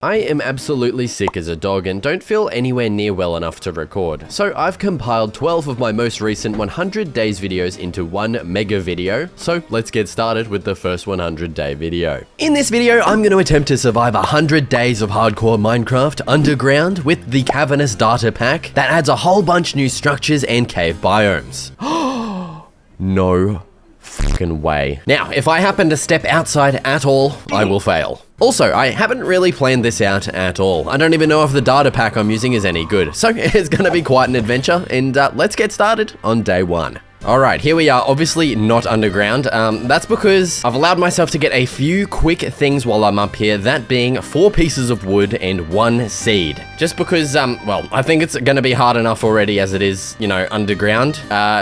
I am absolutely sick as a dog and don't feel anywhere near well enough to record. So I've compiled 12 of my most recent 100 days videos into one mega video. So let's get started with the first 100 day video. In this video, I'm going to attempt to survive 100 days of hardcore Minecraft underground with the Cavernous Data Pack that adds a whole bunch new structures and cave biomes. No fucking way. Now, if I happen to step outside at all, I will fail. Also, I haven't really planned this out at all. I don't even know if the data pack I'm using is any good. So it's gonna be quite an adventure, and let's get started on day one. Alright, here we are, obviously not underground. That's because I've allowed myself to get a few quick things while I'm up here, that being 4 pieces of wood and 1 seed. Just because, well, I think it's gonna be hard enough already as it is, you know, underground.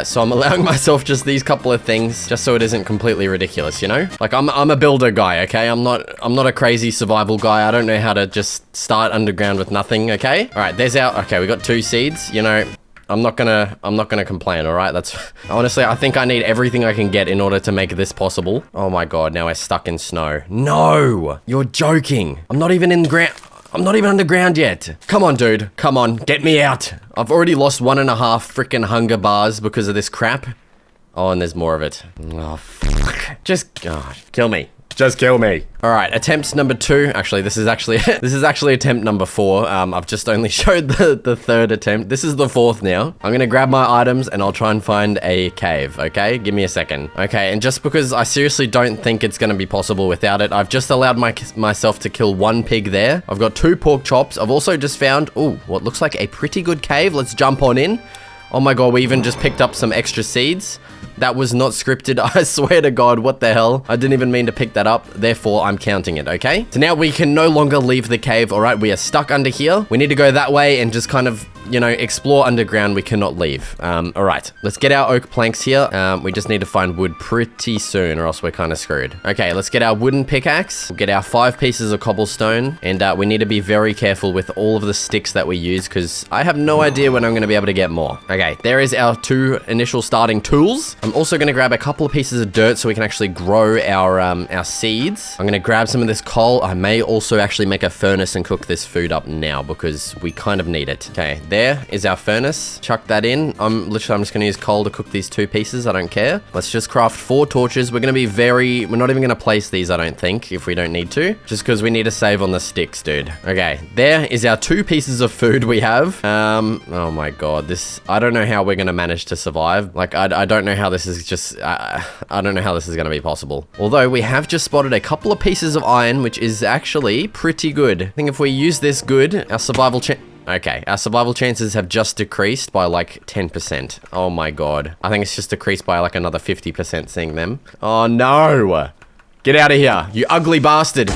So I'm allowing myself just these couple of things, just so it isn't completely ridiculous, you know? Like, I'm a builder guy, okay? I'm not a crazy survival guy. I don't know how to just start underground with nothing, okay? Alright, there's okay, we got 2 seeds, you know. I'm not gonna complain, alright? That's, honestly, I think I need everything I can get in order to make this possible. Oh my god, now we're stuck in snow. No! You're joking. I'm not even underground yet. Come on, dude. Come on, get me out. I've already lost 1.5 freaking hunger bars because of this crap. Oh, and there's more of it. Oh, fuck. Just, kill me. Just kill me. All right, attempt number 2. Actually, this is actually attempt number 4. I've just only showed the 3rd attempt. This is the 4th now. I'm gonna grab my items and I'll try and find a cave, okay? Give me a second. Okay, and just because I seriously don't think it's gonna be possible without it, I've just allowed myself to kill 1 pig there. I've got 2 pork chops. I've also just found, what looks like a pretty good cave. Let's jump on in. Oh my god, we even just picked up some extra seeds. That was not scripted, I swear to god, what the hell? I didn't even mean to pick that up, therefore I'm counting it, okay? So now we can no longer leave the cave, alright? We are stuck under here. We need to go that way and just kind of, you know, explore underground. We cannot leave. Alright, let's get our oak planks here. We just need to find wood pretty soon or else we're kind of screwed. Okay, let's get our wooden pickaxe. We'll get our 5 pieces of cobblestone, and we need to be very careful with all of the sticks that we use because I have no idea when I'm going to be able to get more. Okay, there is our 2 initial starting tools. I'm also going to grab a couple of pieces of dirt so we can actually grow our seeds. I'm going to grab some of this coal. I may also actually make a furnace and cook this food up now because we kind of need it. Okay, there is our furnace. Chuck that in. I'm just going to use coal to cook these 2 pieces. I don't care. Let's just craft 4 torches. We're going to be we're not even going to place these, I don't think, if we don't need to. Just because we need to save on the sticks, dude. Okay, there is our 2 pieces of food we have. Oh my god, I don't know how we're going to manage to survive. Like, I don't know how this is just, I don't know how this is going to be possible. Although we have just spotted a couple of pieces of iron, which is actually pretty good. I think if we use this good, our survival chances have just decreased by like 10%. Oh my god. I think it's just decreased by like another 50% seeing them. Oh no! Get out of here, you ugly bastard!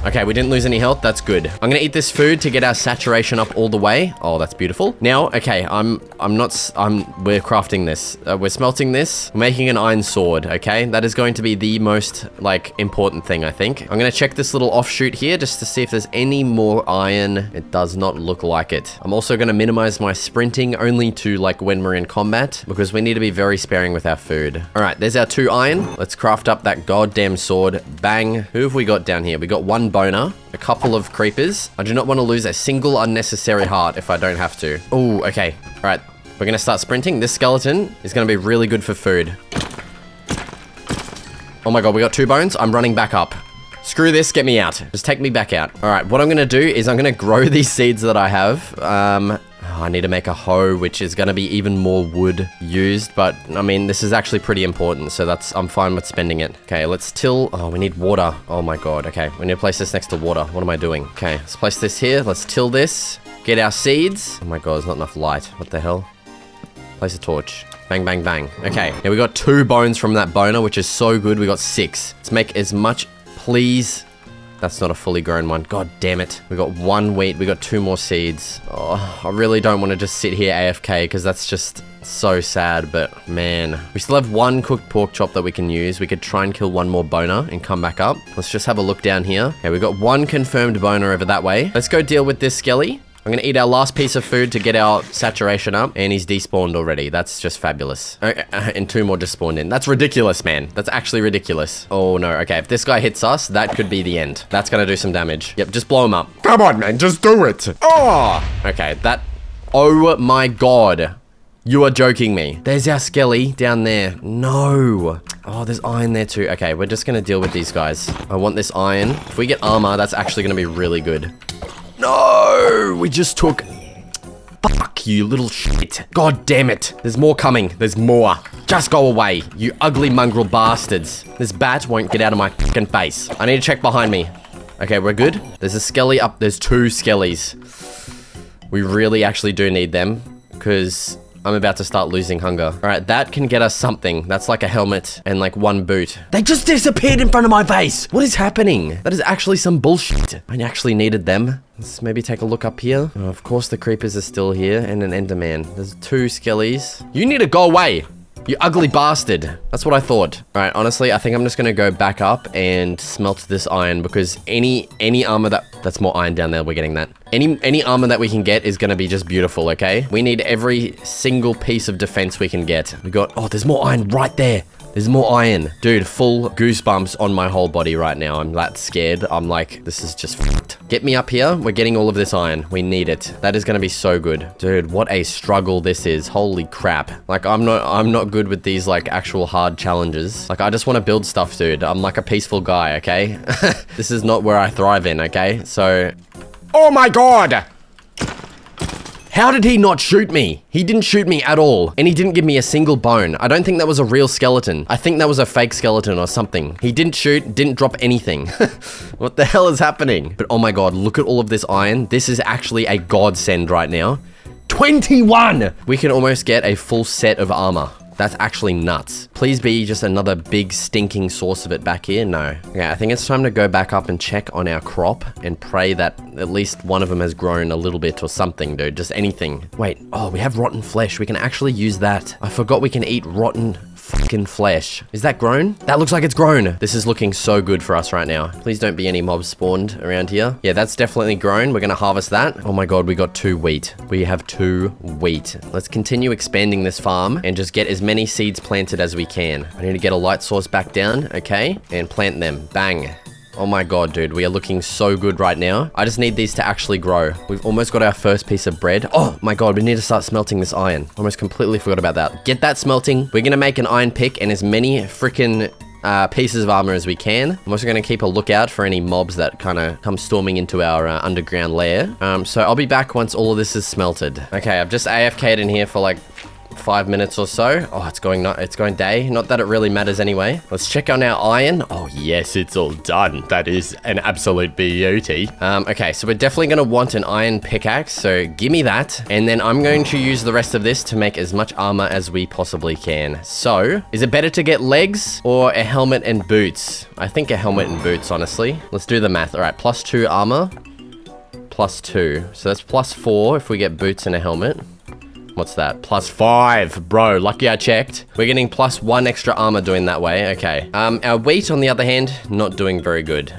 Okay, we didn't lose any health. That's good. I'm gonna eat this food to get our saturation up all the way. Oh, that's beautiful. Now, okay, we're crafting this. We're smelting this. We're making an iron sword, okay? That is going to be the most, like, important thing, I think. I'm gonna check this little offshoot here just to see if there's any more iron. It does not look like it. I'm also gonna minimize my sprinting only to, like, when we're in combat because we need to be very sparing with our food. All right, there's our 2 iron. Let's craft up that goddamn sword. Bang. Who have we got down here? We got 1 boner, a couple of creepers. I do not want to lose a single unnecessary heart if I don't have to. Oh, okay. All right, we're going to start sprinting. This skeleton is going to be really good for food. Oh my god, we got 2 bones. I'm running back up. Screw this, get me out. Just take me back out. All right, what I'm going to do is I'm going to grow these seeds that I have. I need to make a hoe, which is going to be even more wood used, but I mean, this is actually pretty important, so I'm fine with spending it. Okay, let's till. Oh, we need water. Oh my god. Okay, we need to place this next to water. What am I doing? Okay, let's place this here. Let's till this. Get our seeds. Oh my god, there's not enough light. What the hell? Place a torch. Bang, bang, bang. Okay, now we got 2 bones from that boner, which is so good. We got 6. Let's make as much, please. That's not a fully grown one. God damn it. We got 1 wheat. We got 2 more seeds. Oh, I really don't want to just sit here AFK because that's just so sad, but man. We still have 1 cooked pork chop that we can use. We could try and kill 1 more boner and come back up. Let's just have a look down here. Okay, we got 1 confirmed boner over that way. Let's go deal with this skelly. I'm gonna eat our last piece of food to get our saturation up, and he's despawned already. That's just fabulous. And 2 more just spawned in. That's ridiculous, man. That's actually ridiculous. Oh no, okay, if this guy hits us, that could be the end. That's gonna do some damage. Yep, just blow him up. Come on, man, just do it. Oh! Okay, that... Oh my god. You are joking me. There's our skelly down there. No. Oh, there's iron there too. Okay, we're just gonna deal with these guys. I want this iron. If we get armor, that's actually gonna be really good. No! We just took... Fuck you, little shit. God damn it. There's more coming. There's more. Just go away, you ugly mongrel bastards. This bat won't get out of my fucking face. I need to check behind me. Okay, we're good. There's a skelly up. There's 2 skellies. We really actually do need them, because I'm about to start losing hunger. All right, that can get us something. That's like a helmet and like 1 boot. They just disappeared in front of my face. What is happening? That is actually some bullshit. I actually needed them. Let's maybe take a look up here. Oh, of course the creepers are still here, and an enderman. There's 2 skellies. You need to go away. You ugly bastard. That's what I thought. All right, honestly, I think I'm just gonna go back up and smelt this iron, because any armor that's more iron down there, we're getting that. Any armor that we can get is gonna be just beautiful, okay? We need every single piece of defense we can get. We got, oh, there's more iron right there. There's more iron. Dude, full goosebumps on my whole body right now. I'm that scared. I'm like, this is just fucked. Get me up here. We're getting all of this iron. We need it. That is gonna be so good. Dude, what a struggle this is. Holy crap. Like, I'm not good with these, like, actual hard challenges. Like, I just want to build stuff, dude. I'm like a peaceful guy, okay? This is not where I thrive in, okay? So... Oh my god! How did he not shoot me? He didn't shoot me at all, and he didn't give me a single bone. I don't think that was a real skeleton. I think that was a fake skeleton or something. He didn't shoot, didn't drop anything. What the hell is happening? But oh my god, look at all of this iron. This is actually a godsend right now. 21! We can almost get a full set of armor. That's actually nuts. Please be just another big stinking source of it back here. No. Okay, I think it's time to go back up and check on our crop and pray that at least one of them has grown a little bit or something, dude. Just anything. Wait, oh, we have rotten flesh. We can actually use that. I forgot we can eat rotten fucking flesh. Is that grown? That looks like it's grown. This is looking so good for us right now. Please don't be any mobs spawned around here. Yeah, that's definitely grown. We're gonna harvest that. Oh my god, we got 2 wheat. We have 2 wheat. Let's continue expanding this farm and just get as many seeds planted as we can. I need to get a light source back down, okay? And plant them. Bang. Oh my god, dude, we are looking so good right now. I just need these to actually grow. We've almost got our first piece of bread. Oh my god, we need to start smelting this iron. Almost completely forgot about that. Get that smelting. We're gonna make an iron pick and as many freaking pieces of armor as we can. I'm also gonna keep a lookout for any mobs that kind of come storming into our underground lair. So I'll be back once all of this is smelted. Okay, I've just AFK'd in here for like 5 minutes or so. Oh, it's going day. Not that it really matters anyway. Let's check on our iron. Oh yes, it's all done. That is an absolute beauty. Okay, so we're definitely gonna want an iron pickaxe, so give me that. And then I'm going to use the rest of this to make as much armor as we possibly can. So, is it better to get legs or a helmet and boots? I think a helmet and boots, honestly. Let's do the math. All right, +2 armor, +2. So that's +4 if we get boots and a helmet. What's that? +5. Bro, lucky I checked. We're getting +1 extra armor doing that way. Okay. Our wheat, on the other hand, not doing very good.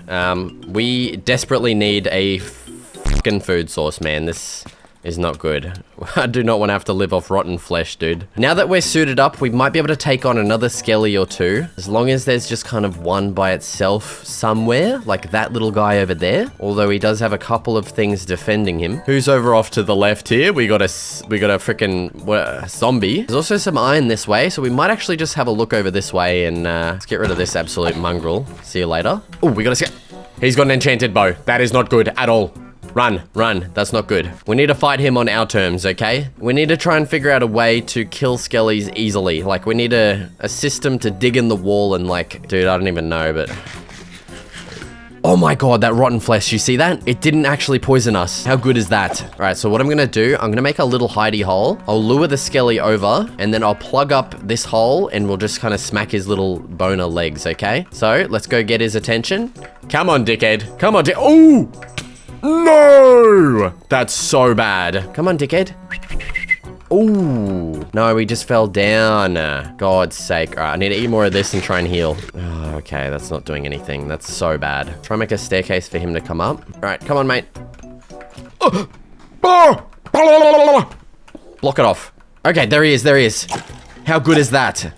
We desperately need a fucking food source, man. This is not good. I do not want to have to live off rotten flesh, dude. Now that we're suited up, we might be able to take on another skelly or 2. As long as there's just kind of one by itself somewhere, like that little guy over there. Although he does have a couple of things defending him. Who's over off to the left here? We got a freaking zombie. There's also some iron this way, so we might actually just have a look over this way and let's get rid of this absolute mongrel. See you later. Oh, we got a He's got an enchanted bow. That is not good at all. Run, run. That's not good. We need to fight him on our terms, okay? We need to try and figure out a way to kill skellies easily. Like, we need a system to dig in the wall and, like... Dude, I don't even know, but... Oh my god, that rotten flesh, you see that? It didn't actually poison us. How good is that? All right, so what I'm gonna do, I'm gonna make a little hidey hole. I'll lure the skelly over, and then I'll plug up this hole, and we'll just kind of smack his little boner legs, okay? So, let's go get his attention. Come on, dickhead. Come on, Ooh! No! That's so bad. Come on, dickhead. Ooh. No, we just fell down. God's sake. All right, I need to eat more of this and try and heal. Oh, okay, that's not doing anything. That's so bad. Try and make a staircase for him to come up. All right, come on, mate. Oh! Oh! Block it off. Okay, there he is, there he is. How good is that?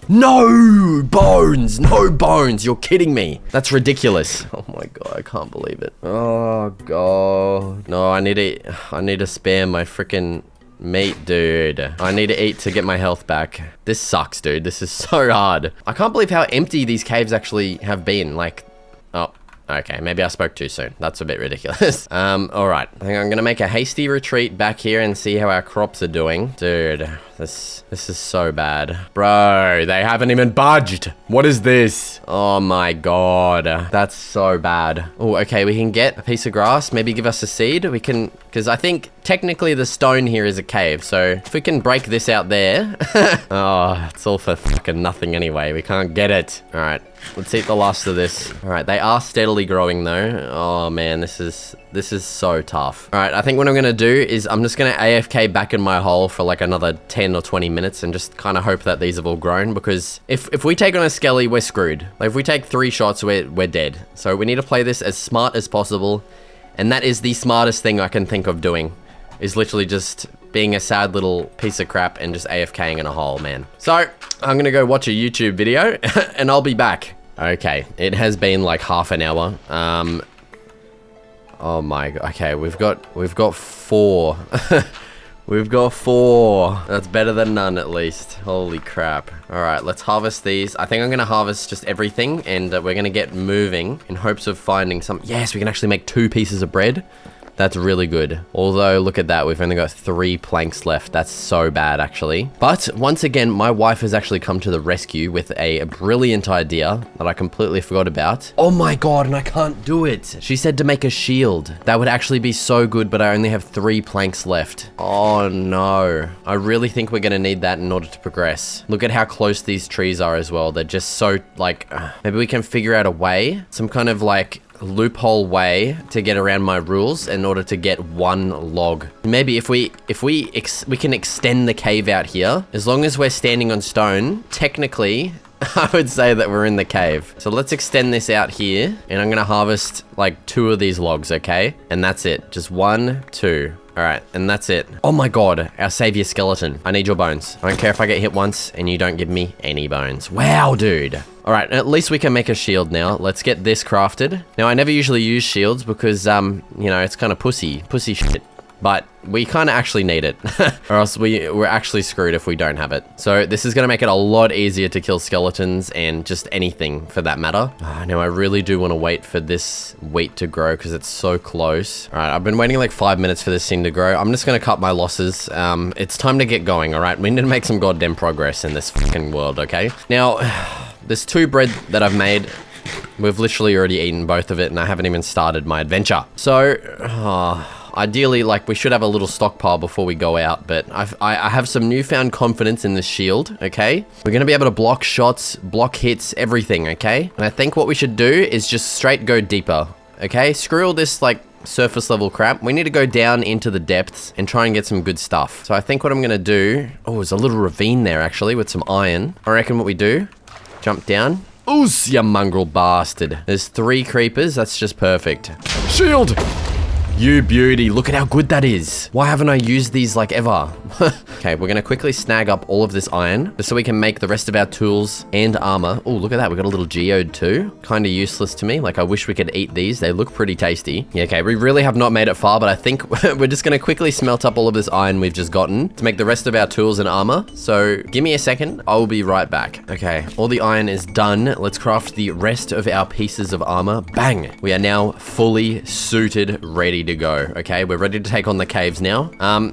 No bones, no bones. You're kidding me. That's ridiculous. Oh my god, I can't believe it. Oh god. No, I need to spare my freaking meat, dude. I need to eat to get my health back. This sucks, dude. This is so hard. I can't believe how empty these caves actually have been. Like, oh, okay, maybe I spoke too soon. That's a bit ridiculous. All right. I think I'm gonna make a hasty retreat back here and see how our crops are doing. Dude, this is so bad. Bro, they haven't even budged. What is this? Oh my god. That's so bad. Oh, okay, we can get a piece of grass. Maybe give us a seed. We can, because I think technically the stone here is a cave. So if we can break this out there. Oh, it's all for fucking nothing anyway. We can't get it. All right. Let's eat the last of this. All right, they are steadily growing though. Oh man, this is so tough. All right, I think what I'm gonna do is I'm just gonna AFK back in my hole for like another 10 or 20 minutes and just kind of hope that these have all grown, because if we take on a skelly, we're screwed. Like if we take 3 shots, we're dead. So we need to play this as smart as possible, and that is the smartest thing I can think of doing, is literally just being a sad little piece of crap and just AFKing in a hole, man. So I'm gonna go watch a YouTube video and I'll be back. Okay, it has been like half an hour. Oh my god. Okay, we've got 4. We've got 4. That's better than none, at least. Holy crap. All right, let's harvest these. I think I'm gonna harvest just everything, and we're gonna get moving in hopes of finding some. Yes, we can actually make 2 pieces of bread. That's really good. Although, look at that. We've only got 3 planks left. That's so bad, actually. But once again, my wife has actually come to the rescue with a brilliant idea that I completely forgot about. Oh my god, and I can't do it. She said to make a shield. That would actually be so good, but I only have 3 planks left. Oh no. I really think we're gonna need that in order to progress. Look at how close these trees are as well. They're just so, like, maybe we can figure out a way. Some kind of, like, loophole way to get around my rules in order to get 1 log. Maybe if we can extend the cave out here, as long as we're standing on stone, technically I would say that we're in the cave. So let's extend this out here, and I'm gonna harvest like 2 of these logs, okay? And that's it. Just 1, 2. All right, and that's it. Oh my god, our savior skeleton. I need your bones. I don't care if I get hit once and you don't give me any bones. Wow, dude. All right, at least we can make a shield now. Let's get this crafted. Now, I never usually use shields because, you know, it's kind of pussy shit. But we kind of actually need it, or else we're actually screwed if we don't have it. So this is going to make it a lot easier to kill skeletons and just anything for that matter. Now I really do want to wait for this wheat to grow because it's so close. All right, I've been waiting like 5 minutes for this thing to grow. I'm just going to cut my losses. It's time to get going, all right? We need to make some goddamn progress in this fucking world, okay? Now, there's 2 bread that I've made. We've literally already eaten both of it and I haven't even started my adventure. So, ideally, like, we should have a little stockpile before we go out, but I have some newfound confidence in this shield, okay? We're gonna be able to block shots, block hits, everything, okay? And I think what we should do is just straight go deeper, okay? Screw all this, like, surface level crap. We need to go down into the depths and try and get some good stuff. So I think what I'm gonna do... Oh, there's a little ravine there, actually, with some iron. I reckon what we do, jump down. Oos, you mongrel bastard. There's 3 creepers. That's just perfect. Shield! You beauty, look at how good that is. Why haven't I used these like ever? Okay, we're gonna quickly snag up all of this iron just so we can make the rest of our tools and armor. Oh, look at that, we got a little geode too. Kind of useless to me, like I wish we could eat these. They look pretty tasty. Yeah, okay, we really have not made it far, but I think we're just gonna quickly smelt up all of this iron we've just gotten to make the rest of our tools and armor. So give me a second, I'll be right back. Okay, all the iron is done. Let's craft the rest of our pieces of armor. Bang! We are now fully suited, ready to go. Okay, we're ready to take on the caves now.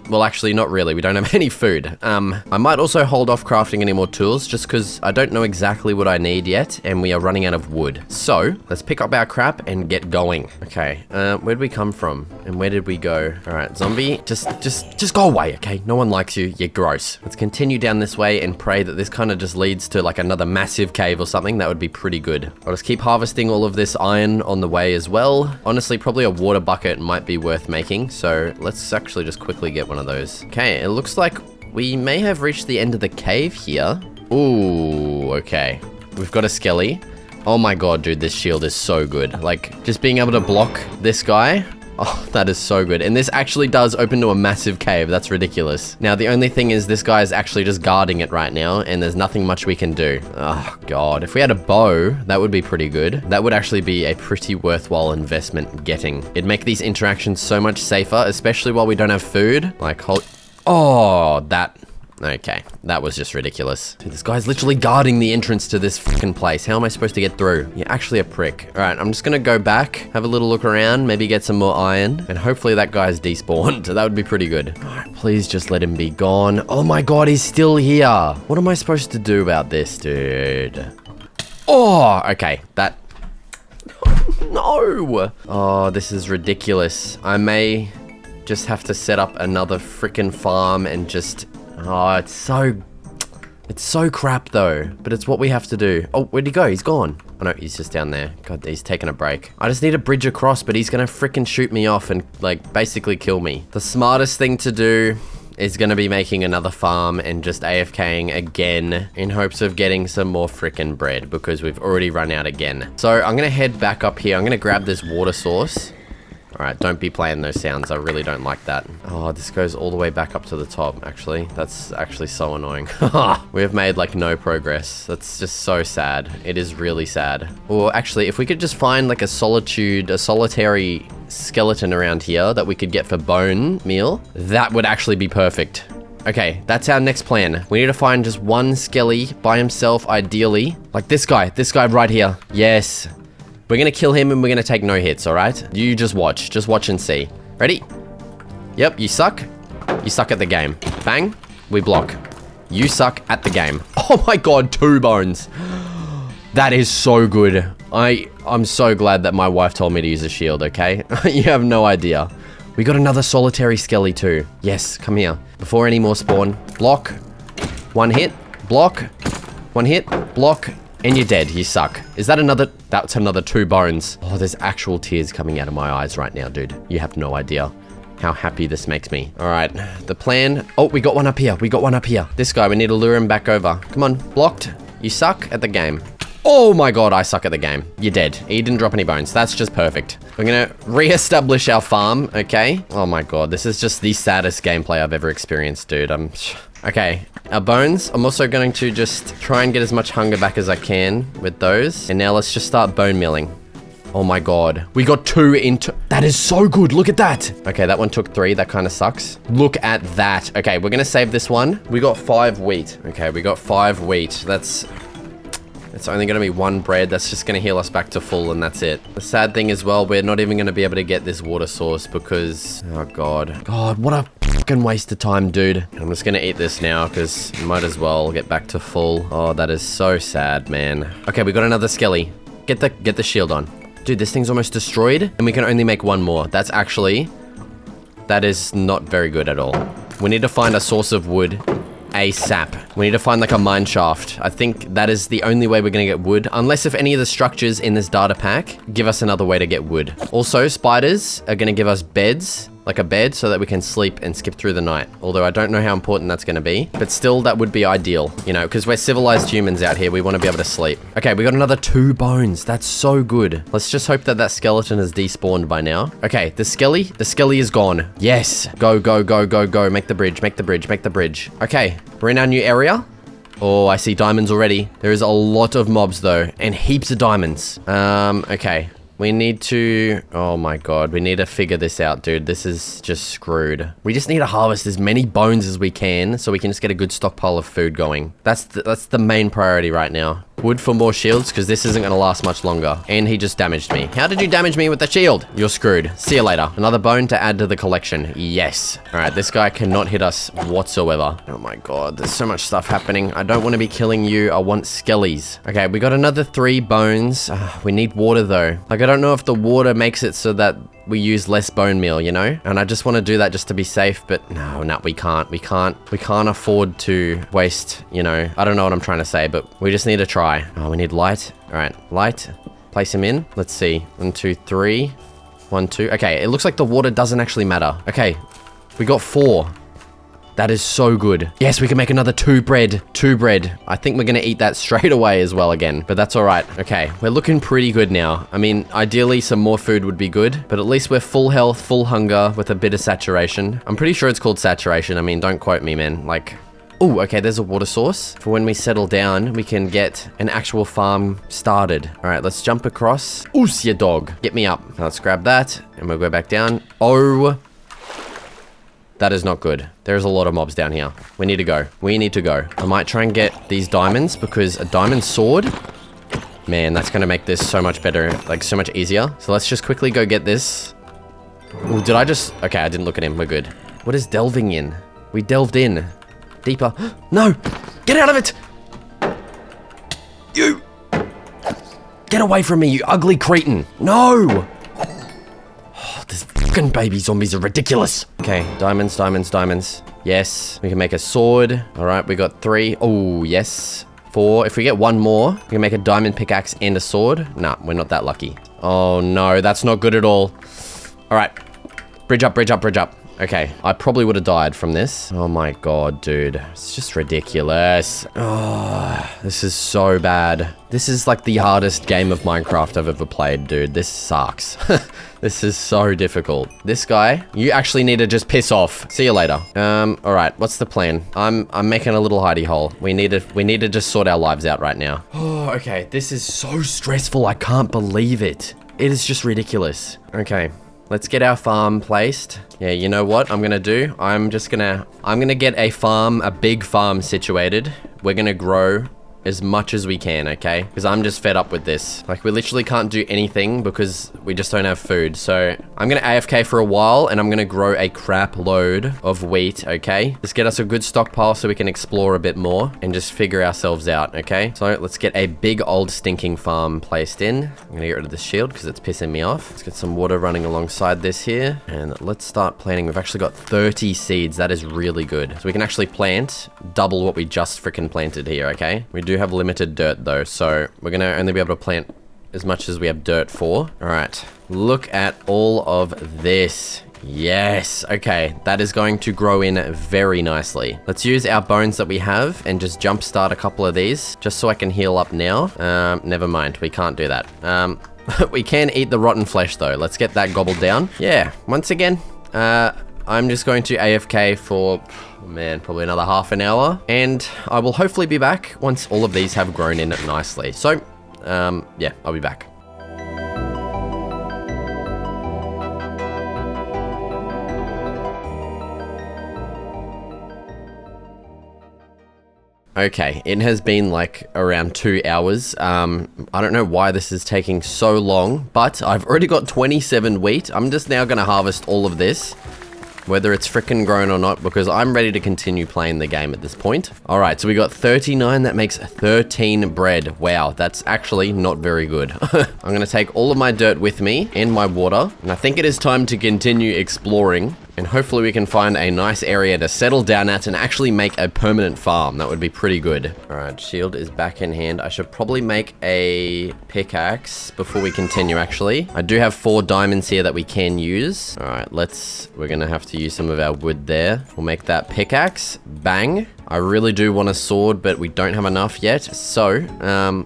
Well, actually, not really. We don't have any food. I might also hold off crafting any more tools just because I don't know exactly what I need yet, and we are running out of wood. So let's pick up our crap and get going. Okay, where'd we come from and where did we go? All right, zombie, just go away. Okay, no one likes you. You're gross. Let's continue down this way and pray that this kind of just leads to like another massive cave or something. That would be pretty good. I'll just keep harvesting all of this iron on the way as well. Honestly, probably a water bucket might be worth making, so let's actually just quickly get one of those. Okay, it looks like we may have reached the end of the cave here. Ooh, okay. We've got a skelly. Oh my god, dude, this shield is so good. Like, just being able to block this guy Oh, that is so good. And this actually does open to a massive cave. That's ridiculous. Now, the only thing is this guy is actually just guarding it right now, and there's nothing much we can do. Oh, God. If we had a bow, that would be pretty good. That would actually be a pretty worthwhile investment getting. It'd make these interactions so much safer, especially while we don't have food. Like, oh, that... Okay, that was just ridiculous. Dude, this guy's literally guarding the entrance to this fucking place. How am I supposed to get through? You're actually a prick. All right, I'm just gonna go back, have a little look around, maybe get some more iron, and hopefully that guy's despawned. That would be pretty good. All right, please just let him be gone. Oh my God, he's still here. What am I supposed to do about this, dude? Oh, okay, that... No! Oh, this is ridiculous. I may just have to set up another freaking farm and just... Oh, it's so crap though, but it's what we have to do. Oh, where'd he go? He's gone. Oh no, he's just down there. God, he's taking a break. I just need a bridge across, but he's gonna freaking shoot me off and like basically kill me. The smartest thing to do is gonna be making another farm and just AFKing again in hopes of getting some more freaking bread because we've already run out again. So I'm gonna head back up here. I'm gonna grab this water source. All right, don't be playing those sounds. I really don't like that. Oh, this goes all the way back up to the top, actually. That's actually so annoying. We have made, like, no progress. That's just so sad. It is really sad. Or, actually, if we could just find, like, a solitary skeleton around here that we could get for bone meal, that would actually be perfect. Okay, that's our next plan. We need to find just one skelly by himself, ideally. Like this guy right here. Yes. We're gonna kill him and we're gonna take no hits, all right? You just watch and see. Ready? Yep, you suck. You suck at the game. Bang, we block. You suck at the game. Oh my God, 2 bones. That is so good. I'm so glad that my wife told me to use a shield, okay? You have no idea. We got another solitary skelly too. Yes, come here. Before any more spawn, block. 1 hit, block. 1 hit, block. And you're dead. You suck. Is that another... That's another 2 bones. Oh, there's actual tears coming out of my eyes right now, dude. You have no idea how happy this makes me. All right. The plan... Oh, we got one up here. This guy, we need to lure him back over. Come on. Blocked. You suck at the game. Oh my God, I suck at the game. You're dead. He didn't drop any bones. That's just perfect. We're gonna re-establish our farm, okay? Oh my God, this is just the saddest gameplay I've ever experienced, dude. Okay, our bones. I'm also going to just try and get as much hunger back as I can with those. And now let's just start bone milling. Oh my God, we got 2 into... That is so good, look at that. Okay, that one took 3, that kind of sucks. Look at that. Okay, we're gonna save this one. We got 5 wheat. Okay, we got 5 wheat. It's only going to be 1 bread. That's just going to heal us back to full, and that's it. The sad thing as well, we're not even going to be able to get this water source because... Oh, God. God, what a fucking waste of time, dude. I'm just going to eat this now because might as well get back to full. Oh, that is so sad, man. Okay, we got another skelly. Get the shield on. Dude, this thing's almost destroyed, and we can only make 1 more. That is not very good at all. We need to find a source of wood ASAP. We need to find like a mine shaft. I think that is the only way we're gonna get wood, unless if any of the structures in this data pack give us another way to get wood. Also, spiders are gonna give us beds, like a bed, so that we can sleep and skip through the night. Although I don't know how important that's gonna be, but still that would be ideal, you know, because we're civilized humans out here. We want to be able to sleep. Okay, we got another 2 bones. That's so good. Let's just hope that that skeleton has despawned by now. Okay, the skelly is gone. Yes, go. Make the bridge. Okay, we're in our new area. Oh, I see diamonds already. There is a lot of mobs though, and heaps of diamonds. Okay. We need to... Oh my God. We need to figure this out, dude. This is just screwed. We just need to harvest as many bones as we can so we can just get a good stockpile of food going. That's the main priority right now. Wood for more shields because this isn't going to last much longer. And he just damaged me. How did you damage me with the shield? You're screwed. See you later. Another bone to add to the collection. Yes. All right. This guy cannot hit us whatsoever. Oh my God. There's so much stuff happening. I don't want to be killing you. I want skellies. Okay. We got another 3 bones. We need water though. Like, I don't know if the water makes it so that we use less bone meal, you know? And I just want to do that just to be safe, but no, we can't. We can't afford to waste, you know, I don't know what I'm trying to say, but we just need to try. Oh, we need light. All right, light. Place him in. Let's see. 1, 2, 3. 1, 2. Okay, it looks like the water doesn't actually matter. Okay, we got 4. That is so good. Yes, we can make another 2 bread. 2 bread. I think we're gonna eat that straight away as well again, but that's all right. Okay, we're looking pretty good now. I mean, ideally some more food would be good, but at least we're full health, full hunger with a bit of saturation. I'm pretty sure it's called saturation. I mean, don't quote me, man. Like, oh, okay, there's a water source. For when we settle down, we can get an actual farm started. All right, let's jump across. Oos, ya dog. Get me up. Let's grab that, and we'll go back down. Oh, that is not good. There's a lot of mobs down here. We need to go. We need to go. I might try and get these diamonds because a diamond sword, man, that's gonna make this so much better, like so much easier. So let's just quickly go get this. Ooh, did I just, okay, I didn't look at him. We're good. What is delving in? We delved in. Deeper. No! Get out of it! You! Get away from me, you ugly cretin! No! Oh, these fucking baby zombies are ridiculous. Okay, diamonds, diamonds, diamonds. Yes, we can make a sword. All right, we got 3. Oh, yes. 4. If we get 1 more, we can make a diamond pickaxe and a sword. Nah, we're not that lucky. Oh no, that's not good at all. All right, bridge up, bridge up, bridge up. Okay, I probably would have died from this. Oh my god, dude. It's just ridiculous. Oh, this is so bad. This is like the hardest game of Minecraft I've ever played, dude. This sucks. This is so difficult. This guy, you actually need to just piss off. See you later. All right, what's the plan? I'm making a little hidey hole. We need to just sort our lives out right now. Oh, okay. This is so stressful. I can't believe it. It is just ridiculous. Okay. Let's get our farm placed. Yeah, you know what I'm gonna do? I'm gonna get a farm, a big farm situated. We're gonna grow as much as we can, okay? Because I'm just fed up with this. Like, we literally can't do anything because we just don't have food. So I'm gonna AFK for a while and I'm gonna grow a crap load of wheat, okay? Just get us a good stockpile so we can explore a bit more and just figure ourselves out, okay? So let's get a big old stinking farm placed in. I'm gonna get rid of the shield because it's pissing me off. Let's get some water running alongside this here. And let's start planting. We've actually got 30 seeds. That is really good. So we can actually plant double what we just freaking planted here, okay? We do have limited dirt though, so we're gonna only be able to plant as much as we have dirt for. All right, look at all of this. Yes, okay, that is going to grow in very nicely. Let's use our bones that we have and just jumpstart a couple of these just so I can heal up now. Never mind, we can't do that. We can eat the rotten flesh though. Let's get that gobbled down. Yeah, once again, I'm just going to AFK for, man, probably another half an hour. And I will hopefully be back once all of these have grown in nicely. So, yeah, I'll be back. Okay, it has been like around 2 hours. I don't know why this is taking so long, but I've already got 27 wheat. I'm just now going to harvest all of this, whether it's frickin' grown or not, because I'm ready to continue playing the game at this point. All right, so we got 39. That makes 13 bread. Wow, that's actually not very good. I'm going to take all of my dirt with me and my water, and I think it is time to continue exploring. And hopefully we can find a nice area to settle down at and actually make a permanent farm. That would be pretty good. All right, shield is back in hand. I should probably make a pickaxe before we continue, actually. I do have 4 diamonds here that we can use. All right, we're gonna have to use some of our wood there. We'll make that pickaxe. Bang. I really do want a sword, but we don't have enough yet. So,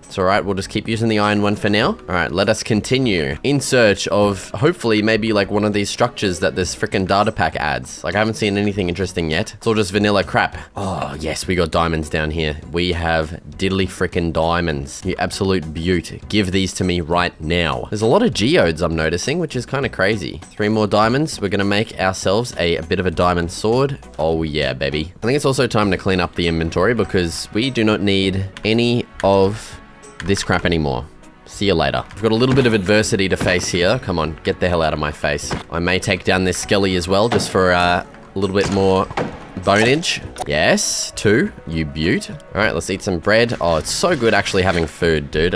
it's all right. We'll just keep using the iron one for now. All right, let us continue in search of hopefully maybe like one of these structures that this freaking data pack adds. Like, I haven't seen anything interesting yet. It's all just vanilla crap. Oh, yes, we got diamonds down here. We have diddly freaking diamonds. You absolute beaut. Give these to me right now. There's a lot of geodes I'm noticing, which is kind of crazy. 3 more diamonds. We're going to make ourselves a bit of a diamond sword. Oh, yeah, baby. I think it's also time to clean up the inventory because we do not need any of this crap anymore. See you later. I've got a little bit of adversity to face here. Come on, get the hell out of my face. I may take down this skelly as well just for a little bit more bonage. Yes, 2, you beaut. All right, let's eat some bread. Oh, it's so good actually having food, dude.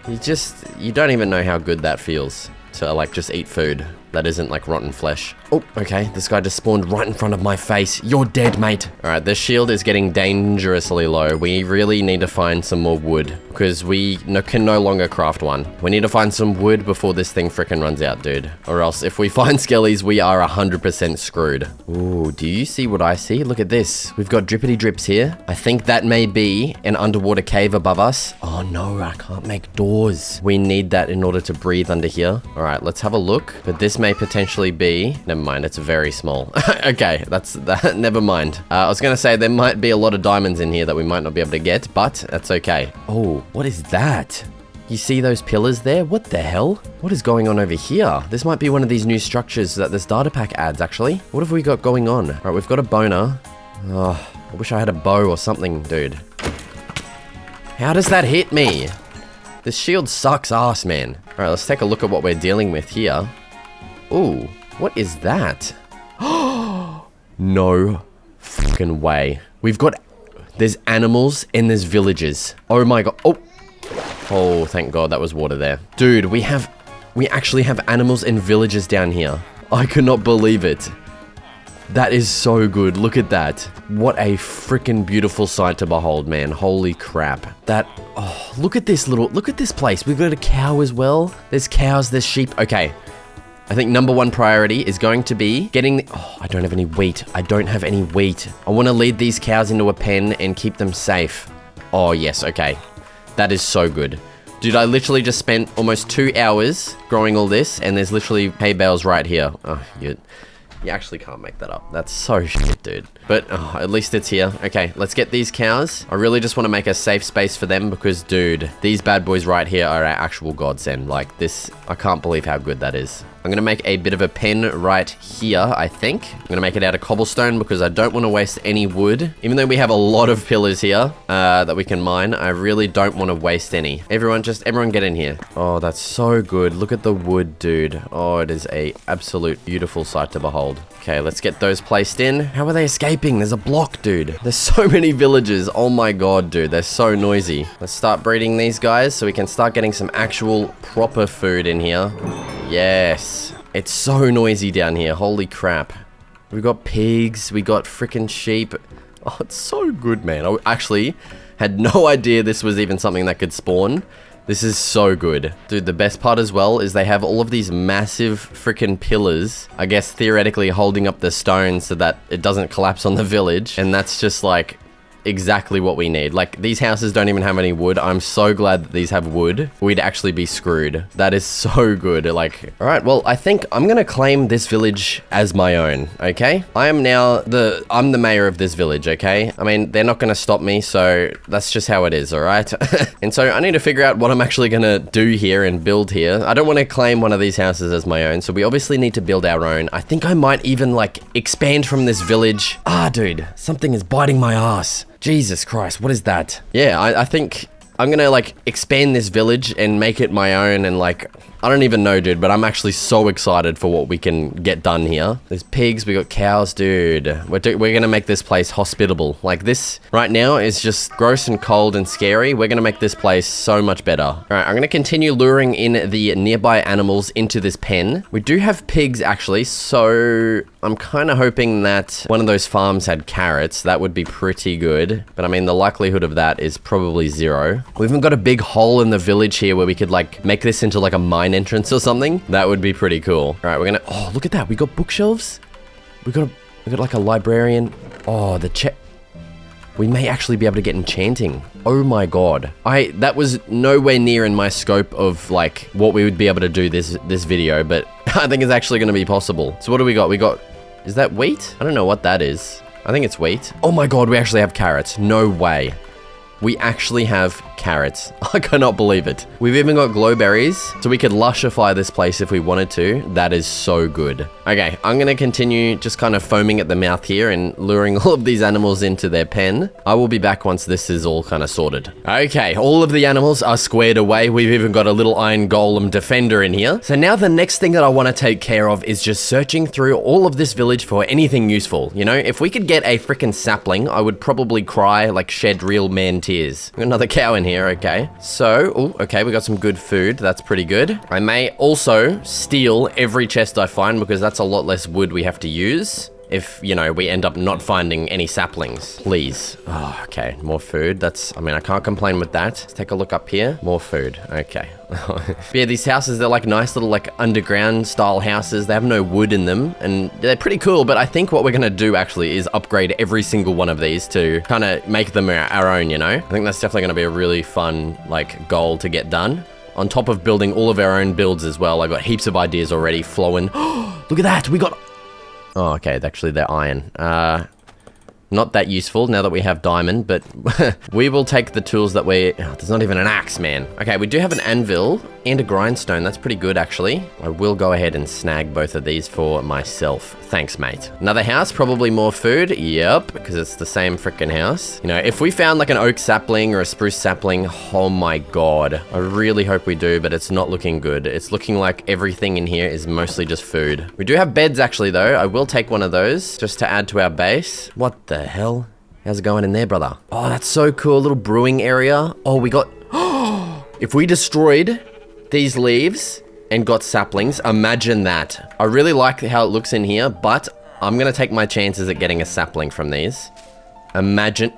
You don't even know how good that feels to like just eat food. that isn't like rotten flesh. Oh, okay, this guy just spawned right in front of my face. You're dead, mate. All right, this shield is getting dangerously low. We really need to find some more wood because we can no longer craft one. We need to find some wood before this thing frickin' runs out, dude. Or else if we find skellies, we are 100% screwed. Ooh, do you see what I see? Look at this. We've got drippity drips here. I think that may be an underwater cave above us. Oh no, I can't make doors. We need that in order to breathe under here. All right, let's have a look. But this may potentially be... Never mind, it's very small. Okay, that's that. Never mind. I was gonna say there might be a lot of diamonds in here that we might not be able to get, but that's okay. Oh, what is that? You see those pillars there? What the hell? What is going on over here? This might be one of these new structures that this data pack adds, actually. What have we got going on? All right, we've got a boner. Oh, I wish I had a bow or something, dude. How does that hit me? This shield sucks ass, man. All right, let's take a look at what we're dealing with here. Ooh, what is that? No fucking way. There's animals and there's villages. Oh my god. Oh, thank god that was water there. Dude, we actually have animals and villages down here. I cannot believe it. That is so good. Look at that. What a freaking beautiful sight to behold, man. Holy crap. Look at this place. We've got a cow as well. There's cows, there's sheep. Okay. I think number one priority is going to be getting I don't have any wheat. I don't have any wheat. I want to lead these cows into a pen and keep them safe. Oh, yes. Okay. That is so good. Dude, I literally just spent almost 2 hours growing all this, and there's literally hay bales right here. Oh, you actually can't make that up. That's so shit, dude. But at least it's here. Okay, let's get these cows. I really just want to make a safe space for them because, dude, these bad boys right here are our actual godsend. Like this, I can't believe how good that is. I'm going to make a bit of a pen right here, I think. I'm going to make it out of cobblestone because I don't want to waste any wood. Even though we have a lot of pillars here that we can mine, I really don't want to waste any. Everyone get in here. Oh, that's so good. Look at the wood, dude. Oh, it is a absolute beautiful sight to behold. Okay, let's get those placed in. How are they escaping? There's a block, dude. There's so many villages. Oh my god, dude. They're so noisy. Let's start breeding these guys so we can start getting some actual proper food in here. Yes. It's so noisy down here. Holy crap. We got pigs. We got freaking sheep. Oh, it's so good, man. I actually had no idea this was even something that could spawn. This is so good. Dude, the best part as well is they have all of these massive freaking pillars, I guess theoretically holding up the stone so that it doesn't collapse on the village. And that's just like exactly what we need. Like, these houses don't even have any wood. I'm so glad that these have wood. We'd actually be screwed. That is so good. Like, all right, well, I think I'm gonna claim this village as my own, okay? I'm the mayor of this village, okay? I mean, they're not gonna stop me, so that's just how it is, all right? And so I need to figure out what I'm actually gonna do here and build here. I don't want to claim one of these houses as my own, so we obviously need to build our own. I think I might even, like, expand from this village. Ah, dude, something is biting my ass. Jesus Christ, what is that? Yeah, I think I'm gonna, like, expand this village and make it my own and, like, I don't even know, dude, but I'm actually so excited for what we can get done here. There's pigs, we got cows, dude. We're gonna make this place hospitable. Like, this right now is just gross and cold and scary. We're gonna make this place so much better. All right, I'm gonna continue luring in the nearby animals into this pen. We do have pigs, actually, so I'm kind of hoping that one of those farms had carrots. That would be pretty good. But, I mean, the likelihood of that is probably 0. We've even got a big hole in the village here where we could, like, make this into, like, a mine entrance or something. That would be pretty cool. All right, we're gonna... Oh, look at that. We got bookshelves. We got like a librarian. Oh, we may actually be able to get enchanting. Oh my god. That was nowhere near in my scope of, like, what we would be able to do this video, but I think it's actually gonna be possible. So what do we got? Is that wheat? I don't know what that is. I think it's wheat. Oh my god, we actually have carrots. No way. We actually have carrots. I cannot believe it. We've even got glowberries, so we could lushify this place if we wanted to. That is so good. Okay, I'm gonna continue just kind of foaming at the mouth here and luring all of these animals into their pen. I will be back once this is all kind of sorted. Okay, all of the animals are squared away. We've even got a little iron golem defender in here. So now the next thing that I want to take care of is just searching through all of this village for anything useful. You know, if we could get a freaking sapling, I would probably cry, like, shed real man tears tears. Another cow in here, okay. So, okay, we got some good food. That's pretty good. I may also steal every chest I find because that's a lot less wood we have to use. If, you know, we end up not finding any saplings. Please. Oh, okay. More food. I mean, I can't complain with that. Let's take a look up here. More food. Okay. But yeah, these houses, they're like nice little like underground style houses. They have no wood in them and they're pretty cool. But I think what we're going to do actually is upgrade every single one of these to kind of make them our own, you know? I think that's definitely going to be a really fun like goal to get done. On top of building all of our own builds as well. I got heaps of ideas already flowing. Look at that. We got... Oh, okay, actually they're iron. Not that useful now that we have diamond, but we will take the tools that there's not even an axe, man. Okay, we do have an anvil and a grindstone. That's pretty good, actually. I will go ahead and snag both of these for myself. Thanks, mate. Another house, probably more food. Yep, because it's the same freaking house. You know, if we found like an oak sapling or a spruce sapling, oh my god. I really hope we do, but it's not looking good. It's looking like everything in here is mostly just food. We do have beds, actually, though. I will take one of those just to add to our base. What the hell? How's it going in there, brother? Oh, that's so cool. Little brewing area. Oh, we got... If we destroyed these leaves and got saplings, imagine that. I really like how it looks in here, but I'm going to take my chances at getting a sapling from these. Imagine...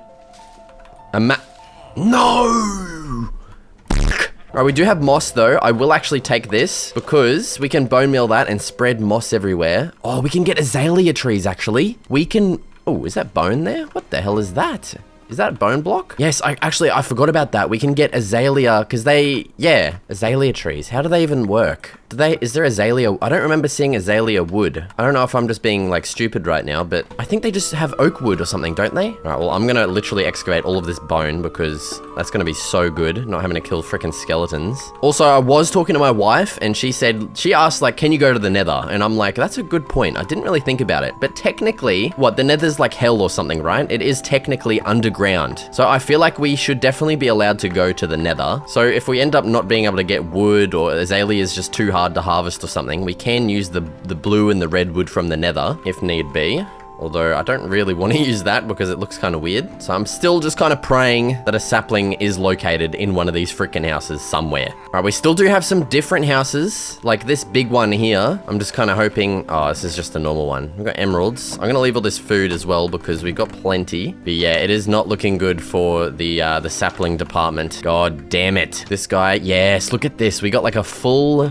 No! Right, we do have moss though. I will actually take this because we can bone meal that and spread moss everywhere. Oh, we can get azalea trees actually. We can... Oh, is that bone there? What the hell is that? Is that a bone block? Yes, I forgot about that. We can get azalea, because azalea trees. How do they even work? Is there azalea? I don't remember seeing azalea wood. I don't know if I'm just being like stupid right now, but I think they just have oak wood or something, don't they? All right, well, I'm gonna literally excavate all of this bone because that's gonna be so good, not having to kill freaking skeletons. Also, I was talking to my wife and she asked like, can you go to the nether? And I'm like, that's a good point. I didn't really think about it, but technically, the nether's like hell or something, right? It is technically underground. So I feel like we should definitely be allowed to go to the nether. So if we end up not being able to get wood or azalea is just too hard to harvest or something, we can use the blue and the red wood from the nether if need be. Although I don't really want to use that because it looks kind of weird. So I'm still just kind of praying that a sapling is located in one of these freaking houses somewhere. All right, we still do have some different houses, like this big one here. I'm just kind of hoping, oh, this is just a normal one. We've got emeralds. I'm going to leave all this food as well because we got plenty. But yeah, it is not looking good for the sapling department. God damn it. This guy, yes, look at this. We got like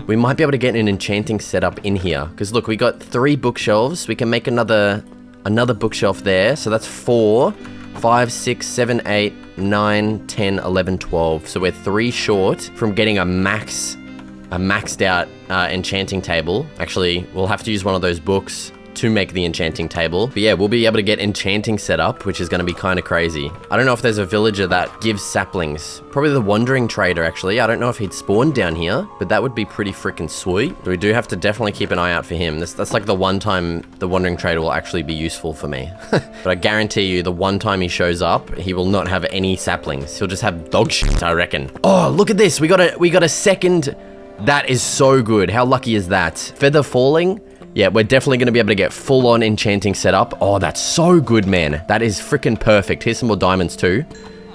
we might be able to get an enchanting setup in here. Because look, we got 3 bookshelves. We can make another bookshelf there. So that's 4, 5, 6, 7, 8, 9, 10, 11, 12. So we're 3 short from getting a maxed out enchanting table. Actually, we'll have to use one of those books to make the enchanting table. But yeah, we'll be able to get enchanting set up, which is going to be kind of crazy. I don't know if there's a villager that gives saplings. Probably the wandering trader, actually. I don't know if he'd spawn down here, but that would be pretty freaking sweet. So we do have to definitely keep an eye out for him. That's like the one time the wandering trader will actually be useful for me. But I guarantee you, the one time he shows up, he will not have any saplings. He'll just have dog shit, I reckon. Oh, look at this. We got a second. That is so good. How lucky is that? Feather falling. Yeah, we're definitely going to be able to get full-on enchanting setup. Oh, that's so good, man. That is freaking perfect. Here's some more diamonds, too.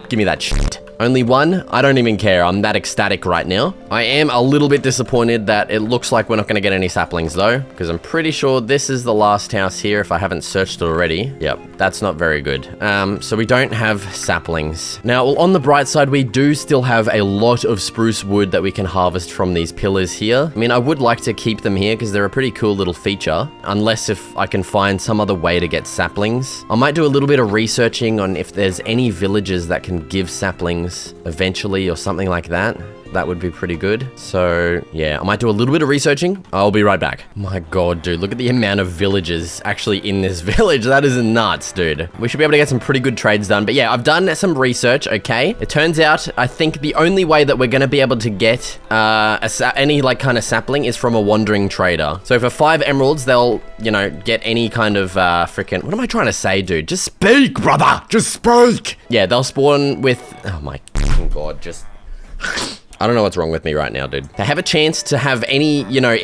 Give me that shit. Only 1? I don't even care. I'm that ecstatic right now. I am a little bit disappointed that it looks like we're not going to get any saplings, though, because I'm pretty sure this is the last house here if I haven't searched it already. Yep, that's not very good. So we don't have saplings. Now, on the bright side, we do still have a lot of spruce wood that we can harvest from these pillars here. I mean, I would like to keep them here because they're a pretty cool little feature, unless if I can find some other way to get saplings. I might do a little bit of researching on if there's any villages that can give saplings eventually or something like that. That would be pretty good. So yeah, I might do a little bit of researching. I'll be right back. My god, dude, look at the amount of villagers actually in this village. That is nuts, dude. We should be able to get some pretty good trades done. But yeah, I've done some research, okay? It turns out, I think the only way that we're gonna be able to get any like kind of sapling is from a wandering trader. So for 5 emeralds, they'll, you know, get any kind of freaking... What am I trying to say, dude? Just speak, brother! Just speak! Yeah, they'll spawn with... Oh my god, just... I don't know what's wrong with me right now, dude. To have a chance to have any, you know,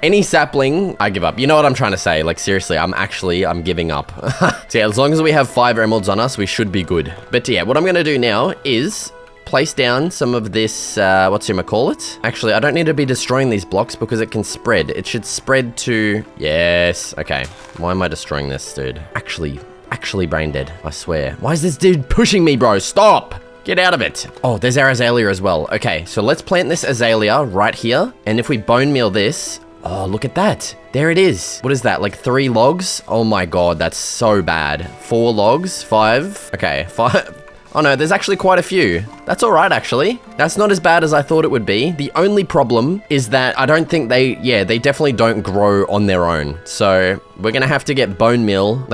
any sapling, I give up. You know what I'm trying to say? Like, seriously, I'm giving up. So yeah, as long as we have 5 emeralds on us, we should be good. But yeah, what I'm gonna do now is place down some of this, whatchamacallit? Actually, I don't need to be destroying these blocks because it can spread. It should spread to, yes, okay. Why am I destroying this, dude? Actually brain dead, I swear. Why is this dude pushing me, bro? Stop! Get out of it. Oh, there's our azalea as well. Okay, so let's plant this azalea right here. And if we bone meal this, oh, look at that. There it is. What is that, like 3 logs? Oh my God, that's so bad. 4 logs, 5. Okay, 5. Oh no, there's actually quite a few. That's all right, actually. That's not as bad as I thought it would be. The only problem is that I don't think they definitely don't grow on their own. So we're gonna have to get bone meal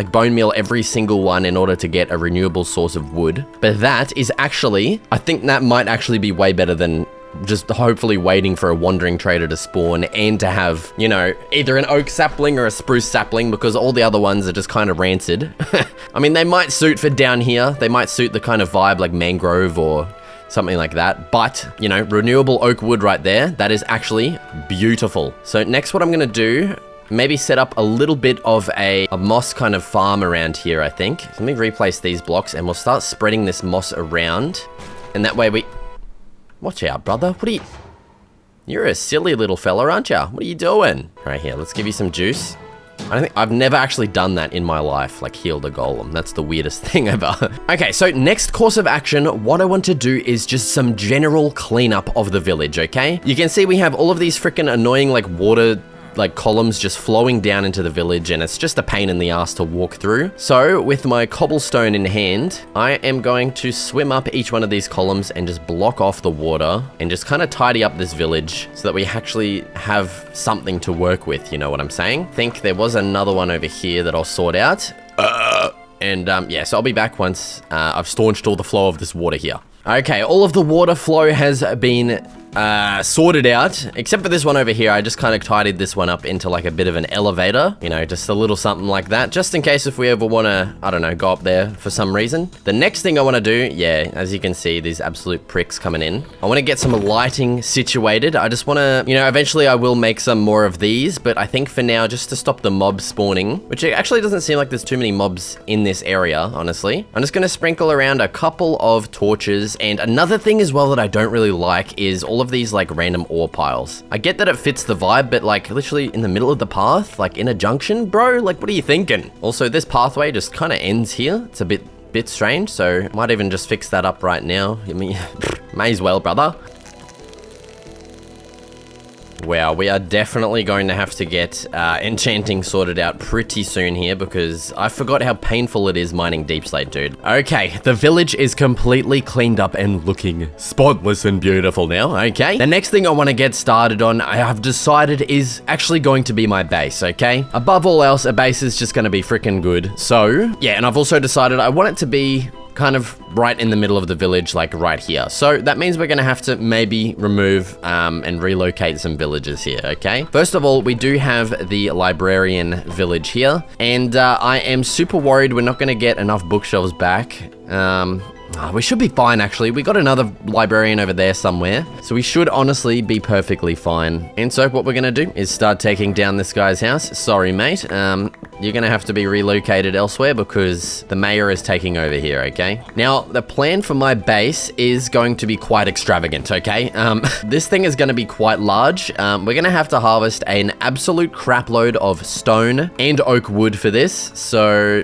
every single one in order to get a renewable source of wood. But that is actually, I think that might actually be way better than just hopefully waiting for a wandering trader to spawn and to have, you know, either an oak sapling or a spruce sapling, because all the other ones are just kind of rancid. I mean, they might suit for down here. They might suit the kind of vibe like mangrove or something like that. But, you know, renewable oak wood right there, that is actually beautiful. So next what I'm going to do, maybe set up a little bit of a moss kind of farm around here, I think. So let me replace these blocks and we'll start spreading this moss around. And that way we... Watch out, brother. What are you... You're a silly little fella, aren't you? What are you doing? Right here, let's give you some juice. I've never actually done that in my life, like healed a golem. That's the weirdest thing ever. Okay, so next course of action, what I want to do is just some general cleanup of the village, okay? You can see we have all of these freaking annoying, like, water... like columns just flowing down into the village, and it's just a pain in the ass to walk through. So with my cobblestone in hand, I am going to swim up each one of these columns and just block off the water and just kind of tidy up this village so that we actually have something to work with, you know what I'm saying? I think there was another one over here that I'll sort out. Yeah, so I'll be back once I've staunched all the flow of this water here. Okay, all of the water flow has been sorted out, except for this one over here. I just kind of tidied this one up into like a bit of an elevator, you know, just a little something like that, just in case if we ever want to, I don't know, go up there for some reason. The next thing I want to do, yeah, as you can see, these absolute pricks coming in. I want to get some lighting situated. I just want to, you know, eventually I will make some more of these, but I think for now, just to stop the mob spawning, which it actually doesn't seem like there's too many mobs in this area, honestly. I'm just going to sprinkle around a couple of torches. And another thing as well that I don't really like is all of these like random ore piles. I get that it fits the vibe, but like literally in the middle of the path, like in a junction, bro, like what are you thinking? Also, this pathway just kind of ends here. It's a bit strange, so might even just fix that up right now. I mean, may as well, brother. Wow, we are definitely going to have to get enchanting sorted out pretty soon here, because I forgot how painful it is mining deep slate, dude. Okay, the village is completely cleaned up and looking spotless and beautiful now, okay? The next thing I want to get started on, I have decided is actually going to be my base, okay? Above all else, a base is just going to be freaking good. So, yeah, and I've also decided I want it to be kind of right in the middle of the village, like right here. So that means we're gonna have to maybe remove and relocate some villages here, okay? First of all, we do have the librarian village here, and I am super worried we're not gonna get enough bookshelves back. We should be fine, actually. We got another librarian over there somewhere, so we should honestly be perfectly fine. And so what we're gonna do is start taking down this guy's house. Sorry, mate. You're gonna have to be relocated elsewhere because the mayor is taking over here, okay? Now, the plan for my base is going to be quite extravagant, okay? This thing is gonna be quite large. We're gonna have to harvest an absolute crap load of stone and oak wood for this, so,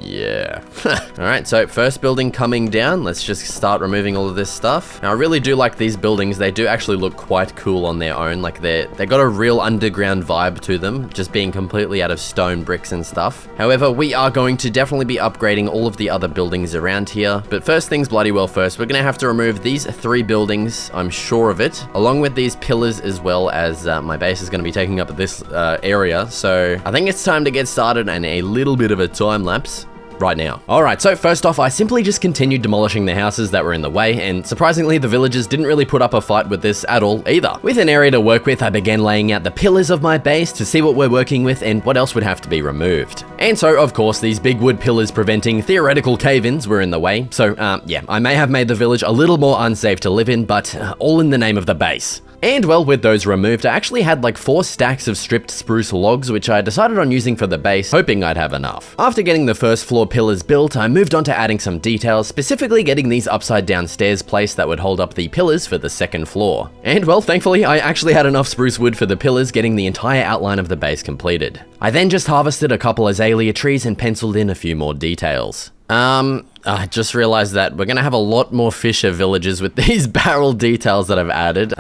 yeah. All right, so first building coming down. Let's just start removing all of this stuff. Now, I really do like these buildings. They do actually look quite cool on their own. Like they got a real underground vibe to them, just being completely out of stone bricks and stuff. However, we are going to definitely be upgrading all of the other buildings around here. But first things bloody well first, we're gonna have to remove these 3 buildings, I'm sure of it, along with these pillars, as well as my base is gonna be taking up this area. So I think it's time to get started and a little bit of a time lapse. right now. Alright, so first off, I simply just continued demolishing the houses that were in the way, and surprisingly, the villagers didn't really put up a fight with this at all either. With an area to work with, I began laying out the pillars of my base to see what we're working with and what else would have to be removed. And so, of course, these big wood pillars preventing theoretical cave-ins were in the way, so yeah, I may have made the village a little more unsafe to live in, but all in the name of the base. And well, with those removed, I actually had like 4 stacks of stripped spruce logs, which I decided on using for the base, hoping I'd have enough. After getting the first floor pillars built, I moved on to adding some details, specifically getting these upside down stairs placed that would hold up the pillars for the second floor. And well, thankfully, I actually had enough spruce wood for the pillars, getting the entire outline of the base completed. I then just harvested a couple azalea trees and penciled in a few more details. I just realized that we're gonna have a lot more fisher villages with these barrel details that I've added.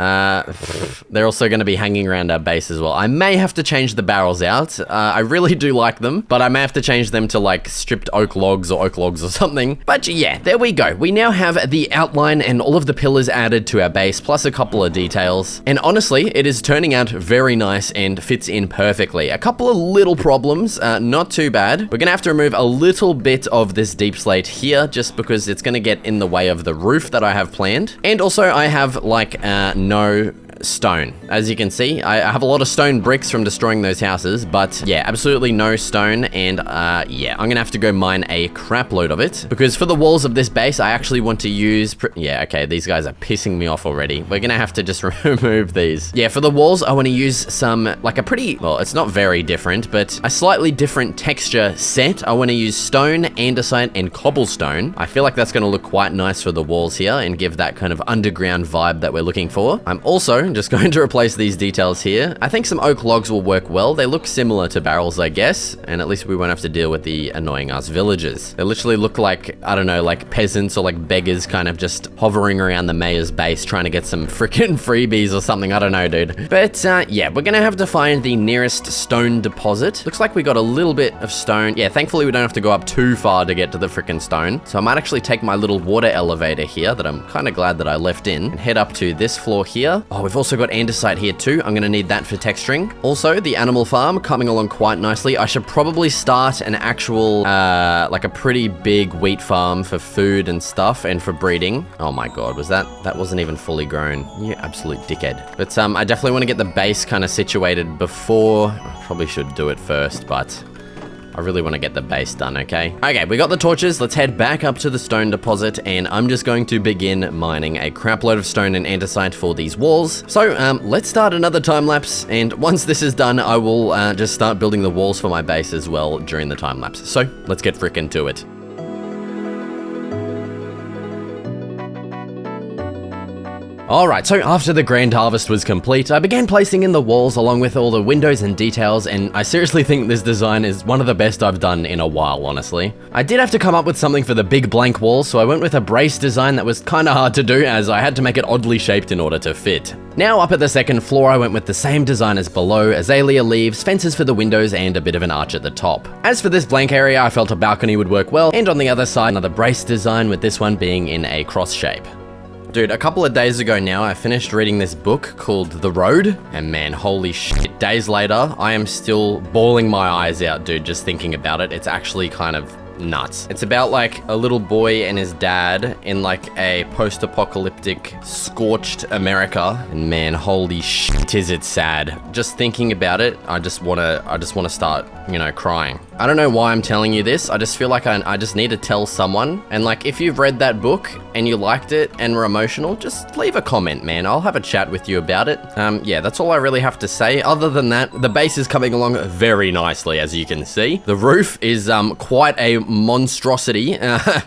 They're also gonna be hanging around our base as well. I may have to change the barrels out. I really do like them, but I may have to change them to like stripped oak logs or something. But yeah, there we go. We now have the outline and all of the pillars added to our base, plus a couple of details. And honestly, it is turning out very nice and fits in perfectly. A couple of little problems, not too bad. We're gonna have to remove a little bit of this deep slate here, just because it's going to get in the way of the roof that I have planned. And also I have like no stone. As you can see, I have a lot of stone bricks from destroying those houses, but yeah, absolutely no stone. And yeah, I'm gonna have to go mine a crap load of it, because for the walls of this base, I actually want to use yeah, okay, these guys are pissing me off already. We're gonna have to just remove these. Yeah, for the walls, I want to use some, like a pretty, well, it's not very different, but a slightly different texture set. I want to use stone, andesite, and cobblestone. I feel like that's gonna look quite nice for the walls here and give that kind of underground vibe that we're looking for. I'm also just going to replace these details here. I think some oak logs will work well. They look similar to barrels, I guess, and at least we won't have to deal with the annoying ass villagers. They literally look like, I don't know, like peasants or like beggars kind of just hovering around the mayor's base trying to get some freaking freebies or something. I don't know, dude. But yeah, we're gonna have to find the nearest stone deposit. Looks like we got a little bit of stone. Yeah, thankfully we don't have to go up too far to get to the freaking stone. So I might actually take my little water elevator here that I'm kind of glad that I left in and head up to this floor here. Oh, we've also got andesite here too. I'm gonna need that for texturing. Also, the animal farm coming along quite nicely. I should probably start an actual, like a pretty big wheat farm for food and stuff and for breeding. Oh my god, that wasn't even fully grown. You absolute dickhead. But I definitely want to get the base kind of situated before. I probably should do it first, but I really want to get the base done, okay? Okay, we got the torches. Let's head back up to the stone deposit, and I'm just going to begin mining a crap load of stone and andesite for these walls. So, let's start another time lapse, and once this is done, I will just start building the walls for my base as well during the time lapse. So, let's get frickin' to it. Alright, so after the grand harvest was complete, I began placing in the walls along with all the windows and details, and I seriously think this design is one of the best I've done in a while, honestly. I did have to come up with something for the big blank walls, so I went with a brace design that was kinda hard to do, as I had to make it oddly shaped in order to fit. Now up at the second floor, I went with the same design as below, azalea leaves, fences for the windows, and a bit of an arch at the top. As for this blank area, I felt a balcony would work well, and on the other side, another brace design, with this one being in a cross shape. Dude, a couple of days ago now, I finished reading this book called The Road, and man, holy shit, days later, I am still bawling my eyes out, dude, just thinking about it. It's actually kind of nuts. It's about like a little boy and his dad in like a post-apocalyptic scorched America, and man, holy shit, is it sad. Just thinking about it, I just wanna start, you know, crying. I don't know why I'm telling you this. I just feel like I just need to tell someone. And like, if you've read that book and you liked it and were emotional, just leave a comment, man. I'll have a chat with you about it. Yeah, that's all I really have to say. Other than that, the base is coming along very nicely, as you can see. The roof is quite a monstrosity.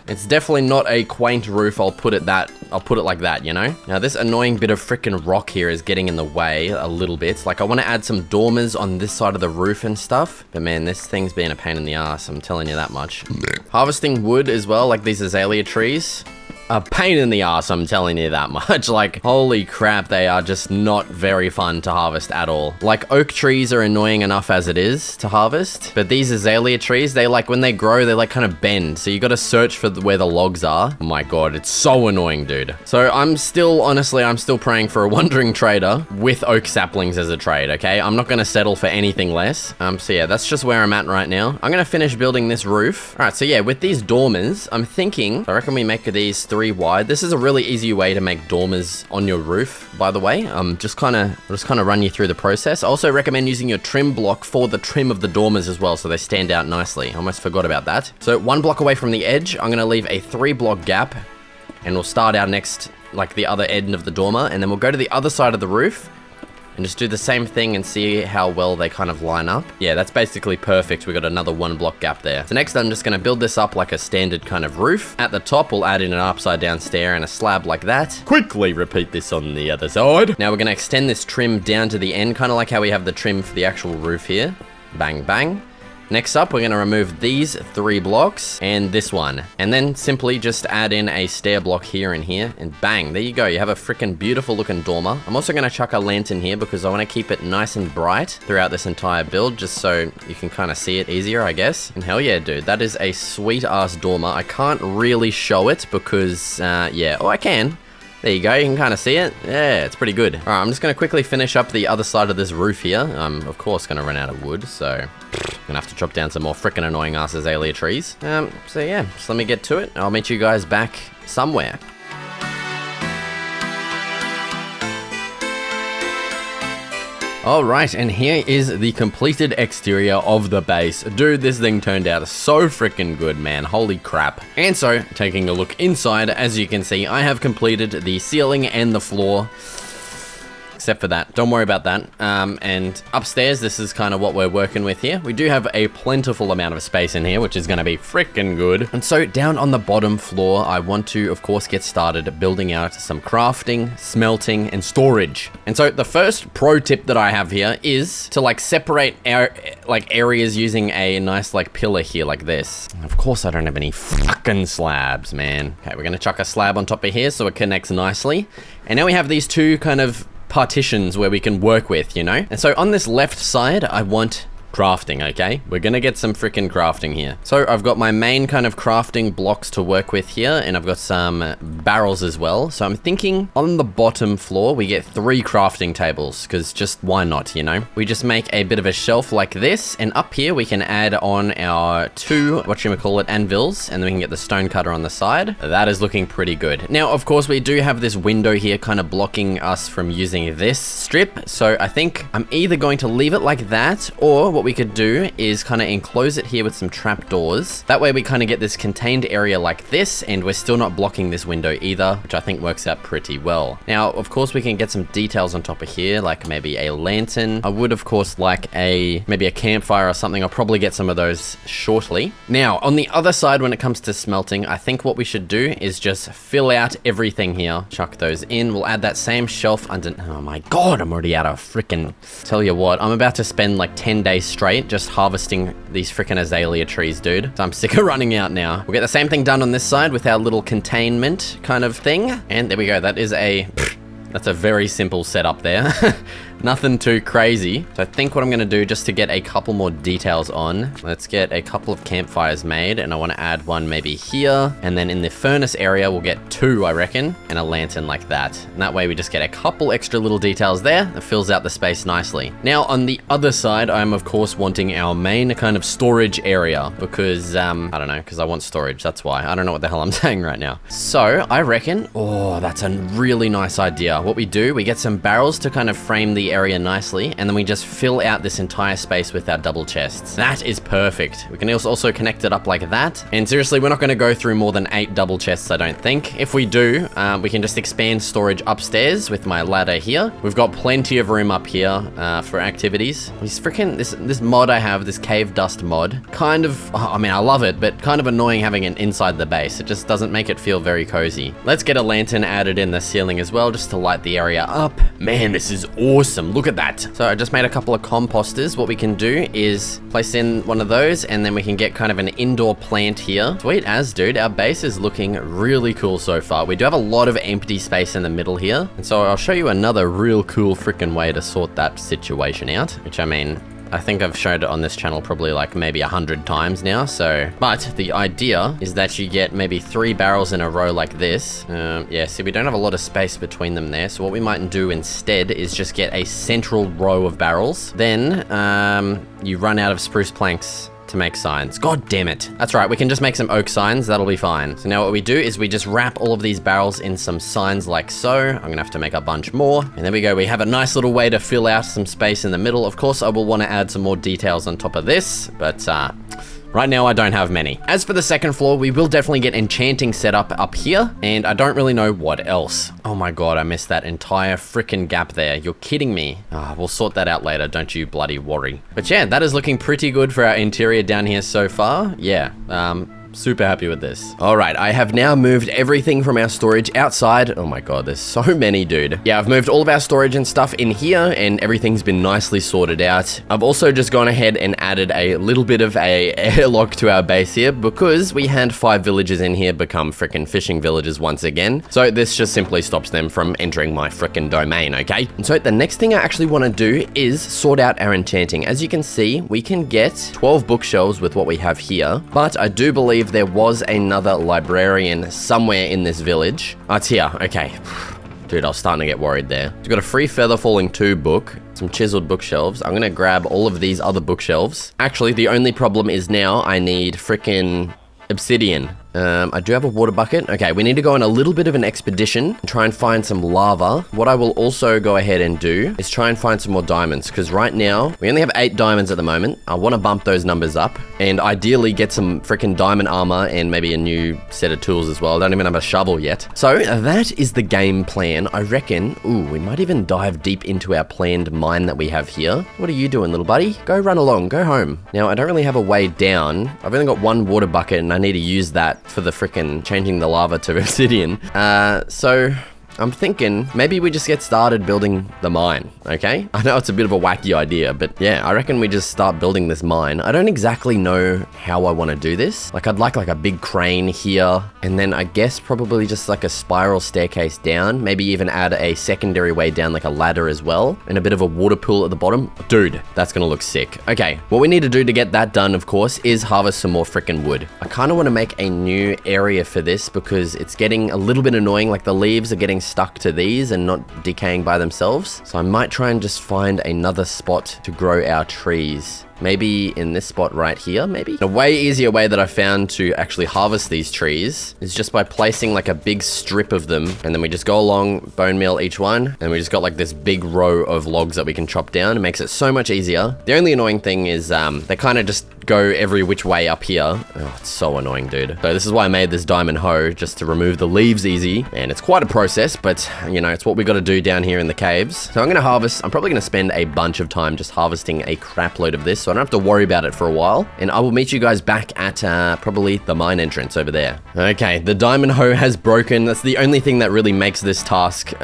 It's definitely not a quaint roof. I'll put it like that, you know? Now, this annoying bit of frickin' rock here is getting in the way a little bit. Like, I want to add some dormers on this side of the roof and stuff. But man, this thing's being a pain in the ass. I'm telling you that much. Harvesting wood as well, like these azalea trees. a pain in the ass, I'm telling you that much. Like, holy crap, they are just not very fun to harvest at all. Like, oak trees are annoying enough as it is to harvest, but these azalea trees, they like, when they grow, they like kind of bend. So you got to search for where the logs are. Oh my God, it's so annoying, dude. So honestly, I'm still praying for a wandering trader with oak saplings as a trade, okay? I'm not going to settle for anything less. So yeah, that's just where I'm at right now. I'm going to finish building this roof. All right, so yeah, with these dormers, I'm thinking, I reckon we make these 3 wide. This is a really easy way to make dormers on your roof, by the way. Just kind of run you through the process. I also recommend using your trim block for the trim of the dormers as well, so they stand out nicely. I almost forgot about that. So 1 block away from the edge, I'm going to leave a 3 block gap, and we'll start our next, like the other end of the dormer, and then we'll go to the other side of the roof and just do the same thing and see how well they kind of line up. Yeah, that's basically perfect. We got another 1 block gap there. So next I'm just gonna build this up like a standard kind of roof. At the top, we'll add in an upside down stair and a slab like that. Quickly repeat this on the other side. Now we're gonna extend this trim down to the end, kind of like how we have the trim for the actual roof here. Bang, bang. Next up, we're going to remove these 3 blocks and this one, and then simply just add in a stair block here and here, and bang, there you go. You have a freaking beautiful looking dormer. I'm also going to chuck a lantern here because I want to keep it nice and bright throughout this entire build, just so you can kind of see it easier, I guess. And hell yeah, dude, that is a sweet ass dormer. I can't really show it because, yeah, oh, I can. There you go, you can kind of see it. Yeah, it's pretty good. All right, I'm just going to quickly finish up the other side of this roof here. I'm, of course, going to run out of wood, so I'm going to have to chop down some more freaking annoying ass azalea trees. So yeah, just let me get to it. I'll meet you guys back somewhere. Alright, and here is the completed exterior of the base. Dude, this thing turned out so freaking good, man. Holy crap. And so, taking a look inside, as you can see, I have completed the ceiling and the floor. Except for that. Don't worry about that. And upstairs, this is kind of what we're working with here. We do have a plentiful amount of space in here, which is going to be freaking good. And so down on the bottom floor, I want to, of course, get started building out some crafting, smelting, and storage. And so the first pro tip that I have here is to like separate our areas using a nice like pillar here like this. Of course, I don't have any fucking slabs, man. Okay, we're going to chuck a slab on top of here so it connects nicely. And now we have these 2 kind of partitions where we can work with, you know? And so on this left side, I want crafting, okay? We're gonna get some freaking crafting here. So I've got my main kind of crafting blocks to work with here, and I've got some barrels as well. So I'm thinking on the bottom floor, we get 3 crafting tables, because just why not, you know? We just make a bit of a shelf like this, and up here we can add on our 2, anvils, and then we can get the stone cutter on the side. That is looking pretty good. Now, of course, we do have this window here kind of blocking us from using this strip, so I think I'm either going to leave it like that, or what we could do is kind of enclose it here with some trapdoors. That way we kind of get this contained area like this, and we're still not blocking this window either, which I think works out pretty well. Now, of course, we can get some details on top of here, like maybe a lantern. I would, of course, like maybe a campfire or something. I'll probably get some of those shortly. Now, on the other side, when it comes to smelting, I think what we should do is just fill out everything here. Chuck those in. We'll add that same shelf under... Oh my God, I'm already out of freaking... Tell you what, I'm about to spend like 10 days straight just harvesting these freaking azalea trees, dude. So I'm sick of running out now. We'll get the same thing done on this side with our little containment kind of thing. And there we go. That is that's a very simple setup there. Nothing too crazy. So I think what I'm going to do, just to get a couple more details on, let's get a couple of campfires made, and I want to add one maybe here, and then in the furnace area we'll get 2, I reckon, and a lantern like that. And that way we just get a couple extra little details there that fills out the space nicely. Now on the other side, I'm of course wanting our main kind of storage area, because I don't know, because I want storage, that's why. I don't know what the hell I'm saying right now. So I reckon, oh, that's a really nice idea. What we do, we get some barrels to kind of frame the area nicely, and then we just fill out this entire space with our double chests. That is perfect. We can also connect it up like that, and seriously, we're not going to go through more than 8 double chests, I don't think. If we do, we can just expand storage upstairs with my ladder here. We've got plenty of room up here for activities. This mod I have, this cave dust mod, kind of, I mean, I love it, but kind of annoying having it inside the base. It just doesn't make it feel very cozy. Let's get a lantern added in the ceiling as well, just to light the area up. Man, this is awesome. awesome. Look at that. So I just made a couple of composters. What we can do is place in one of those, and then we can get kind of an indoor plant here. Sweet as, dude. Our base is looking really cool so far. We do have a lot of empty space in the middle here. And so I'll show you another real cool freaking way to sort that situation out, which I mean, I think I've showed it on this channel probably like maybe 100 times now, so. But the idea is that you get maybe 3 barrels in a row like this. Yeah, see, we don't have a lot of space between them there, so what we might do instead is just get a central row of barrels. Then, you run out of spruce planks to make signs. God damn it. That's right, we can just make some oak signs, that'll be fine. So now what we do is we just wrap all of these barrels in some signs like so. I'm gonna have to make a bunch more. And there we go, we have a nice little way to fill out some space in the middle. Of course, I will want to add some more details on top of this, but right now I don't have many. As for the second floor, we will definitely get enchanting set up here, and I don't really know what else. Oh my god, I missed that entire freaking gap there. You're kidding me. We'll sort that out later, don't you bloody worry. But yeah, that is looking pretty good for our interior down here so far. Yeah, super happy with this. All right, I have now moved everything from our storage outside. Oh my god, there's so many, dude. Yeah, I've moved all of our storage and stuff in here, and everything's been nicely sorted out. I've also just gone ahead and added a little bit of a airlock to our base here because we had 5 villages in here become frickin' fishing villages once again. So this just simply stops them from entering my frickin' domain, okay? And so the next thing I actually want to do is sort out our enchanting. As you can see, we can get 12 bookshelves with what we have here, but I do believe there was another librarian somewhere in this village. Oh, it's here. Okay. Dude, I was starting to get worried there. We've got a free Feather Falling 2 book, some chiseled bookshelves. I'm gonna grab all of these other bookshelves. Actually, the only problem is now I need frickin' obsidian. I do have a water bucket. Okay, we need to go on a little bit of an expedition and try and find some lava. What I will also go ahead and do is try and find some more diamonds, because right now we only have 8 diamonds at the moment. I want to bump those numbers up and ideally get some freaking diamond armor and maybe a new set of tools as well. I don't even have a shovel yet. So that is the game plan. I reckon, ooh, we might even dive deep into our planned mine that we have here. What are you doing, little buddy? Go run along, go home. Now, I don't really have a way down. I've only got 1 water bucket and I need to use that for the frickin' changing the lava to obsidian. So I'm thinking maybe we just get started building the mine, okay? I know it's a bit of a wacky idea, but yeah, I reckon we just start building this mine. I don't exactly know how I want to do this. Like, I'd like a big crane here, and then I guess probably just like a spiral staircase down, maybe even add a secondary way down, like a ladder as well, and a bit of a water pool at the bottom. Dude, that's gonna look sick. Okay, what we need to do to get that done, of course, is harvest some more frickin' wood. I kind of want to make a new area for this because it's getting a little bit annoying. Like, the leaves are getting stuck to these and not decaying by themselves. So I might try and just find another spot to grow our trees. Maybe in this spot right here, maybe? A way easier way that I found to actually harvest these trees is just by placing like a big strip of them, and then we just go along, bone meal each one, and we just got like this big row of logs that we can chop down. It makes it so much easier. The only annoying thing is they kind of just go every which way up here. Oh, it's so annoying, dude. So this is why I made this diamond hoe, just to remove the leaves easy. And it's quite a process, but you know, it's what we got to do down here in the caves. So I'm going to harvest. I'm probably going to spend a bunch of time just harvesting a crap load of this, so I don't have to worry about it for a while. And I will meet you guys back at probably the mine entrance over there. Okay, the diamond hoe has broken. That's the only thing that really makes this task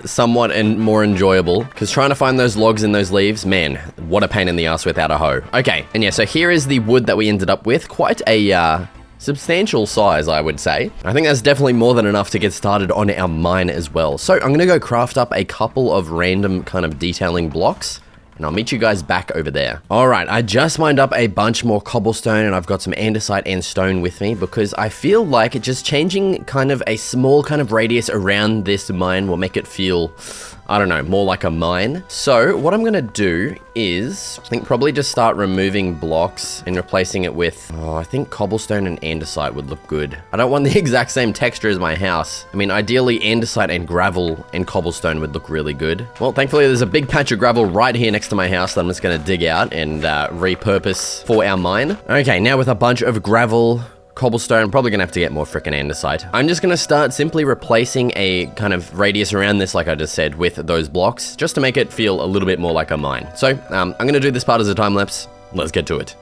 somewhat and more enjoyable, because trying to find those logs and those leaves, man, what a pain in the ass without a hoe. Okay, and yeah, so here is the wood that we ended up with. Quite a substantial size, I would say. I think that's definitely more than enough to get started on our mine as well. So I'm gonna go craft up a couple of random kind of detailing blocks, and I'll meet you guys back over there. All right, I just mined up a bunch more cobblestone, and I've got some andesite and stone with me because I feel like just changing kind of a small kind of radius around this mine will make it feel, I don't know, more like a mine. So what I'm gonna do is, I think probably just start removing blocks and replacing it with, I think cobblestone and andesite would look good. I don't want the exact same texture as my house. I mean, ideally andesite and gravel and cobblestone would look really good. Well, thankfully there's a big patch of gravel right here next to my house that I'm just gonna dig out and repurpose for our mine. Okay, now with a bunch of gravel, cobblestone, I'm probably gonna have to get more frickin' andesite. I'm just gonna start simply replacing a kind of radius around this, like I just said, with those blocks, just to make it feel a little bit more like a mine. So I'm gonna do this part as a time lapse. Let's get to it.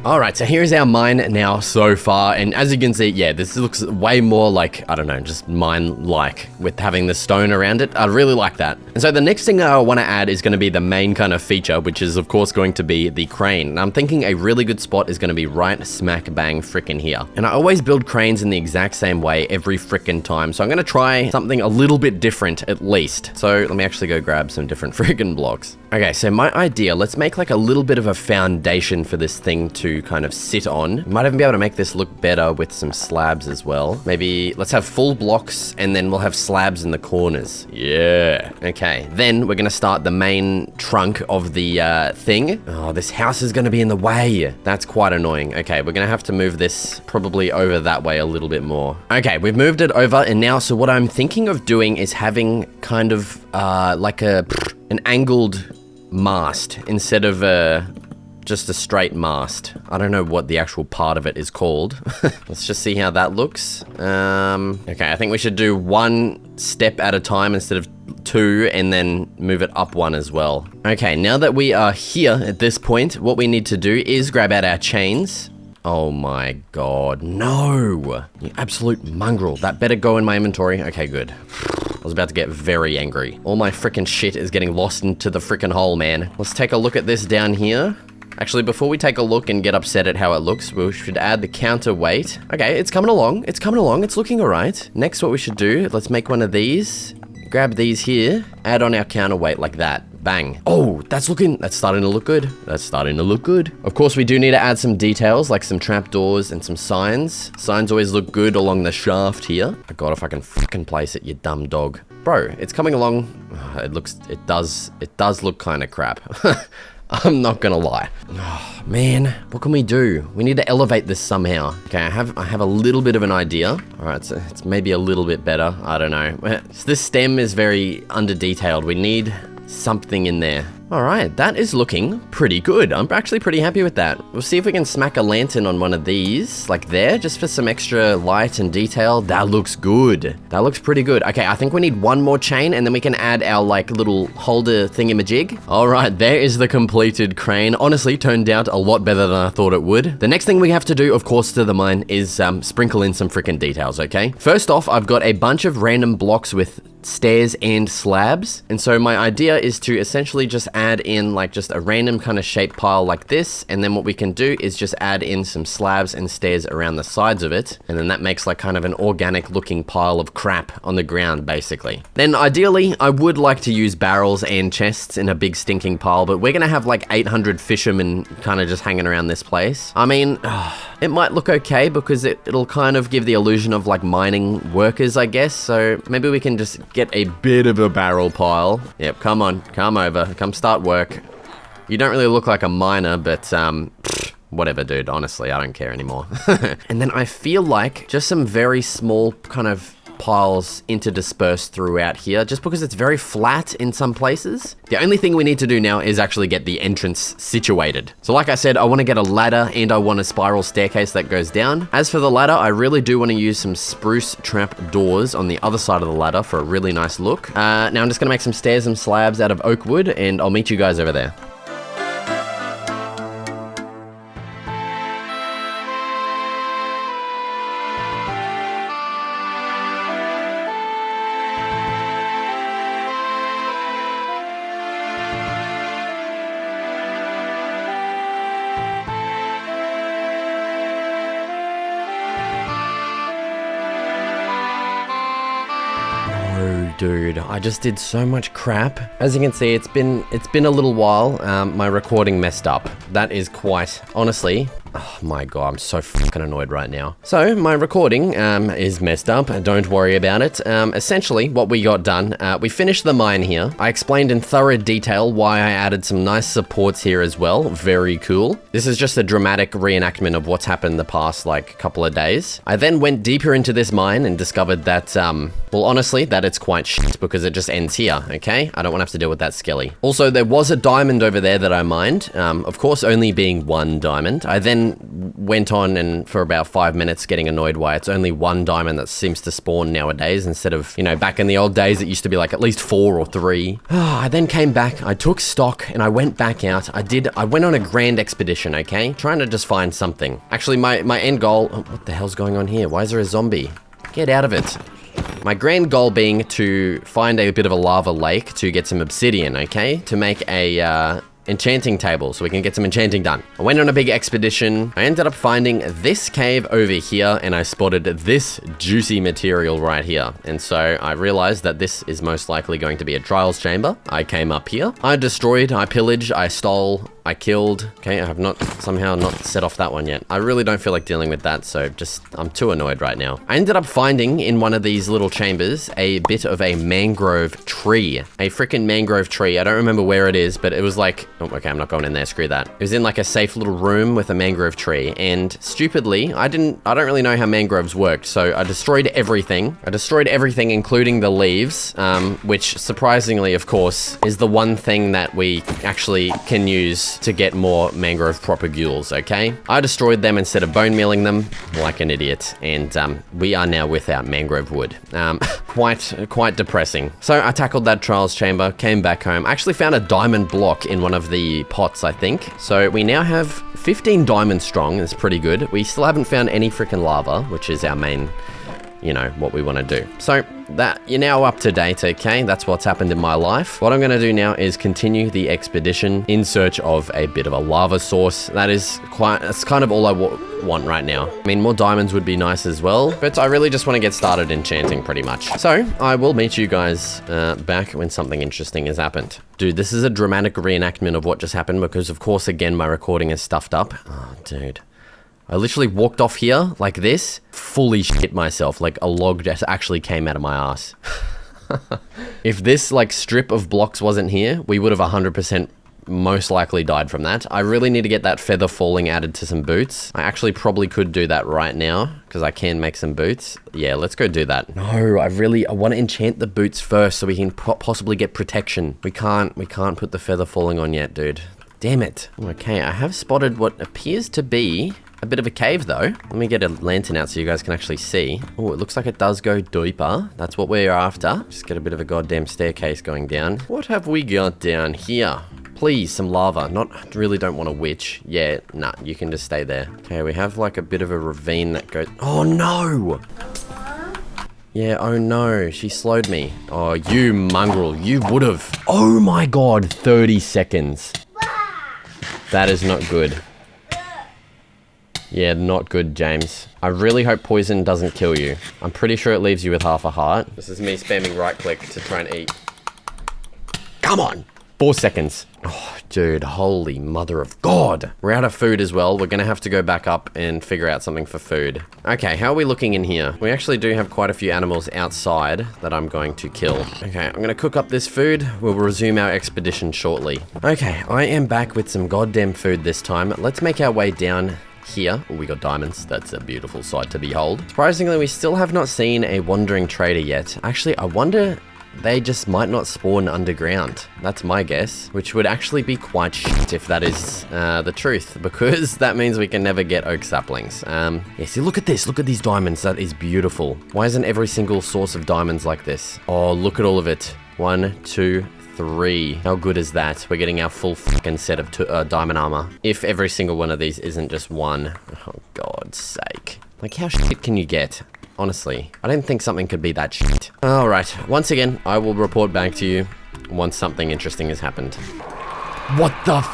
Alright, so here's our mine now so far, and as you can see, yeah, this looks way more like, I don't know, just mine-like, with having the stone around it. I really like that. And so the next thing I want to add is going to be the main kind of feature, which is of course going to be the crane. And I'm thinking a really good spot is going to be right smack bang frickin' here. And I always build cranes in the exact same way every frickin' time, so I'm going to try something a little bit different at least. So let me actually go grab some different frickin' blocks. Okay, so my idea, let's make like a little bit of a foundation for this thing to kind of sit on. Might even be able to make this look better with some slabs as well. Maybe let's have full blocks and then we'll have slabs in the corners. Yeah. Okay, then we're gonna start the main trunk of the thing. Oh, this house is gonna be in the way. That's quite annoying. Okay, we're gonna have to move this probably over that way a little bit more. Okay, we've moved it over, and now, so what I'm thinking of doing is having kind of like an angled mast instead of just a straight mast. I don't know what the actual part of it is called. Let's just see how that looks. Okay, I think we should do one step at a time instead of two, and then move it up one as well. Okay, now that we are here at this point, what we need to do is grab out our chains. Oh my god, no! You absolute mongrel. That better go in my inventory. Okay, good. I was about to get very angry. All my frickin' shit is getting lost into the frickin' hole, man. Let's take a look at this down here. Actually, before we take a look and get upset at how it looks, we should add the counterweight. Okay, it's coming along. It's coming along. It's looking alright. Next, what we should do, let's make one of these. Grab these here. Add on our counterweight like that. Bang. Oh, that's starting to look good. That's starting to look good. Of course, we do need to add some details, like some trapdoors and some signs. Signs always look good along the shaft here. I God, if I can fucking place it, you dumb dog. Bro, it's coming along. Oh, it does look kind of crap. I'm not gonna lie. Oh, man, what can we do? We need to elevate this somehow. Okay, I have a little bit of an idea. All right, so it's maybe a little bit better. I don't know. This stem is very under-detailed. We need something in there. All right, that is looking pretty good. I'm actually pretty happy with that. We'll see if we can smack a lantern on one of these, like there, just for some extra light and detail. That looks good. That looks pretty good. Okay, I think we need one more chain, and then we can add our like little holder thingamajig. All right, there is the completed crane. Honestly, turned out a lot better than I thought it would. The next thing we have to do, of course, to the mine is sprinkle in some freaking details, okay? First off, I've got a bunch of random blocks with stairs and slabs, and so my idea is to essentially just add in like just a random kind of shape pile like this, and then what we can do is just add in some slabs and stairs around the sides of it, and then that makes like kind of an organic looking pile of crap on the ground basically. Then ideally I would like to use barrels and chests in a big stinking pile, but we're gonna have like 800 fishermen kind of just hanging around this place. I mean, it might look okay because it'll kind of give the illusion of like mining workers, I guess, so maybe we can just get a bit of a barrel pile. Yep, come on, come over, come start work. You don't really look like a miner, but whatever, dude, honestly, I don't care anymore. And then I feel like just some very small kind of piles interdispersed throughout here, just because it's very flat in some places. The only thing we need to do now is actually get the entrance situated. So like I said, I want to get a ladder and I want a spiral staircase that goes down. As for the ladder, I really do want to use some spruce trap doors on the other side of the ladder for a really nice look. Now I'm just going to make some stairs and slabs out of oak wood, and I'll meet you guys over there. Dude, I just did so much crap. As you can see, it's been a little while. My recording messed up. That is quite, honestly, oh my god, I'm so fucking annoyed right now. So, my recording is messed up. Don't worry about it. Essentially, what we got done, we finished the mine here. I explained in thorough detail why I added some nice supports here as well. Very cool. This is just a dramatic reenactment of what's happened the past, like, couple of days. I then went deeper into this mine and discovered that, Well, honestly, that it's quite shit because it just ends here, okay? I don't want to have to deal with that skelly. Also, there was a diamond over there that I mined. Of course, only being 1 diamond. I then went on and for about 5 minutes getting annoyed why it's only 1 diamond that seems to spawn nowadays instead of, you know, back in the old days, it used to be like at least 4 or 3. I then came back, I took stock and I went back out. I went on a grand expedition, okay? Trying to just find something. Actually, my end goal, oh, what the hell's going on here? Why is there a zombie? Get out of it. My grand goal being to find a bit of a lava lake to get some obsidian, okay? To make a enchanting table so we can get some enchanting done. I went on a big expedition. I ended up finding this cave over here and I spotted this juicy material right here. And so I realized that this is most likely going to be a trials chamber. I came up here. I destroyed, I pillaged, I stole, I killed. Okay, I have somehow not set off that one yet. I really don't feel like dealing with that, so I'm too annoyed right now. I ended up finding in one of these little chambers a bit of a mangrove tree. A freaking mangrove tree. I don't remember where it is, but it was like, oh, okay, I'm not going in there, screw that. It was in like a safe little room with a mangrove tree, and stupidly, I don't really know how mangroves worked, so I destroyed everything. I destroyed everything, including the leaves, which surprisingly, of course, is the one thing that we actually can use to get more mangrove propagules, okay? I destroyed them instead of bone mealing them like an idiot, and we are now without mangrove wood. Quite depressing. So I tackled that trials chamber, came back home. I actually found a diamond block in one of the pots, I think. So we now have 15 diamonds strong. That's pretty good. We still haven't found any freaking lava, which is our main, you know, what we want to do. So that you're now up to date, okay? That's what's happened in my life. What I'm going to do now is continue the expedition in search of a bit of a lava source. That's kind of all I want right now. I mean, more diamonds would be nice as well, but I really just want to get started enchanting pretty much. So I will meet you guys back when something interesting has happened. Dude, this is a dramatic reenactment of what just happened because, of course, again, my recording is stuffed up. Oh, dude. I literally walked off here like this, fully shit myself, like a log just actually came out of my ass. If this like strip of blocks wasn't here, we would have 100% most likely died from that. I really need to get that feather falling added to some boots. I actually probably could do that right now because I can make some boots. Yeah, let's go do that. No, I want to enchant the boots first so we can possibly get protection. We can't put the feather falling on yet, dude. Damn it. Okay, I have spotted what appears to be a bit of a cave though. Let me get a lantern out so you guys can actually see. Oh, it looks like it does go deeper. That's what we're after. Just get a bit of a goddamn staircase going down. What have we got down here? Please, some lava. Really don't want a witch. Yeah, nah, you can just stay there. Okay, we have like a bit of a ravine that goes... Oh no! Yeah, oh no, she slowed me. Oh, you mongrel, you would've. Oh my god, 30 seconds. That is not good. Yeah, not good, James. I really hope poison doesn't kill you. I'm pretty sure it leaves you with half a heart. This is me spamming right click to try and eat. Come on! 4 seconds. Oh, dude, holy mother of God. We're out of food as well. We're gonna have to go back up and figure out something for food. Okay, how are we looking in here? We actually do have quite a few animals outside that I'm going to kill. Okay, I'm gonna cook up this food. We'll resume our expedition shortly. Okay, I am back with some goddamn food this time. Let's make our way down here. Oh, we got diamonds. That's a beautiful sight to behold. Surprisingly, we still have not seen a wandering trader yet. Actually, I wonder... They just might not spawn underground. That's my guess, which would actually be quite shit if that is the truth, because that means we can never get oak saplings. Yeah, see, look at this. Look at these diamonds. That is beautiful. Why isn't every single source of diamonds like this? Oh, look at all of it. 1, 2, 3. How good is that? We're getting our full fucking set of diamond armor. If every single one of these isn't just one. Oh, God's sake. Like, how shit can you get? Honestly, I didn't think something could be that shit. Alright, once again, I will report back to you once something interesting has happened. What the f...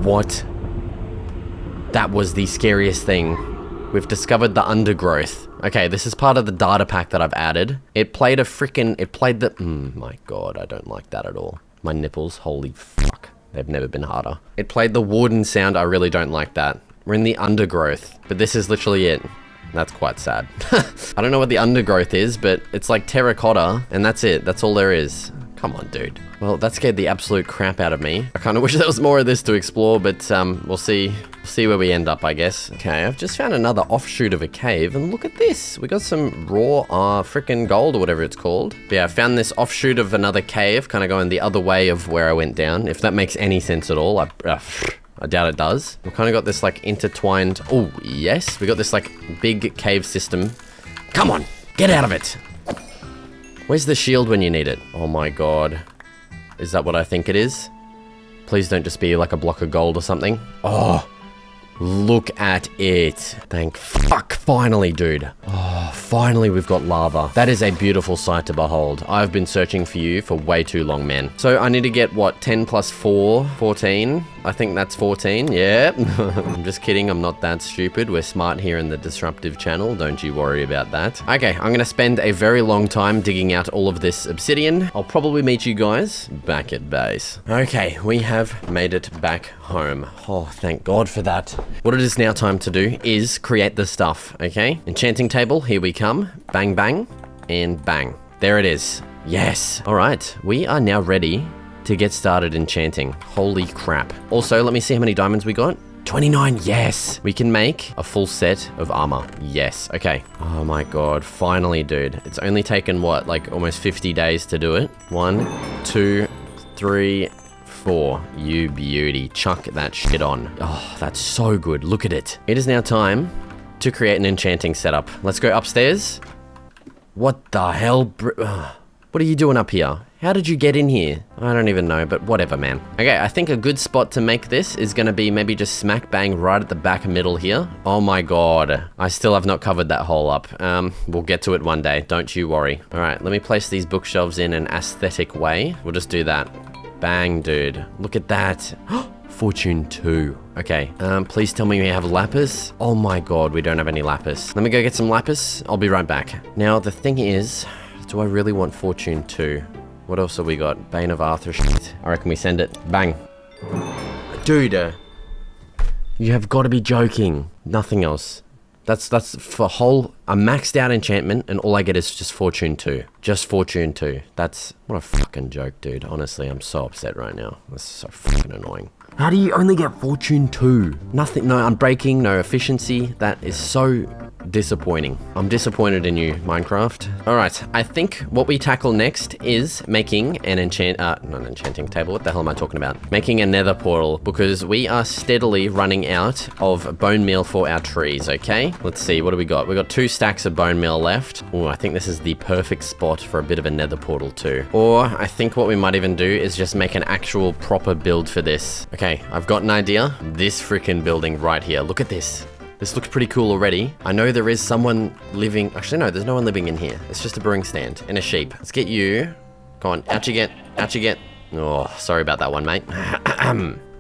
What? That was the scariest thing. We've discovered the undergrowth. Okay, this is part of the data pack that I've added. It played the... my God, I don't like that at all. My nipples, holy fuck. They've never been harder. It played the warden sound. I really don't like that. We're in the undergrowth, but this is literally it. That's quite sad. I don't know what the undergrowth is, but it's like terracotta, and that's it. That's all there is. Come on, dude. Well, that scared the absolute crap out of me. I kind of wish there was more of this to explore, but we'll see where we end up, I guess. Okay, I've just found another offshoot of a cave, and look at this. We got some raw frickin' gold or whatever it's called. But yeah, I found this offshoot of another cave, kind of going the other way of where I went down. If that makes any sense at all, I doubt it does. We've kind of got this like intertwined. Oh, yes. We got this like big cave system. Come on, get out of it. Where's the shield when you need it? Oh my god. Is that what I think it is? Please don't just be like a block of gold or something. Oh, look at it. Thank fuck. Finally, dude. Oh, finally we've got lava. That is a beautiful sight to behold. I've been searching for you for way too long, man. So I need to get, what, 10 plus 4? 14? I think that's 14. Yeah. I'm just kidding. I'm not that stupid. We're smart here in the Disruptive channel. Don't you worry about that. Okay, I'm going to spend a very long time digging out all of this obsidian. I'll probably meet you guys back at base. Okay, we have made it back home. Oh, thank God for that. What it is now time to do is create the stuff, okay? Enchanting table, here we come. Bang, bang, and bang. There it is. Yes. All right, we are now ready to get started enchanting. Holy crap. Also, let me see how many diamonds we got. 29, yes. We can make a full set of armor. Yes, okay. Oh my god, finally, dude. It's only taken, what, like almost 50 days to do it? 1, 2, 3, 4. You beauty. Chuck that shit on. Oh, that's so good. Look at it. It is now time to create an enchanting setup. Let's go upstairs. What the hell? What are you doing up here? How did you get in here? I don't even know, but whatever, man. Okay, I think a good spot to make this is gonna be maybe just smack bang right at the back middle here. Oh my god. I still have not covered that hole up. We'll get to it one day, don't you worry. All right, let me place these bookshelves in an aesthetic way. We'll just do that. Bang, dude. Look at that. Fortune 2. Okay, please tell me we have lapis. Oh my god, we don't have any lapis. Let me go get some lapis. I'll be right back. Now, the thing is, do I really want Fortune 2? What else have we got? Bane of Arthur shit. I reckon we send it. Bang. Dude, you have got to be joking. Nothing else. That's for a maxed out enchantment, and all I get is just Fortune 2. Just Fortune 2. That's, what a fucking joke, dude. Honestly, I'm so upset right now. That's so fucking annoying. How do you only get Fortune 2? Nothing, no unbreaking, no efficiency. That is so disappointing. I'm disappointed in you, Minecraft. All right, I think what we tackle next is making an not an enchanting table. What the hell am I talking about? Making a nether portal, because we are steadily running out of bone meal for our trees, okay? Let's see, what do we got? We got 2 stacks of bone meal left. Oh, I think this is the perfect spot for a bit of a nether portal too. Or I think what we might even do is just make an actual proper build for this. Okay, I've got an idea. This freaking building right here. Look at this. This looks pretty cool already. I know there is someone living... Actually, no, there's no one living in here. It's just a brewing stand and a sheep. Let's get you. Go on, out you get. Out you get. Oh, sorry about that one, mate.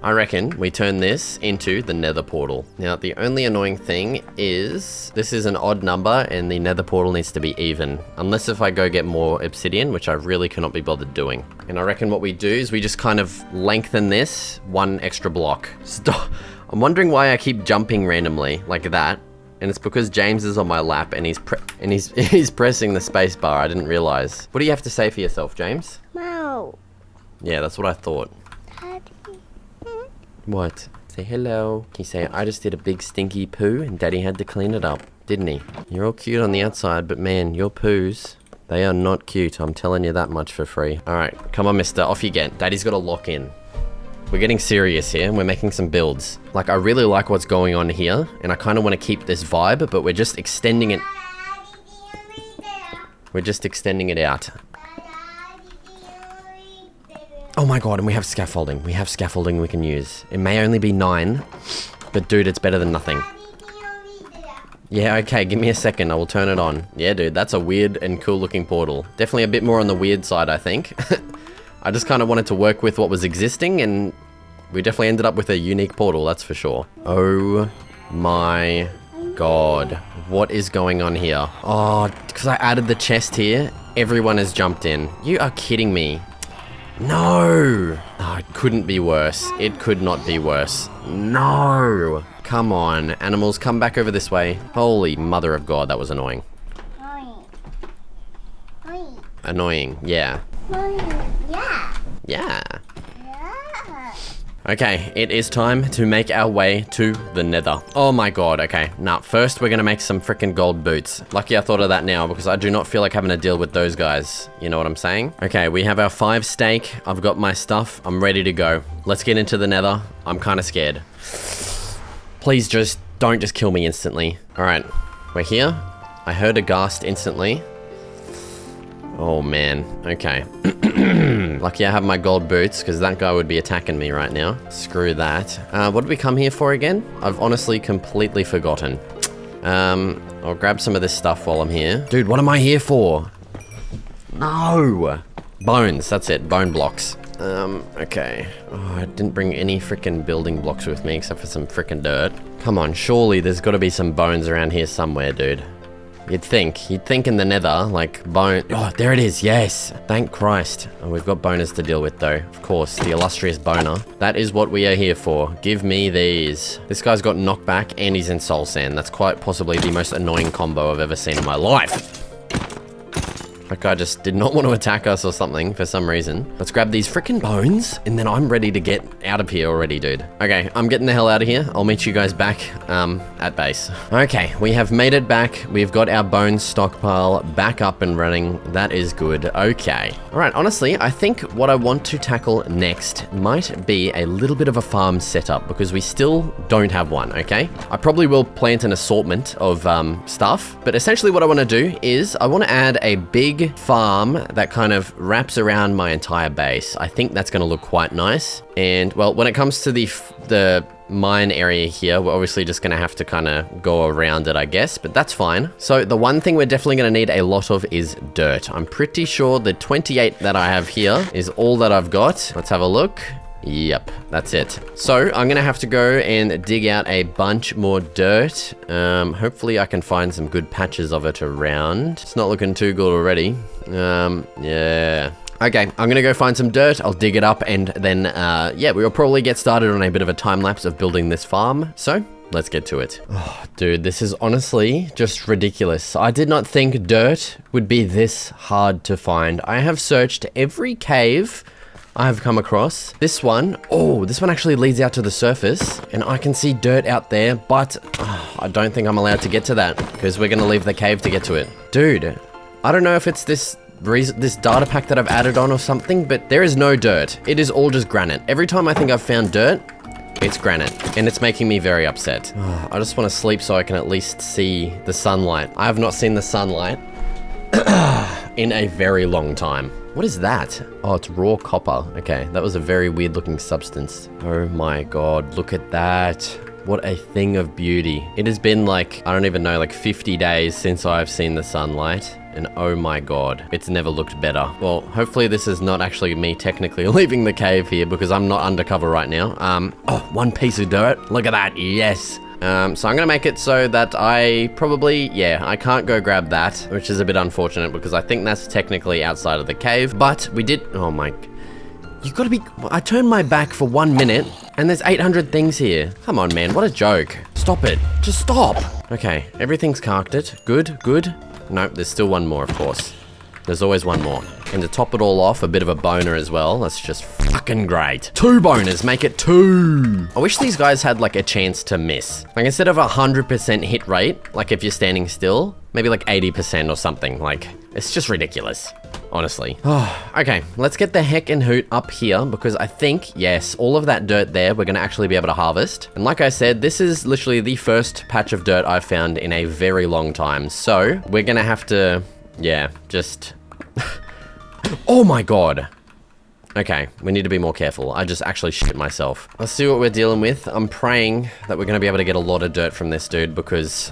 I reckon we turn this into the nether portal. Now, the only annoying thing is this is an odd number and the nether portal needs to be even. Unless if I go get more obsidian, which I really cannot be bothered doing. And I reckon what we do is we just kind of lengthen this 1 extra block. Stop. I'm wondering why I keep jumping randomly like that. And it's because James is on my lap and he's pressing the space bar. I didn't realize. What do you have to say for yourself, James? Meow. Yeah, that's what I thought. Daddy. What? Say hello. Can you say, I just did a big stinky poo and Daddy had to clean it up, didn't he? You're all cute on the outside, but man, your poos, they are not cute. I'm telling you that much for free. All right, come on, mister. Off you get. Daddy's got to lock in. We're getting serious here. We're making some builds. Like, I really like what's going on here, and I kind of want to keep this vibe, but we're just extending it. We're just extending it out. Oh my god, and we have scaffolding. We have scaffolding we can use. It may only be 9, but dude, it's better than nothing. Yeah, okay, give me a second. I will turn it on. Yeah, dude, that's a weird and cool looking portal. Definitely a bit more on the weird side, I think. I just kind of wanted to work with what was existing, and we definitely ended up with a unique portal, that's for sure. Oh my god. What is going on here? Oh, because I added the chest here, everyone has jumped in. You are kidding me. No. Oh, it couldn't be worse. It could not be worse. No. Come on, animals, come back over this way. Holy mother of God, that was annoying. Annoying, yeah. Yeah. Yeah. Okay, it is time to make our way to the nether. Oh my god, okay. Now, first we're gonna make some freaking gold boots. Lucky I thought of that now because I do not feel like having to deal with those guys. You know what I'm saying? Okay, we have our 5 steak. I've got my stuff. I'm ready to go. Let's get into the nether. I'm kind of scared. Please don't just kill me instantly. All right, we're here. I heard a ghast instantly. Oh man, okay. Lucky I have my gold boots because that guy would be attacking me right now. Screw that. What did we come here for again? I've honestly completely forgotten. I'll grab some of this stuff while I'm here. Dude, what am I here for? No! Bones, that's it, bone blocks. Okay. Oh, I didn't bring any freaking building blocks with me except for some freaking dirt. Come on, surely there's got to be some bones around here somewhere, dude. You'd think in the nether, like, bone... Oh, there it is, yes! Thank Christ. Oh, we've got boners to deal with, though. Of course, the illustrious boner. That is what we are here for. Give me these. This guy's got knockback, and he's in soul sand. That's quite possibly the most annoying combo I've ever seen in my life. That guy just did not want to attack us or something for some reason. Let's grab these freaking bones, and then I'm ready to get out of here already, dude. Okay, I'm getting the hell out of here. I'll meet you guys back at base. Okay, we have made it back. We've got our bone stockpile back up and running. That is good. Okay. All right, honestly, I think what I want to tackle next might be a little bit of a farm setup because we still don't have one, okay? I probably will plant an assortment of stuff, but essentially what I want to do is I want to add a big farm that kind of wraps around my entire base. I think that's going to look quite nice. And well, when it comes to the mine area here, we're obviously just going to have to kind of go around it, I guess, but that's fine. So the one thing we're definitely going to need a lot of is dirt. I'm pretty sure the 28 that I have here is all that I've got. Let's have a look. Yep, that's it. So I'm gonna have to go and dig out a bunch more dirt. Hopefully I can find some good patches of it around. It's not looking too good already. Yeah. Okay, I'm gonna go find some dirt. I'll dig it up and then, yeah, we'll probably get started on a bit of a time lapse of building this farm. So let's get to it. Oh, dude, this is honestly just ridiculous. I did not think dirt would be this hard to find. I have searched every cave I've come across. This one, oh, this one actually leads out to the surface and I can see dirt out there, but I don't think I'm allowed to get to that because we're gonna leave the cave to get to it. Dude, I don't know if it's this data pack that I've added on or something, but there is no dirt. It is all just granite. Every time I think I've found dirt, it's granite, and it's making me very upset. I just want to sleep so I can at least see the sunlight. I have not seen the sunlight in a very long time. What is that? Oh, it's raw copper. Okay, that was a very weird looking substance. Oh my god, look at that. What a thing of beauty. It has been like, I don't even know, like 50 days since I've seen the sunlight. And oh my god, it's never looked better. Well, hopefully this is not actually me technically leaving the cave here because I'm not undercover right now. Oh, one piece of dirt. Look at that, yes. So I'm gonna make it so that I probably, yeah, I can't go grab that, which is a bit unfortunate because I think that's technically outside of the cave, but we did, oh my, you gotta be, I turned my back for 1 minute and there's 800 things here. Come on, man, what a joke. Stop it, just stop. Okay, everything's carked. Good, good. Nope, there's still one more, of course. There's always one more. And to top it all off, a bit of a boner as well. That's just fucking great. 2 boners, make it 2. I wish these guys had like a chance to miss. Like instead of 100% hit rate, like if you're standing still, maybe like 80% or something. Like, it's just ridiculous, honestly. Okay, let's get the heck and hoot up here because I think, yes, all of that dirt there, we're gonna actually be able to harvest. And like I said, this is literally the first patch of dirt I've found in a very long time. So we're gonna have to, yeah, just... Oh my god. Okay, we need to be more careful. I just actually shit myself. Let's see what we're dealing with. I'm praying that we're gonna be able to get a lot of dirt from this dude because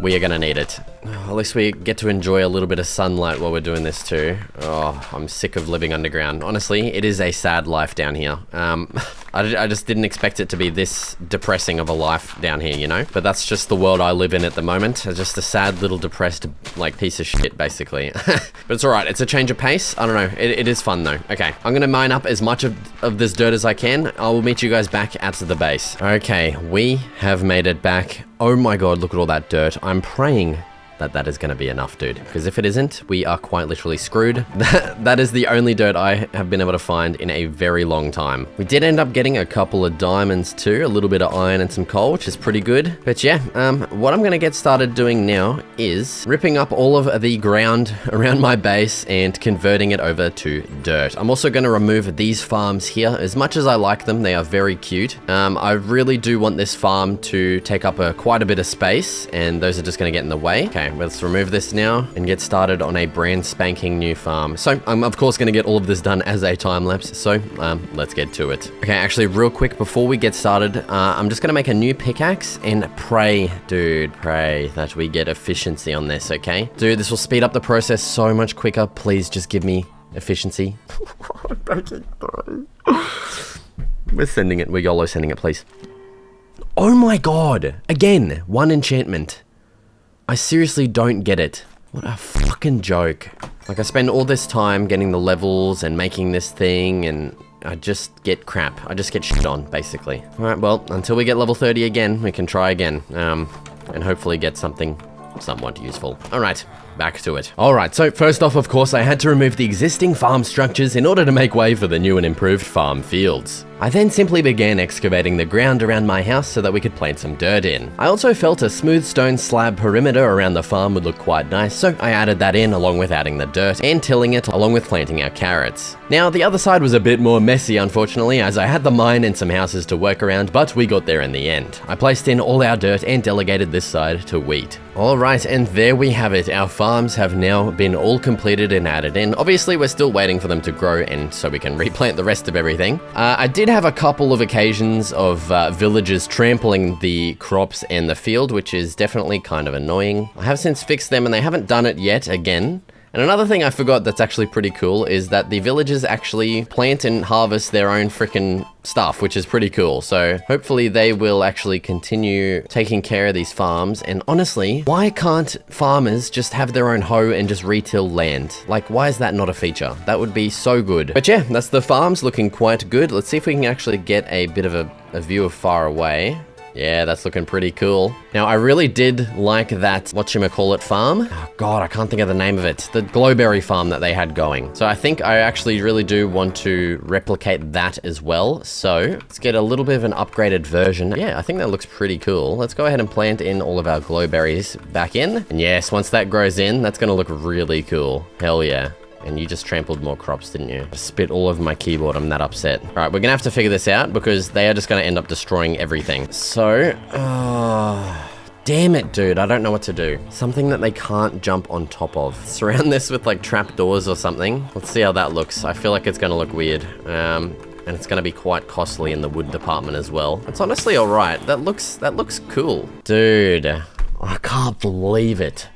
we are gonna need it. At least we get to enjoy a little bit of sunlight while we're doing this too. Oh, I'm sick of living underground. Honestly, it is a sad life down here. I just didn't expect it to be this depressing of a life down here, you know? But that's just the world I live in at the moment. It's just a sad little depressed, like, piece of shit, basically. But it's alright, it's a change of pace. I don't know, it is fun though. Okay, I'm gonna mine up as much of this dirt as I can. I will meet you guys back at the base. Okay, we have made it back. Oh my god, look at all that dirt. I'm praying that is going to be enough, dude. Because if it isn't, we are quite literally screwed. That is the only dirt I have been able to find in a very long time. We did end up getting a couple of diamonds too, a little bit of iron and some coal, which is pretty good. But yeah, what I'm going to get started doing now is ripping up all of the ground around my base and converting it over to dirt. I'm also going to remove these farms here. As much as I like them, they are very cute. I really do want this farm to take up quite a bit of space, and those are just going to get in the way. Okay, let's remove this now and get started on a brand spanking new farm. So I'm of course going to get all of this done as a time lapse, so let's get to it. Okay, actually real quick before we get started, I'm just going to make a new pickaxe and pray, dude, pray that we get efficiency on this, okay? Dude, this will speed up the process so much quicker. Please just give me efficiency. We're sending it. We're YOLO sending it, please. Oh my god! Again, one enchantment. I seriously don't get it. What a fucking joke. Like, I spend all this time getting the levels and making this thing, and I just get crap. I just get shit on, basically. Alright, well, until we get level 30 again, we can try again. And hopefully get something somewhat useful. Alright, back to it. Alright, so first off, of course, I had to remove the existing farm structures in order to make way for the new and improved farm fields. I then simply began excavating the ground around my house so that we could plant some dirt in. I also felt a smooth stone slab perimeter around the farm would look quite nice, so I added that in along with adding the dirt and tilling it along with planting our carrots. Now, the other side was a bit more messy, unfortunately, as I had the mine and some houses to work around, but we got there in the end. I placed in all our dirt and delegated this side to wheat. Alright, and there we have it. Our farms have now been all completed and added in. Obviously, we're still waiting for them to grow and so we can replant the rest of everything. I did have a couple of occasions of villagers trampling the crops and the field, which is definitely kind of annoying. I have since fixed them and they haven't done it yet again. And another thing I forgot that's actually pretty cool is that the villagers actually plant and harvest their own freaking stuff, which is pretty cool. So hopefully they will actually continue taking care of these farms. And honestly, why can't farmers just have their own hoe and just retill land? Like, why is that not a feature? That would be so good. But yeah, that's the farms looking quite good. Let's see if we can actually get a bit of a view of far away. Yeah, that's looking pretty cool. Now, I really did like that whatchamacallit farm. Oh god, I can't think of the name of it. The glowberry farm that they had going. So I think I actually really do want to replicate that as well. So let's get a little bit of an upgraded version. Yeah, I think that looks pretty cool. Let's go ahead and plant in all of our glowberries back in. And yes, once that grows in, that's gonna look really cool. Hell yeah. And you just trampled more crops, didn't you? I spit all over my keyboard. I'm that upset. All right, we're gonna have to figure this out because they are just gonna end up destroying everything. So, damn it, dude. I don't know what to do. Something that they can't jump on top of. Surround this with like trapdoors or something. Let's see how that looks. I feel like it's gonna look weird. And it's gonna be quite costly in the wood department as well. It's honestly all right. That looks cool. Dude, I can't believe it.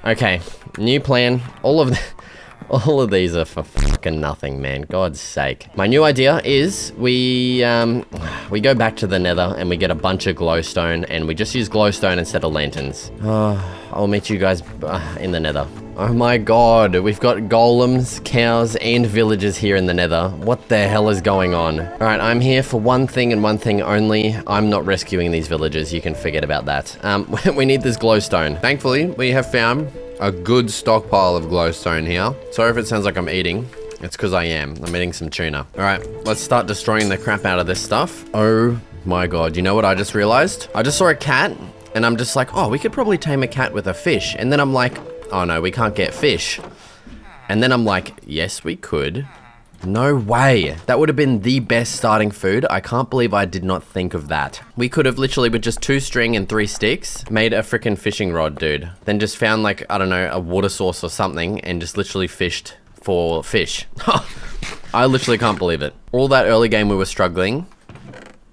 Okay, new plan. All of these are for fucking nothing, man. God's sake. My new idea is we go back to the nether and we get a bunch of glowstone and we just use glowstone instead of lanterns. I'll meet you guys in the nether. Oh my god, we've got golems, cows, and villagers here in the nether. What the hell is going on? Alright, I'm here for one thing and one thing only. I'm not rescuing these villagers. You can forget about that. We need this glowstone. Thankfully, we have found a good stockpile of glowstone here. Sorry if it sounds like I'm eating. It's because I am. I'm eating some tuna. All right, let's start destroying the crap out of this stuff. Oh my god, you know what I just realized? I just saw a cat and I'm just like, oh, we could probably tame a cat with a fish. And then I'm like, oh no, we can't get fish. And then I'm like, yes, we could. No way. That would have been the best starting food. I can't believe I did not think of that. We could have literally with just 2 string and 3 sticks made a freaking fishing rod, dude. Then just found like, I don't know, a water source or something and just literally fished for fish. I literally can't believe it. All that early game we were struggling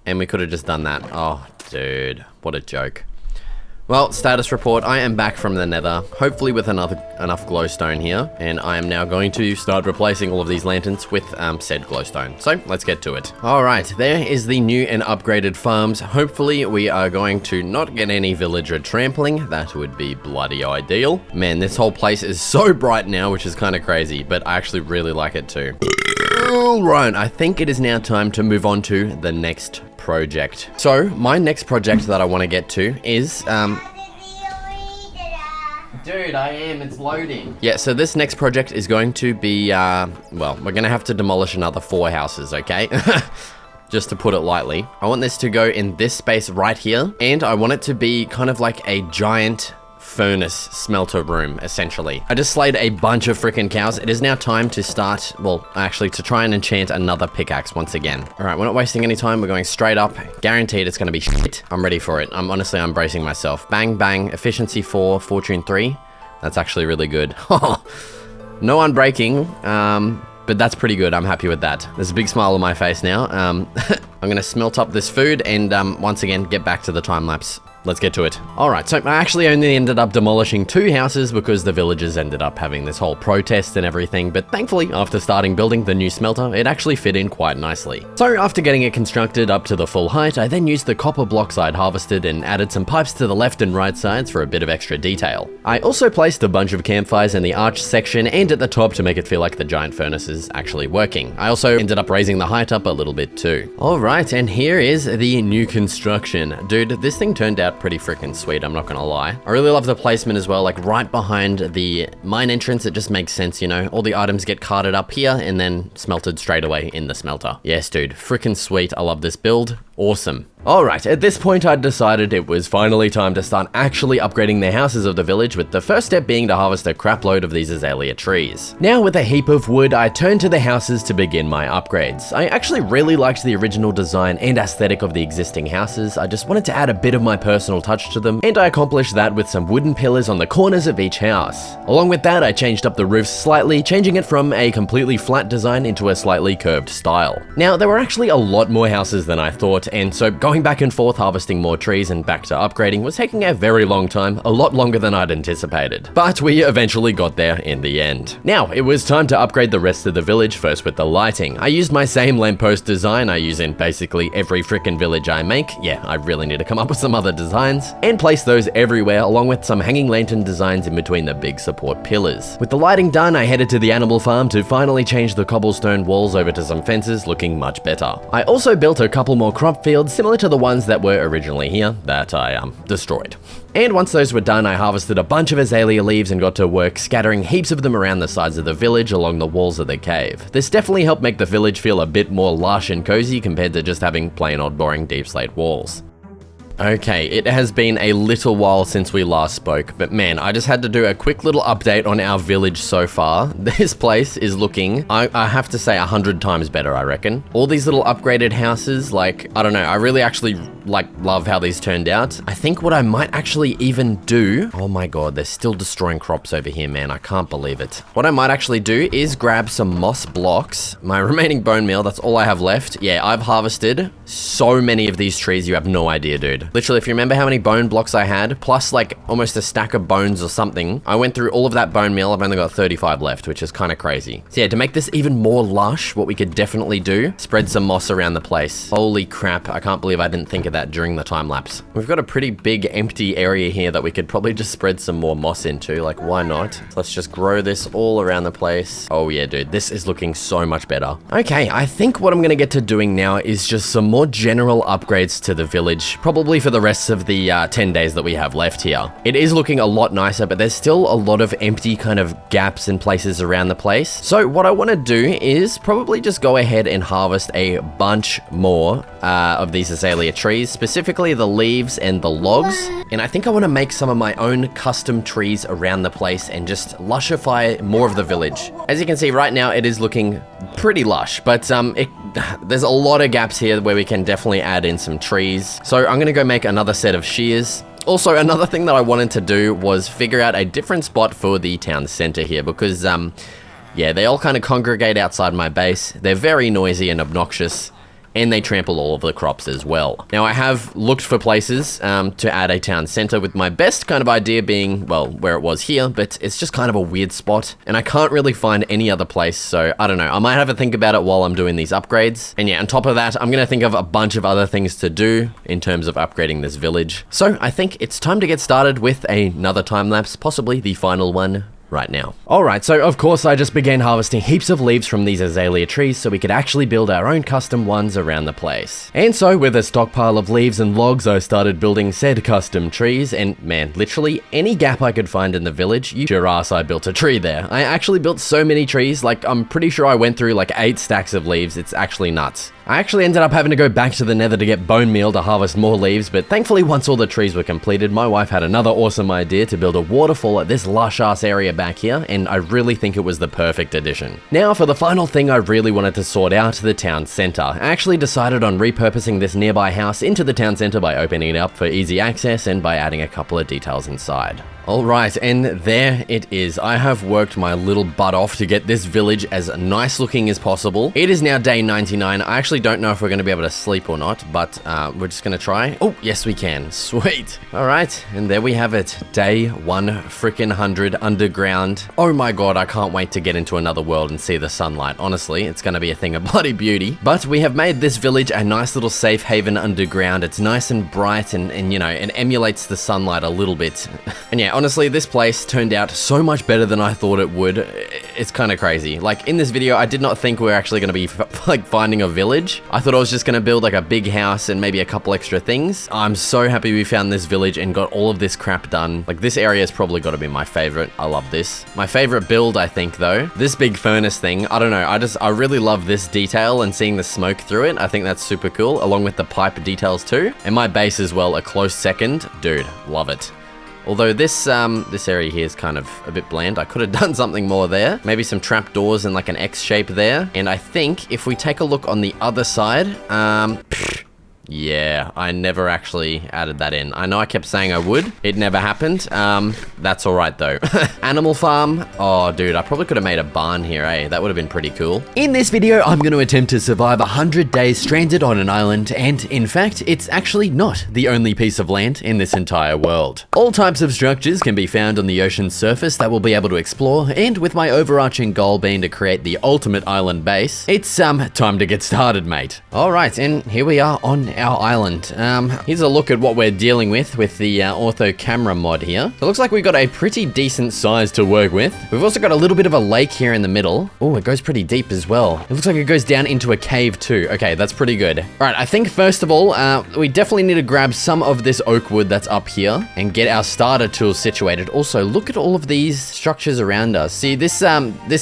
and we could have just done that. Oh, dude, what a joke. Well, status report, I am back from the nether, hopefully with enough glowstone here, and I am now going to start replacing all of these lanterns with said glowstone. So, let's get to it. Alright, there is the new and upgraded farms. Hopefully, we are going to not get any villager trampling. That would be bloody ideal. Man, this whole place is so bright now, which is kind of crazy, but I actually really like it too. Alright, I think it is now time to move on to the next project. So, my next project that I want to get to is, Dude, I am. It's loading. Yeah, so this next project is going to be, well, we're going to have to demolish another 4 houses, okay? Just to put it lightly. I want this to go in this space right here, and I want it to be kind of like a giant furnace smelter room, essentially. I just slayed a bunch of freaking cows. It is now time to start, well, actually, to try and enchant another pickaxe once again. All right, we're not wasting any time. We're going straight up. Guaranteed it's going to be shit. I'm ready for it. I'm bracing myself. Bang, bang. Efficiency 4, fortune 3. That's actually really good. No unbreaking, but that's pretty good. I'm happy with that. There's a big smile on my face now. I'm going to smelt up this food and once again, get back to the time lapse. Let's get to it. All right, so I actually only ended up demolishing 2 houses because the villagers ended up having this whole protest and everything, but thankfully, after starting building the new smelter, it actually fit in quite nicely. So after getting it constructed up to the full height, I then used the copper blocks I'd harvested and added some pipes to the left and right sides for a bit of extra detail. I also placed a bunch of campfires in the arch section and at the top to make it feel like the giant furnace is actually working. I also ended up raising the height up a little bit too. All right, and here is the new construction. Dude, this thing turned out pretty freaking sweet, I'm not gonna lie. I really love the placement as well, like right behind the mine entrance. It just makes sense, you know? All the items get carted up here and then smelted straight away in the smelter. Yes, dude, freaking sweet. I love this build. Awesome. Alright, at this point I'd decided it was finally time to start actually upgrading the houses of the village, with the first step being to harvest a crap load of these azalea trees. Now with a heap of wood, I turned to the houses to begin my upgrades. I actually really liked the original design and aesthetic of the existing houses. I just wanted to add a bit of my personal touch to them, and I accomplished that with some wooden pillars on the corners of each house. Along with that, I changed up the roofs slightly, changing it from a completely flat design into a slightly curved style. Now, there were actually a lot more houses than I thought, and so going back and forth harvesting more trees and back to upgrading was taking a very long time, a lot longer than I'd anticipated. But we eventually got there in the end. Now, it was time to upgrade the rest of the village, first with the lighting. I used my same lamppost design I use in basically every freaking village I make. Yeah, I really need to come up with some other designs, and place those everywhere, along with some hanging lantern designs in between the big support pillars. With the lighting done, I headed to the animal farm to finally change the cobblestone walls over to some fences, looking much better. I also built a couple more crop fields similar to the ones that were originally here that I destroyed. And once those were done, I harvested a bunch of azalea leaves and got to work scattering heaps of them around the sides of the village along the walls of the cave. This definitely helped make the village feel a bit more lush and cozy compared to just having plain old boring deep slate walls. Okay, it has been a little while since we last spoke, but man, I just had to do a quick little update on our village so far. This place is looking, I have to say, 100 times better, I reckon. All these little upgraded houses, like, I don't know, I really actually, love how these turned out. I think what I might actually even do, oh my god, they're still destroying crops over here, man, I can't believe it. What I might actually do is grab some moss blocks, my remaining bone meal, that's all I have left. Yeah, I've harvested so many of these trees, you have no idea, dude. Literally, if you remember how many bone blocks I had, plus like almost a stack of bones or something, I went through all of that bone meal. I've only got 35 left, which is kind of crazy. So yeah, to make this even more lush, what we could definitely do, spread some moss around the place. Holy crap, I can't believe I didn't think of that during the time lapse. We've got a pretty big empty area here that we could probably just spread some more moss into, like why not? So let's just grow this all around the place. Oh yeah, dude, this is looking so much better. Okay, I think what I'm gonna get to doing now is just some more general upgrades to the village, probably for the rest of the 10 days that we have left here. It is looking a lot nicer, but there's still a lot of empty kind of gaps and places around the place. So what I want to do is probably just go ahead and harvest a bunch more of these azalea trees, specifically the leaves and the logs. And I think I want to make some of my own custom trees around the place and just lushify more of the village. As you can see right now, it is looking pretty lush, but there's a lot of gaps here where we can definitely add in some trees. So I'm going to go make another set of shears. Also, another thing that I wanted to do was figure out a different spot for the town center here because, yeah, they all kind of congregate outside my base. They're very noisy and obnoxious, and they trample all of the crops as well. Now, I have looked for places to add a town center, with my best kind of idea being, well, where it was here, but it's just kind of a weird spot, and I can't really find any other place, so I don't know. I might have a think about it while I'm doing these upgrades. And yeah, on top of that, I'm gonna think of a bunch of other things to do in terms of upgrading this village. So I think it's time to get started with another time lapse, possibly the final one right now. Alright, so of course I just began harvesting heaps of leaves from these azalea trees so we could actually build our own custom ones around the place. And so with a stockpile of leaves and logs, I started building said custom trees, and man, literally any gap I could find in the village, your ass, I built a tree there. I actually built so many trees, like I'm pretty sure I went through like 8 stacks of leaves. It's actually nuts. I actually ended up having to go back to the nether to get bone meal to harvest more leaves, but thankfully once all the trees were completed, my wife had another awesome idea to build a waterfall at this lush ass area back here, and I really think it was the perfect addition. Now for the final thing I really wanted to sort out, the town center. I actually decided on repurposing this nearby house into the town center by opening it up for easy access and by adding a couple of details inside. Alright, and there it is. I have worked my little butt off to get this village as nice looking as possible. It is now day 99. I actually don't know if we're going to be able to sleep or not, but we're just going to try. Oh, yes we can. Sweet. Alright, and there we have it. Day 100 underground. Oh my god, I can't wait to get into another world and see the sunlight. Honestly, it's going to be a thing of bloody beauty. But we have made this village a nice little safe haven underground. It's nice and bright and you know, it emulates the sunlight a little bit. And yeah, honestly, this place turned out so much better than I thought it would. It's kind of crazy. Like, in this video, I did not think we were actually going to be, like, finding a village. I thought I was just going to build, like, a big house and maybe a couple extra things. I'm so happy we found this village and got all of this crap done. Like, this area has probably got to be my favorite. I love this. My favorite build, I think, though, this big furnace thing, I don't know. I really love this detail and seeing the smoke through it. I think that's super cool, along with the pipe details, too. And my base as well, a close second. Dude, love it. Although this area here is kind of a bit bland. I could have done something more there. Maybe some trapdoors and like an X shape there. And I think if we take a look on the other side, yeah, I never actually added that in. I know I kept saying I would. It never happened. That's all right though. Animal farm. Oh, dude, I probably could have made a barn here, eh? That would have been pretty cool. In this video, I'm going to attempt to survive 100 days stranded on an island. And in fact, it's actually not the only piece of land in this entire world. All types of structures can be found on the ocean's surface that we'll be able to explore. And with my overarching goal being to create the ultimate island base, it's time to get started, mate. All right, and here we are on our island. Here's a look at what we're dealing with the ortho camera mod here. So it looks like we've got a pretty decent size to work with. We've also got a little bit of a lake here in the middle. Oh, it goes pretty deep as well. It looks like it goes down into a cave too. Okay, that's pretty good. All right, I think first of all, we definitely need to grab some of this oak wood that's up here and get our starter tools situated. Also, look at all of these structures around us. See, this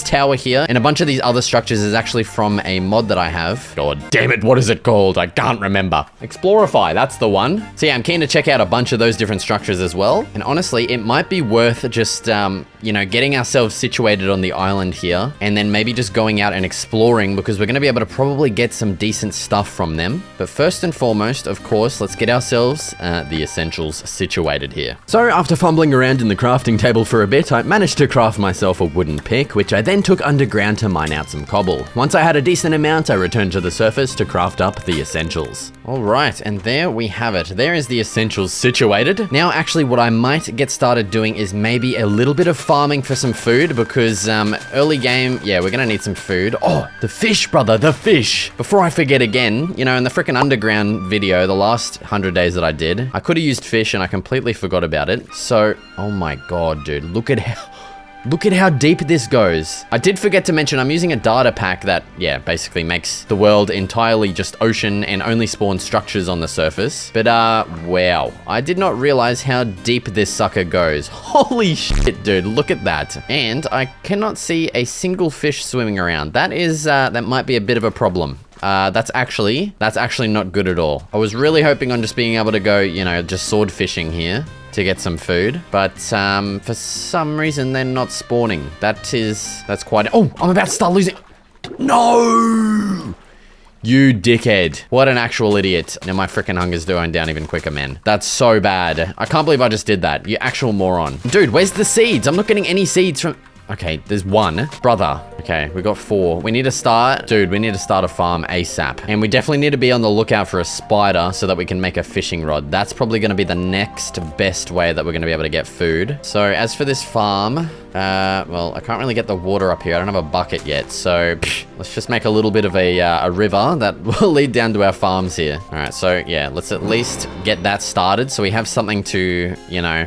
tower here and a bunch of these other structures is actually from a mod that I have. God damn it, what is it called? I can't remember. Explorify, that's the one. So yeah, I'm keen to check out a bunch of those different structures as well. And honestly, it might be worth just, you know, getting ourselves situated on the island here and then maybe just going out and exploring because we're going to be able to probably get some decent stuff from them. But first and foremost, of course, let's get ourselves the essentials situated here. So after fumbling around in the crafting table for a bit, I managed to craft myself a wooden pick, which I then took underground to mine out some cobble. Once I had a decent amount, I returned to the surface to craft up the essentials. All right, and there we have it. There is the essentials situated. Now, actually, what I might get started doing is maybe a little bit of farming for some food because early game, yeah, we're gonna need some food. Oh, the fish, brother, the fish. Before I forget again, you know, in the freaking underground video, the last 100 days that I did, I could have used fish and I completely forgot about it. So, oh my God, dude, look at how deep this goes. I did forget to mention I'm using a data pack that, yeah, basically makes the world entirely just ocean and only spawns structures on the surface. But, wow. I did not realize how deep this sucker goes. Holy shit, dude, look at that. And I cannot see a single fish swimming around. That is, that might be a bit of a problem. That's actually not good at all. I was really hoping on just being able to go, you know, just sword fishing here to get some food, but for some reason they're not spawning. That's quite. Oh, I'm about to start losing. No, you dickhead! What an actual idiot! Now my freaking hunger's going down even quicker, man. That's so bad. I can't believe I just did that. You actual moron, dude. Where's the seeds? I'm not getting any seeds from. Okay, there's one. Brother. Okay, we got 4. We need to start... Dude, we need to start a farm ASAP. And we definitely need to be on the lookout for a spider so that we can make a fishing rod. That's probably going to be the next best way that we're going to be able to get food. So, as for this farm... well, I can't really get the water up here. I don't have a bucket yet. So, let's just make a little bit of a river that will lead down to our farms here. Alright, so, yeah, let's at least get that started so we have something to, you know...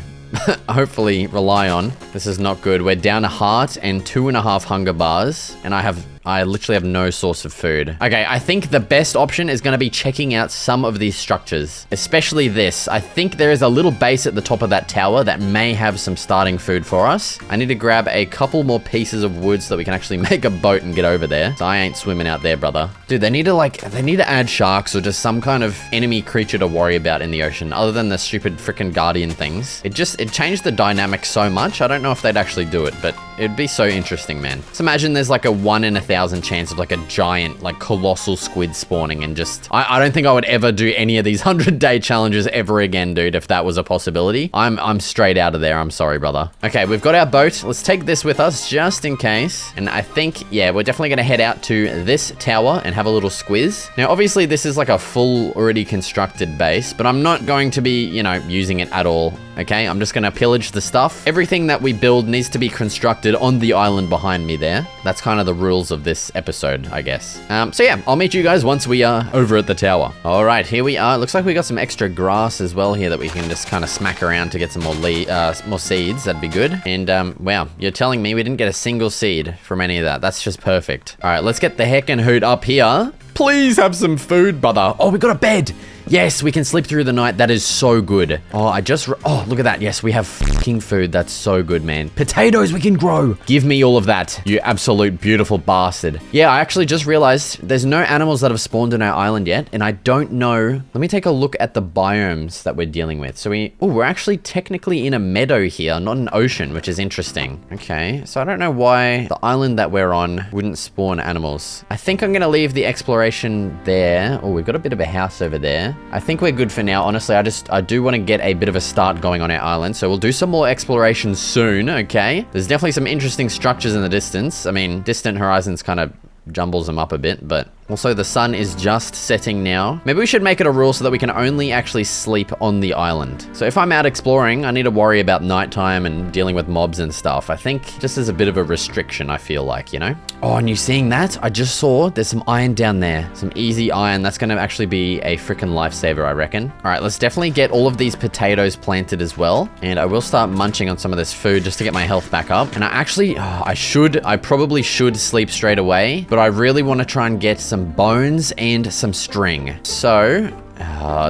hopefully rely on. This is not good. We're down a heart and 2.5 hunger bars, and I literally have no source of food. Okay, I think the best option is going to be checking out some of these structures, especially this. I think there is a little base at the top of that tower that may have some starting food for us. I need to grab a couple more pieces of wood so that we can actually make a boat and get over there. So I ain't swimming out there, brother. Dude, they need to add sharks or just some kind of enemy creature to worry about in the ocean, other than the stupid freaking guardian things. It changed the dynamic so much. I don't know if they'd actually do it, but it'd be so interesting, man. So imagine there's like a 1 in 1,000 chance of like a giant, like colossal squid spawning, and just, I don't think I would ever do any of these 100-day challenges ever again, dude, if that was a possibility. I'm straight out of there. I'm sorry, brother. Okay, we've got our boat. Let's take this with us just in case. And I think, yeah, we're definitely going to head out to this tower and have a little squiz. Now, obviously, this is like a full, already constructed base, but I'm not going to be, you know, using it at all. Okay, I'm just going to pillage the stuff. Everything that we build needs to be constructed on the island behind me there. That's kind of the rules of this episode, I guess. So yeah, I'll meet you guys once we are over at the tower. All right, here we are. Looks like we got some extra grass as well here that we can just kind of smack around to get some more seeds. That'd be good. And wow, you're telling me we didn't get a single seed from any of that. That's just perfect. All right, let's get the heck and hoot up here. Please have some food, brother. Oh, we got a bed. Yes, we can sleep through the night. That is so good. Oh, oh, look at that. Yes, we have fucking food. That's so good, man. Potatoes we can grow. Give me all of that, you absolute beautiful bastard. Yeah, I actually just realized there's no animals that have spawned on our island yet, and I don't know. Let me take a look at the biomes that we're dealing with. So we're actually technically in a meadow here, not an ocean, which is interesting. Okay, so I don't know why the island that we're on wouldn't spawn animals. I think I'm going to leave the exploration there. Oh, we've got a bit of a house over there. I think we're good for now. Honestly, I do want to get a bit of a start going on our island, so we'll do some more exploration soon, okay? There's definitely some interesting structures in the distance. I mean, Distant Horizons kind of jumbles them up a bit, but also the sun is just setting now. Maybe we should make it a rule so that we can only actually sleep on the island. So if I'm out exploring, I need to worry about nighttime and dealing with mobs and stuff. I think just as a bit of a restriction, I feel like, you know? Oh, and you seeing that? I just saw there's some iron down there. Some easy iron. That's going to actually be a freaking lifesaver, I reckon. All right, let's definitely get all of these potatoes planted as well. And I will start munching on some of this food just to get my health back up. And I probably should sleep straight away, but I really want to try and get some bones and some string. So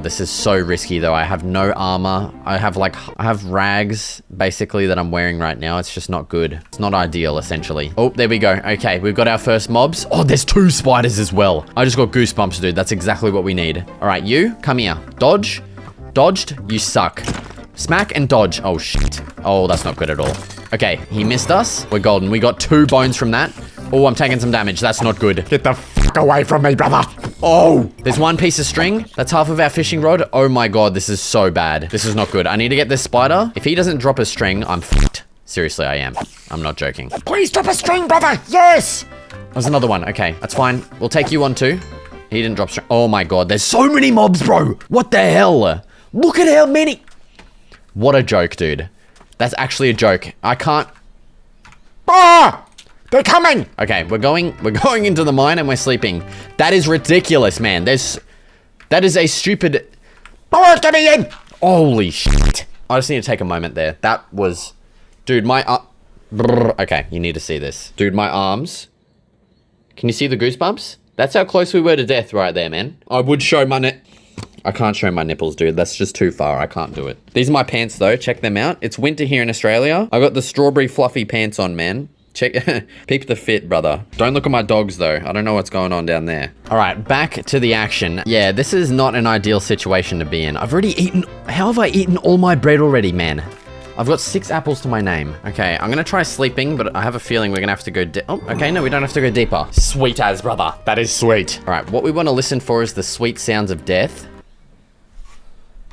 this is so risky though. I have no armor. I have rags basically that I'm wearing right now. It's just not good. It's not ideal essentially. Oh, there we go. Okay, we've got our first mobs. Oh, there's 2 spiders as well. I just got goosebumps, dude. That's exactly what we need. All right, you come here. Dodge. Dodged. You suck. Smack and dodge. Oh shit. Oh, that's not good at all. Okay, he missed us. We're golden. We got 2 bones from that. Oh, I'm taking some damage. That's not good. Get the fuck away from me, brother. Oh, there's 1 piece of string. That's half of our fishing rod. Oh my god, this is so bad. This is not good. I need to get this spider. If he doesn't drop a string, I'm fucked. Seriously, I am. I'm not joking. Please drop a string, brother. Yes. There's another one. Okay, that's fine. We'll take you on too. He didn't drop string. Oh my god, there's so many mobs, bro. What the hell? Look at how many. What a joke, dude. That's actually a joke. I can't. Ah! They're coming! Okay, we're going into the mine and we're sleeping. That is ridiculous, man. That is a stupid. Oh, get me in! Holy shit. I just need to take a moment there. That was, dude, okay, you need to see this. Dude, my arms. Can you see the goosebumps? That's how close we were to death right there, man. I would show my I can't show my nipples, dude. That's just too far. I can't do it. These are my pants, though. Check them out. It's winter here in Australia. I got the strawberry fluffy pants on, man. Check, peep the fit, brother. Don't look at my dogs, though. I don't know what's going on down there. All right, back to the action. Yeah, this is not an ideal situation to be in. I've already eaten. How have I eaten all my bread already, man? I've got 6 apples to my name. Okay, I'm gonna try sleeping, but I have a feeling we're gonna have to go oh, okay, no, we don't have to go deeper. Sweet as, brother. That is sweet. All right, what we want to listen for is the sweet sounds of death.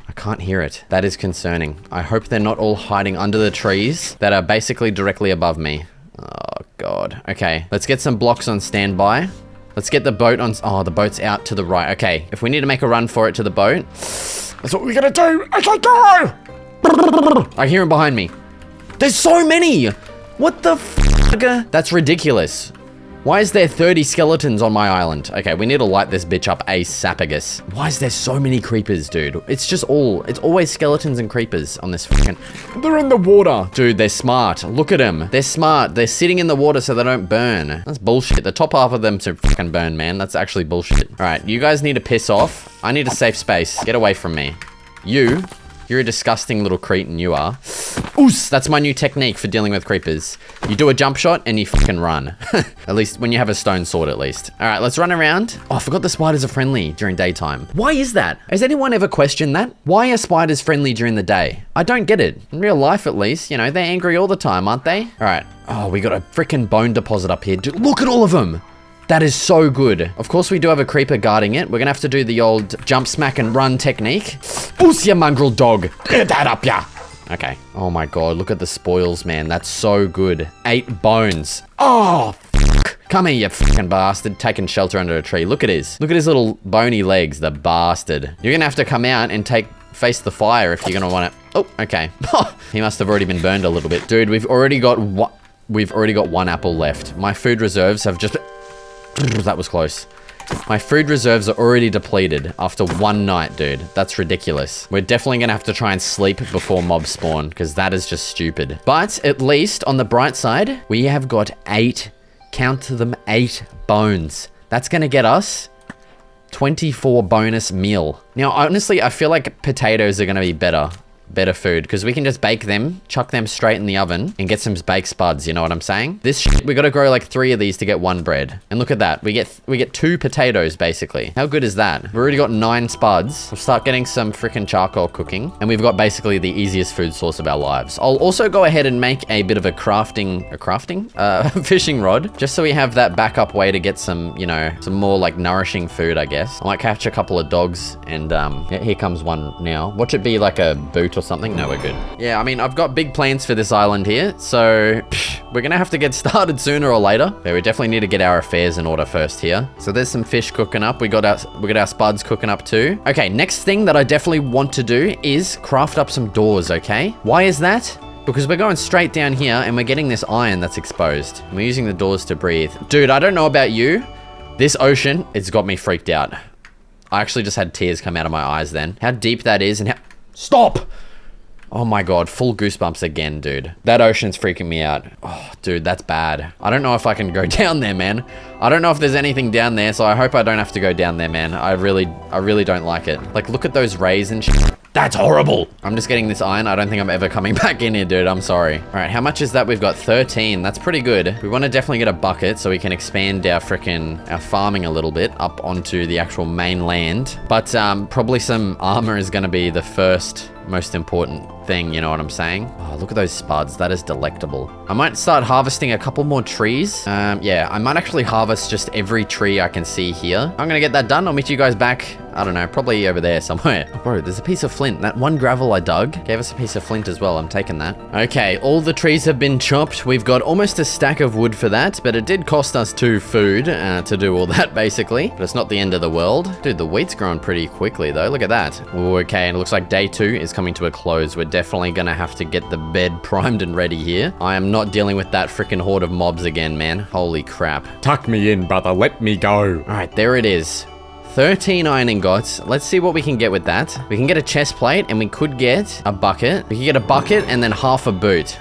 I can't hear it. That is concerning. I hope they're not all hiding under the trees that are basically directly above me. Oh, God. Okay, let's get some blocks on standby. Let's get the boat on. Oh, the boat's out to the right. Okay, if we need to make a run for it to the boat. That's what we're gonna do. Okay, go! I hear him behind me. There's so many! What the f***? That's ridiculous. Why is there 30 skeletons on my island? Okay, we need to light this bitch up ASAPagus. Why is there so many creepers, dude? It's always skeletons and creepers on this fucking... They're in the water. Dude, they're smart. Look at them. They're smart. They're sitting in the water so they don't burn. That's bullshit. The top half of them to fucking burn, man. That's actually bullshit. All right, you guys need to piss off. I need a safe space. Get away from me. You're a disgusting little cretin, you are. Oos! That's my new technique for dealing with creepers. You do a jump shot and you fucking run. At least when you have a stone sword, at least. All right, let's run around. Oh, I forgot the spiders are friendly during daytime. Why is that? Has anyone ever questioned that? Why are spiders friendly during the day? I don't get it. In real life, at least, you know, they're angry all the time, aren't they? All right. Oh, we got a freaking bone deposit up here. Dude, look at all of them. That is so good. Of course, we do have a creeper guarding it. We're gonna have to do the old jump, smack, and run technique. Oos, you mongrel dog. Get that up, ya. Okay. Oh my god, look at the spoils, man. That's so good. 8 bones. Oh, Fuck. Come here, you fucking bastard. Taking shelter under a tree. Look at his little bony legs, the bastard. You're gonna have to come out and face the fire if you're gonna want to... Oh, okay. He must have already been burned a little bit. Dude, we've already got 1 apple left. My food reserves have just... That was close. My food reserves are already depleted after 1 night, dude. That's ridiculous. We're definitely gonna have to try and sleep before mobs spawn, because that is just stupid. But at least, on the bright side, we have got 8, count to them, 8 bones. That's gonna get us 24 bonus meal. Now, honestly, I feel like potatoes are gonna be better food, because we can just bake them, chuck them straight in the oven, and get some baked spuds, you know what I'm saying? This shit, we gotta grow like 3 of these to get 1 bread. And look at that, we get 2 potatoes, basically. How good is that? We've already got 9 spuds. We'll start getting some freaking charcoal cooking, and we've got basically the easiest food source of our lives. I'll also go ahead and make a bit of a fishing rod, just so we have that backup way to get some, you know, some more like nourishing food, I guess. I might catch a couple of dogs, and yeah, here comes one now. Watch it be like a boot or something. No, we're good. Yeah, I mean, I've got big plans for this island here, so we're gonna have to get started sooner or later. Okay, we definitely need to get our affairs in order first here. So there's some fish cooking up. We got our spuds cooking up too. Okay, next thing that I definitely want to do is craft up some doors, okay? Why is that? Because we're going straight down here and we're getting this iron that's exposed. And we're using the doors to breathe. Dude, I don't know about you. This ocean, it's got me freaked out. I actually just had tears come out of my eyes then. How deep that is and how... Stop! Oh my god, full goosebumps again, dude. That ocean's freaking me out. Oh, dude, that's bad. I don't know if I can go down there, man. I don't know if there's anything down there, so I hope I don't have to go down there, man. I really don't like it. Like, look at those rays and shit. That's horrible. I'm just getting this iron. I don't think I'm ever coming back in here, dude. I'm sorry. All right, how much is that? We've got 13. That's pretty good. We want to definitely get a bucket so we can expand our farming a little bit up onto the actual mainland. But probably some armor is going to be the first most important thing, you know what I'm saying? Oh, look at those spuds. That is delectable. I might start harvesting a couple more trees. Yeah, I might actually harvest just every tree I can see here. I'm gonna get that done. I'll meet you guys back, I don't know, probably over there somewhere. Oh, bro, there's a piece of flint. That 1 gravel I dug gave us a piece of flint as well. I'm taking that. Okay, all the trees have been chopped. We've got almost a stack of wood for that, but it did cost us 2 food to do all that, basically. But it's not the end of the world. Dude, the wheat's growing pretty quickly, though. Look at that. Ooh, okay, and it looks like day 2 is coming to a close. We're definitely gonna have to get the bed primed and ready here. I am not dealing with that freaking horde of mobs again, man. Holy crap. Tuck me in, brother. Let me go. All right, there it is. 13 iron ingots. Let's see what we can get with that. We can get a chest plate and we could get a bucket. We could get a bucket and then half a boot.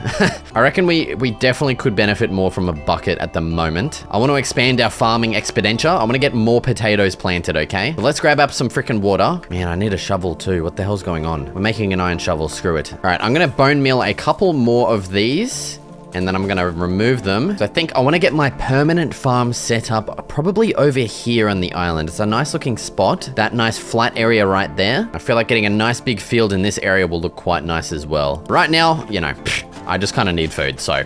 I reckon we definitely could benefit more from a bucket at the moment. I want to expand our farming expenditure. I want to get more potatoes planted, okay? But let's grab up some freaking water. Man, I need a shovel too. What the hell's going on? We're making an iron shovel. Screw it. All right, I'm going to bone meal a couple more of these. And then I'm gonna remove them. So I think I wanna get my permanent farm set up probably over here on the island. It's a nice looking spot. That nice flat area right there. I feel like getting a nice big field in this area will look quite nice as well. Right now, you know, I just kind of need food. So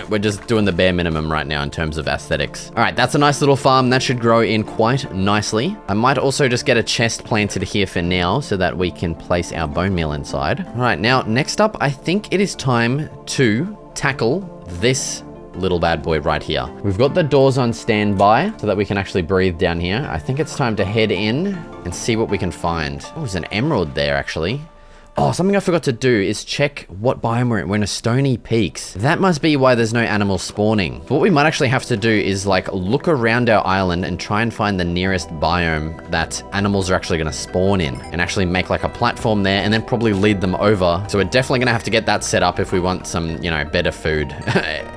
we're just doing the bare minimum right now in terms of aesthetics. All right, that's a nice little farm. That should grow in quite nicely. I might also just get a chest planted here for now so that we can place our bone meal inside. All right, now next up, I think it is time to tackle this little bad boy right here. We've got the doors on standby so that we can actually breathe down here. I think it's time to head in and see what we can find. Oh, there's an emerald there actually. Oh, something I forgot to do is check what biome we're in. We're in a stony peaks. That must be why there's no animals spawning. What we might actually have to do is like look around our island and try and find the nearest biome that animals are actually going to spawn in and actually make like a platform there and then probably lead them over. So we're definitely going to have to get that set up if we want some, you know, better food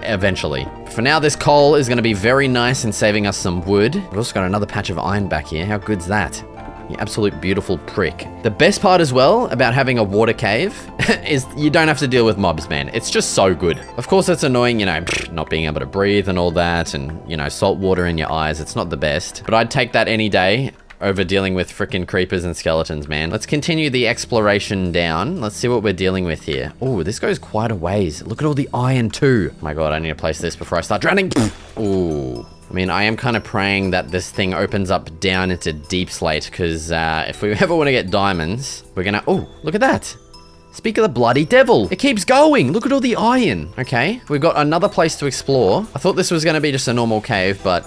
eventually. For now, this coal is going to be very nice in saving us some wood. We've also got another patch of iron back here. How good's that? You absolute beautiful prick. The best part as well about having a water cave is you don't have to deal with mobs, man. It's just so good. Of course, it's annoying, you know, not being able to breathe and all that and, you know, salt water in your eyes. It's not the best, but I'd take that any day over dealing with frickin' creepers and skeletons, man. Let's continue the exploration down. Let's see what we're dealing with here. Oh, this goes quite a ways. Look at all the iron too. Oh my God, I need to place this before I start drowning. Ooh. I mean, I am kind of praying that this thing opens up down into deep slate because if we ever want to get diamonds, we're gonna... Oh, look at that. Speak of the bloody devil. It keeps going. Look at all the iron. Okay, we've got another place to explore. I thought this was going to be just a normal cave, but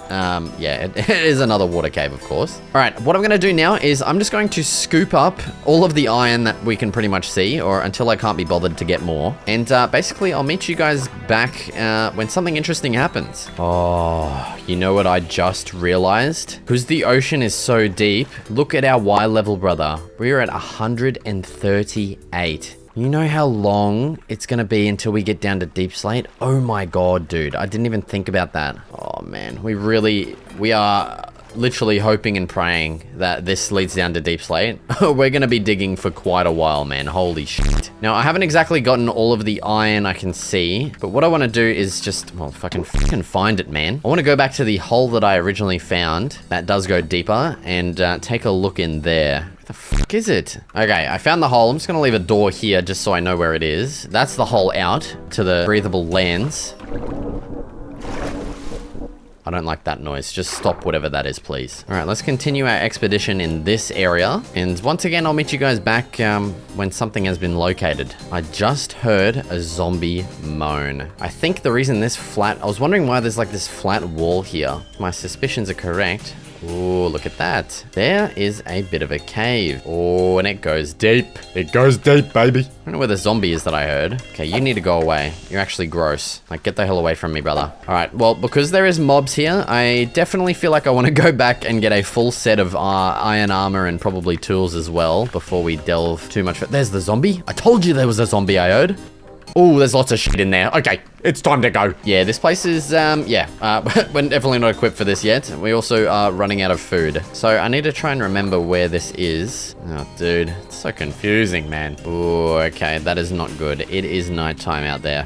yeah, it is another water cave, of course. All right, what I'm going to do now is I'm just going to scoop up all of the iron that we can pretty much see, or until I can't be bothered to get more. And basically, I'll meet you guys back when something interesting happens. Oh, you know what I just realized? Because the ocean is so deep, look at our Y level, brother. We're at 138. You know how long it's gonna be until we get down to deep slate? Oh my God, dude. I didn't even think about that. Oh man, we are literally hoping and praying that this leads down to deep slate. We're gonna be digging for quite a while, man. Holy shit. Now, I haven't exactly gotten all of the iron I can see, but what I wanna do is just, well, fucking find it, man. I wanna go back to the hole that I originally found that does go deeper and take a look in there. The fuck is it? Okay, I found the hole. I'm just gonna leave a door here just so I know where it is. That's the hole out to the breathable lands. I don't like that noise. Just stop whatever that is, please. All right, let's continue our expedition in this area. And once again, I'll meet you guys back when something has been located. I just heard a zombie moan. I think the reason this flat... I was wondering why there's like this flat wall here. My suspicions are correct. Ooh, look at that. There is a bit of a cave. Oh, and it goes deep. It goes deep, baby. I don't know where the zombie is that I heard. Okay, you need to go away. You're actually gross. Like, get the hell away from me, brother. All right, well, because there is mobs here, I definitely feel like I want to go back and get a full set of iron armor and probably tools as well before we delve too much. There's the zombie. I told you there was a zombie, I heard. Oh, there's lots of shit in there. Okay, it's time to go. Yeah, this place is, we're definitely not equipped for this yet. We also are running out of food. So I need to try and remember where this is. Oh, dude, it's so confusing, man. Oh, okay, that is not good. It is nighttime out there.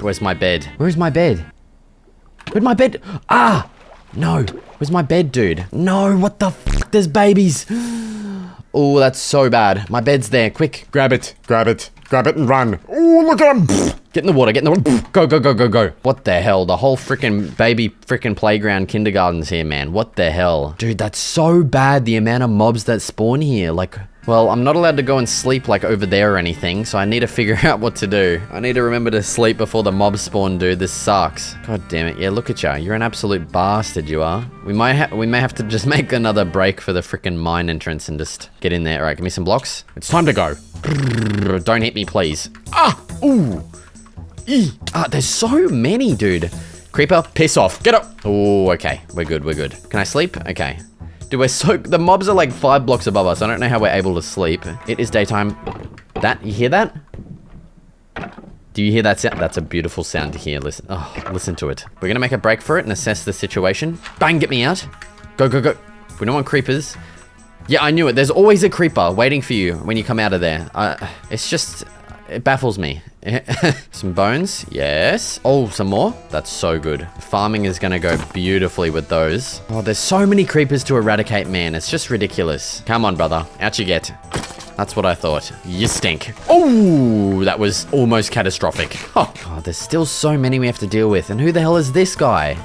Where's my bed? Where's my bed? Where's my bed? Ah, no. Where's my bed, dude? No, what the fuck? There's babies. Oh, that's so bad. My bed's there. Quick. Grab it, grab it. Grab it and run. Oh, look at him. Get in the water, get in the water. Go, go, go, go, go. What the hell? The whole freaking baby freaking playground kindergarten's here, man. What the hell? Dude, that's so bad, the amount of mobs that spawn here. Like, well, I'm not allowed to go and sleep like over there or anything, so I need to figure out what to do. I need to remember to sleep before the mobs spawn, dude. This sucks. God damn it. Yeah, look at you. You're an absolute bastard, you are. We may have to just make another break for the freaking mine entrance and just get in there. All right, give me some blocks. It's time to go. Don't hit me, please. Ah! Ooh! Eee. Ah, there's so many, dude. Creeper, piss off. Get up! Oh, okay. We're good, we're good. Can I sleep? Okay. Dude, the mobs are like 5 blocks above us. I don't know how we're able to sleep. It is daytime. You hear that? Do you hear that sound? That's a beautiful sound to hear. Listen, listen to it. We're gonna make a break for it and assess the situation. Bang, get me out. Go, go, go. We don't want creepers. Yeah, I knew it. There's always a creeper waiting for you when you come out of there. It's just, it baffles me. Some bones, yes. Oh, some more. That's so good. Farming is gonna go beautifully with those. Oh, there's so many creepers to eradicate, man. It's just ridiculous. Come on, brother. Out you get. That's what I thought. You stink. Oh, that was almost catastrophic. Oh, there's still so many we have to deal with. And who the hell is this guy?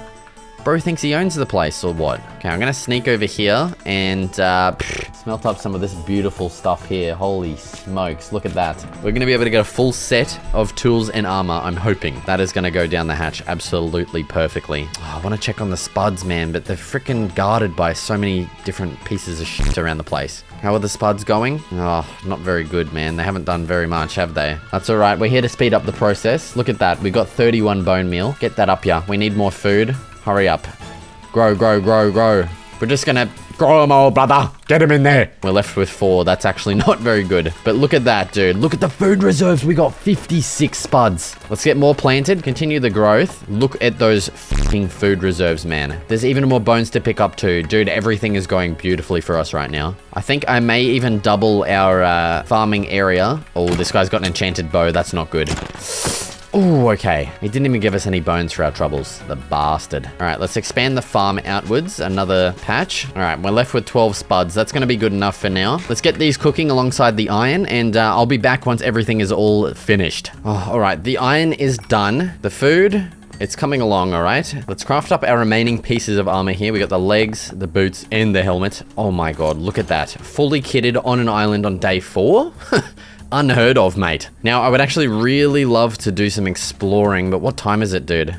Bro thinks he owns the place or what? Okay, I'm gonna sneak over here and smelt up some of this beautiful stuff here. Holy smokes, look at that. We're gonna be able to get a full set of tools and armor, I'm hoping. That is gonna go down the hatch absolutely perfectly. Oh, I wanna check on the spuds, man, but they're freaking guarded by so many different pieces of shit around the place. How are the spuds going? Oh, not very good, man. They haven't done very much, have they? That's all right. We're here to speed up the process. Look at that. We got 31 bone meal. Get that up, yeah. We need more food. Hurry up. Grow, grow, grow, grow. We're just gonna Grow them all, brother. Get them in there. We're left with 4. That's actually not very good. But look at that, dude. Look at the food reserves. We got 56 spuds. Let's get more planted. Continue the growth. Look at those fucking food reserves, man. There's even more bones to pick up too. Dude, everything is going beautifully for us right now. I think I may even double our farming area. Oh, this guy's got an enchanted bow. That's not good. Oh, okay. He didn't even give us any bones for our troubles. The bastard. All right, let's expand the farm outwards. Another patch. All right, we're left with 12 spuds. That's going to be good enough for now. Let's get these cooking alongside the iron, and I'll be back once everything is all finished. Oh, all right, the iron is done. The food... it's coming along, all right? Let's craft up our remaining pieces of armor here. We got the legs, the boots, and the helmet. Oh my god, look at that. Fully kitted on an island on day 4? Unheard of, mate. Now, I would actually really love to do some exploring, but what time is it, dude?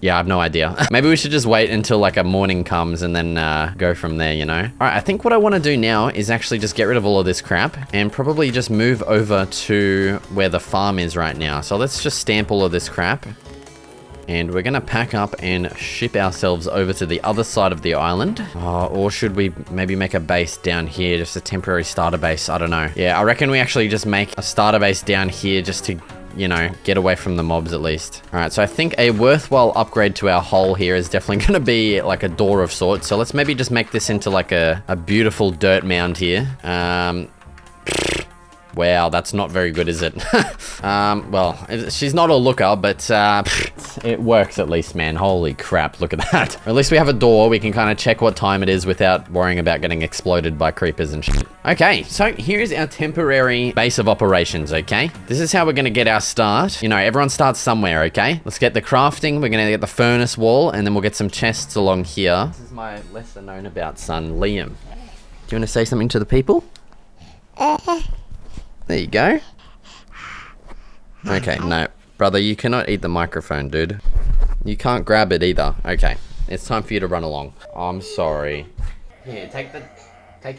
Yeah, I have no idea. Maybe we should just wait until like a morning comes and then go from there, you know? All right, I think what I want to do now is actually just get rid of all of this crap and probably just move over to where the farm is right now. So let's just stamp all of this crap. And we're gonna pack up and ship ourselves over to the other side of the island. Or should we maybe make a base down here, just a temporary starter base? I don't know. Yeah, I reckon we actually just make a starter base down here just to, you know, get away from the mobs at least. All right, so I think a worthwhile upgrade to our hole here is definitely gonna be like a door of sorts. So let's maybe just make this into like a beautiful dirt mound here. Wow, that's not very good, is it? Well, she's not a looker, but it works at least, man. Holy crap, look at that. Or at least we have a door. We can kind of check what time it is without worrying about getting exploded by creepers and shit. Okay, so here's our temporary base of operations, okay? This is how we're going to get our start. You know, everyone starts somewhere, okay? Let's get the crafting. We're going to get the furnace wall, and then we'll get some chests along here. This is my lesser known about son, Liam. Do you want to say something to the people? There you go. Okay, no. Brother, you cannot eat the microphone, dude. You can't grab it either. Okay, it's time for you to run along. I'm sorry. Here, take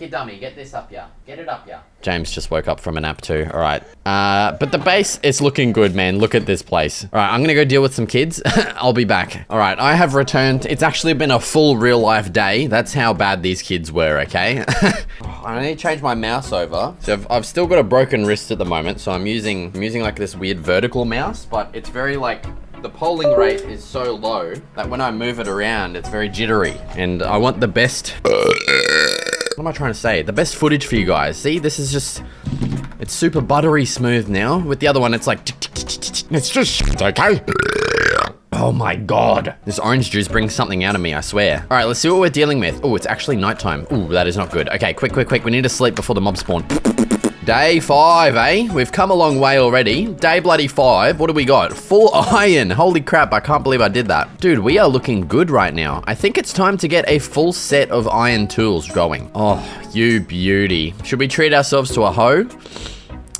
your dummy. Get this up, yeah. Get it up, yeah. James just woke up from a nap too. All right. But the base is looking good, man. Look at this place. All right, I'm gonna go deal with some kids. I'll be back. All right, I have returned. It's actually been a full real life day. That's how bad these kids were, okay? I need to change my mouse over. So I've still got a broken wrist at the moment, so I'm using like this weird vertical mouse, but it's very like, the polling rate is so low that when I move it around, it's very jittery. And I want the best... What am I trying to say? The best footage for you guys. See, this is just... it's super buttery smooth now. With the other one, it's like... It's just shit, okay? Oh my god. This orange juice brings something out of me, I swear. All right, let's see what we're dealing with. Oh, it's actually nighttime. Ooh, that is not good. Okay, quick. We need to sleep before the mob spawn. Day 5, eh? We've come a long way already. Day bloody 5. What do we got? Full iron. Holy crap, I can't believe I did that. Dude, we are looking good right now. I think it's time to get a full set of iron tools going. Oh, you beauty. Should we treat ourselves to a hoe?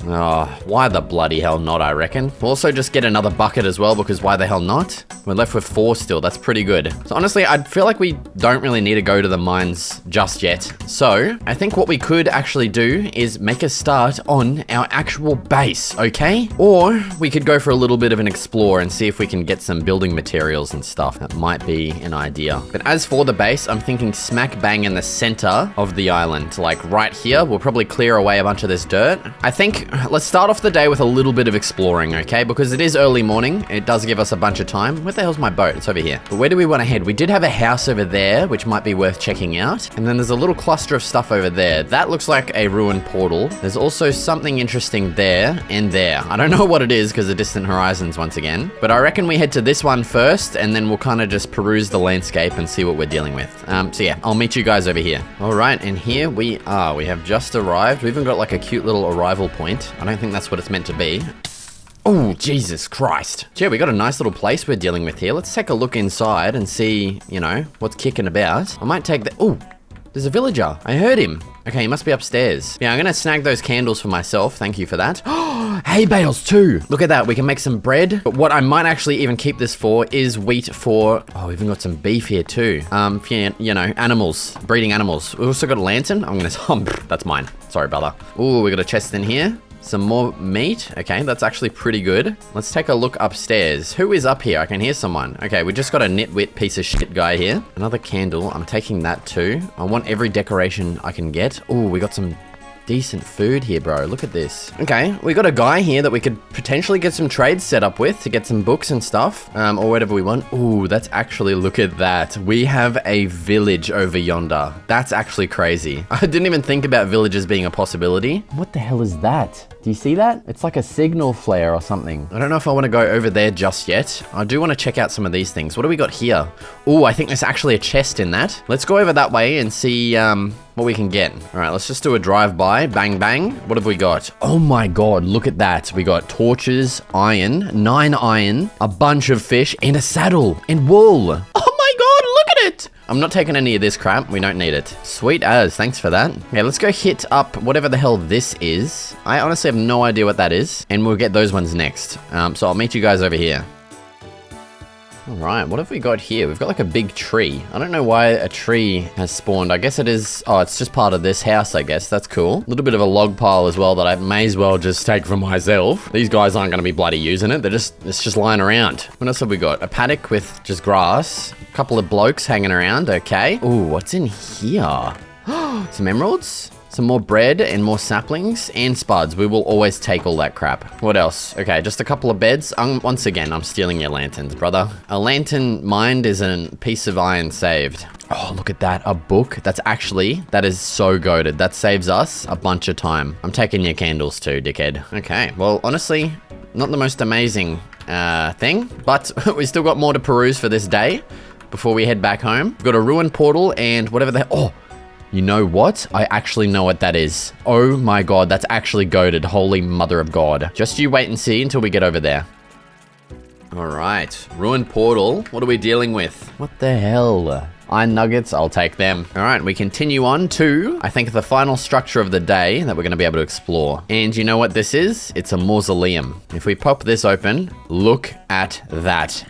Oh, why the bloody hell not, I reckon. We'll also just get another bucket as well, because why the hell not? We're left with 4 still. That's pretty good. So honestly, I feel like we don't really need to go to the mines just yet. So I think what we could actually do is make a start on our actual base, okay? Or we could go for a little bit of an explore and see if we can get some building materials and stuff. That might be an idea. But as for the base, I'm thinking smack bang in the center of the island. Like right here, we'll probably clear away a bunch of this dirt. I think let's start off the day with a little bit of exploring, okay? Because it is early morning. It does give us a bunch of time. Where the hell's my boat? It's over here. But where do we want to head? We did have a house over there, which might be worth checking out. And then there's a little cluster of stuff over there. That looks like a ruined portal. There's also something interesting there and there. I don't know what it is because of distant horizons once again. But I reckon we head to this one first, and then we'll kind of just peruse the landscape and see what we're dealing with. So yeah, I'll meet you guys over here. All right, and here we are. We have just arrived. We even got like a cute little arrival point. I don't think that's what it's meant to be. Oh, Jesus Christ. Gee, we got a nice little place we're dealing with here. Let's take a look inside and see, you know, what's kicking about. I might take the... Oh, there's a villager. I heard him. Okay, he must be upstairs. Yeah, I'm gonna snag those candles for myself. Thank you for that. Hay bales too. Look at that. We can make some bread. But what I might actually even keep this for is wheat for... Oh, we even got some beef here too. For, you know, animals. Breeding animals. We also got a lantern. I'm gonna... That's mine. Sorry, brother. Ooh, we got a chest in here. Some more meat. Okay, that's actually pretty good. Let's take a look upstairs. Who is up here? I can hear someone. Okay, we just got a nitwit piece of shit guy here. Another candle. I'm taking that too. I want every decoration I can get. Ooh, we got some decent food here, bro. Look at this. Okay, we got a guy here that we could potentially get some trades set up with to get some books and stuff, or whatever we want. Ooh, that's actually, look at that. We have a village over yonder. That's actually crazy. I didn't even think about villages being a possibility. What the hell is that? Do you see that? It's like a signal flare or something. I don't know if I want to go over there just yet. I do want to check out some of these things. What do we got here? Ooh, I think there's actually a chest in that. Let's go over that way and see, what we can get. All right, let's just do a drive-by. Bang, bang. What have we got? Oh my God, look at that. We got torches, iron, 9 iron, a bunch of fish, and a saddle, and wool. Oh my God, look at it. I'm not taking any of this crap. We don't need it. Sweet as. Thanks for that. Okay, let's go hit up whatever the hell this is. I honestly have no idea what that is, and we'll get those ones next. So I'll meet you guys over here. All right, what have we got here? We've got like a big tree. I don't know why a tree has spawned. I guess it is... Oh, it's just part of this house, I guess. That's cool. A little bit of a log pile as well that I may as well just take for myself. These guys aren't going to be bloody using it. It's just lying around. What else have we got? A paddock with just grass. A couple of blokes hanging around. Okay. Ooh, what's in here? Some emeralds? Some more bread and more saplings and spuds. We will always take all that crap. What else? Okay, just a couple of beds. Once again, I'm stealing your lanterns, brother. A lantern mined is a piece of iron saved. Oh, look at that. A book. That is so goated. That saves us a bunch of time. I'm taking your candles too, dickhead. Okay, well, honestly, not the most amazing thing, but we still got more to peruse for this day before we head back home. We've got a ruined portal and whatever the... Oh! You know what? I actually know what that is. Oh my God, that's actually goated. Holy mother of God. Just you wait and see until we get over there. All right, ruined portal. What are we dealing with? What the hell? Iron nuggets, I'll take them. All right, we continue on to, I think, the final structure of the day that we're gonna be able to explore. And you know what this is? It's a mausoleum. If we pop this open, look at that.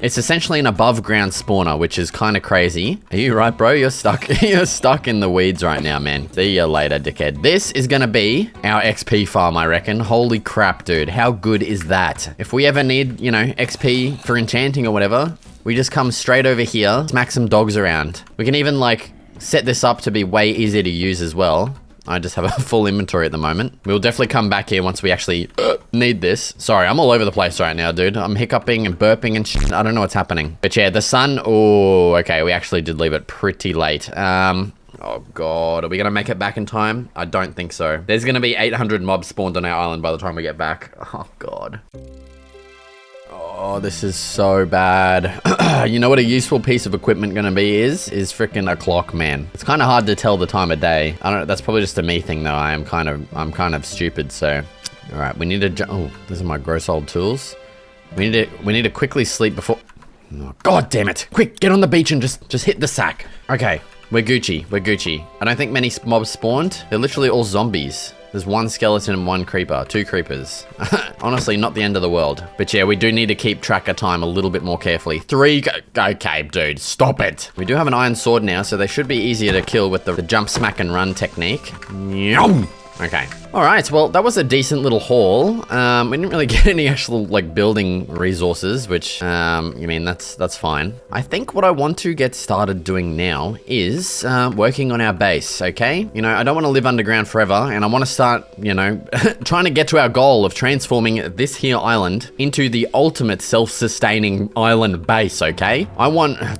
It's essentially an above ground spawner, which is kind of crazy. Are you right, bro? You're stuck. You're stuck in the weeds right now, man. See you later, dickhead. This is gonna be our XP farm, I reckon. Holy crap, dude. How good is that? If we ever need, you know, XP for enchanting or whatever, we just come straight over here, smack some dogs around. We can even like set this up to be way easier to use as well. I just have a full inventory at the moment. We'll definitely come back here once we actually need this. Sorry, I'm all over the place right now, dude. I'm hiccuping and burping and shit. I don't know what's happening. But yeah, the sun... Oh, okay. We actually did leave it pretty late. Oh, God. Are we going to make it back in time? I don't think so. There's going to be 800 mobs spawned on our island by the time we get back. Oh, God. Oh, this is so bad. You know what a useful piece of equipment gonna be is freaking a clock, man. It's kind of hard to tell the time of day. I don't know, that's probably just a me thing though. I'm kind of stupid, so. All right, we need to, oh, these are my gross old tools. We need to quickly sleep before, oh, God damn it. Quick, get on the beach and just hit the sack. Okay, we're Gucci. I don't think many mobs spawned. They're literally all zombies. There's one skeleton and one creeper, 2 creepers. Honestly, not the end of the world. But yeah, we do need to keep track of time a little bit more carefully. 3, okay, dude, stop it. We do have an iron sword now, so they should be easier to kill with the jump, smack, and run technique. Yum! Okay. All right, well, that was a decent little haul. We didn't really get any actual, like, building resources, which, I mean, that's fine. I think what I want to get started doing now is working on our base, okay? You know, I don't want to live underground forever, and I want to start, you know, trying to get to our goal of transforming this here island into the ultimate self-sustaining island base, okay?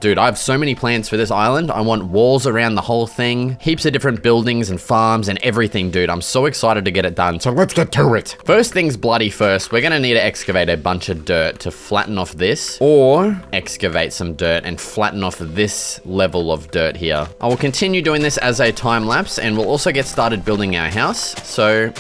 Dude, I have so many plans for this island. I want walls around the whole thing, heaps of different buildings and farms and everything, dude. I'm so excited to get it done, so let's get to it. First things bloody first, we're gonna need to excavate a bunch of dirt to flatten off this, or excavate some dirt and flatten off this level of dirt here. I will continue doing this as a time lapse, and we'll also get started building our house. So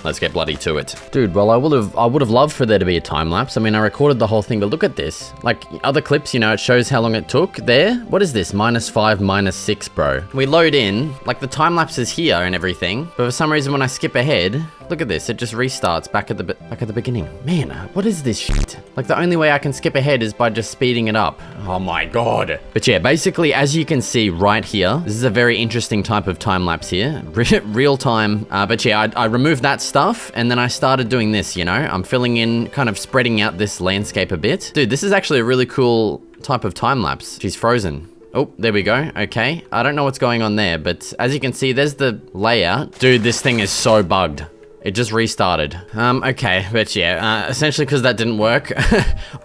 let's get bloody to it. Dude, well, I would have loved for there to be a time lapse. I mean, I recorded the whole thing, but look at this. Like other clips, you know, it shows how long it took there. What is this? -5, -6, bro. We load in, like the time lapse is here and everything, but for some reason when I skip ahead, look at this, it just restarts back at the beginning. Man, what is this shit? Like the only way I can skip ahead is by just speeding it up. Oh my god. But yeah, basically, as you can see right here, this is a very interesting type of time lapse here. Real time. But yeah, I removed that stuff and then I started doing this, you know? I'm filling in, kind of spreading out this landscape a bit. Dude, this is actually a really cool type of time lapse. She's frozen. Oh, there we go. Okay. I don't know what's going on there, but as you can see, there's the layout. Dude, this thing is so bugged. It just restarted. Okay, but yeah, essentially because that didn't work.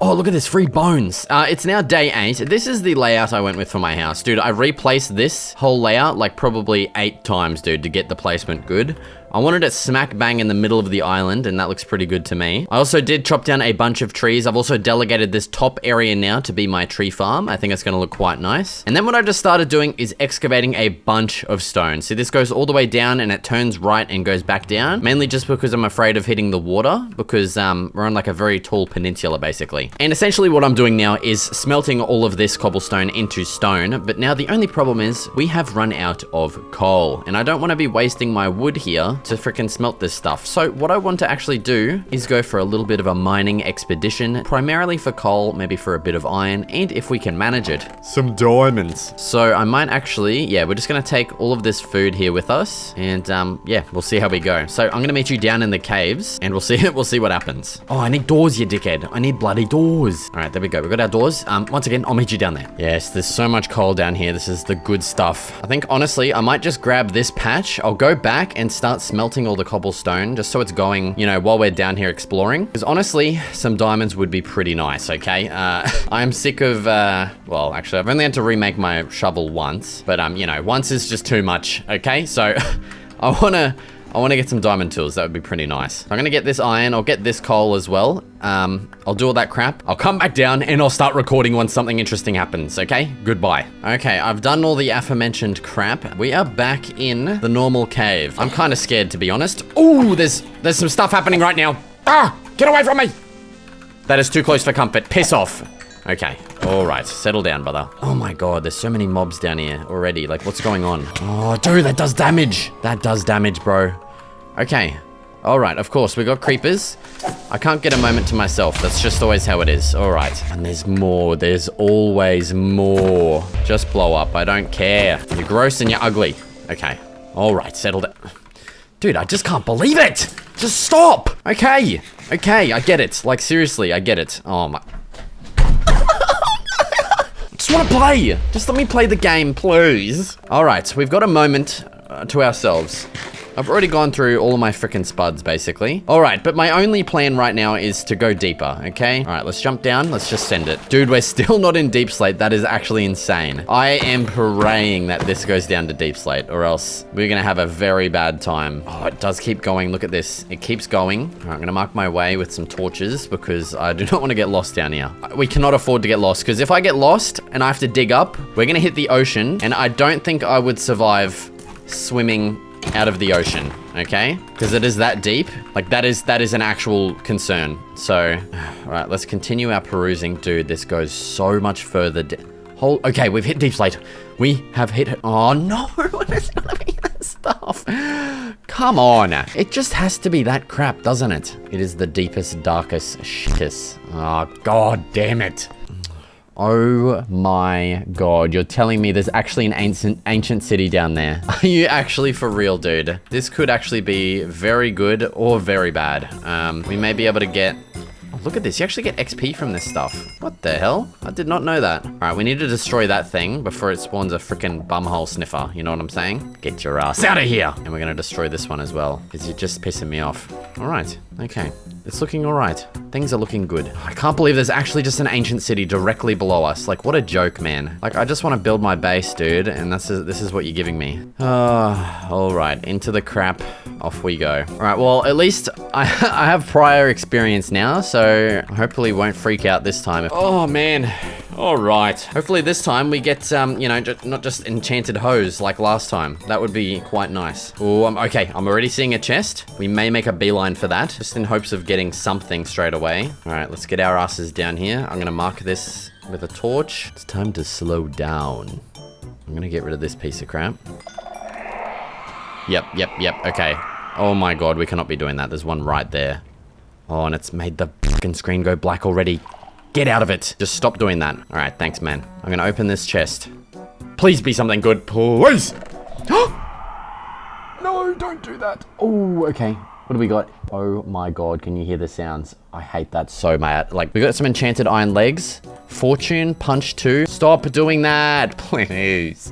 Oh, look at this, free bones. It's now day 8. This is the layout I went with for my house. Dude, I replaced this whole layout like probably 8 times, dude, to get the placement good. I wanted it smack bang in the middle of the island, and that looks pretty good to me. I also did chop down a bunch of trees. I've also delegated this top area now to be my tree farm. I think it's gonna look quite nice. And then what I just started doing is excavating a bunch of stone. See, this goes all the way down and it turns right and goes back down, mainly just because I'm afraid of hitting the water, because we're on like a very tall peninsula, basically. And essentially what I'm doing now is smelting all of this cobblestone into stone, but now the only problem is we have run out of coal, and I don't want to be wasting my wood here to freaking smelt this stuff. So what I want to actually do is go for a little bit of a mining expedition, primarily for coal, maybe for a bit of iron, and if we can manage it, Some diamonds. so I might actually, yeah, we're just gonna take all of this food here with us, and yeah, we'll see how we go. So I'm gonna meet you down in the caves, and we'll see what happens. Oh, I need doors, you dickhead. I need bloody doors. All right, there we go. We got our doors. Once again, I'll meet you down there. Yes, there's so much coal down here. This is the good stuff. I think honestly, I might just grab this patch. I'll go back and start smelting all the cobblestone, just so it's going, you know, while we're down here exploring. Because honestly, some diamonds would be pretty nice, okay? I'm sick of, well, actually, I've only had to remake my shovel once, but, you know, once is just too much, okay? So, I wanna get some diamond tools. That would be pretty nice. I'm gonna get this iron. I'll get this coal as well. I'll do all that crap. I'll come back down and I'll start recording once something interesting happens, okay? Goodbye. Okay, I've done all the aforementioned crap. We are back in the normal cave. I'm kind of scared, to be honest. Ooh, there's some stuff happening right now. Ah! Get away from me! That is too close for comfort. Piss off. Okay. All right. Settle down, brother. Oh my god, there's so many mobs down here already. Like, what's going on? Oh, dude, that does damage. That does damage, bro. Okay. All right, of course, we got creepers. I can't get a moment to myself. That's just always how it is. All right. And there's more. There's always more. Just blow up. I don't care. You're gross and you're ugly. Okay. All right, settle down. Dude, I just can't believe it. Just stop. Okay. Okay, I get it. Like, seriously, I get it. Oh my... Just want to play. Just let me play the game, please. All right, we've got a moment to ourselves. I've already gone through all of my frickin' spuds, basically. All right, but my only plan right now is to go deeper, okay? All right, let's jump down. Let's just send it. Dude, we're still not in deep slate. That is actually insane. I am praying that this goes down to deep slate, or else we're gonna have a very bad time. Oh, it does keep going. Look at this. It keeps going. All right, I'm gonna mark my way with some torches because I do not want to get lost down here. We cannot afford to get lost, because if I get lost and I have to dig up, we're gonna hit the ocean, and I don't think I would survive swimming out of the ocean, okay? Because it is that deep. Like, that is an actual concern. So, all right, let's continue our perusing. Dude, this goes so much further. Okay, we've hit deep slate. We have hit... Oh, no. What is this stuff? Come on. It just has to be that crap, doesn't it? It is the deepest, darkest shittest. Oh, god damn it. Oh my god, you're telling me there's actually an ancient city down there. Are you actually for real, dude? This could actually be very good or very bad. We may be able to get... Oh, look at this, you actually get XP from this stuff. What the hell? I did not know that. All right, we need to destroy that thing before it spawns a freaking bumhole sniffer. You know what I'm saying? Get your ass out of here. And we're gonna destroy this one as well, because you're just pissing me off. All right, okay. It's looking all right. Things are looking good. I can't believe there's actually just an ancient city directly below us. Like, what a joke, man. Like, I just want to build my base, dude, and this is what you're giving me. All right, into the crap. Off we go. All right, well, at least I have prior experience now, so hopefully won't freak out this time. Oh, man. All right. Hopefully this time we get, you know, not just enchanted hose like last time. That would be quite nice. Oh, okay. I'm already seeing a chest. We may make a beeline for that, just in hopes of getting something straight away. All right, let's get our asses down here. I'm gonna mark this with a torch. It's time to slow down. I'm gonna get rid of this piece of crap. Yep. Okay. Oh my god, we cannot be doing that. There's one right there. Oh, and it's made the fucking screen go black already. Get out of it. Just stop doing that. All right, thanks, man. I'm gonna open this chest. Please be something good, please. No, don't do that. Oh, okay. What do we got? Oh my god, can you hear the sounds? I hate that so bad. Like, we got some enchanted iron legs. Fortune, punch 2. Stop doing that, please.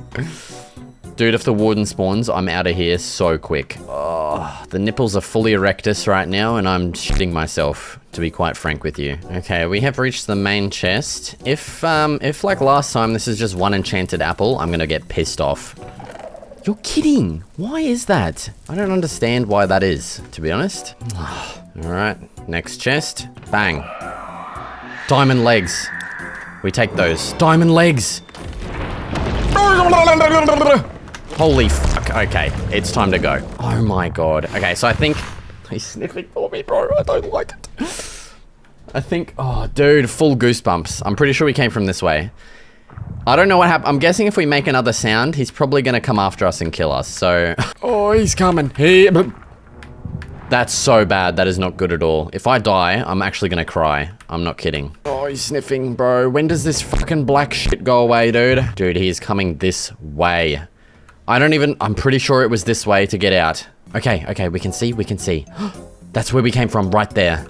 Dude, if the warden spawns, I'm out of here so quick. Oh, the nipples are fully erectus right now, and I'm shitting myself, to be quite frank with you. Okay, we have reached the main chest. If like last time, this is just one enchanted apple, I'm gonna get pissed off. You're kidding. Why is that? I don't understand why that is, to be honest. All right, next chest. Bang. Diamond legs. We take those. Diamond legs. Holy fuck. Okay, it's time to go. Oh my god. Okay, so I think... He's sniffing for me, bro. I don't like it. I think... Oh, dude, full goosebumps. I'm pretty sure we came from this way. I don't know what happened. I'm guessing if we make another sound, he's probably going to come after us and kill us, so... Oh, he's coming. That's so bad. That is not good at all. If I die, I'm actually going to cry. I'm not kidding. Oh, he's sniffing, bro. When does this fucking black shit go away, dude? Dude, he is coming this way. I'm pretty sure it was this way to get out. Okay, we can see. That's where we came from, right there.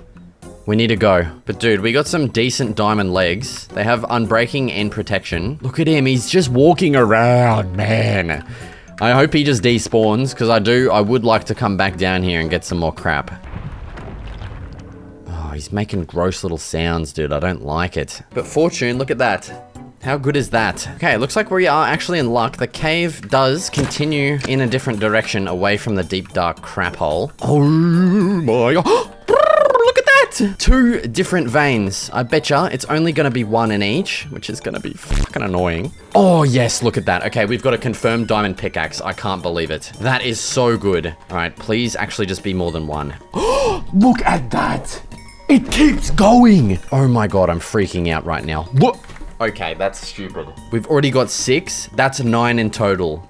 We need to go. But dude, we got some decent diamond legs. They have unbreaking and protection. Look at him, he's just walking around, man. I hope he just despawns, because I would like to come back down here and get some more crap. Oh, he's making gross little sounds, dude. I don't like it. But Fortune, look at that. How good is that? Okay, looks like we are actually in luck. The cave does continue in a different direction away from the deep, dark crap hole. Oh my god. Look at that! 2 different veins. I betcha it's only gonna be 1 in each, which is gonna be fucking annoying. Oh yes, look at that. Okay, we've got a confirmed diamond pickaxe. I can't believe it. That is so good. All right, please actually just be more than 1. Look at that! It keeps going! Oh my god, I'm freaking out right now. What? Okay, that's stupid. We've already got 6. That's 9 in total.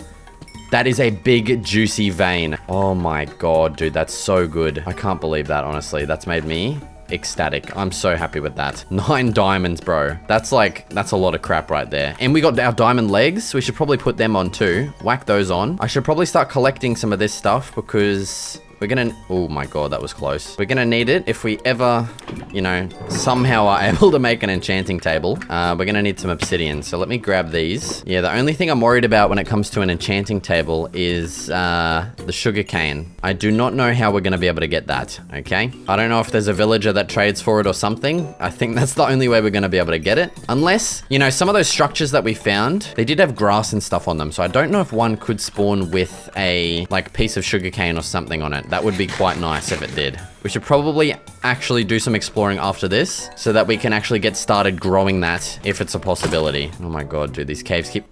That is a big, juicy vein. Oh my god, dude, that's so good. I can't believe that, honestly. That's made me ecstatic. I'm so happy with that. 9 diamonds, bro. That's a lot of crap right there. And we got our diamond legs. We should probably put them on too. Whack those on. I should probably start collecting some of this stuff because... we're gonna... oh my god, that was close. We're gonna need it if we ever, you know, somehow are able to make an enchanting table. We're gonna need some obsidian. So let me grab these. Yeah, the only thing I'm worried about when it comes to an enchanting table is the sugar cane. I do not know how we're gonna be able to get that, okay? I don't know if there's a villager that trades for it or something. I think that's the only way we're gonna be able to get it. Unless, you know, some of those structures that we found, they did have grass and stuff on them. So I don't know if one could spawn with a, like, piece of sugar cane or something on it. That would be quite nice if it did. We should probably actually do some exploring after this so that we can actually get started growing that if it's a possibility. Oh my god, dude, these caves keep...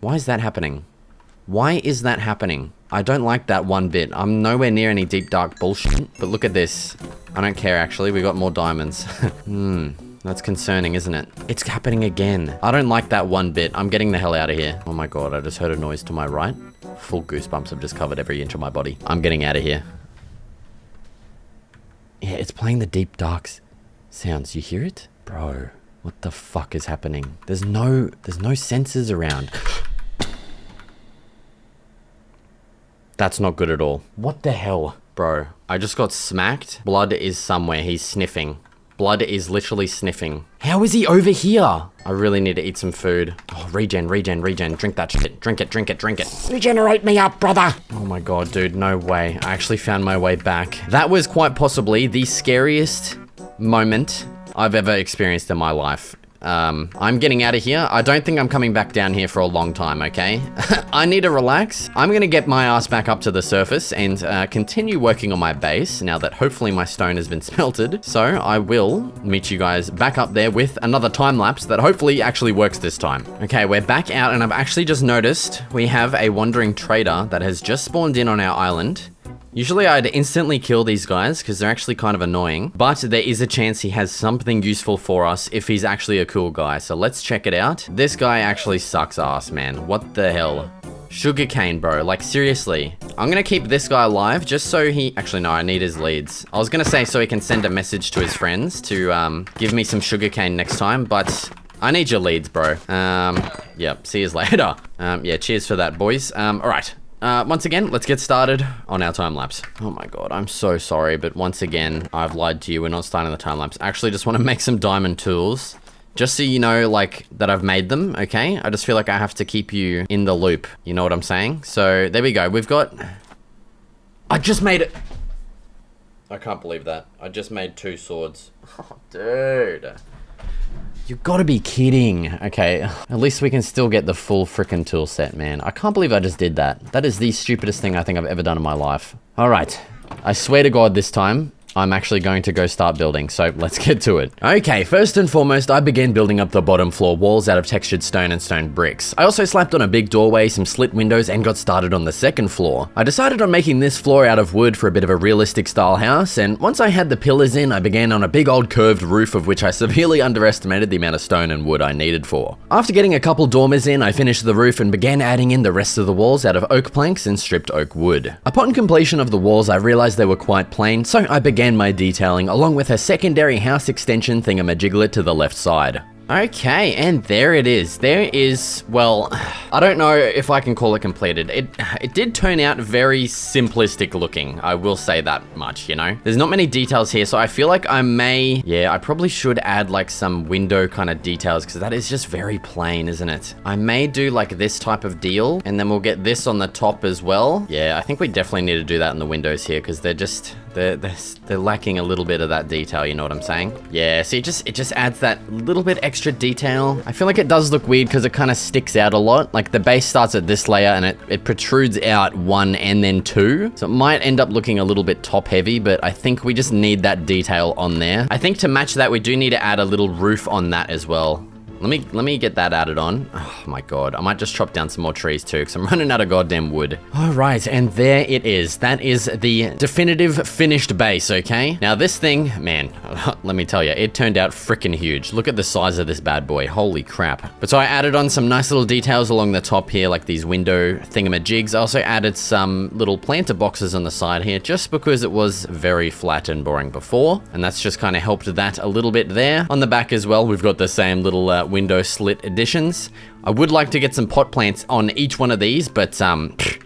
Why is that happening? Why is that happening? I don't like that one bit. I'm nowhere near any deep dark bullshit. But look at this. I don't care actually. We got more diamonds. That's concerning, isn't it? It's happening again. I don't like that one bit. I'm getting the hell out of here. Oh my god, I just heard a noise to my right. Full goosebumps have just covered every inch of my body. I'm getting out of here. Yeah, it's playing the deep dark sounds. You hear it? Bro, what the fuck is happening? There's no sensors around. That's not good at all. What the hell? Bro, I just got smacked. Blood is somewhere. He's sniffing. Blood is literally sniffing. How is he over here? I really need to eat some food. Oh, regen. Drink that shit. Drink it. Regenerate me up, brother. Oh my god, dude, no way. I actually found my way back. That was quite possibly the scariest moment I've ever experienced in my life. I'm getting out of here. I don't think I'm coming back down here for a long time, okay? I need to relax. I'm gonna get my ass back up to the surface and continue working on my base now that hopefully my stone has been smelted. So I will meet you guys back up there with another time lapse that hopefully actually works this time. Okay, we're back out and I've actually just noticed we have a wandering trader that has just spawned in on our island. Usually I'd instantly kill these guys because they're actually kind of annoying, but there is a chance he has something useful for us if he's actually a cool guy. So let's check it out. This guy actually sucks ass, man. What the hell? Sugarcane, bro. Like, seriously. I'm gonna keep this guy alive just so he... Actually, no, I need his leads. I was gonna say so he can send a message to his friends to give me some sugarcane next time, but... I need your leads, bro. Yep, see you later. Yeah, cheers for that, boys. All right. Once again, let's get started on our time lapse. Oh my god, I'm so sorry, but once again, I've lied to you. We're not starting the time lapse. I actually just want to make some diamond tools. Just so you know, like, that I've made them, okay? I just feel like I have to keep you in the loop. You know what I'm saying? So, there we go. We've got... I just made it! I can't believe that. I just made 2 swords. Oh, dude. You gotta be kidding. Okay, at least we can still get the full frickin' tool set, man. I can't believe I just did that. That is the stupidest thing I think I've ever done in my life. All right, I swear to God this time, I'm actually going to go start building, so let's get to it. Okay, first and foremost, I began building up the bottom floor walls out of textured stone and stone bricks. I also slapped on a big doorway, some slit windows, and got started on the second floor. I decided on making this floor out of wood for a bit of a realistic style house, and once I had the pillars in, I began on a big old curved roof of which I severely underestimated the amount of stone and wood I needed for. After getting a couple dormers in, I finished the roof and began adding in the rest of the walls out of oak planks and stripped oak wood. Upon completion of the walls, I realized they were quite plain, so I began my detailing along with a secondary house extension thingamajiglet to the left side. Okay, and there it is. There is, well, I don't know if I can call it completed. It did turn out very simplistic looking. I will say that much, you know? There's not many details here, so I feel like I probably should add like some window kind of details because that is just very plain, isn't it? I may do like this type of deal and then we'll get this on the top as well. Yeah, I think we definitely need to do that in the windows here because they're lacking a little bit of that detail, you know what I'm saying? Yeah, see, it just adds that little bit extra detail. I feel like it does look weird because it kind of sticks out a lot. Like the base starts at this layer and it protrudes out 1 and then 2. So it might end up looking a little bit top heavy, but I think we just need that detail on there. I think to match that, we do need to add a little roof on that as well. Let me get that added on. Oh my god, I might just chop down some more trees too because I'm running out of goddamn wood. All right, and there it is. That is the definitive finished base, okay? Now this thing, man, let me tell you, it turned out freaking huge. Look at the size of this bad boy, holy crap. But so I added on some nice little details along the top here, like these window thingamajigs. I also added some little planter boxes on the side here just because it was very flat and boring before. And that's just kind of helped that a little bit there. On the back as well, we've got the same little window slit additions. I would like to get some pot plants on each one of these, but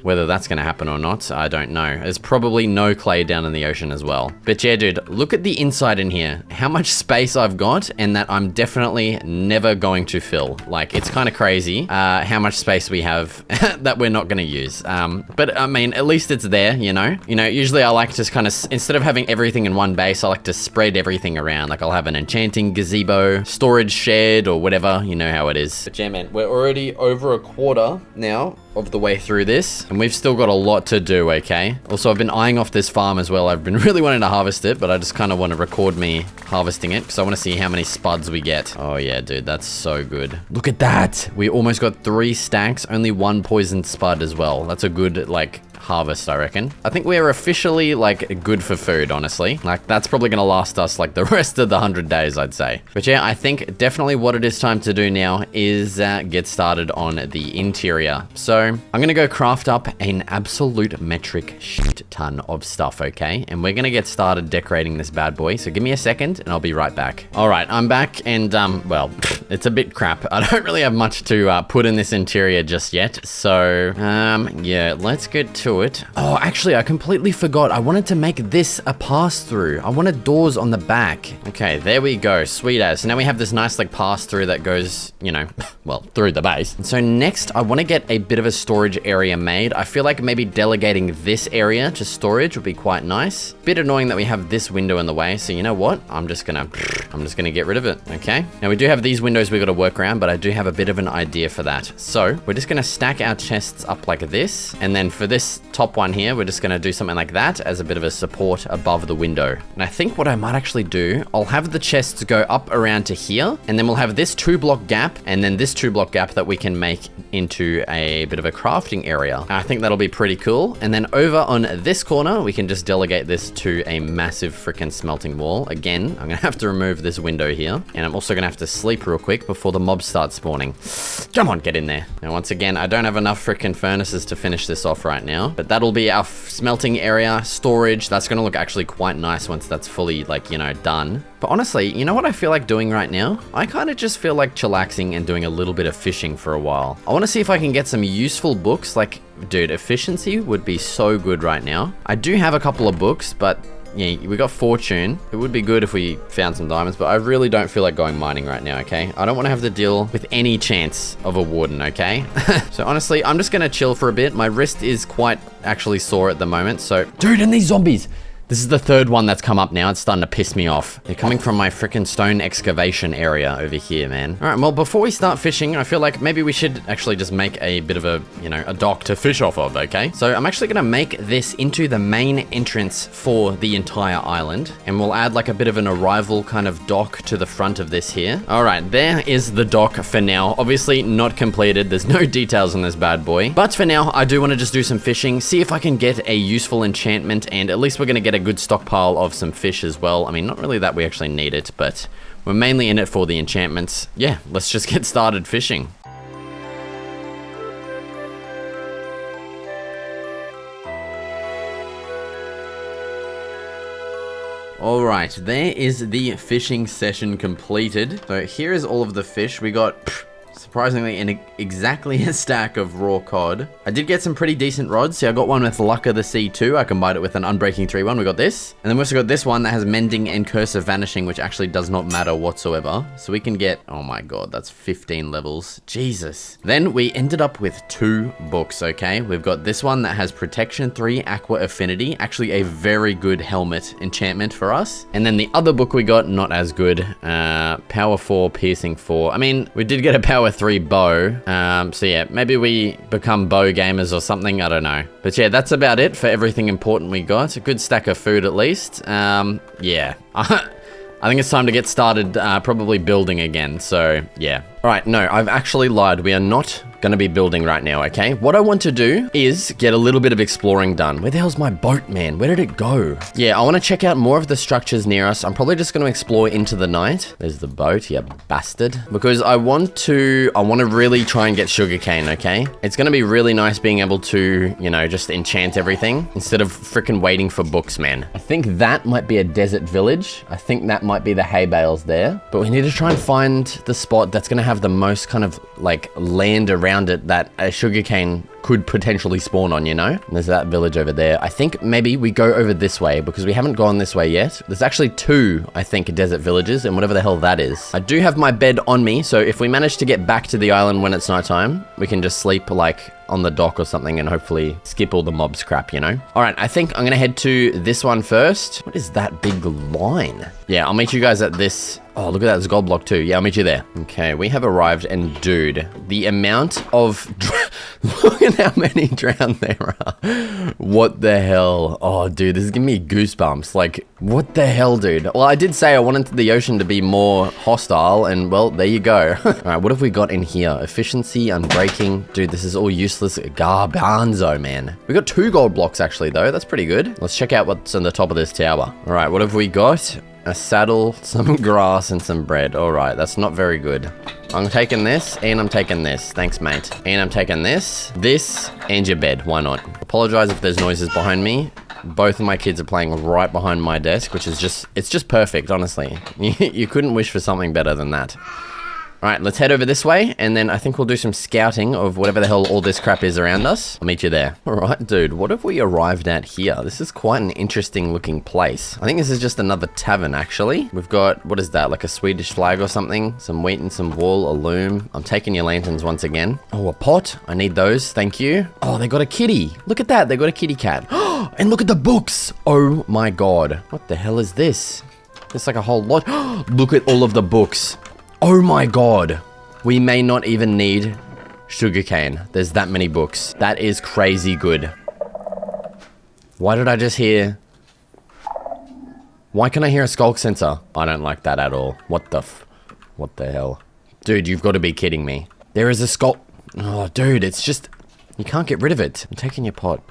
whether that's going to happen or not, I don't know. There's probably no clay down in the ocean as well. But yeah, dude, look at the inside in here. How much space I've got and that I'm definitely never going to fill. Like, it's kind of crazy how much space we have that we're not going to use. But I mean, at least it's there, you know? Usually I like to kind of, instead of having everything in one base, I like to spread everything around. Like I'll have an enchanting gazebo, storage shed, or whatever, you know how it is. But yeah, man, we're already over a quarter now of the way through this, and we've still got a lot to do, okay? Also, I've been eyeing off this farm as well. I've been really wanting to harvest it, but I just kind of want to record me harvesting it because I want to see how many spuds we get. Oh yeah, dude, that's so good. Look at that. We almost got 3 stacks, only 1 poisoned spud as well. That's a good, like, harvest, I reckon. I think we're officially, like, good for food, honestly. Like, that's probably gonna last us, like, the rest of the 100 days, I'd say. But yeah, I think definitely what it is time to do now is get started on the interior. So I'm gonna go craft up an absolute metric shit ton of stuff, okay? And we're gonna get started decorating this bad boy. So give me a second and I'll be right back. All right, I'm back and, well, it's a bit crap. I don't really have much to put in this interior just yet. So, yeah, let's get to to it. Oh, actually, I completely forgot. I wanted to make this a pass-through. I wanted doors on the back. Okay, there we go. Sweet as. So now we have this nice like pass-through that goes, you know, well, through the base. And so next, I want to get a bit of a storage area made. I feel like maybe delegating this area to storage would be quite nice. Bit annoying that we have this window in the way. So you know what? I'm just gonna get rid of it. Okay. Now we do have these windows we got to work around, but I do have a bit of an idea for that. So we're just gonna stack our chests up like this, and then for this top one here, we're just gonna do something like that as a bit of a support above the window. And I think what I might actually do, I'll have the chests go up around to here, and then we'll have this 2-block gap, and then this 2-block gap that we can make into a bit of a crafting area. I think that'll be pretty cool. And then over on this corner, we can just delegate this to a massive freaking smelting wall. Again, I'm gonna have to remove this window here, and I'm also gonna have to sleep real quick before the mobs start spawning. Come on, get in there. Now, once again, I don't have enough freaking furnaces to finish this off right now, but that'll be our smelting area, storage. That's gonna look actually quite nice once that's fully, like, you know, done. But honestly, you know what I feel like doing right now? I kind of just feel like chillaxing and doing a little bit of fishing for a while. I want to see if I can get some useful books. Like, dude, efficiency would be so good right now. I do have a couple of books, but yeah, we got fortune. It would be good if we found some diamonds, but I really don't feel like going mining right now, okay? I don't want to have to deal with any chance of a warden, okay? So honestly, I'm just going to chill for a bit. My wrist is quite actually sore at the moment, so... Dude, and these zombies! This is the third one that's come up now. It's starting to piss me off. They're coming from my freaking stone excavation area over here, man. All right, well, before we start fishing, I feel like maybe we should actually just make a bit of a, you know, a dock to fish off of, okay? So I'm actually gonna make this into the main entrance for the entire island, and we'll add like a bit of an arrival kind of dock to the front of this here. All right, there is the dock for now. Obviously not completed. There's no details on this bad boy. But for now, I do want to just do some fishing, see if I can get a useful enchantment, and at least we're gonna get a good stockpile of some fish as well. I mean, not really that we actually need it, but we're mainly in it for the enchantments. Yeah, let's just get started fishing. All right, there is the fishing session completed. So here is all of the fish. We got surprisingly exactly a stack of raw cod. I did get some pretty decent rods. See, I got one with Luck of the Sea 2. I combined it with an Unbreaking 3 one. We got this. And then we also got this one that has Mending and Curse of Vanishing, which actually does not matter whatsoever. So we can get, oh my god, that's 15 levels. Jesus. Then we ended up with 2 books, okay? We've got this one that has Protection 3, Aqua Affinity. Actually a very good helmet enchantment for us. And then the other book we got, not as good. Power 4, Piercing 4. I mean, we did get a Power 3 bow. So yeah, maybe we become bow gamers or something, I don't know. But yeah, that's about it for everything important we got. A good stack of food at least. Yeah. I think it's time to get started probably building again, so yeah. Alright, no, I've actually lied. We are not gonna be building right now, okay? What I want to do is get a little bit of exploring done. Where the hell's my boat, man? Where did it go? Yeah, I want to check out more of the structures near us. I'm probably just gonna explore into the night. There's the boat, you bastard. Because I want to really try and get sugarcane, okay? It's gonna be really nice being able to, you know, just enchant everything instead of freaking waiting for books, man. I think that might be a desert village. I think that might be the hay bales there. But we need to try and find the spot that's gonna have the most kind of like land around it that a sugarcane could potentially spawn on, you know? And there's that village over there. I think maybe we go over this way because we haven't gone this way yet. There's actually 2, I think, desert villages and whatever the hell that is. I do have my bed on me, so if we manage to get back to the island when it's nighttime, we can just sleep like on the dock or something and hopefully skip all the mobs crap, you know? All right, I think I'm gonna head to this one first. What is that big line? Yeah, I'll meet you guys at this. Oh, look at that, there's a gold block too. Yeah, I'll meet you there. Okay, we have arrived and dude, the amount of... Look at how many drowned there are. What the hell? Oh, dude, this is giving me goosebumps. Like, what the hell, dude? Well, I did say I wanted the ocean to be more hostile, and well, there you go. All right, what have we got in here? Efficiency, unbreaking. Dude, this is all useless garbanzo, man. We got 2 gold blocks, actually, though. That's pretty good. Let's check out what's on the top of this tower. All right, what have we got? A saddle, some grass, and some bread. All right, that's not very good. I'm taking this, and I'm taking this. Thanks, mate. And I'm taking this, and your bed. Why not? Apologize if there's noises behind me. Both of my kids are playing right behind my desk, which is just, it's just perfect, honestly. You couldn't wish for something better than that. All right, let's head over this way, and then I think we'll do some scouting of whatever the hell all this crap is around us. I'll meet you there. All right, dude, what have we arrived at here? This is quite an interesting looking place. I think this is just another tavern, actually. We've got, what is that, like a Swedish flag or something? Some wheat and some wool, a loom. I'm taking your lanterns once again. Oh, a pot. I need those, thank you. Oh, they got a kitty. Look at that, they got a kitty cat. And look at the books. Oh my God. What the hell is this? It's like a whole lot. Look at all of the books. Oh my God. We may not even need sugarcane. There's that many books. That is crazy good. Why did I just hear... Why can I hear a skulk sensor? I don't like that at all. What the hell? Dude, you've got to be kidding me. There is a skulk... Oh, dude, it's just... You can't get rid of it. I'm taking your pot.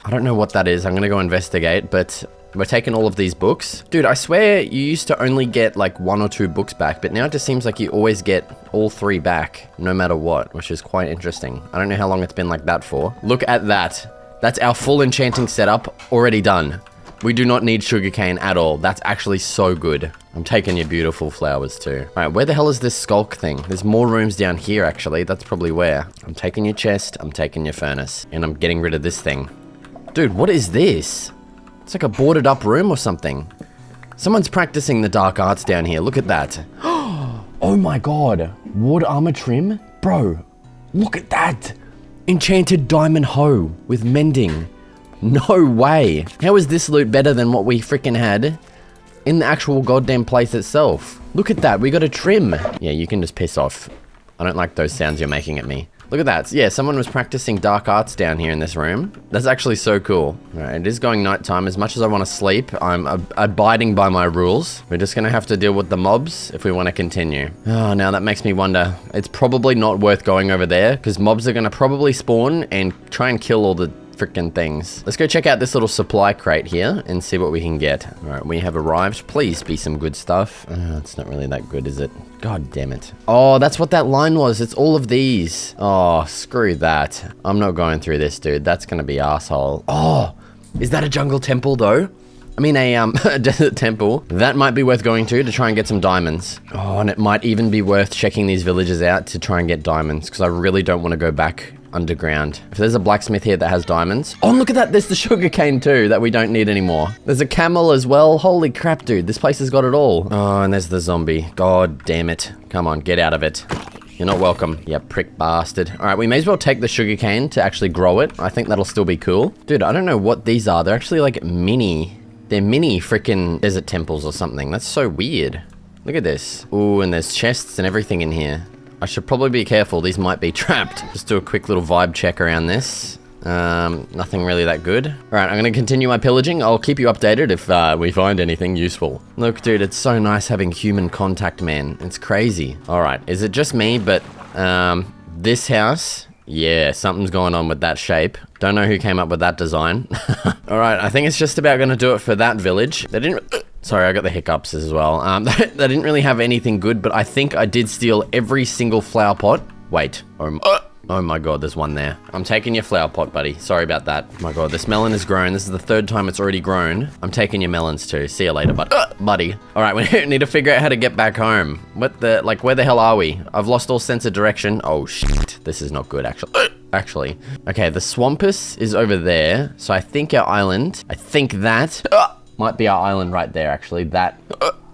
I don't know what that is. I'm going to go investigate, but... We're taking all of these books. Dude, I swear you used to only get like 1 or 2 books back, but now it just seems like you always get all 3 back, no matter what, which is quite interesting. I don't know how long it's been like that for. Look at that. That's our full enchanting setup already done. We do not need sugarcane at all. That's actually so good. I'm taking your beautiful flowers too. All right, where the hell is this skulk thing? There's more rooms down here, actually. That's probably where. I'm taking your chest, I'm taking your furnace, and I'm getting rid of this thing. Dude, what is this? It's like a boarded up room or something. Someone's practicing the dark arts down here. Look at that. Oh my God. Wood armor trim? Bro, look at that. Enchanted diamond hoe with mending. No way. How is this loot better than what we freaking had in the actual goddamn place itself? Look at that. We got a trim. Yeah, you can just piss off. I don't like those sounds you're making at me. Look at that. Yeah, someone was practicing dark arts down here in this room. That's actually so cool. All right, it is going nighttime. As much as I want to sleep, I'm abiding by my rules. We're just going to have to deal with the mobs if we want to continue. Oh, now that makes me wonder. It's probably not worth going over there because mobs are going to probably spawn and try and kill all the freaking things. Let's go check out this little supply crate here and see what we can get. All right, we have arrived. Please be some good stuff. It's not really that good, is it? God damn it. Oh, that's what that line was. It's all of these. Oh, screw that. I'm not going through this, dude. That's gonna be asshole. Oh, is that a jungle temple though? I mean a desert temple. That might be worth going to try and get some diamonds. Oh, and it might even be worth checking these villages out to try and get diamonds because I really don't want to go back underground. If there's a blacksmith here that has diamonds. Oh, look at that. There's the sugarcane too that we don't need anymore. There's a camel as well. Holy crap, dude. This place has got it all. Oh, and there's the zombie. God damn it. Come on, get out of it. You're not welcome. Yeah, prick bastard. All right, we may as well take the sugarcane to actually grow it. I think that'll still be cool. Dude, I don't know what these are. They're actually like mini. They're mini freaking desert temples or something. That's so weird. Look at this. Ooh, and there's chests and everything in here. I should probably be careful. These might be trapped. Just do a quick little vibe check around this. Nothing really that good. All right, I'm going to continue my pillaging. I'll keep you updated if we find anything useful. Look, dude, it's so nice having human contact, man. It's crazy. All right, is it just me? But this house, yeah, something's going on with that shape. Don't know who came up with that design. All right, I think it's just about going to do it for that village. They didn't... Sorry, I got the hiccups as well. They didn't really have anything good, but I think I did steal every single flower pot. Wait. Oh my God, there's one there. I'm taking your flower pot, buddy. Sorry about that. Oh my God, this melon has grown. This is the 3rd time it's already grown. I'm taking your melons too. See you later, buddy. All right, we need to figure out how to get back home. What the, like, where the hell are we? I've lost all sense of direction. Oh shit, this is not good actually. Okay, the swampus is over there. So I think our island, might be our island right there, actually. That,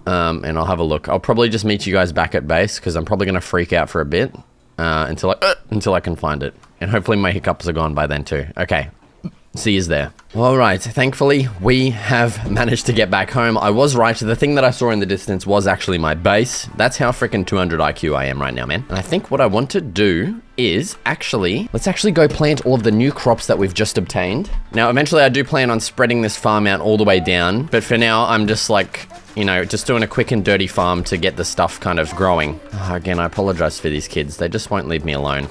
and I'll have a look. I'll probably just meet you guys back at base because I'm probably going to freak out for a bit until I can find it. And hopefully my hiccups are gone by then too. Okay. See yous there. All right, thankfully, we have managed to get back home. I was right. The thing that I saw in the distance was actually my base. That's how freaking 200 IQ I am right now, man. And I think what I want to do is let's actually go plant all of the new crops that we've just obtained. Now, eventually I do plan on spreading this farm out all the way down. But for now, I'm just like, you know, just doing a quick and dirty farm to get the stuff kind of growing. Again, I apologize for these kids. They just won't leave me alone.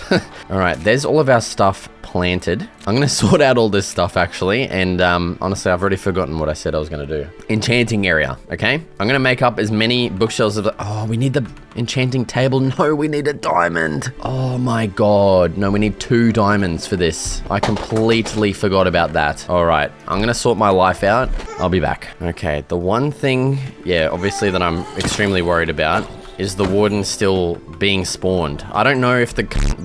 All right, there's all of our stuff planted. I'm going to sort out all this stuff actually. And honestly, I've already forgotten what I said I was going to do. Enchanting area, okay? I'm going to make up as many bookshelves of oh, we need the enchanting table. No, we need a diamond. Oh my God. No, we need 2 diamonds for this. I completely forgot about that. All right, I'm going to sort my life out. I'll be back. Okay, the one thing, yeah, obviously that I'm extremely worried about is the warden still being spawned? I don't know if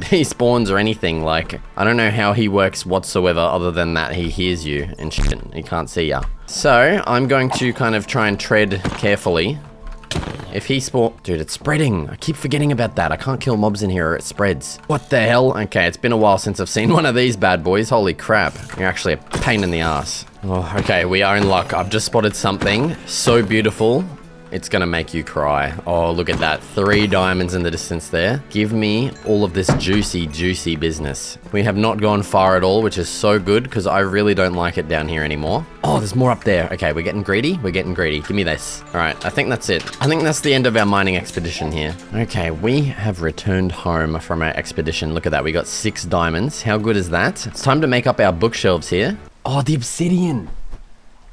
he spawns or anything. Like, I don't know how he works whatsoever other than that he hears you and shit. He can't see ya. So, I'm going to kind of try and tread carefully. If he dude, it's spreading. I keep forgetting about that. I can't kill mobs in here or it spreads. What the hell? Okay, it's been a while since I've seen one of these bad boys. Holy crap. You're actually a pain in the ass. Oh, okay, we are in luck. I've just spotted something so beautiful. It's gonna make you cry. Oh, look at that. 3 diamonds in the distance there. Give me all of this juicy, juicy business. We have not gone far at all, which is so good because I really don't like it down here anymore. Oh, there's more up there. Okay, we're getting greedy. We're getting greedy. Give me this. All right, I think that's it. I think that's the end of our mining expedition here. Okay, we have returned home from our expedition. Look at that. We got 6 diamonds. How good is that? It's time to make up our bookshelves here. Oh, the obsidian.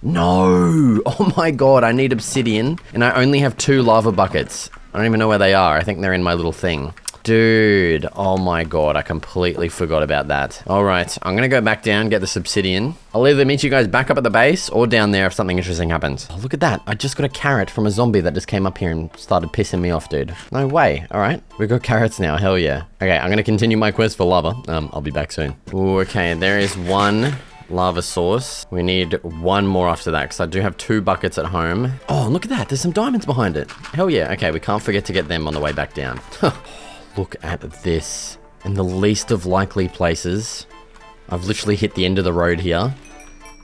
No! Oh my god, I need obsidian, and I only have 2 lava buckets. I don't even know where they are. I think they're in my little thing. Dude, oh my god, I completely forgot about that. Alright, I'm gonna go back down, get this obsidian. I'll either meet you guys back up at the base, or down there if something interesting happens. Oh, look at that. I just got a carrot from a zombie that just came up here and started pissing me off, dude. No way. Alright, we've got carrots now, hell yeah. Okay, I'm gonna continue my quest for lava. I'll be back soon. Ooh, okay, there is 1 lava source. We need 1 more after that because I do have 2 buckets at home. Oh, look at that. There's some diamonds behind it. Hell yeah. Okay, we can't forget to get them on the way back down. Look at this. In the least of likely places, I've literally hit the end of the road here.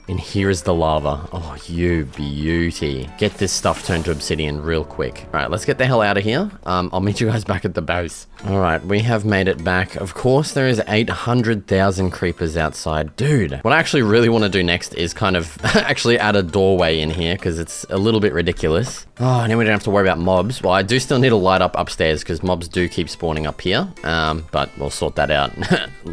And here is the lava. Oh, you beauty. Get this stuff turned to obsidian real quick. All right, let's get the hell out of here. I'll meet you guys back at the base. All right, we have made it back. Of course, there is 800,000 creepers outside. Dude, what I actually really want to do next is kind of actually add a doorway in here because it's a little bit ridiculous. Oh, and then we don't have to worry about mobs. Well, I do still need a light up upstairs because mobs do keep spawning up here. But we'll sort that out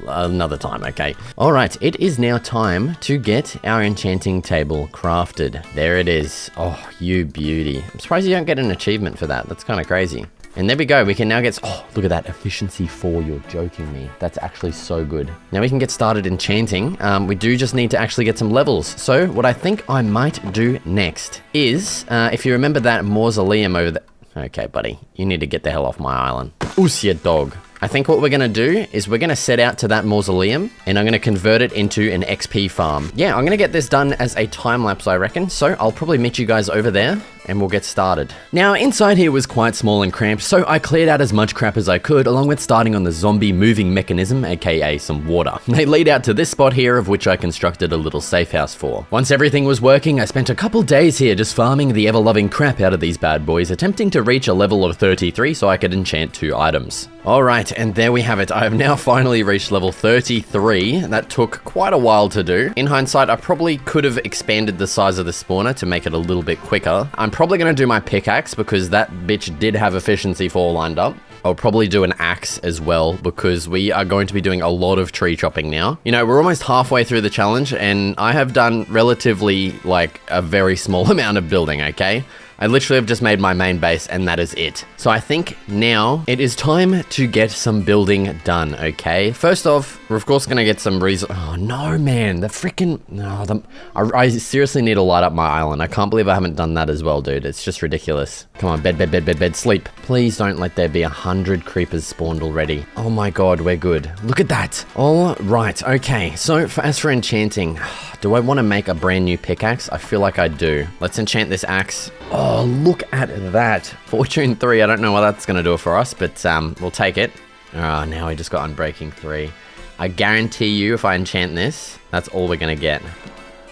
another time, okay? All right, it is now time to get our enchanting table crafted. There it is. Oh, you beauty. I'm surprised you don't get an achievement for that. That's kind of crazy. And there we go. We can now get... Oh, look at that. Efficiency 4. You're joking me. That's actually so good. Now we can get started enchanting. We do just need to actually get some levels. So what I think I might do next is, if you remember that mausoleum over there... Okay, buddy. You need to get the hell off my island. Oos, you dog. I think what we're going to do is we're going to set out to that mausoleum and I'm going to convert it into an XP farm. Yeah, I'm going to get this done as a time lapse, I reckon. So I'll probably meet you guys over there and we'll get started. Now, inside here was quite small and cramped, so I cleared out as much crap as I could, along with starting on the zombie moving mechanism, aka some water. They lead out to this spot here, of which I constructed a little safe house for. Once everything was working, I spent a couple days here just farming the ever-loving crap out of these bad boys, attempting to reach a level of 33 so I could enchant 2 items. Alright, and there we have it. I have now finally reached level 33. That took quite a while to do. In hindsight, I probably could have expanded the size of the spawner to make it a little bit quicker. I'm probably going to do my pickaxe because that bitch did have efficiency 4 lined up. I'll probably do an axe as well because we are going to be doing a lot of tree chopping now. You know, we're almost halfway through the challenge and I have done relatively like a very small amount of building, okay? I literally have just made my main base and that is it. So I think now it is time to get some building done, okay? First off, we're of course gonna get some Oh no, man, the freaking... No, I seriously need to light up my island. I can't believe I haven't done that as well, dude. It's just ridiculous. Come on, bed, sleep. Please don't let there be 100 creepers spawned already. Oh my god, we're good. Look at that. All right, okay. So as for enchanting, do I want to make a brand new pickaxe? I feel like I do. Let's enchant this axe. Oh, look at that. Fortune 3. I don't know what that's going to do for us, but we'll take it. Oh, now we just got Unbreaking 3. I guarantee you if I enchant this, that's all we're going to get.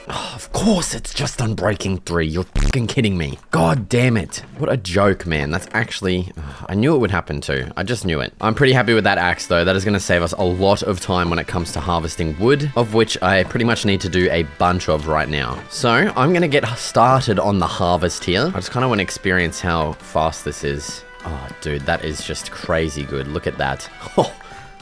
Oh, of course it's just Unbreaking 3. You're fucking kidding me. God damn it. What a joke, man. That's actually... I knew it would happen too. I just knew it. I'm pretty happy with that axe though. That is going to save us a lot of time when it comes to harvesting wood, of which I pretty much need to do a bunch of right now. So I'm going to get started on the harvest here. I just kind of want to experience how fast this is. Oh, dude, that is just crazy good. Look at that. Oh.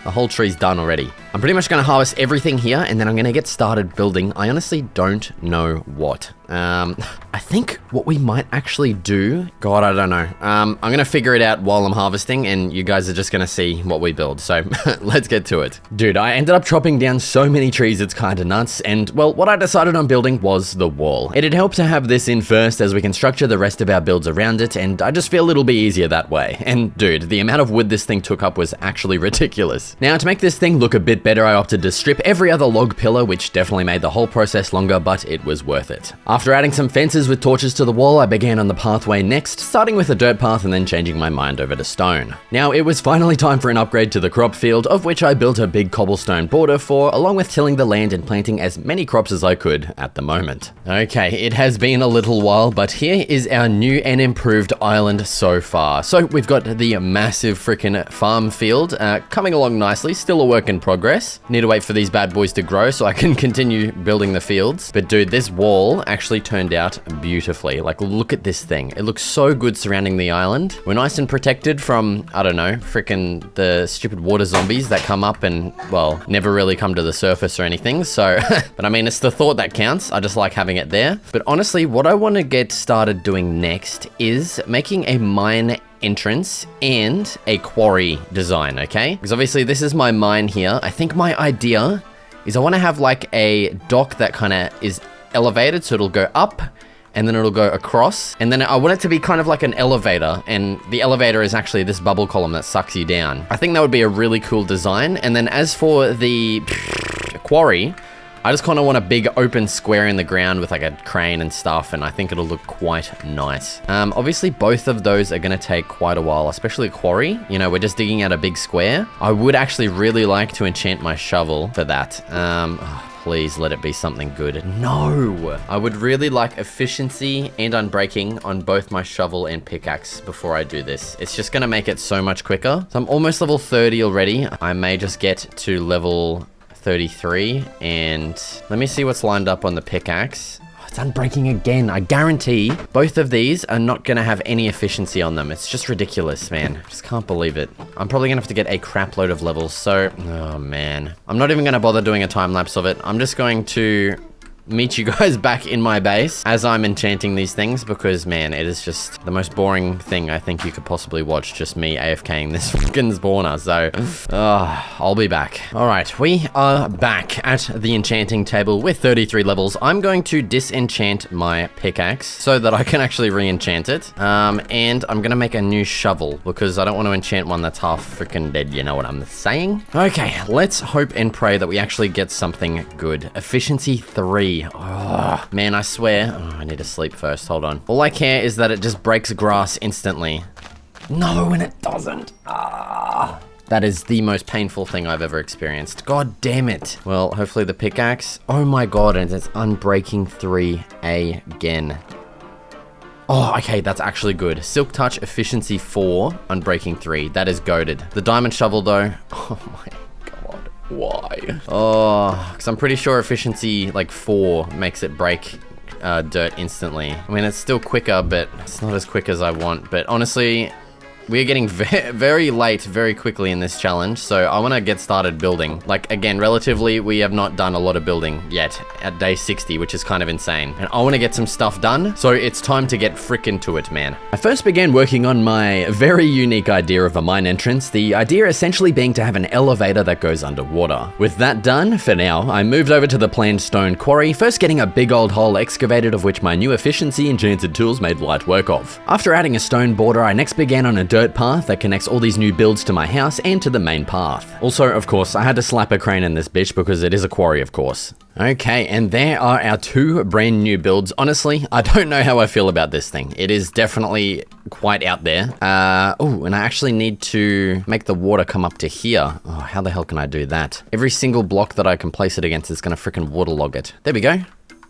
The whole tree's done already. I'm pretty much going to harvest everything here and then I'm going to get started building. I honestly don't know what. I think what we might actually do, God, I don't know. I'm gonna figure it out while I'm harvesting, and you guys are just gonna see what we build. So let's get to it. Dude, I ended up chopping down so many trees, it's kind of nuts. And well, what I decided on building was the wall. It'd help to have this in first as we can structure the rest of our builds around it, and I just feel it'll be easier that way. And dude, the amount of wood this thing took up was actually ridiculous. Now, to make this thing look a bit better, I opted to strip every other log pillar, which definitely made the whole process longer, but it was worth it. After adding some fences with torches to the wall, I began on the pathway next, starting with a dirt path and then changing my mind over to stone. Now, it was finally time for an upgrade to the crop field, of which I built a big cobblestone border for, along with tilling the land and planting as many crops as I could at the moment. Okay, it has been a little while, but here is our new and improved island so far. So we've got the massive freaking farm field coming along nicely, still a work in progress. Need to wait for these bad boys to grow so I can continue building the fields. But dude, this wall actually turned out beautifully. Like, look at this thing. It looks so good surrounding the island. We're nice and protected from, I don't know, freaking the stupid water zombies that come up and, well, never really come to the surface or anything. So, but I mean, it's the thought that counts. I just like having it there. But honestly, what I want to get started doing next is making a mine entrance and a quarry design, okay? Because obviously this is my mine here. I think my idea is I want to have like a dock that kind of is elevated, so it'll go up and then it'll go across, and then I want it to be kind of like an elevator, and the elevator is actually this bubble column that sucks you down. I think that would be a really cool design. And then as for the quarry, I just kind of want a big open square in the ground with like a crane and stuff, and I think it'll look quite nice. Obviously both of those are going to take quite a while, especially a quarry. You know, we're just digging out a big square. I would actually really like to enchant my shovel for that. Please let it be something good. No! I would really like efficiency and unbreaking on both my shovel and pickaxe before I do this. It's just gonna make it so much quicker. So I'm almost level 30 already. I may just get to level 33, and let me see what's lined up on the pickaxe. It's unbreaking again. I guarantee both of these are not going to have any efficiency on them. It's just ridiculous, man. I just can't believe it. I'm probably going to have to get a crap load of levels. So, oh man. I'm not even going to bother doing a time lapse of it. I'm just going to meet you guys back in my base as I'm enchanting these things, because man, it is just the most boring thing I think you could possibly watch, just me AFKing this fucking spawner. So I'll be back. All right, we are back at the enchanting table with 33 levels. I'm going to disenchant my pickaxe so that I can actually re-enchant it, and I'm gonna make a new shovel because I don't want to enchant one that's half freaking dead, you know what I'm saying? Okay, let's hope and pray that we actually get something good. Efficiency 3. Oh, man, I swear. Oh, I need to sleep first. Hold on. All I care is that it just breaks grass instantly. No, and it doesn't. That is the most painful thing I've ever experienced. God damn it. Well, hopefully the pickaxe. Oh my god, and it's unbreaking 3 again. Oh, okay, that's actually good. Silk Touch, efficiency 4, unbreaking 3. That is goated. The diamond shovel, though. Oh my. Why? Oh, because I'm pretty sure efficiency like 4 makes it break dirt instantly. I mean, it's still quicker, but it's not as quick as I want. But honestly, we're getting very late very quickly in this challenge, so I want to get started building. Like, again, relatively, we have not done a lot of building yet at day 60, which is kind of insane. And I want to get some stuff done, so it's time to get frickin' to it, man. I first began working on my very unique idea of a mine entrance, the idea essentially being to have an elevator that goes underwater. With that done, for now, I moved over to the planned stone quarry, first getting a big old hole excavated, of which my new efficiency enchanted tools made light work of. After adding a stone border, I next began on a dirt path that connects all these new builds to my house and to the main path. Also, of course, I had to slap a crane in this bitch because it is a quarry, of course. Okay, and there are our 2 brand new builds. Honestly, I don't know how I feel about this thing. It is definitely quite out there. Oh, and I actually need to make the water come up to here. Oh, how the hell can I do that? Every single block that I can place it against is gonna freaking waterlog it. There we go.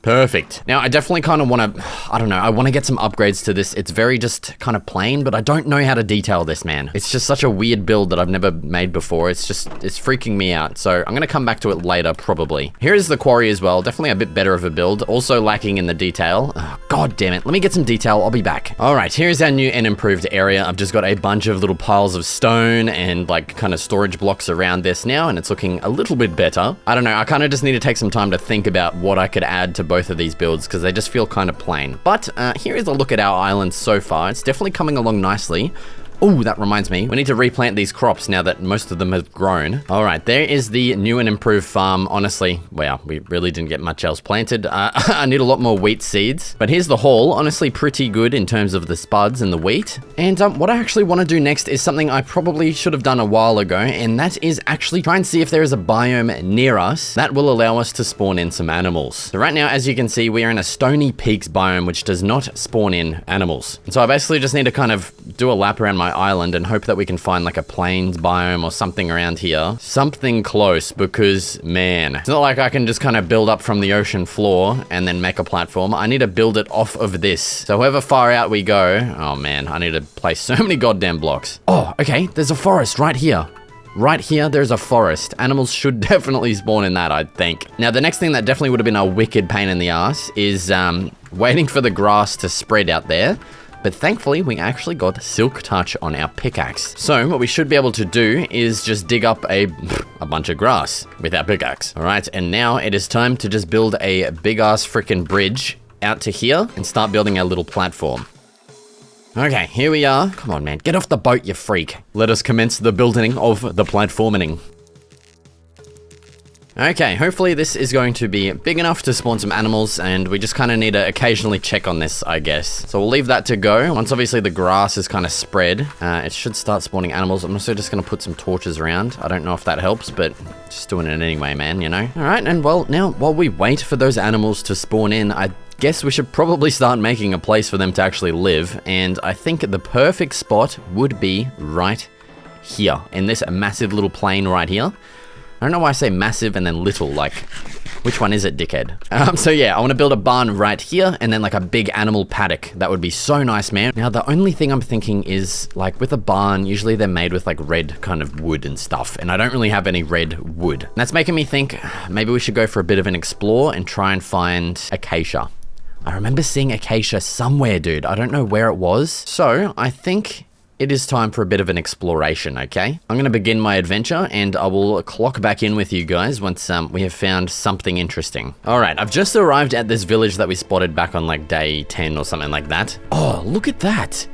Perfect. Now, I definitely kind of want to, I don't know, I want to get some upgrades to this. It's very just kind of plain, but I don't know how to detail this, man. It's just such a weird build that I've never made before. It's freaking me out. So I'm going to come back to it later, probably. Here is the quarry as well. Definitely a bit better of a build. Also lacking in the detail. Oh, God damn it. Let me get some detail. I'll be back. All right, here's our new and improved area. I've just got a bunch of little piles of stone and like kind of storage blocks around this now, and it's looking a little bit better. I don't know. I kind of just need to take some time to think about what I could add to both of these builds because they just feel kind of plain. But here is a look at our island so far. It's definitely coming along nicely. Oh, that reminds me. We need to replant these crops now that most of them have grown. All right, there is the new and improved farm. Honestly, wow, we really didn't get much else planted. I need a lot more wheat seeds. But here's the haul. Honestly, pretty good in terms of the spuds and the wheat. And what I actually want to do next is something I probably should have done a while ago. And that is actually try and see if there is a biome near us that will allow us to spawn in some animals. So right now, as you can see, we are in a stony peaks biome, which does not spawn in animals. And so I basically just need to kind of do a lap around my island and hope that we can find like a plains biome or something around here. Something close, because man, it's not like I can just kind of build up from the ocean floor and then make a platform. I need to build it off of this. So however far out we go, oh man, I need to place so many goddamn blocks. Oh, okay, there's a forest right here. Right here, there's a forest. Animals should definitely spawn in that, I think. Now, the next thing that definitely would have been a wicked pain in the ass is waiting for the grass to spread out there. But thankfully, we actually got Silk Touch on our pickaxe. So what we should be able to do is just dig up a bunch of grass with our pickaxe. All right, and now it is time to just build a big-ass freaking bridge out to here and start building our little platform. Okay, here we are. Come on, man. Get off the boat, you freak. Let us commence the building of the platforming. Okay, hopefully this is going to be big enough to spawn some animals, and we just kind of need to occasionally check on this, I guess. So we'll leave that to go. Once obviously the grass is kind of spread, it should start spawning animals. I'm also just going to put some torches around. I don't know if that helps, but just doing it anyway, man, you know? All right, and well, now while we wait for those animals to spawn in, I guess we should probably start making a place for them to actually live, and I think the perfect spot would be right here, in this massive little plain right here. I don't know why I say massive and then little, like, which one is it, dickhead? So yeah, I want to build a barn right here and then like a big animal paddock. That would be so nice, man. Now, the only thing I'm thinking is, like, with a barn, usually they're made with like red kind of wood and stuff, and I don't really have any red wood. And that's making me think maybe we should go for a bit of an explore and try and find acacia. I remember seeing acacia somewhere, dude. I don't know where it was. So I think it is time for a bit of an exploration, okay? I'm going to begin my adventure, and I will clock back in with you guys once we have found something interesting. All right, I've just arrived at this village that we spotted back on like day 10 or something like that. Oh, look at that.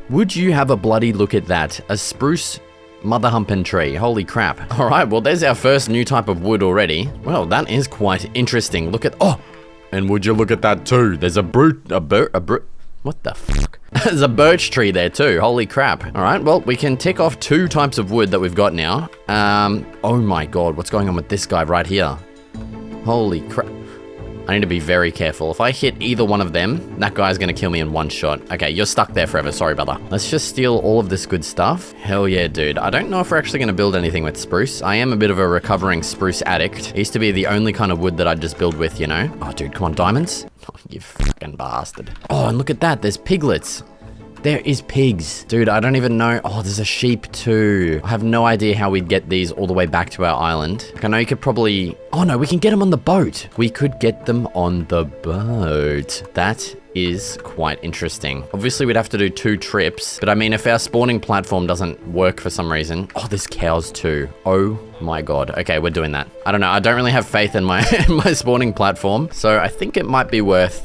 Would you have a bloody look at that? A spruce mother humping tree. Holy crap. All right, well, there's our first new type of wood already. Well, that is quite interesting. Look at, oh, and would you look at that too? There's what the fuck? There's a birch tree there too. Holy crap. All right, well, we can tick off 2 types of wood that we've got now. Oh my God, what's going on with this guy right here? Holy crap. I need to be very careful. If I hit either one of them, that guy's gonna kill me in one shot. Okay, you're stuck there forever. Sorry, brother. Let's just steal all of this good stuff. Hell yeah, dude. I don't know if we're actually gonna build anything with spruce. I am a bit of a recovering spruce addict. It used to be the only kind of wood that I'd just build with, you know? Oh, dude, come on, diamonds. Oh, you fucking bastard. Oh, and look at that. There's piglets. There is pigs. Dude, I don't even know. Oh, there's a sheep too. I have no idea how we'd get these all the way back to our island. I know you could probably... Oh no, we can get them on the boat. We could get them on the boat. That is quite interesting. Obviously, we'd have to do 2 trips, but I mean, if our spawning platform doesn't work for some reason... Oh, there's cows too. Oh my God. Okay, we're doing that. I don't know. I don't really have faith in my my spawning platform, so I think it might be worth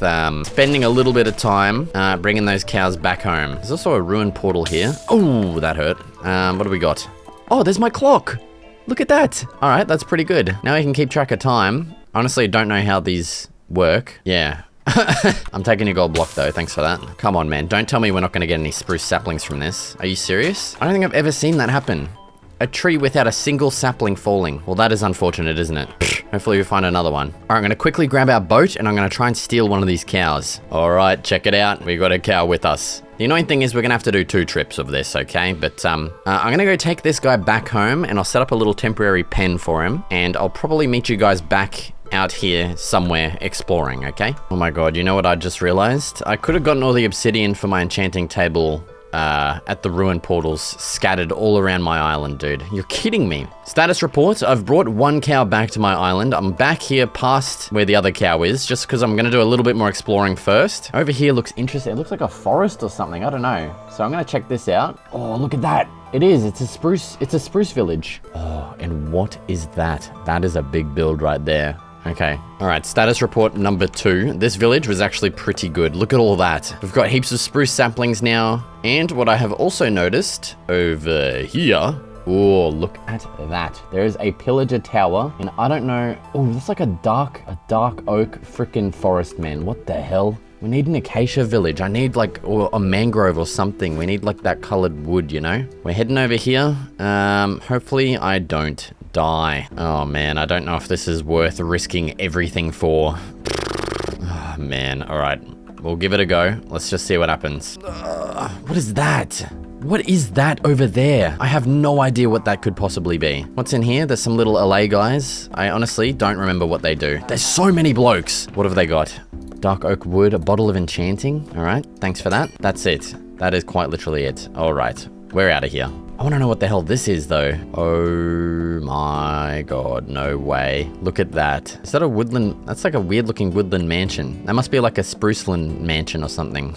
spending a little bit of time bringing those cows back home. There's also a ruined portal here. Oh, that hurt. What do we got? Oh, there's my clock. Look at that. All right, that's pretty good. Now I can keep track of time. Honestly, I don't know how these work. Yeah. I'm taking your gold block though, thanks for that. Come on, man, don't tell me we're not gonna get any spruce saplings from this. Are you serious? I don't think I've ever seen that happen. A tree without a single sapling falling. Well, that is unfortunate, isn't it? Hopefully we find another one. All right, I'm gonna quickly grab our boat and I'm gonna try and steal one of these cows. All right, check it out. We got a cow with us. The annoying thing is we're gonna have to do 2 trips of this, okay? But I'm gonna go take this guy back home and I'll set up a little temporary pen for him, and I'll probably meet you guys back out here somewhere exploring, okay? Oh my God, you know what I just realized? I could have gotten all the obsidian for my enchanting table at the ruined portals scattered all around my island, dude. You're kidding me. Status report, I've brought 1 cow back to my island. I'm back here past where the other cow is, just because I'm going to do a little bit more exploring first. Over here looks interesting. It looks like a forest or something. I don't know. So I'm going to check this out. Oh, look at that. It is. It's a spruce village. Oh, and what is that? That is a big build right there. Okay. All right, status report number 2. This village was actually pretty good. Look at all that. We've got heaps of spruce saplings now. And what I have also noticed over here. Oh, look at that. There is a pillager tower, and I don't know. Oh, that's like a dark oak freaking forest, man. What the hell? We need an acacia village. I need like or a mangrove or something. We need like that colored wood, you know? We're heading over here. Hopefully I don't die. Oh man, I don't know if this is worth risking everything for. Oh man, all right. We'll give it a go. Let's just see what happens. What is that? What is that over there? I have no idea what that could possibly be. What's in here? There's some little LA guys. I honestly don't remember what they do. There's so many blokes. What have they got? Dark oak wood, a bottle of enchanting. All right, thanks for that. That's it. That is quite literally it. All right, we're out of here. I want to know what the hell this is though. Oh my god, no way. Look at that. Is that a woodland? That's like a weird looking woodland mansion. That must be like a spruceland mansion or something.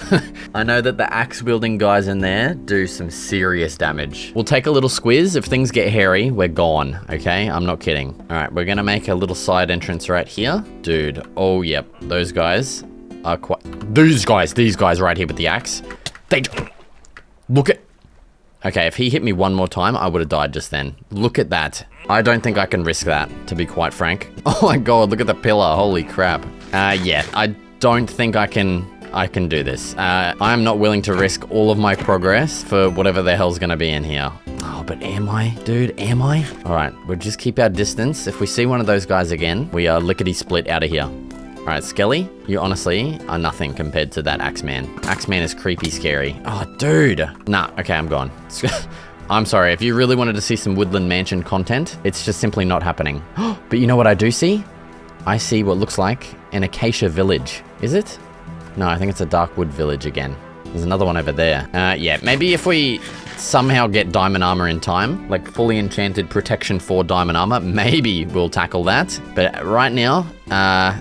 I know that the axe wielding guys in there do some serious damage. We'll take a little squiz. If things get hairy, we're gone, okay? I'm not kidding. All right, we're gonna make a little side entrance right here. Dude, oh yep, those guys are quite... These guys right here with the axe. They... Look at... Okay, if he hit me one more time, I would have died just then. Look at that. I don't think I can risk that, to be quite frank. Oh my god, look at the pillar. Holy crap. Yeah, I don't think I can do this. I'm not willing to risk all of my progress for whatever the hell's gonna be in here. Oh, but am I? Dude, am I? All right, we'll just keep our distance. If we see one of those guys again, we are lickety-split out of here. All right, Skelly, you honestly are nothing compared to that Axeman. Axeman is creepy scary. Oh, dude. Nah, okay, I'm gone. I'm sorry, if you really wanted to see some Woodland Mansion content, it's just simply not happening. But you know what I do see? I see what looks like an acacia village. Is it? No, I think it's a darkwood village again. There's another one over there. Yeah, maybe if we somehow get diamond armor in time, like fully enchanted protection for diamond armor, maybe we'll tackle that. But right now,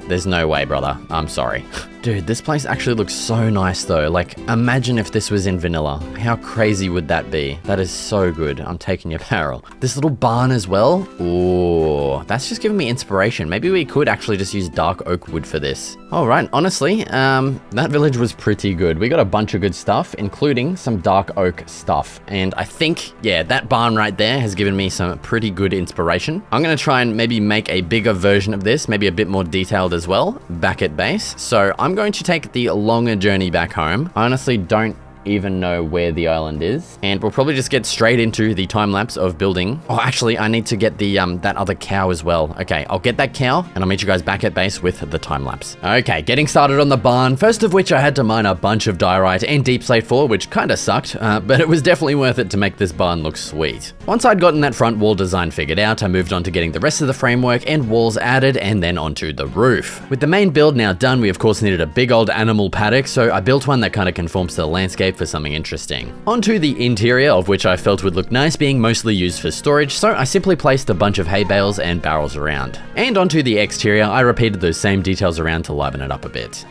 there's no way, brother. I'm sorry. Dude, this place actually looks so nice though. Like, imagine if this was in vanilla. How crazy would that be? That is so good. I'm taking your barrel. This little barn as well. Ooh, that's just giving me inspiration. Maybe we could actually just use dark oak wood for this. All right, honestly, that village was pretty good. We got a bunch of good stuff, including some dark oak stuff. And I think, yeah, that barn right there has given me some pretty good inspiration. I'm gonna try and maybe make a bigger version of this, maybe a bit more detailed as well, back at base. So I'm going to take the longer journey back home. I honestly don't even know where the island is, and we'll probably just get straight into the time lapse of building. Oh, actually, I need to get the that other cow as well. Okay, I'll get that cow, and I'll meet you guys back at base with the time lapse. Okay, getting started on the barn. First of which, I had to mine a bunch of diorite and deep slate 4, which kind of sucked, but it was definitely worth it to make this barn look sweet. Once I'd gotten that front wall design figured out, I moved on to getting the rest of the framework and walls added, and then onto the roof. With the main build now done, we of course needed a big old animal paddock, so I built one that kind of conforms to the landscape for something interesting. Onto the interior, of which I felt would look nice, being mostly used for storage, so I simply placed a bunch of hay bales and barrels around. And onto the exterior, I repeated those same details around to liven it up a bit.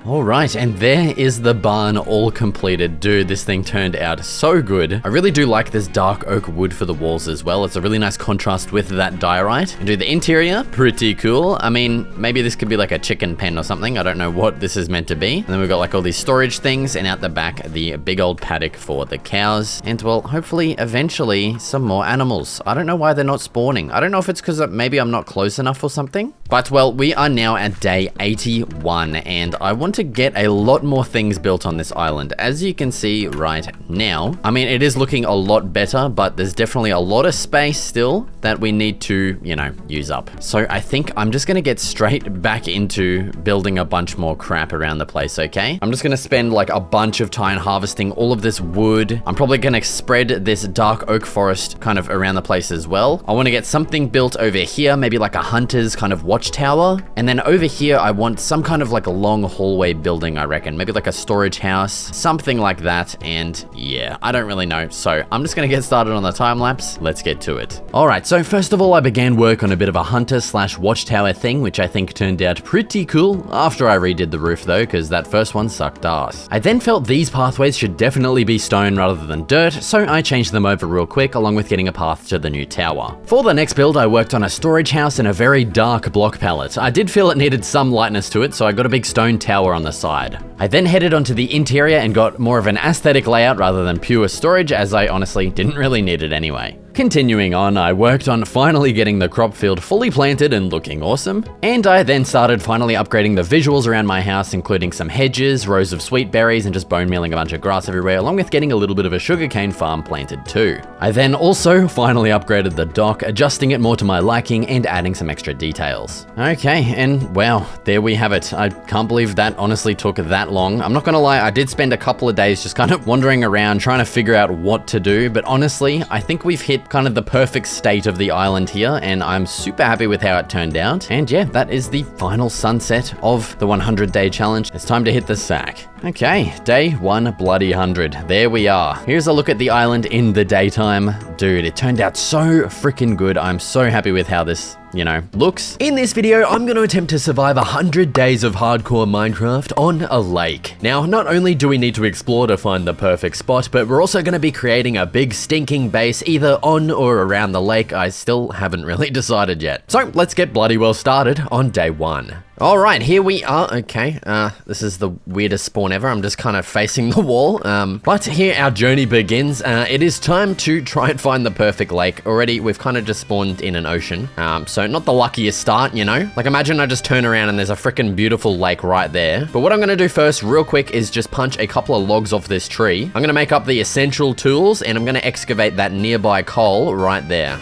Alright, and there is the barn all completed. Dude, this thing turned out so good. I really do like this dark oak wood for the walls as well. It's a really nice contrast with that diorite. And dude, the interior, pretty cool. I mean, maybe this could be like a chicken pen or something. I don't know what this is meant to be. And then we've got like all these storage things, and out the back, the big old paddock for the cows. And well, hopefully, eventually, some more animals. I don't know why they're not spawning. I don't know if it's because maybe I'm not close enough or something. But well, we are now at day 81, and I want to get a lot more things built on this island. As you can see right now, I mean, it is looking a lot better, but there's definitely a lot of space still that we need to, you know, use up. So I think I'm just gonna get straight back into building a bunch more crap around the place, okay? I'm just gonna spend like a bunch of time harvesting all of this wood. I'm probably gonna spread this dark oak forest kind of around the place as well. I wanna get something built over here, maybe like a hunter's kind of watchtower. And then over here, I want some kind of like a long hallway hallway building, I reckon. Maybe like a storage house, something like that. And yeah, I don't really know. So I'm just gonna get started on the time lapse. Let's get to it. All right, so first of all, I began work on a bit of a hunter/watchtower thing, which I think turned out pretty cool after I redid the roof though, because that first one sucked ass. I then felt these pathways should definitely be stone rather than dirt, so I changed them over real quick along with getting a path to the new tower. For the next build, I worked on a storage house and a very dark block palette. I did feel it needed some lightness to it, so I got a big stone tower on the side. I then headed onto the interior and got more of an aesthetic layout rather than pure storage, as I honestly didn't really need it anyway. Continuing on, I worked on finally getting the crop field fully planted and looking awesome, and I then started finally upgrading the visuals around my house, including some hedges, rows of sweet berries, and just bone mealing a bunch of grass everywhere, along with getting a little bit of a sugarcane farm planted too. I then also finally upgraded the dock, adjusting it more to my liking and adding some extra details. Okay, and wow, there we have it. I can't believe that honestly took that long. I'm not gonna lie, I did spend a couple of days just kind of wandering around trying to figure out what to do, but honestly, I think we've hit kind of the perfect state of the island here, and I'm super happy with how it turned out. And yeah, that is the final sunset of the 100-day challenge. It's time to hit the sack. Okay, day 1 bloody 100. There we are. Here's a look at the island in the daytime. Dude, it turned out so freaking good. I'm so happy with how this, you know, looks. In this video, I'm going to attempt to survive 100 days of hardcore Minecraft on a lake. Now, not only do we need to explore to find the perfect spot, but we're also going to be creating a big stinking base either on or around the lake. I still haven't really decided yet. So let's get bloody well started on day 1. All right, here we are. Okay, this is the weirdest spawn ever. I'm just kind of facing the wall. But here our journey begins. It is time to try and find the perfect lake. Already, we've kind of just spawned in an ocean. So not the luckiest start, you know? Like imagine I just turn around and there's a freaking beautiful lake right there. But what I'm gonna do first, real quick, is just punch a couple of logs off this tree. I'm gonna make up the essential tools and I'm gonna excavate that nearby coal right there.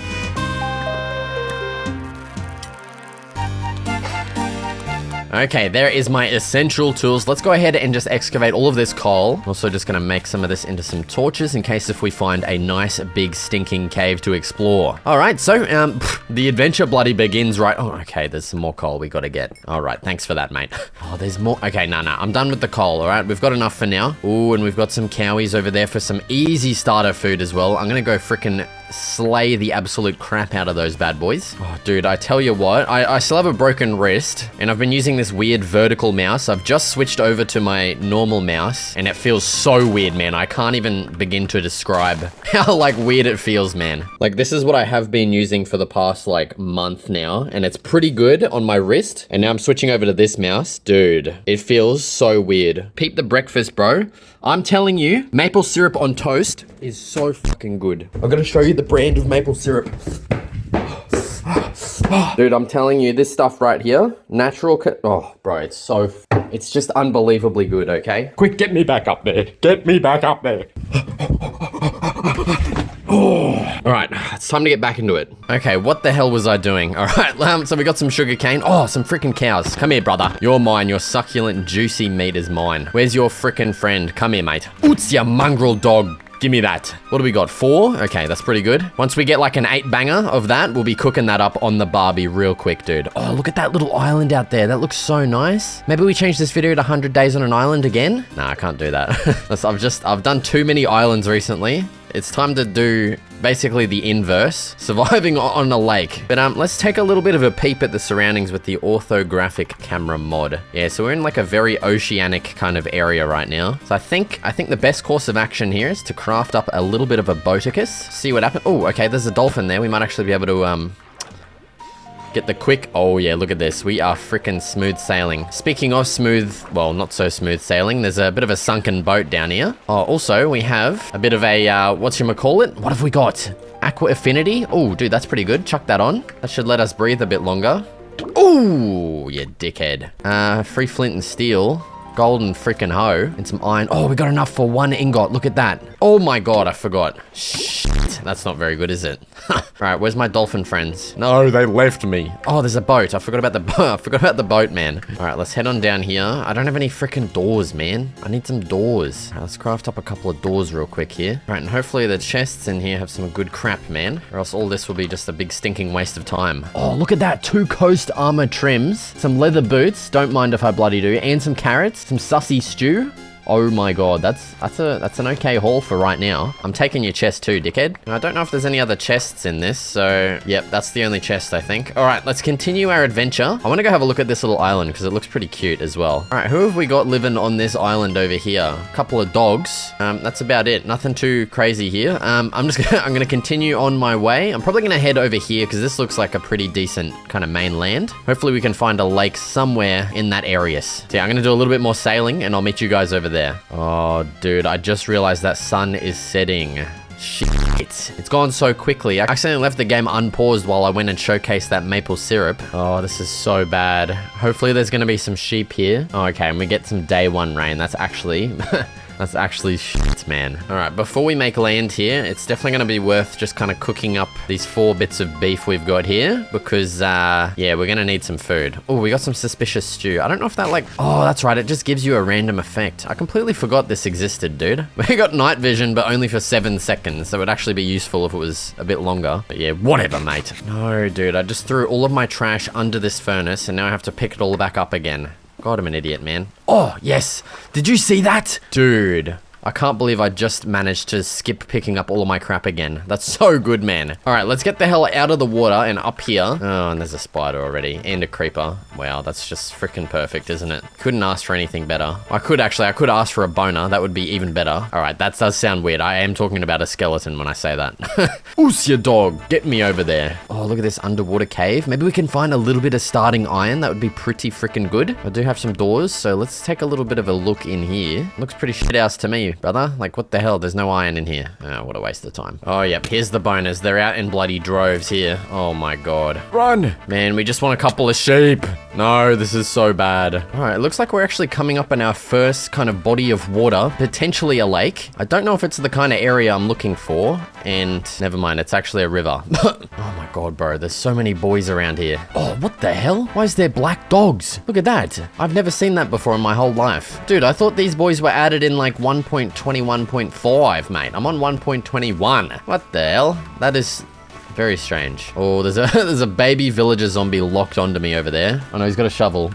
Okay, there is my essential tools. Let's go ahead and just excavate all of this coal. Also just gonna make some of this into some torches in case if we find a nice big stinking cave to explore. All right, so the adventure bloody begins right. Oh, okay, there's some more coal we gotta get. All right, thanks for that, mate. Oh, there's more. Okay, no, I'm done with the coal. All right, we've got enough for now. Ooh, and we've got some cowies over there for some easy starter food as well. I'm gonna go frickin' slay the absolute crap out of those bad boys. Oh, dude, I tell you what, I still have a broken wrist and I've been using this weird vertical mouse. I've just switched over to my normal mouse and it feels so weird, man. I can't even begin to describe how like weird it feels, man. Like this is what I have been using for the past like month now and it's pretty good on my wrist. And now I'm switching over to this mouse. Dude, it feels so weird. Peep the breakfast, bro. I'm telling you, maple syrup on toast is so fucking good. I'm gonna show you the brand of maple syrup. Dude, I'm telling you, this stuff right here, natural, oh, bro, it's just unbelievably good, okay? Quick, get me back up there. Get me back up there. All right, it's time to get back into it. Okay, what the hell was I doing? All right, so we got some sugar cane. Oh, some freaking cows. Come here, brother. You're mine. Your succulent, juicy meat is mine. Where's your freaking friend? Come here, mate. Oots, you mongrel dog. Give me that. What do we got? 4? Okay, that's pretty good. Once we get like an 8-banger of that, we'll be cooking that up on the barbie real quick, dude. Oh, look at that little island out there. That looks so nice. Maybe we change this video to 100 days on an island again? Nah, I can't do that. I've done too many islands recently. It's time to do basically the inverse, surviving on a lake. But let's take a little bit of a peep at the surroundings with the orthographic camera mod. Yeah, so we're in like a very oceanic kind of area right now. So I think the best course of action here is to craft up a little bit of a boaticus, see what happens. Oh, okay, there's a dolphin there. We might actually be able to get the quick. Oh yeah, look at this. We are freaking smooth sailing. Speaking of smooth, well, not so smooth sailing, there's a bit of a sunken boat down here. Oh, also we have a bit of a, whatchamacallit? What have we got? Aqua Affinity. Oh, dude, that's pretty good. Chuck that on. That should let us breathe a bit longer. Ooh, you dickhead. Free flint and steel. Golden freaking hoe and some iron. Oh, we got enough for 1 ingot. Look at that. Oh my god, I forgot. Shit, that's not very good, is it? Right, where's my dolphin friends? No, they left me. Oh, there's a boat. I forgot about the I forgot about the boat, man. All right, let's head on down here. I don't have any freaking doors, man. I need some doors. All right, let's craft up a couple of doors real quick here. All right, and hopefully the chests in here have some good crap, man. Or else all this will be just a big stinking waste of time. Oh, look at that. 2 coast armor trims, some leather boots. Don't mind if I bloody do. And some carrots, some sussy stew. Oh my god, that's an okay haul for right now. I'm taking your chest too, dickhead. I don't know if there's any other chests in this, so yep, that's the only chest, I think. All right, let's continue our adventure. I want to go have a look at this little island because it looks pretty cute as well. All right, who have we got living on this island over here? A couple of dogs. That's about it. Nothing too crazy here. I'm gonna continue on my way. I'm probably gonna head over here because this looks like a pretty decent kind of mainland. Hopefully we can find a lake somewhere in that area. So yeah, I'm gonna do a little bit more sailing and I'll meet you guys over there. Oh, dude, I just realized that sun is setting. Shit. It's gone so quickly. I accidentally left the game unpaused while I went and showcased that maple syrup. Oh, this is so bad. Hopefully there's going to be some sheep here. Oh, okay, and we get some day 1 rain. That's actually... That's actually shit, man. All right, before we make land here, it's definitely going to be worth just kind of cooking up these 4 bits of beef we've got here because, yeah, we're going to need some food. Oh, we got some suspicious stew. I don't know if that oh, that's right. It just gives you a random effect. I completely forgot this existed, dude. We got night vision, but only for 7 seconds. So it would actually be useful if it was a bit longer. But yeah, whatever, mate. No, dude, I just threw all of my trash under this furnace and now I have to pick it all back up again. God, I'm an idiot, man. Oh, yes. Did you see that? Dude, I can't believe I just managed to skip picking up all of my crap again. That's so good, man. All right, let's get the hell out of the water and up here. Oh, and there's a spider already and a creeper. Wow, that's just freaking perfect, isn't it? Couldn't ask for anything better. I could ask for a boner. That would be even better. All right, that does sound weird. I am talking about a skeleton when I say that. Oos, your dog. Get me over there. Oh, look at this underwater cave. Maybe we can find a little bit of starting iron. That would be pretty freaking good. I do have some doors, so let's take a little bit of a look in here. Looks pretty shit house to me, brother. Like, what the hell? There's no iron in here. Oh, what a waste of time. Oh, yep. Here's the boners. They're out in bloody droves here. Oh, my God. Run! Man, we just want a couple of sheep. No, this is so bad. All right, it looks like we're actually coming up in our first kind of body of water, potentially a lake. I don't know if it's the kind of area I'm looking for, and never mind, it's actually a river. Oh my God, bro, there's so many boys around here. Oh, what the hell? Why is there black dogs? Look at that. I've never seen that before in my whole life. Dude, I thought these boys were added in like 1.21.5, mate. I'm on 1.21. What the hell? That is... very strange. Oh, there's a baby villager zombie locked onto me over there. Oh no, he's got a shovel.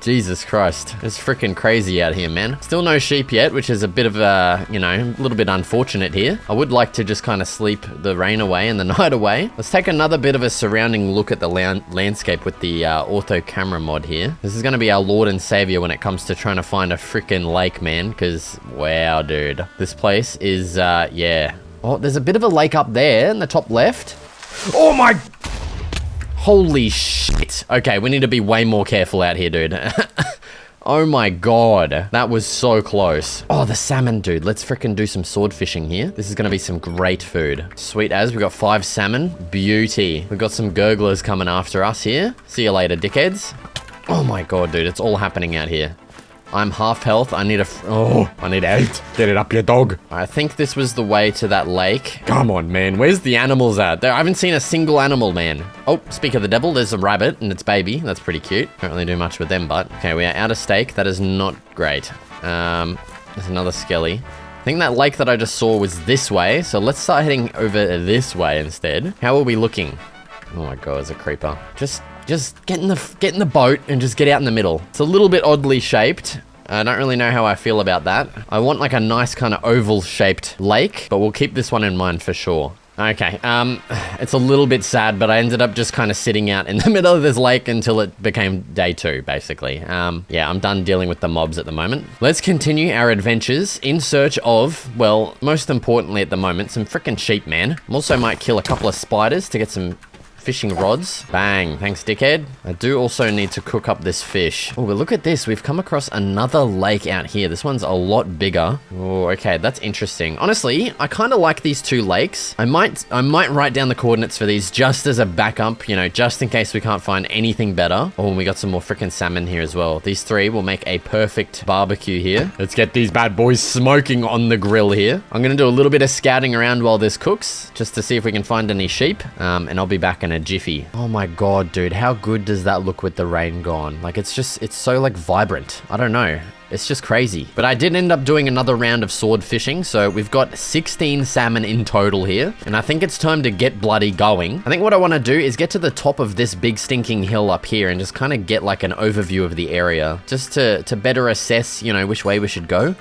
Jesus Christ. It's freaking crazy out here, man. Still no sheep yet, which is a bit of a, you know, a little bit unfortunate here. I would like to just kind of sleep the rain away and the night away. Let's take another bit of a surrounding look at the landscape with the ortho camera mod here. This is going to be our lord and savior when it comes to trying to find a freaking lake, man. Because, wow, dude. This place is, yeah. Oh, there's a bit of a lake up there in the top left. Oh my... Holy shit. Okay, we need to be way more careful out here, dude. Oh my God. That was so close. Oh, the salmon, dude. Let's freaking do some sword fishing here. This is going to be some great food. Sweet as. We got 5 salmon. Beauty. We've got some gurglers coming after us here. See you later, dickheads. Oh my God, dude. It's all happening out here. I'm half health. I need I need out. Get it up, your dog. I think this was the way to that lake. Come on, man. Where's The animals at? I haven't seen a single animal, man. Oh, speak of the devil, there's a rabbit and its baby. That's pretty cute. Don't really do much with them, but... Okay, we are out of steak. That is not great. There's another skelly. I think that lake that I just saw was this way, so let's start heading over this way instead. How are we looking? Oh my God, there's a creeper. Just get in the boat and just get out in the middle. It's a little bit oddly shaped. I don't really know how I feel about that. I want like a nice kind of oval shaped lake, but we'll keep this one in mind for sure. Okay, it's a little bit sad, but I ended up just kind of sitting out in the middle of this lake until it became day 2, basically. Yeah, I'm done dealing with the mobs at the moment. Let's continue our adventures in search of, well, most importantly at the moment, some freaking sheep, man. I also might kill a couple of spiders to get some fishing rods. Bang. Thanks, dickhead. I do also need to cook up this fish. Oh, but look at this. We've come across another lake out here. This one's a lot bigger. Oh, okay. That's interesting. Honestly, I kind of like these two lakes. I might write down the coordinates for these just as a backup, you know, just in case we can't find anything better. Oh, and we got some more freaking salmon here as well. These three will make a perfect barbecue here. Let's get these bad boys Smoking on the grill here. I'm gonna do a little bit of scouting around while this cooks, just to see if we can find any sheep, and I'll be back in a jiffy. Oh my god, dude, how good does that look with the rain gone? Like, it's so like vibrant. I don't know. It's just crazy. But I did end up doing another round of sword fishing, so we've got 16 salmon in total here, and I think it's time to get bloody going. I think what I want to do is get to the top of this big stinking hill up here and just kind of get like an overview of the area, just to better assess, you know, which way we should go.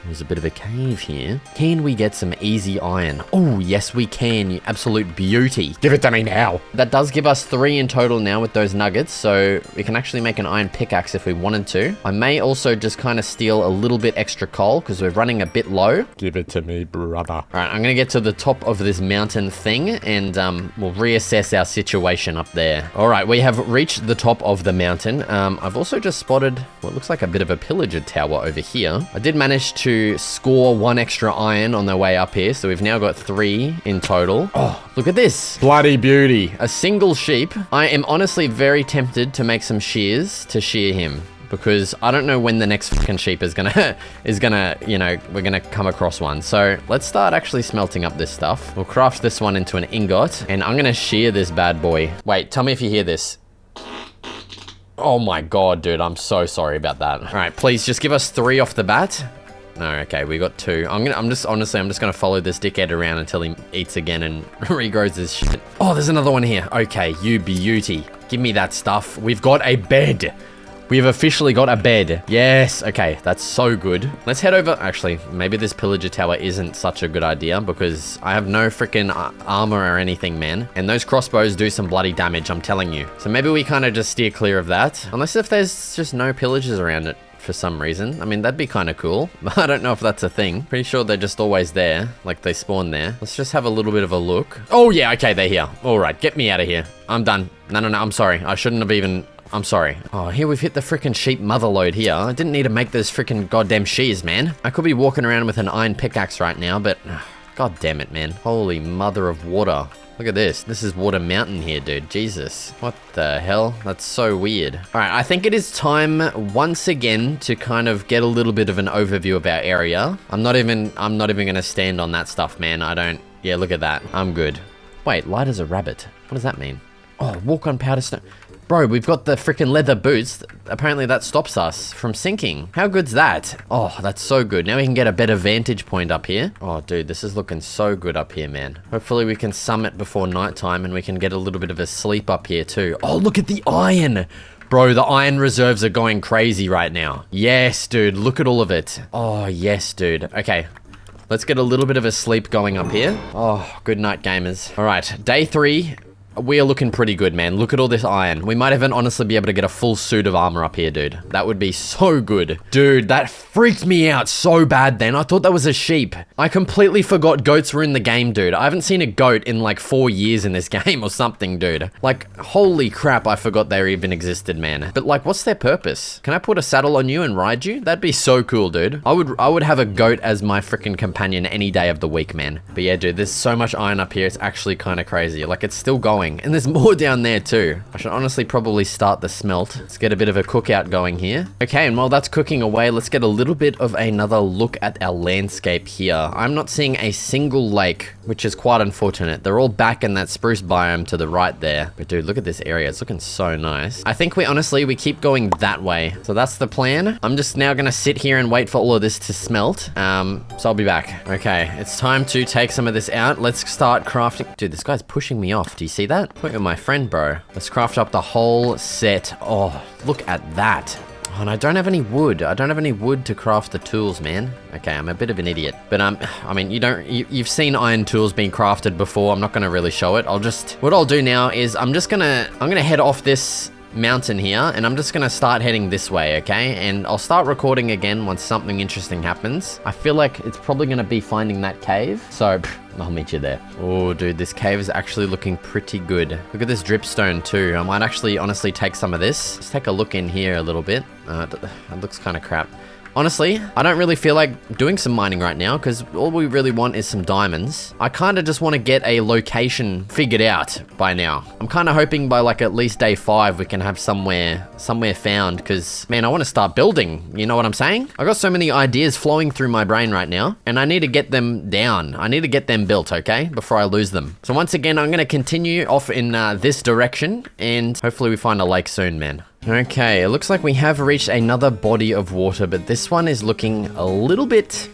There's a bit of a cave here. Can we get some easy iron? Oh, yes, we can, you absolute beauty. Give it to me now. That does give us 3 in total now with those nuggets, so we can actually make an iron pickaxe if we wanted to. I may also just kind of steal a little bit extra coal because we're running a bit low. Give it to me, brother. All right, I'm going to get to the top of this mountain thing and we'll reassess our situation up there. All right, we have reached the top of the mountain. I've also just spotted what looks like a bit of a pillager tower over here. I did manage to score 1 extra iron on the way up here, so we've now got 3 in total. Oh, look at this. Bloody beauty. A single sheep. I am honestly very tempted to make some shears to shear him, because I don't know when the next fucking sheep is gonna, you know, we're gonna come across one. So let's start actually smelting up this stuff. We'll craft this one into an ingot, and I'm gonna shear this bad boy. Wait, tell me if you hear this. Oh my god, dude, I'm so sorry about that. All right, please just give us 3 off the bat. No, okay, we got 2. I'm just gonna follow this dickhead around until he eats again and regrows his shit. Oh, there's another one here. Okay, you beauty. Give me that stuff. We've got a bed. We've officially got a bed. Yes, okay, that's so good. Let's head over. Actually, maybe this pillager tower isn't such a good idea because I have no freaking armor or anything, man. And those crossbows do some bloody damage, I'm telling you. So maybe we kind of just steer clear of that. Unless if there's just no pillagers around it for some reason. I mean, that'd be kind of cool. But I don't know if that's a thing. Pretty sure they're just always there. Like, they spawn there. Let's just have a little bit of a look. Oh, yeah, okay, they're here. All right, get me out of here. I'm done. No, I'm sorry. I shouldn't have even... I'm sorry. Oh, here we've hit the freaking sheep mother load here. I didn't need to make those freaking goddamn shears, man. I could be walking around with an iron pickaxe right now, but... God damn it, man. Holy mother of water. Look at this. This is Water Mountain here, dude. Jesus. What the hell? That's so weird. All right, I think it is time once again to kind of get a little bit of an overview of our area. I'm not even going to stand on that stuff, man. I don't... Yeah, look at that. I'm good. Wait, light as a rabbit. What does that mean? Oh, walk on powder snow. Bro, we've got the freaking leather boots. Apparently that stops us from sinking. How good's that? Oh, that's so good. Now we can get a better vantage point up here. Oh, dude, this is looking so good up here, man. Hopefully we can summit before nighttime and we can get a little bit of a sleep up here too. Oh, look at the iron. Bro, the iron reserves are going crazy right now. Yes, dude, look at all of it. Oh, yes, dude. Okay. Let's get a little bit of a sleep going up here. Oh, good night, gamers. All right, day 3. We are looking pretty good, man. Look at all this iron. We might even honestly be able to get a full suit of armor up here, dude. That would be so good. Dude, that freaked me out so bad then. I thought that was a sheep. I completely forgot goats were in the game, dude. I haven't seen a goat in like 4 years in this game or something, dude. Like, holy crap, I forgot they even existed, man. But like, what's their purpose? Can I put a saddle on you and ride you? That'd be so cool, dude. I would have a goat as my freaking companion any day of the week, man. But yeah, dude, there's so much iron up here. It's actually kind of crazy. Like, it's still going. And there's more down there too. I should honestly probably start the smelt. Let's get a bit of a cookout going here. Okay, and while that's cooking away, let's get a little bit of another look at our landscape here. I'm not seeing a single lake, which is quite unfortunate. They're all back in that spruce biome to the right there. But dude, look at this area. It's looking so nice. I think we keep going that way. So that's the plan. I'm just now gonna sit here and wait for all of this to smelt. So I'll be back. Okay, it's time to take some of this out. Let's start crafting. Dude, this guy's pushing me off. Do you see that? Look at my friend, bro. Let's craft up the whole set. Oh, look at that. Oh, and I don't have any wood. I don't have any wood to craft the tools, man. Okay, I'm a bit of an idiot. But, I mean, you've seen iron tools being crafted before. I'm not going to really show it. What I'll do now is I'm gonna head off this mountain here, and I'm just gonna start heading this way, okay? And I'll start recording again once something interesting happens. I feel like it's probably gonna be finding that cave, so I'll meet you there. Oh, dude, this cave is actually looking pretty good. Look at this dripstone too. I might actually honestly take some of this. Let's take a look in here a little bit. It looks kind of crap. Honestly, I don't really feel like doing some mining right now because all we really want is some diamonds. I kind of just want to get a location figured out by now. I'm kind of hoping by like at least day 5 we can have somewhere found because, man, I want to start building. You know what I'm saying? I got so many ideas flowing through my brain right now and I need to get them down. I need to get them built, okay? Before I lose them. So once again, I'm going to continue off in this direction and hopefully we find a lake soon, man. Okay, it looks like we have reached another body of water, but this one is looking a little bit,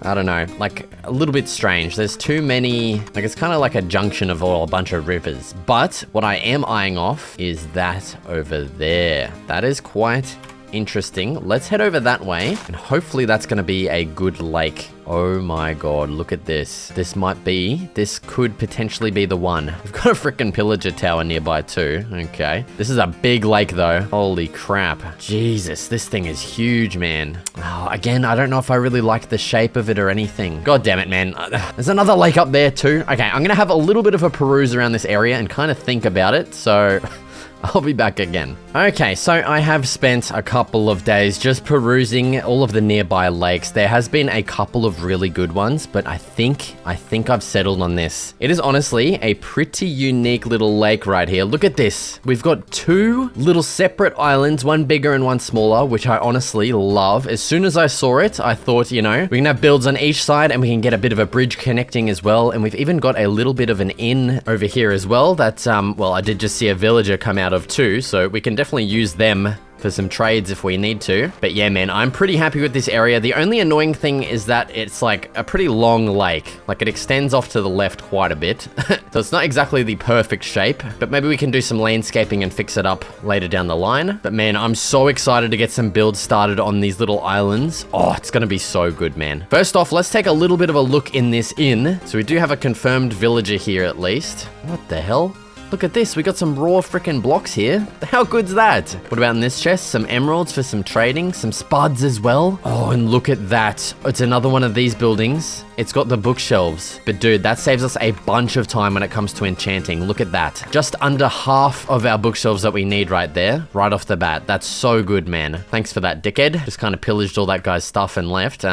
I don't know, like a little bit strange. There's too many, like it's kind of like a junction of a bunch of rivers. But what I am eyeing off is that over there. That is quite interesting. Let's head over that way and hopefully that's going to be a good lake. Oh my god, look at this. This could potentially be the one. We've got a freaking pillager tower nearby too. Okay. This is a big lake though. Holy crap. Jesus, this thing is huge, man. Oh, again, I don't know if I really like the shape of it or anything. God damn it, man. There's another lake up there too. Okay, I'm going to have a little bit of a peruse around this area and kind of think about it. So I'll be back again. Okay, so I have spent a couple of days just perusing all of the nearby lakes. There has been a couple of really good ones, but I think I've settled on this. It is honestly a pretty unique little lake right here. Look at this. We've got 2 little separate islands, one bigger and one smaller, which I honestly love. As soon as I saw it, I thought, you know, we can have builds on each side and we can get a bit of a bridge connecting as well. And we've even got a little bit of an inn over here as well. That's, well, I did just see a villager come out of too, so we can definitely use them for some trades if we need to. But yeah, man, I'm pretty happy with this area. The only annoying thing is that it's like a pretty long lake. Like it extends off to the left quite a bit. So it's not exactly the perfect shape, but maybe we can do some landscaping and fix it up later down the line. But man, I'm so excited to get some builds started on these little islands. Oh, it's gonna be so good, man. First off, let's take a little bit of a look in this inn. So we do have a confirmed villager here at least. What the hell? Look at this, we got some raw freaking blocks here. How good's that? What about in this chest? Some emeralds for some trading, some spuds as well. Oh, and look at that. It's another one of these buildings. It's got the bookshelves. But dude, that saves us a bunch of time when it comes to enchanting. Look at that. Just under half of our bookshelves that we need right there, right off the bat. That's so good, man. Thanks for that, dickhead. Just kind of pillaged all that guy's stuff and left.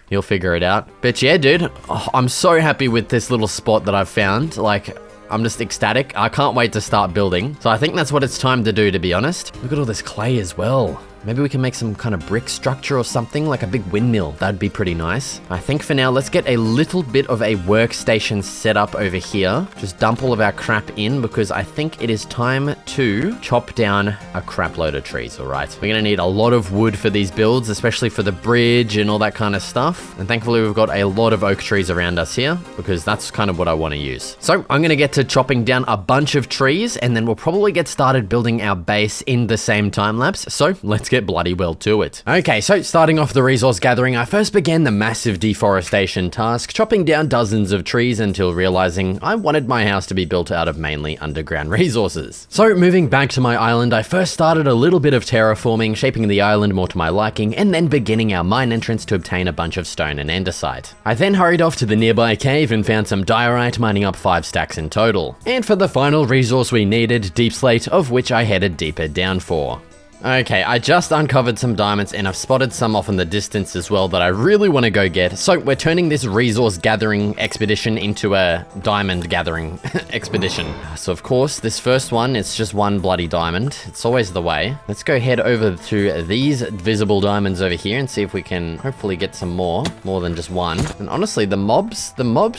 You'll figure it out. But yeah, dude, I'm so happy with this little spot that I've found. Like, I'm just ecstatic. I can't wait to start building. So I think that's what it's time to do, to be honest. Look at all this clay as well. Maybe we can make some kind of brick structure or something, like a big windmill. That'd be pretty nice. I think for now, let's get a little bit of a workstation set up over here. Just dump all of our crap in because I think it is time to chop down a crap load of trees, all right? We're gonna need a lot of wood for these builds, especially for the bridge and all that kind of stuff. And thankfully, we've got a lot of oak trees around us here because that's kind of what I want to use. So I'm gonna get to chopping down a bunch of trees and then we'll probably get started building our base in the same time lapse. So let's get bloody well to it. Okay, so starting off the resource gathering, I first began the massive deforestation task, chopping down dozens of trees until realizing I wanted my house to be built out of mainly underground resources. So moving back to my island, I first started a little bit of terraforming, shaping the island more to my liking, and then beginning our mine entrance to obtain a bunch of stone and andesite. I then hurried off to the nearby cave and found some diorite, mining up 5 stacks in total. And for the final resource we needed, deep slate, of which I headed deeper down for. Okay, I just uncovered some diamonds and I've spotted some off in the distance as well that I really want to go get. So we're turning this resource gathering expedition into a diamond gathering expedition. So of course, this first one, it's just one bloody diamond. It's always the way. Let's go head over to these visible diamonds over here and see if we can hopefully get some more than just one. And honestly, the mobs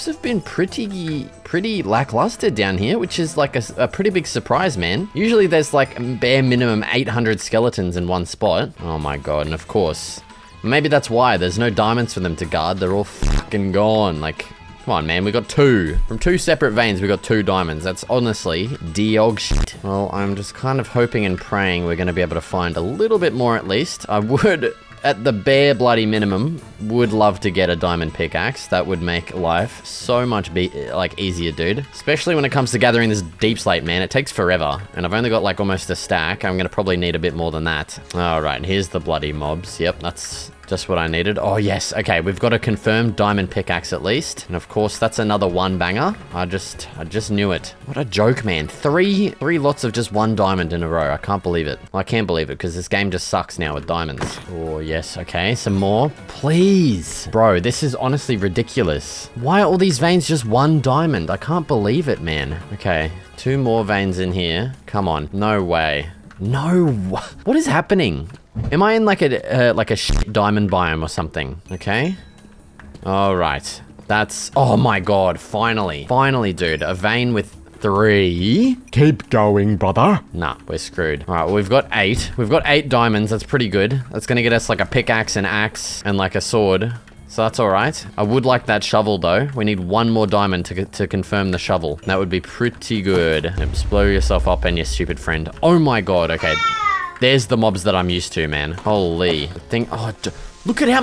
have been pretty lackluster down here, which is like a pretty big surprise, man. Usually there's like bare minimum 800 skeletons in one spot. Oh my god, and of course, maybe that's why there's no diamonds for them to guard. They're all fucking gone. Like, come on, man, we got 2. From 2 separate veins, we got 2 diamonds. That's honestly dog shit. Well, I'm just kind of hoping and praying we're going to be able to find a little bit more at least. I would at the bare bloody minimum, would love to get a diamond pickaxe. That would make life so much easier, dude. Especially when it comes to gathering this deep slate, man. It takes forever. And I've only got like almost a stack. I'm gonna probably need a bit more than that. All right, here's the bloody mobs. Yep, that's just what I needed. Oh, yes. Okay, we've got a confirmed diamond pickaxe at least. And of course, that's another one banger. I just knew it. What a joke, man. Three lots of just one diamond in a row. I can't believe it. Well, I can't believe it because this game just sucks now with diamonds. Oh, yes. Okay, some more. Please. Bro, this is honestly ridiculous. Why are all these veins just one diamond? I can't believe it, man. Okay, 2 more veins in here. Come on. No way. No. What is happening? Am I in like a shit diamond biome or something? Okay. All right. That's, oh my God. Finally, dude, a vein with 3. Keep going, brother. Nah, we're screwed. All right, well, we've got 8. We've got 8 diamonds. That's pretty good. That's gonna get us like a pickaxe, an axe, and like a sword. So that's all right. I would like that shovel though. We need 1 more diamond to confirm the shovel. That would be pretty good. Yep, blow yourself up and your stupid friend. Oh my God. Okay. There's the mobs that I'm used to, man. Holy thing. Oh, look at how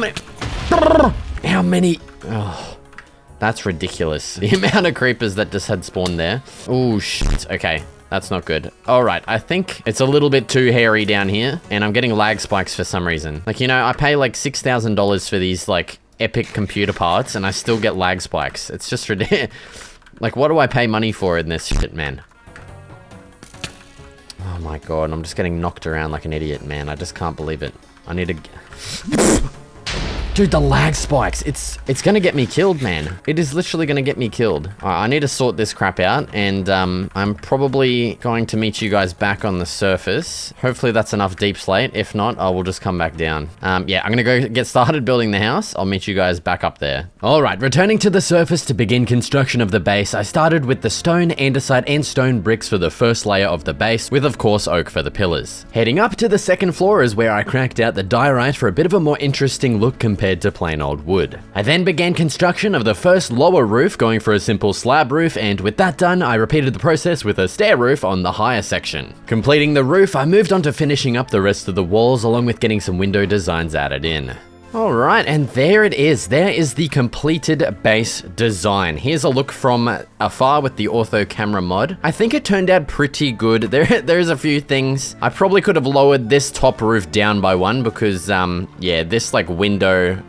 many. Oh, that's ridiculous. The amount of creepers that just had spawned there. Oh, shit. Okay. That's not good. All right. I think it's a little bit too hairy down here and I'm getting lag spikes for some reason. Like, you know, I pay like $6,000 for these like epic computer parts and I still get lag spikes. It's just ridiculous. Like, what do I pay money for in this shit, man? Oh my God, I'm just getting knocked around like an idiot, man. I just can't believe it. I need to... Dude, the lag spikes. It's gonna get me killed, man. It is literally gonna get me killed. All right, I need to sort this crap out, and I'm probably going to meet you guys back on the surface. Hopefully that's enough deep slate. If not, I will just come back down. Yeah, I'm gonna go get started building the house. I'll meet you guys back up there. All right, returning to the surface to begin construction of the base, I started with the stone, andesite, and stone bricks for the first layer of the base, with of course oak for the pillars. Heading up to the second floor is where I cracked out the diorite for a bit of a more interesting look compared to plain old wood. I then began construction of the first lower roof, going for a simple slab roof, and with that done, I repeated the process with a stair roof on the higher section. Completing the roof, I moved on to finishing up the rest of the walls, along with getting some window designs added in. All right, and there it is. There is the completed base design. Here's a look from afar with the ortho camera mod. I think it turned out pretty good. There's a few things. I probably could have lowered this top roof down by 1 because, yeah, this like window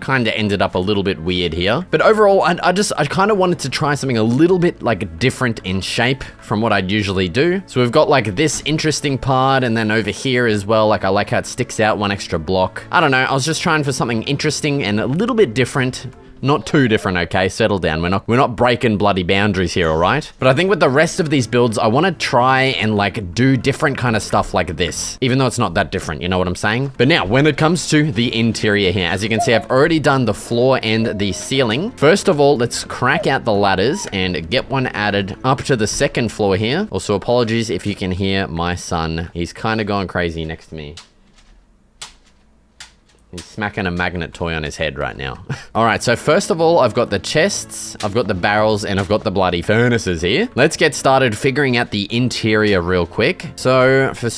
kind of ended up a little bit weird here. But overall, I kind of wanted to try something a little bit like different in shape from what I'd usually do. So we've got like this interesting part, and then over here as well, like I like how it sticks out 1 extra block. I don't know, I was just trying for something interesting and a little bit different. Not too different, okay? Settle down. We're not breaking bloody boundaries here, all right? But I think with the rest of these builds, I want to try and like do different kind of stuff like this, even though it's not that different, you know what I'm saying? But now, when it comes to the interior here, as you can see, I've already done the floor and the ceiling. First of all, let's crack out the ladders and get one added up to the second floor here. Also, apologies if you can hear my son. He's kind of going crazy next to me. He's smacking a magnet toy on his head right now. All right, so first of all, I've got the chests, I've got the barrels, and I've got the bloody furnaces here. Let's get started figuring out the interior real quick. So for...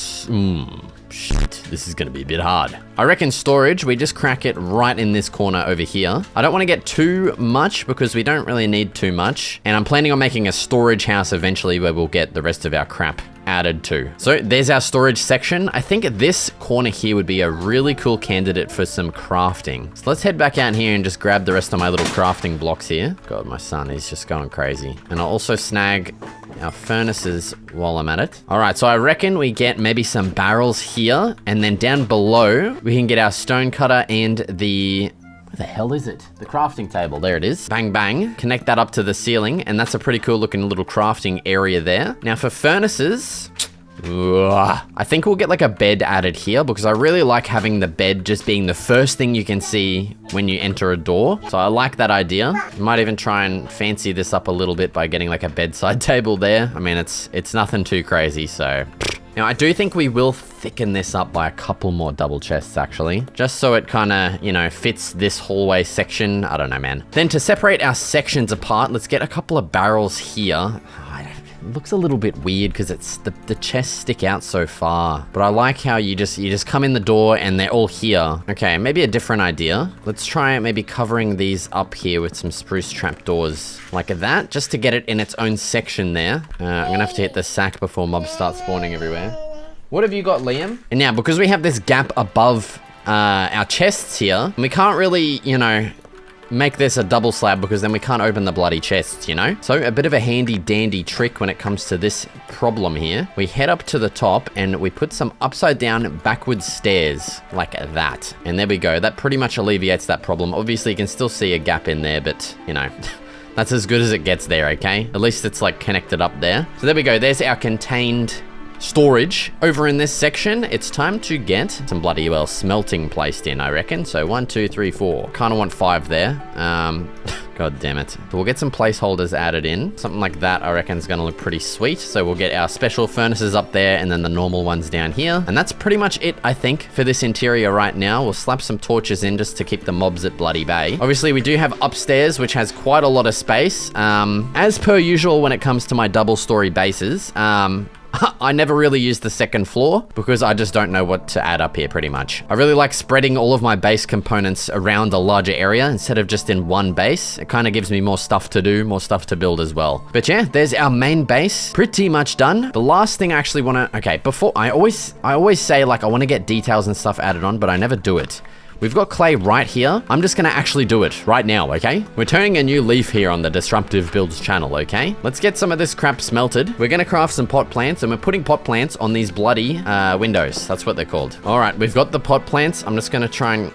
shit, this is gonna be a bit hard. I reckon storage, we just crack it right in this corner over here. I don't want to get too much because we don't really need too much. And I'm planning on making a storage house eventually where we'll get the rest of our crap added to. So there's our storage section. I think this corner here would be a really cool candidate for some crafting. So let's head back out here and just grab the rest of my little crafting blocks here. God, my son is just going crazy. And I'll also snag our furnaces while I'm at it. All right, so I reckon we get maybe some barrels here, and then down below, we can get our stone cutter and the... Where the hell is it? The crafting table, there it is. Bang, bang, connect that up to the ceiling, and that's a pretty cool looking little crafting area there. Now for furnaces, I think we'll get like a bed added here because I really like having the bed just being the first thing you can see when you enter a door. So I like that idea. Might even try and fancy this up a little bit by getting like a bedside table there. I mean, it's nothing too crazy, so... Now, I do think we will thicken this up by a couple more double chests, actually. Just so it kind of, you know, fits this hallway section. I don't know, man. Then to separate our sections apart, let's get a couple of barrels here. looks a little bit weird because it's the chests stick out so far. But I like how you just come in the door and they're all here. Okay, maybe a different idea. Let's try maybe covering these up here with some spruce trapdoors like that, just to get it in its own section there. I'm gonna have to hit the sack before mobs start spawning everywhere. What have you got, Liam? And now, because we have this gap above our chests here, we can't really, you know, make this a double slab because then we can't open the bloody chests, you know? So a bit of a handy dandy trick when it comes to this problem here. We head up to the top and we put some upside down backwards stairs like that. And there we go. That pretty much alleviates that problem. Obviously you can still see a gap in there, but you know, that's as good as it gets there, okay? At least it's like connected up there. So there we go. There's our contained storage. Over in this section, it's time to get some bloody well smelting placed in, I reckon. So 1, 2, 3, 4. Kind of want 5 there. God damn it. So we'll get some placeholders added in. Something like that, I reckon, is going to look pretty sweet. So we'll get our special furnaces up there and then the normal ones down here. And that's pretty much it, I think, for this interior right now. We'll slap some torches in just to keep the mobs at bloody bay. Obviously, we do have upstairs, which has quite a lot of space. As per usual when it comes to my double-story bases, I never really use the second floor because I just don't know what to add up here pretty much. I really like spreading all of my base components around a larger area instead of just in one base. It kind of gives me more stuff to do, more stuff to build as well. But yeah, there's our main base pretty much done. The last thing I actually want to, okay, before I always say like I want to get details and stuff added on, but I never do it. We've got clay right here. I'm just gonna actually do it right now, okay? We're turning a new leaf here on the Disruptive Builds channel, okay? Let's get some of this crap smelted. We're gonna craft some pot plants, and we're putting pot plants on these bloody windows. That's what they're called. All right, we've got the pot plants. I'm just gonna try and...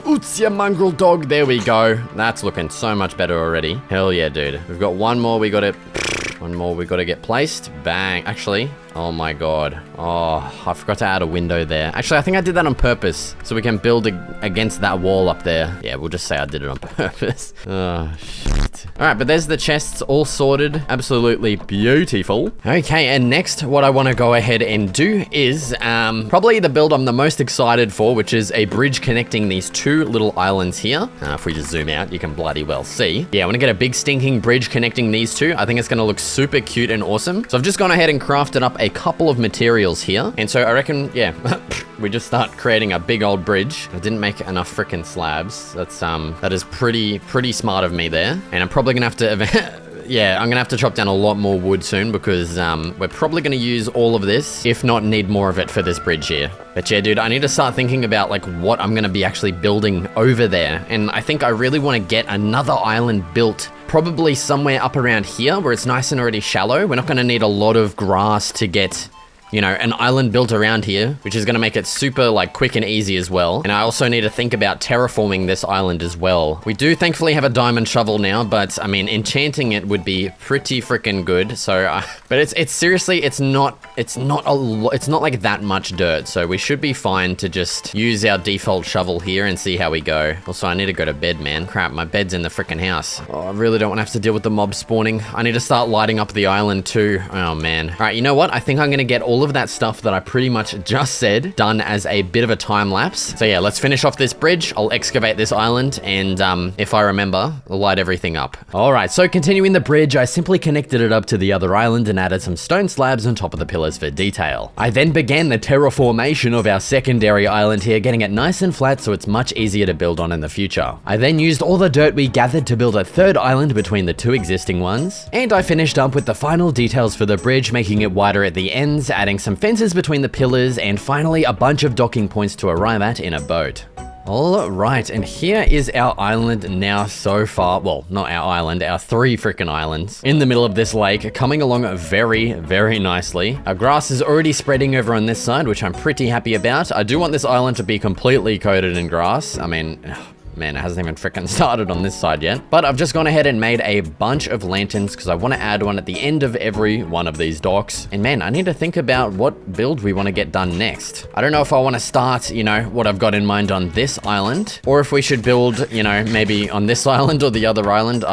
Oots, ya mongrel dog. There we go. That's looking so much better already. Hell yeah, dude. We've got one more we gotta get placed. Bang. Actually, oh my god. Oh, I forgot to add a window there. Actually, I think I did that on purpose so we can build against that wall up there. Yeah, we'll just say I did it on purpose. Oh, shit. All right, but there's the chests all sorted. Absolutely beautiful. Okay, and next, what I want to go ahead and do is probably the build I'm the most excited for, which is a bridge connecting these two little islands here. If we just zoom out, you can bloody well see. Yeah, I want to get a big stinking bridge connecting these two. I think it's going to look super cute and awesome. So I've just gone ahead and crafted up a couple of materials here. And so I reckon, yeah, we just start creating a big old bridge. I didn't make enough freaking slabs. That is pretty smart of me there. And I'm probably gonna have to yeah, I'm gonna have to chop down a lot more wood soon because we're probably gonna use all of this, if not need more of it for this bridge here. But yeah, dude, I need to start thinking about like what I'm gonna be actually building over there. And I think I really want to get another island built, probably somewhere up around here where it's nice and already shallow. We're not gonna need a lot of grass to get, you know, an island built around here, which is going to make it super like quick and easy as well. And I also need to think about terraforming this island as well. We do thankfully have a diamond shovel now, but I mean, enchanting it would be pretty freaking good. So, but it's seriously, it's not like that much dirt. So we should be fine to just use our default shovel here and see how we go. Also, I need to go to bed, man. Crap, my bed's in the freaking house. Oh, I really don't want to have to deal with the mob spawning. I need to start lighting up the island too. Oh man. All right, you know what? I think I'm going to get all of that stuff that I pretty much just said done as a bit of a time lapse. So yeah, let's finish off this bridge. I'll excavate this island and if I remember, I'll light everything up. All right, so continuing the bridge, I simply connected it up to the other island and added some stone slabs on top of the pillars for detail. I then began the terraformation of our secondary island here, getting it nice and flat so it's much easier to build on in the future. I then used all the dirt we gathered to build a third island between the two existing ones. And I finished up with the final details for the bridge, making it wider at the ends, adding some fences between the pillars, and finally a bunch of docking points to arrive at in a boat. All right, and here is our island now so far. Well, not our island, our 3 freaking islands in the middle of this lake, coming along very, very nicely. Our grass is already spreading over on this side, which I'm pretty happy about. I do want this island to be completely coated in grass. I mean, man, it hasn't even freaking started on this side yet. But I've just gone ahead and made a bunch of lanterns because I want to add one at the end of every one of these docks. And man, I need to think about what build we want to get done next. I don't know if I want to start, you know, what I've got in mind on this island, or if we should build, you know, maybe on this island or the other island.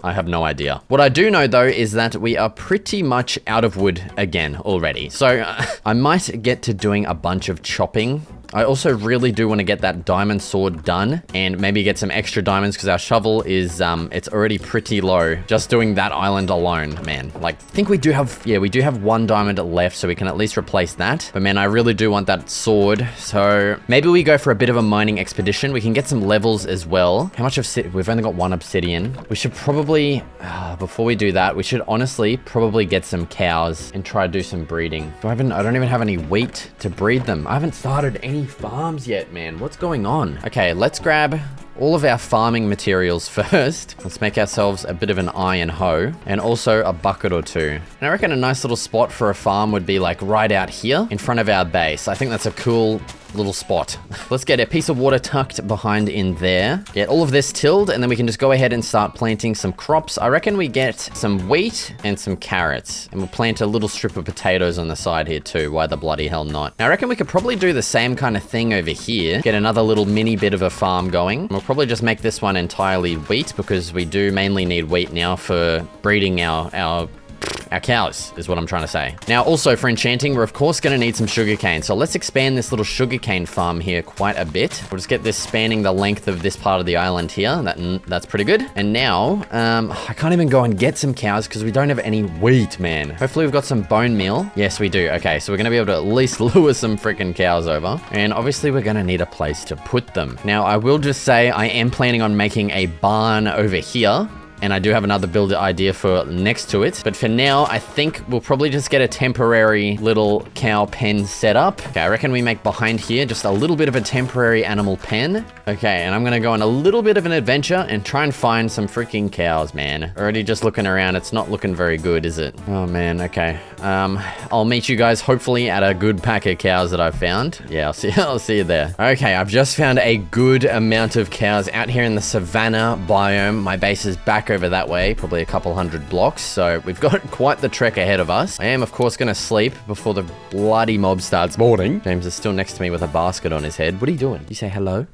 I have no idea. What I do know though is that we are pretty much out of wood again already. So I might get to doing a bunch of chopping I also really do want to get that diamond sword done and maybe get some extra diamonds because our shovel is, it's already pretty low. Just doing that island alone, man. Like, I think we do have, yeah, we do have 1 diamond left, so we can at least replace that. But man, I really do want that sword. So maybe we go for a bit of a mining expedition. We can get some levels as well. How much of we've only got 1 obsidian. We should probably, before we do that, we should honestly probably get some cows and try to do some breeding. I don't even have any wheat to breed them. I haven't started any farms yet, man. What's going on? Okay, let's grab all of our farming materials first. Let's make ourselves a bit of an iron hoe and also a bucket or 2. And I reckon a nice little spot for a farm would be like right out here in front of our base. I think that's a cool little spot. Let's get a piece of water tucked behind in there. Get all of this tilled and then we can just go ahead and start planting some crops. I reckon we get some wheat and some carrots and we'll plant a little strip of potatoes on the side here too. Why the bloody hell not? Now I reckon we could probably do the same kind of thing over here. Get another little mini bit of a farm going. We'll probably just make this one entirely wheat because we do mainly need wheat now for breeding our cows, is what I'm trying to say. Now, also for enchanting, we're of course going to need some sugarcane. So let's expand this little sugarcane farm here quite a bit. We'll just get this spanning the length of this part of the island here. That's pretty good. And now, I can't even go and get some cows because we don't have any wheat, man. Hopefully we've got some bone meal. Yes, we do. Okay, so we're going to be able to at least lure some freaking cows over. And obviously we're going to need a place to put them. Now, I will just say I am planning on making a barn over here. And I do have another build idea for next to it. But for now, I think we'll probably just get a temporary little cow pen set up. Okay, I reckon we make behind here just a little bit of a temporary animal pen. Okay, and I'm gonna go on a little bit of an adventure and try and find some freaking cows, man. Already just looking around, it's not looking very good, is it? Oh man, okay. I'll meet you guys hopefully at a good pack of cows that I've found. Yeah, I'll see you there. Okay, I've just found a good amount of cows out here in the savanna biome. My base is back over that way, probably a couple 100 blocks, so we've got quite the trek ahead of us. I am of course gonna sleep before the bloody mob starts. Morning. James is still next to me with a basket on his head. What are you doing? You say hello?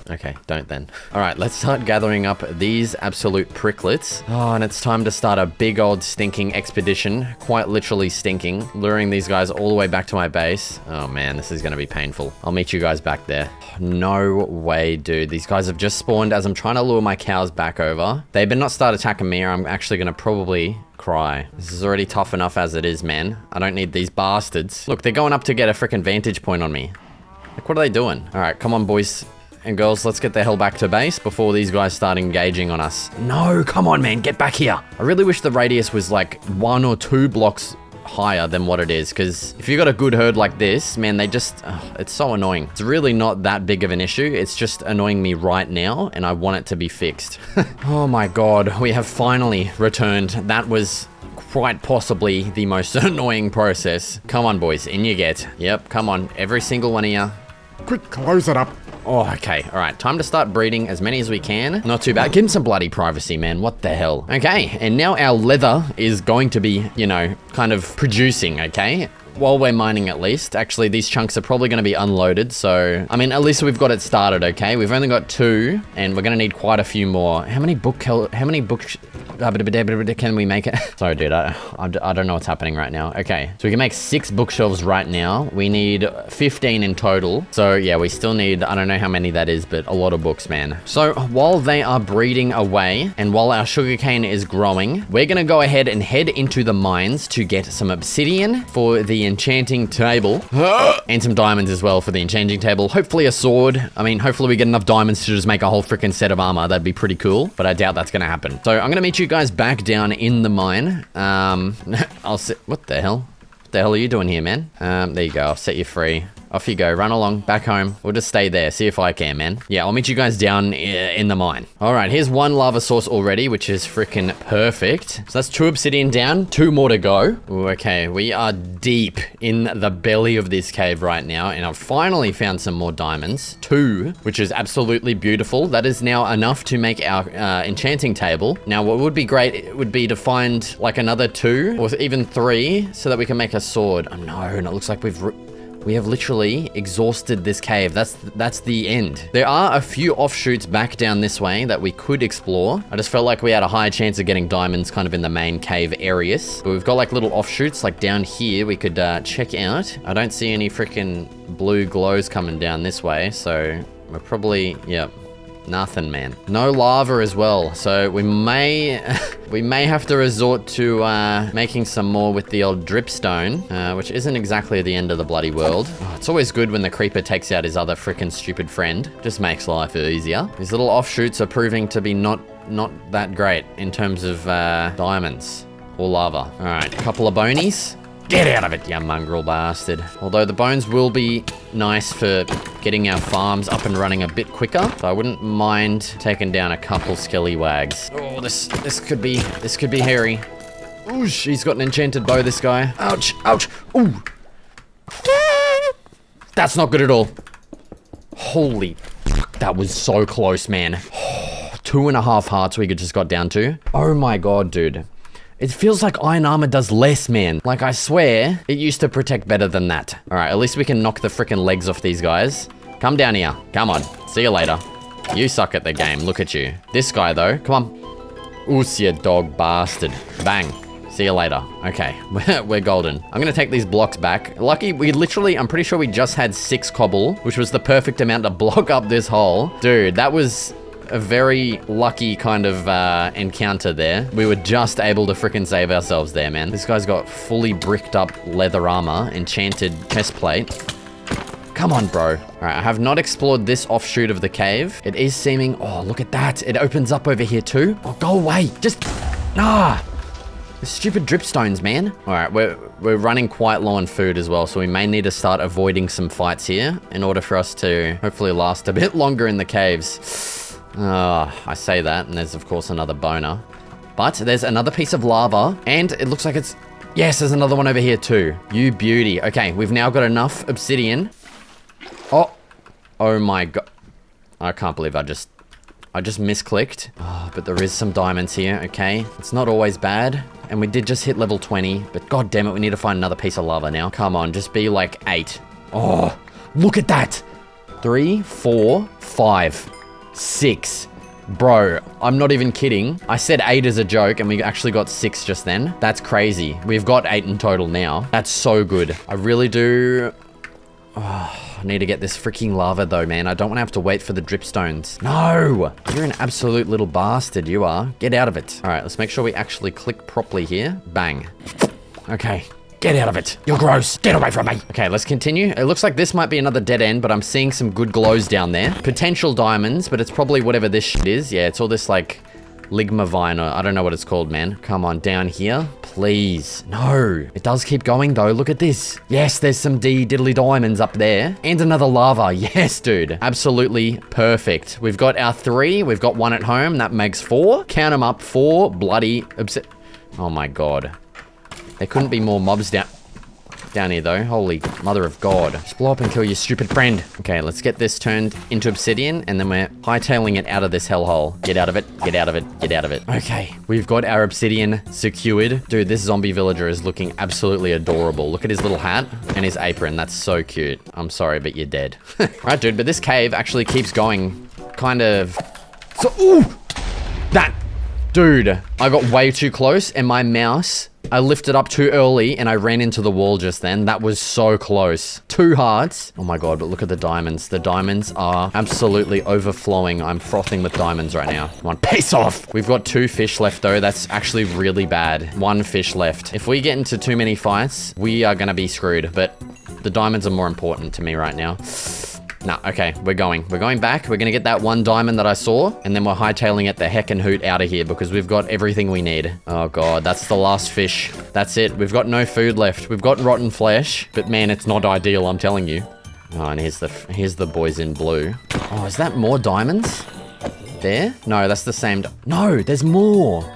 Okay, don't then. All right, let's start gathering up these absolute pricklets. Oh, and it's time to start a big old stinking expedition, quite literally stinking, luring these guys all the way back to my base. Oh man, this is gonna be painful. I'll meet you guys back there. No way, dude. These guys have just spawned as I'm trying to lure my cows back over. They better not start attacking me or I'm actually gonna probably cry. This is already tough enough as it is, man. I don't need these bastards. Look, they're going up to get a freaking vantage point on me. Like, what are they doing? All right, come on, boys and girls, let's get the hell back to base before these guys start engaging on us. No, come on, man, get back here. I really wish the radius was like 1 or 2 blocks higher than what it is, because if you got a good herd like this, man, they just, it's so annoying. It's really not that big of an issue. It's just annoying me right now, and I want it to be fixed. Oh my god, we have finally returned. That was quite possibly the most annoying process. Come on, boys, in you get. Yep, come on, every single one of you. Quick, close it up. Oh, okay. All right. Time to start breeding as many as we can. Not too bad. Give him some bloody privacy, man. What the hell? Okay. And now our leather is going to be, you know, kind of producing, okay? While we're mining at least. Actually, these chunks are probably going to be unloaded. So, I mean, at least we've got it started, okay? We've only got 2 and we're going to need quite a few more. How many books can we make it? Sorry, dude. I don't know what's happening right now. Okay. So we can make 6 bookshelves right now. We need 15 in total. So yeah, we still need, I don't know how many that is, but a lot of books, man. So while they are breeding away and while our sugarcane is growing, we're going to go ahead and head into the mines to get some obsidian for the enchanting table and some diamonds as well for the enchanting table. Hopefully a sword. I mean, hopefully we get enough diamonds to just make a whole freaking set of armor. That'd be pretty cool, but I doubt that's going to happen. So I'm going to meet you guys back down in the mine. I'll sit. What the hell? What the hell are you doing here, man? There you go. I'll set you free. Off you go. Run along. Back home. We'll just stay there. See if I can, man. Yeah, I'll meet you guys down in the mine. All right, here's 1 lava source already, which is freaking perfect. So that's 2 obsidian down. 2 more to go. Ooh, okay, we are deep in the belly of this cave right now, and I've finally found some more diamonds. 2, which is absolutely beautiful. That is now enough to make our enchanting table. Now, what would be great would be to find like another 2 or even 3 so that we can make a sword. Oh no, and it looks like we've We have literally exhausted this cave. That's the end. There are a few offshoots back down this way that we could explore. I just felt like we had a higher chance of getting diamonds kind of in the main cave areas. But we've got like little offshoots like down here we could check out. I don't see any freaking blue glows coming down this way, so we're probably, yep. Nothing, man. No lava as well, so we may have to resort to making some more with the old dripstone, which isn't exactly the end of the bloody world. Oh, it's always good when the creeper takes out his other freaking stupid friend. Just makes life easier. These little offshoots are proving to be not that great in terms of diamonds or lava. All right, a couple of bonies. Get out of it, you mongrel bastard. Although the bones will be nice for getting our farms up and running a bit quicker. So I wouldn't mind taking down a couple skellywags. Oh, this could be hairy. Ooh, he's got an enchanted bow, this guy. Ouch, ouch, ooh. That's not good at all. Holy, that was so close, man. 2.5 hearts we just got down to. Oh my God, dude. It feels like iron armor does less, man. Like, I swear, it used to protect better than that. All right, at least we can knock the freaking legs off these guys. Come down here. Come on. See you later. You suck at the game. Look at you. This guy, though. Come on. Oos, you dog bastard. Bang. See you later. Okay, we're golden. I'm gonna take these blocks back. Lucky, I'm pretty sure we just had 6 cobble, which was the perfect amount to block up this hole. Dude, that was a very lucky kind of encounter there. We were just able to freaking save ourselves there, man. This guy's got fully bricked up leather armor, enchanted chest plate. Come on, bro. All right, I have not explored this offshoot of the cave. It is seeming, oh, look at that. It opens up over here too. Oh, go away. Just, the stupid dripstones, man. All right, we're running quite low on food as well, so we may need to start avoiding some fights here in order for us to hopefully last a bit longer in the caves. I say that, and there's of course another boner. But there's another piece of lava, and it looks like it's... Yes, there's another one over here too. You beauty. Okay, we've now got enough obsidian. Oh my God. I can't believe I just misclicked. Oh, but there is some diamonds here, okay? It's not always bad. And we did just hit level 20, but god damn it, we need to find another piece of lava now. Come on, just be like 8. Oh, look at that. 3, 4, 5. 6. Bro, I'm not even kidding. I said 8 as a joke and we actually got 6 just then. That's crazy. We've got 8 in total now. That's so good. I really do... Oh, I need to get this freaking lava though, man. I don't want to have to wait for the dripstones. No! You're an absolute little bastard, you are. Get out of it. All right, let's make sure we actually click properly here. Bang. Okay. Get out of it. You're gross. Get away from me. Okay, let's continue. It looks like this might be another dead end, but I'm seeing some good glows down there. Potential diamonds, but it's probably whatever this shit is. Yeah, it's all this like ligma vine, or I don't know what it's called, man. Come on, down here. Please. No. It does keep going though. Look at this. Yes, there's some diddly diamonds up there. And another lava. Yes, dude. Absolutely perfect. We've got our 3. We've got 1 at home. That makes 4. Count them up. 4 bloody... Oh my God. There couldn't be more mobs down here though. Holy mother of God. Just blow up and kill your stupid friend. Okay, let's get this turned into obsidian and then we're hightailing it out of this hellhole. Get out of it, get out of it, get out of it. Okay, we've got our obsidian secured. Dude, this zombie villager is looking absolutely adorable. Look at his little hat and his apron. That's so cute. I'm sorry, but you're dead. Right, dude, but this cave actually keeps going kind of... So, ooh! That... Dude, I got way too close and my mouse... I lifted up too early and I ran into the wall just then. That was so close. 2 hearts. Oh my God, but look at the diamonds. The diamonds are absolutely overflowing. I'm frothing with diamonds right now. Come on, piss off. We've got 2 fish left though. That's actually really bad. 1 fish left. If we get into too many fights, we are gonna be screwed, but the diamonds are more important to me right now. Nah, okay, we're going back. We're gonna get that 1 diamond that I saw, and then we're hightailing it the heck and hoot out of here because we've got everything we need. Oh God, that's the last fish. That's it. We've got no food left. We've got rotten flesh, but man, it's not ideal, I'm telling you. Oh, and here's the boys in blue. Oh, is that more diamonds? There? No, that's the same. No, there's more.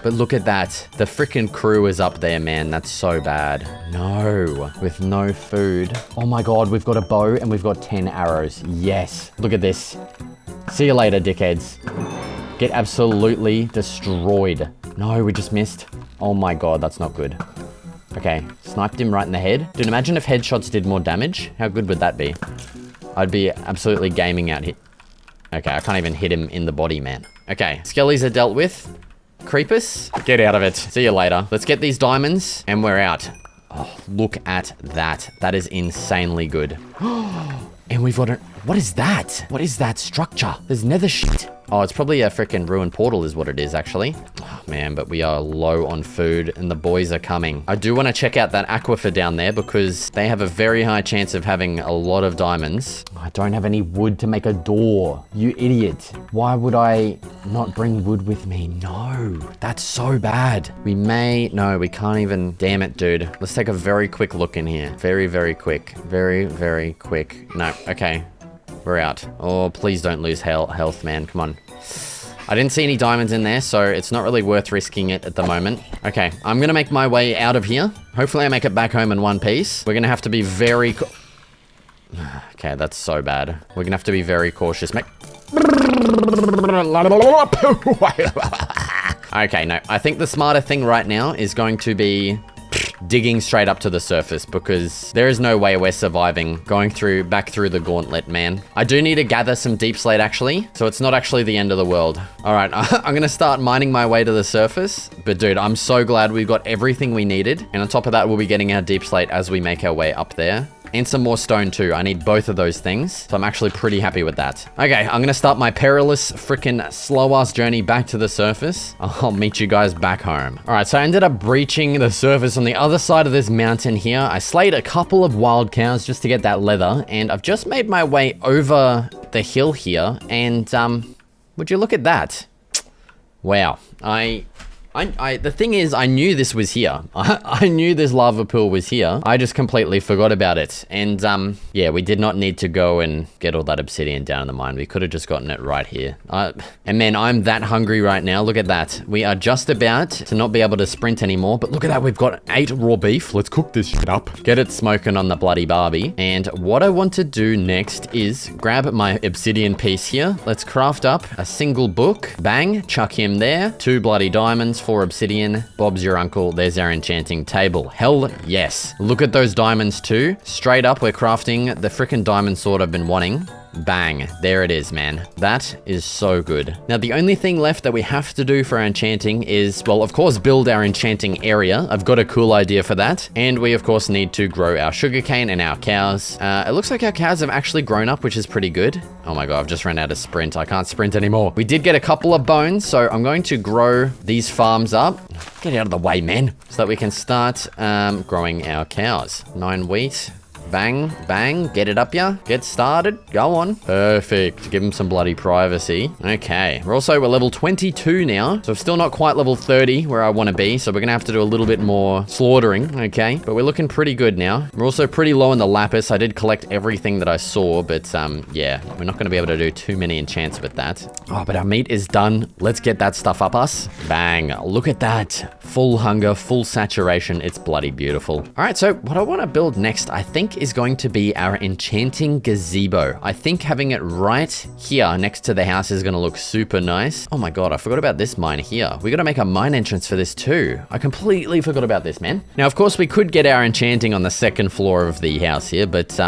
But look at that. The freaking crew is up there, man. That's so bad. No. With no food. Oh my God, we've got a bow and we've got 10 arrows. Yes. Look at this. See you later, dickheads. Get absolutely destroyed. No, we just missed. Oh my God, that's not good. Okay, sniped him right in the head. Dude, imagine if headshots did more damage. How good would that be? I'd be absolutely gaming out here. Okay, I can't even hit him in the body, man. Okay, skellies are dealt with. Creepers, get out of it. See you later. Let's get these diamonds and we're out. Oh, look at that. That is insanely good. And we've got a... What is that? What is that structure? There's nether shit. Oh, it's probably a freaking ruined portal is what it is, actually. Oh, man, but we are low on food and the boys are coming. I do want to check out that aquifer down there because they have a very high chance of having a lot of diamonds. I don't have any wood to make a door. You idiot. Why would I not bring wood with me? No, that's so bad. We may... No, we can't even... Damn it, dude. Let's take a very quick look in here. Very, very quick. Very, very quick. No, okay. We're out. Oh, please don't lose health, man. Come on. I didn't see any diamonds in there, so it's not really worth risking it at the moment. Okay, I'm gonna make my way out of here. Hopefully I make it back home in one piece. We're gonna have to be very... Okay, that's so bad. We're gonna have to be very cautious. Okay, no. I think the smarter thing right now is going to be... digging straight up to the surface because there is no way we're surviving going back through the gauntlet, man. I do need to gather some deep slate actually, so it's not actually the end of the world. All right, I'm gonna start mining my way to the surface, but dude, I'm so glad we've got everything we needed. And on top of that, we'll be getting our deep slate as we make our way up there. And some more stone too. I need both of those things. So I'm actually pretty happy with that. Okay, I'm gonna start my perilous freaking slow ass journey back to the surface. I'll meet you guys back home. All right, so I ended up breaching the surface on the other side of this mountain here. I slayed a couple of wild cows just to get that leather. And I've just made my way over the hill here. And would you look at that? Wow, the thing is, I knew this was here. I knew this lava pool was here. I just completely forgot about it. And, yeah, we did not need to go and get all that obsidian down in the mine. We could have just gotten it right here. And man, I'm that hungry right now. Look at that. We are just about to not be able to sprint anymore. But look at that. We've got 8 raw beef. Let's cook this shit up. Get it smoking on the bloody Barbie. And what I want to do next is grab my obsidian piece here. Let's craft up a single book. Bang. Chuck him there. 2 bloody diamonds. 4 obsidian. Bob's your uncle. There's our enchanting table. Hell yes. Look at those diamonds too. Straight up, we're crafting the frickin' diamond sword I've been wanting. Bang. There it is, man. That is so good. Now, the only thing left that we have to do for our enchanting is, well, of course, build our enchanting area. I've got a cool idea for that. And we, of course, need to grow our sugarcane and our cows. It looks like our cows have actually grown up, which is pretty good. Oh my God, I've just run out of sprint. I can't sprint anymore. We did get a couple of bones, so I'm going to grow these farms up. Get out of the way, man. So that we can start growing our cows. 9 wheat. Bang, bang, get it up ya. Get started, go on. Perfect, give him some bloody privacy. Okay, we're level 22 now, so still not quite level 30 where I want to be, so we're gonna have to do a little bit more slaughtering, okay? But we're looking pretty good now. We're also pretty low on the lapis. I did collect everything that I saw, but yeah, we're not gonna be able to do too many enchants with that. Oh, but our meat is done. Let's get that stuff up us. Bang, look at that. Full hunger, full saturation, it's bloody beautiful. All right, so what I want to build next, I think, is going to be our enchanting gazebo. I think having it right here next to the house is going to look super nice. Oh my God, I forgot about this mine here. We got to make a mine entrance for this too. I completely forgot about this, man. Now, of course, we could get our enchanting on the 2nd floor of the house here, but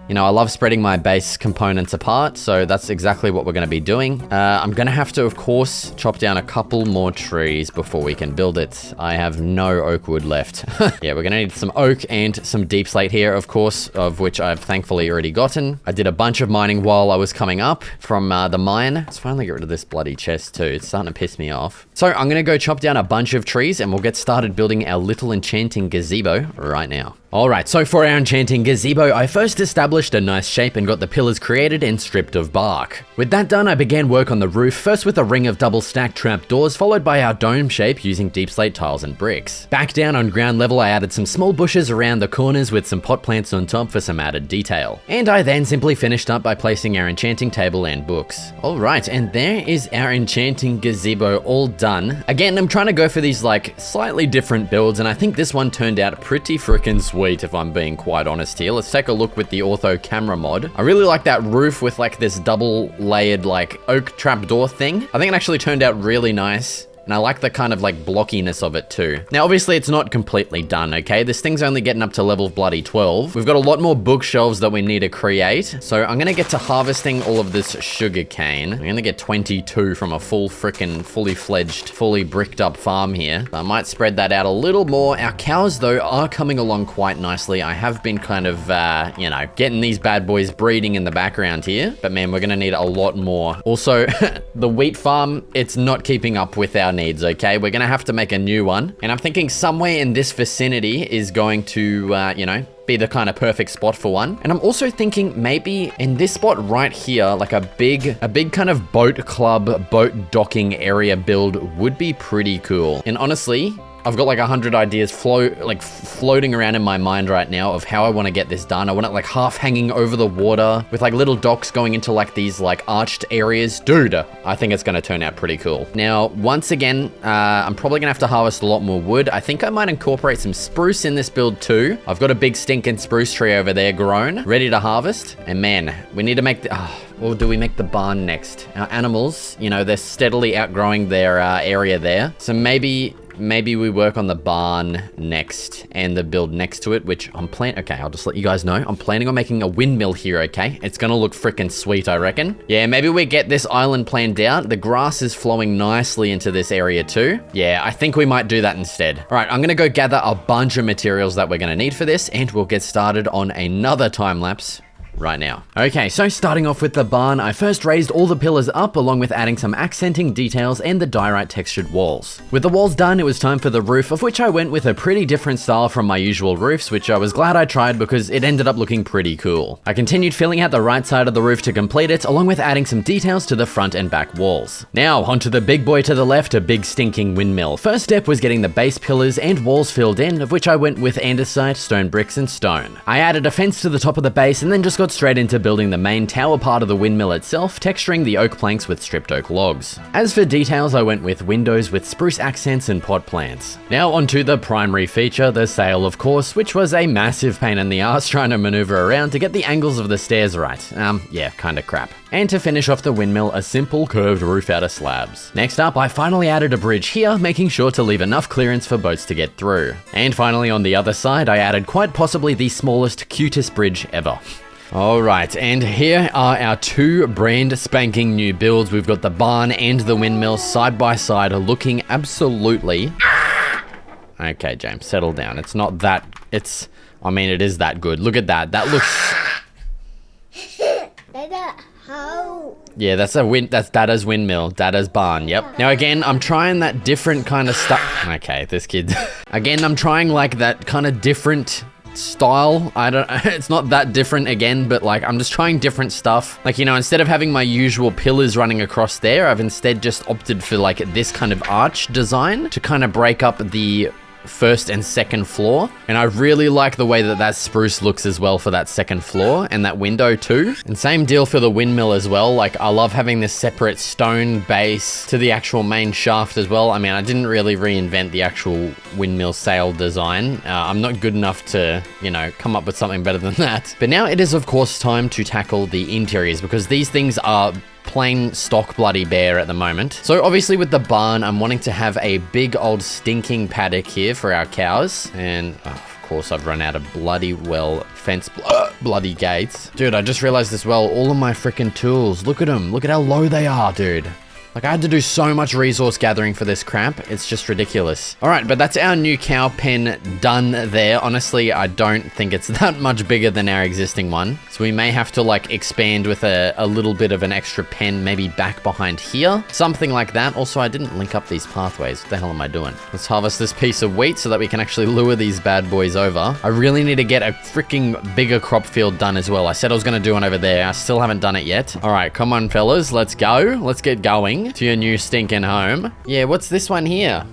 you know, I love spreading my base components apart, so that's exactly what we're going to be doing. I'm going to have to, of course, chop down a couple more trees before we can build it. I have no oak wood left. Yeah, we're going to need some oak and some deep slate here, of course, of which I've thankfully already gotten. I did a bunch of mining while I was coming up from the mine. Let's finally get rid of this bloody chest too. It's starting to piss me off. So I'm going to go chop down a bunch of trees and we'll get started building our little enchanting gazebo right now. Alright, so for our enchanting gazebo, I first established a nice shape and got the pillars created and stripped of bark. With that done, I began work on the roof, first with a ring of double stacked trapdoors, followed by our dome shape using deep slate tiles and bricks. Back down on ground level, I added some small bushes around the corners with some pot plants on top for some added detail. And I then simply finished up by placing our enchanting table and books. Alright, and there is our enchanting gazebo all done. Again, I'm trying to go for these like slightly different builds, and I think this one turned out pretty freaking sweet. If I'm being quite honest here. Let's take a look with the ortho camera mod. I really like that roof with like this double layered like oak trapdoor thing. I think it actually turned out really nice. And I like the kind of like blockiness of it too. Now, obviously it's not completely done, okay? This thing's only getting up to level bloody 12. We've got a lot more bookshelves that we need to create. So I'm gonna get to harvesting all of this sugar cane. I'm gonna get 22 from a fully fledged, fully bricked up farm here. I might spread that out a little more. Our cows though are coming along quite nicely. I have been kind of, you know, getting these bad boys breeding in the background here. But man, we're gonna need a lot more. Also, the wheat farm, it's not keeping up with our needs, okay? We're gonna have to make a new one. And I'm thinking somewhere in this vicinity is going to, you know, be the kind of perfect spot for one. And I'm also thinking maybe in this spot right here, like a big kind of boat club, boat docking area build would be pretty cool. And honestly, I've got like 100 ideas floating around in my mind right now of how I want to get this done. I want it like half hanging over the water with like little docks going into like these like arched areas. Dude, I think it's going to turn out pretty cool. Now, once again, I'm probably going to have to harvest a lot more wood. I think I might incorporate some spruce in this build too. I've got a big stinking spruce tree over there grown, ready to harvest. And man, we need to make the... or do we make the barn next? Our animals, you know, they're steadily outgrowing their area there. So maybe we work on the barn next and the build next to it, which I'm planning. Okay, I'll just let you guys know. I'm planning on making a windmill here, okay? It's gonna look freaking sweet, I reckon. Yeah, maybe we get this island planned out. The grass is flowing nicely into this area too. Yeah, I think we might do that instead. All right, I'm gonna go gather a bunch of materials that we're gonna need for this, and we'll get started on another time lapse right now. Okay, so starting off with the barn, I first raised all the pillars up along with adding some accenting details and the diorite textured walls. With the walls done, it was time for the roof, of which I went with a pretty different style from my usual roofs, which I was glad I tried because it ended up looking pretty cool. I continued filling out the right side of the roof to complete it, along with adding some details to the front and back walls. Now, onto the big boy to the left, a big stinking windmill. First step was getting the base pillars and walls filled in, of which I went with andesite, stone bricks, and stone. I added a fence to the top of the base and then just got straight into building the main tower part of the windmill itself, texturing the oak planks with stripped oak logs. As for details, I went with windows with spruce accents and pot plants. Now onto the primary feature, the sail of course, which was a massive pain in the ass trying to maneuver around to get the angles of the stairs right. Yeah, kinda crap. And to finish off the windmill, a simple curved roof out of slabs. Next up, I finally added a bridge here, making sure to leave enough clearance for boats to get through. And finally on the other side, I added quite possibly the smallest, cutest bridge ever. Alright, and here are our two brand spanking new builds. We've got the barn and the windmill side by side, looking absolutely... Okay, James, settle down. It's not that... I mean, it is that good. Look at that. That looks... Yeah, that's Dada's windmill, Dada's barn, yep. Now again, I'm trying that different kind of stuff. Okay, this kid. Again, I'm trying like that kind of different style. It's not that different again, but like I'm just trying different stuff. Like, you know, instead of having my usual pillars running across there, I've instead just opted for like this kind of arch design to kind of break up the first and second floor. And I really like the way that that spruce looks as well for that second floor and that window too. And same deal for the windmill as well. Like I love having this separate stone base to the actual main shaft as well. I mean, I didn't really reinvent the actual windmill sail design. I'm not good enough to, you know, come up with something better than that. But now it is of course time to tackle the interiors because these things are plain stock bloody bare at the moment. So obviously with the barn, I'm wanting to have a big old stinking paddock here for our cows. And of course I've run out of bloody fence bloody gates. Dude, I just realized as well, all of my freaking tools, look at them. Look at how low they are, dude. Like I had to do so much resource gathering for this crap. It's just ridiculous. All right, but that's our new cow pen done there. Honestly, I don't think it's that much bigger than our existing one. So we may have to like expand with a little bit of an extra pen, maybe back behind here. Something like that. Also, I didn't link up these pathways. What the hell am I doing? Let's harvest this piece of wheat so that we can actually lure these bad boys over. I really need to get a freaking bigger crop field done as well. I said I was gonna do one over there. I still haven't done it yet. All right, come on fellas, let's go. Let's get going to your new stinking home. Yeah, what's this one here?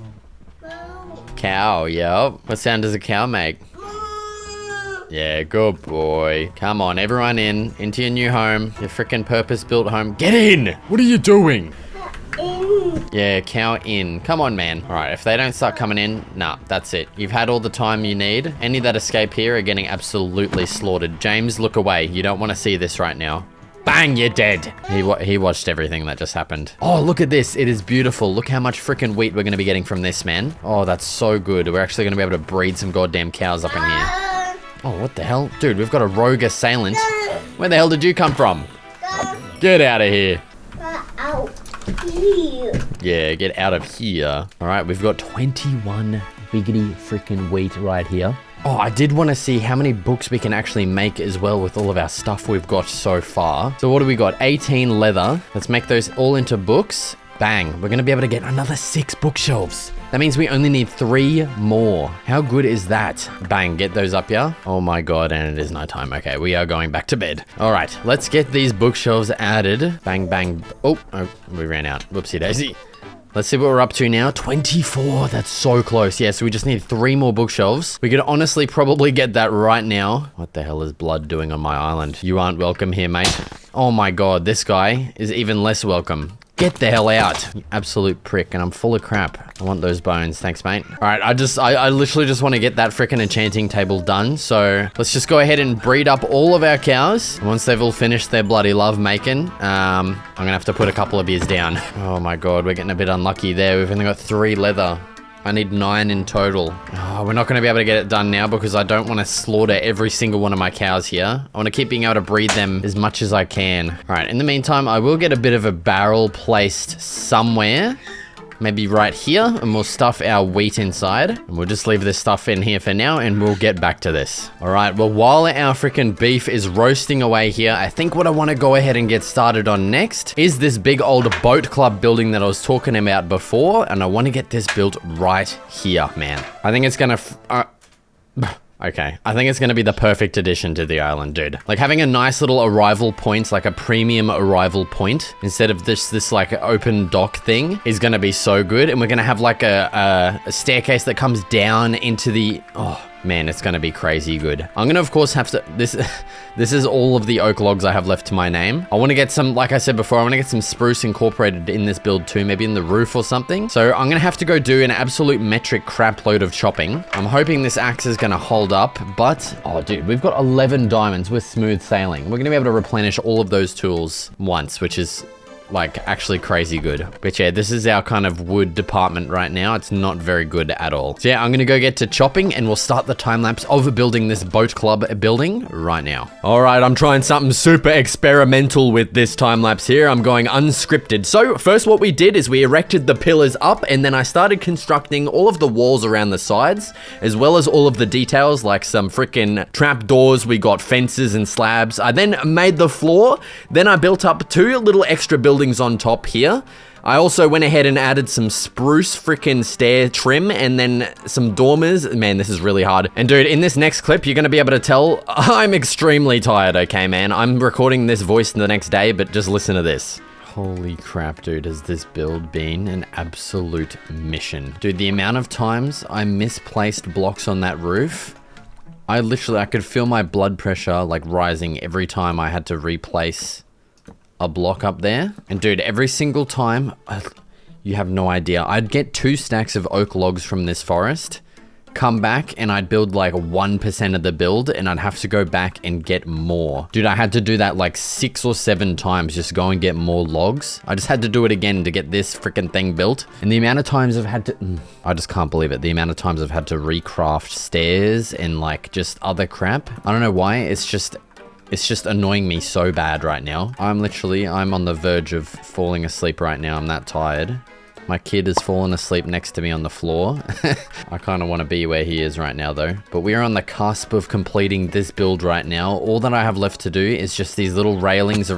Cow, yep. What sound does a cow make? Yeah, good boy. Come on, everyone into your new home. Your freaking purpose-built home. Get in! What are you doing? Yeah, cow in. Come on, man. All right, if they don't start coming in, nah, that's it. You've had all the time you need. Any that escape here are getting absolutely slaughtered. James, look away. You don't want to see this right now. Bang, you're dead. He watched everything that just happened. Oh, look at this. It is beautiful. Look how much freaking wheat we're going to be getting from this, man. Oh, that's so good. We're actually going to be able to breed some goddamn cows up in here. Oh, what the hell? Dude, we've got a rogue assailant. Where the hell did you come from? Get out of here. Yeah, get out of here. All right, we've got 21 biggity freaking wheat right here. Oh, I did want to see how many books we can actually make as well with all of our stuff we've got so far. So what do we got? 18 leather. Let's make those all into books. Bang. We're going to be able to get another 6 bookshelves. That means we only need 3 more. How good is that? Bang, get those up, yeah? Oh my god, and it is nighttime. Okay, we are going back to bed. All right, let's get these bookshelves added. Bang, bang. Oh, we ran out. Whoopsie daisy. Let's see what we're up to now. 24. That's so close. Yeah, so we just need 3 more bookshelves. We could honestly probably get that right now. What the hell is blood doing on my island? You aren't welcome here, mate. Oh my god, this guy is even less welcome. Get the hell out, you absolute prick, and I'm full of crap. I want those bones, thanks mate. All right, I literally just want to get that freaking enchanting table done, so let's just go ahead and breed up all of our cows. Once they've all finished their bloody love making, I'm gonna have to put a couple of beers down. Oh my god, we're getting a bit unlucky there. We've only got 3 leather. I need 9 in total. Oh, we're not going to be able to get it done now because I don't want to slaughter every single one of my cows here. I want to keep being able to breed them as much as I can. All right, in the meantime, I will get a bit of a barrel placed somewhere. Maybe right here, and we'll stuff our wheat inside. And we'll just leave this stuff in here for now, and we'll get back to this. All right, well, while our freaking beef is roasting away here, I think what I want to go ahead and get started on next is this big old boat club building that I was talking about before, and I want to get this built right here, man. I think it's gonna... Okay, I think it's going to be the perfect addition to the island, dude. Like having a nice little arrival point, like a premium arrival point, instead of this like open dock thing is going to be so good. And we're going to have like a staircase that comes down into the... Oh, man, it's going to be crazy good. I'm going to, of course, have to... This is all of the oak logs I have left to my name. I want to get some, like I said before, I want to get some spruce incorporated in this build too, maybe in the roof or something. So I'm going to have to go do an absolute metric crap load of chopping. I'm hoping this axe is going to hold up, but... Oh, dude, we've got 11 diamonds with smooth sailing. We're going to be able to replenish all of those tools once, which is... like actually crazy good. But yeah, this is our kind of wood department right now. It's not very good at all. So yeah, I'm gonna go get to chopping and we'll start the time lapse of building this boat club building right now. All right, I'm trying something super experimental with this time lapse here. I'm going unscripted. So first what we did is we erected the pillars up and then I started constructing all of the walls around the sides, as well as all of the details like some freaking trap doors. We got fences and slabs. I then made the floor. Then I built up 2 little extra buildings on top here. I also went ahead and added some spruce freaking stair trim and then some dormers. Man, this is really hard. And dude, in this next clip, you're gonna be able to tell I'm extremely tired, okay, man? I'm recording this voice the next day, but just listen to this. Holy crap, dude, has this build been an absolute mission. Dude, the amount of times I misplaced blocks on that roof, I could feel my blood pressure like rising every time I had to replace a block up there. And dude, every single time, you have no idea. I'd get 2 stacks of oak logs from this forest, come back and I'd build like 1% of the build and I'd have to go back and get more. Dude, I had to do that like 6 or 7 times, just go and get more logs. I just had to do it again to get this freaking thing built. And the amount of times I've had to, I just can't believe it. The amount of times I've had to recraft stairs and like just other crap. I don't know why, it's just annoying me so bad right now. I'm on the verge of falling asleep right now. I'm that tired. My kid has fallen asleep next to me on the floor. I kind of want to be where he is right now though. But we are on the cusp of completing this build right now. All that I have left to do is just these little railings.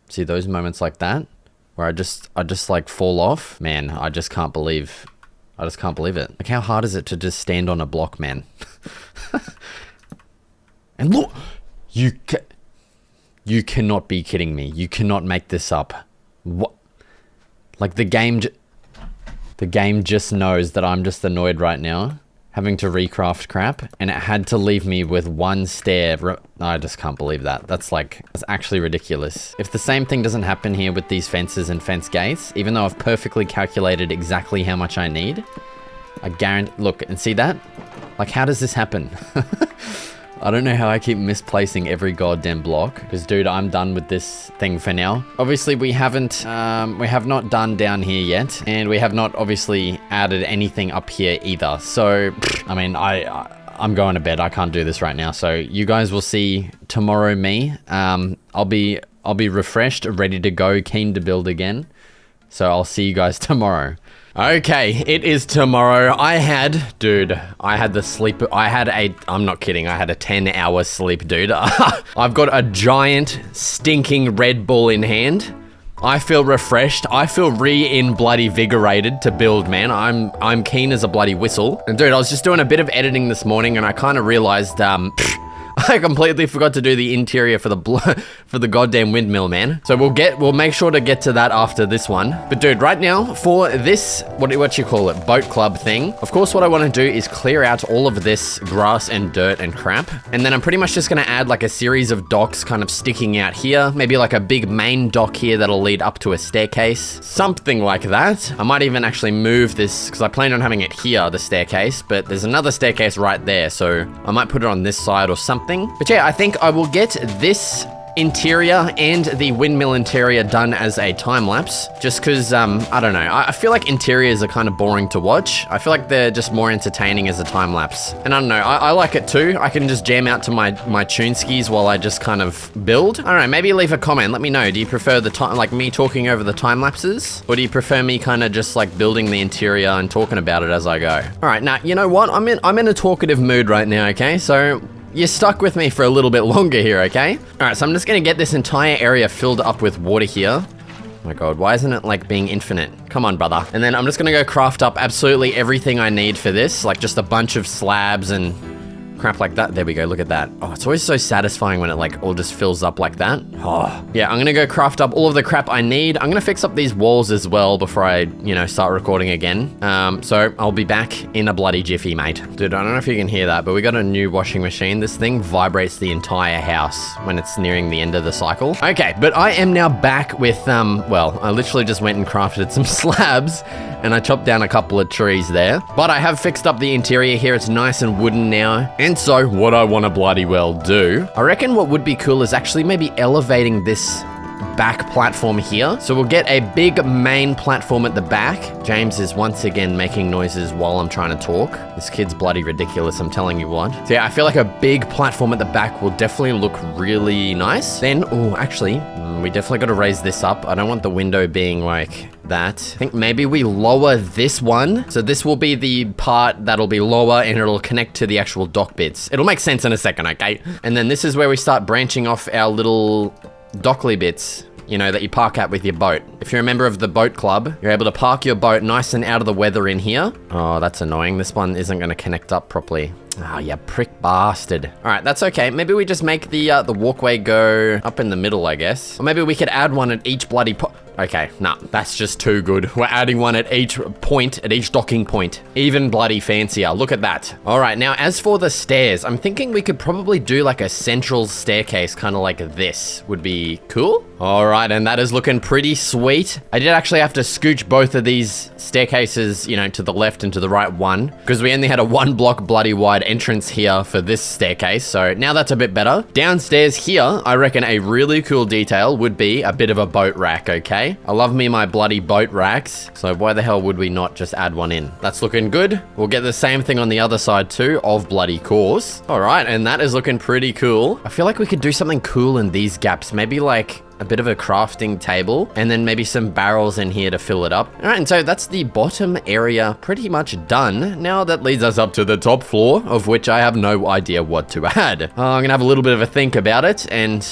See those moments like that? Where I just like fall off? Man, I just can't believe it. Like how hard is it to just stand on a block, man? And look, you cannot be kidding me. You cannot make this up. What? Like the game just knows that I'm just annoyed right now, having to recraft crap, and it had to leave me with 1 stair. I just can't believe that. That's actually ridiculous. If the same thing doesn't happen here with these fences and fence gates, even though I've perfectly calculated exactly how much I need, I guarantee, look and see that? Like how does this happen? I don't know how I keep misplacing every goddamn block. Because, dude, I'm done with this thing for now. Obviously, we have not done down here yet. And we have not obviously added anything up here either. So, I mean, I'm going to bed. I can't do this right now. So you guys will see tomorrow me. I'll be refreshed, ready to go, keen to build again. So I'll see you guys tomorrow. Okay, it is tomorrow. I had the sleep. I'm not kidding. I had a 10-hour sleep, dude. I've got a giant stinking Red Bull in hand. I feel refreshed. I feel bloody vigorated to build, man. I'm keen as a bloody whistle. And dude, I was just doing a bit of editing this morning and I kind of realized, I completely forgot to do the interior for the goddamn windmill, man. So we'll make sure to get to that after this one. But dude, right now for this, what you call it, boat club thing, of course what I want to do is clear out all of this grass and dirt and crap. And then I'm pretty much just going to add like a series of docks kind of sticking out here. Maybe like a big main dock here that'll lead up to a staircase. Something like that. I might even actually move this because I plan on having it here, the staircase, but there's another staircase right there. So I might put it on this side or something. But yeah, I think I will get this interior and the windmill interior done as a time lapse, just because I don't know, I feel like interiors are kind of boring to watch. I feel like they're just more entertaining as a time lapse, and I don't know, I like it too. I can just jam out to my tune skis while I just kind of build. I don't know, maybe leave a comment, let me know. Do you prefer the time, like me talking over the time lapses, or do you prefer me kind of just like building the interior and talking about it as I go? All right, now you know what, I'm in a talkative mood right now. Okay, so you're stuck with me for a little bit longer here, okay? All right, so I'm just gonna get this entire area filled up with water here. Oh my God, why isn't it like being infinite? Come on, brother. And then I'm just gonna go craft up absolutely everything I need for this, like just a bunch of slabs and crap like that. There we go, look at that. Oh, it's always so satisfying when it like all just fills up like that. Oh, yeah, I'm gonna go craft up all of the crap I need. I'm gonna fix up these walls as well before I, you know, start recording again. So I'll be back in a bloody jiffy, mate. Dude, I don't know if you can hear that, but we got a new washing machine. This thing vibrates the entire house when it's nearing the end of the cycle. Okay, but I am now back with, well, I literally just went and crafted some slabs and I chopped down a couple of trees there. But I have fixed up the interior here. It's nice and wooden now. And so what I want to bloody well do, I reckon what would be cool is actually maybe elevating this back platform here. So we'll get a big main platform at the back. James is once again making noises while I'm trying to talk. This kid's bloody ridiculous, I'm telling you what. So yeah, I feel like a big platform at the back will definitely look really nice. Then, oh, actually, we definitely got to raise this up. I don't want the window being like that. I think maybe we lower this one. So this will be the part that'll be lower and it'll connect to the actual dock bits. It'll make sense in a second, okay? And then this is where we start branching off our little dockly bits, you know, that you park at with your boat. If you're a member of the boat club, you're able to park your boat nice and out of the weather in here. Oh, that's annoying. This one isn't going to connect up properly. Oh, you prick bastard. All right, that's okay. Maybe we just make the walkway go up in the middle, I guess. Or maybe we could add one at each bloody okay, nah, that's just too good. We're adding one at each point, at each docking point. Even bloody fancier. Look at that. All right, now as for the stairs, I'm thinking we could probably do like a central staircase, kind of like this. Would be cool. All right, and that is looking pretty sweet. I did actually have to scooch both of these staircases, you know, to the left and to the right one, because we only had a 1 block bloody wide entrance here for this staircase. So now that's a bit better. Downstairs here, I reckon a really cool detail would be a bit of a boat rack, okay? I love me my bloody boat racks. So why the hell would we not just add one in? That's looking good. We'll get the same thing on the other side too, of bloody course. All right, and that is looking pretty cool. I feel like we could do something cool in these gaps. Maybe like a bit of a crafting table, and then maybe some barrels in here to fill it up. All right, and so that's the bottom area pretty much done. Now that leads us up to the top floor, of which I have no idea what to add. I'm gonna have a little bit of a think about it, and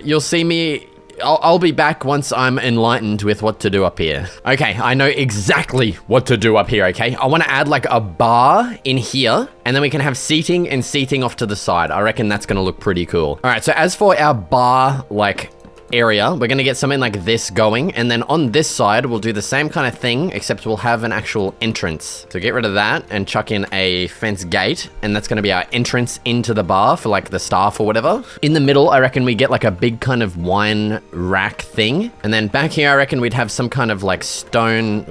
you'll see me. I'll be back once I'm enlightened with what to do up here. Okay, I know exactly what to do up here, okay? I want to add like a bar in here, and then we can have seating and seating off to the side. I reckon that's going to look pretty cool. All right, so as for our bar, like area, we're gonna get something like this going, and then on this side, we'll do the same kind of thing, except we'll have an actual entrance. So get rid of that and chuck in a fence gate, and that's gonna be our entrance into the bar for like the staff or whatever. In the middle, I reckon we get like a big kind of wine rack thing, and then back here, I reckon we'd have some kind of like stone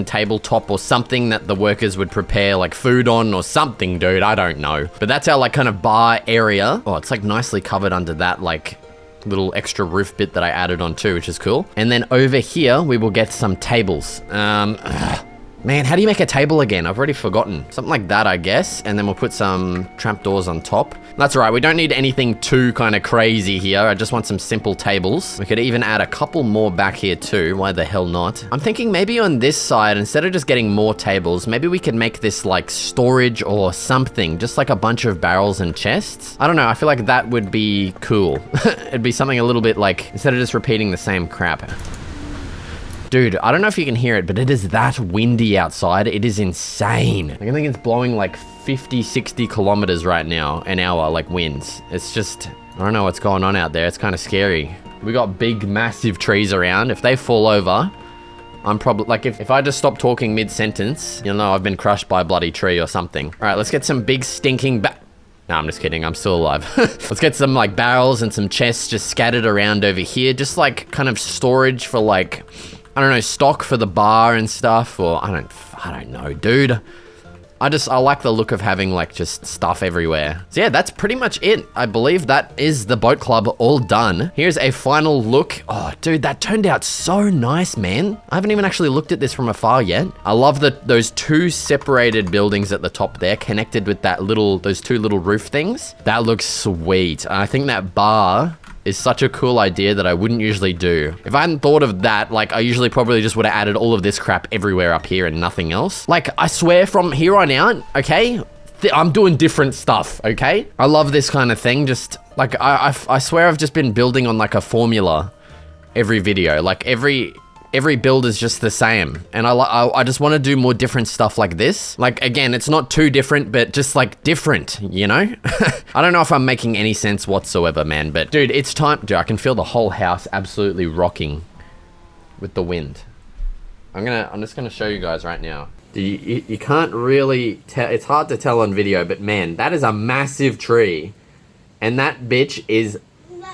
tabletop or something that the workers would prepare like food on or something, dude. I don't know. But that's our like kind of bar area. Oh, it's like nicely covered under that like little extra roof bit that I added on too, which is cool. And then over here, we will get some tables. Man, how do you make a table again? I've already forgotten. Something like that, I guess. And then we'll put some trapdoors on top. That's all right. We don't need anything too kind of crazy here. I just want some simple tables. We could even add a couple more back here too. Why the hell not? I'm thinking maybe on this side, instead of just getting more tables, maybe we could make this like storage or something. Just like a bunch of barrels and chests. I don't know. I feel like that would be cool. It'd be something a little bit like, instead of just repeating the same crap. Dude, I don't know if you can hear it, but it is that windy outside. It is insane. I think it's blowing like 50, 60 kilometers right now an hour, like winds. It's just, I don't know what's going on out there. It's kind of scary. We got big, massive trees around. If they fall over, I'm probably, like if I just stop talking mid-sentence, you'll know I've been crushed by a bloody tree or something. All right, let's get some big stinking No, I'm just kidding. I'm still alive. Let's get some like barrels and some chests just scattered around over here. Just like kind of storage for like, I don't know, stock for the bar and stuff, or I don't know, dude. I like the look of having like just stuff everywhere. So yeah, that's pretty much it. I believe that is the boat club all done. Here's a final look. Oh, dude, that turned out so nice, man. I haven't even actually looked at this from afar yet. I love those two separated buildings at the top there, connected with those two little roof things. That looks sweet. I think that bar is such a cool idea that I wouldn't usually do. If I hadn't thought of that, like I usually probably just would have added all of this crap everywhere up here and nothing else. Like I swear from here on out, okay, I'm doing different stuff, okay? I love this kind of thing. Just like, I swear I've just been building on like a formula every video. Like every build is just the same. And I just want to do more different stuff like this. Like, again, it's not too different, but just like different, you know? I don't know if I'm making any sense whatsoever, man, but dude, it's time. Dude, I can feel the whole house absolutely rocking with the wind. I'm just gonna show you guys right now. You can't really tell. It's hard to tell on video, but man, that is a massive tree. And that bitch is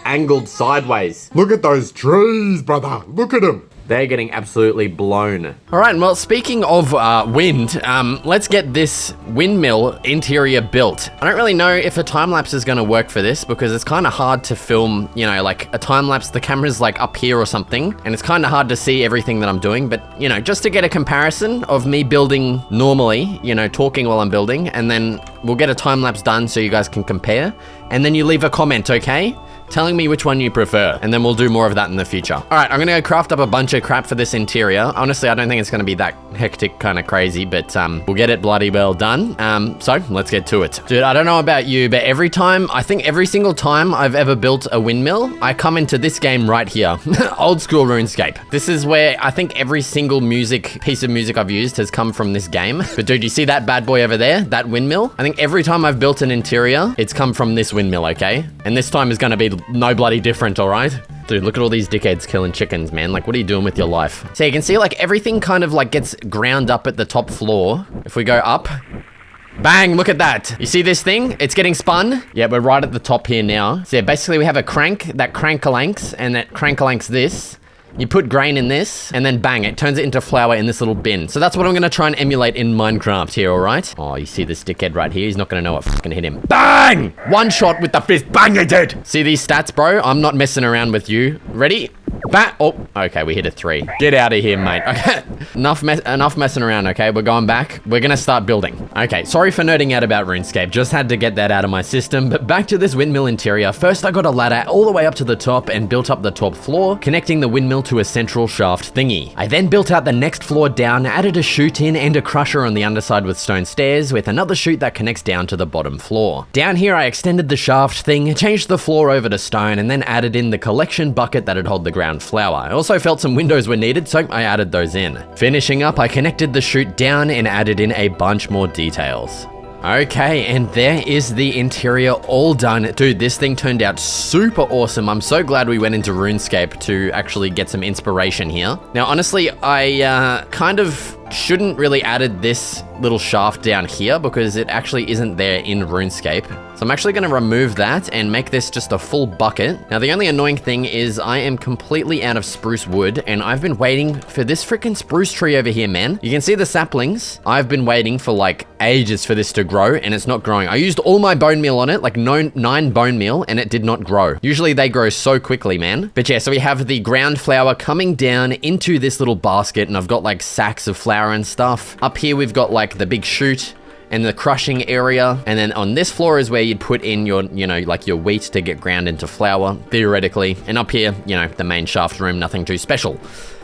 angled sideways. Look at those trees, brother. Look at them. They're getting absolutely blown. All right, well, speaking of wind, let's get this windmill interior built. I don't really know if a time-lapse is gonna work for this because it's kind of hard to film, you know, like a time-lapse, the camera's like up here or something, and it's kind of hard to see everything that I'm doing, but, you know, just to get a comparison of me building normally, you know, talking while I'm building, and then we'll get a time-lapse done so you guys can compare, and then you leave a comment, okay? Telling me which one you prefer, and then we'll do more of that in the future. All right, I'm gonna go craft up a bunch of crap for this interior. Honestly, I don't think it's gonna be that hectic, kind of crazy, but we'll get it bloody well done. So let's get to it. Dude, I don't know about you, but I think every single time I've ever built a windmill, I come into this game right here. Old School Runescape. This is where I think every single piece of music I've used has come from this game. But dude, you see that bad boy over there? That windmill? I think every time I've built an interior, it's come from this windmill, okay? And this time is gonna be no bloody different, all right? Dude, look at all these dickheads killing chickens, man. Like, what are you doing with your life? So you can see, like, everything kind of, like, gets ground up at the top floor. If we go up, bang, look at that. You see this thing? It's getting spun. Yeah, we're right at the top here now. So yeah, basically we have a crank that crank-a-lanks, and that crank-a-lanks this. You put grain in this, and then bang, it turns it into flour in this little bin. So that's what I'm gonna try and emulate in Minecraft here, all right? Oh, you see this dickhead right here? He's not gonna know what fucking hit him. Bang! One shot with the fist. Bang, you're dead. See these stats, bro? I'm not messing around with you. Ready? Bang! Oh, okay, we hit a 3. Get out of here, mate. Okay, enough messing around, okay? We're going back. We're gonna start building. Okay, sorry for nerding out about RuneScape. Just had to get that out of my system, but back to this windmill interior. First, I got a ladder all the way up to the top and built up the top floor, connecting the windmill to a central shaft thingy. I then built out the next floor down, added a chute in and a crusher on the underside with stone stairs, with another chute that connects down to the bottom floor. Down here, I extended the shaft thing, changed the floor over to stone, and then added in the collection bucket that'd hold the ground flour. I also felt some windows were needed, so I added those in. Finishing up, I connected the chute down and added in a bunch more details. Okay, and there is the interior all done. Dude, this thing turned out super awesome. I'm so glad we went into RuneScape to actually get some inspiration here. Now, honestly, I kind of shouldn't really added this little shaft down here because it actually isn't there in RuneScape. So I'm actually going to remove that and make this just a full bucket. Now, the only annoying thing is I am completely out of spruce wood, and I've been waiting for this freaking spruce tree over here, man. You can see the saplings. I've been waiting for like ages for this to grow, and it's not growing. I used all my bone meal on it, like 9 bone meal, and it did not grow. Usually they grow so quickly, man. But yeah, so we have the ground flour coming down into this little basket, and I've got like sacks of flour and stuff. Up here, we've got like the big chute and the crushing area. And then on this floor is where you'd put in your, you know, like your wheat to get ground into flour, theoretically. And up here, you know, the main shaft room, nothing too special.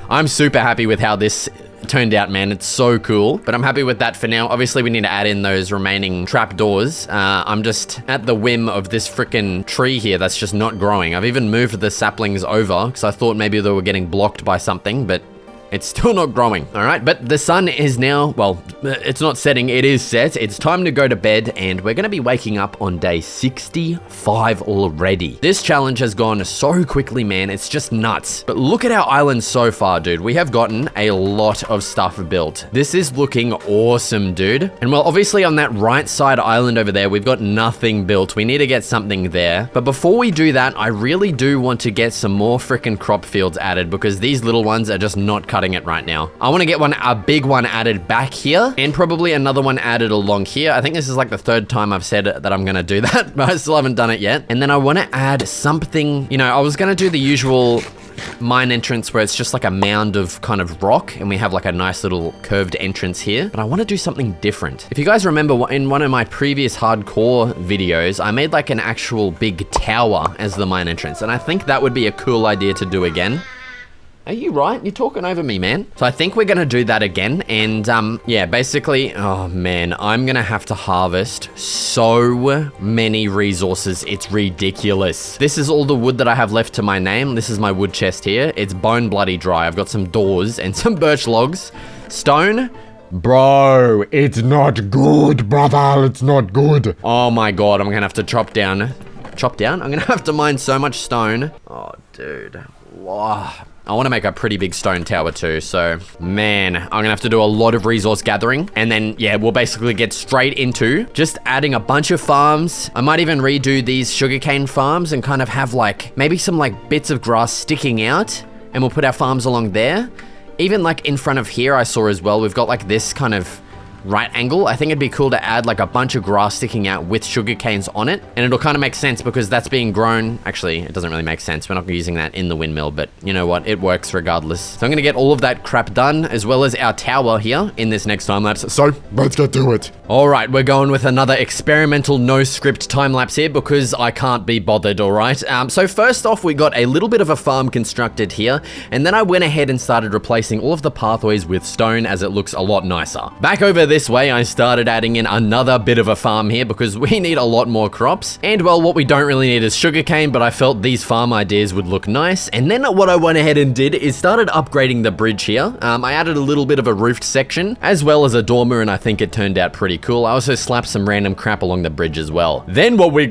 I'm super happy with how this turned out, man. It's so cool, but I'm happy with that for now. Obviously, we need to add in those remaining trapdoors. I'm just at the whim of this freaking tree here that's just not growing. I've even moved the saplings over because I thought maybe they were getting blocked by something, but it's still not growing. All right, but the sun is now, well, it's not setting, it is set. It's time to go to bed, and we're gonna be waking up on day 65 already. This challenge has gone so quickly, man. It's just nuts. But look at our island so far, dude. We have gotten a lot of stuff built. This is looking awesome, dude. And well, obviously on that right side island over there, we've got nothing built. We need to get something there. But before we do that, I really do want to get some more freaking crop fields added because these little ones are just not cutting it right now. I want to get a big one added back here and probably another one added along here. I think this is like the third time I've said that I'm going to do that, but I still haven't done it yet. And then I want to add something, you know, I was going to do the usual mine entrance where it's just like a mound of kind of rock and we have like a nice little curved entrance here, but I want to do something different. If you guys remember in one of my previous hardcore videos, I made like an actual big tower as the mine entrance, and I think that would be a cool idea to do again. Are you right? You're talking over me, man. So I think we're gonna do that again. And yeah, basically, oh man, I'm gonna have to harvest so many resources. It's ridiculous. This is all the wood that I have left to my name. This is my wood chest here. It's bone bloody dry. I've got some doors and some birch logs. Stone. Bro, it's not good, brother. It's not good. Oh my God, I'm gonna have to chop down. Chop down? I'm gonna have to mine so much stone. Oh, dude. Wow. I want to make a pretty big stone tower too, so man, I'm gonna have to do a lot of resource gathering, and then yeah, we'll basically get straight into just adding a bunch of farms. I might even redo these sugarcane farms and kind of have like maybe some like bits of grass sticking out, and we'll put our farms along there. Even like in front of here, I saw as well, we've got like this kind of right angle. I think it'd be cool to add like a bunch of grass sticking out with sugar canes on it, and it'll kind of make sense because that's being grown. Actually, it doesn't really make sense. We're not using that in the windmill, but you know what? It works regardless. So I'm gonna get all of that crap done as well as our tower here in this next time lapse. So let's get to it. All right, we're going with another experimental no script time lapse here because I can't be bothered. All right. So first off, we got a little bit of a farm constructed here, and then I went ahead and started replacing all of the pathways with stone as it looks a lot nicer. Back over this way, I started adding in another bit of a farm here because we need a lot more crops. And well, what we don't really need is sugarcane, but I felt these farm ideas would look nice. And then what I went ahead and did is started upgrading the bridge here. I added a little bit of a roofed section as well as a dormer, and I think it turned out pretty cool. I also slapped some random crap along the bridge as well. Then what we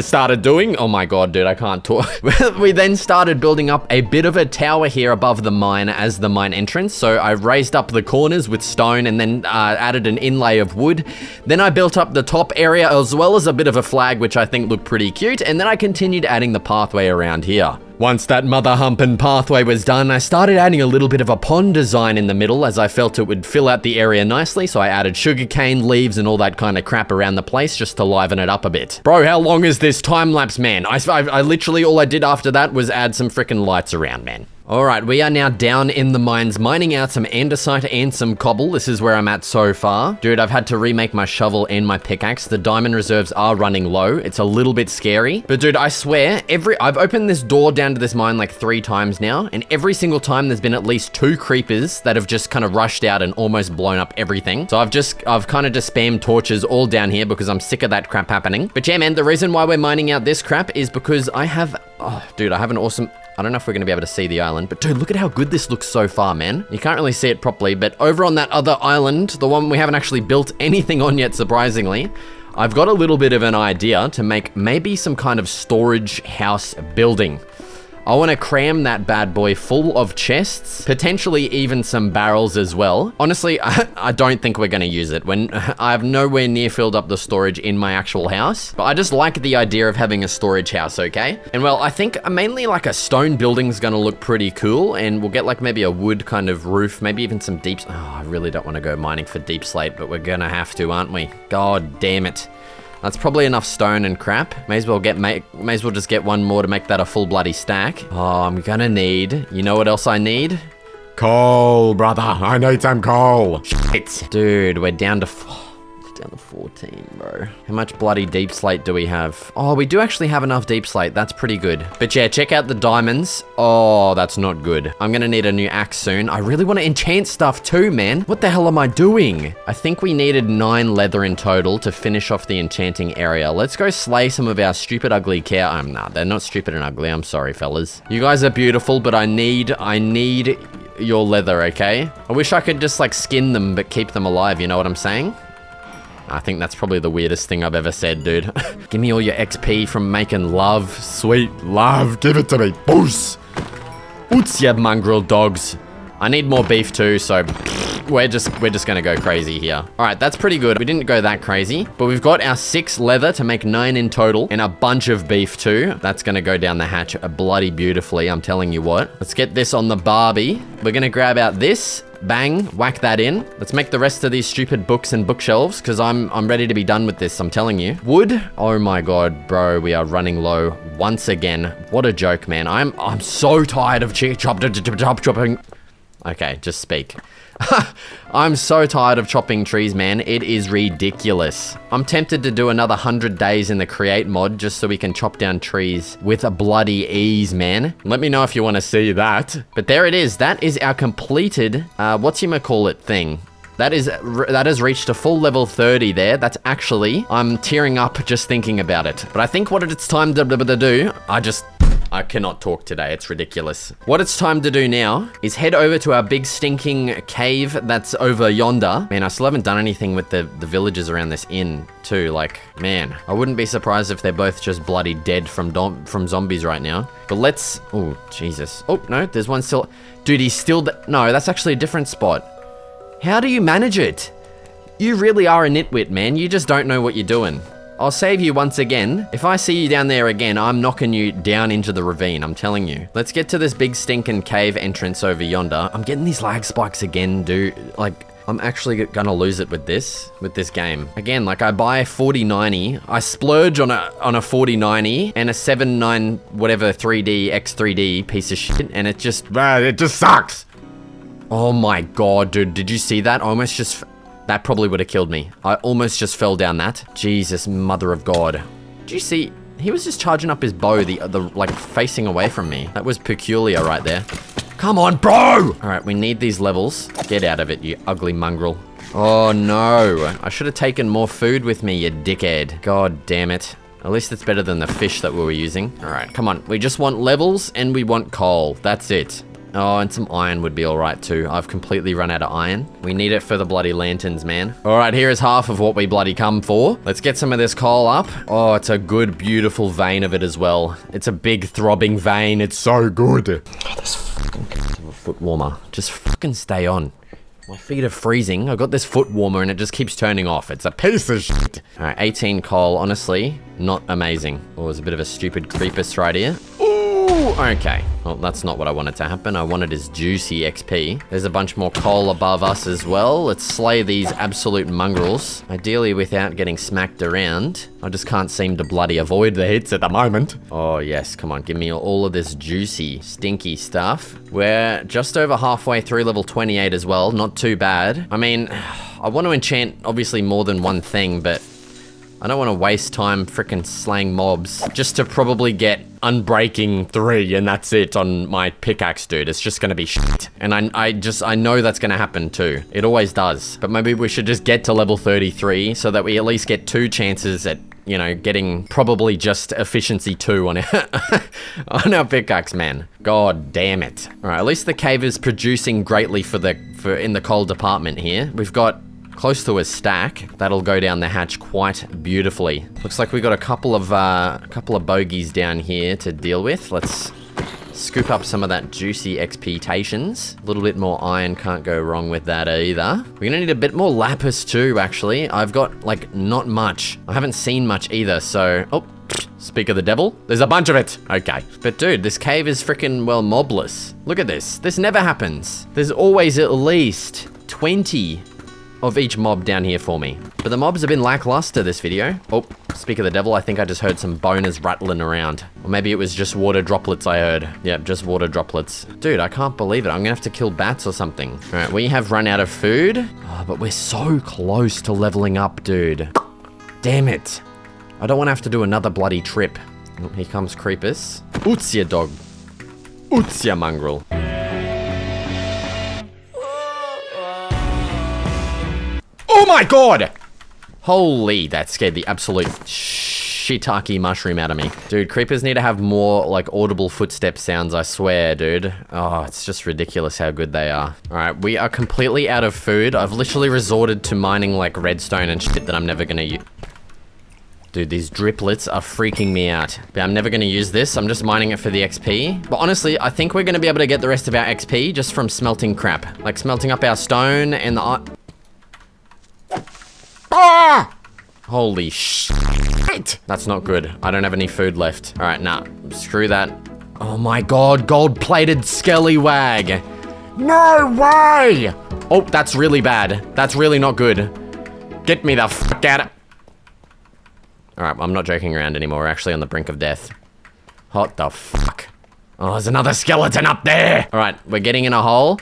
started doing, oh my God, dude, I can't talk. We then started building up a bit of a tower here above the mine as the mine entrance. So I raised up the corners with stone and then added an inlay of wood. Then I built up the top area as well as a bit of a flag, which I think looked pretty cute. And then I continued adding the pathway around here. Once that mother humping pathway was done, I started adding a little bit of a pond design in the middle as I felt it would fill out the area nicely. So I added sugarcane leaves and all that kind of crap around the place just to liven it up a bit. Bro, how long is this time lapse, man? I literally, all I did after that was add some freaking lights around, man. All right, we are now down in the mines, mining out some andesite and some cobble. This is where I'm at so far. Dude, I've had to remake my shovel and my pickaxe. The diamond reserves are running low. It's a little bit scary. But dude, I swear, I've opened this door down to this mine like 3 times now, and every single time there's been at least 2 creepers that have just kind of rushed out and almost blown up everything. So I've kind of just spammed torches all down here because I'm sick of that crap happening. But yeah, man, the reason why we're mining out this crap is because I have, oh, dude, I have an awesome... I don't know if we're gonna be able to see the island, but dude, look at how good this looks so far, man. You can't really see it properly, but over on that other island, the one we haven't actually built anything on yet, surprisingly, I've got a little bit of an idea to make maybe some kind of storage house building. I want to cram that bad boy full of chests, potentially even some barrels as well. Honestly, I don't think we're going to use it when I have nowhere near filled up the storage in my actual house. But I just like the idea of having a storage house, okay? And well, I think mainly like a stone building's going to look pretty cool, and we'll get like maybe a wood kind of roof, maybe even some deep... Oh, I really don't want to go mining for deep slate, but we're going to have to, aren't we? God damn it. That's probably enough stone and crap. May as well just get one more to make that a full bloody stack. Oh, I'm gonna need... You know what else I need? Coal, brother. I need some coal. Shit. Dude, we're down to 14, bro. How much bloody deep slate do we have? Oh, we do actually have enough deep slate. That's pretty good. But yeah, check out the diamonds. Oh, that's not good. I'm gonna need a new axe soon. I really want to enchant stuff too, man. What the hell am I doing? I think we needed 9 leather in total to finish off the enchanting area. Let's go slay some of our stupid, ugly cow. Nah, they're not stupid and ugly. I'm sorry, fellas. You guys are beautiful, but I need your leather, okay? I wish I could just like skin them, but keep them alive. You know what I'm saying? I think that's probably the weirdest thing I've ever said, dude. Give me all your XP from making love. Sweet love. Give it to me. Boos. Oots, you mongrel dogs. I need more beef too, so we're just gonna go crazy here. All right, that's pretty good. We didn't go that crazy, but we've got our 6 leather to make 9 in total and a bunch of beef too. That's gonna go down the hatch bloody beautifully, I'm telling you what. Let's get this on the barbie. We're gonna grab out this. Bang, whack that in. Let's make the rest of these stupid books and bookshelves, because I'm ready to be done with this, I'm telling you. Wood? Oh my god, bro, we are running low once again. What a joke, man. I'm so tired of chopping. Okay, just speak. I'm so tired of chopping trees, man. It is ridiculous. I'm tempted to do another 100 days in the create mod just so we can chop down trees with a bloody ease, man. Let me know if you want to see that. But there it is. That is our completed, whatchamacallit thing. That has reached a full level 30 there. That's actually, I'm tearing up just thinking about it. But I think what it's time to do, I cannot talk today. It's ridiculous. What it's time to do now is head over to our big stinking cave that's over yonder. Man, I still haven't done anything with the villagers around this inn too. Like, man, I wouldn't be surprised if they're both just bloody dead from zombies right now. But let's... Oh, Jesus. Oh, no, there's one still... Dude, he's still... No, that's actually a different spot. How do you manage it? You really are a nitwit, man. You just don't know what you're doing. I'll save you once again. If I see you down there again, I'm knocking you down into the ravine, I'm telling you. Let's get to this big stinking cave entrance over yonder. I'm getting these lag spikes again, dude. Like, I'm actually gonna lose it with this game. Again, like I buy a 4090, I splurge on a 4090 and a 79 whatever 3D X3D piece of shit, and it just sucks. Oh my god, dude, did you see that? That probably would have killed me. I almost just fell down that. Jesus, mother of God. Did you see? He was just charging up his bow, like facing away from me. That was peculiar right there. Come on, bro! All right, we need these levels. Get out of it, you ugly mongrel. Oh no, I should have taken more food with me, you dickhead. God damn it. At least it's better than the fish that we were using. All right, come on. We just want levels and we want coal. That's it. Oh, and some iron would be all right too. I've completely run out of iron. We need it for the bloody lanterns, man. All right, here is half of what we bloody come for. Let's get some of this coal up. Oh, it's a good, beautiful vein of it as well. It's a big throbbing vein. It's So good. Oh, this fucking foot warmer. Just fucking stay on. My feet are freezing. I've got this foot warmer and it just keeps turning off. It's a piece of shit. All right, 18 coal. Honestly, not amazing. Oh, there's a bit of a stupid creepus right here. Okay, well, that's not what I wanted to happen. I wanted his juicy XP. There's a bunch more coal above us as well. Let's slay these absolute mongrels. Ideally without getting smacked around. I just can't seem to bloody avoid the hits at the moment. Oh, yes, come on. Give me all of this juicy, stinky stuff. We're just over halfway through level 28 as well. Not too bad. I mean, I want to enchant obviously more than one thing, but I don't want to waste time frickin' slaying mobs just to probably get Unbreaking 3 and that's it on my pickaxe, dude. It's just gonna be shit. And I know that's gonna happen too. It always does. But maybe we should just get to level 33 so that we at least get 2 chances at, you know, getting probably just efficiency 2 on on our pickaxe, man. God damn it. All right, at least the cave is producing greatly for in the coal department here. We've got close to a stack. That'll go down the hatch quite beautifully. Looks like we got a couple of bogeys down here to deal with. Let's scoop up some of that juicy expectations. A little bit more iron, can't go wrong with that either. We're gonna need a bit more lapis too, actually. I've got, like, not much. I haven't seen much either, so... Oh, speak of the devil. There's a bunch of it. Okay. But dude, this cave is freaking, well, mobless. Look at this. This never happens. There's always at least 20 of each mob down here for me. But the mobs have been lackluster this video. Oh, speak of the devil, I think I just heard some boners rattling around. Or maybe it was just water droplets I heard. Yep, just water droplets. Dude, I can't believe it. I'm gonna have to kill bats or something. All right, we have run out of food. Oh, but we're so close to leveling up, dude. Damn it. I don't want to have to do another bloody trip. Oh, here comes Creepers. Ootsia dog. Ootsia mongrel. Oh my god! Holy, that scared the absolute shiitake mushroom out of me. Dude, creepers need to have more, like, audible footstep sounds, I swear, dude. Oh, it's just ridiculous how good they are. Alright, we are completely out of food. I've literally resorted to mining, like, redstone and shit that I'm never gonna use. Dude, these driplets are freaking me out. But I'm never gonna use this. I'm just mining it for the XP. But honestly, I think we're gonna be able to get the rest of our XP just from smelting crap. Like, smelting up our stone and the... Ah! Holy shit. That's not good. I don't have any food left. All right, nah, screw that. Oh my god, gold-plated skellywag. No way! Oh, that's really bad. That's really not good. Get me the fuck out of... All right, I'm not joking around anymore. We're actually on the brink of death. What the fuck? Oh, there's another skeleton up there. All right, we're getting in a hole.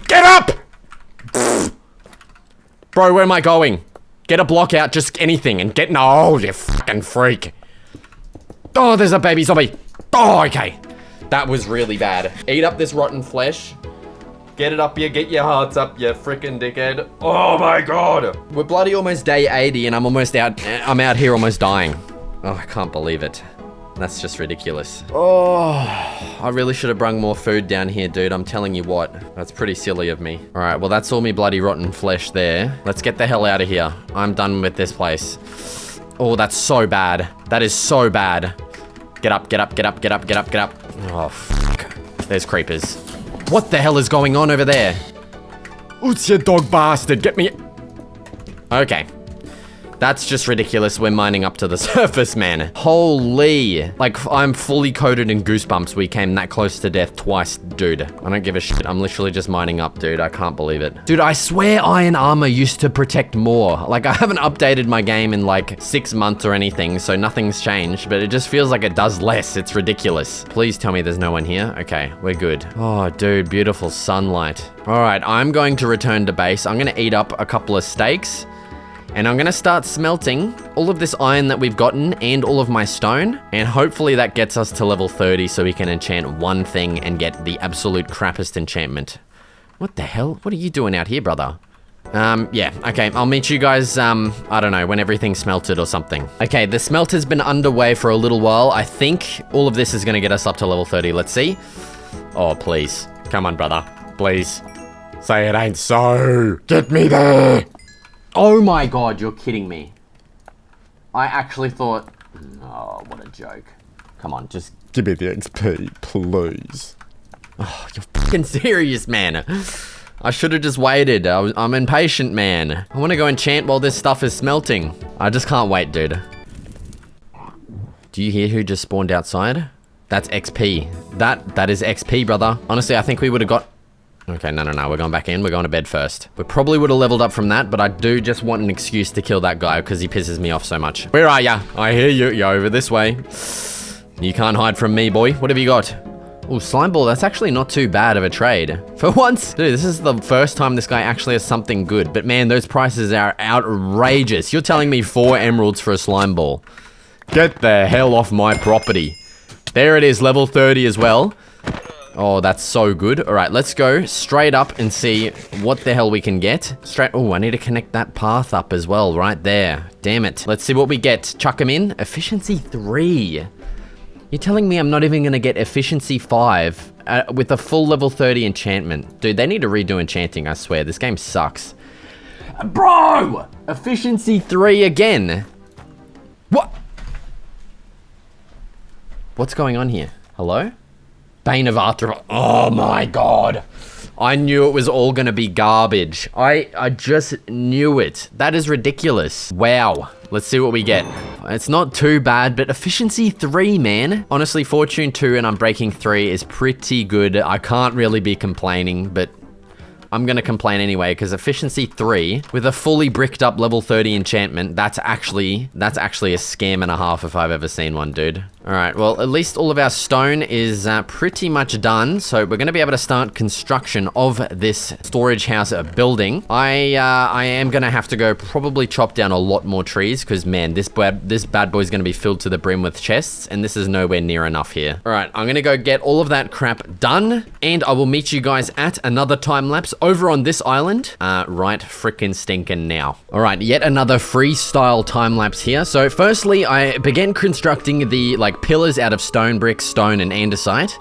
Get up! Bro, where am I going? Get a block out, just anything, and get in a hole, you fucking freak. Oh, there's a baby zombie. Oh, okay. That was really bad. Eat up this rotten flesh. Get it up here, get your hearts up, you freaking dickhead. Oh my god. We're bloody almost day 80 and I'm out here almost dying. Oh, I can't believe it. That's just ridiculous. Oh, I really should have brung more food down here, dude. I'm telling you what. That's pretty silly of me. All right, well, that's all me bloody rotten flesh there. Let's get the hell out of here. I'm done with this place. Oh, that's so bad. That is so bad. Get up, get up, get up, get up, get up, get up. Oh, fuck. There's creepers. What the hell is going on over there? Ootsia dog bastard, get me... Okay. That's just ridiculous. We're mining up to the surface, man. Holy. Like, I'm fully coated in goosebumps. We came that close to death twice, dude. I don't give a shit. I'm literally just mining up, dude. I can't believe it. Dude, I swear iron armor used to protect more. Like, I haven't updated my game in, like, 6 months or anything, so nothing's changed, but it just feels like it does less. It's ridiculous. Please tell me there's no one here. Okay, we're good. Oh, dude, beautiful sunlight. All right, I'm going to return to base. I'm gonna eat up a couple of steaks. And I'm gonna start smelting all of this iron that we've gotten and all of my stone. And hopefully that gets us to level 30 so we can enchant one thing and get the absolute crappest enchantment. What the hell? What are you doing out here, brother? Yeah, okay, I'll meet you guys, I don't know, when everything's smelted or something. Okay, the smelt has been underway for a little while. I think all of this is gonna get us up to level 30. Let's see. Oh, please. Come on, brother. Please. Say it ain't so. Get me there. Oh my god, you're kidding me. I actually thought... Oh, what a joke. Come on, just... Give me the XP, please. Oh, you're fucking serious, man. I should have just waited. I'm impatient, man. I want to go enchant while this stuff is smelting. I just can't wait, dude. Do you hear who just spawned outside? That's XP. That is XP, brother. Honestly, I think we would have got... Okay, no. We're going back in. We're going to bed first. We probably would have leveled up from that, but I do just want an excuse to kill that guy because he pisses me off so much. Where are ya? I hear you. You're over this way. You can't hide from me, boy. What have you got? Oh, slime ball. That's actually not too bad of a trade. For once. Dude, this is the first time this guy actually has something good. But man, those prices are outrageous. You're telling me 4 emeralds for a slime ball. Get the hell off my property. There it is, level 30 as well. Oh, that's so good. All right, let's go straight up and see what the hell we can get. Straight. Oh, I need to connect that path up as well, right there. Damn it. Let's see what we get. Chuck them in. Efficiency 3. You're telling me I'm not even going to get efficiency 5 with a full level 30 enchantment. Dude, they need to redo enchanting, I swear. This game sucks. Bro! Efficiency 3 again. What? What's going on here? Hello? Bane of Arthur. Oh my god. I knew it was all gonna be garbage. I just knew it. That is ridiculous. Wow. Let's see what we get. It's not too bad, but efficiency 3, man. Honestly, fortune 2 and unbreaking 3 is pretty good. I can't really be complaining, but I'm gonna complain anyway, because efficiency 3 with a fully bricked up level 30 enchantment, that's actually a scam and a half if I've ever seen one, dude. All right, well, at least all of our stone is pretty much done, so we're gonna be able to start construction of this storage house building. I am gonna have to go probably chop down a lot more trees, because man, this bad boy's gonna be filled to the brim with chests, and this is nowhere near enough here. All right, I'm gonna go get all of that crap done, and I will meet you guys at another time lapse over on this island, right frickin' stinking now. All right, yet another freestyle time lapse here. So firstly, I began constructing the pillars out of stone, brick, stone, and andesite.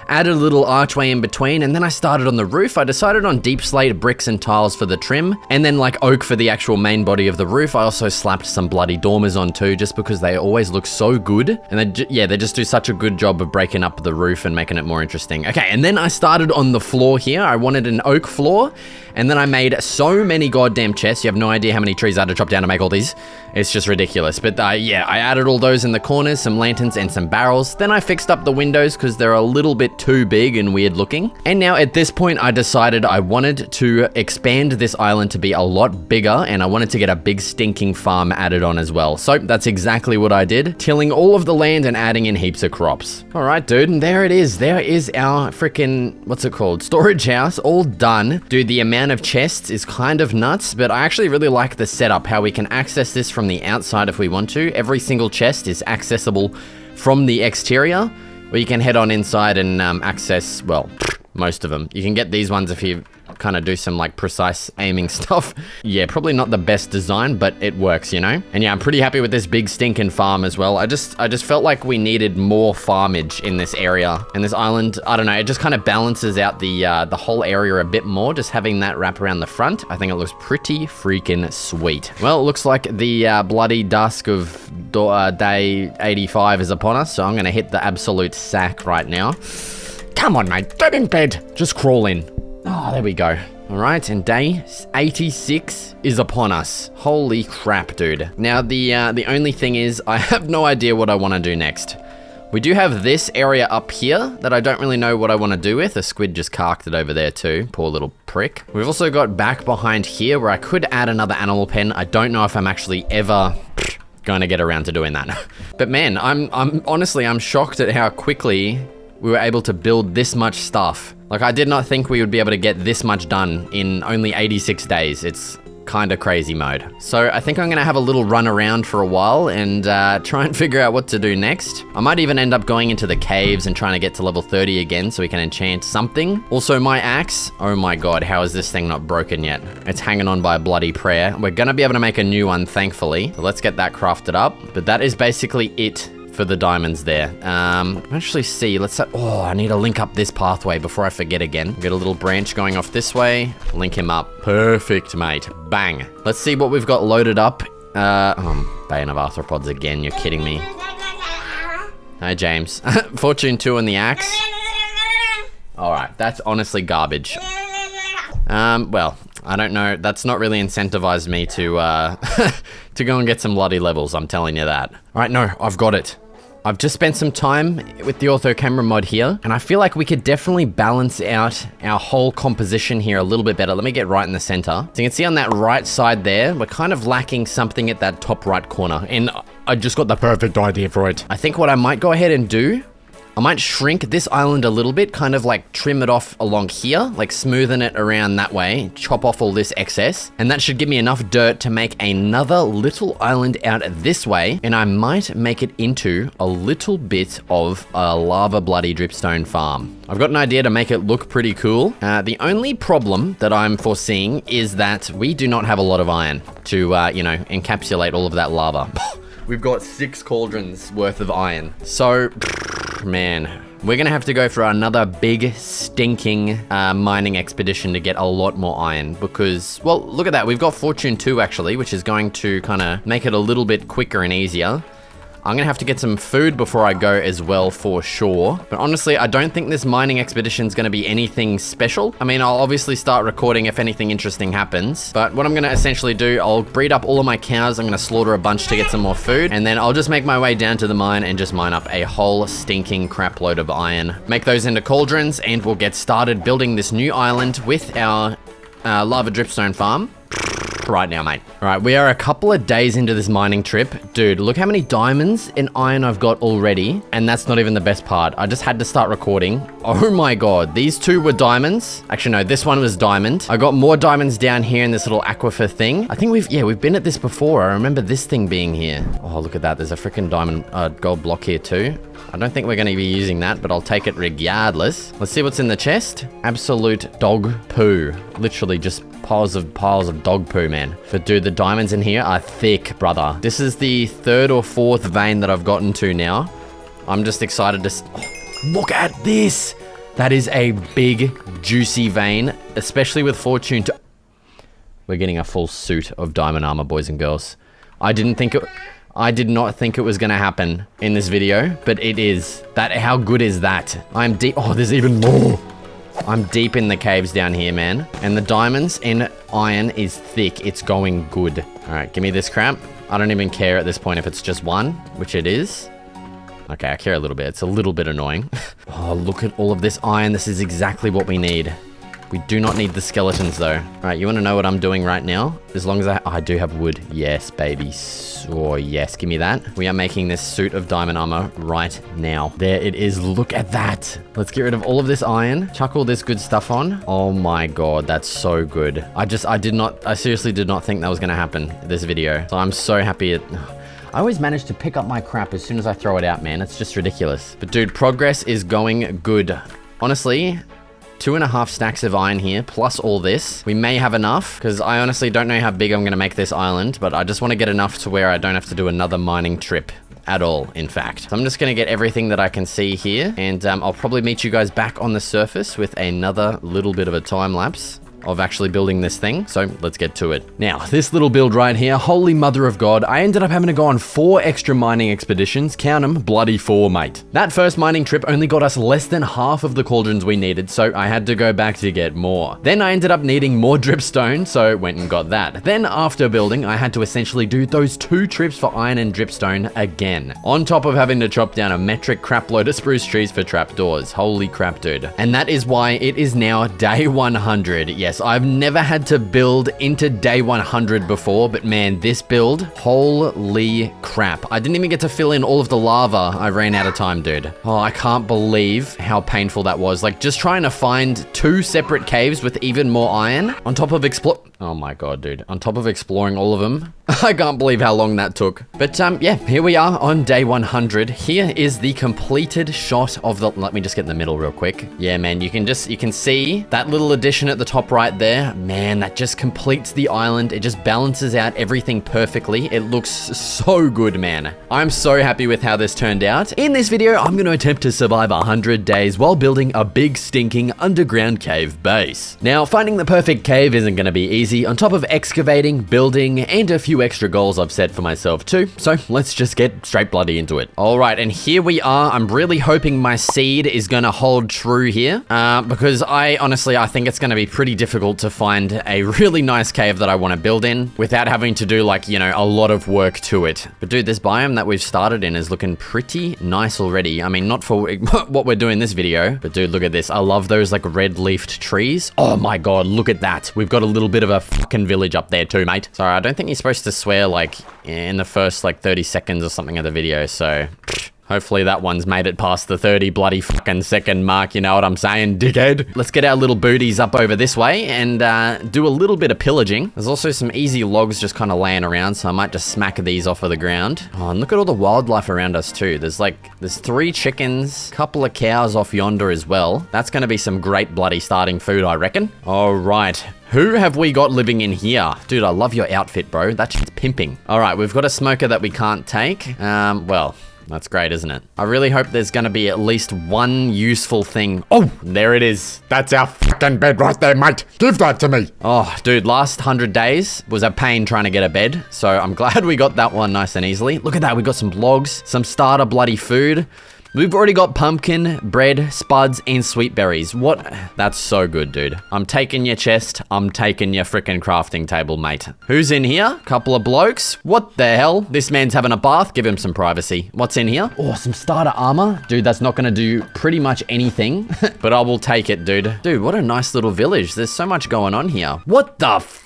Added a little archway in between, and then I started on the roof. I decided on deep slate bricks and tiles for the trim, and then oak for the actual main body of the roof. I also slapped some bloody dormers on too, just because they always look so good, and they just do such a good job of breaking up the roof and making it more interesting. Okay, and then I started on the floor here. I wanted an oak floor, and then I made so many goddamn chests. You have no idea how many trees I had to chop down to make all these. It's just ridiculous. But yeah, I added all those in the corners, some lanterns and some barrels. Then I fixed up the windows because they're a little bit too big and weird looking. And now at this point, I decided I wanted to expand this island to be a lot bigger, and I wanted to get a big stinking farm added on as well. So that's exactly what I did, tilling all of the land and adding in heaps of crops. All right, dude, and there it is. There is our freaking, what's it called? Storage house, all done. Dude, the amount of chests is kind of nuts, but I actually really like the setup, how we can access this from the outside if we want to. Every single chest is accessible from the exterior, or you can head on inside and access, well, most of them. You can get these ones if you kind of do some precise aiming stuff. Yeah, probably not the best design, but it works, you know? And yeah, I'm pretty happy with this big stinking farm as well. I just felt like we needed more farmage in this area. And this island, I don't know, it just kind of balances out the whole area a bit more, just having that wrap around the front. I think it looks pretty freaking sweet. Well, it looks like the bloody dusk of day 85 is upon us, so I'm gonna hit the absolute sack right now. Come on, mate, get in bed. Just crawl in. Oh, there we go. All right, and day 86 is upon us. Holy crap, dude. Now, the only thing is, I have no idea what I want to do next. We do have this area up here that I don't really know what I want to do with. A squid just carked it over there too. Poor little prick. We've also got back behind here where I could add another animal pen. I don't know if I'm actually ever going to get around to doing that. But man, I'm honestly, I'm shocked at how quickly we were able to build this much stuff. I did not think we would be able to get this much done in only 86 days. It's kind of crazy mode. So I think I'm gonna have a little run around for a while and try and figure out what to do next. I might even end up going into the caves and trying to get to level 30 again so we can enchant something. Also my axe, oh my god, how is this thing not broken yet? It's hanging on by a bloody prayer. We're gonna be able to make a new one, thankfully. So let's get that crafted up. But that is basically it for the diamonds there. Actually see, oh, I need to link up this pathway before I forget again. Get a little branch going off this way, link him up. Perfect, mate. Bang. Let's see what we've got loaded up. Bane of Arthropods again, you're kidding me. Hi, James. Fortune 2 on the axe. All right, that's honestly garbage. Well, I don't know. That's not really incentivized me to to go and get some bloody levels, I'm telling you that. All right, no, I've got it. I've just spent some time with the ortho camera mod here, and I feel like we could definitely balance out our whole composition here a little bit better. Let me get right in the center. So you can see on that right side there, we're kind of lacking something at that top right corner, and I just got the perfect idea for it. I think what I might go ahead and do I might shrink this island a little bit, kind of like trim it off along here, like smoothen it around that way, chop off all this excess, and that should give me enough dirt to make another little island out this way, and I might make it into a little bit of a lava bloody dripstone farm. I've got an idea to make it look pretty cool. The only problem that I'm foreseeing is that we do not have a lot of iron to, you know, encapsulate all of that lava. We've got 6 cauldrons worth of iron. So, man, we're gonna have to go for another big, stinking mining expedition to get a lot more iron because, well, look at that. We've got Fortune 2 actually, which is going to kind of make it a little bit quicker and easier. I'm gonna have to get some food before I go as well for sure. But honestly, I don't think this mining expedition is gonna be anything special. I mean, I'll obviously start recording if anything interesting happens. But what I'm gonna essentially do, I'll breed up all of my cows. I'm gonna slaughter a bunch to get some more food. And then I'll just make my way down to the mine and just mine up a whole stinking crap load of iron. Make those into cauldrons and we'll get started building this new island with our lava dripstone farm. Right now, mate. All right, we are a couple of days into this mining trip. Dude, look how many diamonds and iron I've got already. And that's not even the best part. I just had to start recording. Oh my God, these 2 were diamonds. Actually, no, this one was diamond. I got more diamonds down here in this little aquifer thing. I think we've been at this before. I remember this thing being here. Oh, look at that. There's a freaking diamond gold block here too. I don't think we're going to be using that, but I'll take it regardless. Let's see what's in the chest. Absolute dog poo. Literally just piles of dog poo, man. But dude, the diamonds in here are thick, brother. This is the 3rd or 4th vein that I've gotten to now. I'm just excited to... Oh, look at this! That is a big, juicy vein, especially with Fortune 2. We're getting a full suit of diamond armor, boys and girls. I did not think it was gonna happen in this video, but it is. How good is that? I'm deep. Oh, there's even more. I'm deep in the caves down here, man. And the diamonds and iron is thick. It's going good. All right, give me this crap. I don't even care at this point if it's just one, which it is. Okay, I care a little bit. It's a little bit annoying. Oh, look at all of this iron. This is exactly what we need. We do not need the skeletons though. All right, you want to know what I'm doing right now? As long as I do have wood. Yes, baby. Oh, yes, give me that. We are making this suit of diamond armor right now. There it is. Look at that. Let's get rid of all of this iron. Chuck all this good stuff on. Oh my God, that's so good. I seriously did not think that was going to happen this video. So I'm so happy I always manage to pick up my crap as soon as I throw it out, man. It's just ridiculous. But dude, progress is going good. Honestly, 2.5 stacks of iron here, plus all this. We may have enough, because I honestly don't know how big I'm going to make this island, but I just want to get enough to where I don't have to do another mining trip at all, in fact. So I'm just going to get everything that I can see here, and I'll probably meet you guys back on the surface with another little bit of a time lapse of actually building this thing, so let's get to it. Now, this little build right here, holy mother of God, I ended up having to go on 4 extra mining expeditions, count them, bloody 4, mate. That first mining trip only got us less than half of the cauldrons we needed, so I had to go back to get more. Then I ended up needing more dripstone, so went and got that. Then after building, I had to essentially do those 2 trips for iron and dripstone again, on top of having to chop down a metric crap load of spruce trees for trapdoors. Holy crap, dude. And that is why it is now day 100. Yes, I've never had to build into day 100 before, but man, this build, holy crap. I didn't even get to fill in all of the lava. I ran out of time, dude. Oh, I can't believe how painful that was. Like, just trying to find 2 separate caves with even more iron on top of oh my God, dude. On top of exploring all of them. I can't believe how long that took. But yeah, here we are on day 100. Here is the completed shot of the... Let me just get in the middle real quick. Yeah, man, you can see that little addition at the top right there. Man, that just completes the island. It just balances out everything perfectly. It looks so good, man. I'm so happy with how this turned out. In this video, I'm going to attempt to survive 100 days while building a big stinking underground cave base. Now, finding the perfect cave isn't going to be easy, on top of excavating, building, and a few extra goals I've set for myself too, so let's just get straight bloody into it. Alright, and here we are. I'm really hoping my seed is gonna hold true here, because I think it's gonna be pretty difficult to find a really nice cave that I want to build in without having to do, like, you know, a lot of work to it. But dude, this biome that we've started in is looking pretty nice already. I mean, not for what we're doing this video, but dude, look at this. I love those, like, red-leafed trees. Oh my God, look at that. We've got a little bit of a fucking village up there too, mate. Sorry, I don't think you're supposed to swear, like, in the first, like, 30 seconds or something of the video, so... Hopefully that one's made it past the 30 bloody fucking second mark, you know what I'm saying, dickhead? Let's get our little booties up over this way and do a little bit of pillaging. There's also some easy logs just kind of laying around, so I might just smack these off of the ground. Oh, and look at all the wildlife around us too. There's 3 chickens, couple of cows off yonder as well. That's gonna be some great bloody starting food, I reckon. All right. Who have we got living in here? Dude, I love your outfit, bro. That shit's pimping. All right, we've got a smoker that we can't take. Well, that's great, isn't it? I really hope there's gonna be at least one useful thing. Oh, there it is. That's our fucking bed right there, mate. Give that to me. Oh, dude, last 100 days was a pain trying to get a bed. So I'm glad we got that one nice and easily. Look at that, we got some logs, some starter bloody food. We've already got pumpkin, bread, spuds, and sweet berries. What? That's so good, dude. I'm taking your chest. I'm taking your frickin' crafting table, mate. Who's in here? Couple of blokes. What the hell? This man's having a bath. Give him some privacy. What's in here? Oh, some starter armor. Dude, that's not gonna do pretty much anything, but I will take it, dude. Dude, what a nice little village. There's so much going on here. What the fuck?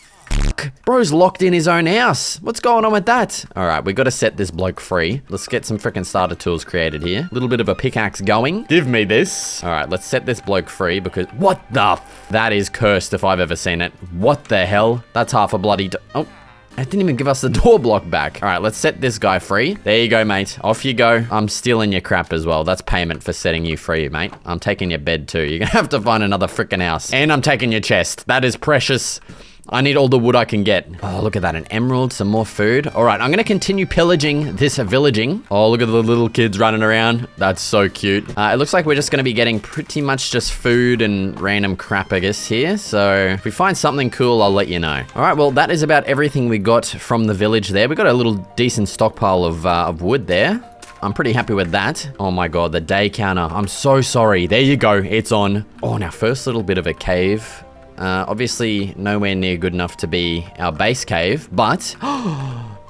Bro's locked in his own house. What's going on with that? All right, we got to set this bloke free. Let's get some freaking starter tools created here. A little bit of a pickaxe going. Give me this. All right, let's set this bloke free because what the that is cursed if I've ever seen it. What the hell? That's half a bloody oh. It didn't even give us the door block back. All right, let's set this guy free. There you go, mate. Off you go. I'm stealing your crap as well. That's payment for setting you free, mate. I'm taking your bed too. You're gonna have to find another freaking house. And I'm taking your chest. That is precious. I need all the wood I can get. Oh, look at that. An emerald, some more food. All right, I'm going to continue pillaging this villaging. Oh, look at the little kids running around. That's so cute. It looks like we're just going to be getting pretty much just food and random crap, I guess, here. So if we find something cool, I'll let you know. All right, well, that is about everything we got from the village there. We got a little decent stockpile of wood there. I'm pretty happy with that. Oh my God, the day counter. I'm so sorry. There you go. It's on. Oh, now first little bit of a cave. Obviously nowhere near good enough to be our base cave, but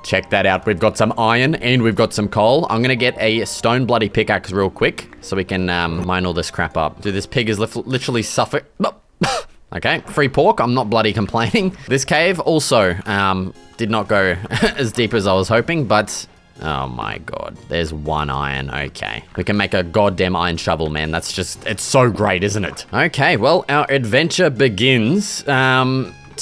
check that out. We've got some iron and we've got some coal. I'm gonna get a stone bloody pickaxe real quick so we can mine all this crap up. Dude, this pig is literally suffering. Okay, free pork. I'm not bloody complaining. This cave also did not go as deep as I was hoping, but oh my God, there's one iron. Okay, we can make a goddamn iron shovel, man. That's just, it's so great, isn't it? Okay, well, our adventure begins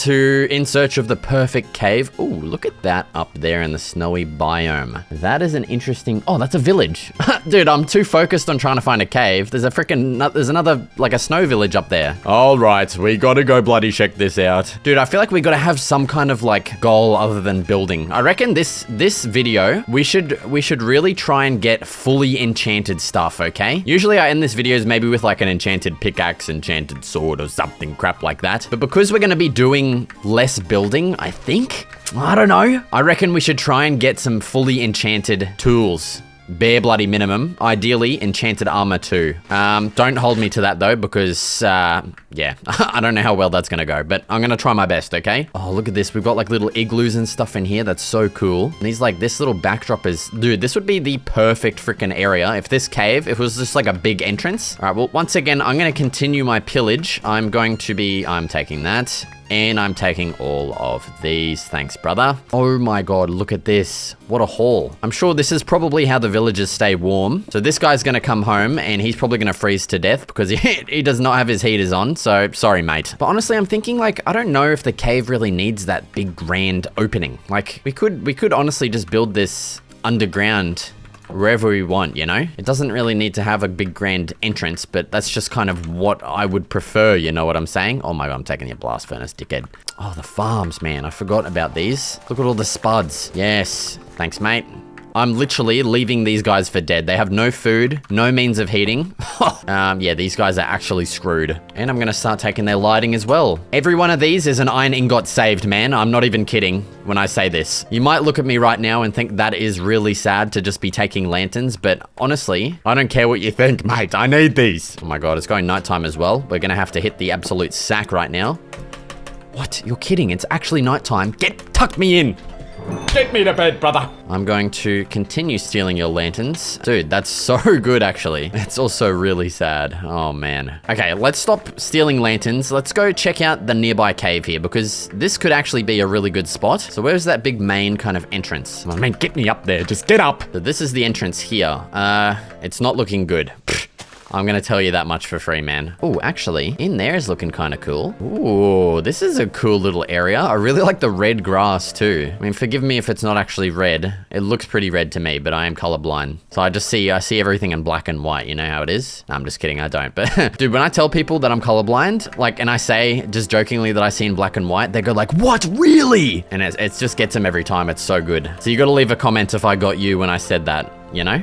in search of the perfect cave. Ooh, look at that up there in the snowy biome. That is an interesting, oh, that's a village. Dude, I'm too focused on trying to find a cave. There's another, like a snow village up there. All right, we gotta go bloody check this out. Dude, I feel like we gotta have some kind of like goal other than building. I reckon this video, we should really try and get fully enchanted stuff, okay? Usually I end this videos maybe with like an enchanted pickaxe, enchanted sword or something crap like that. But because we're gonna be doing less building, I think. I don't know. I reckon we should try and get some fully enchanted tools. Bare bloody minimum. Ideally, enchanted armor too. Don't hold me to that though, because, yeah, I don't know how well that's gonna go, but I'm gonna try my best, okay? Oh, look at this. We've got like little igloos and stuff in here. That's so cool. And these like, this little backdrop is, dude, this would be the perfect freaking area. If this cave, if it was just like a big entrance. All right, well, once again, I'm gonna continue my pillage. I'm taking that. And I'm taking all of these. Thanks, brother. Oh my God, look at this. What a haul. I'm sure this is probably how the villagers stay warm. So this guy's gonna come home and he's probably gonna freeze to death because he does not have his heaters on. So sorry, mate. But honestly, I'm thinking like, I don't know if the cave really needs that big grand opening. Like we could honestly just build this underground wherever we want, you know? It doesn't really need to have a big grand entrance, but that's just kind of what I would prefer, you know what I'm saying? Oh my God, I'm taking your blast furnace, dickhead. Oh, the farms, man. I forgot about these. Look at all the spuds. Yes. Thanks, mate. I'm literally leaving these guys for dead. They have no food, no means of heating. Yeah, these guys are actually screwed. And I'm gonna start taking their lighting as well. Every one of these is an iron ingot saved, man. I'm not even kidding when I say this. You might look at me right now and think that is really sad to just be taking lanterns, but honestly, I don't care what you think, mate. I need these. Oh my God, it's going nighttime as well. We're gonna have to hit the absolute sack right now. What? You're kidding. It's actually nighttime. Tuck me in. Get me to bed, brother. I'm going to continue stealing your lanterns. Dude, that's so good, actually. It's also really sad. Oh, man. Okay, let's stop stealing lanterns. Let's go check out the nearby cave here, because this could actually be a really good spot. So where's that big main kind of entrance? I mean, get me up there. Just get up. So this is the entrance here. It's not looking good. I'm gonna tell you that much for free, man. Oh, actually, in there is looking kind of cool. Ooh, this is a cool little area. I really like the red grass too. I mean, forgive me if it's not actually red. It looks pretty red to me, but I am colorblind. So I see everything in black and white. You know how it is? No, I'm just kidding, I don't. But dude, when I tell people that I'm colorblind, like, and I say just jokingly that I see in black and white, they go like, what, really? And it just gets them every time. It's so good. So you gotta leave a comment if I got you when I said that. You know?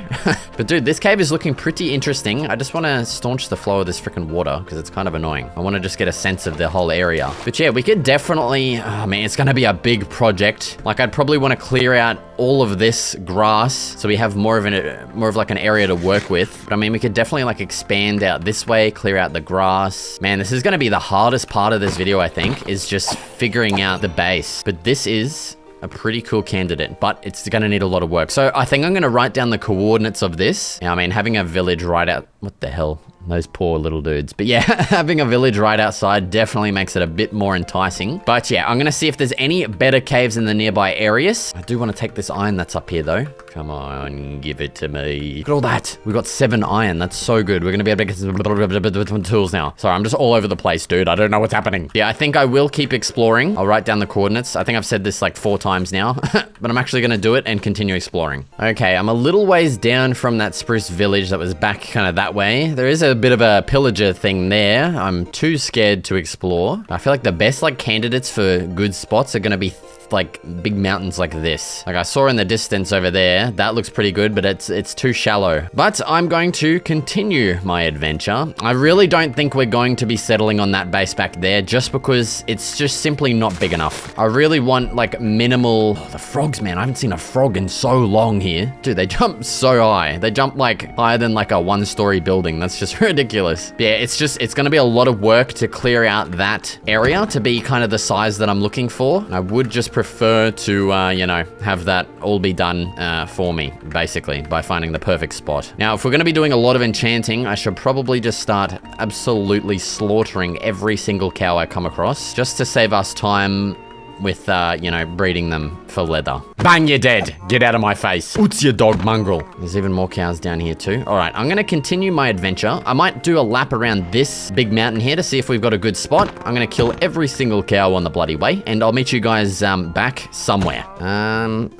But dude, this cave is looking pretty interesting. I just want to staunch the flow of this freaking water because it's kind of annoying. I want to just get a sense of the whole area. But yeah, we could definitely, oh man, it's going to be a big project. Like I'd probably want to clear out all of this grass so we have more of like an area to work with. But I mean, we could definitely like expand out this way, clear out the grass. Man, this is going to be the hardest part of this video, I think, is just figuring out the base. But this is a pretty cool candidate, but it's gonna need a lot of work. So I think I'm gonna write down the coordinates of this. Now, I mean, having a village right out, what the hell? Those poor little dudes. But yeah, having a village right outside definitely makes it a bit more enticing. But yeah, I'm gonna see if there's any better caves in the nearby areas. I do want to take this iron that's up here though. Come on, give it to me. Look at all that. We got 7 iron. That's so good. We're gonna be able to get some tools now. Sorry, I'm just all over the place, dude. I don't know what's happening. Yeah, I think I will keep exploring. I'll write down the coordinates. I think I've said this like 4 times now, but I'm actually gonna do it and continue exploring. Okay, I'm a little ways down from that spruce village that was back kind of that way. There is a bit of a pillager thing there. I'm too scared to explore. I feel like the best like candidates for good spots are gonna be like big mountains like this. Like I saw in the distance over there, that looks pretty good, but it's too shallow. But I'm going to continue my adventure. I really don't think we're going to be settling on that base back there just because it's just simply not big enough. I really want like minimal, oh, the frogs, man. I haven't seen a frog in so long here. Dude, they jump so high. They jump like higher than like a 1-story building. That's just ridiculous. Yeah, it's gonna be a lot of work to clear out that area to be kind of the size that I'm looking for. I would just prefer to, you know, have that all be done for me, basically, by finding the perfect spot. Now, if we're going to be doing a lot of enchanting, I should probably just start absolutely slaughtering every single cow I come across, just to save us time with, you know, breeding them for leather. Bang, you're dead. Get out of my face. Oots, your dog mongrel. There's even more cows down here too. All right, I'm going to continue my adventure. I might do a lap around this big mountain here to see if we've got a good spot. I'm going to kill every single cow on the bloody way, and I'll meet you guys back somewhere.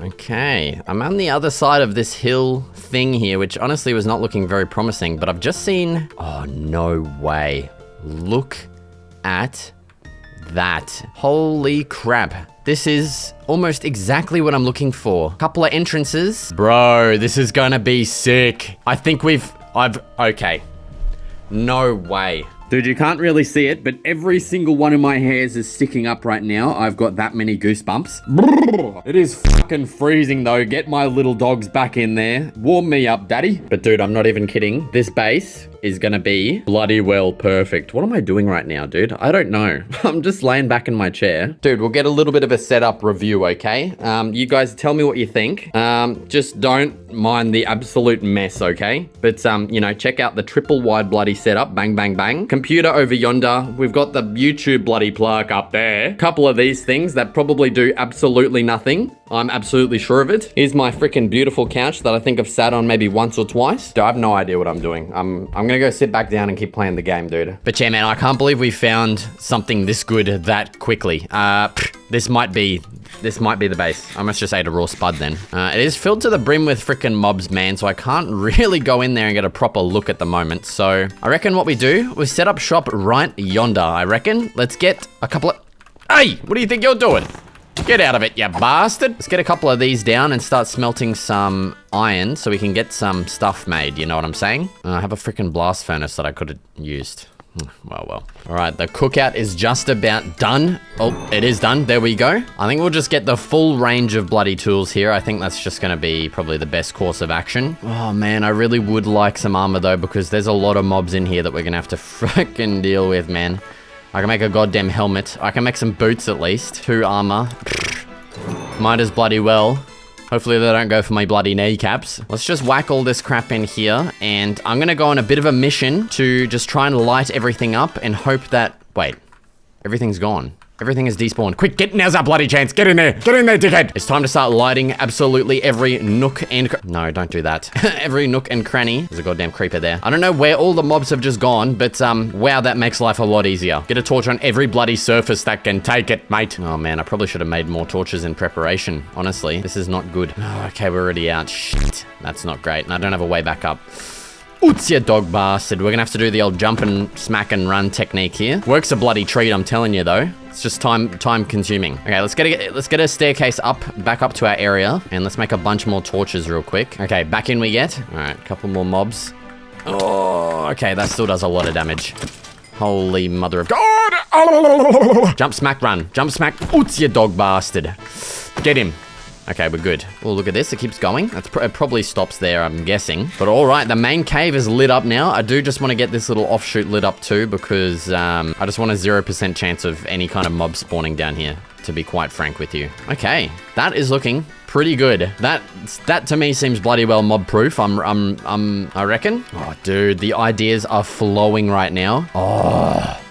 Okay. I'm on the other side of this hill thing here, which honestly was not looking very promising, but I've just seen... Oh, no way. Look at that. Holy crap. This is almost exactly what I'm looking for. Couple of entrances. Bro, this is gonna be sick. I think okay. No way. Dude, you can't really see it, but every single one of my hairs is sticking up right now. I've got that many goosebumps. It is fucking freezing though. Get my little dogs back in there. Warm me up, daddy. But dude, I'm not even kidding. This base is gonna be bloody well perfect. What am I doing right now, dude? I don't know. I'm just laying back in my chair. Dude, we'll get a little bit of a setup review, okay? You guys tell me what you think. Just don't mind the absolute mess, okay? But, you know, check out the triple wide bloody setup. Bang, bang, bang. Computer over yonder. We've got the YouTube bloody plug up there. Couple of these things that probably do absolutely nothing. I'm absolutely sure of it. Here's my freaking beautiful couch that I think I've sat on maybe once or twice. Dude, I have no idea what I'm doing. I'm gonna go sit back down and keep playing the game, dude. But yeah, man, I can't believe we found something this good that quickly. This might be the base. I must just ate a raw spud then. It is filled to the brim with freaking mobs, man, so I can't really go in there and get a proper look at the moment. So I reckon what we do, we set up shop right yonder, I reckon. Let's get a couple of... Hey, what do you think you're doing? Get out of it, you bastard. Let's get a couple of these down and start smelting some iron so we can get some stuff made, you know what I'm saying? I have a freaking blast furnace that I could have used. Well. All right, the cookout is just about done. Oh, it is done. There we go. I think we'll just get the full range of bloody tools here. I think that's just going to be probably the best course of action. Oh, man, I really would like some armor, though, because there's a lot of mobs in here that we're going to have to freaking deal with, man. I can make a goddamn helmet. I can make some boots, at least. 2 armor. Might as bloody well. Hopefully they don't go for my bloody kneecaps. Let's just whack all this crap in here. And I'm going to go on a bit of a mission to just try and light everything up and hope that... Wait, everything's gone. Everything is despawned. Quick, now's our bloody chance. Get in there. Get in there, dickhead. It's time to start lighting absolutely every nook and... No, don't do that. Every nook and cranny. There's a goddamn creeper there. I don't know where all the mobs have just gone, but wow, that makes life a lot easier. Get a torch on every bloody surface that can take it, mate. Oh man, I probably should have made more torches in preparation. Honestly, this is not good. Oh, okay, we're already out. Shit. That's not great. And I don't have a way back up. Oots, you dog bastard. We're gonna have to do the old jump and smack and run technique here. Works a bloody treat, I'm telling you though. It's just time consuming. Okay, let's get a staircase back up to our area, and let's make a bunch more torches real quick. Okay, back in we get. All right, a couple more mobs. Oh, okay, that still does a lot of damage. Holy mother of God! Jump, smack, run. Jump, smack. Oots, you dog bastard. Get him. Okay, we're good. Oh, look at this. It keeps going. It probably stops there, I'm guessing. But all right, the main cave is lit up now. I do just want to get this little offshoot lit up too, because I just want a 0% chance of any kind of mob spawning down here, to be quite frank with you. Okay, that is looking pretty good. That to me seems bloody well mob proof. I reckon. Oh, dude, the ideas are flowing right now. Oh.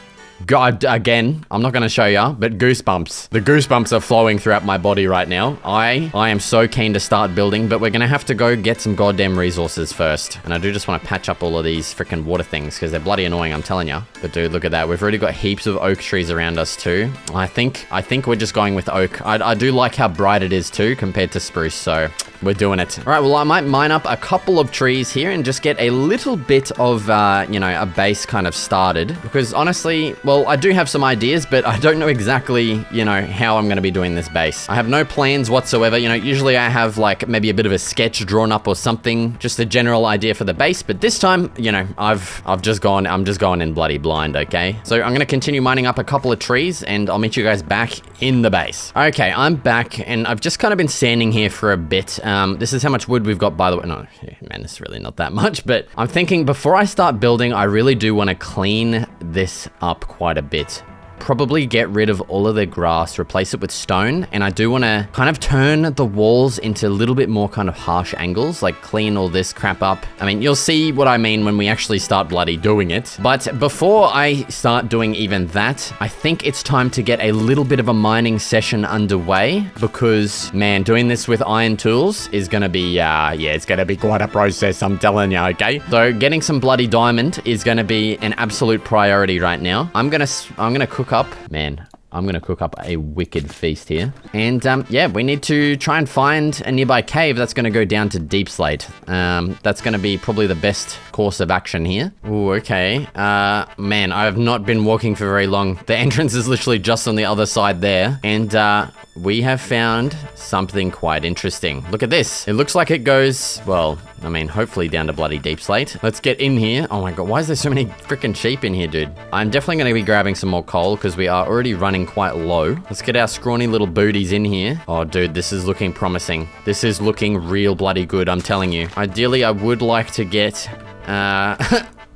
God, again, I'm not going to show ya, but goosebumps. The goosebumps are flowing throughout my body right now. I am so keen to start building, but we're going to have to go get some goddamn resources first. And I do just want to patch up all of these freaking water things, because they're bloody annoying, I'm telling ya. But dude, look at that. We've already got heaps of oak trees around us too. I think we're just going with oak. I do like how bright it is too, compared to spruce, so we're doing it. All right, well, I might mine up a couple of trees here and just get a little bit of, you know, a base kind of started. Because honestly, well, I do have some ideas, but I don't know exactly, you know, how I'm going to be doing this base. I have no plans whatsoever. You know, usually I have like maybe a bit of a sketch drawn up or something, just a general idea for the base. But this time, you know, I'm just going in bloody blind, okay? So I'm going to continue mining up a couple of trees and I'll meet you guys back in the base. Okay, I'm back and I've just kind of been standing here for a bit. This is how much wood we've got, by the way. No, man, it's really not that much, but I'm thinking before I start building, I really do want to clean this up quite a bit. Probably get rid of all of the grass, replace it with stone, and I do want to kind of turn the walls into a little bit more kind of harsh angles, like clean all this crap up. I mean, you'll see what I mean when we actually start bloody doing it. But before I start doing even that, I think it's time to get a little bit of a mining session underway, because, man, doing this with iron tools is going to be, yeah, it's going to be quite a process, I'm telling you, okay? So getting some bloody diamond is going to be an absolute priority right now. I'm going to cook up, man, I'm gonna cook up a wicked feast here. And yeah, we need to try and find a nearby cave that's gonna go down to Deep Slate. That's gonna be probably the best course of action here. Ooh, okay. Man, I have not been walking for very long. The entrance is literally just on the other side there. And we have found something quite interesting. Look at this. It looks like it goes, well, I mean, hopefully down to bloody Deep Slate. Let's get in here. Oh my god, why is there so many freaking sheep in here, dude? I'm definitely going to be grabbing some more coal because we are already running quite low. Let's get our scrawny little booties in here. Oh, dude, this is looking promising. This is looking real bloody good, I'm telling you. Ideally, I would like to get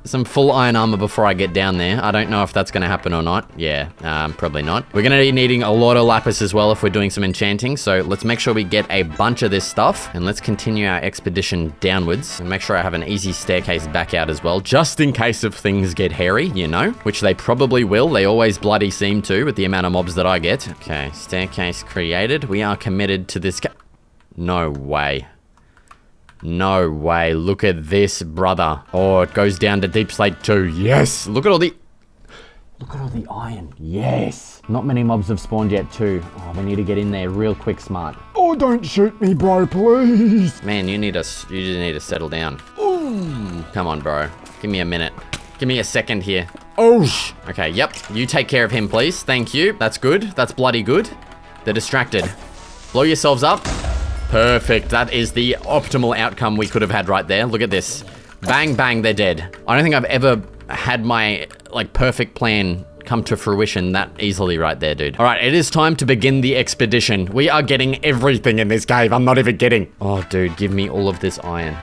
some full iron armor before I get down there. I don't know if that's going to happen or not. Yeah, probably not. We're going to be needing a lot of lapis as well if we're doing some enchanting. So let's make sure we get a bunch of this stuff and let's continue our expedition downwards and make sure I have an easy staircase back out as well, just in case if things get hairy, you know, which they probably will. They always bloody seem to with the amount of mobs that I get. Okay, staircase created. We are committed to this. No way. No way. Look at this, brother. Oh, it goes down to Deep Slate too. Yes. Look at all the iron. Yes. Not many mobs have spawned yet too. Oh, we need to get in there real quick, smart. Oh, don't shoot me, bro, please. Man, you just need to settle down. Ooh. Come on, bro. Give me a minute. Give me a second here. Oh, sh. Okay, yep. You take care of him, please. Thank you. That's good. That's bloody good. They're distracted. Blow yourselves up. Perfect. That is the optimal outcome we could have had right there. Look at this. Bang, bang, they're dead. I don't think I've ever had my, like, perfect plan come to fruition that easily right there, dude. All right, it is time to begin the expedition. We are getting everything in this cave. I'm not even kidding. Oh, dude, give me all of this iron.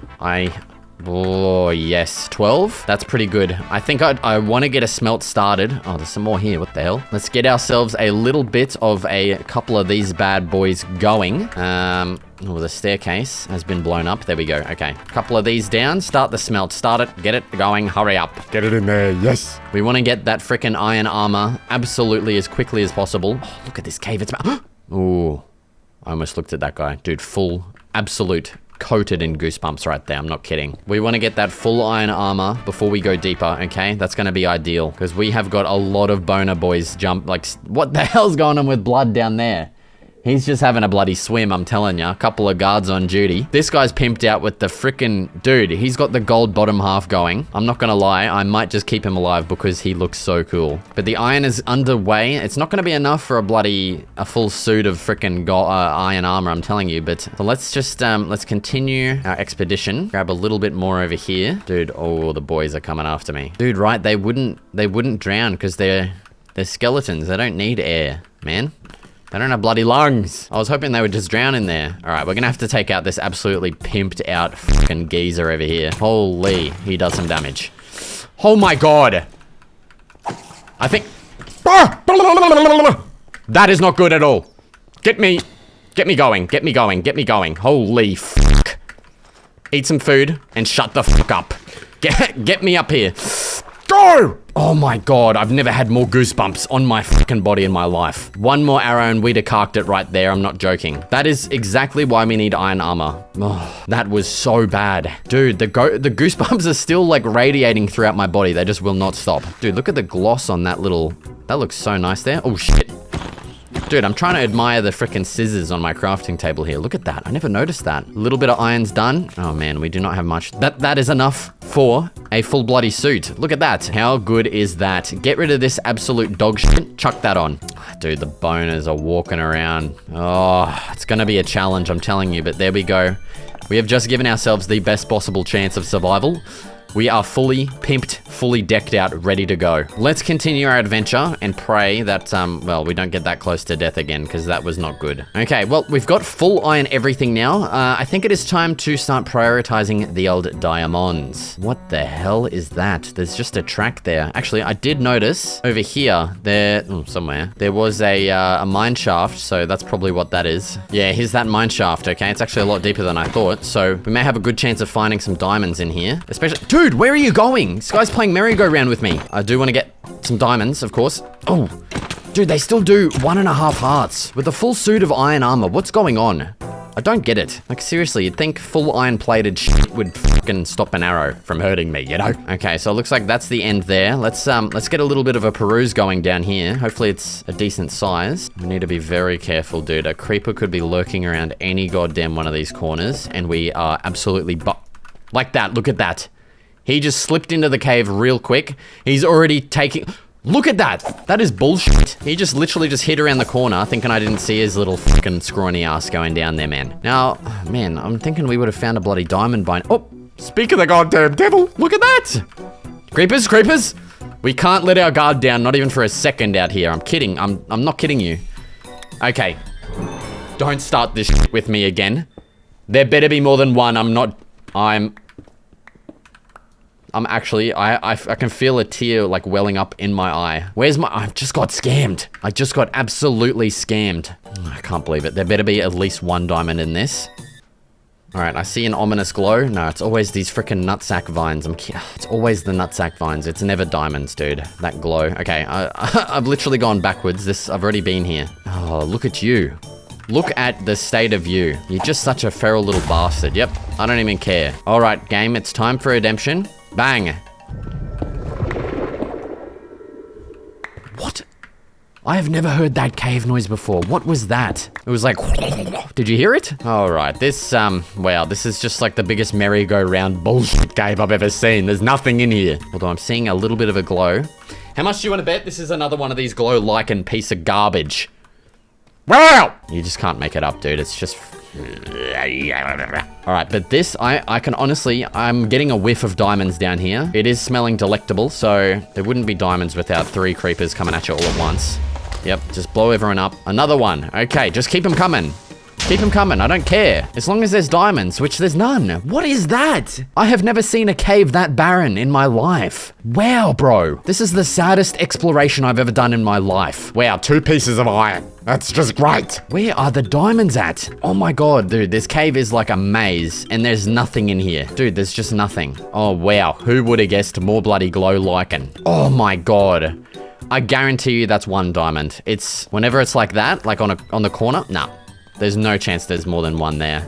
Oh, yes. 12? That's pretty good. I think I want to get a smelt started. Oh, there's some more here. What the hell? Let's get ourselves a little bit of a couple of these bad boys going. Oh, the staircase has been blown up. There we go. Okay. A couple of these down. Start the smelt. Start it. Get it going. Hurry up. Get it in there, yes. We want to get that freaking iron armor absolutely as quickly as possible. Oh, look at this cave. It's... Ooh. I almost looked at that guy. Dude, full, absolute... coated in goosebumps right there. I'm not kidding. We want to get that full iron armor before we go deeper, okay? That's going to be ideal because we have got a lot of boner boys jump. Like, what the hell's going on with blood down there? He's just having a bloody swim, I'm telling you. A couple of guards on duty. This guy's pimped out with the frickin' dude. He's got the gold bottom half going. I'm not gonna lie. I might just keep him alive because he looks so cool. But the iron is underway. It's not gonna be enough for a full suit of frickin' iron armor, I'm telling you. But so let's just, let's continue our expedition. Grab a little bit more over here. Dude, oh, the boys are coming after me. Dude, right, they wouldn't drown because they're skeletons. They don't need air, man. They don't have bloody lungs. I was hoping they would just drown in there. All right, we're gonna have to take out this absolutely pimped out fucking geezer over here. Holy, he does some damage. Oh my God. I think... That is not good at all. Get me going, get me going, get me going. Holy fuck. Eat some food and shut the fuck up. Get me up here. Go! Oh my God, I've never had more goosebumps on my fucking body in my life. One more arrow and we'd have carked it right there. I'm not joking. That is exactly why we need iron armor. Oh, that was so bad. Dude, the goosebumps are still like radiating throughout my body. They just will not stop. Dude, look at the gloss on that little... That looks so nice there. Oh shit. Dude, I'm trying to admire the frickin' scissors on my crafting table here. Look at that. I never noticed that. A little bit of iron's done. Oh man, we do not have much. That is enough for a full bloody suit. Look at that. How good is that? Get rid of this absolute dog shit. Chuck that on. Dude, the boners are walking around. Oh, it's gonna be a challenge, I'm telling you, but there we go. We have just given ourselves the best possible chance of survival. We are fully pimped, fully decked out, ready to go. Let's continue our adventure and pray that, well, we don't get that close to death again, because that was not good. Okay, well, we've got full iron everything now. I think it is time to start prioritizing the old diamonds. What the hell is that? There's just a track there. Actually, I did notice over here, somewhere, there was a mine shaft, so that's probably what that is. Yeah, here's that mine shaft, okay? It's actually a lot deeper than I thought, so we may have a good chance of finding some diamonds in here, especially... Dude, where are you going? This guy's playing merry-go-round with me. I do want to get some diamonds, of course. Oh, dude, they still do 1.5 hearts with a full suit of iron armor. What's going on? I don't get it. Like, seriously, you'd think full iron-plated shit would fucking stop an arrow from hurting me, you know? Okay, so it looks like that's the end there. Let's get a little bit of a peruse going down here. Hopefully it's a decent size. We need to be very careful, dude. A creeper could be lurking around any goddamn one of these corners, and we are absolutely like that. Look at that. He just slipped into the cave real quick. He's already taking... Look at that. That is bullshit. He just literally just hid around the corner thinking I didn't see his little fucking scrawny ass going down there, man. Now, man, I'm thinking we would have found a bloody diamond by... Oh, speak of the goddamn devil. Look at that. Creepers, creepers. We can't let our guard down, not even for a second out here. I'm kidding. I'm not kidding you. Okay. Don't start this shit with me again. There better be more than one. I'm actually, I can feel a tear like welling up in my eye. I've just got scammed. I just got absolutely scammed. I can't believe it. There better be at least one diamond in this. All right, I see an ominous glow. No, it's always these freaking nutsack vines. It's always the nutsack vines. It's never diamonds, dude. That glow. Okay, I've literally gone backwards. I've already been here. Oh, look at you. Look at the state of you. You're just such a feral little bastard. Yep, I don't even care. All right, game, it's time for redemption. Bang. What? I have never heard that cave noise before. What was that? It was like... Did you hear it? All right, this, wow, this is just like the biggest merry-go-round bullshit cave I've ever seen. There's nothing in here. Although I'm seeing a little bit of a glow. How much do you want to bet this is another one of these glow-lichen piece of garbage? Wow! You just can't make it up, dude. It's just... Alright, but this, I can honestly, I'm getting a whiff of diamonds down here. It is smelling delectable, so there wouldn't be diamonds without 3 creepers coming at you all at once. Yep, just blow everyone up. Another one. Okay, just keep them coming. Keep them coming. I don't care. As long as there's diamonds, which there's none. What is that? I have never seen a cave that barren in my life. Wow, bro. This is the saddest exploration I've ever done in my life. Wow, 2 pieces of iron. That's just great. Where are the diamonds at? Oh my god, dude, this cave is like a maze and there's nothing in here. Dude, there's just nothing. Oh wow, who would have guessed more bloody glow lichen? Oh my god. I guarantee you that's 1 diamond. It's, whenever it's like that, like on the corner, nah. There's no chance there's more than 1 there.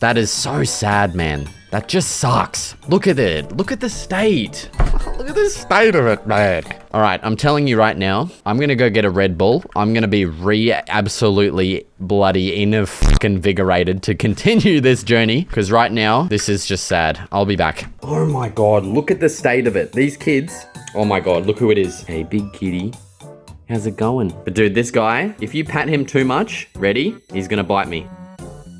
That is so sad, man. That just sucks. Look at it. Look at the state. Look at the state of it, man. All right, I'm telling you right now, I'm gonna go get a Red Bull. I'm gonna be absolutely bloody invigorated to continue this journey. Because right now, this is just sad. I'll be back. Oh my god, look at the state of it. These kids, oh my god, look who it is. Hey, big kitty. How's it going? But dude, this guy, if you pat him too much, ready? He's gonna bite me.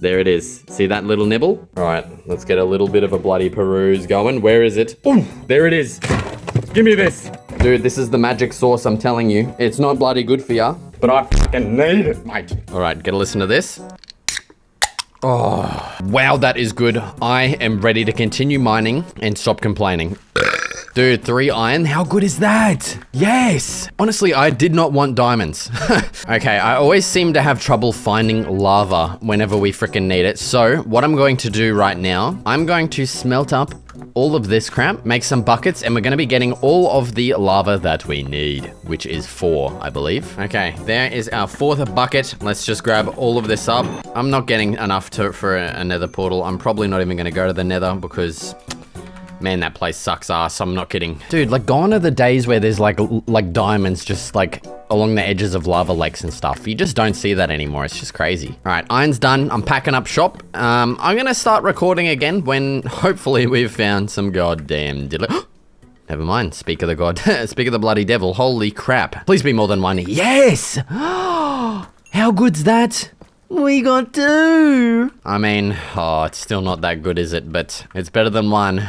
There it is. See that little nibble? All right, let's get a little bit of a bloody peruse going. Where is it? Oh, there it is. Give me this. Dude, this is the magic sauce, I'm telling you. It's not bloody good for ya, but I fucking need it, mate. All right, get a listen to this. Oh, wow, that is good. I am ready to continue mining and stop complaining. Dude, 3 iron, how good is that? Yes! Honestly, I did not want diamonds. Okay, I always seem to have trouble finding lava whenever we freaking need it. So, what I'm going to do right now, I'm going to smelt up all of this crap, make some buckets, and we're going to be getting all of the lava that we need, which is 4, I believe. Okay, there is our 4th bucket. Let's just grab all of this up. I'm not getting enough for a nether portal. I'm probably not even going to go to the nether because... man, that place sucks ass. I'm not kidding. Dude, like gone are the days where there's like diamonds just like along the edges of lava lakes and stuff. You just don't see that anymore. It's just crazy. All right, iron's done. I'm packing up shop. I'm gonna start recording again when hopefully we've found some goddamn never mind. Speak of the god. Speak of the bloody devil. Holy crap. Please be more than 1. Yes! How good's that? We got 2. I mean, oh, it's still not that good, is it? But it's better than 1.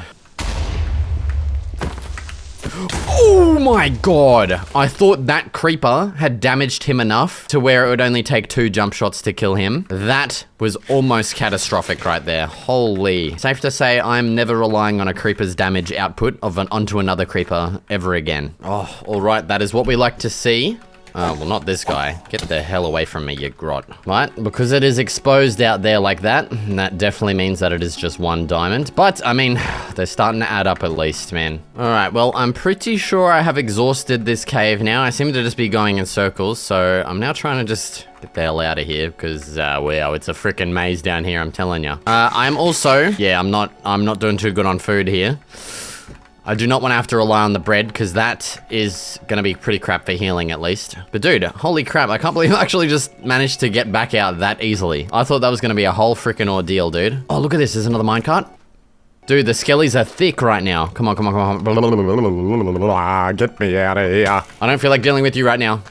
Oh my god! I thought that creeper had damaged him enough to where it would only take 2 jump shots to kill him. That was almost catastrophic right there. Holy. Safe to say I'm never relying on a creeper's damage output onto another creeper ever again. Oh, alright, that is what we like to see. Well, not this guy. Get the hell away from me, you grot. Right? Because it is exposed out there like that, and that definitely means that it is just 1 diamond. But, I mean, they're starting to add up at least, man. Alright, well, I'm pretty sure I have exhausted this cave now. I seem to just be going in circles, so I'm now trying to just get the hell out of here, because, wow, it's a freaking maze down here, I'm telling you. I'm also, yeah, I'm not doing too good on food here. I do not want to have to rely on the bread because that is going to be pretty crap for healing at least. But dude, holy crap, I can't believe I actually just managed to get back out that easily. I thought that was going to be a whole freaking ordeal, dude. Oh, look at this. There's another minecart. Dude, the skellies are thick right now. Come on, come on, come on. Get me out of here. I don't feel like dealing with you right now.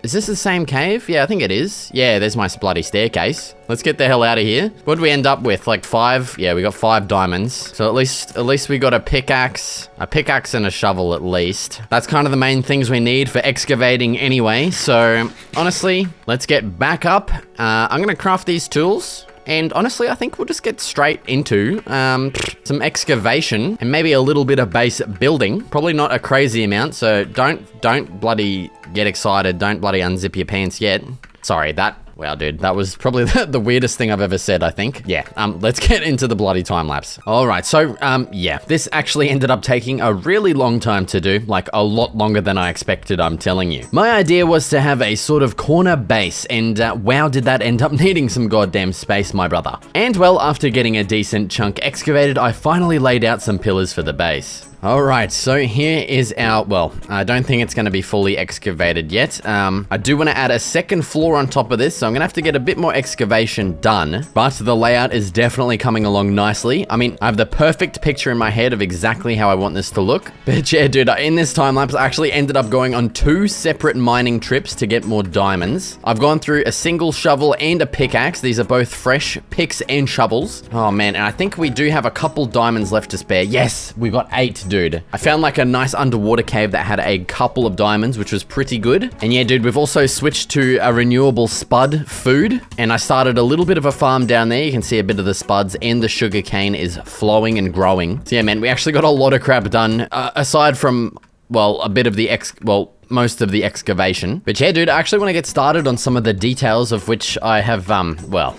Is this the same cave? Yeah, I think it is. Yeah, there's my bloody staircase. Let's get the hell out of here. What did we end up with? Like 5? Yeah, we got 5 diamonds. So at least we got a pickaxe and a shovel at least. That's kind of the main things we need for excavating anyway. So honestly, let's get back up. I'm gonna craft these tools. And honestly, I think we'll just get straight into some excavation and maybe a little bit of base building. Probably not a crazy amount, so don't bloody get excited. Don't bloody unzip your pants yet. Sorry, wow, dude, that was probably the weirdest thing I've ever said, I think. Yeah, let's get into the bloody time lapse. All right, so, yeah, this actually ended up taking a really long time to do, like a lot longer than I expected, I'm telling you. My idea was to have a sort of corner base, and wow, did that end up needing some goddamn space, my brother. And well, after getting a decent chunk excavated, I finally laid out some pillars for the base. Alright, so here is our, well, I don't think it's going to be fully excavated yet. I do want to add a second floor on top of this, so I'm going to have to get a bit more excavation done. But the layout is definitely coming along nicely. I mean, I have the perfect picture in my head of exactly how I want this to look. But yeah, dude, in this time lapse, I actually ended up going on 2 separate mining trips to get more diamonds. I've gone through a single shovel and a pickaxe. These are both fresh picks and shovels. Oh man, and I think we do have a couple diamonds left to spare. Yes, we got 8 dude. I found like a nice underwater cave that had a couple of diamonds, which was pretty good. And yeah, dude, we've also switched to a renewable spud food. And I started a little bit of a farm down there. You can see a bit of the spuds and the sugar cane is flowing and growing. So yeah, man, we actually got a lot of crap done. Aside from, well, a bit of the most of the excavation. But yeah, dude, I actually want to get started on some of the details of which I have, well,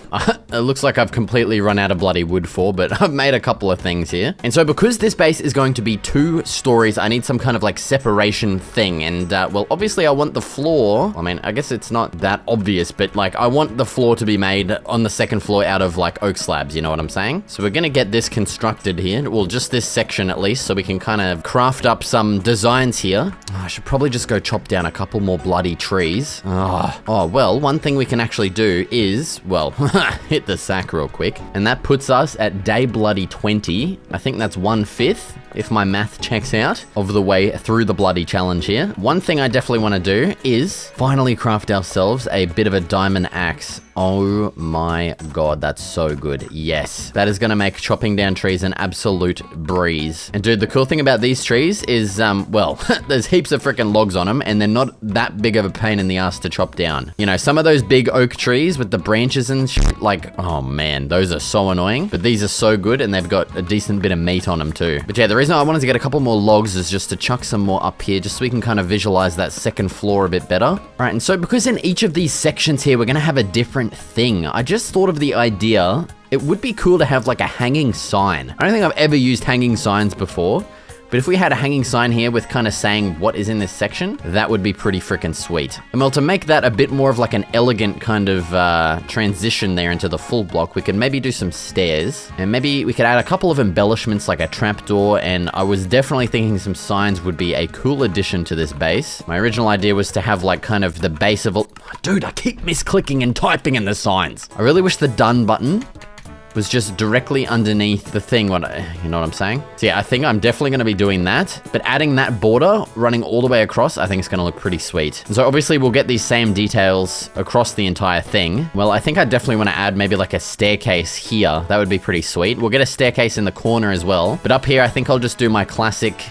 it looks like I've completely run out of bloody wood for, but I've made a couple of things here. And so because this base is going to be 2 stories, I need some kind of like separation thing. And well, obviously I want the floor. I mean, I guess it's not that obvious, but like I want the floor to be made on the 2nd floor out of like oak slabs, you know what I'm saying? So we're going to get this constructed here. Well, just this section at least, so we can kind of craft up some designs here. I should probably just go chop down a couple more bloody trees. Oh, well, one thing we can actually do is, well, hit the sack real quick. And that puts us at day bloody 20. I think that's 1/5, if my math checks out, of the way through the bloody challenge here. One thing I definitely want to do is finally craft ourselves a bit of a diamond axe. Oh my god, that's so good. Yes, that is going to make chopping down trees an absolute breeze. And dude, the cool thing about these trees is, well, there's heaps of freaking logs on them and they're not that big of a pain in the ass to chop down. You know, some of those big oak trees with the branches and like, oh man, those are so annoying. But these are so good and they've got a decent bit of meat on them too. But yeah, the reason I wanted to get a couple more logs is just to chuck some more up here, just so we can kind of visualize that 2nd floor a bit better. All right, and so because in each of these sections here, we're going to have a different thing, I just thought of the idea, it would be cool to have like a hanging sign. I don't think I've ever used hanging signs before, but if we had a hanging sign here with kind of saying what is in this section, that would be pretty freaking sweet. And well, to make that a bit more of like an elegant kind of transition there into the full block, we could maybe do some stairs, and maybe we could add a couple of embellishments like a trapdoor, and I was definitely thinking some signs would be a cool addition to this base. My original idea was to have like kind of the base of a... Dude, I keep misclicking and typing in the signs. I really wish the done button was just directly underneath the thing, you know what I'm saying? So yeah, I think I'm definitely going to be doing that, but adding that border running all the way across, I think it's going to look pretty sweet. And so obviously we'll get these same details across the entire thing. Well, I think I definitely want to add maybe like a staircase here. That would be pretty sweet. We'll get a staircase in the corner as well, but up here, I think I'll just do my classic,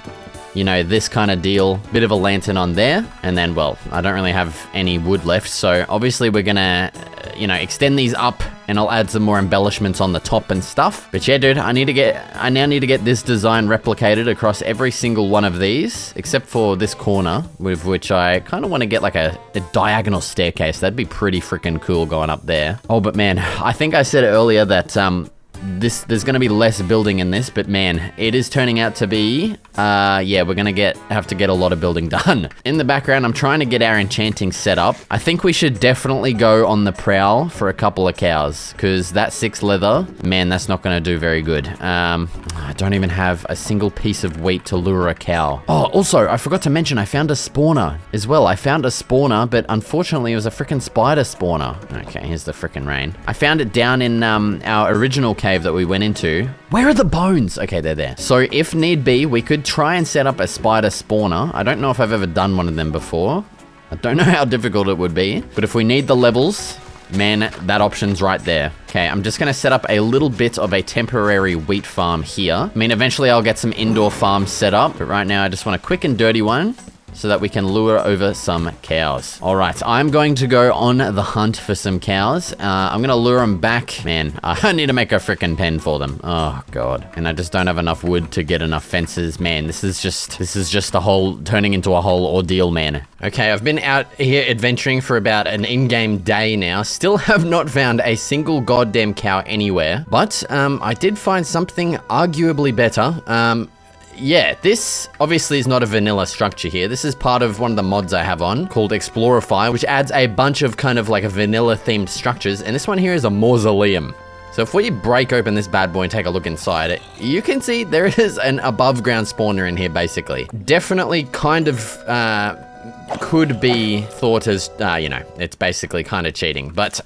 you know, this kind of deal, bit of a lantern on there, and then, well, I don't really have any wood left, so obviously we're gonna, you know, extend these up, and I'll add some more embellishments on the top and stuff. But yeah, dude, I now need to get this design replicated across every single one of these, except for this corner, with which I kind of want to get like a diagonal staircase. That'd be pretty freaking cool going up there. Oh, but man, I think I said earlier that, there's going to be less building in this, but man, it is turning out to be, yeah, we're going to have to get a lot of building done. In the background, I'm trying to get our enchanting set up. I think we should definitely go on the prowl for a couple of cows, because that 6 leather, man, that's not going to do very good. I don't even have a single piece of wheat to lure a cow. Oh, also, I forgot to mention, I found a spawner as well. I found a spawner, but unfortunately, it was a freaking spider spawner. Okay, here's the freaking rain. I found it down in our original cave that we went into. Where are the bones? Okay, they're there. So if need be, we could try and set up a spider spawner. I don't know if I've ever done one of them before. I don't know how difficult it would be, but if we need the levels, man, that option's right there. Okay, I'm just gonna set up a little bit of a temporary wheat farm here. I mean, eventually I'll get some indoor farms set up, but right now I just want a quick and dirty one, so that we can lure over some cows. All right, I'm going to go on the hunt for some cows. I'm gonna lure them back. Man, I need to make a freaking pen for them. Oh God, and I just don't have enough wood to get enough fences. Man, this is just a whole, turning into a whole ordeal, man. Okay, I've been out here adventuring for about an in-game day now. Still have not found a single goddamn cow anywhere, but I did find something arguably better. Yeah, this obviously is not a vanilla structure here. This is part of one of the mods I have on called Explorify, which adds a bunch of kind of like a vanilla themed structures. And this one here is a mausoleum. So if we break open this bad boy and take a look inside it, you can see there is an above ground spawner in here basically. Definitely kind of, could be thought as, you know, it's basically kind of cheating, but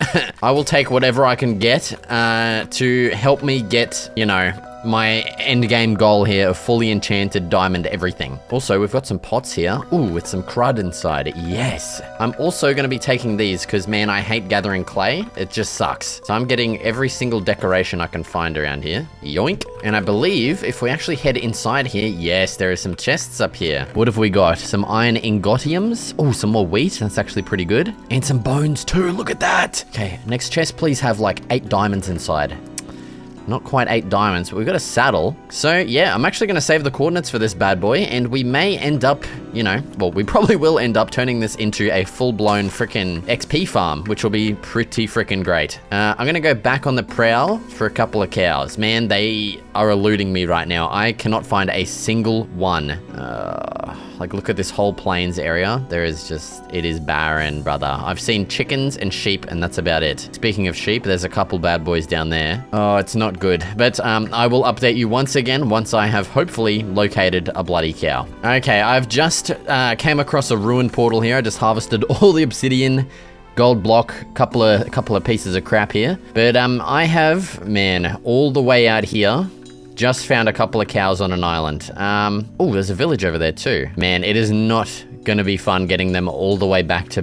I will take whatever I can get to help me get, you know, my end game goal here of fully enchanted diamond everything. Also, we've got some pots here. Ooh, with some crud inside. Yes. I'm also going to be taking these because, man, I hate gathering clay. It just sucks. So I'm getting every single decoration I can find around here. Yoink. And I believe if we actually head inside here, yes, there are some chests up here. What have we got? Some iron ingotiums. Oh, some more wheat. That's actually pretty good. And some bones too. Look at that. Okay, next chest, please have like 8 diamonds inside. Not quite 8 diamonds, but we've got a saddle. So yeah, I'm actually going to save the coordinates for this bad boy, and we may end up, you know, well, we probably will end up turning this into a full-blown frickin' XP farm, which will be pretty frickin' great. I'm going to go back on the prowl for a couple of cows. Man, they are eluding me right now. I cannot find a single one. Like, look at this whole plains area. There is just, it is barren, brother. I've seen chickens and sheep, and that's about it. Speaking of sheep, there's a couple bad boys down there. Oh, it's not good. But I will update you once again once I have hopefully located a bloody cow. Okay, I've just came across a ruined portal here. I just harvested all the obsidian, gold block, couple of pieces of crap here. But I have, man, all the way out here, just found a couple of cows on an island. Oh, there's a village over there too. Man, it is not gonna be fun getting them all the way back to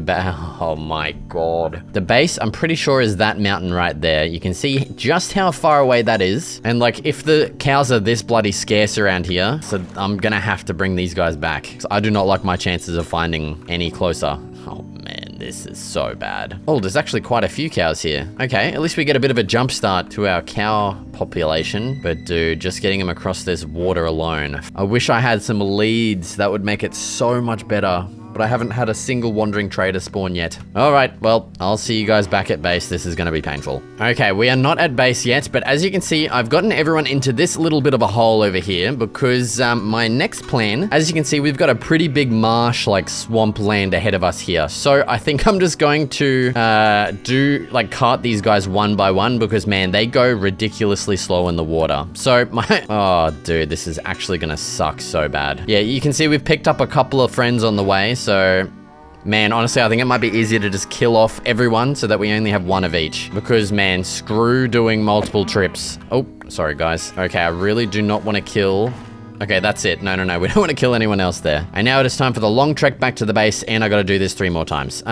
oh my god. The base, I'm pretty sure, is that mountain right there. You can see just how far away that is. And like, if the cows are this bloody scarce around here, so I'm gonna have to bring these guys back. So I do not like my chances of finding any closer. Oh man, this is so bad. Oh, there's actually quite a few cows here. Okay, at least we get a bit of a jump start to our cow population. But dude, just getting them across this water alone. I wish I had some leads. That would make it so much better. But I haven't had a single wandering trader spawn yet. All right, well, I'll see you guys back at base. This is gonna be painful. Okay, we are not at base yet, but as you can see, I've gotten everyone into this little bit of a hole over here because my next plan, as you can see, we've got a pretty big marsh, like swamp land ahead of us here. So I think I'm just going to cart these guys one by one because, man, they go ridiculously slow in the water. So oh, dude, this is actually gonna suck so bad. Yeah, you can see we've picked up a couple of friends on the way. So, man, honestly, I think it might be easier to just kill off everyone so that we only have one of each. Because, man, screw doing multiple trips. Oh, sorry, guys. Okay, I really do not want to kill... Okay, that's it. No, we don't want to kill anyone else there. And now it is time for the long trek back to the base, and I got to do this 3 more times.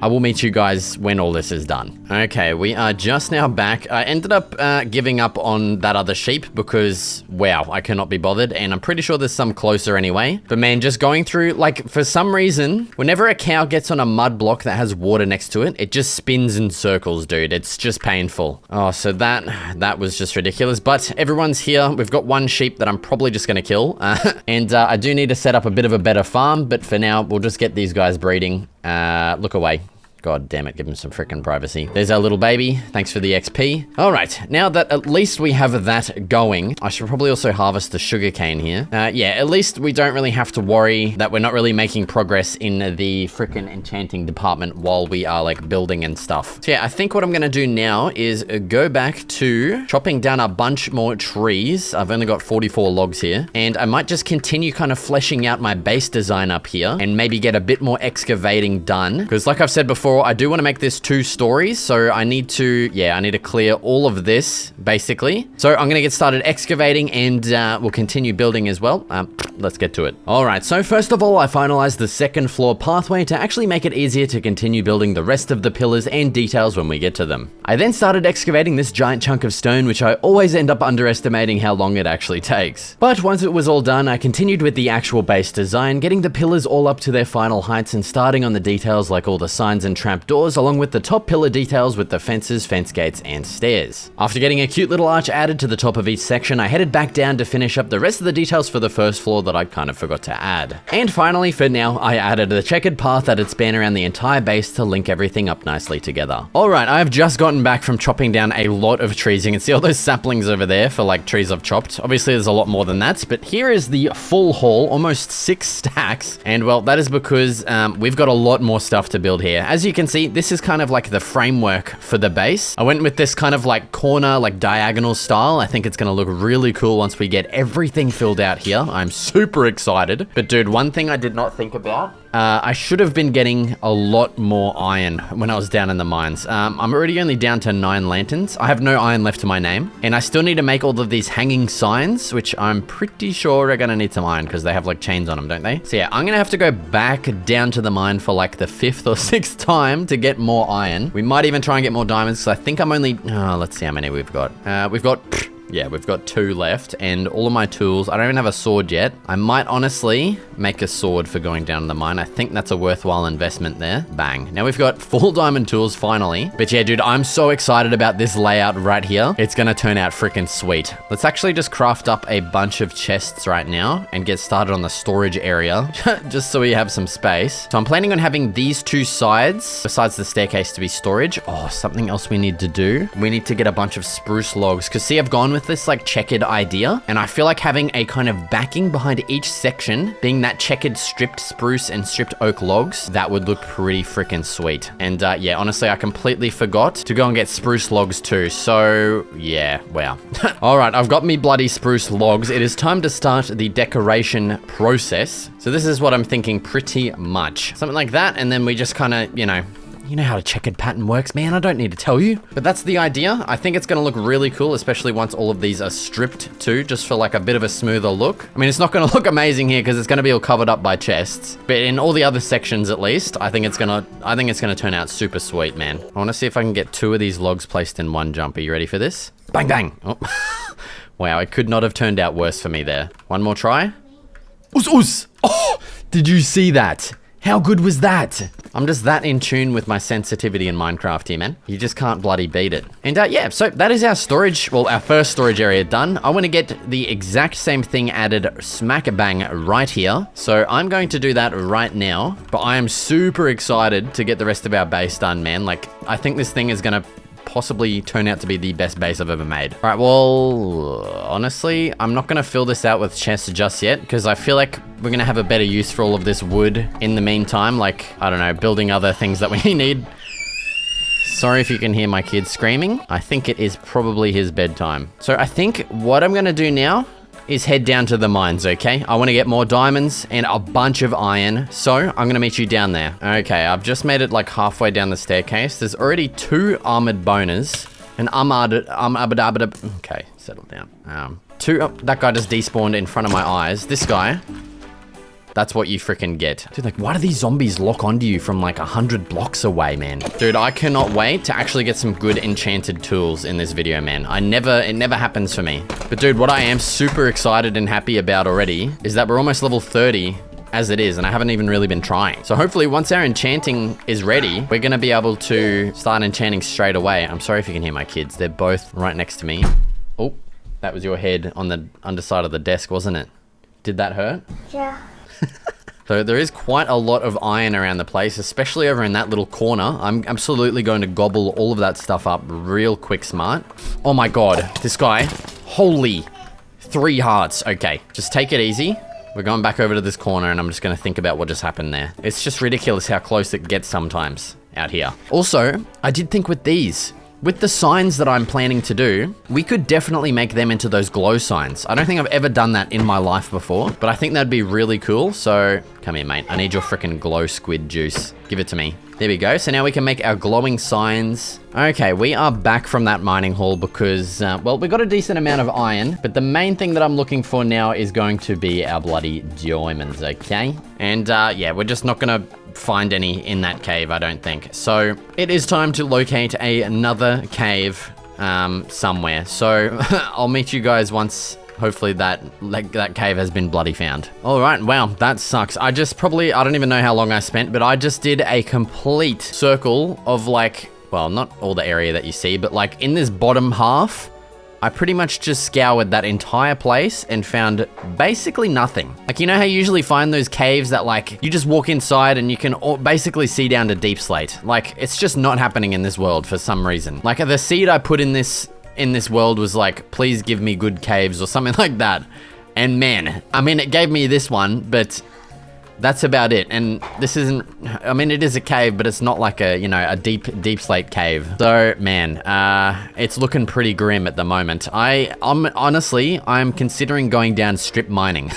I will meet you guys when all this is done. Okay, we are just now back. I ended up giving up on that other sheep because, wow, I cannot be bothered. And I'm pretty sure there's some closer anyway. But man, just going through, like, for some reason, whenever a cow gets on a mud block that has water next to it, it just spins in circles, dude. It's just painful. Oh, so that was just ridiculous. But everyone's here. We've got one sheep that I'm probably just going to kill. And I do need to set up a bit of a better farm. But for now, we'll just get these guys breeding. Look away. God damn it, give him some freaking privacy. There's our little baby. Thanks for the XP. All right, now that at least we have that going, I should probably also harvest the sugarcane here. Yeah, at least we don't really have to worry that we're not really making progress in the freaking enchanting department while we are like building and stuff. So yeah, I think what I'm gonna do now is go back to chopping down a bunch more trees. I've only got 44 logs here, and I might just continue kind of fleshing out my base design up here and maybe get a bit more excavating done. Because like I've said before, I do want to make this 2 stories, so I need to clear all of this, basically. So I'm going to get started excavating, and we'll continue building as well. Let's get to it. All right, so first of all, I finalized the 2nd floor pathway to actually make it easier to continue building the rest of the pillars and details when we get to them. I then started excavating this giant chunk of stone, which I always end up underestimating how long it actually takes. But once it was all done, I continued with the actual base design, getting the pillars all up to their final heights and starting on the details like all the signs and trapdoors, along with the top pillar details with the fences, fence gates, and stairs. After getting a cute little arch added to the top of each section, I headed back down to finish up the rest of the details for the first floor that I kind of forgot to add. And finally, for now, I added the checkered path that'd span around the entire base to link everything up nicely together. Alright, I've just gotten back from chopping down a lot of trees. You can see all those saplings over there for like trees I've chopped. Obviously, there's a lot more than that, but here is the full haul, almost 6 stacks. And well, that is because we've got a lot more stuff to build here. As you can see, this is kind of like the framework for the base. I went with this kind of like corner, like diagonal style. I think it's gonna look really cool once we get everything filled out here. I'm super excited. But dude, one thing I did not think about I should have been getting a lot more iron when I was down in the mines. I'm already only down to 9 lanterns. I have no iron left to my name. And I still need to make all of these hanging signs, which I'm pretty sure are going to need some iron because they have like chains on them, don't they? So yeah, I'm going to have to go back down to the mine for like the 5th or 6th time to get more iron. We might even try and get more diamonds because I think I'm only... let's see how many we've got. Yeah, we've got 2 left, and all of my tools. I don't even have a sword yet. I might honestly make a sword for going down the mine. I think that's a worthwhile investment there. Bang. Now we've got full diamond tools finally. But yeah, dude, I'm so excited about this layout right here. It's gonna turn out freaking sweet. Let's actually just craft up a bunch of chests right now and get started on the storage area, just so we have some space. So I'm planning on having these 2 sides, besides the staircase, to be storage. Oh, something else we need to do. We need to get a bunch of spruce logs, because see, I've gone with this like checkered idea, and I feel like having a kind of backing behind each section being that checkered stripped spruce and stripped oak logs, that would look pretty freaking sweet. And yeah, honestly, I completely forgot to go and get spruce logs too, so yeah, wow. All right, I've got me bloody spruce logs. It is time to start the decoration process. So this is what I'm thinking pretty much. Something like that, and then we just kind of, you know how the checkered pattern works, man. I don't need to tell you. But that's the idea. I think it's going to look really cool, especially once all of these are stripped too, just for like a bit of a smoother look. I mean, it's not going to look amazing here because it's going to be all covered up by chests. But in all the other sections, at least, I think it's going to turn out super sweet, man. I want to see if I can get 2 of these logs placed in one jump. Are you ready for this? Bang, bang. Oh. Wow, it could not have turned out worse for me there. One more try. Oos, oos. Oh, did you see that? How good was that? I'm just that in tune with my sensitivity in Minecraft here, man. You just can't bloody beat it. And yeah, so that is our storage, well, our first storage area done. I want to get the exact same thing added smack bang right here. So I'm going to do that right now, but I am super excited to get the rest of our base done, man. Like, I think this thing is going to possibly turn out to be the best base I've ever made. All right, well, honestly, I'm not gonna fill this out with chests just yet because I feel like we're gonna have a better use for all of this wood in the meantime, like, I don't know, building other things that we need. Sorry if you can hear my kid screaming. I think it is probably his bedtime. So I think what I'm gonna do now is head down to the mines, okay? I want to get more diamonds and a bunch of iron, so I'm going to meet you down there. Okay, I've just made it like halfway down the staircase. There's already 2 armored boners. And okay, settle down. That guy just despawned in front of my eyes. This guy, that's what you freaking get. Dude, like, why do these zombies lock onto you from like 100 blocks away, man? Dude, I cannot wait to actually get some good enchanted tools in this video, man. It never happens for me. But dude, what I am super excited and happy about already is that we're almost level 30 as it is, and I haven't even really been trying. So hopefully once our enchanting is ready, we're gonna be able to start enchanting straight away. I'm sorry if you can hear my kids. They're both right next to me. Oh, that was your head on the underside of the desk, wasn't it? Did that hurt? Yeah. So there is quite a lot of iron around the place, especially over in that little corner. I'm absolutely going to gobble all of that stuff up real quick smart. Oh my god, this guy. Holy 3 hearts. Okay, just take it easy. We're going back over to this corner and I'm just going to think about what just happened there. It's just ridiculous how close it gets sometimes out here. Also, I did think with these, with the signs that I'm planning to do, we could definitely make them into those glow signs. I don't think I've ever done that in my life before, but I think that'd be really cool. So come here, mate. I need your freaking glow squid juice. Give it to me. There we go. So now we can make our glowing signs. Okay, we are back from that mining hall because, well, we got a decent amount of iron, but the main thing that I'm looking for now is going to be our bloody diamonds, okay? And yeah, we're just not gonna find any in that cave, I don't think. So it is time to locate another cave somewhere. So I'll meet you guys once hopefully that cave has been bloody found. All right, wow, that sucks. I don't even know how long I spent, but I just did a complete circle of like, well, not all the area that you see, but like in this bottom half, I pretty much just scoured that entire place and found basically nothing. Like, you know how you usually find those caves that like, you just walk inside and you can basically see down to deep slate. Like, it's just not happening in this world for some reason. Like, the seed I put in this world was like, please give me good caves or something like that. And man, I mean, it gave me this one, but that's about it. And this isn't, I mean, it is a cave, but it's not like a, you know, a deep slate cave. So man, it's looking pretty grim at the moment. I'm considering going down strip mining.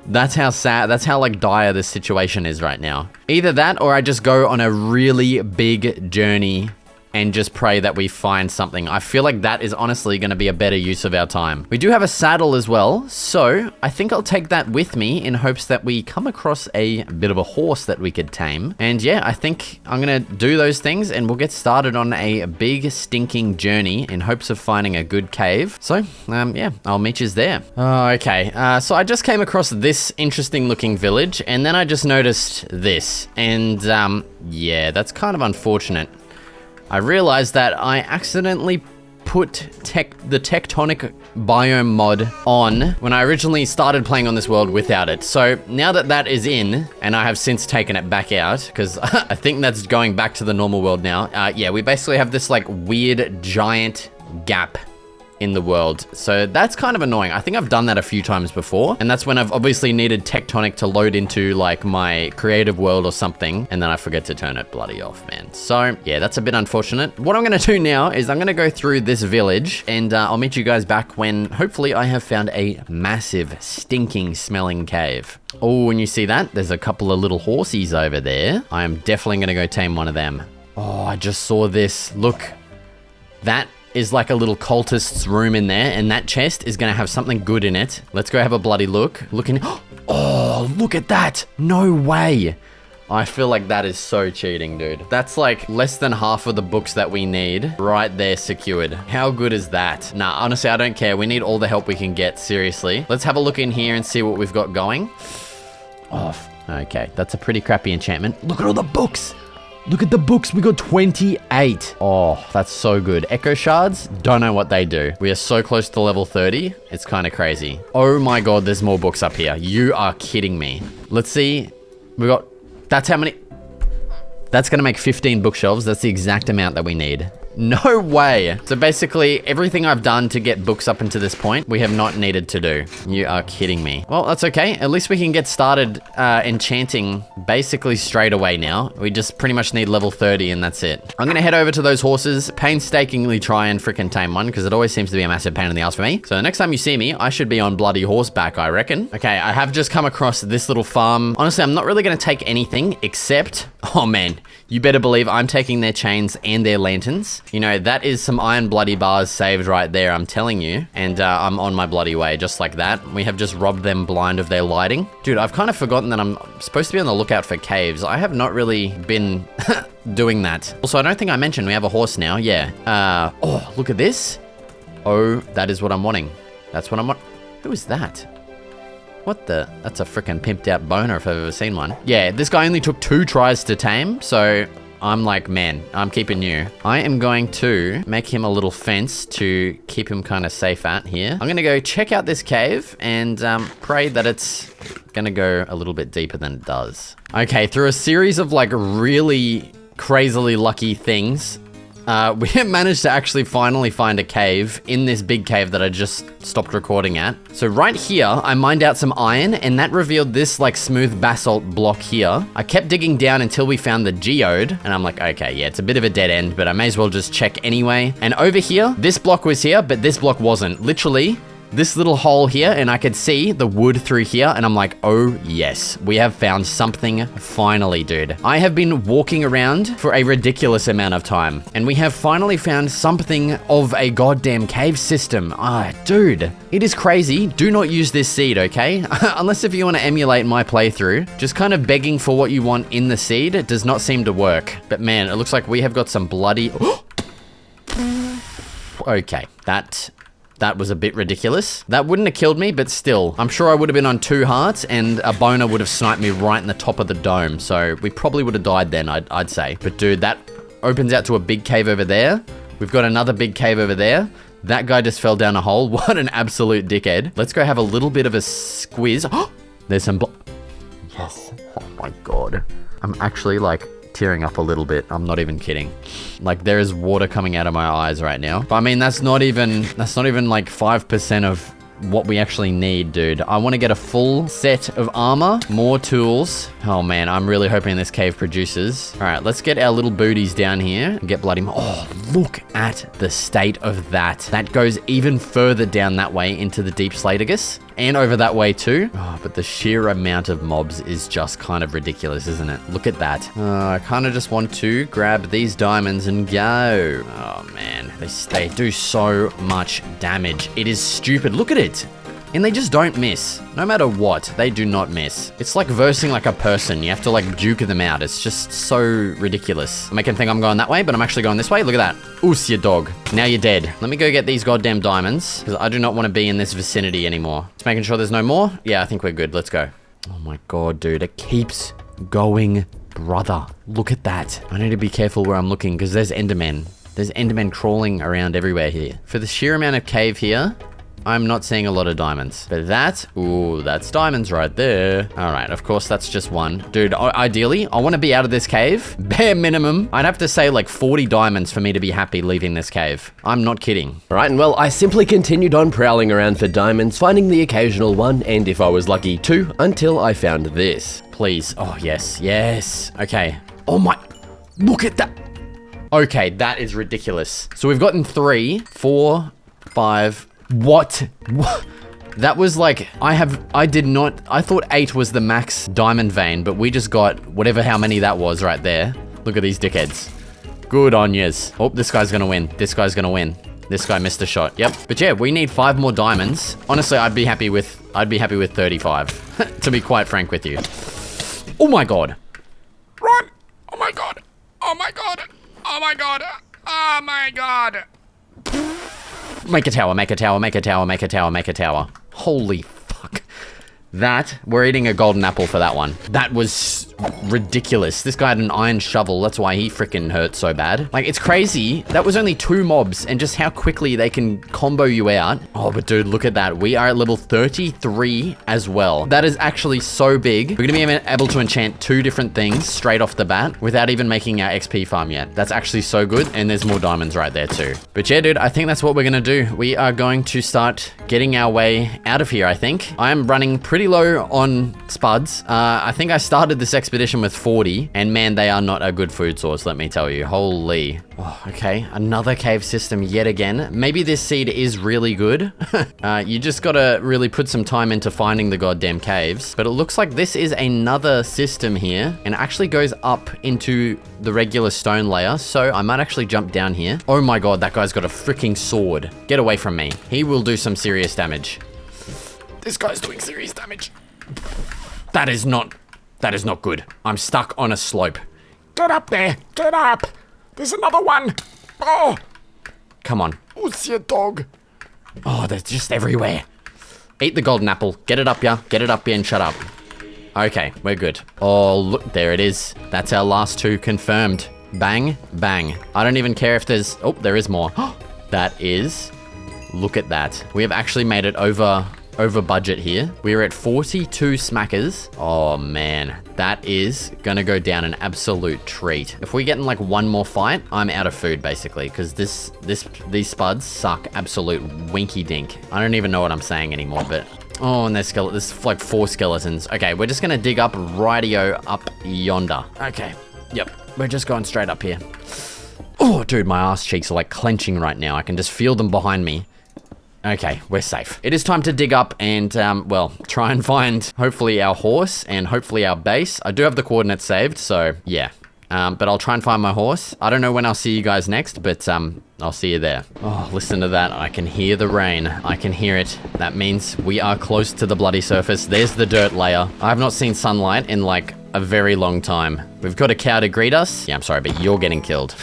That's how sad, that's how like dire this situation is right now. Either that or I just go on a really big journey and just pray that we find something. I feel like that is honestly going to be a better use of our time. We do have a saddle as well, so I think I'll take that with me in hopes that we come across a bit of a horse that we could tame. And yeah, I think I'm going to do those things and we'll get started on a big stinking journey in hopes of finding a good cave. So, yeah, I'll meet you there. Oh, okay, so I just came across this interesting looking village and then I just noticed this. And yeah, that's kind of unfortunate. I realized that I accidentally put the tectonic biome mod on when I originally started playing on this world without it. So now that that is in, and I have since taken it back out, because I think that's going back to the normal world now. Yeah, we basically have this like weird giant gap in the world. So that's kind of annoying. I think I've done that a few times before. And that's when I've obviously needed tectonic to load into like my creative world or something. And then I forget to turn it bloody off, man. So yeah, that's a bit unfortunate. What I'm going to do now is I'm going to go through this village and I'll meet you guys back when hopefully I have found a massive stinking smelling cave. Oh, and you see that? There's a couple of little horsies over there. I am definitely going to go tame one of them. Oh, I just saw this. Look, that is like a little cultist's room in there, and that chest is gonna have something good in it. Let's go have a bloody look. Oh, look at that. No way. I feel like that is so cheating, dude. That's like less than half of the books that we need right there secured. How good is that? Nah, honestly, I don't care. We need all the help we can get, seriously. Let's have a look in here and see what we've got going. Oh, okay. That's a pretty crappy enchantment. Look at all the books. Look at the books, we got 28. Oh, that's so good. Echo shards, don't know what they do. We are so close to level 30, it's kind of crazy. Oh my God, there's more books up here. You are kidding me. Let's see, that's how many, that's gonna make 15 bookshelves. That's the exact amount that we need. No way. So basically everything I've done to get books up until this point, we have not needed to do. You are kidding me. Well, that's okay. At least we can get started enchanting basically straight away now. We just pretty much need level 30 and that's it. I'm gonna head over to those horses, painstakingly try and freaking tame one because it always seems to be a massive pain in the ass for me. So the next time you see me, I should be on bloody horseback, I reckon. Okay, I have just come across this little farm. Honestly, I'm not really gonna take anything except, oh man, you better believe I'm taking their chains and their lanterns. You know, that is some iron bloody bars saved right there, I'm telling you. And I'm on my bloody way, just like that. We have just robbed them blind of their lighting. Dude, I've kind of forgotten that I'm supposed to be on the lookout for caves. I have not really been doing that. Also, I don't think I mentioned we have a horse now. Yeah. Oh, look at this. Oh, that is what I'm wanting. That's what I'm wanting. Who is that? What the? That's a freaking pimped out boner if I've ever seen one. Yeah, this guy only took 2 tries to tame, so I'm like, man, I'm keeping you. I am going to make him a little fence to keep him kind of safe at here. I'm gonna go check out this cave and pray that it's gonna go a little bit deeper than it does. Okay, through a series of like really crazily lucky things, we have managed to actually finally find a cave in this big cave that I just stopped recording at. So right here, I mined out some iron and that revealed this like smooth basalt block here. I kept digging down until we found the geode and I'm like, okay, yeah, it's a bit of a dead end, but I may as well just check anyway. And over here, this block was here, but this block wasn't. Literally, this little hole here and I could see the wood through here and I'm like, oh yes, we have found something finally, dude. I have been walking around for a ridiculous amount of time and we have finally found something of a goddamn cave system. Ah, dude, it is crazy. Do not use this seed, okay? Unless if you want to emulate my playthrough, just kind of begging for what you want in the seed, it does not seem to work. But man, it looks like we have got some bloody... Okay, that was a bit ridiculous. That wouldn't have killed me, but still, I'm sure I would have been on 2 hearts and a boner would have sniped me right in the top of the dome. So we probably would have died then, I'd say. But dude, that opens out to a big cave over there. We've got another big cave over there. That guy just fell down a hole. What an absolute dickhead. Let's go have a little bit of a squiz. There's some yes. Oh my God. I'm actually like tearing up a little bit. I'm not even kidding. Like there is water coming out of my eyes right now. But I mean, that's not even like 5% of what we actually need, dude. I want to get a full set of armor, more tools. Oh man, I'm really hoping this cave produces. All right, let's get our little booties down here and get bloody. Oh, look at the state of that. That goes even further down that way into the deep Slatergus and over that way too. Oh, but the sheer amount of mobs is just kind of ridiculous, isn't it? Look at that. I kind of just want to grab these diamonds and go. Oh man, they do so much damage. It is stupid. Look at it. And they just don't miss. No matter what, they do not miss. It's like versing like a person. You have to like duke them out. It's just so ridiculous. I'm making think I'm going that way, but I'm actually going this way. Look at that. Oos, you dog. Now you're dead. Let me go get these goddamn diamonds, because I do not want to be in this vicinity anymore. Just making sure there's no more. Yeah, I think we're good. Let's go. Oh my god, dude. It keeps going, brother. Look at that. I need to be careful where I'm looking, because there's Endermen. There's Endermen crawling around everywhere here. For the sheer amount of cave here, I'm not seeing a lot of diamonds. But that, ooh, that's diamonds right there. All right, of course, that's just one. Dude, ideally, I want to be out of this cave. Bare minimum. I'd have to say like 40 diamonds for me to be happy leaving this cave. I'm not kidding. All right, and well, I simply continued on prowling around for diamonds, finding the occasional one, and if I was lucky, two, until I found this. Please. Oh, yes, yes. Okay. Oh my, look at that. Okay, that is ridiculous. So we've gotten 3, 4, 5. What? That was like, I thought 8 was the max diamond vein, but we just got whatever how many that was right there. Look at these dickheads. Good on yous. Oh, this guy's gonna win. This guy's gonna win. This guy missed a shot. Yep. But yeah, we need 5 more diamonds. Honestly, I'd be happy with 35, to be quite frank with you. Oh my god. Run! Oh my god! Oh my god! Oh my god! Oh my god! Make a tower, make a tower, make a tower, make a tower, make a tower. Holy fuck. That, we're eating a golden apple for that one. That was ridiculous. This guy had an iron shovel. That's why he freaking hurt so bad. Like, it's crazy. That was only 2 mobs and just how quickly they can combo you out. Oh, but dude, look at that. We are at level 33 as well. That is actually so big. We're gonna be able to enchant 2 different things straight off the bat without even making our XP farm yet. That's actually so good. And there's more diamonds right there too. But yeah, dude, I think that's what we're gonna do. We are going to start getting our way out of here, I think. I am running pretty low on spuds. I think I started this expedition with 40, and man, they are not a good food source, let me tell you. Holy. Oh, okay, another cave system yet again. Maybe this seed is really good. You just gotta really put some time into finding the goddamn caves. But it looks like this is another system here, and it actually goes up into the regular stone layer, so I might actually jump down here. Oh my god, that guy's got a freaking sword. Get away from me. He will do some serious damage. This guy's doing serious damage. That is not good. I'm stuck on a slope. Get up there! Get up! There's another one! Oh! Come on. Who's your dog? Oh, they're just everywhere. Eat the golden apple. Get it up, yeah. Get it up, yeah, and shut up. Okay, we're good. Oh, look, there it is. That's our last 2 confirmed. Bang, bang. I don't even care if there's... Oh, there is more. That is... Look at that. We have actually made it over budget here. We're at 42 smackers. Oh man, that is gonna go down an absolute treat. If we get in like 1 more fight, I'm out of food basically, because these spuds suck absolute winky dink. I don't even know what I'm saying anymore, but oh, and there's like 4 skeletons. Okay, we're just gonna dig up rightio up yonder. Okay, yep, we're just going straight up here. Oh, dude, my ass cheeks are like clenching right now. I can just feel them behind me. Okay, we're safe. It is time to dig up and, well, try and find hopefully our horse and hopefully our base. I do have the coordinates saved, so yeah. But I'll try and find my horse. I don't know when I'll see you guys next, but I'll see you there. Oh, listen to that. I can hear the rain. I can hear it. That means we are close to the bloody surface. There's the dirt layer. I have not seen sunlight in like a very long time. We've got a cow to greet us. Yeah, I'm sorry, but you're getting killed.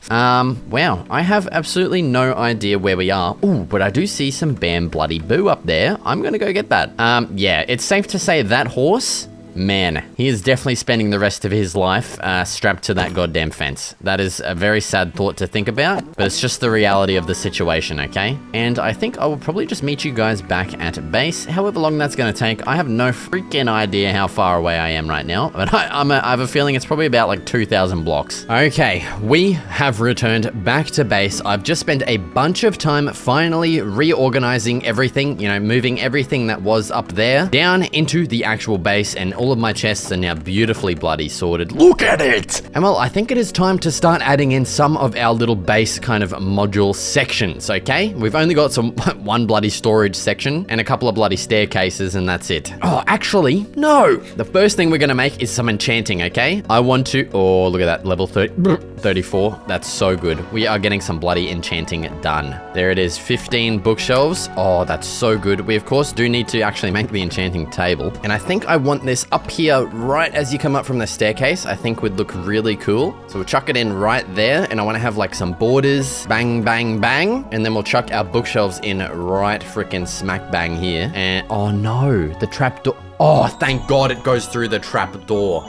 Wow, I have absolutely no idea where we are. Ooh, but I do see some bam bloody boo up there. I'm gonna go get that. Yeah, it's safe to say that horse Man, he is definitely spending the rest of his life strapped to that goddamn fence. That is a very sad thought to think about, but it's just the reality of the situation, okay? And I think I will probably just meet you guys back at base, however long that's going to take. I have no freaking idea how far away I am right now, but I have a feeling it's probably about like 2,000 blocks. Okay, we have returned back to base. I've just spent a bunch of time finally reorganizing everything, you know, moving everything that was up there down into the actual base, and all of my chests are now beautifully bloody sorted. Look at it! And well, I think it is time to start adding in some of our little base kind of module sections, okay? We've only got some one bloody storage section and a couple of bloody staircases, and that's it. Oh, actually, no! The first thing we're gonna make is some enchanting, okay? I want to, oh, look at that, level 34. That's so good. We are getting some bloody enchanting done. There it is, 15 bookshelves. Oh, that's so good. We, of course, do need to actually make the enchanting table. And I think I want this up here right as you come up from the staircase. I think would look really cool. So we'll chuck it in right there, and I want to have like some borders. Bang, bang, bang. And then we'll chuck our bookshelves in right freaking smack bang here. And, oh no, the trap door. Oh, thank God it goes through the trap door.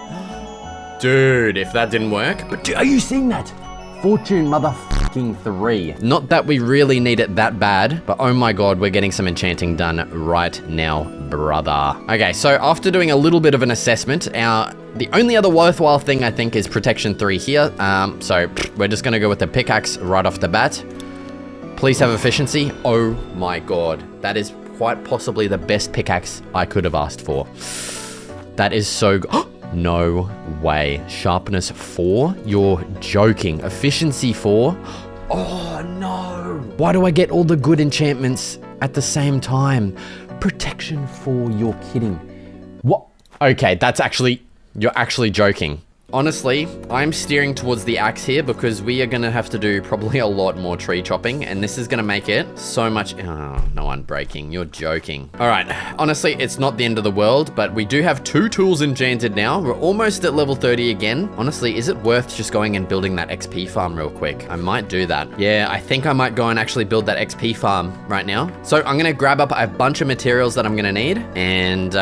Dude, if that didn't work. But are you seeing that? Fortune motherfucking 3. Not that we really need it that bad, but oh my God, we're getting some enchanting done right now, brother. Okay, so after doing a little bit of an assessment, the only other worthwhile thing I think is protection 3 here. So we're just gonna go with the pickaxe right off the bat. Please have efficiency. Oh my God, that is quite possibly the best pickaxe I could have asked for. That is so good. No way. Sharpness 4? You're joking. Efficiency 4? Oh no. Why do I get all the good enchantments at the same time? Protection 4, you're kidding. What? Okay, that's actually, you're actually joking. Honestly, I'm steering towards the axe here because we are going to have to do probably a lot more tree chopping, and this is going to make it so much... Oh, no, unbreaking. You're joking. All right. Honestly, it's not the end of the world, but we do have 2 tools enchanted now. We're almost at level 30 again. Honestly, is it worth just going and building that XP farm real quick? I might do that. Yeah, I think I might go and actually build that XP farm right now. So I'm going to grab up a bunch of materials that I'm going to need, and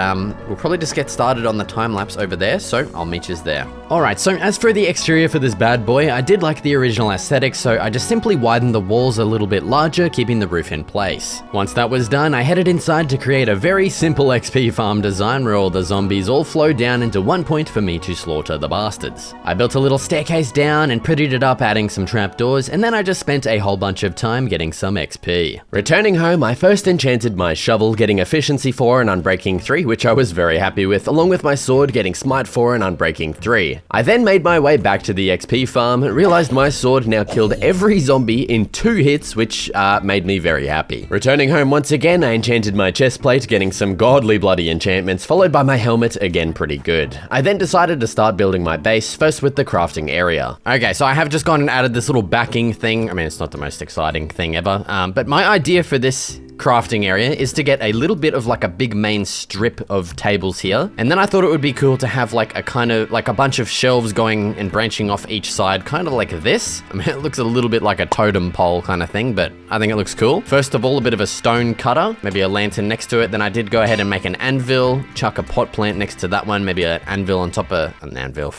we'll probably just get started on the time lapse over there. So I'll meet you there. Alright, so as for the exterior for this bad boy, I did like the original aesthetic, so I just simply widened the walls a little bit larger, keeping the roof in place. Once that was done, I headed inside to create a very simple XP farm design where all the zombies all flow down into one point for me to slaughter the bastards. I built a little staircase down and prettied it up, adding some trapdoors, and then I just spent a whole bunch of time getting some XP. Returning home, I first enchanted my shovel, getting efficiency 4 and unbreaking 3, which I was very happy with, along with my sword getting smite 4 and unbreaking 3. I then made my way back to the XP farm, realized my sword now killed every zombie in 2 hits, which made me very happy. Returning home once again, I enchanted my chest plate, getting some godly bloody enchantments, followed by my helmet, again pretty good. I then decided to start building my base, first with the crafting area. Okay, so I have just gone and added this little backing thing. I mean, it's not the most exciting thing ever, but my idea for this crafting area is to get a little bit of like a big main strip of tables here, and then I thought it would be cool to have like a kind of like a bunch of shelves going and branching off each side, kind of like this. I mean, it looks a little bit like a totem pole kind of thing, but I think it looks cool. First of all, a bit of a stone cutter, maybe a lantern next to it. Then I did go ahead and make an anvil, chuck a pot plant next to that one, maybe an anvil on top of an anvil.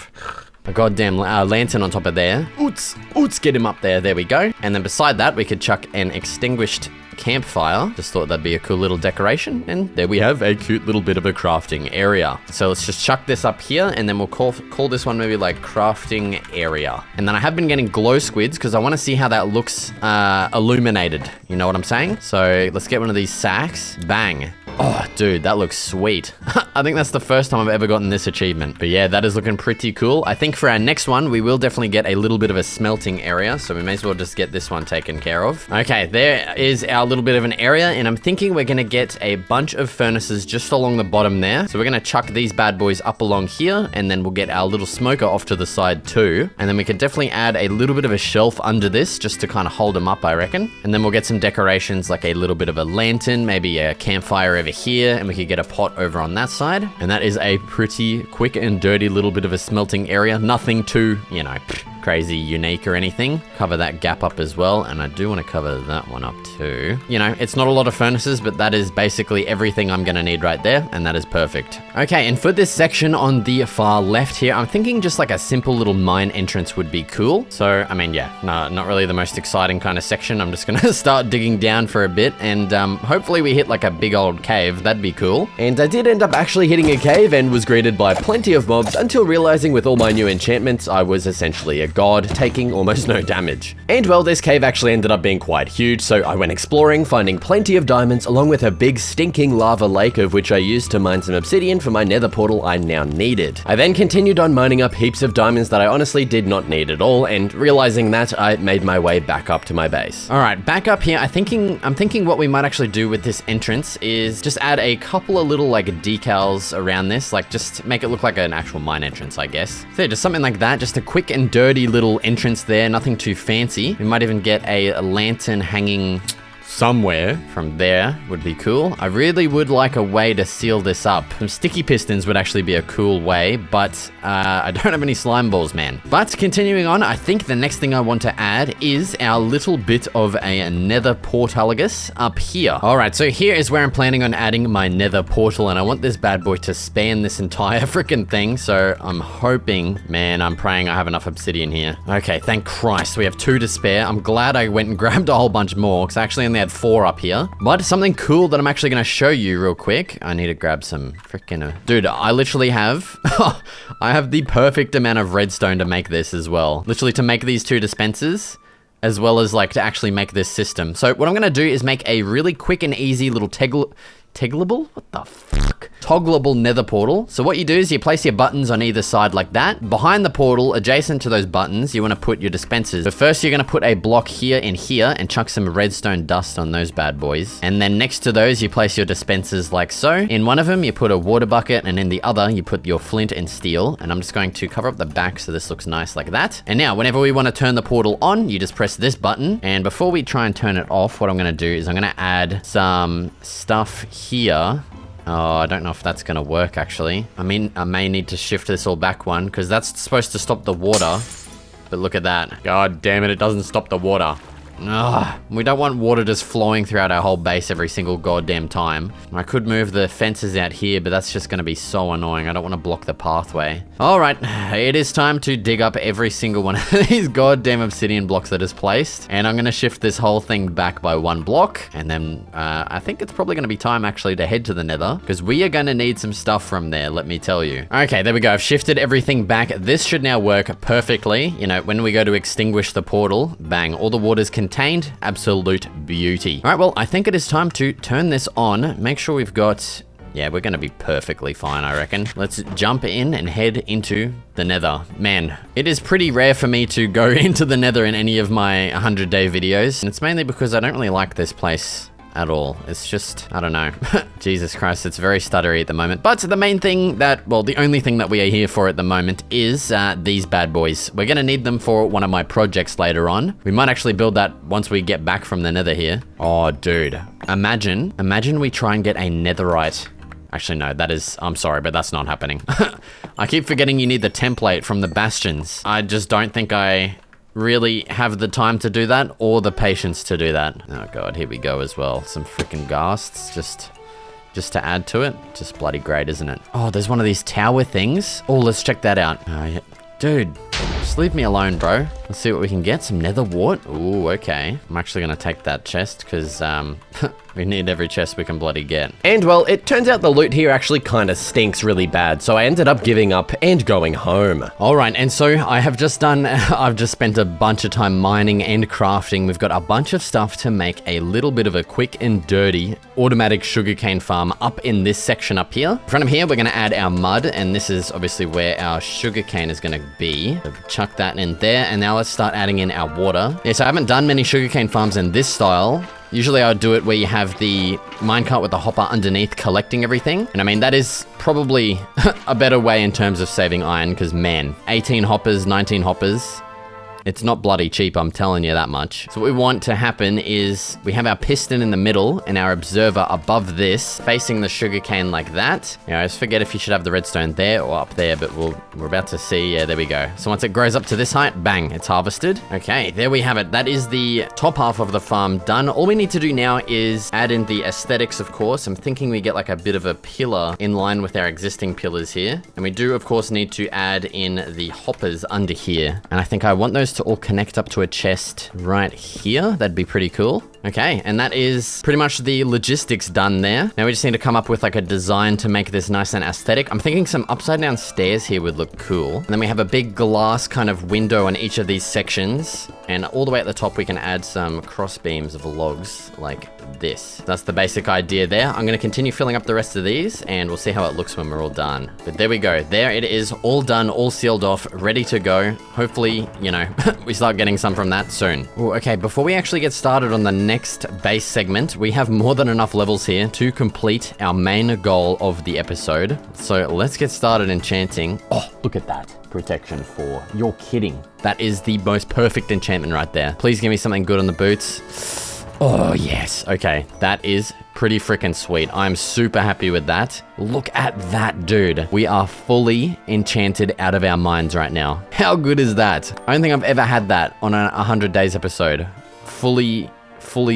A goddamn lantern on top of there. Oots, get him up there. There we go. And then beside that, we could chuck an extinguished campfire. Just thought that'd be a cool little decoration, and there we have a cute little bit of a crafting area. So let's just chuck this up here, and then we'll call this one maybe like crafting area. And then I have been getting glow squids because I want to see how that looks illuminated. You know what I'm saying? So let's get one of these sacks. Bang. Oh, dude, that looks sweet. I think that's the first time I've ever gotten this achievement. But yeah, that is looking pretty cool. I think for our next one, we will definitely get a little bit of a smelting area. So we may as well just get this one taken care of. Okay, there is our little bit of an area. And I'm thinking we're going to get a bunch of furnaces just along the bottom there. So we're going to chuck these bad boys up along here. And then we'll get our little smoker off to the side too. And then we could definitely add a little bit of a shelf under this just to kind of hold them up, I reckon. And then we'll get some decorations like a little bit of a lantern, maybe a campfire over here, and we could get a pot over on that side. And that is a pretty quick and dirty little bit of a smelting area. Nothing too, you know, crazy unique or anything. Cover that gap up as well, and I do want to cover that one up too. You know, it's not a lot of furnaces, but that is basically everything I'm gonna need right there, and that is perfect. Okay, and for this section on the far left here, I'm thinking just like a simple little mine entrance would be cool. So, I mean, yeah, no, not really the most exciting kind of section. I'm just gonna start digging down for a bit, and hopefully we hit like a big old cave. That'd be cool. And I did end up actually hitting a cave and was greeted by plenty of mobs until realizing with all my new enchantments, I was essentially a god, taking almost no damage. And well, this cave actually ended up being quite huge, so I went exploring, finding plenty of diamonds, along with a big stinking lava lake of which I used to mine some obsidian for my nether portal I now needed. I then continued on mining up heaps of diamonds that I honestly did not need at all, and realizing that, I made my way back up to my base. All right, back up here, I'm thinking what we might actually do with this entrance is just add a couple of little like decals around this, like just make it look like an actual mine entrance, I guess. So yeah, just something like that, just a quick and dirty little entrance there, nothing too fancy. We might even get a lantern hanging somewhere from there would be cool. I really would like a way to seal this up. Some sticky pistons would actually be a cool way, but I don't have any slime balls, man. But continuing on, I think the next thing I want to add is our little bit of a nether portalagus up here. All right, so here is where I'm planning on adding my nether portal, and I want this bad boy to span this entire freaking thing. So I'm hoping, man, I'm praying I have enough obsidian here. Okay, thank Christ, we have 2 to spare. I'm glad I went and grabbed a whole bunch more, because I actually only had 4 up here. But something cool that I'm actually going to show you real quick. I need to grab some freaking... Dude, I literally have... I have the perfect amount of redstone to make this as well. Literally to make these 2 dispensers, as well as like to actually make this system. So what I'm going to do is make a really quick and easy little Toggleable? What the fuck? Toggleable nether portal. So what you do is you place your buttons on either side like that. Behind the portal, adjacent to those buttons, you want to put your dispensers. So first you're going to put a block here and here and chuck some redstone dust on those bad boys. And then next to those, you place your dispensers like so. In one of them, you put a water bucket, and in the other, you put your flint and steel. And I'm just going to cover up the back so this looks nice like that. And now, whenever we want to turn the portal on, you just press this button. And before we try and turn it off, what I'm going to do is I'm going to add some stuff here. Oh, I don't know if that's gonna work actually. I mean, I may need to shift this all back one because that's supposed to stop the water. But look at that. God damn it, it doesn't stop the water. Ugh, we don't want water just flowing throughout our whole base every single goddamn time. I could move the fences out here, but that's just going to be so annoying. I don't want to block the pathway. All right, it is time to dig up every single one of these goddamn obsidian blocks that is placed. And I'm going to shift this whole thing back by 1 block. And then I think it's probably going to be time actually to head to the nether, because we are going to need some stuff from there, let me tell you. Okay, there we go. I've shifted everything back. This should now work perfectly. You know, when we go to extinguish the portal, bang, all the water's contained. Absolute beauty. All right, well, I think it is time to turn this on. Make sure we've got... Yeah, we're gonna be perfectly fine, I reckon. Let's jump in and head into the nether. Man, it is pretty rare for me to go into the nether in any of my 100-day videos. And it's mainly because I don't really like this place at all. It's just, I don't know. Jesus Christ, it's very stuttery at the moment. But the main thing that, well, the only thing that we are here for at the moment is these bad boys. We're gonna need them for one of my projects later on. We might actually build that once we get back from the nether here. Oh, dude. Imagine we try and get a netherite. Actually, no, that is, I'm sorry, but that's not happening. I keep forgetting you need the template from the bastions. I just don't think I really have the time to do that or the patience to do that. Oh God, here we go as well. Some freaking ghasts just to add to it. Just bloody great, isn't it? Oh, there's one of these tower things. Oh, let's check that out. Yeah. Dude, just leave me alone, bro. Let's see what we can get. Some nether wart. Ooh, okay. I'm actually gonna take that chest because we need every chest we can bloody get. And well, it turns out the loot here actually kind of stinks really bad, so I ended up giving up and going home. All right, and so I have just done, I've just spent a bunch of time mining and crafting. We've got a bunch of stuff to make a little bit of a quick and dirty automatic sugarcane farm up in this section up here. In front of here, we're gonna add our mud, and this is obviously where our sugarcane is gonna be. So chuck that in there, and now let's start adding in our water. Yeah, so I haven't done many sugarcane farms in this style. Usually I would do it where you have the minecart with the hopper underneath collecting everything. And I mean, that is probably a better way in terms of saving iron because man, 18 hoppers, 19 hoppers It's not bloody cheap, I'm telling you that much. So what we want to happen is we have our piston in the middle and our observer above this, facing the sugarcane like that. I always forget if you should have the redstone there or up there, but we're about to see. Yeah, there we go. So once it grows up to this height, bang, it's harvested. Okay, there we have it. That is the top half of the farm done. All we need to do now is add in the aesthetics, of course. I'm thinking we get like a bit of a pillar in line with our existing pillars here. And we do, of course, need to add in the hoppers under here. And I think I want those to all connect up to a chest right here. That'd be pretty cool. Okay, and that is pretty much the logistics done there. Now we just need to come up with like a design to make this nice and aesthetic. I'm thinking some upside down stairs here would look cool. And then we have a big glass kind of window on each of these sections. And all the way at the top, we can add some cross beams of logs like this. That's the basic idea there. I'm going to continue filling up the rest of these and we'll see how it looks when we're all done. But there we go. There it is, all done, all sealed off, ready to go. Hopefully, you know, we start getting some from that soon. Ooh, okay, before we actually get started on the next base segment, we have more than enough levels here to complete our main goal of the episode. So let's get started enchanting. Oh, look at that. Protection 4. You're kidding. That is the most perfect enchantment right there. Please give me something good on the boots. Oh, yes. Okay, that is pretty freaking sweet. I'm super happy with that. Look at that, dude. We are fully enchanted out of our minds right now. How good is that? I don't think I've ever had that on a 100 days episode. Fully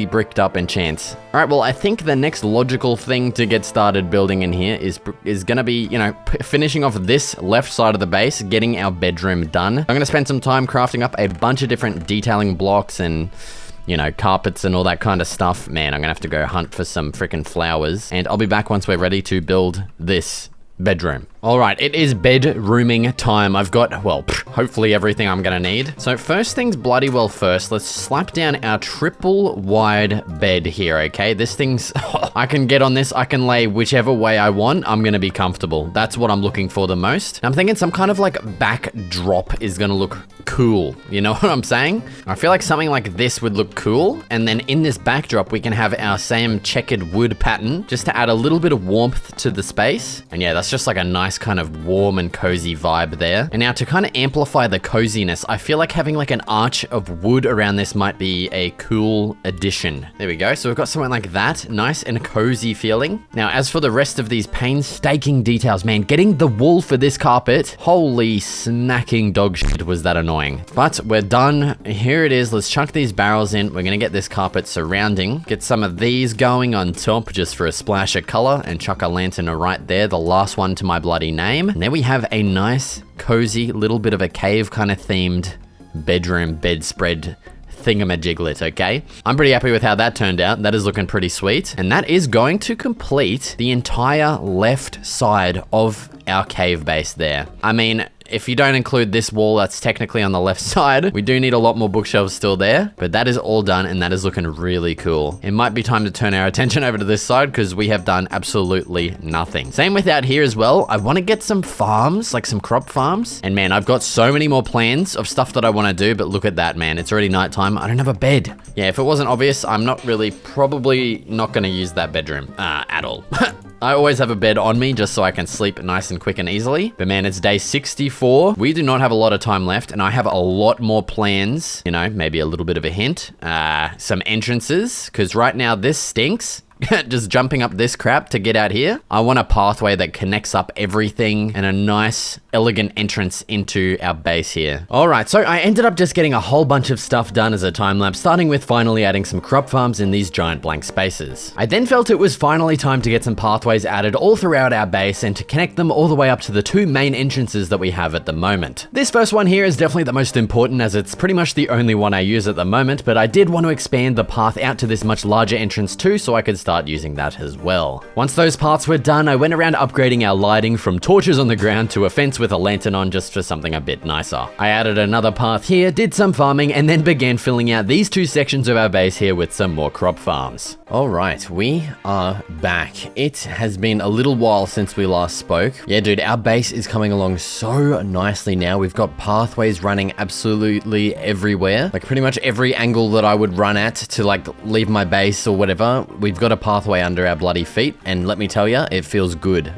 bricked up enchants. All right, well, I think the next logical thing to get started building in here is gonna be, you know, finishing off this left side of the base, getting our bedroom done. I'm gonna spend some time crafting up a bunch of different detailing blocks and, you know, carpets and all that kind of stuff. Man, I'm gonna have to go hunt for some freaking flowers, and I'll be back once we're ready to build this bedroom. All right, it is bedrooming time. I've got, well, hopefully everything I'm gonna need. So first things bloody well first, let's slap down our triple wide bed here, okay? This thing's, I can get on this, I can lay whichever way I want. I'm gonna be comfortable. That's what I'm looking for the most. I'm thinking some kind of like backdrop is gonna look cool. You know what I'm saying? I feel like something like this would look cool. And then in this backdrop, we can have our same checkered wood pattern just to add a little bit of warmth to the space. And yeah, that's just like a nice kind of warm and cozy vibe there. And now to kind of amplify the coziness, I feel like having like an arch of wood around this might be a cool addition. There we go. So we've got something like that, nice and cozy feeling. Now, as for the rest of these painstaking details, man, getting the wool for this carpet, holy smacking dog shit, was that annoying. But we're done. Here it is. Let's chuck these barrels in. We're gonna get this carpet surrounding, get some of these going on top just for a splash of color, and chuck a lantern right there, the last one to my bloody name. And there we have a nice, cozy, little bit of a cave kind of themed bedroom bedspread thingamajiglet, okay? I'm pretty happy with how that turned out. That is looking pretty sweet. And that is going to complete the entire left side of our cave base there. I mean, if you don't include this wall that's technically on the left side, we do need a lot more bookshelves still there, but that is all done and that is looking really cool. It might be time to turn our attention over to this side because we have done absolutely nothing. Same with out here as well. I want to get some farms, like some crop farms. And man, I've got so many more plans of stuff that I want to do, but look at that, man. It's already nighttime. I don't have a bed. Yeah, if it wasn't obvious, I'm not really, probably not going to use that bedroom at all. I always have a bed on me just so I can sleep nice and quick and easily. But man, it's day 64. We do not have a lot of time left and I have a lot more plans. You know, maybe a little bit of a hint. Some entrances, because right now this stinks. Just jumping up this crap to get out here. I want a pathway that connects up everything and a nice, elegant entrance into our base here. All right, so I ended up just getting a whole bunch of stuff done as a time lapse, starting with finally adding some crop farms in these giant blank spaces. I then felt it was finally time to get some pathways added all throughout our base and to connect them all the way up to the two main entrances that we have at the moment. This first one here is definitely the most important as it's pretty much the only one I use at the moment, but I did want to expand the path out to this much larger entrance too so I could start using that as well. Once those parts were done, I went around upgrading our lighting from torches on the ground to a fence with a lantern on just for something a bit nicer. I added another path here, did some farming, and then began filling out these two sections of our base here with some more crop farms. All right, we are back. It has been a little while since we last spoke. Yeah, dude, our base is coming along so nicely now. We've got pathways running absolutely everywhere. Like pretty much every angle that I would run at to like leave my base or whatever, we've got a pathway under our bloody feet, and let me tell you, it feels good.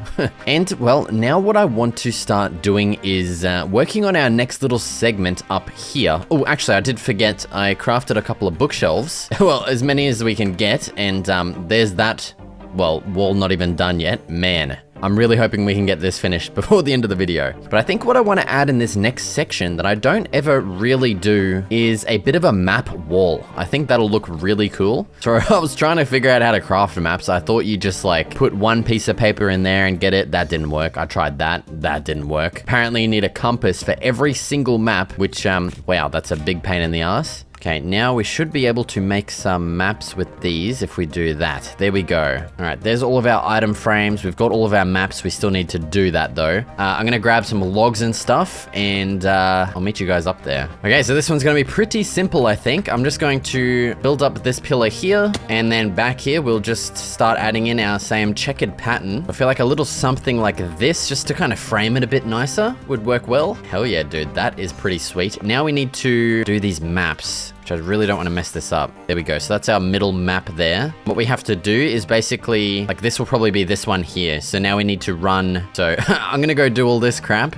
And, well, now what I want to start doing is working on our next little segment up here. Oh, actually, I did forget, I crafted a couple of bookshelves. Well, as many as we can get, and there's that, well, wall not even done yet. Man, I'm really hoping we can get this finished before the end of the video. But I think what I want to add in this next section that I don't ever really do is a bit of a map wall. I think that'll look really cool. So I was trying to figure out how to craft maps. I thought you just like put one piece of paper in there and get it. That didn't work. I tried that. That didn't work. Apparently you need a compass for every single map, which, wow, that's a big pain in the ass. Okay, now we should be able to make some maps with these if we do that. There we go. All right, there's all of our item frames. We've got all of our maps. We still need to do that though. I'm gonna grab some logs and stuff, and I'll meet you guys up there. Okay, so this one's gonna be pretty simple, I think. I'm just going to build up this pillar here, and then back here, we'll just start adding in our same checkered pattern. I feel like a little something like this, just to kind of frame it a bit nicer, would work well. Hell yeah, dude, that is pretty sweet. Now we need to do these maps, which I really don't want to mess this up. There we go. So that's our middle map there. What we have to do is basically, like, this will probably be this one here. So now we need to run. So I'm going to go do all this crap.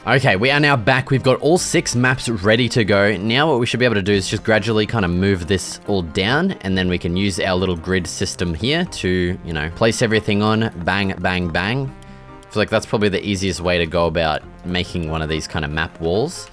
Okay, we are now back. We've got all 6 maps ready to go. Now what we should be able to do is just gradually kind of move this all down, and then we can use our little grid system here to, you know, place everything on. Bang, bang, bang. I feel like that's probably the easiest way to go about making one of these kind of map walls.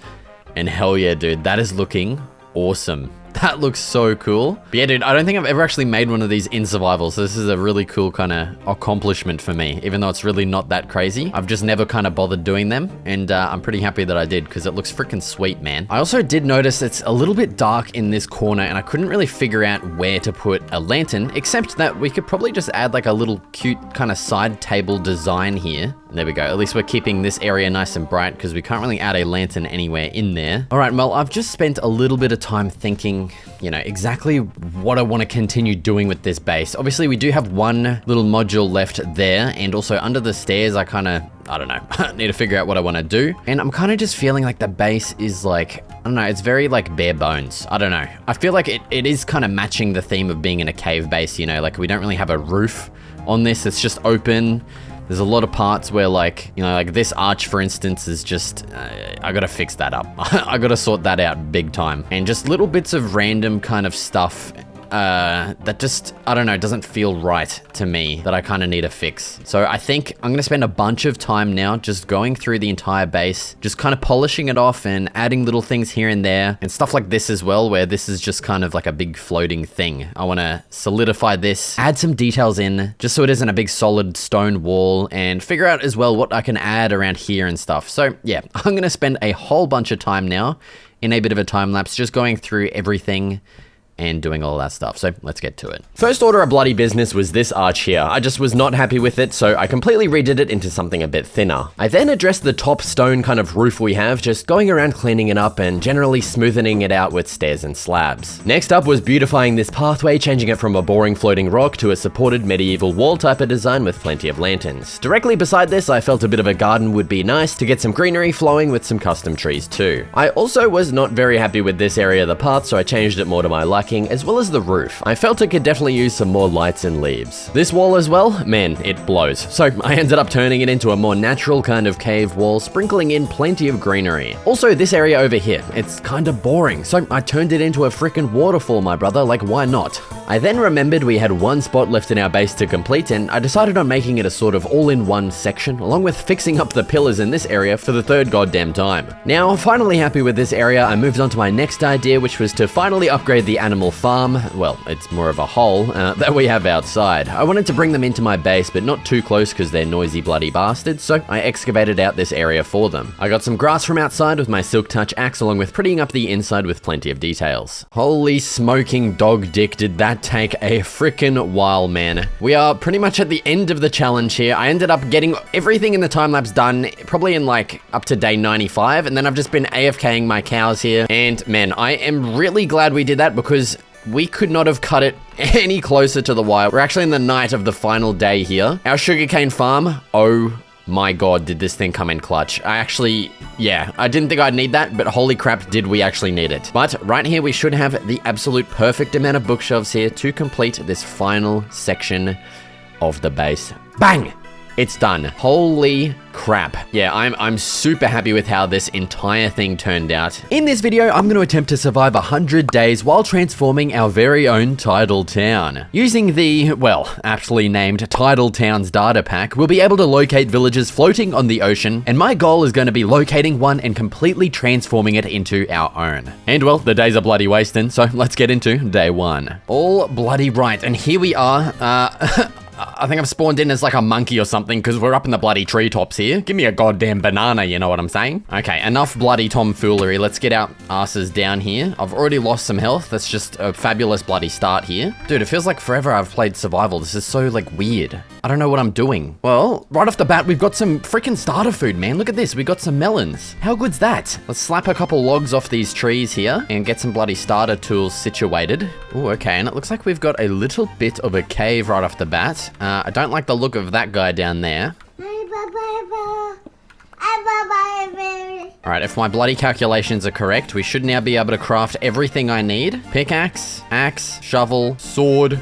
And hell yeah, dude, that is looking awesome. That looks so cool. But yeah, dude, I don't think I've ever actually made one of these in survival, so this is a really cool kind of accomplishment for me, even though it's really not that crazy. I've just never kind of bothered doing them, and I'm pretty happy that I did, because it looks freaking sweet, man. I also did notice it's a little bit dark in this corner, and I couldn't really figure out where to put a lantern, except that we could probably just add like a little cute kind of side table design here. There we go. At least we're keeping this area nice and bright, because we can't really add a lantern anywhere in there. All right, well, I've just spent a little bit of time thinking, you know, exactly what I want to continue doing with this base. Obviously, we do have one little module left there, and also under the stairs, I don't know, need to figure out what I want to do. And I'm kind of just feeling like the base is like, I don't know, it's very like bare bones. I don't know. I feel like it is kind of matching the theme of being in a cave base, you know, like we don't really have a roof on this. It's just open. There's a lot of parts where, like, you know, like this arch, for instance, is just, I gotta fix that up. I gotta sort that out big time. And just little bits of random kind of stuff that just, I don't know, doesn't feel right to me, that I kind of need to fix. So I think I'm gonna spend a bunch of time now just going through the entire base, just kind of polishing it off and adding little things here and there, and stuff like this as well, where this is just kind of like a big floating thing. I want to solidify this, add some details in, just so it isn't a big solid stone wall, and figure out as well what I can add around here and stuff. So yeah, I'm gonna spend a whole bunch of time now in a bit of a time lapse, just going through everything and doing all that stuff. So let's get to it. First order of bloody business was this arch here. I just was not happy with it, so I completely redid it into something a bit thinner. I then addressed the top stone kind of roof we have, just going around cleaning it up and generally smoothing it out with stairs and slabs. Next up was beautifying this pathway, changing it from a boring floating rock to a supported medieval wall type of design with plenty of lanterns. Directly beside this, I felt a bit of a garden would be nice to get some greenery flowing with some custom trees too. I also was not very happy with this area of the path, so I changed it more to my liking, as well as the roof. I felt it could definitely use some more lights and leaves. This wall as well, man, it blows. So I ended up turning it into a more natural kind of cave wall, sprinkling in plenty of greenery. Also, this area over here, it's kind of boring, so I turned it into a freaking waterfall, my brother, like why not? I then remembered we had one spot left in our base to complete, and I decided on making it a sort of all-in-one section, along with fixing up the pillars in this area for the third goddamn time. Now, finally happy with this area, I moved on to my next idea, which was to finally upgrade the animal farm. Well, it's more of a hole that we have outside. I wanted to bring them into my base, but not too close because they're noisy bloody bastards, so I excavated out this area for them. I got some grass from outside with my silk touch axe, along with prettying up the inside with plenty of details. Holy smoking dog dick, did that take a frickin' while, man. We are pretty much at the end of the challenge here. I ended up getting everything in the time lapse done, probably in like up to day 95, and then I've just been AFKing my cows here, and man, I am really glad we did that, because we could not have cut it any closer to the wire. We're actually in the night of the final day here. Our sugarcane farm, oh my god, did this thing come in clutch. Yeah, I didn't think I'd need that, but holy crap, did we actually need it. But right here, we should have the absolute perfect amount of bookshelves here to complete this final section of the base. Bang! It's done. Holy crap. Yeah, I'm super happy with how this entire thing turned out. In this video, I'm going to attempt to survive 100 days while transforming our very own Tidal Town. Using the, well, aptly named Tidal Towns data pack, we'll be able to locate villages floating on the ocean, and my goal is going to be locating one and completely transforming it into our own. And well, the days are bloody wasting, so let's get into day one. All bloody right, and here we are. I think I've spawned in as like a monkey or something because we're up in the bloody treetops here. Give me a goddamn banana, you know what I'm saying? Okay, enough bloody tomfoolery. Let's get our asses down here. I've already lost some health. That's just a fabulous bloody start here. Dude, it feels like forever I've played survival. This is so like weird. I don't know what I'm doing. Well, right off the bat, we've got some freaking starter food, man. Look at this. We got some melons. How good's that? Let's slap a couple logs off these trees here and get some bloody starter tools situated. Oh, okay. And it looks like we've got a little bit of a cave right off the bat. I don't like the look of that guy down there. Alright, if my bloody calculations are correct, we should now be able to craft everything I need. Pickaxe, axe, shovel, sword.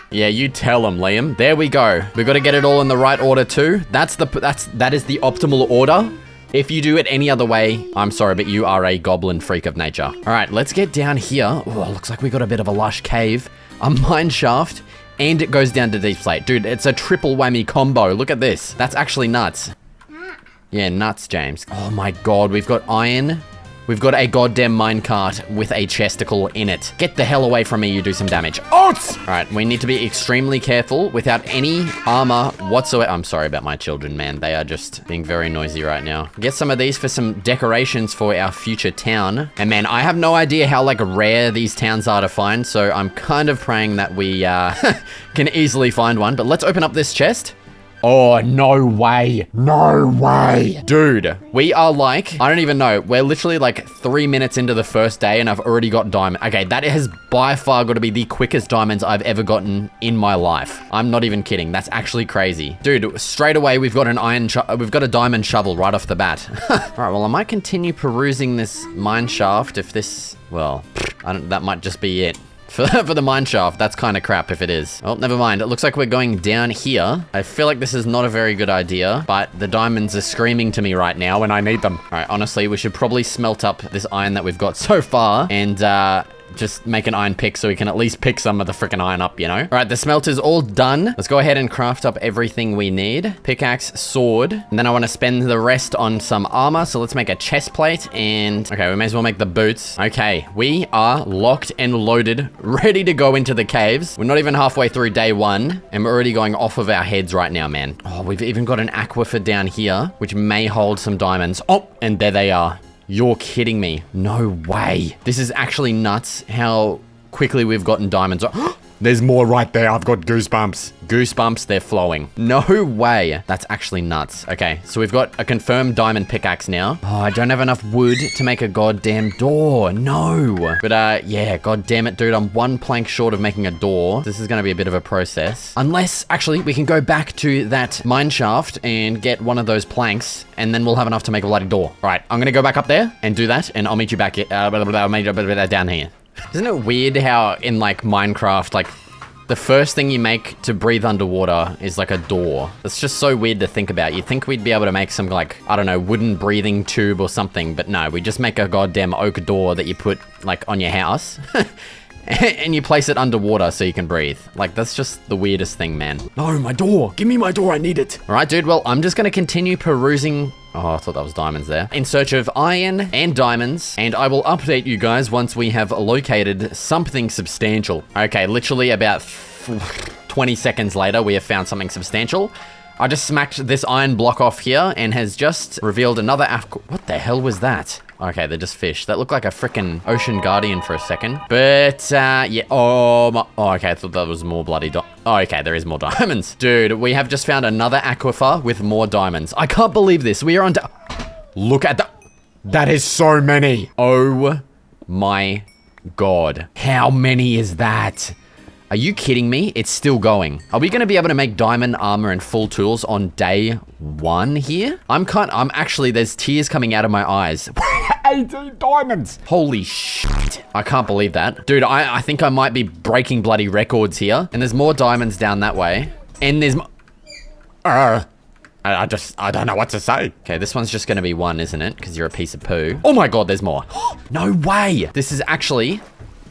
Yeah, you tell him, Liam. There we go. We've got to get it all in the right order too. That is the optimal order. If you do it any other way, I'm sorry, but you are a goblin freak of nature. All right, let's get down here. Oh, looks like we got a bit of a lush cave, a mine shaft, and it goes down to deep slate. Dude, it's a triple whammy combo. Look at this. That's actually nuts. Yeah, nuts, James. Oh my god, we've got iron. We've got a goddamn minecart with a chesticle in it. Get the hell away from me, you do some damage. Oats! All right, we need to be extremely careful without any armor whatsoever. I'm sorry about my children, man. They are just being very noisy right now. Get some of these for some decorations for our future town. And man, I have no idea how like rare these towns are to find, so I'm kind of praying that we can easily find one. But let's open up this chest. Oh, no way. No way. Dude, we are like, I don't even know. We're literally like 3 minutes into the first day and I've already got diamond. Okay, that has by far got to be the quickest diamonds I've ever gotten in my life. I'm not even kidding. That's actually crazy. Dude, straight away, we've got a diamond shovel right off the bat. All right, well, I might continue perusing this mine shaft if this, well, that might just be it. For the mine shaft, that's kind of crap if it is. Oh, never mind. It looks like we're going down here. I feel like this is not a very good idea, but the diamonds are screaming to me right now and I need them. All right, honestly, we should probably smelt up this iron that we've got so far and just make an iron pick so we can at least pick some of the freaking iron up, you know? All right, the smelter's all done. Let's go ahead and craft up everything we need. Pickaxe, sword, and then I want to spend the rest on some armor. So let's make a chest plate and, okay, we may as well make the boots. Okay, we are locked and loaded, ready to go into the caves. We're not even halfway through day one and we're already going off of our heads right now, man. Oh, we've even got an aquifer down here, which may hold some diamonds. Oh, and there they are. You're kidding me. No way. This is actually nuts how quickly we've gotten diamonds. There's more right there. I've got goosebumps. Goosebumps, they're flowing. No way. That's actually nuts. Okay, so we've got a confirmed diamond pickaxe now. Oh, I don't have enough wood to make a goddamn door. No. But yeah, god damn it, dude. I'm one plank short of making a door. This is gonna be a bit of a process. Unless, actually, we can go back to that mine shaft and get one of those planks, and then we'll have enough to make a bloody door. All right, I'm gonna go back up there and do that, and I'll meet you back down here. Isn't it weird how in like Minecraft, like the first thing you make to breathe underwater is like a door? It's just so weird to think about. You'd think we'd be able to make some like, I don't know, wooden breathing tube or something, but no, we just make a goddamn oak door that you put like on your house and you place it underwater so you can breathe. Like that's just the weirdest thing, man. No, my door. Give me my door. I need it. All right, dude. Well, I'm just going to continue perusing. Oh, I thought that was diamonds there. In search of iron and diamonds, and I will update you guys once we have located something substantial. Okay, literally about 20 seconds later, we have found something substantial. I just smacked this iron block off here and has just revealed another what the hell was that? Okay, they're just fish. That looked like a freaking ocean guardian for a second. But, yeah. Oh, okay, I thought that was more bloody oh, okay, there is more diamonds. Dude, we have just found another aquifer with more diamonds. I can't believe this. We are on... Look at that is so many. Oh, my God. How many is that? Are you kidding me? It's still going. Are we going to be able to make diamond armor and full tools on day 1 here? I'm actually, there's tears coming out of my eyes. 18 diamonds. Holy shit. I can't believe that. Dude, I think I might be breaking bloody records here. And there's more diamonds down that way. And there's I don't know what to say. Okay, this one's just gonna be 1, isn't it? Because you're a piece of poo. Oh my god, there's more. No way. This is actually,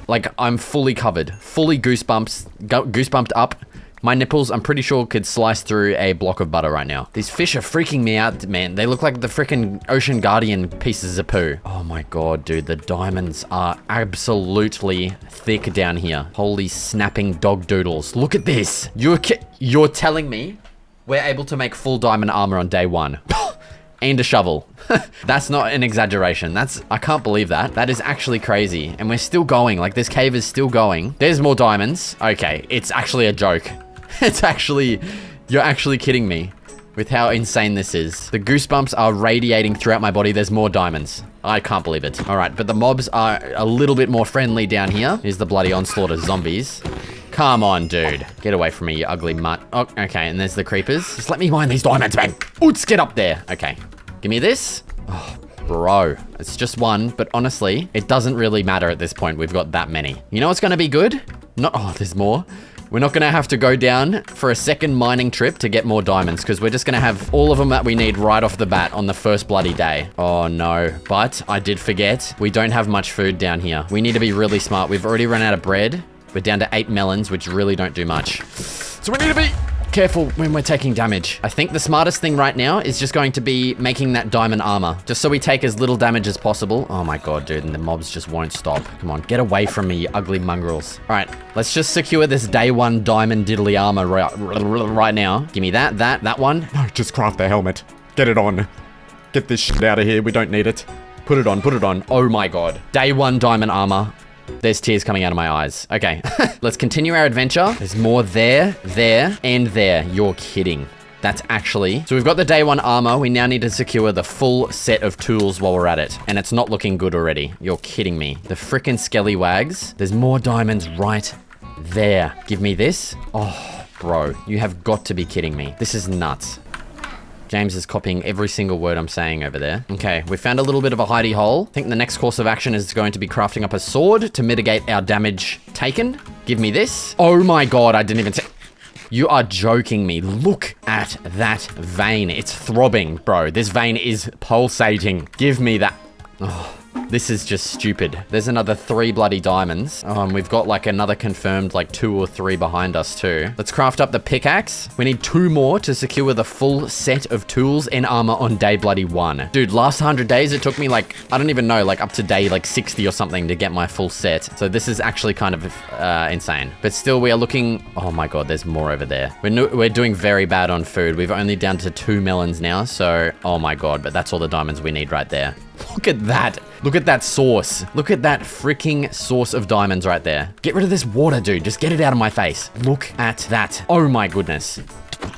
like, I'm fully covered. Fully goosebumped up. My nipples, I'm pretty sure, could slice through a block of butter right now. These fish are freaking me out, man. They look like the freaking Ocean Guardian pieces of poo. Oh my god, dude. The diamonds are absolutely thick down here. Holy snapping dog doodles. Look at this. You're telling me we're able to make full diamond armor on day 1. And a shovel. That's not an exaggeration. I can't believe that. That is actually crazy. And we're still going. Like, this cave is still going. There's more diamonds. Okay, it's actually a joke. You're actually kidding me with how insane this is. The goosebumps are radiating throughout my body. There's more diamonds. I can't believe it. All right, but the mobs are a little bit more friendly down here. Here's the bloody onslaught of zombies. Come on, dude. Get away from me, you ugly mutt. Oh, okay, and there's the creepers. Just let me mine these diamonds, man. Let's get up there. Okay, give me this. Oh, bro. It's just 1, but honestly, it doesn't really matter at this point. We've got that many. You know what's gonna be good? Oh, there's more. We're not gonna have to go down for a second mining trip to get more diamonds, because we're just gonna have all of them that we need right off the bat on the first bloody day. Oh no, but I did forget. We don't have much food down here. We need to be really smart. We've already run out of bread. We're down to 8 melons, which really don't do much. So we need to be careful when we're taking damage. I think the smartest thing right now is just going to be making that diamond armor, just so we take as little damage as possible. Oh my god, dude, and the mobs just won't stop. Come on, get away from me, you ugly mongrels. All right, let's just secure this day 1 diamond diddly armor right now. Give me that one. No, just craft the helmet. Get it on. Get this shit out of here. We don't need it. Put it on. Oh my god. Day 1 diamond armor. There's tears coming out of my eyes. Okay, let's continue our adventure. There's more there, and there. You're kidding. That's actually... So we've got the day 1 armor. We now need to secure the full set of tools while we're at it. And it's not looking good already. You're kidding me. The frickin' skellywags. There's more diamonds right there. Give me this. Oh, bro. You have got to be kidding me. This is nuts. James is copying every single word I'm saying over there. Okay, we found a little bit of a hidey hole. I think the next course of action is going to be crafting up a sword to mitigate our damage taken. Give me this. Oh my god, I didn't even say... You are joking me. Look at that vein. It's throbbing, bro. This vein is pulsating. Give me that. Oh. This is just stupid. There's another 3 bloody diamonds. Oh, and we've got like another confirmed like 2 or 3 behind us too. Let's craft up the pickaxe. We need 2 more to secure the full set of tools and armor on day bloody 1. Dude, last 100 days, it took me like, I don't even know, like up to day like 60 or something to get my full set. So this is actually kind of insane. But still, we are looking... Oh my god, there's more over there. We're doing very bad on food. We've only down to 2 melons now. So, oh my god, but that's all the diamonds we need right there. Look at that. Look at that source. Look at that freaking source of diamonds right there. Get rid of this water, dude. Just get it out of my face. Look at that. Oh my goodness.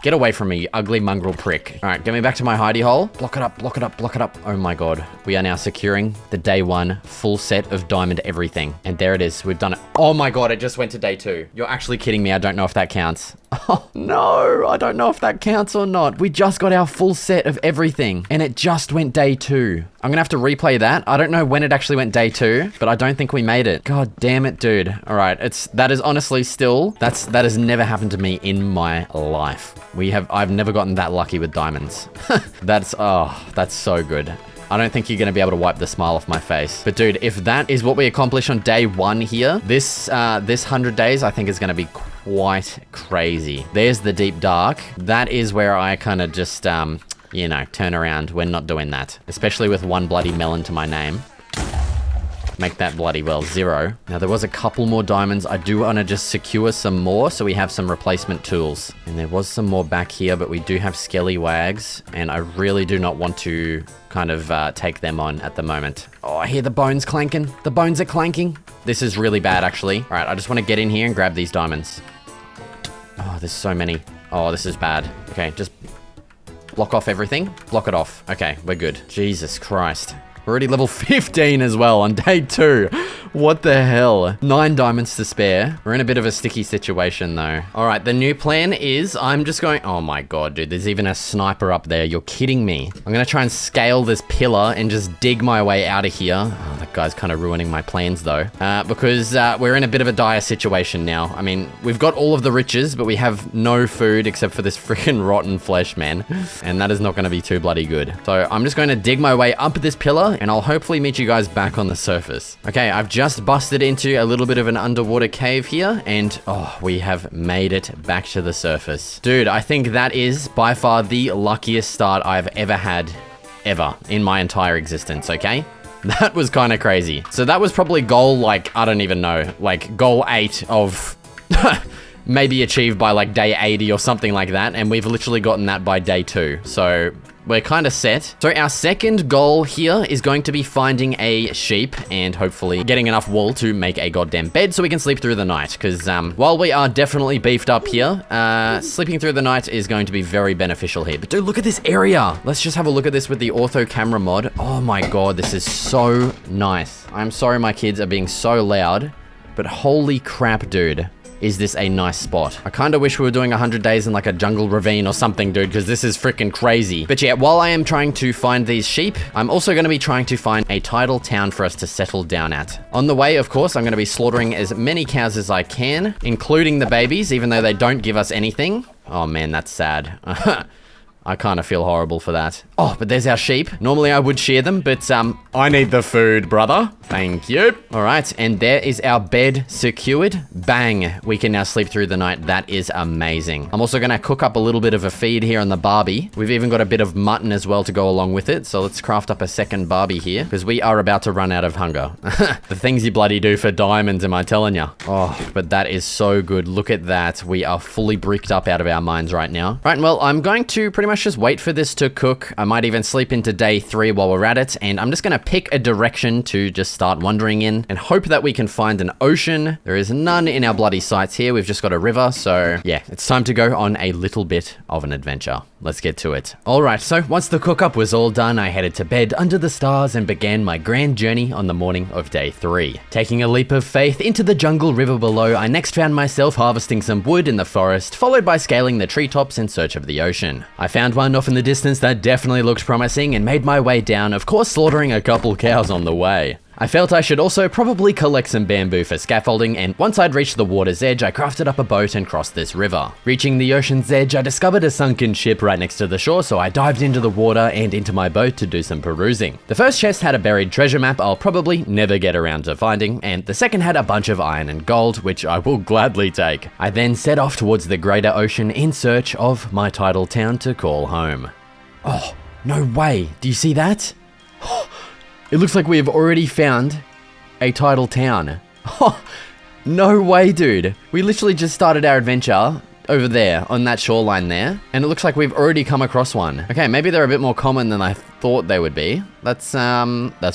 Get away from me, you ugly mongrel prick. All right, get me back to my hidey hole. Block it up, block it up, block it up. Oh my god. We are now securing the day 1 full set of diamond everything. And there it is. We've done it. Oh my god, it just went to day 2. You're actually kidding me. I don't know if that counts. Oh no, I don't know if that counts or not. We just got our full set of everything and it just went day 2. I'm gonna have to replay that. I don't know when it actually went day 2, but I don't think we made it. God damn it, dude. All right, that is honestly still, that has never happened to me in my life. I've never gotten that lucky with diamonds. That's so good. I don't think you're going to be able to wipe the smile off my face. But dude, if that is what we accomplish on day 1 here, this 100 days, I think is going to be quite crazy. There's the deep dark. That is where I kind of just, you know, turn around. We're not doing that. Especially with 1 bloody melon to my name. Make that bloody well 0. Now there was a couple more diamonds. I do want to just secure some more so we have some replacement tools. And there was some more back here, but we do have skellywags and I really do not want to kind of take them on at the moment. Oh, I hear the bones clanking. The bones are clanking. This is really bad actually. All right, I just want to get in here and grab these diamonds. Oh, there's so many. Oh, this is bad. Okay, just block off everything. Block it off. Okay, we're good. Jesus Christ. We're already level 15 as well on day 2. What the hell? 9 diamonds to spare. We're in a bit of a sticky situation though. All right, the new plan is I'm just going... Oh my god, dude. There's even a sniper up there. You're kidding me. I'm going to try and scale this pillar and just dig my way out of here. Oh, that guy's kind of ruining my plans though. Because we're in a bit of a dire situation now. I mean, we've got all of the riches, but we have no food except for this freaking rotten flesh, man. And that is not going to be too bloody good. So I'm just going to dig my way up this pillar and I'll hopefully meet you guys back on the surface. Okay, I've just busted into a little bit of an underwater cave here and oh, we have made it back to the surface. Dude, I think that is by far the luckiest start I've ever had in my entire existence, okay? That was kind of crazy. So that was probably goal, like, I don't even know, like goal 8 of maybe achieved by like day 80 or something like that. And we've literally gotten that by day 2. So we're kind of set. So our second goal here is going to be finding a sheep and hopefully getting enough wool to make a goddamn bed so we can sleep through the night. Because while we are definitely beefed up here, sleeping through the night is going to be very beneficial here. But dude, look at this area. Let's just have a look at this with the ortho camera mod. Oh my god, this is so nice. I'm sorry my kids are being so loud, but holy crap, dude. Is this a nice spot? I kind of wish we were doing 100 days in like a jungle ravine or something, dude, because this is freaking crazy. But yeah, while I am trying to find these sheep, I'm also going to be trying to find a tidal town for us to settle down at. On the way, of course, I'm going to be slaughtering as many cows as I can, including the babies, even though they don't give us anything. Oh man, that's sad. I kind of feel horrible for that. Oh, but there's our sheep. Normally I would shear them, but I need the food, brother. Thank you. All right, and there is our bed secured. Bang. We can now sleep through the night. That is amazing. I'm also going to cook up a little bit of a feed here on the Barbie. We've even got a bit of mutton as well to go along with it. So let's craft up a second Barbie here because we are about to run out of hunger. The things you bloody do for diamonds, am I telling you? Oh, but that is so good. Look at that. We are fully bricked up out of our minds right now. Right, well, I'm going to pretty much just wait for this to cook. I might even sleep into day 3 while we're at it, and I'm just gonna pick a direction to just start wandering in and hope that we can find an ocean. There is none in our bloody sights here. We've just got a river, so yeah, it's time to go on a little bit of an adventure. Let's get to it. All right, so once the cook-up was all done, I headed to bed under the stars and began my grand journey on the morning of day 3. Taking a leap of faith into the jungle river below, I next found myself harvesting some wood in the forest, followed by scaling the treetops in search of the ocean. I found one off in the distance that definitely looked promising and made my way down, of course slaughtering a couple cows on the way. I felt I should also probably collect some bamboo for scaffolding, and once I'd reached the water's edge, I crafted up a boat and crossed this river. Reaching the ocean's edge, I discovered a sunken ship right next to the shore, so I dived into the water and into my boat to do some perusing. The first chest had a buried treasure map I'll probably never get around to finding, and the second had a bunch of iron and gold, which I will gladly take. I then set off towards the greater ocean in search of my tidal town to call home. Oh, no way. Do you see that? It looks like we have already found a tidal town. Oh, no way, dude. We literally just started our adventure over there on that shoreline there, and it looks like we've already come across one. Okay, maybe they're a bit more common than I thought they would be. That's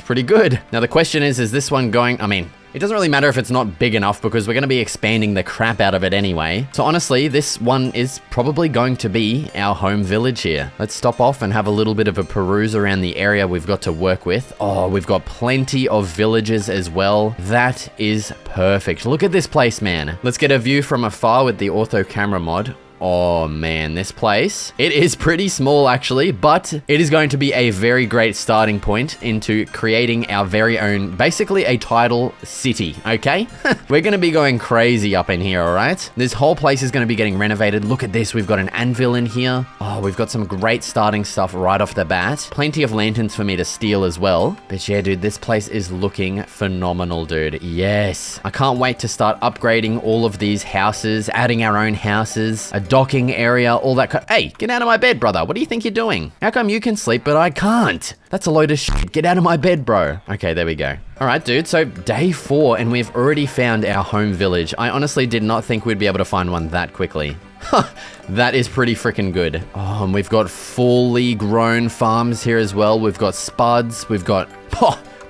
pretty good. Now the question is this one going, I mean, it doesn't really matter if it's not big enough because we're going to be expanding the crap out of it anyway. So honestly, this one is probably going to be our home village here. Let's stop off and have a little bit of a peruse around the area we've got to work with. Oh, we've got plenty of villages as well. That is perfect. Look at this place, man. Let's get a view from afar with the ortho camera mod. Oh man, this place, it is pretty small actually, but it is going to be a very great starting point into creating our very own, basically a tidal city, okay? We're going to be going crazy up in here, all right? This whole place is going to be getting renovated. Look at this. We've got an anvil in here. Oh, we've got some great starting stuff right off the bat. Plenty of lanterns for me to steal as well. But yeah, dude, this place is looking phenomenal, dude. Yes. I can't wait to start upgrading all of these houses, adding our own houses, a docking area, all that. Hey, get out of my bed, brother. What do you think you're doing? How come you can sleep, but I can't? That's a load of shit. Get out of my bed, bro. Okay, there we go. All right, dude. So day 4, and we've already found our home village. I honestly did not think we'd be able to find one that quickly. That is pretty freaking good. Oh, and we've got fully grown farms here as well. We've got spuds. We've got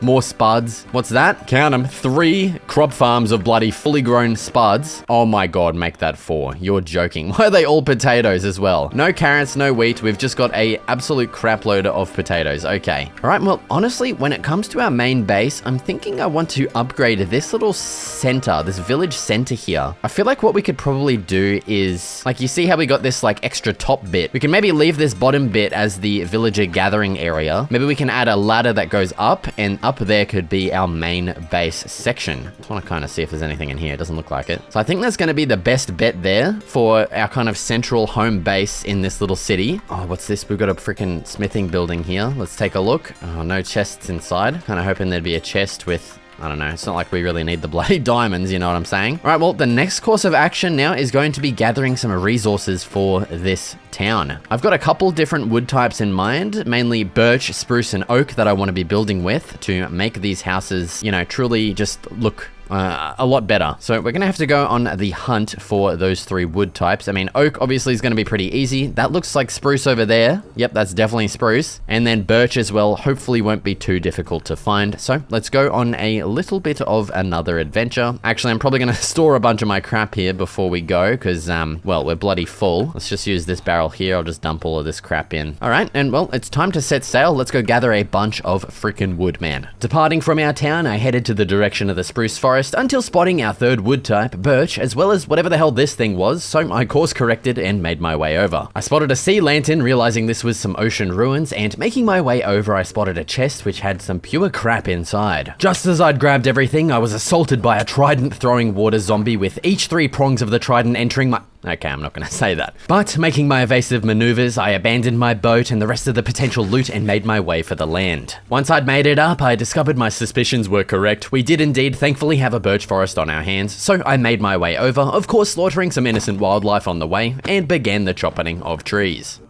More spuds. What's that? Count them. 3 crop farms of bloody fully grown spuds. Oh my god, make that 4. You're joking. Why are they all potatoes as well? No carrots, no wheat. We've just got a absolute crap load of potatoes. Okay. All right, well, honestly, when it comes to our main base, I'm thinking I want to upgrade this little center, this village center here. I feel like what we could probably do is, like, you see how we got this like extra top bit? We can maybe leave this bottom bit as the villager gathering area. Maybe we can add a ladder that goes up, and up there could be our main base section. Just want to kind of see if there's anything in here. It doesn't look like it. So I think that's going to be the best bet there for our kind of central home base in this little city. Oh, what's this? We've got a freaking smithing building here. Let's take a look. Oh, no chests inside. Kind of hoping there'd be a chest with, I don't know, it's not like we really need the bloody diamonds, you know what I'm saying? All right, well, the next course of action now is going to be gathering some resources for this town. I've got a couple different wood types in mind, mainly birch, spruce, and oak that I want to be building with to make these houses, you know, truly just look a lot better. So we're gonna have to go on the hunt for those 3 wood types. I mean, oak obviously is gonna be pretty easy. That looks like spruce over there. Yep, that's definitely spruce. And then birch as well, hopefully won't be too difficult to find. So let's go on a little bit of another adventure. Actually, I'm probably gonna store a bunch of my crap here before we go, because, well, we're bloody full. Let's just use this barrel here. I'll just dump all of this crap in. All right, and well, it's time to set sail. Let's go gather a bunch of freaking wood, man. Departing from our town, I headed to the direction of the spruce forest until spotting our 3rd wood type, birch, as well as whatever the hell this thing was, so I course corrected and made my way over. I spotted a sea lantern, realizing this was some ocean ruins, and making my way over, I spotted a chest which had some pure crap inside. Just as I'd grabbed everything, I was assaulted by a trident-throwing water zombie with each 3 prongs of the trident entering my... Okay, I'm not gonna say that. But making my evasive maneuvers, I abandoned my boat and the rest of the potential loot and made my way for the land. Once I'd made it up, I discovered my suspicions were correct. We did indeed thankfully have a birch forest on our hands, so I made my way over, of course slaughtering some innocent wildlife on the way, and began the chopping of trees.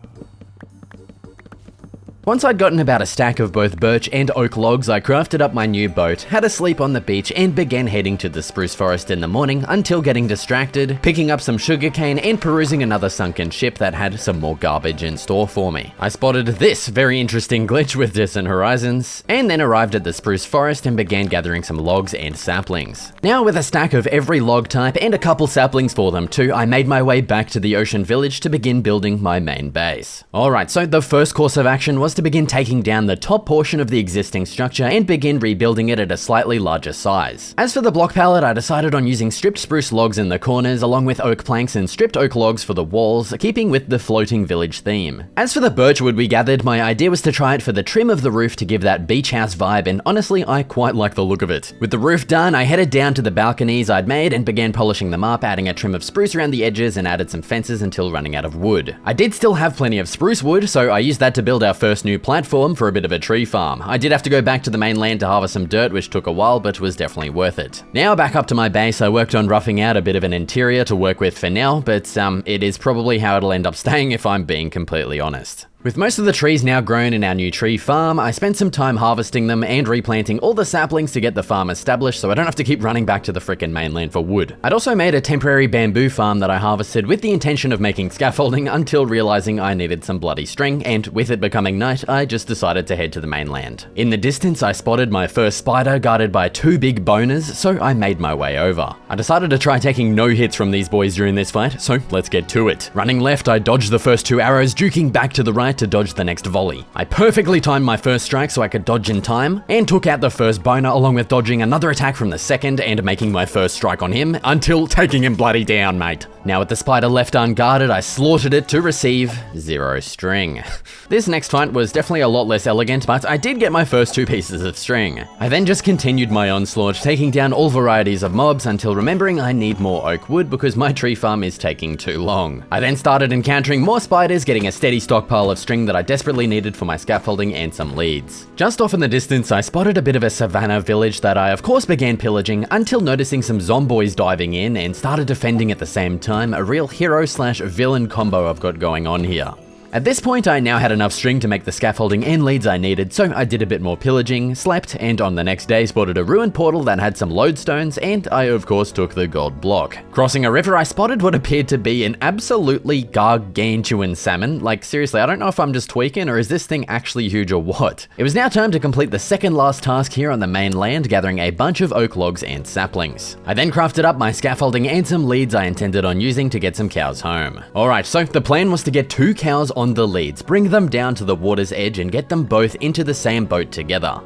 Once I'd gotten about a stack of both birch and oak logs, I crafted up my new boat, had a sleep on the beach, and began heading to the spruce forest in the morning until getting distracted, picking up some sugarcane, and perusing another sunken ship that had some more garbage in store for me. I spotted this very interesting glitch with distant horizons, and then arrived at the spruce forest and began gathering some logs and saplings. Now with a stack of every log type and a couple saplings for them too, I made my way back to the ocean village to begin building my main base. Alright, so the first course of action was to begin taking down the top portion of the existing structure and begin rebuilding it at a slightly larger size. As for the block palette, I decided on using stripped spruce logs in the corners along with oak planks and stripped oak logs for the walls, keeping with the floating village theme. As for the birch wood we gathered, my idea was to try it for the trim of the roof to give that beach house vibe, and honestly, I quite like the look of it. With the roof done, I headed down to the balconies I'd made and began polishing them up, adding a trim of spruce around the edges and added some fences until running out of wood. I did still have plenty of spruce wood, so I used that to build our first new platform for a bit of a tree farm. I did have to go back to the mainland to harvest some dirt, which took a while, but was definitely worth it. Now back up to my base, I worked on roughing out a bit of an interior to work with for now, but it is probably how it'll end up staying if I'm being completely honest. With most of the trees now grown in our new tree farm, I spent some time harvesting them and replanting all the saplings to get the farm established so I don't have to keep running back to the frickin' mainland for wood. I'd also made a temporary bamboo farm that I harvested with the intention of making scaffolding until realizing I needed some bloody string, and with it becoming night, I just decided to head to the mainland. In the distance, I spotted my first spider guarded by 2 big boners, so I made my way over. I decided to try taking no hits from these boys during this fight, so let's get to it. Running left, I dodged the first 2 arrows, juking back to the right to dodge the next volley. I perfectly timed my first strike so I could dodge in time, and took out the first boner along with dodging another attack from the second and making my first strike on him until taking him bloody down, mate. Now with the spider left unguarded, I slaughtered it to receive 0 string. This next fight was definitely a lot less elegant, but I did get my first 2 pieces of string. I then just continued my onslaught, taking down all varieties of mobs until remembering I need more oak wood because my tree farm is taking too long. I then started encountering more spiders, getting a steady stockpile of string that I desperately needed for my scaffolding and some leads. Just off in the distance, I spotted a bit of a savannah village that I of course began pillaging until noticing some zomboys diving in and started defending at the same time, a real hero/villain combo I've got going on here. At this point, I now had enough string to make the scaffolding and leads I needed, so I did a bit more pillaging, slept, and on the next day spotted a ruined portal that had some lodestones, and I of course took the gold block. Crossing a river, I spotted what appeared to be an absolutely gargantuan salmon. Like seriously, I don't know if I'm just tweaking or is this thing actually huge or what. It was now time to complete the second last task here on the mainland, gathering a bunch of oak logs and saplings. I then crafted up my scaffolding and some leads I intended on using to get some cows home. Alright, so the plan was to get 2 cows on the leads, bring them down to the water's edge and get them both into the same boat together.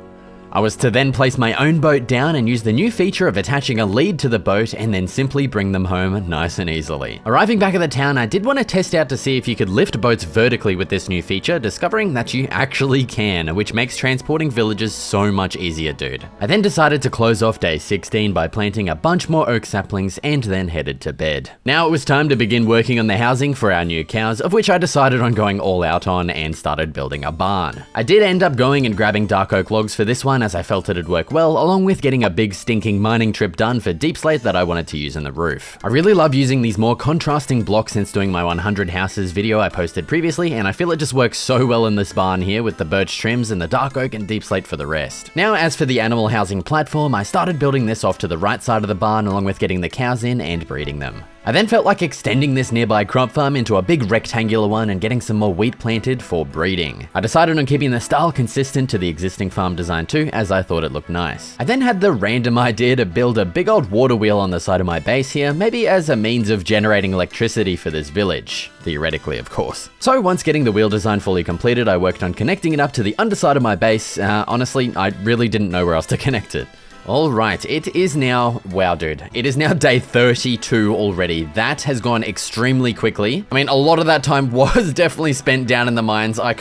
I was to then place my own boat down and use the new feature of attaching a lead to the boat and then simply bring them home nice and easily. Arriving back at the town, I did want to test out to see if you could lift boats vertically with this new feature, discovering that you actually can, which makes transporting villagers so much easier, dude. I then decided to close off day 16 by planting a bunch more oak saplings and then headed to bed. Now it was time to begin working on the housing for our new cows, of which I decided on going all out on and started building a barn. I did end up going and grabbing dark oak logs for this one, as I felt it'd work well, along with getting a big stinking mining trip done for deep slate that I wanted to use in the roof. I really love using these more contrasting blocks since doing my 100 houses video I posted previously, and I feel it just works so well in this barn here with the birch trims and the dark oak and deep slate for the rest. Now, as for the animal housing platform, I started building this off to the right side of the barn along with getting the cows in and breeding them. I then felt like extending this nearby crop farm into a big rectangular one and getting some more wheat planted for breeding. I decided on keeping the style consistent to the existing farm design too, as I thought it looked nice. I then had the random idea to build a big old water wheel on the side of my base here, maybe as a means of generating electricity for this village. Theoretically, of course. So once getting the wheel design fully completed, I worked on connecting it up to the underside of my base. Honestly, I really didn't know where else to connect it. Alright, it is now, wow dude, it is now day 32 already. That has gone extremely quickly. I mean, a lot of that time was definitely spent down in the mines. I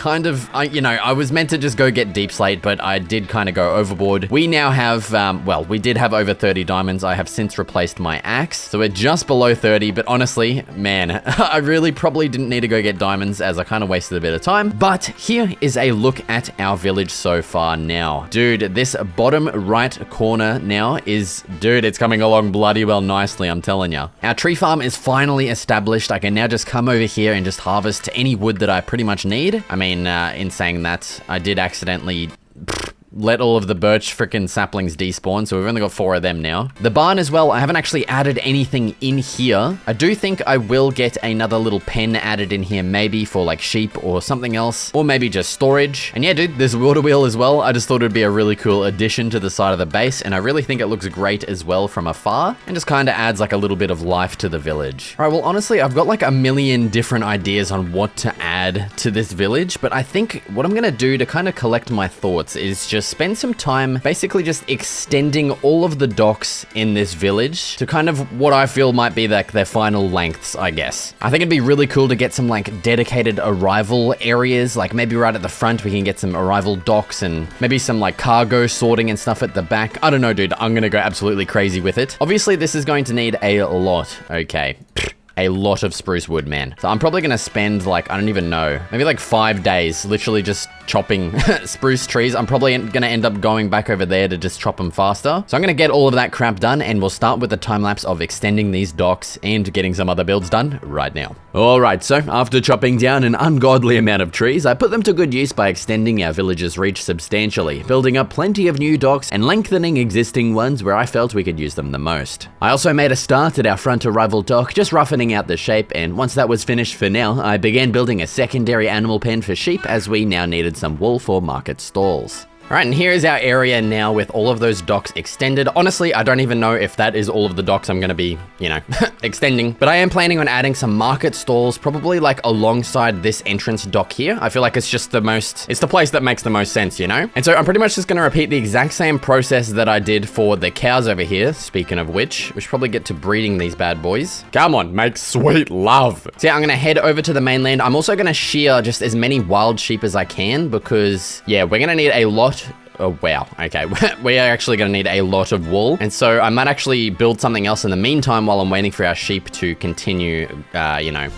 was meant to just go get deep slate, but I did kind of go overboard. We now have, we did have over 30 diamonds. I have since replaced my axe, so we're just below 30, but honestly, man, I really probably didn't need to go get diamonds as I kind of wasted a bit of time. But here is a look at our village so far now. Dude, this bottom right corner now is, dude, it's coming along bloody well nicely, I'm telling ya. Our tree farm is finally established. I can now just come over here and just harvest any wood that I pretty much need. I mean, in saying that, I did accidentally let all of the birch frickin' saplings despawn, so we've only got 4 of them now. The barn as well, I haven't actually added anything in here. I do think I will get another little pen added in here, maybe for like sheep or something else, or maybe just storage. And yeah, dude, there's water wheel as well. I just thought it'd be a really cool addition to the side of the base, and I really think it looks great as well from afar, and just kind of adds like a little bit of life to the village. All right, well, honestly, I've got like a million different ideas on what to add to this village, but I think what I'm gonna do to kind of collect my thoughts is just spend some time basically just extending all of the docks in this village to kind of what I feel might be like their final lengths, I guess. I think it'd be really cool to get some like dedicated arrival areas, like maybe right at the front we can get some arrival docks and maybe some like cargo sorting and stuff at the back. I don't know, dude, I'm gonna go absolutely crazy with it. Obviously this is going to need a lot, okay. A lot of spruce wood, man. So I'm probably gonna spend like, I don't even know, maybe like 5 days literally just chopping spruce trees. I'm probably gonna end up going back over there to just chop them faster. So I'm gonna get all of that crap done and we'll start with the time lapse of extending these docks and getting some other builds done right now. Alright, so after chopping down an ungodly amount of trees, I put them to good use by extending our village's reach substantially, building up plenty of new docks and lengthening existing ones where I felt we could use them the most. I also made a start at our front arrival dock, just roughening out the shape, and once that was finished for now, I began building a secondary animal pen for sheep as we now needed some wool for market stalls. Alright, and here is our area now with all of those docks extended. Honestly, I don't even know if that is all of the docks I'm gonna be, extending. But I am planning on adding some market stalls, probably like alongside this entrance dock here. I feel like it's just it's the place that makes the most sense, And so I'm pretty much just gonna repeat the exact same process that I did for the cows over here. Speaking of which, we should probably get to breeding these bad boys. Come on, make sweet love. So yeah, I'm gonna head over to the mainland. I'm also gonna shear just as many wild sheep as I can because, yeah, we're gonna need a lot. Oh, wow. Okay. We are actually going to need a lot of wool. And so I might actually build something else in the meantime while I'm waiting for our sheep to continue,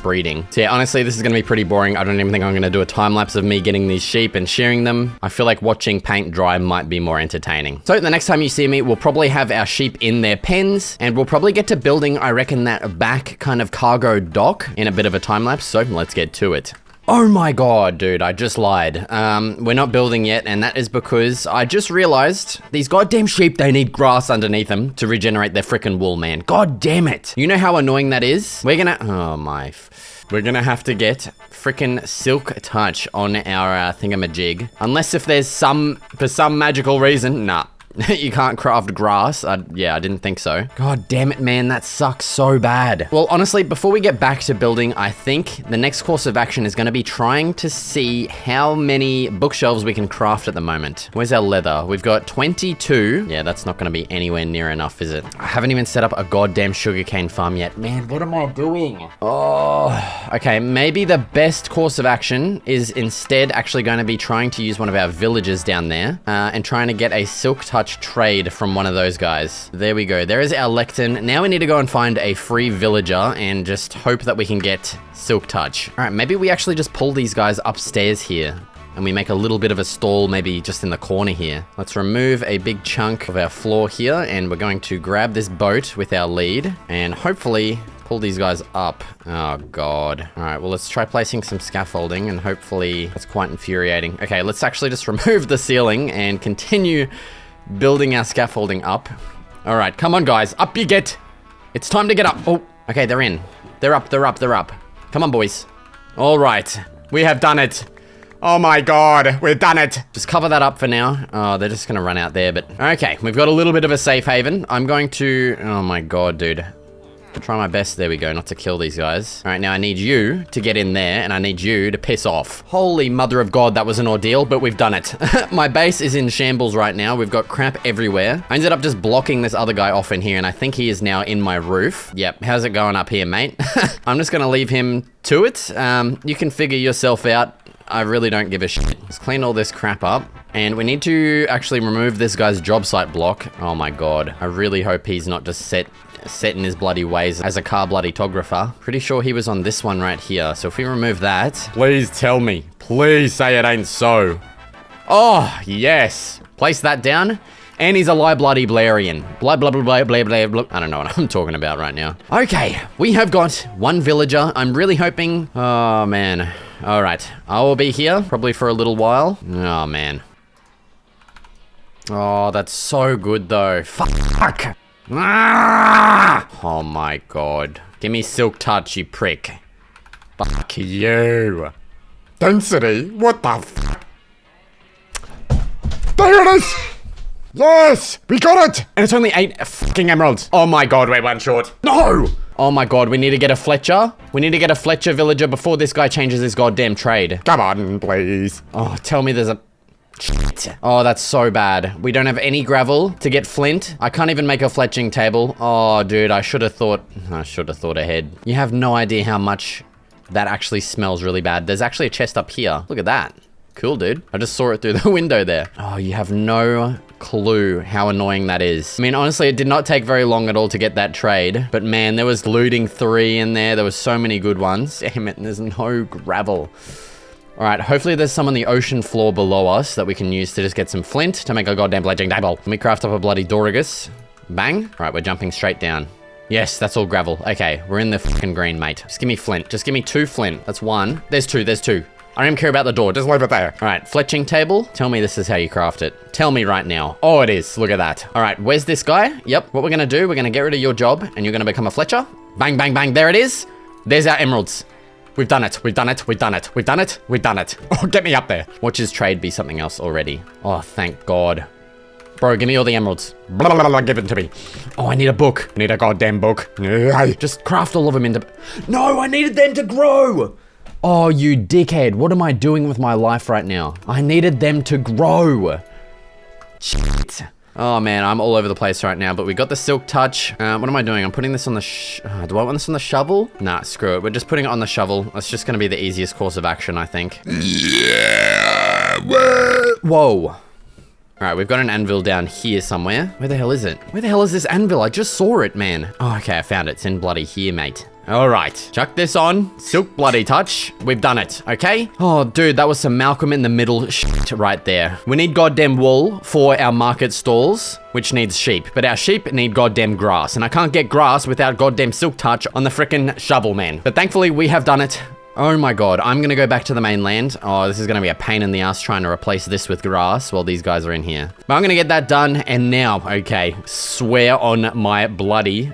breeding. So yeah, honestly, this is going to be pretty boring. I don't even think I'm going to do a time lapse of me getting these sheep and shearing them. I feel like watching paint dry might be more entertaining. So the next time you see me, we'll probably have our sheep in their pens and we'll probably get to building, I reckon, that back kind of cargo dock in a bit of a time lapse. So let's get to it. Oh my god, dude, I just lied. We're not building yet, and that is because I just realized these goddamn sheep, they need grass underneath them to regenerate their frickin' wool, man. God damn it. You know how annoying that is? We're gonna have to get frickin' silk touch on our thingamajig. Unless if there's for some magical reason, nah. You can't craft grass. Yeah, I didn't think so. God damn it, man. That sucks so bad. Well, honestly, before we get back to building, I think the next course of action is going to be trying to see how many bookshelves we can craft at the moment. Where's our leather? We've got 22. Yeah, that's not going to be anywhere near enough, is it? I haven't even set up a goddamn sugarcane farm yet. Man, what am I doing? Oh, okay. Maybe the best course of action is instead actually going to be trying to use one of our villagers down there and trying to get a silk touch trade from one of those guys. There we go. There is our lectern. Now we need to go and find a free villager and just hope that we can get silk touch. All right, maybe we actually just pull these guys upstairs here and we make a little bit of a stall maybe just in the corner here. Let's remove a big chunk of our floor here and we're going to grab this boat with our lead and hopefully pull these guys up. Oh god. All right, well, let's try placing some scaffolding and hopefully that's quite infuriating. Okay, let's actually just remove the ceiling and continue building our scaffolding up. All right, come on, guys. Up you get. It's time to get up. Oh, okay, they're in. They're up, they're up, they're up. Come on, boys. All right, we have done it. Oh my god, we've done it. Just cover that up for now. Oh, they're just gonna run out there, but... Okay, we've got a little bit of a safe haven. I'm going to... Oh my god, dude. I'll try my best, there we go, not to kill these guys. All right, now I need you to get in there, and I need you to piss off. Holy mother of God, that was an ordeal, but we've done it. My base is in shambles right now. We've got crap everywhere. I ended up just blocking this other guy off in here, and I think he is now in my roof. Yep, how's it going up here, mate? I'm just gonna leave him to it. You can figure yourself out. I really don't give a shit. Let's clean all this crap up. And we need to actually remove this guy's job site block. Oh my god. I really hope he's not just set in his bloody ways as a car bloody topographer. Pretty sure he was on this one right here. So if we remove that... Please tell me. Please say it ain't so. Oh, yes. Place that down. And he's a lie bloody Blarian. Blah, blah, blah, blah, blah, blah, blah. I don't know what I'm talking about right now. Okay, we have got one villager. I'm really hoping... Oh, man. All right. I will be here probably for a little while. Oh, man. Oh, that's so good, though. Fuck. Ah! Oh, my God. Give me silk touch, you prick. Fuck you. Density? What the f... There it is! Yes! We got it! And it's only 8 fucking emeralds. Oh my god, we're one short. No! Oh my god, we need to get a Fletcher. We need to get a Fletcher villager before this guy changes his goddamn trade. Come on, please. Oh, tell me there's a... Shit. Oh, that's so bad. We don't have any gravel to get flint. I can't even make a fletching table. Oh, dude, I should have thought ahead. You have no idea how much that actually smells really bad. There's actually a chest up here. Look at that. Cool, dude. I just saw it through the window there. Oh, you have no clue how annoying that is. I mean, honestly, it did not take very long at all to get that trade. But man, there was looting 3 in there. There was so many good ones. Damn it, and there's no gravel. All right, hopefully there's some on the ocean floor below us that we can use to just get some flint to make a goddamn fletching table. Let me craft up a bloody Dorigus. Bang. All right, we're jumping straight down. Yes, that's all gravel. Okay, we're in the fucking green, mate. Just give me flint. Just give me 2 flint. That's 1. There's 2. There's 2. I don't even care about the door. Just leave it there. All right, fletching table. Tell me this is how you craft it. Tell me right now. Oh, it is. Look at that. All right, where's this guy? Yep, what we're going to do, we're going to get rid of your job and you're going to become a Fletcher. Bang, bang, bang. There it is. There's our emeralds. We've done it. We've done it. We've done it. We've done it. We've done it. Oh, get me up there. Watch his trade be something else already. Oh, thank God. Bro, give me all the emeralds. Blah, blah, blah, blah, give it to me. Oh, I need a book. I need a goddamn book. Just craft all of them into... No, I needed them to grow. Oh, you dickhead. What am I doing with my life right now? I needed them to grow. Shit. Oh, man, I'm all over the place right now, but we got the silk touch. What am I doing? I'm putting this on the... do I want this on the shovel? Nah, screw it. We're just putting it on the shovel. That's just going to be the easiest course of action, I think. Yeah. Whoa. All right, we've got an anvil down here somewhere. Where the hell is it? Where the hell is this anvil? I just saw it, man. Oh, okay, I found it. It's in bloody here, mate. All right, chuck this on. Silk bloody touch. We've done it, okay? Oh, dude, that was some Malcolm in the middle shit right there. We need goddamn wool for our market stalls, which needs sheep. But our sheep need goddamn grass. And I can't get grass without goddamn silk touch on the frickin' shovel, man. But thankfully, we have done it. Oh my god, I'm gonna go back to the mainland. Oh, this is gonna be a pain in the ass trying to replace this with grass while these guys are in here. But I'm gonna get that done, and now, okay, swear on my bloody...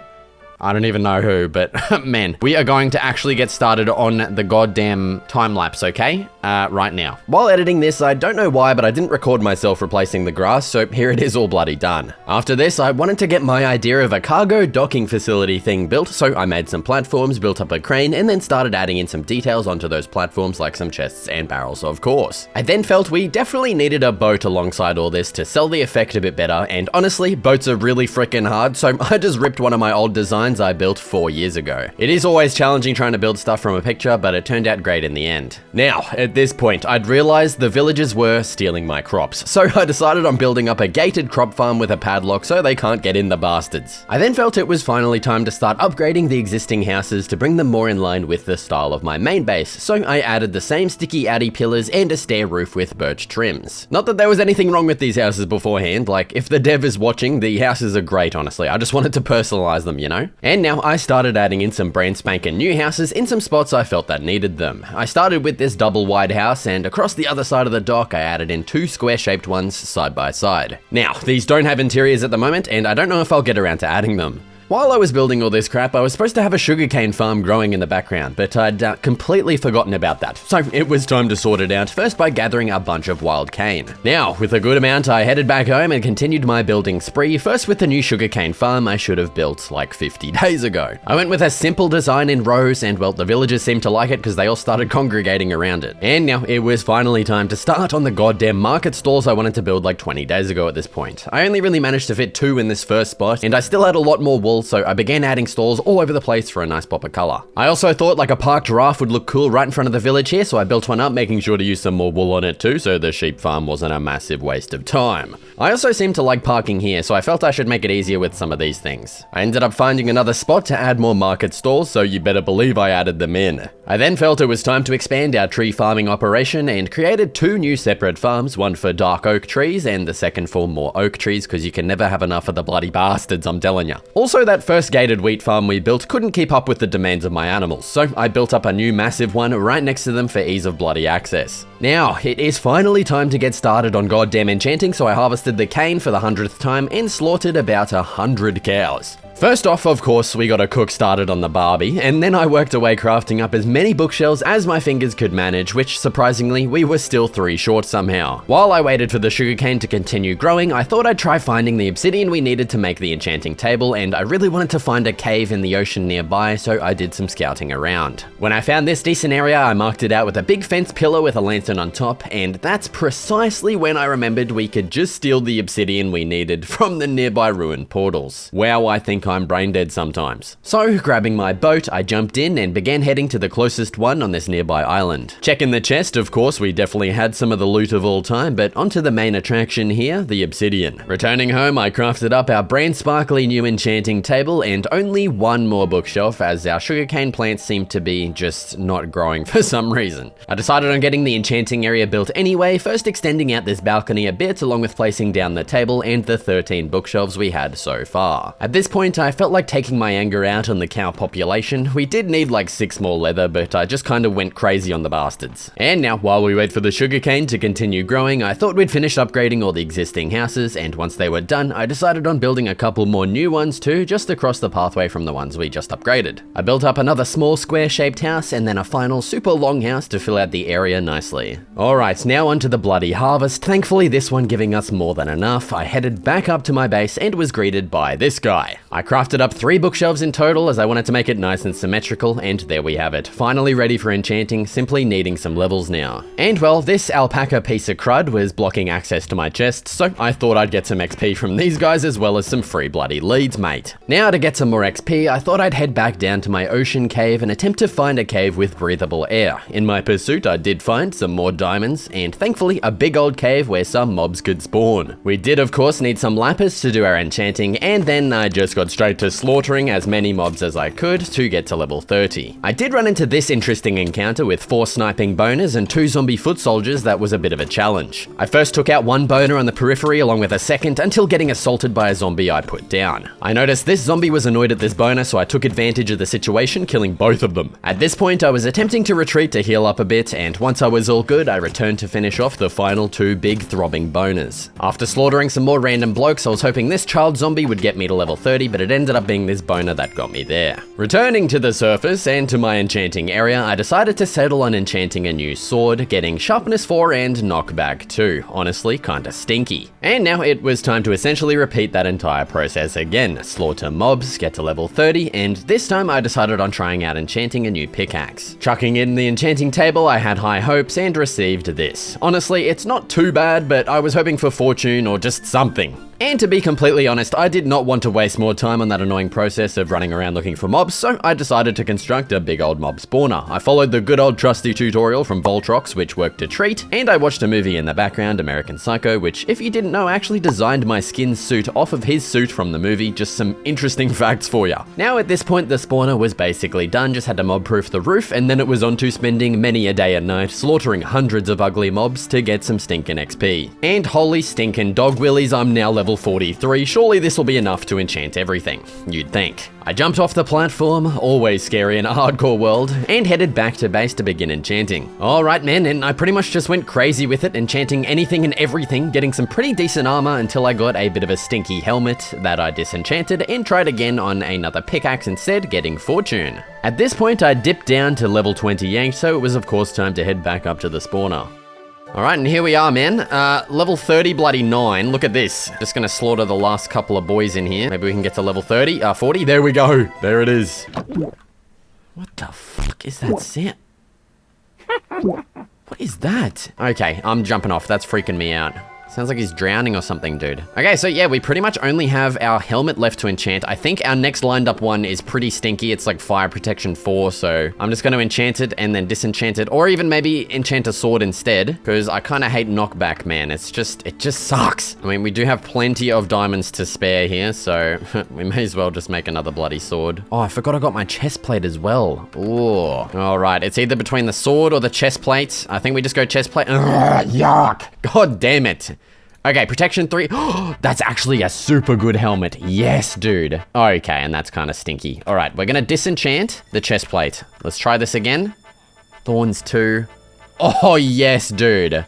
I don't even know who, but man, we are going to actually get started on the goddamn time lapse, okay? Right now. While editing this, I don't know why, but I didn't record myself replacing the grass, so here it is all bloody done. After this, I wanted to get my idea of a cargo docking facility thing built, so I made some platforms, built up a crane, and then started adding in some details onto those platforms like some chests and barrels, of course. I then felt we definitely needed a boat alongside all this to sell the effect a bit better, and honestly, boats are really freaking hard, so I just ripped one of my old designs I built 4 years ago. It is always challenging trying to build stuff from a picture, but it turned out great in the end. Now, at this point, I'd realized the villagers were stealing my crops, so I decided on building up a gated crop farm with a padlock so they can't get in, the bastards. I then felt it was finally time to start upgrading the existing houses to bring them more in line with the style of my main base, so I added the same sticky addy pillars and a stair roof with birch trims. Not that there was anything wrong with these houses beforehand, like if the dev is watching, the houses are great honestly, I just wanted to personalize them, you know? And now I started adding in some brand spanking new houses in some spots I felt that needed them. I started with this double wide house, and across the other side of the dock I added in 2 square shaped ones side by side. Now, these don't have interiors at the moment, and I don't know if I'll get around to adding them. While I was building all this crap, I was supposed to have a sugarcane farm growing in the background, but I'd completely forgotten about that. So it was time to sort it out, first by gathering a bunch of wild cane. Now, with a good amount, I headed back home and continued my building spree, first with the new sugarcane farm I should have built like 50 days ago. I went with a simple design in rows, and well, the villagers seemed to like it because they all started congregating around it. And now it was finally time to start on the goddamn market stalls I wanted to build like 20 days ago at this point. I only really managed to fit 2 in this first spot, and I still had a lot more wool, so I began adding stalls all over the place for a nice pop of color. I also thought like a parked giraffe would look cool right in front of the village here, so I built one up, making sure to use some more wool on it too, so the sheep farm wasn't a massive waste of time. I also seem to like parking here, so I felt I should make it easier with some of these things. I ended up finding another spot to add more market stalls, so you better believe I added them in. I then felt it was time to expand our tree farming operation and created 2 new separate farms, one for dark oak trees and the second for more oak trees, because you can never have enough of the bloody bastards, I'm telling ya. Also, that first gated wheat farm we built couldn't keep up with the demands of my animals, so I built up a new massive one right next to them for ease of bloody access. Now, it is finally time to get started on goddamn enchanting, so I harvested the cane for the 100th time and slaughtered about 100 cows. First off, of course, we got a cook started on the Barbie, and then I worked away crafting up as many bookshelves as my fingers could manage, which surprisingly, we were still 3 short somehow. While I waited for the sugarcane to continue growing, I thought I'd try finding the obsidian we needed to make the enchanting table, and I really wanted to find a cave in the ocean nearby, so I did some scouting around. When I found this decent area, I marked it out with a big fence pillar with a lantern on top, and that's precisely when I remembered we could just steal the obsidian we needed from the nearby ruined portals. Wow, I think I'm brain dead sometimes. So, grabbing my boat, I jumped in and began heading to the closest one on this nearby island. Checking the chest, of course, we definitely had some of the loot of all time, but onto the main attraction here, the obsidian. Returning home, I crafted up our brand sparkly new enchanting table and only 1 more bookshelf, as our sugarcane plants seemed to be just not growing for some reason. I decided on getting the enchanting area built anyway, first extending out this balcony a bit along with placing down the table and the 13 bookshelves we had so far. At this point, I felt like taking my anger out on the cow population. We did need like 6 more leather, but I just kind of went crazy on the bastards. And now, while we wait for the sugarcane to continue growing, I thought we'd finish upgrading all the existing houses, and once they were done, I decided on building a couple more new ones too, just across the pathway from the ones we just upgraded. I built up another small square-shaped house, and then a final super long house to fill out the area nicely. Alright, now onto the bloody harvest. Thankfully, this one giving us more than enough. I headed back up to my base and was greeted by this guy. I crafted up 3 bookshelves in total as I wanted to make it nice and symmetrical, and there we have it. Finally ready for enchanting, simply needing some levels now. And well, this alpaca piece of crud was blocking access to my chest, so I thought I'd get some XP from these guys as well as some free bloody leads, mate. Now to get some more XP, I thought I'd head back down to my ocean cave and attempt to find a cave with breathable air. In my pursuit, I did find some more diamonds, and thankfully a big old cave where some mobs could spawn. We did of course need some lapis to do our enchanting, and then I just got straight to slaughtering as many mobs as I could to get to level 30. I did run into this interesting encounter with 4 sniping boners and 2 zombie foot soldiers that was a bit of a challenge. I first took out 1 boner on the periphery along with a second until getting assaulted by a zombie I put down. I noticed this zombie was annoyed at this boner, so I took advantage of the situation, killing both of them. At this point, I was attempting to retreat to heal up a bit, and once I was all good, I returned to finish off the final 2 big throbbing boners. After slaughtering some more random blokes, I was hoping this child zombie would get me to level 30, but it ended up being this boner that got me there. Returning to the surface and to my enchanting area, I decided to settle on enchanting a new sword, getting sharpness 4 and knockback 2. Honestly, kinda stinky. And now it was time to essentially repeat that entire process again. Slaughter mobs, get to level 30, and this time I decided on trying out enchanting a new pickaxe. Chucking in the enchanting table, I had high hopes and received this. Honestly, it's not too bad, but I was hoping for fortune or just something. And to be completely honest, I did not want to waste more time on that annoying process of running around looking for mobs, so I decided to construct a big old mob spawner. I followed the good old trusty tutorial from Voltrox, which worked a treat, and I watched a movie in the background, American Psycho, which, if you didn't know, actually designed my skin suit off of his suit from the movie. Just some interesting facts for ya. Now at this point, the spawner was basically done, just had to mob-proof the roof, and then it was on to spending many a day and night slaughtering hundreds of ugly mobs to get some stinkin' XP. And holy stinkin' dog willies, I'm now level 43, surely this will be enough to enchant everything, you'd think. I jumped off the platform, always scary in a hardcore world, and headed back to base to begin enchanting. Alright man, and I pretty much just went crazy with it, enchanting anything and everything, getting some pretty decent armor until I got a bit of a stinky helmet that I disenchanted and tried again on another pickaxe instead, getting fortune. At this point I dipped down to level 28, so it was of course time to head back up to the spawner. Alright, and here we are, man. Level 30 bloody 9. Look at this. Just gonna slaughter the last couple of boys in here. Maybe we can get to level 30. 40. There we go. There it is. What the fuck is that sound? What is that? Okay, I'm jumping off. That's freaking me out. Sounds like he's drowning or something, dude. Okay, so yeah, we pretty much only have our helmet left to enchant. I think our next lined up one is pretty stinky. It's like fire protection 4, so I'm just gonna enchant it and then disenchant it, or even maybe enchant a sword instead, because I kind of hate knockback, man. It just sucks. I mean, we do have plenty of diamonds to spare here, so we may as well just make another bloody sword. Oh, I forgot I got my chest plate as well. Ooh. All right, it's either between the sword or the chest plate. I think we just go chest plate. Ugh, yuck. God damn it. Okay, protection 3. That's actually a super good helmet. Yes, dude. Okay, and that's kind of stinky. All right, we're gonna disenchant the chest plate. Let's try this again. Thorns 2. Oh, yes, dude.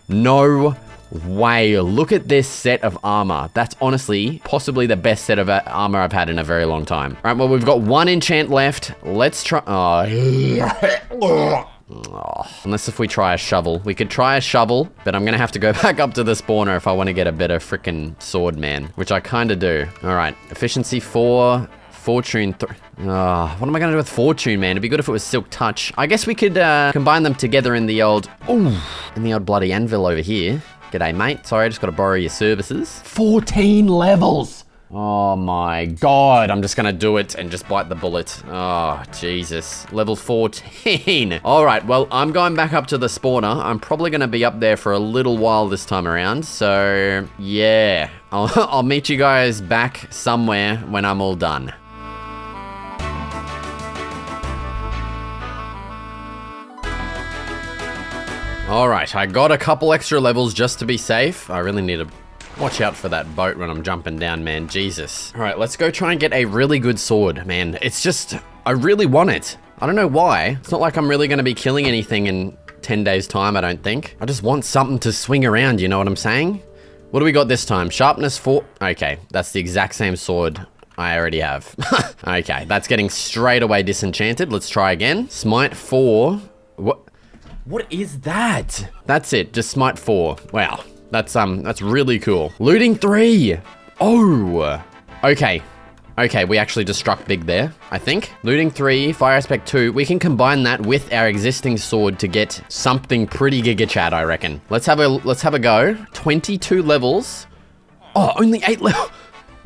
No way. Look at this set of armor. That's honestly possibly the best set of armor I've had in a very long time. All right, well, we've got 1 enchant left. Let's try. Oh, unless if we try a shovel. We could try a shovel, but I'm gonna have to go back up to the spawner if I want to get a better freaking sword, man. Which I kind of do. All right, efficiency 4, fortune 3. Oh, what am I gonna do with fortune, man? It'd be good if it was silk touch. I guess we could combine them together in the old, bloody anvil over here. G'day, mate. Sorry, I just gotta borrow your services. 14 levels. Oh my god, I'm just gonna do it and just bite the bullet. Oh, Jesus. Level 14. Alright, well, I'm going back up to the spawner. I'm probably gonna be up there for a little while this time around, so yeah. I'll meet you guys back somewhere when I'm all done. Alright, I got a couple extra levels just to be safe. I really need to watch out for that boat when I'm jumping down, man. Jesus. All right, let's go try and get a really good sword, man. It's just, I really want it. I don't know why. It's not like I'm really going to be killing anything in 10 days time, I don't think. I just want something to swing around, you know what I'm saying? What do we got this time? Sharpness 4. Okay, that's the exact same sword I already have. Okay, that's getting straight away disenchanted. Let's try again. Smite 4. What is that? That's it, just smite 4. Wow. That's really cool. Looting 3. Oh, okay. Okay, we actually just struck big there, I think. Looting 3, fire aspect 2. We can combine that with our existing sword to get something pretty giga chat, I reckon. Let's have a go. 22 levels. Oh, only 8 levels.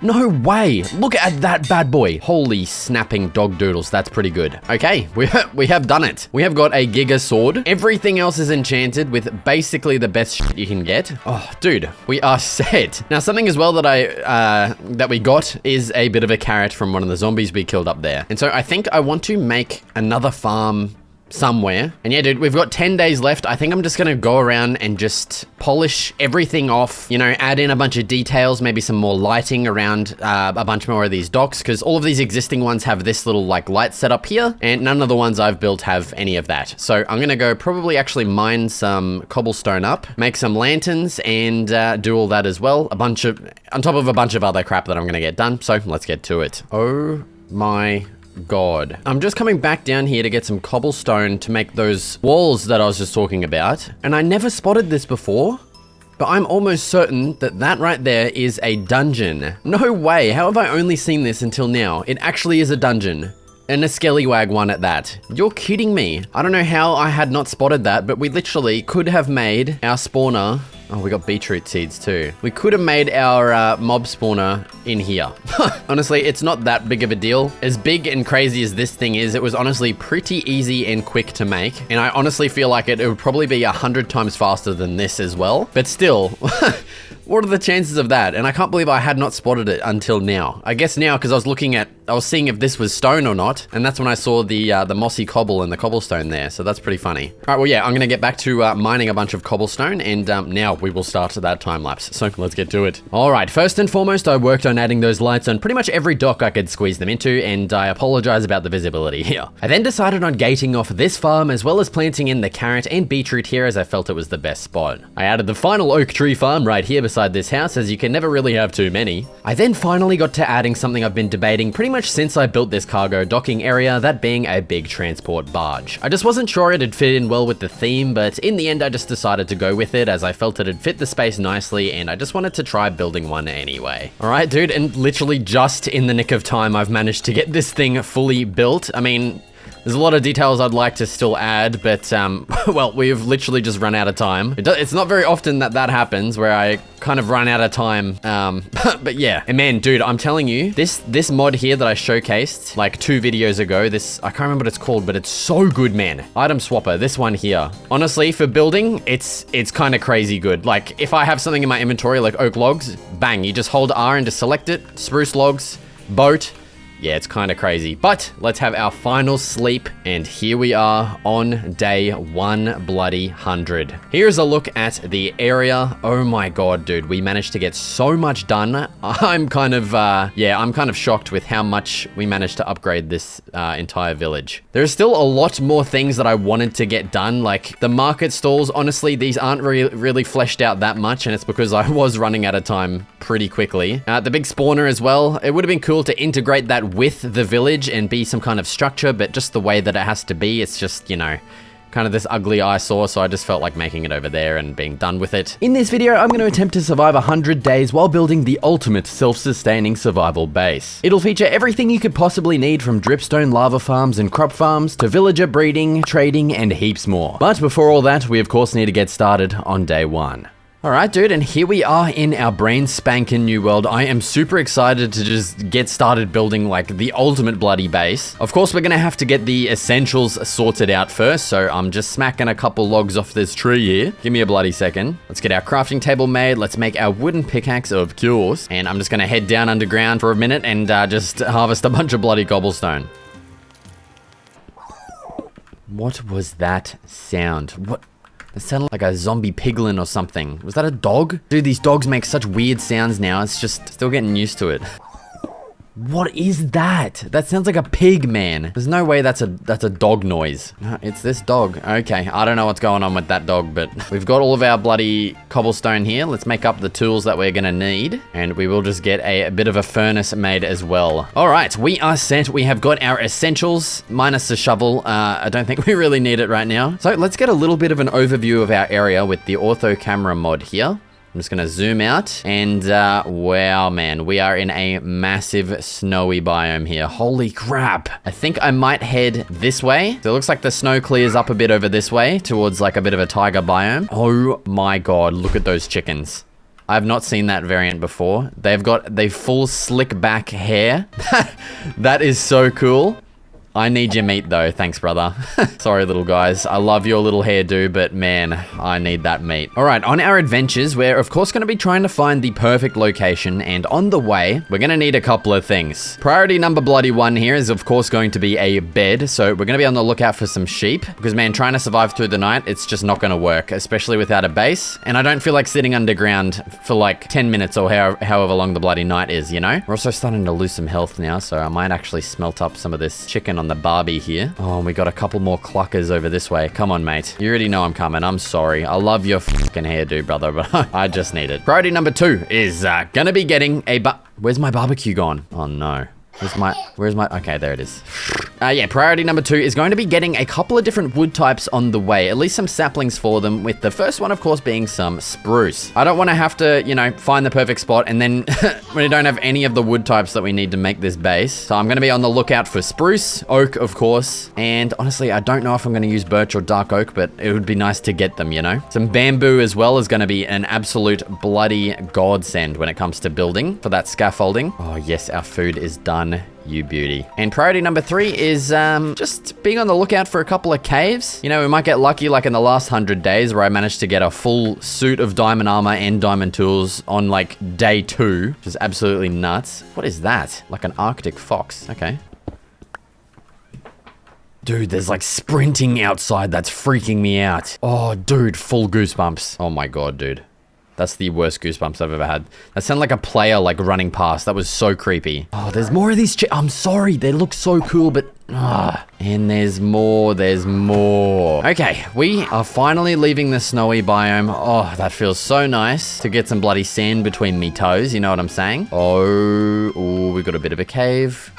No way. Look at that bad boy. Holy snapping dog doodles. That's pretty good. Okay, we have done it. We have got a Giga sword. Everything else is enchanted with basically the best shit you can get. Oh, dude, we are set. Now, something as well that we got is a bit of a carrot from one of the zombies we killed up there. And so I think I want to make another farm somewhere. And yeah, dude, we've got 10 days left. I think I'm just gonna go around and just polish everything off, you know, add in a bunch of details, maybe some more lighting around a bunch more of these docks, because all of these existing ones have this little like light setup here, and none of the ones I've built have any of that. So I'm gonna go probably actually mine some cobblestone up, make some lanterns, and do all that as well. On top of a bunch of other crap that I'm gonna get done. So let's get to it. Oh my God. I'm just coming back down here to get some cobblestone to make those walls that I was just talking about. And I never spotted this before, but I'm almost certain that that right there is a dungeon. No way. How have I only seen this until now? It actually is a dungeon. And a skellywag one at that. You're kidding me. I don't know how I had not spotted that, but we literally could have made our spawner. Oh, we got beetroot seeds too. We could have made our mob spawner in here. Honestly, it's not that big of a deal. As big and crazy as this thing is, it was honestly pretty easy and quick to make. And I honestly feel like it would probably be 100 times faster than this as well. But still, what are the chances of that? And I can't believe I had not spotted it until now. I guess now, because I was seeing if this was stone or not. And that's when I saw the mossy cobble and the cobblestone there. So that's pretty funny. All right, well, yeah, I'm going to get back to mining a bunch of cobblestone. And now we will start that time lapse. So let's get to it. All right, first and foremost, I worked on adding those lights on pretty much every dock I could squeeze them into, and I apologize about the visibility here. I then decided on gating off this farm as well as planting in the carrot and beetroot here, as I felt it was the best spot. I added the final oak tree farm right here beside this house, as you can never really have too many. I then finally got to adding something I've been debating pretty much since I built this cargo docking area, that being a big transport barge. I just wasn't sure it'd fit in well with the theme, but in the end I just decided to go with it, as I felt it'd fit the space nicely, and I just wanted to try building one anyway. All right, dude, and literally just in the nick of time, I've managed to get this thing fully built. I mean, there's a lot of details I'd like to still add, but, well, we've literally just run out of time. It's not very often that happens, where I kind of run out of time, but yeah. And man, dude, I'm telling you, this mod here that I showcased, like 2 videos ago, I can't remember what it's called, but it's so good, man. Item swapper, this one here. Honestly, for building, it's kind of crazy good. Like, if I have something in my inventory, like oak logs, bang, you just hold R and just select it, spruce logs, boat. Yeah, it's kind of crazy, but let's have our final sleep, and here we are on day 100. Here's a look at the area. Oh my God, dude, we managed to get so much done. I'm kind of shocked with how much we managed to upgrade this entire village. There's still a lot more things that I wanted to get done, like the market stalls. Honestly, these aren't really fleshed out that much, and it's because I was running out of time pretty quickly. The big spawner as well. It would have been cool to integrate that with the village and be some kind of structure, but just the way that it has to be, it's just, you know, kind of this ugly eyesore, so I just felt like making it over there and being done with it. In this video, I'm going to attempt to survive 100 days while building the ultimate self-sustaining survival base. It'll feature everything you could possibly need, from dripstone lava farms and crop farms to villager breeding, trading, and heaps more. But before all that, we of course need to get started on day 1. Alright, dude, and here we are in our brain spanking new world. I am super excited to just get started building, like, the ultimate bloody base. Of course, we're gonna have to get the essentials sorted out first, so I'm just smacking a couple logs off this tree here. Give me a bloody second. Let's get our crafting table made. Let's make our wooden pickaxe, of course. And I'm just gonna head down underground for a minute and just harvest a bunch of bloody cobblestone. What was that sound? What? It sounded like a zombie piglin or something. Was that a dog? Dude, these dogs make such weird sounds now. It's just still getting used to it. What is that? That sounds like a pig, man. There's no way that's a dog noise. No, it's this dog. Okay, I don't know what's going on with that dog, but we've got all of our bloody cobblestone here. Let's make up the tools that we're gonna need, and we will just get a bit of a furnace made as well. All right, we are set. We have got our essentials, minus the shovel. I don't think we really need it right now. So let's get a little bit of an overview of our area with the ortho camera mod here. I'm just gonna zoom out, and wow, man, we are in a massive snowy biome here. Holy crap. I think I might head this way. So it looks like the snow clears up a bit over this way towards like a bit of a tiger biome. Oh my God, look at those chickens. I've not seen that variant before. They've got the full slick back hair. That is so cool. I need your meat though, thanks brother. Sorry little guys, I love your little hairdo, but man, I need that meat. All right, on our adventures, we're of course gonna be trying to find the perfect location, and on the way, we're gonna need a couple of things. Priority number bloody 1 here is of course going to be a bed, so we're gonna be on the lookout for some sheep, because man, trying to survive through the night, it's just not gonna work, especially without a base, and I don't feel like sitting underground for like 10 minutes or however long the bloody night is, you know? We're also starting to lose some health now, so I might actually smelt up some of this chicken on the barbie here. Oh, and we got a couple more cluckers over this way. Come on, mate. You already know I'm coming. I'm sorry. I love your fucking hairdo, brother, but I just need it. Priority number 2 is gonna be getting a Where's my barbecue gone? Oh, no. Where's my, okay, there it is. Yeah, priority number 2 is going to be getting a couple of different wood types on the way, at least some saplings for them, with the first one, of course, being some spruce. I don't want to have to, you know, find the perfect spot and then we don't have any of the wood types that we need to make this base. So I'm going to be on the lookout for spruce, oak, of course, and honestly, I don't know if I'm going to use birch or dark oak, but it would be nice to get them, you know? Some bamboo as well is going to be an absolute bloody godsend when it comes to building for that scaffolding. Oh yes, our food is done. You beauty. And priority number 3 is just being on the lookout for a couple of caves. You know, we might get lucky like in the last 100 days where I managed to get a full suit of diamond armor and diamond tools on like day 2, which is absolutely nuts. What is that? Like an Arctic fox. Okay. Dude, there's like sprinting outside. That's freaking me out. Oh, dude, full goosebumps. Oh my God, dude. That's the worst goosebumps I've ever had. That sounded like a player like running past. That was so creepy. Oh, there's more of these I'm sorry, they look so cool, but and there's more, Okay, we are finally leaving the snowy biome. Oh, that feels so nice to get some bloody sand between me toes, you know what I'm saying? Oh, we got a bit of a cave.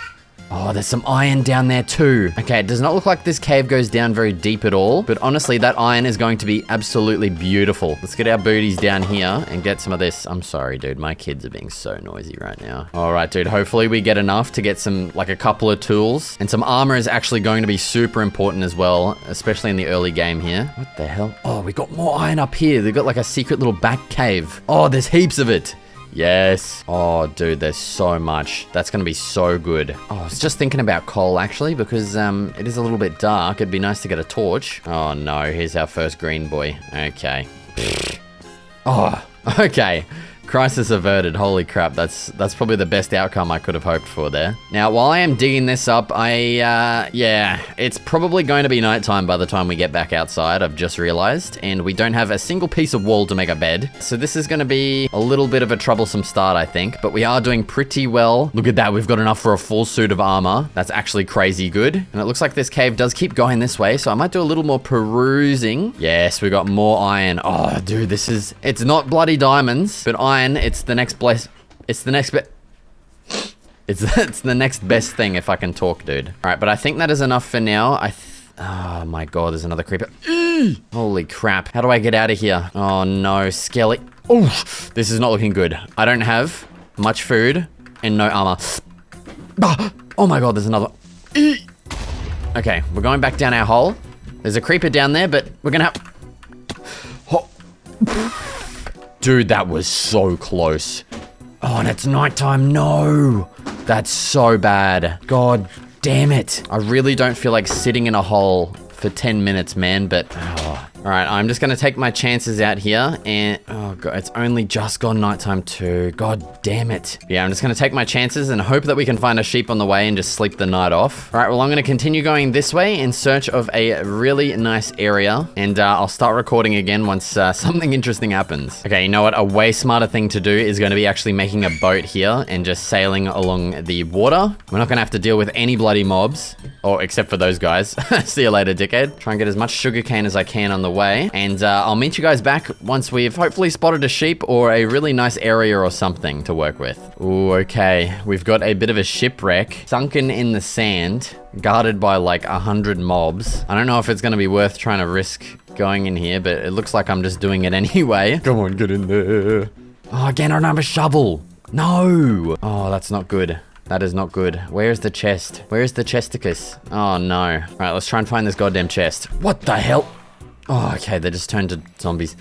Oh, there's some iron down there too. Okay, it does not look like this cave goes down very deep at all, but honestly, that iron is going to be absolutely beautiful. Let's get our booties down here and get some of this. I'm sorry, dude. My kids are being so noisy right now. All right, dude. Hopefully we get enough to get some, like a couple of tools, and some armor is actually going to be super important as well, especially in the early game here. What the hell? Oh, we got more iron up here. They've got like a secret little back cave. Oh, there's heaps of it. Yes. Oh, dude, there's so much. That's gonna be so good. Oh, I was just thinking about coal, actually, because it is a little bit dark. It'd be nice to get a torch. Oh, no. Here's our first green boy. Okay. Oh, okay. Crisis averted. Holy crap. That's probably the best outcome I could have hoped for there. Now, while I am digging this up, yeah, it's probably going to be nighttime by the time we get back outside, I've just realized, and we don't have a single piece of wall to make a bed. So this is going to be a little bit of a troublesome start, I think, but we are doing pretty well. Look at that. We've got enough for a full suit of armor. That's actually crazy good. And it looks like this cave does keep going this way, so I might do a little more perusing. Yes, we got more iron. Oh, dude, it's not bloody diamonds, but iron. It's the next it's the next best thing if I can talk, dude. All right, but I think that is enough for now. Oh my God, there's another creeper. Holy crap. How do I get out of here? Oh no, Skelly. Oh, this is not looking good. I don't have much food and no armor. Oh my God, there's another one. Okay, we're going back down our hole. There's a creeper down there, but we're gonna have... Dude, that was so close. Oh, and it's nighttime. No, that's so bad. God damn it. I really don't feel like sitting in a hole for 10 minutes, man, but... All right, I'm just going to take my chances out here, and... Oh, God, it's only just gone nighttime too. God damn it. Yeah, I'm just going to take my chances and hope that we can find a sheep on the way and just sleep the night off. All right, well, I'm going to continue going this way in search of a really nice area, and I'll start recording again once something interesting happens. Okay, you know what? A way smarter thing to do is going to be actually making a boat here and just sailing along the water. We're not going to have to deal with any bloody mobs, or except for those guys. See you later, dickhead. Try and get as much sugarcane as I can on the way, and I'll meet you guys back once we've hopefully spotted a sheep or a really nice area or something to work with. Ooh, okay. We've got a bit of a shipwreck sunken in the sand, guarded by like 100 mobs. I don't know if it's going to be worth trying to risk going in here, but it looks like I'm just doing it anyway. Come on, get in there. Oh, again, I don't have a shovel. No. Oh, that's not good. That is not good. Where's the chest? Where's the chesticus? Oh, no. All right, let's try and find this goddamn chest. What the hell? Oh, okay, they just turned to zombies.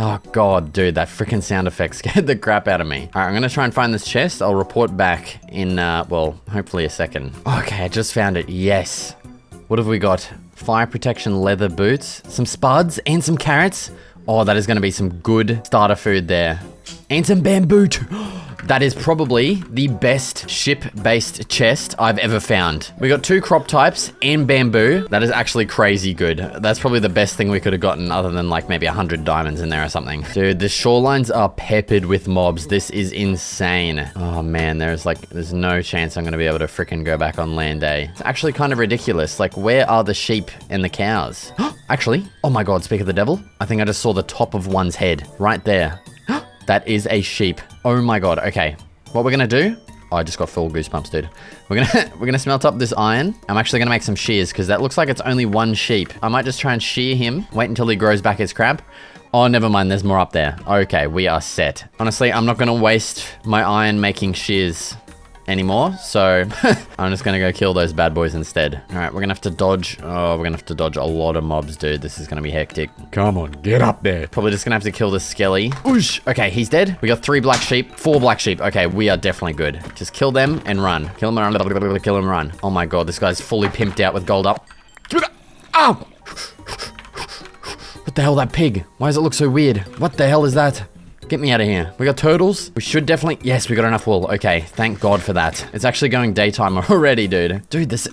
Oh god, dude, that freaking sound effect scared the crap out of me. All right, I'm gonna try and find this chest. I'll report back in, well, hopefully a second. Okay, I just found it. Yes. What have we got? Fire protection leather boots, some spuds, and some carrots. Oh, that is gonna be some good starter food there. And some bamboo too. That is probably the best ship-based chest I've ever found. We got 2 crop types and bamboo. That is actually crazy good. That's probably the best thing we could have gotten other than like maybe 100 diamonds in there or something. Dude, the shorelines are peppered with mobs. This is insane. Oh man, there's no chance I'm gonna be able to freaking go back on land, eh? It's actually kind of ridiculous. Like, where are the sheep and the cows? Actually, oh my god, speak of the devil. I think I just saw the top of one's head right there. That is a sheep. Oh my god. Okay. What we're gonna do? Oh, I just got full goosebumps, dude. We're gonna smelt up this iron. I'm actually gonna make some shears because that looks like it's only one sheep. I might just try and shear him. Wait until he grows back his crab. Oh, never mind. There's more up there. Okay, we are set. Honestly, I'm not gonna waste my iron making shears anymore, so I'm just gonna go kill those bad boys instead. All right, we're gonna have to dodge. Oh, we're gonna have to dodge a lot of mobs, dude. This is gonna be hectic. Come on, get up there. Probably just gonna have to kill this skelly. Oosh. Okay, he's dead. We got 3 black sheep, 4 black sheep. Okay, we are definitely good. Just kill them and run. Kill them and run. Kill them and run. Oh my god, this guy's fully pimped out with gold up. Ow! What the hell, that pig? Why does it look so weird? What the hell is that? Get me out of here. We got turtles. We should definitely... Yes, we got enough wool. Okay, thank God for that. It's actually going daytime already, dude. Dude, the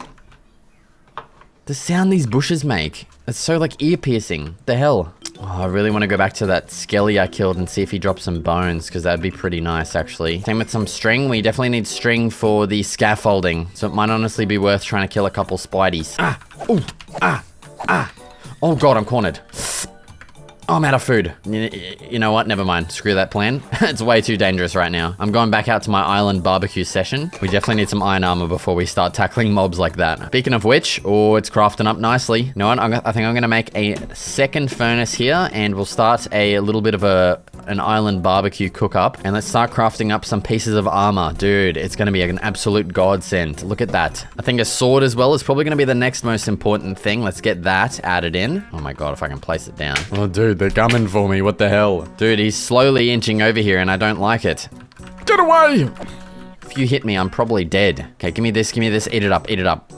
sound these bushes make. It's so, like, ear-piercing. The hell? Oh, I really want to go back to that skelly I killed and see if he drops some bones, because that'd be pretty nice, actually. Same with some string. We definitely need string for the scaffolding, so it might honestly be worth trying to kill a couple spideys. Ah! Ooh! Ah! Ah! Oh, God, I'm cornered. Oh, I'm out of food. You know what? Never mind. Screw that plan. It's way too dangerous right now. I'm going back out to my island barbecue session. We definitely need some iron armor before we start tackling mobs like that. Speaking of which, oh, it's crafting up nicely. You know what? I think I'm going to make a second furnace here, and we'll start a little bit of an island barbecue cook up, and let's start crafting up some pieces of armor. Dude, it's going to be an absolute godsend. Look at that. I think a sword as well is probably going to be the next most important thing. Let's get that added in. Oh my god, if I can place it down. Oh, dude, they're coming for me. What the hell? Dude, he's slowly inching over here, and I don't like it. Get away! If you hit me, I'm probably dead. Okay, give me this, give me this. Eat it up, eat it up.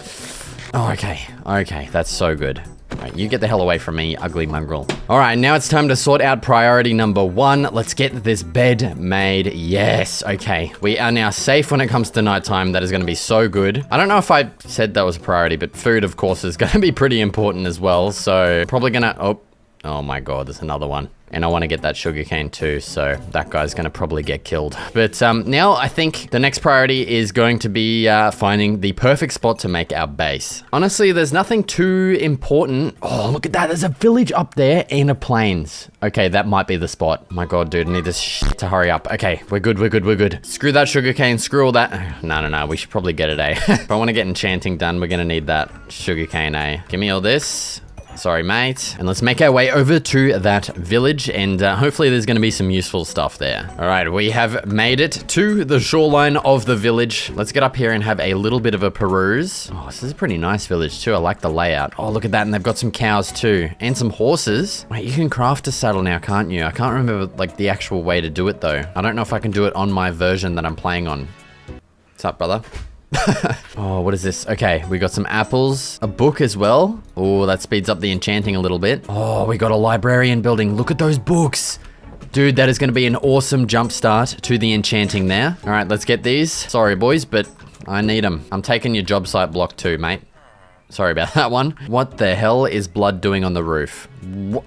Oh, okay. Okay, that's so good. Alright, you get the hell away from me, ugly mongrel. Alright, now it's time to sort out priority number 1. Let's get this bed made. Yes, okay. We are now safe when it comes to nighttime. That is going to be so good. I don't know if I said that was a priority, but food, of course, is going to be pretty important as well. So, probably going to... Oh my god, there's another one. And I want to get that sugarcane too, so that guy's going to probably get killed. But now I think the next priority is going to be finding the perfect spot to make our base. Honestly, there's nothing too important. Oh, look at that. There's a village up there and a plains. Okay, that might be the spot. My god, dude, I need this shit to hurry up. Okay, we're good, we're good, we're good. Screw that sugarcane, screw all that. No, we should probably get it, eh? If I want to get enchanting done, we're going to need that sugarcane, eh? Give me all this. Sorry, mate. And let's make our way over to that village, and hopefully there's going to be some useful stuff there. All right, we have made it to the shoreline of the village. Let's get up here and have a little bit of a peruse. Oh, this is a pretty nice village too. I like the layout. Oh, look at that, and they've got some cows too, and some horses. Wait, you can craft a saddle now, can't you? I can't remember like the actual way to do it though. I don't know if I can do it on my version that I'm playing on. What's up, brother? Oh, what is this? Okay, we got some apples, a book as well. Oh, that speeds up the enchanting a little bit. Oh, we got a librarian building. Look at those books. Dude, that is going to be an awesome jump start to the enchanting there. All right, let's get these. Sorry, boys, but I need them. I'm taking your job site block too, mate. Sorry about that one. What the hell is blood doing on the roof? What?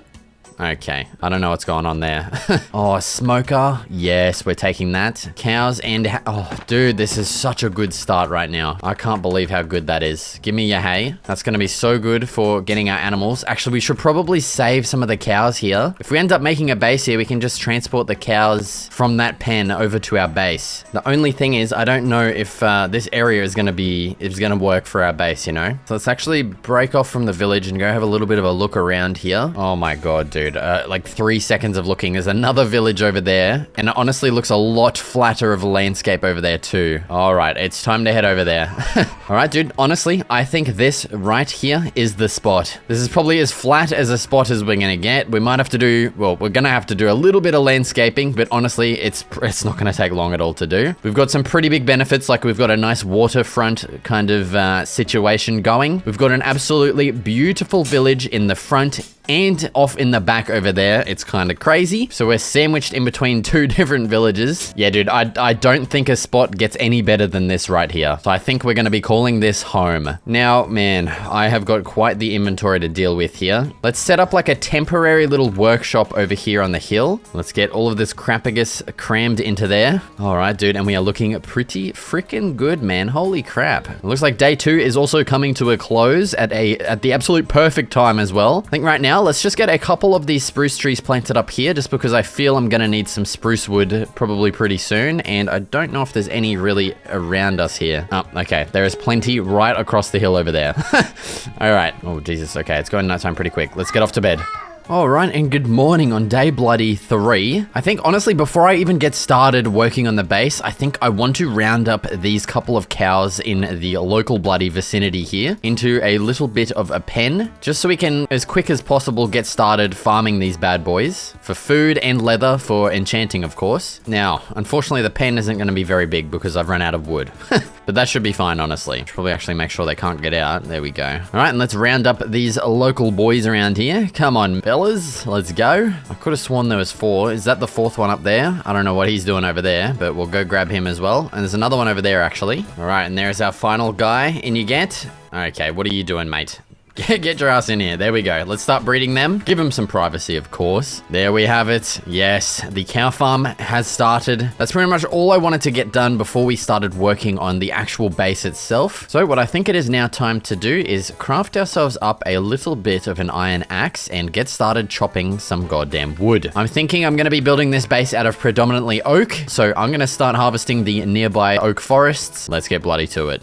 Okay, I don't know what's going on there. Oh, smoker. Yes, we're taking that. Cows and... Oh, dude, this is such a good start right now. I can't believe how good that is. Give me your hay. That's going to be so good for getting our animals. Actually, we should probably save some of the cows here. If we end up making a base here, we can just transport the cows from that pen over to our base. The only thing is, I don't know if this area is going to work for our base, you know? So let's actually break off from the village and go have a little bit of a look around here. Oh my god, dude. dude. Like 3 seconds of looking. There's another village over there. And it honestly looks a lot flatter of a landscape over there too. All right, it's time to head over there. All right, dude. Honestly, I think this right here is the spot. This is probably as flat as a spot as we're gonna get. We might have to do, well, we're gonna have to do a little bit of landscaping, but honestly, it's not gonna take long at all to do. We've got some pretty big benefits, like we've got a nice waterfront kind of situation going. We've got an absolutely beautiful village in the front and off in the back over there. It's kind of crazy. So we're sandwiched in between 2 different villages. Yeah, dude, I don't think a spot gets any better than this right here. So I think we're going to be calling this home. Now, man, I have got quite the inventory to deal with here. Let's set up like a temporary little workshop over here on the hill. Let's get all of this crapagus crammed into there. All right, dude, and we are looking pretty freaking good, man. Holy crap. It looks like day 2 is also coming to a close at the absolute perfect time as well. I think right now, let's just get a couple of these spruce trees planted up here, just because I feel I'm gonna need some spruce wood probably pretty soon, and I don't know if there's any really around us here. Oh, okay, there is plenty right across the hill over there. All right, oh Jesus, okay, it's going nighttime pretty quick. Let's get off to bed. All right, and good morning on day bloody 3. I think, honestly, before I even get started working on the base, I think I want to round up these couple of cows in the local bloody vicinity here into a little bit of a pen, just so we can, as quick as possible, get started farming these bad boys for food and leather for enchanting, of course. Now, unfortunately, the pen isn't going to be very big because I've run out of wood. But that should be fine, honestly. Should probably actually make sure they can't get out. There we go. All right, and let's round up these local boys around here. Come on, fellas, let's go. I could have sworn there was 4. Is that the 4th one up there? I don't know what he's doing over there, but we'll go grab him as well. And there's another one over there, actually. All right, and there's our final guy. In you get. Okay, what are you doing, mate? Get your ass in here. There we go. Let's start breeding them. Give them some privacy, of course. There we have it. Yes, the cow farm has started. That's pretty much all I wanted to get done before we started working on the actual base itself. So what I think it is now time to do is craft ourselves up a little bit of an iron axe and get started chopping some goddamn wood. I'm thinking I'm going to be building this base out of predominantly oak. So I'm going to start harvesting the nearby oak forests. Let's get bloody to it.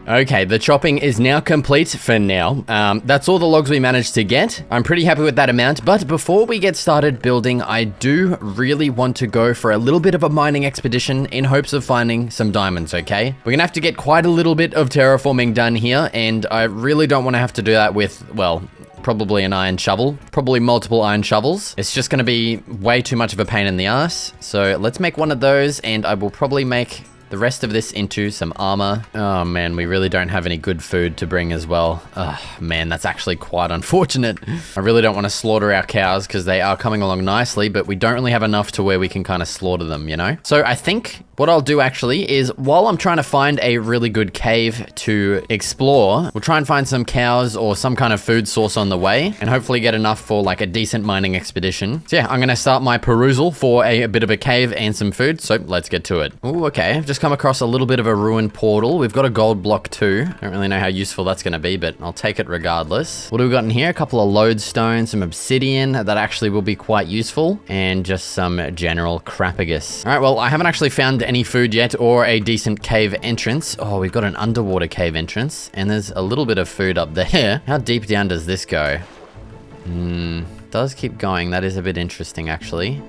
Okay, the chopping is now complete for now. That's all the logs we managed to get. I'm pretty happy with that amount, but before we get started building, I do really want to go for a little bit of a mining expedition in hopes of finding some diamonds, okay? We're gonna have to get quite a little bit of terraforming done here, and I really don't want to have to do that with, well, probably an iron shovel, probably multiple iron shovels. It's just gonna be way too much of a pain in the ass. So let's make one of those, and I will probably make the rest of this into some armor. Oh man, we really don't have any good food to bring as well. Oh man, that's actually quite unfortunate. I really don't want to slaughter our cows because they are coming along nicely, but we don't really have enough to where we can kind of slaughter them, you know? So I think what I'll do actually is, while I'm trying to find a really good cave to explore, we'll try and find some cows or some kind of food source on the way, and hopefully get enough for like a decent mining expedition. So yeah, I'm gonna start my perusal for a bit of a cave and some food, so let's get to it. Oh, okay, I've just come across a little bit of a ruined portal. We've got a gold block too. Don't really know how useful that's gonna be, but I'll take it regardless. What do we got in here? A couple of lodestone, some obsidian, that actually will be quite useful, and just some general crapagus. All right, well, I haven't actually found any food yet or a decent cave entrance. Oh, we've got an underwater cave entrance, and there's a little bit of food up there. How deep down does this go? Does keep going. That is a bit interesting, actually.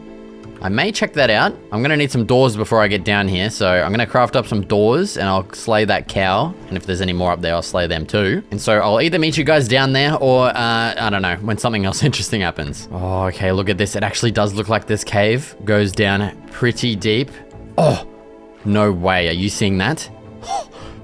I may check that out. I'm gonna need some doors before I get down here, so I'm gonna craft up some doors and I'll slay that cow. And if there's any more up there, I'll slay them too. And so I'll either meet you guys down there or, I don't know, when something else interesting happens. Oh, okay, look at this. It actually does look like this cave goes down pretty deep. Oh, no way. Are you seeing that?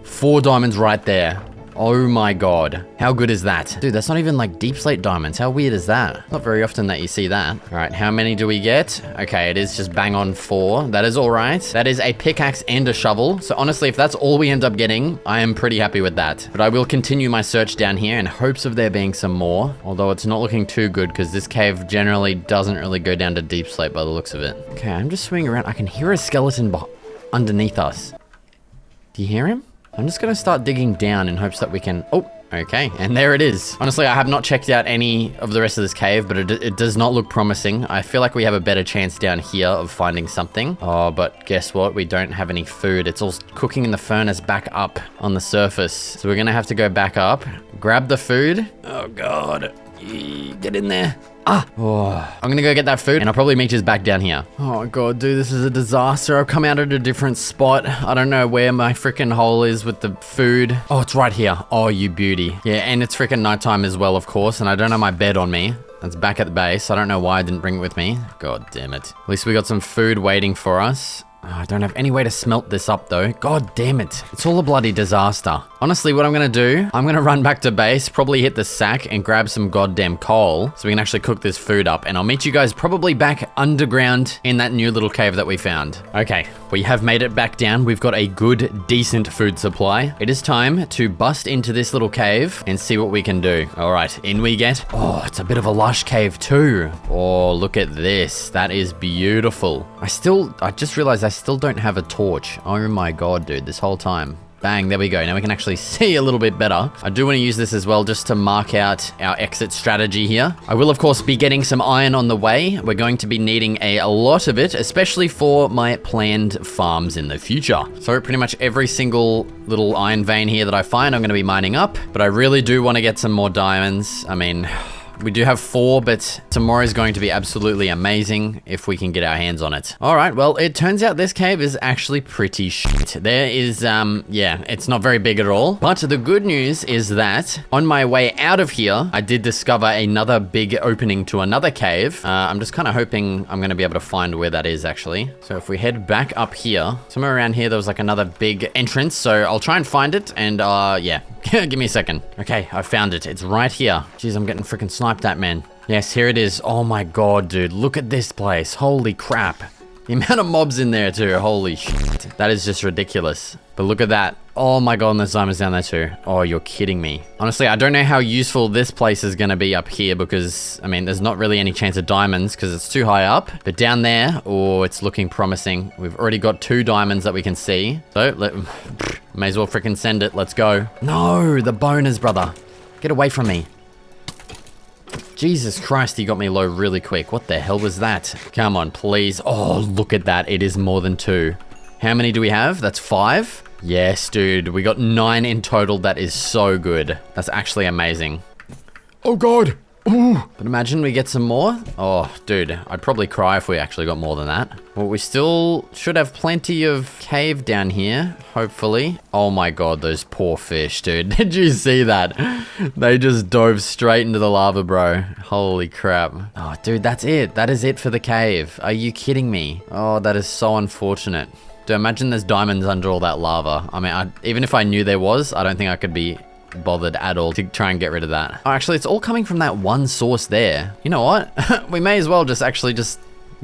4 diamonds right there. Oh my god. How good is that? Dude, that's not even like deep slate diamonds. How weird is that? Not very often that you see that. All right, how many do we get? Okay, it is just bang on 4. That is all right. That is a pickaxe and a shovel. So honestly, if that's all we end up getting, I am pretty happy with that. But I will continue my search down here in hopes of there being some more. Although it's not looking too good because this cave generally doesn't really go down to deep slate by the looks of it. Okay, I'm just swinging around. I can hear a skeleton underneath us. Do you hear him? I'm just gonna start digging down in hopes that we can... Oh, okay, and there it is. Honestly, I have not checked out any of the rest of this cave, but it does not look promising. I feel like we have a better chance down here of finding something. Oh, but guess what? We don't have any food. It's all cooking in the furnace back up on the surface. So we're gonna have to go back up, grab the food. Oh God, get in there. Oh, I'm gonna go get that food and I'll probably meet you back down here. Oh God, dude, this is a disaster. I've come out at a different spot. I don't know where my freaking hole is with the food. Oh, it's right here. Oh, you beauty. Yeah, and it's freaking nighttime as well, of course, and I don't have my bed on me. It's back at the base. I don't know why I didn't bring it with me. God damn it. At least we got some food waiting for us. Oh, I don't have any way to smelt this up though. God damn it. It's all a bloody disaster. Honestly, what I'm gonna do, I'm gonna run back to base, probably hit the sack and grab some goddamn coal so we can actually cook this food up. And I'll meet you guys probably back underground in that new little cave that we found. Okay, we have made it back down. We've got a good, decent food supply. It is time to bust into this little cave and see what we can do. All right, in we get. Oh, it's a bit of a lush cave too. Oh, look at this. That is beautiful. I just realized I still don't have a torch. Oh my God, dude, this whole time. Bang, there we go. Now we can actually see a little bit better. I do want to use this as well just to mark out our exit strategy here. I will, of course, be getting some iron on the way. We're going to be needing a lot of it, especially for my planned farms in the future. So pretty much every single little iron vein here that I find, I'm going to be mining up. But I really do want to get some more diamonds. I mean... we do have 4, but tomorrow is going to be absolutely amazing if we can get our hands on it. All right, well, it turns out this cave is actually pretty shit. There is, yeah, it's not very big at all. But the good news is that on my way out of here, I did discover another big opening to another cave. I'm just kind of hoping I'm going to be able to find where that is, actually. So if we head back up here, somewhere around here, there was like another big entrance. So I'll try and find it and, yeah. Give me a second. Okay, I found it. It's right here. Jeez, I'm getting freaking sniped at, man. Yes, here it is. Oh my God, dude. Look at this place. Holy crap. The amount of mobs in there too. Holy shit. That is just ridiculous. But look at that. Oh my God, and there's diamonds down there too. Oh, you're kidding me. Honestly, I don't know how useful this place is going to be up here because, I mean, there's not really any chance of diamonds because it's too high up. But down there, oh, it's looking promising. We've already got 2 diamonds that we can see. So, may as well freaking send it. Let's go. No, the boners, brother. Get away from me. Jesus Christ, he got me low really quick. What the hell was that? Come on, please. Oh, look at that. It is more than 2. How many do we have? That's 5? Yes, dude. We got 9 in total. That is so good. That's actually amazing. Oh God. Ooh. But imagine we get some more. Oh, dude, I'd probably cry if we actually got more than that. Well, we still should have plenty of cave down here, hopefully. Oh my God, those poor fish, dude. Did you see that? They just dove straight into the lava, bro. Holy crap. Oh, dude, that's it. That is it for the cave. Are you kidding me? Oh, that is so unfortunate. Dude, imagine there's diamonds under all that lava. I mean, even if I knew there was, I don't think I could be bothered at all to try and get rid of that. Oh, actually, it's all coming from that one source there. You know what? We may as well just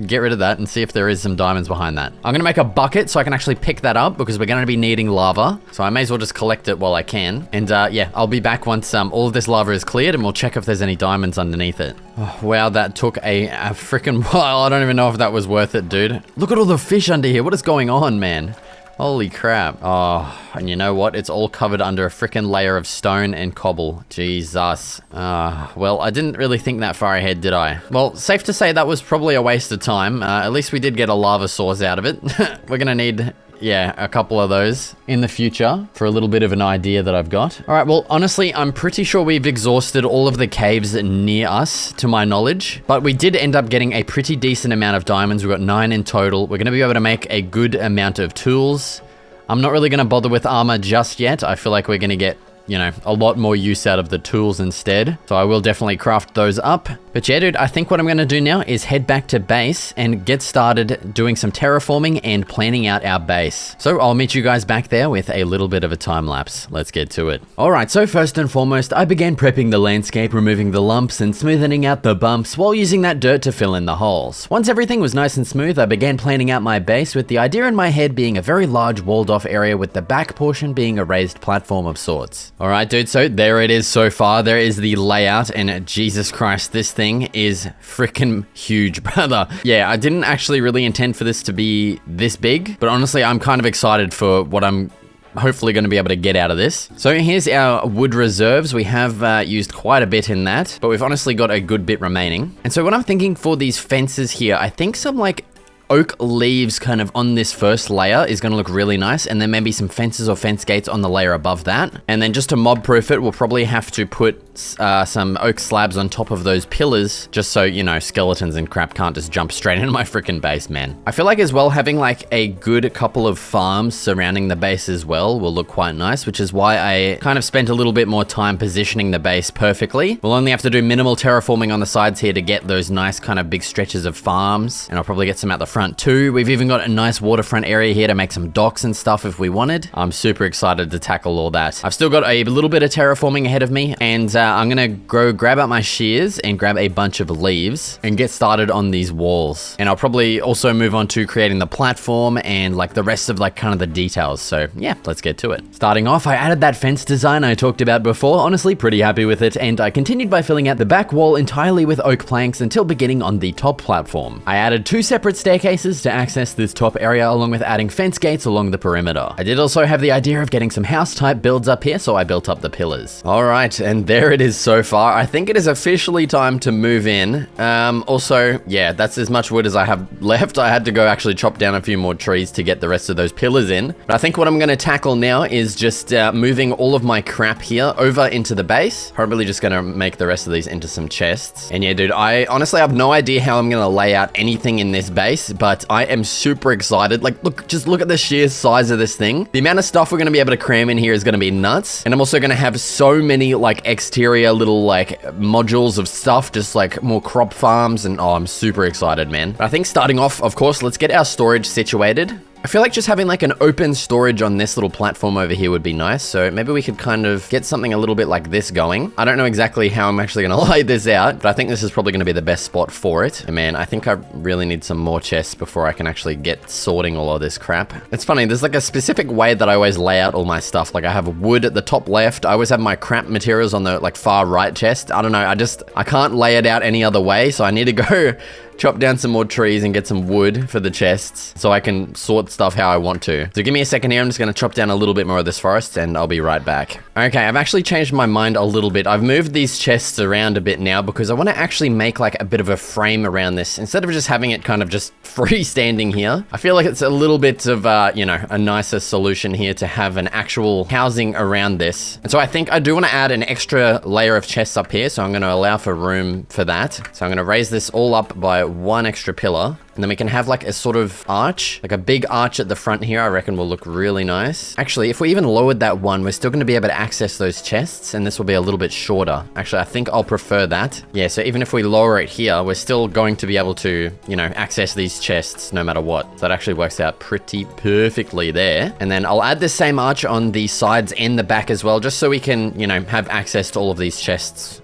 get rid of that and see if there is some diamonds behind that. I'm gonna make a bucket so I can actually pick that up because we're gonna be needing lava. So I may as well just collect it while I can. And yeah, I'll be back once all of this lava is cleared and we'll check if there's any diamonds underneath it. Oh, wow, that took a freaking while. I don't even know if that was worth it, dude. Look at all the fish under here. What is going on, man? Holy crap. Oh, and you know what? It's all covered under a freaking layer of stone and cobble. Jesus. Well, I didn't really think that far ahead, did I? Well, safe to say that was probably a waste of time. At least we did get a lava source out of it. We're gonna need... yeah, a couple of those in the future for a little bit of an idea that I've got. All right, well, honestly, I'm pretty sure we've exhausted all of the caves near us, to my knowledge, but we did end up getting a pretty decent amount of diamonds. We've got 9 in total. We're gonna be able to make a good amount of tools. I'm not really gonna bother with armor just yet. I feel like we're gonna get, you know, a lot more use out of the tools instead. So I will definitely craft those up. But yeah, dude, I think what I'm going to do now is head back to base and get started doing some terraforming and planning out our base. So I'll meet you guys back there with a little bit of a time lapse. Let's get to it. All right, so first and foremost, I began prepping the landscape, removing the lumps and smoothing out the bumps while using that dirt to fill in the holes. Once everything was nice and smooth, I began planning out my base with the idea in my head being a very large walled off area with the back portion being a raised platform of sorts. All right, dude, so there it is so far. There is the layout, and Jesus Christ, this thing is freaking huge, brother. Yeah, I didn't actually really intend for this to be this big, but honestly, I'm kind of excited for what I'm hopefully going to be able to get out of this. So here's our wood reserves. We have used quite a bit in that, but we've honestly got a good bit remaining. And so what I'm thinking for these fences here, I think some like oak leaves kind of on this first layer is going to look really nice, and then maybe some fences or fence gates on the layer above that. And then just to mob proof it, we'll probably have to put some oak slabs on top of those pillars, just so, you know, skeletons and crap can't just jump straight into my freaking base, man. I feel like as well having like a good couple of farms surrounding the base as well will look quite nice, which is why I kind of spent a little bit more time positioning the base perfectly. We'll only have to do minimal terraforming on the sides here to get those nice kind of big stretches of farms, and I'll probably get some out the front too. We've even got a nice waterfront area here to make some docks and stuff if we wanted. I'm super excited to tackle all that. I've still got a little bit of terraforming ahead of me, and I'm gonna grab out my shears and grab a bunch of leaves and get started on these walls. And I'll probably also move on to creating the platform and like the rest of like kind of the details. So yeah, let's get to it. Starting off, I added that fence design I talked about before. Honestly, pretty happy with it, and I continued by filling out the back wall entirely with oak planks until beginning on the top platform. I added 2 separate staircases to access this top area, along with adding fence gates along the perimeter. I did also have the idea of getting some house type builds up here, so I built up the pillars. All right, and there it is so far. I think it is officially time to move in. Also, yeah, that's as much wood as I have left. I had to go actually chop down a few more trees to get the rest of those pillars in. But I think what I'm going to tackle now is just moving all of my crap here over into the base. Probably just going to make the rest of these into some chests. And yeah, dude, I honestly have no idea how I'm going to lay out anything in this base, but I am super excited. Like, just look at the sheer size of this thing. The amount of stuff we're going to be able to cram in here is going to be nuts. And I'm also going to have so many like exterior little like modules of stuff, just like more crop farms, and oh, I'm super excited, man. But I think starting off, of course, let's get our storage situated. I feel like just having like an open storage on this little platform over here would be nice. So maybe we could kind of get something a little bit like this going. I don't know exactly how I'm actually going to lay this out, but I think this is probably going to be the best spot for it. And man, I think I really need some more chests before I can actually get sorting all of this crap. It's funny, there's like a specific way that I always lay out all my stuff. Like I have wood at the top left. I always have my crap materials on the like far right chest. I don't know, I can't lay it out any other way. So I need to go chop down some more trees and get some wood for the chests so I can sort stuff how I want to. So give me a second here. I'm just going to chop down a little bit more of this forest and I'll be right back. Okay, I've actually changed my mind a little bit. I've moved these chests around a bit now because I want to actually make like a bit of a frame around this instead of just having it kind of just freestanding here. I feel like it's a little bit of, you know, a nicer solution here to have an actual housing around this. And so I think I do want to add an extra layer of chests up here. So I'm going to allow for room for that. So I'm going to raise this all up by 1 extra pillar, and then we can have like a sort of arch, like a big arch at the front here. I reckon will look really nice. Actually, if we even lowered that one, we're still going to be able to access those chests, and this will be a little bit shorter. Actually, I think I'll prefer that. Yeah, so even if we lower it here, we're still going to be able to, you know, access these chests no matter what. So that actually works out pretty perfectly there. And then I'll add the same arch on the sides and the back as well, just so we can, you know, have access to all of these chests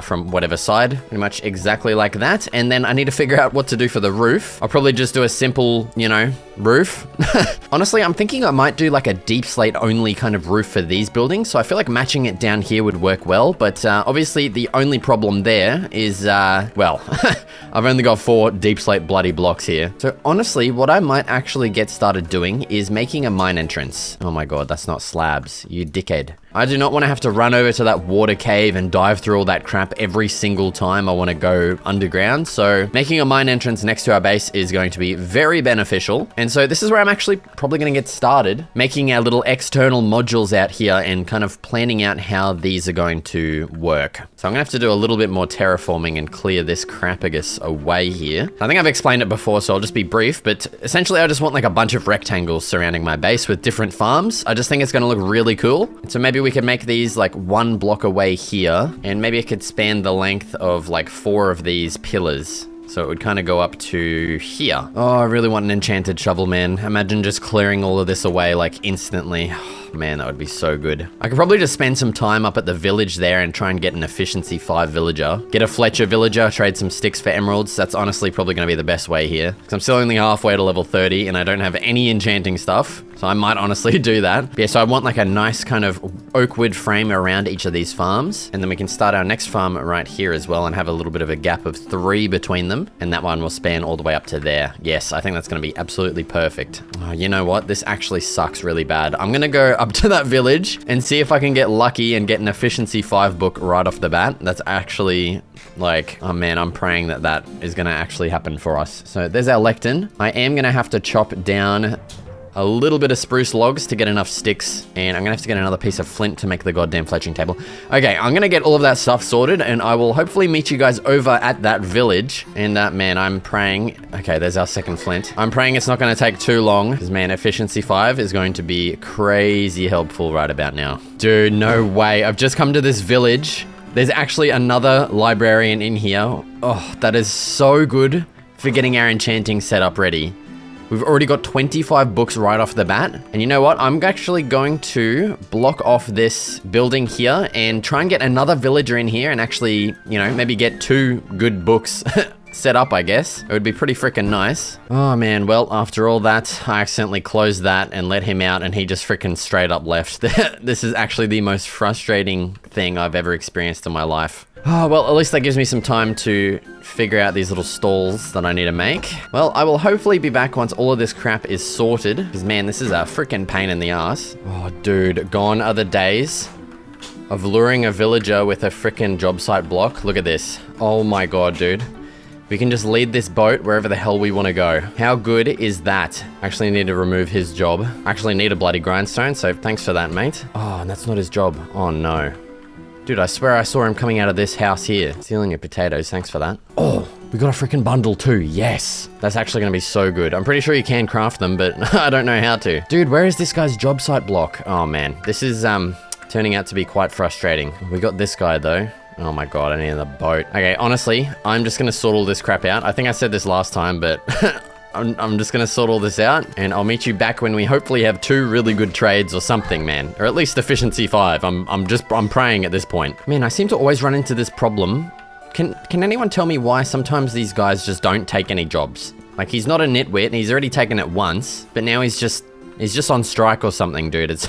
from whatever side, pretty much exactly like that. And then I need to figure out what to do for the roof. I'll probably just do a simple, you know, roof. Honestly, I'm thinking I might do like a deep slate only kind of roof for these buildings. So I feel like matching it down here would work well. But obviously the only problem there is, well, I've only got 4 deep slate bloody blocks here. So honestly, what I might actually get started doing is making a mine entrance. Oh my God, that's not slabs, you dickhead. I do not want to have to run over to that water cave and dive through all that crap every single time I want to go underground. So making a mine entrance next to our base is going to be very beneficial. And so this is where I'm actually probably going to get started, making our little external modules out here and kind of planning out how these are going to work. So I'm gonna have to do a little bit more terraforming and clear this crapagus away here. I think I've explained it before, so I'll just be brief, but essentially I just want like a bunch of rectangles surrounding my base with different farms. I just think it's gonna look really cool. So maybe we could make these like 1 block away here, and maybe it could span the length of like 4 of these pillars. So it would kind of go up to here. Oh, I really want an enchanted shovel, man. Imagine just clearing all of this away like instantly. Man, that would be so good. I could probably just spend some time up at the village there and try and get an efficiency 5 villager. Get a Fletcher villager, trade some sticks for emeralds. That's honestly probably going to be the best way here, because I'm still only halfway to level 30 and I don't have any enchanting stuff. So I might honestly do that. But yeah, so I want like a nice kind of oak wood frame around each of these farms. And then we can start our next farm right here as well and have a little bit of a gap of 3 between them. And that one will span all the way up to there. Yes, I think that's going to be absolutely perfect. Oh, you know what? This actually sucks really bad. I'm going to go up to that village and see if I can get lucky and get an efficiency 5 book right off the bat. That's actually like, oh man, I'm praying that that is going to actually happen for us. So there's our lectern. I am going to have to chop down a little bit of spruce logs to get enough sticks, and I'm gonna have to get another piece of flint to make the goddamn fletching table. Okay, I'm gonna get all of that stuff sorted, and I will hopefully meet you guys over at that village. And man, I'm praying, okay, there's our second flint. I'm praying it's not gonna take too long, because man, efficiency 5 is going to be crazy helpful right about now. Dude, no way, I've just come to this village. There's actually another librarian in here. Oh, that is so good for getting our enchanting setup ready. We've already got 25 books right off the bat. And you know what? I'm actually going to block off this building here and try and get another villager in here and actually, you know, maybe get 2 good books set up, I guess. It would be pretty freaking nice. Oh man, well, after all that, I accidentally closed that and let him out and he just freaking straight up left. This is actually the most frustrating thing I've ever experienced in my life. Oh, well, at least that gives me some time to figure out these little stalls that I need to make. Well, I will hopefully be back once all of this crap is sorted. Because, man, this is a freaking pain in the ass. Oh, dude, gone are the days of luring a villager with a freaking job site block. Look at this. Oh my god, dude. We can just lead this boat wherever the hell we want to go. How good is that? Actually need to remove his job. Actually need a bloody grindstone, so thanks for that, mate. Oh, and that's not his job. Oh, no. Dude, I swear I saw him coming out of this house here. Stealing your potatoes, thanks for that. Oh, we got a freaking bundle too, yes. That's actually gonna be so good. I'm pretty sure you can craft them, but I don't know how to. Dude, where is this guy's job site block? Oh man, this is turning out to be quite frustrating. We got this guy though. Oh my god, I need the boat. Okay, honestly, I'm just gonna sort all this crap out. I think I said this last time, but I'm just gonna sort all this out, and I'll meet you back when we hopefully have 2 really good trades or something, man. Or at least efficiency 5. I'm praying at this point. Man, I seem to always run into this problem. Can anyone tell me why sometimes these guys just don't take any jobs? Like, he's not a nitwit, and he's already taken it once, but now he's just on strike or something, dude. It's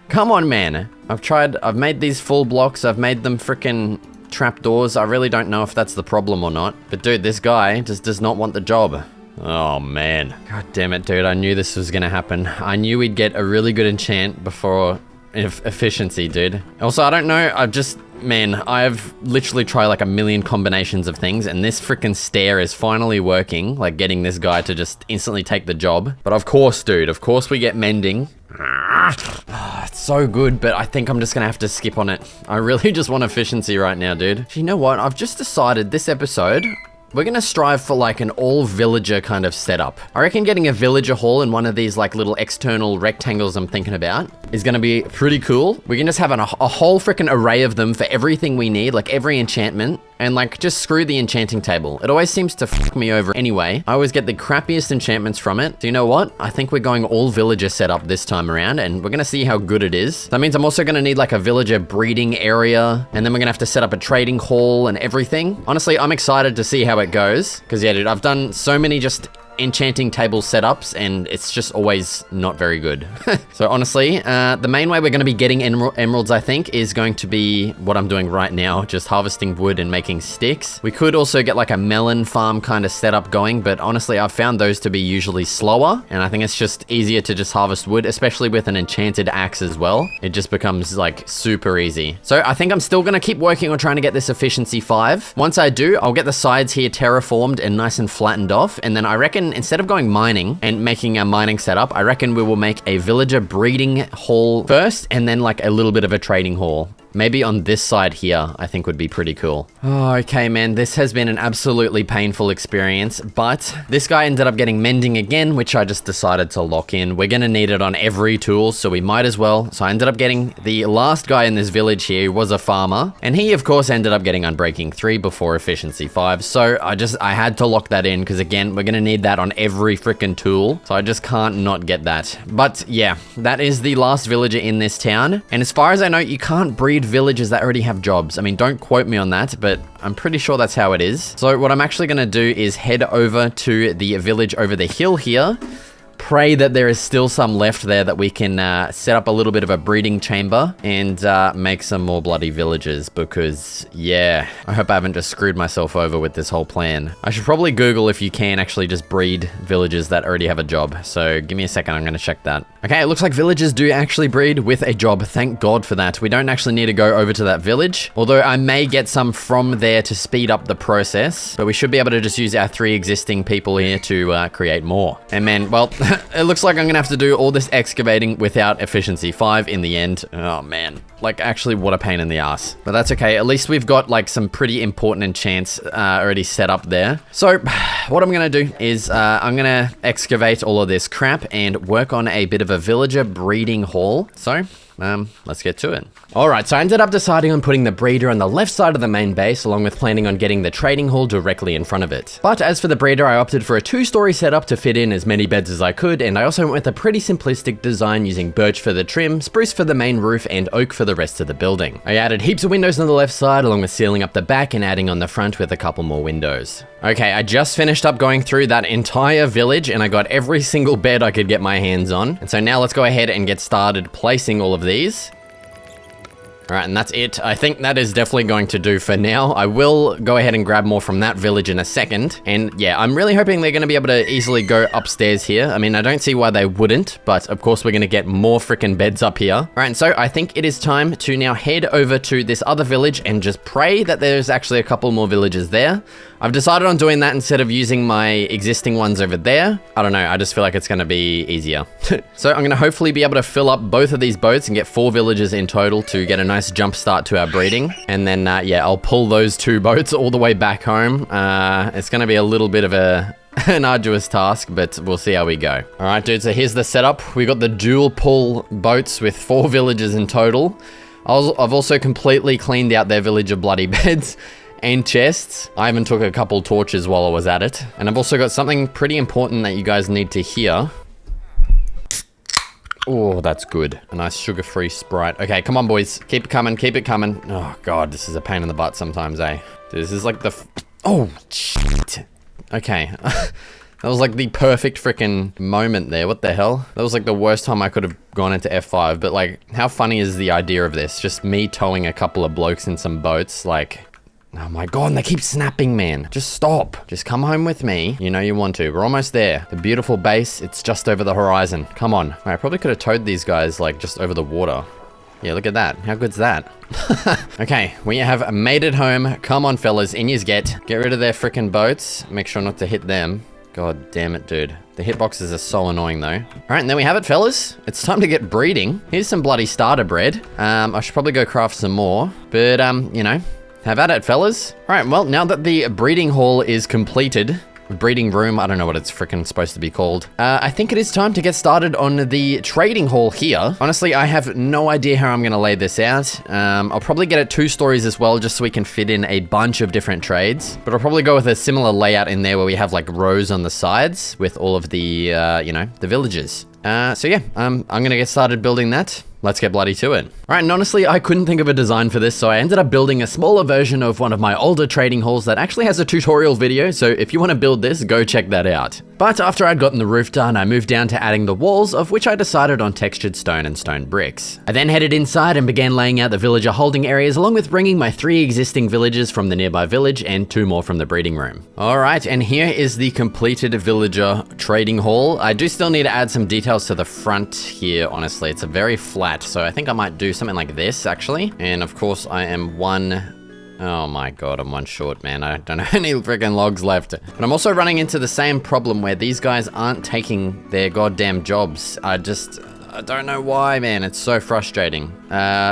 come on, man. I've made these full blocks, I've made them frickin' trapdoors. I really don't know if that's the problem or not. But dude, this guy just does not want the job. Oh man. God damn it, dude. I knew this was gonna happen. I knew we'd get a really good enchant before efficiency, dude. Also, I don't know. I've literally tried like a million combinations of things, and this freaking stair is finally working, like getting this guy to just instantly take the job. But of course, dude, of course we get mending. It's so good, but I think I'm just gonna have to skip on it. I really just want efficiency right now, dude. You know what? I've just decided this episode, we're gonna strive for like an all villager kind of setup. I reckon getting a villager hall in one of these like little external rectangles I'm thinking about is gonna be pretty cool. We can just have a whole freaking array of them for everything we need, like every enchantment, and like just screw the enchanting table. It always seems to fuck me over anyway. I always get the crappiest enchantments from it. So you know what? I think we're going all villager setup this time around, and we're gonna see how good it is. That means I'm also gonna need like a villager breeding area, and then we're gonna have to set up a trading hall and everything. Honestly, I'm excited to see how it goes. Cause yeah, dude, I've done so many just enchanting table setups, and it's just always not very good. So honestly, the main way we're going to be getting emeralds, I think, is going to be what I'm doing right now, just harvesting wood and making sticks. We could also get like a melon farm kind of setup going, but honestly, I've found those to be usually slower, and I think it's just easier to just harvest wood, especially with an enchanted axe as well. It just becomes like super easy. So I think I'm still going to keep working on trying to get this efficiency 5. Once I do, I'll get the sides here terraformed and nice and flattened off, and then I reckon instead of going mining and making a mining setup, I reckon we will make a villager breeding hall first, and then like a little bit of a trading hall. Maybe on this side here, I think would be pretty cool. Oh, okay, man, this has been an absolutely painful experience, but this guy ended up getting mending again, which I just decided to lock in. We're gonna need it on every tool, so we might as well. So I ended up getting the last guy in this village here who was a farmer, and he, of course, ended up getting Unbreaking 3 before Efficiency 5. So I had to lock that in, because again, we're gonna need that on every freaking tool, so I just can't not get that. But yeah, that is the last villager in this town, and as far as I know, you can't breed villagers that already have jobs. I mean, don't quote me on that, but I'm pretty sure that's how it is. So what I'm actually going to do is head over to the village over the hill here. pray that there is still some left there that we can set up a little bit of a breeding chamber and make some more bloody villagers, because yeah, I hope I haven't just screwed myself over with this whole plan. I should probably Google if you can actually just breed villagers that already have a job. So give me a second, I'm going to check that. Okay, it looks like villagers do actually breed with a job. Thank God for that. We don't actually need to go over to that village, although I may get some from there to speed up the process, but we should be able to just use our 3 existing people here to create more. And man, well, it looks like I'm gonna have to do all this excavating without efficiency 5 in the end. Oh man, like actually what a pain in the ass, but that's okay. At least we've got like some pretty important enchants already set up there. So what I'm gonna do is I'm gonna excavate all of this crap and work on a bit of a villager breeding hall. So let's get to it. All right, so I ended up deciding on putting the breeder on the left side of the main base, along with planning on getting the trading hall directly in front of it. But as for the breeder, I opted for a 2-story setup to fit in as many beds as I could, and I also went with a pretty simplistic design using birch for the trim, spruce for the main roof, and oak for the rest of the building. I added heaps of windows on the left side, along with sealing up the back and adding on the front with a couple more windows. Okay, I just finished up going through that entire village, and I got every single bed I could get my hands on. And so now let's go ahead and get started placing all of these. All right, and that's it. I think that is definitely going to do for now. I will go ahead and grab more from that village in a second. And yeah, I'm really hoping they're going to be able to easily go upstairs here. I mean, I don't see why they wouldn't, but of course we're going to get more freaking beds up here. All right, and so I think it is time to now head over to this other village and just pray that there's actually a couple more villages there. I've decided on doing that instead of using my existing ones over there. I don't know, I just feel like it's going to be easier. So I'm going to hopefully be able to fill up both of these boats and get 4 villages in total to get a nice jump start to our breeding. And then, yeah, I'll pull those 2 boats all the way back home. It's going to be a little bit of an arduous task, but we'll see how we go. All right, dude, so here's the setup. We got the dual pull boats with 4 villages in total. I've also completely cleaned out their village of bloody beds and chests. I even took a couple torches while I was at it. And I've also got something pretty important that you guys need to hear. Oh, that's good. A nice sugar-free Sprite. Okay, come on, boys. Keep it coming, keep it coming. Oh, God, this is a pain in the butt sometimes, eh? This is like the... Oh, shit. Okay. That was like the perfect freaking moment there. What the hell? That was like the worst time I could have gone into F5. But like, how funny is the idea of this? Just me towing a couple of blokes in some boats, like... Oh my God, and they keep snapping, man. Just stop. Just come home with me. You know you want to. We're almost there. The beautiful base, it's just over the horizon. Come on. All right, I probably could have towed these guys, like, just over the water. Yeah, look at that. How good's that? Okay, we have made it home. Come on, fellas. In yous get. Get rid of their freaking boats. Make sure not to hit them. God damn it, dude. The hitboxes are so annoying, though. All right, and there we have it, fellas. It's time to get breeding. Here's some bloody starter bread. I should probably go craft some more. But, you know... Have at it, fellas. All right, well, now that the breeding hall is completed, breeding room, I don't know what it's freaking supposed to be called. I think it is time to get started on the trading hall here. Honestly, I have no idea how I'm gonna lay this out. I'll probably get it 2 stories as well, just so we can fit in a bunch of different trades. But I'll probably go with a similar layout in there where we have like rows on the sides with all of the, you know, the villages. So yeah, I'm gonna get started building that. Let's get bloody to it. All right, and honestly, I couldn't think of a design for this, so I ended up building a smaller version of one of my older trading halls that actually has a tutorial video, so if you want to build this, go check that out. But after I'd gotten the roof done, I moved down to adding the walls, of which I decided on textured stone and stone bricks. I then headed inside and began laying out the villager holding areas, along with bringing my 3 existing villagers from the nearby village and 2 more from the breeding room. All right, and here is the completed villager trading hall. I do still need to add some details to the front here, honestly. It's a very flat, so I think I might do something like this, actually. And of course, I am 1... Oh my God, I'm 1 short, man. I don't have any freaking logs left. But I'm also running into the same problem where these guys aren't taking their goddamn jobs. I don't know why, man. It's so frustrating.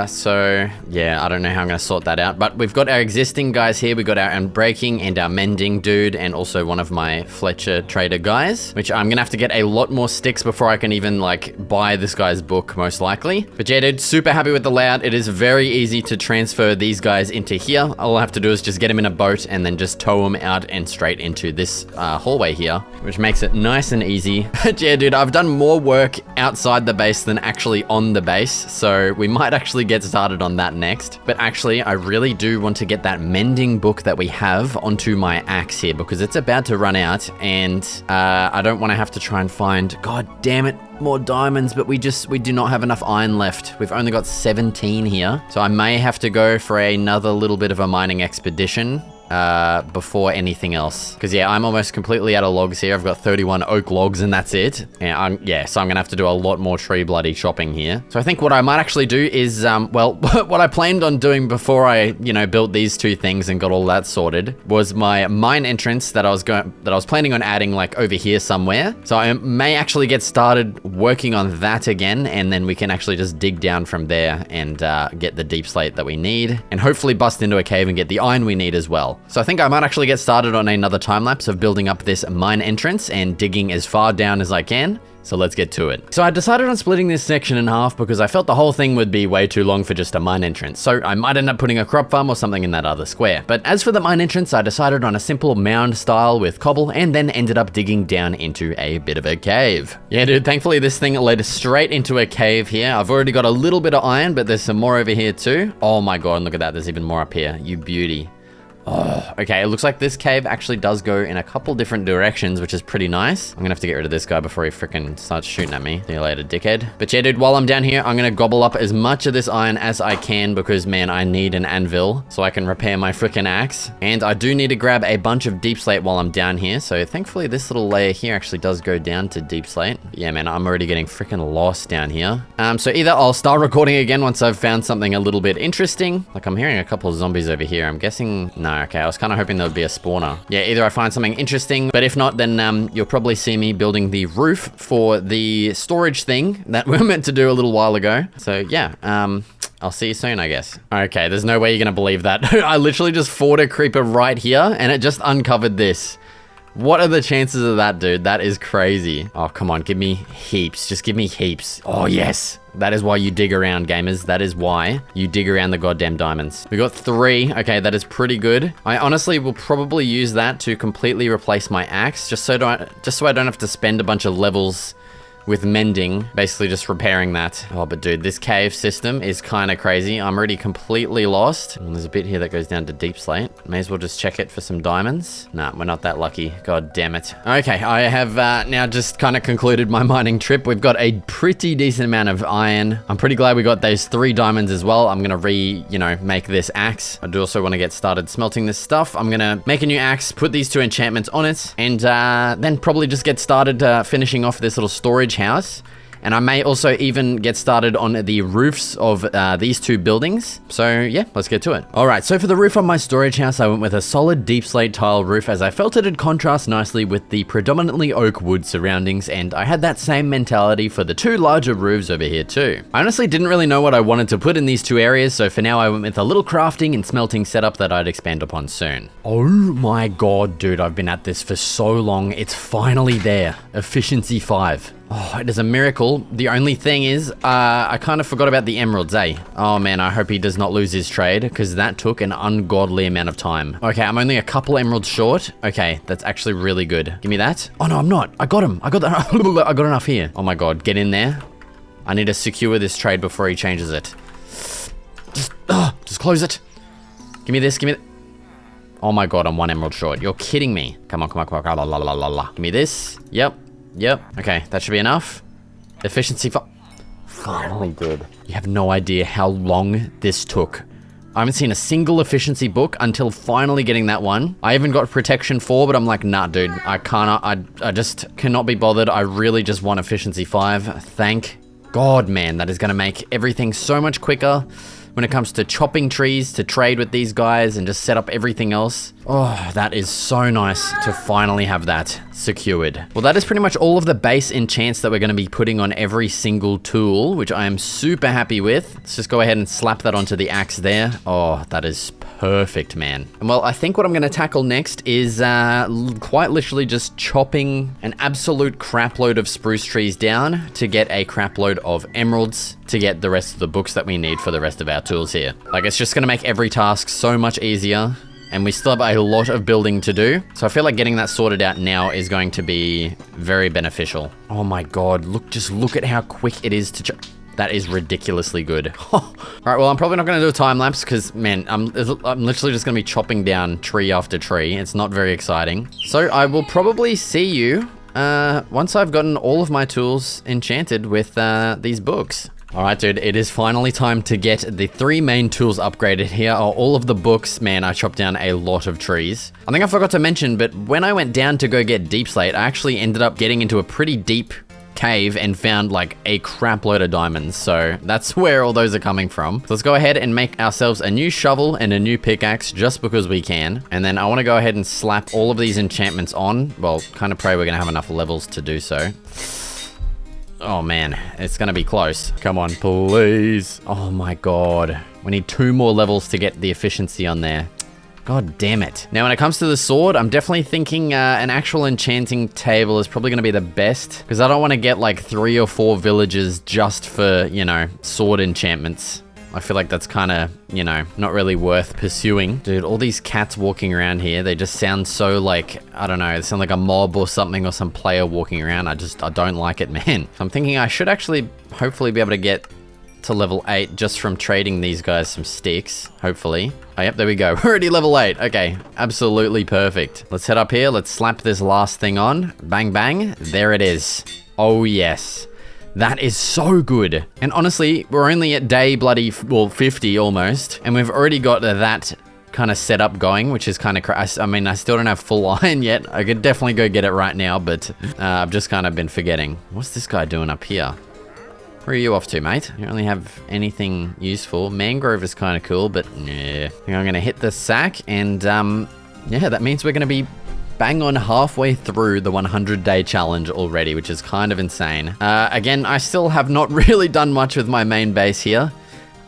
So yeah, I don't know how I'm gonna sort that out. But we've got our existing guys here. We've got our unbreaking and our mending dude, and also one of my Fletcher trader guys, which I'm gonna have to get a lot more sticks before I can even like buy this guy's book, most likely. But yeah, dude, super happy with the layout. It is very easy to transfer these guys into here. All I have to do is just get them in a boat and then just tow them out and straight into this hallway here, which makes it nice and easy. But yeah, dude, I've done more work outside the base base than actually on the base, so we might actually get started on that next. But actually, I really do want to get that mending book that we have onto my axe here, because it's about to run out, and I don't want to have to try and find, god damn it, more diamonds, but we do not have enough iron left. We've only got 17 here, so I may have to go for another little bit of a mining expedition before anything else. Because yeah, I'm almost completely out of logs here. I've got 31 oak logs and that's it. Yeah, so I'm gonna have to do a lot more tree bloody chopping here. So I think what I might actually do is, well, what I planned on doing before I, built these two things and got all that sorted was my mine entrance that I was planning on adding like over here somewhere. So I may actually get started working on that again, and then we can actually just dig down from there and get the deep slate that we need, and hopefully bust into a cave and get the iron we need as well. So I think I might actually get started on another time lapse of building up this mine entrance and digging as far down as I can. So let's get to it. So I decided on splitting this section in half because I felt the whole thing would be way too long for just a mine entrance. So I might end up putting a crop farm or something in that other square. But as for the mine entrance, I decided on a simple mound style with cobble, and then ended up digging down into a bit of a cave. Yeah, dude, thankfully this thing led straight into a cave here. I've already got a little bit of iron, but there's some more over here too. Oh my god, look at that. There's even more up here. You beauty. Oh, okay, it looks like this cave actually does go in a couple different directions, which is pretty nice. I'm gonna have to get rid of this guy before he freaking starts shooting at me. See you later, dickhead. But yeah, dude, while I'm down here, I'm gonna gobble up as much of this iron as I can because, man, I need an anvil so I can repair my freaking axe. And I do need to grab a bunch of deep slate while I'm down here. So thankfully, this little layer here actually does go down to deep slate. But yeah, man, I'm already getting freaking lost down here. So either I'll start recording again once I've found something a little bit interesting. Like I'm hearing a couple of zombies over here. I'm guessing, no, okay, I was kind of hoping there would be a spawner. Yeah, either I find something interesting, but if not, then you'll probably see me building the roof for the storage thing that we were meant to do a little while ago. So yeah, I'll see you soon, I guess. Okay, there's no way you're gonna believe that. I literally just fought a creeper right here and it just uncovered this. What are the chances of that, dude? That is crazy. Oh, come on, give me heaps. Just give me heaps. Oh, yes. That is why you dig around, gamers. That is why you dig around the goddamn diamonds. We got 3. Okay, that is pretty good. I honestly will probably use that to completely replace my axe, just so I don't have to spend a bunch of levels with mending, basically just repairing that. Oh, but dude, this cave system is kind of crazy. I'm already completely lost. And there's a bit here that goes down to deep slate. May as well just check it for some diamonds. Nah, we're not that lucky. God damn it. Okay, I have now just kind of concluded my mining trip. We've got a pretty decent amount of iron. I'm pretty glad we got those 3 diamonds as well. I'm gonna make this axe. I do also want to get started smelting this stuff. I'm gonna make a new axe, put these 2 enchantments on it, and then probably just get started finishing off this little storage house. And I may also even get started on the roofs of these 2 buildings. So yeah, let's get to it. All right, so for the roof on my storage house, I went with a solid deep slate tile roof as I felt it'd contrast nicely with the predominantly oak wood surroundings, and I had that same mentality for the 2 larger roofs over here too. I honestly didn't really know what I wanted to put in these 2 areas, so for now I went with a little crafting and smelting setup that I'd expand upon soon. Oh my god, dude, I've been at this for so long. It's finally there. Efficiency 5. Oh, it is a miracle. The only thing is, I kind of forgot about the emeralds, eh? Oh man, I hope he does not lose his trade, because that took an ungodly amount of time. Okay, I'm only a couple emeralds short. Okay, that's actually really good. Give me that. Oh no, I'm not. I got him. I got that. I got enough here. Oh my god, get in there. I need to secure this trade before he changes it. Just close it. Give me this, give me that. Oh my god, I'm 1 emerald short. You're kidding me. Come on, come on, come on. La, la, la, la, la. Give me this. Yep. Yep. Okay, that should be enough. Efficiency finally good. You have no idea how long this took. I haven't seen a single efficiency book until finally getting that one. I even got protection 4, but I'm like, nah, dude, I just cannot be bothered. I really just want efficiency 5. Thank God, man. That is going to make everything so much quicker when it comes to chopping trees to trade with these guys and just set up everything else. Oh, that is so nice to finally have that secured. Well, that is pretty much all of the base enchants that we're going to be putting on every single tool, which I am super happy with. Let's just go ahead and slap that onto the axe there. Oh, that is perfect, man. And well, I think what I'm going to tackle next is quite literally just chopping an absolute crap load of spruce trees down to get a crap load of emeralds to get the rest of the books that we need for the rest of our tools here. Like, it's just going to make every task so much easier. and we still have a lot of building to do. So I feel like getting that sorted out now is going to be very beneficial. Oh my god, just look at how quick it is to that is ridiculously good. All right, well, I'm probably not going to do a time lapse because, man, I'm literally just going to be chopping down tree after tree. It's not very exciting. So I will probably see you once I've gotten all of my tools enchanted with these books. All right, dude, it is finally time to get the 3 main tools upgraded. Here are all of the books. Man, I chopped down a lot of trees. I think I forgot to mention, but when I went down to go get deep slate, I actually ended up getting into a pretty deep cave and found like a crap load of diamonds. So that's where all those are coming from. So let's go ahead and make ourselves a new shovel and a new pickaxe just because we can. And then I want to go ahead and slap all of these enchantments on. Well, kind of pray we're going to have enough levels to do so. Oh man, it's gonna be close. Come on, please. Oh my god. We need 2 more levels to get the efficiency on there. God damn it. Now, when it comes to the sword, I'm definitely thinking an actual enchanting table is probably gonna be the best, because I don't want to get like 3 or 4 villages just for, you know, sword enchantments. I feel like that's kind of, you know, not really worth pursuing. Dude, all these cats walking around here, they just sound so like, I don't know, they sound like a mob or something, or some player walking around. I don't like it, man. So I'm thinking I should actually hopefully be able to get to level 8 just from trading these guys some sticks, hopefully. Oh, yep, there we go. We're already level 8. Okay, absolutely perfect. Let's head up here. Let's slap this last thing on. Bang, bang. There it is. Oh, yes. That is so good. And honestly, we're only at day 50 almost, and we've already got that kind of setup going, which is kind of I mean, I still don't have full iron yet. I could definitely go get it right now, but I've just kind of been forgetting. What's this guy doing up here? Where are you off to, mate? You don't really have anything useful. Mangrove is kind of cool, but nah. I think I'm going to hit the sack, and yeah, that means we're going to be bang on halfway through the 100-day challenge already, which is kind of insane. Again, I still have not really done much with my main base here.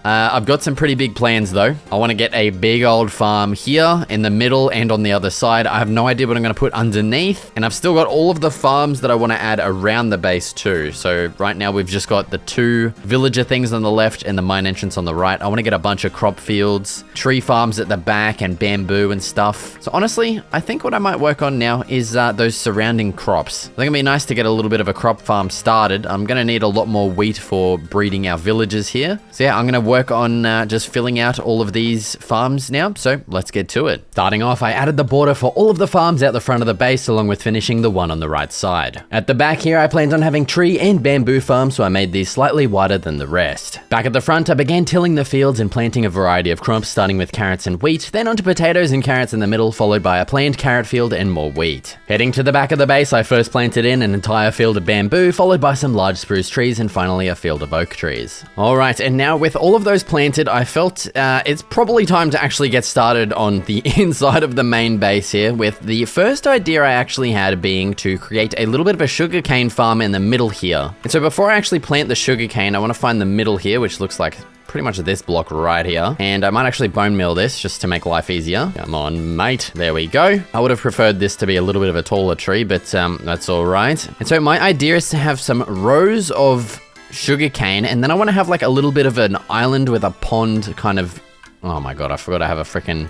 I've got some pretty big plans though. I want to get a big old farm here in the middle and on the other side. I have no idea what I'm going to put underneath, and I've still got all of the farms that I want to add around the base too. So right now we've just got the 2 villager things on the left and the mine entrance on the right. I want to get a bunch of crop fields, tree farms at the back, and bamboo and stuff. So honestly, I think what I might work on now is those surrounding crops. I think it'd be nice to get a little bit of a crop farm started. I'm going to need a lot more wheat for breeding our villagers here. So yeah, I'm going to work on just filling out all of these farms now, so let's get to it. Starting off, I added the border for all of the farms out the front of the base, along with finishing the one on the right side. At the back here, I planned on having tree and bamboo farms, so I made these slightly wider than the rest. Back at the front, I began tilling the fields and planting a variety of crops, starting with carrots and wheat, then onto potatoes and carrots in the middle, followed by a planned carrot field and more wheat. Heading to the back of the base, I first planted in an entire field of bamboo, followed by some large spruce trees, and finally a field of oak trees. Alright, and now with all of those planted, I felt it's probably time to actually get started on the inside of the main base here, with the first idea I actually had being to create a little bit of a sugarcane farm in the middle here. And so before I actually plant the sugarcane, I want to find the middle here, which looks like pretty much this block right here. And I might actually bone meal this just to make life easier. Come on, mate. There we go. I would have preferred this to be a little bit of a taller tree, but that's all right. And so my idea is to have some rows of sugarcane, and then I want to have like a little bit of an island with a pond kind of. Oh my god, I forgot I have a freaking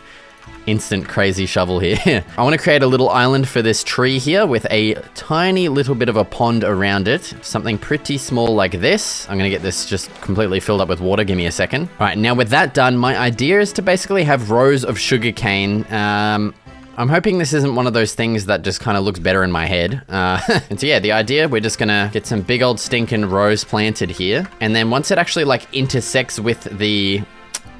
instant crazy shovel here. I want to create a little island for this tree here with a tiny little bit of a pond around it. Something pretty small like this. I'm going to get this just completely filled up with water. Give me a second. All right, now with that done, my idea is to basically have rows of sugarcane. I'm hoping this isn't one of those things that just kind of looks better in my head. And so yeah, the idea, we're just gonna get some big old stinking rows planted here. And then once it actually like intersects with the,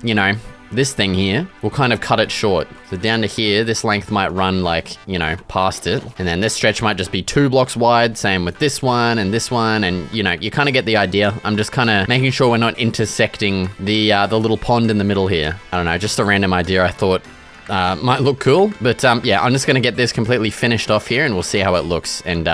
you know, this thing here, we'll kind of cut it short. So down to here, this length might run like, you know, past it. And then this stretch might just be 2 blocks wide. Same with this one. And you know, you kind of get the idea. I'm just kind of making sure we're not intersecting the little pond in the middle here. I don't know, just a random idea I thought might look cool, but yeah, I'm just gonna get this completely finished off here and we'll see how it looks, and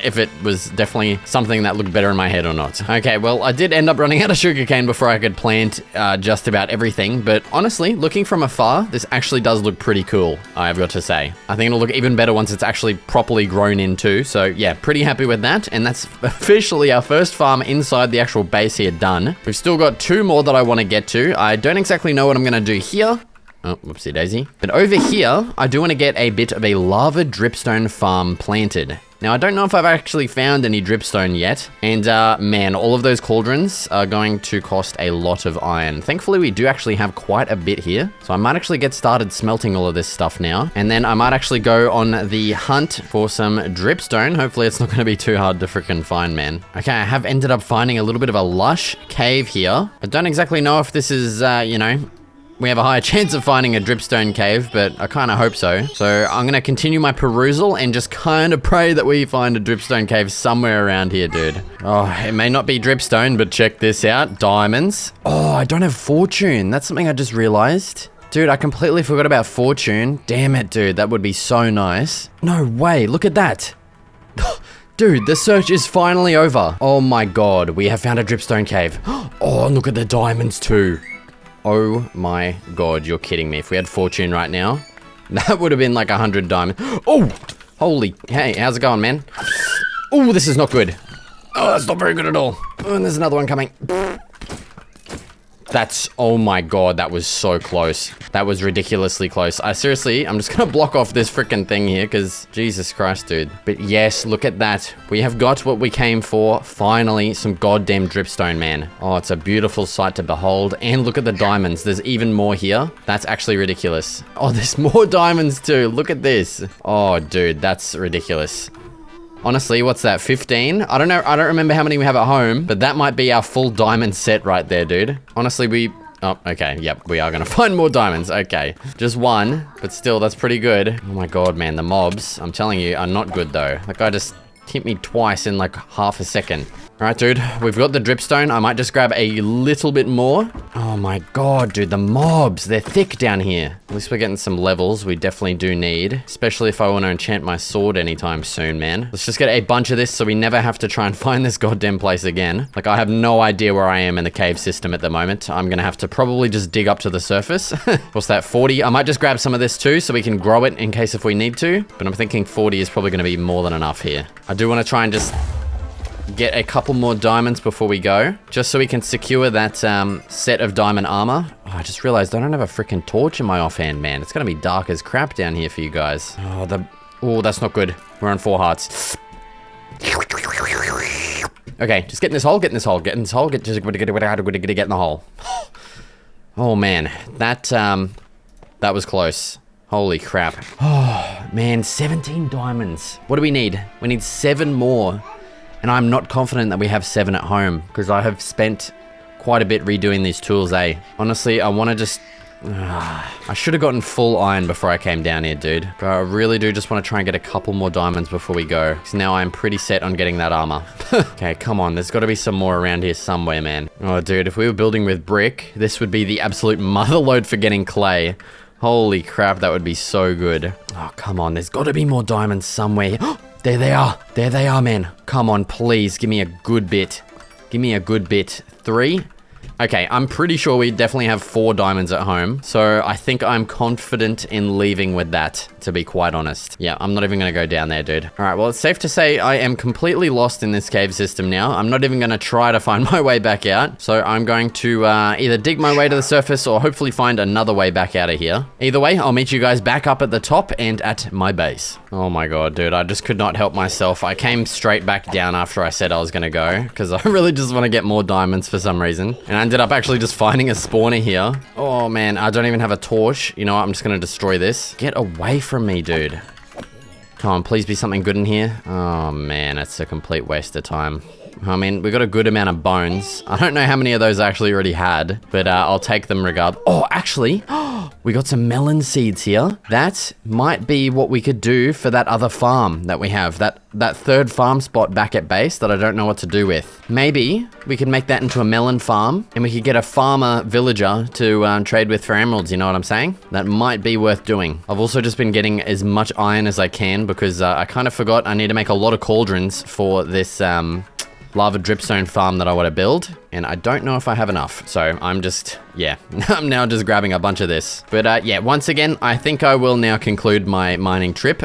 if it was definitely something that looked better in my head or not. Okay, well, I did end up running out of sugarcane before I could plant just about everything, but honestly, looking from afar, this actually does look pretty cool, I've got to say. I think it'll look even better once it's actually properly grown in too, so yeah, pretty happy with that, and that's officially our first farm inside the actual base here done. We've still got 2 more that I want to get to. I don't exactly know what I'm gonna do here. Oh, whoopsie daisy. But over here, I do want to get a bit of a lava dripstone farm planted. Now, I don't know if I've actually found any dripstone yet. And, man, all of those cauldrons are going to cost a lot of iron. Thankfully, we do actually have quite a bit here. So I might actually get started smelting all of this stuff now. And then I might actually go on the hunt for some dripstone. Hopefully, it's not going to be too hard to freaking find, man. Okay, I have ended up finding a little bit of a lush cave here. I don't exactly know if this is, you know, we have a higher chance of finding a dripstone cave, but I kind of hope so. So I'm going to continue my perusal and just kind of pray that we find a dripstone cave somewhere around here, dude. Oh, it may not be dripstone, but check this out. Diamonds. Oh, I don't have fortune. That's something I just realized. Dude, I completely forgot about fortune. Damn it, dude. That would be so nice. No way. Look at that. Dude, the search is finally over. Oh my god. We have found a dripstone cave. Oh, look at the diamonds too. Oh my god, you're kidding me. If we had fortune right now, that would have been like 100 diamonds. Oh, holy, hey, how's it going, man? Oh, this is not good. Oh, that's not very good at all. Oh, and there's another one coming. That's, oh my god, that was so close. That was ridiculously close. I'm just gonna block off this freaking thing here, because Jesus Christ, dude. But yes, look at that. We have got what we came for. Finally, some goddamn dripstone, man. Oh, it's a beautiful sight to behold. And look at the diamonds. There's even more here. That's actually ridiculous. Oh, there's more diamonds too. Look at this. Oh, dude, that's ridiculous. Honestly, what's that, 15? I don't know, I don't remember how many we have at home, but that might be our full diamond set right there, dude. Honestly, oh, okay, yep, we are gonna find more diamonds, okay. Just one, but still, that's pretty good. Oh my god, man, the mobs, I'm telling you, are not good though. That guy just hit me twice in like half a second. All right, dude, we've got the dripstone. I might just grab a little bit more. Oh my god, dude, the mobs, they're thick down here. At least we're getting some levels we definitely do need, especially if I want to enchant my sword anytime soon, man. Let's just get a bunch of this so we never have to try and find this goddamn place again. Like, I have no idea where I am in the cave system at the moment. I'm gonna have to probably just dig up to the surface. What's that, 40? I might just grab some of this too so we can grow it in case if we need to, but I'm thinking 40 is probably gonna be more than enough here. I do want to try and just get a couple more diamonds before we go, just so we can secure that set of diamond armor. Oh, I just realized I don't have a freaking torch in my offhand, man. It's gonna be dark as crap down here for you guys. Oh, that's not good. We're on 4 hearts. Okay, just get in this hole, get in this hole, get in this hole, get in the hole. Oh man, that was close. Holy crap. Oh man, 17 diamonds. What do we need? We need 7 more. And I'm not confident that we have 7 at home, because I have spent quite a bit redoing these tools, eh? Honestly, I want to just... I should have gotten full iron before I came down here, dude. But I really do just want to try and get a couple more diamonds before we go, because now I'm pretty set on getting that armor. Okay, come on. There's got to be some more around here somewhere, man. Oh, dude, if we were building with brick, this would be the absolute motherload for getting clay. Holy crap, that would be so good. Oh, come on. There's got to be more diamonds somewhere. There they are. There they are, man. Come on, please. Give me a good bit. Give me a good bit. 3? Okay, I'm pretty sure we definitely have 4 diamonds at home. So I think I'm confident in leaving with that, to be quite honest. Yeah, I'm not even going to go down there, dude. All right, well, it's safe to say I am completely lost in this cave system now. I'm not even going to try to find my way back out. So I'm going to either dig my way to the surface or hopefully find another way back out of here. Either way, I'll meet you guys back up at the top and at my base. Oh my god, dude, I just could not help myself. I came straight back down after I said I was going to go, because I really just want to get more diamonds for some reason. And I ended up actually just finding a spawner here. Oh man, I don't even have a torch. You know what, I'm just going to destroy this. Get away from me, dude. Come on, please be something good in here. Oh man, it's a complete waste of time. I mean, we got a good amount of bones. I don't know how many of those I actually already had, but I'll take them regardless. Oh, actually, we got some melon seeds here. That might be what we could do for that other farm that we have. That 3rd farm spot back at base that I don't know what to do with. Maybe we could make that into a melon farm, and we could get a farmer villager to trade with for emeralds, you know what I'm saying? That might be worth doing. I've also just been getting as much iron as I can, because I kind of forgot I need to make a lot of cauldrons for this lava dripstone farm that I want to build, and I don't know if I have enough. So I'm just, yeah, I'm now just grabbing a bunch of this. But yeah, once again, I think I will now conclude my mining trip.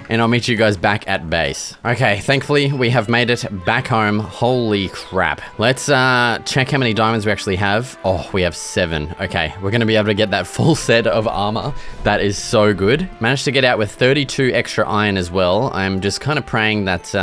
and I'll meet you guys back at base. Okay, thankfully we have made it back home. Holy crap. Let's check how many diamonds we actually have. Oh, we have 7. Okay, we're gonna be able to get that full set of armor. That is so good. Managed to get out with 32 extra iron as well. I'm just kind of praying that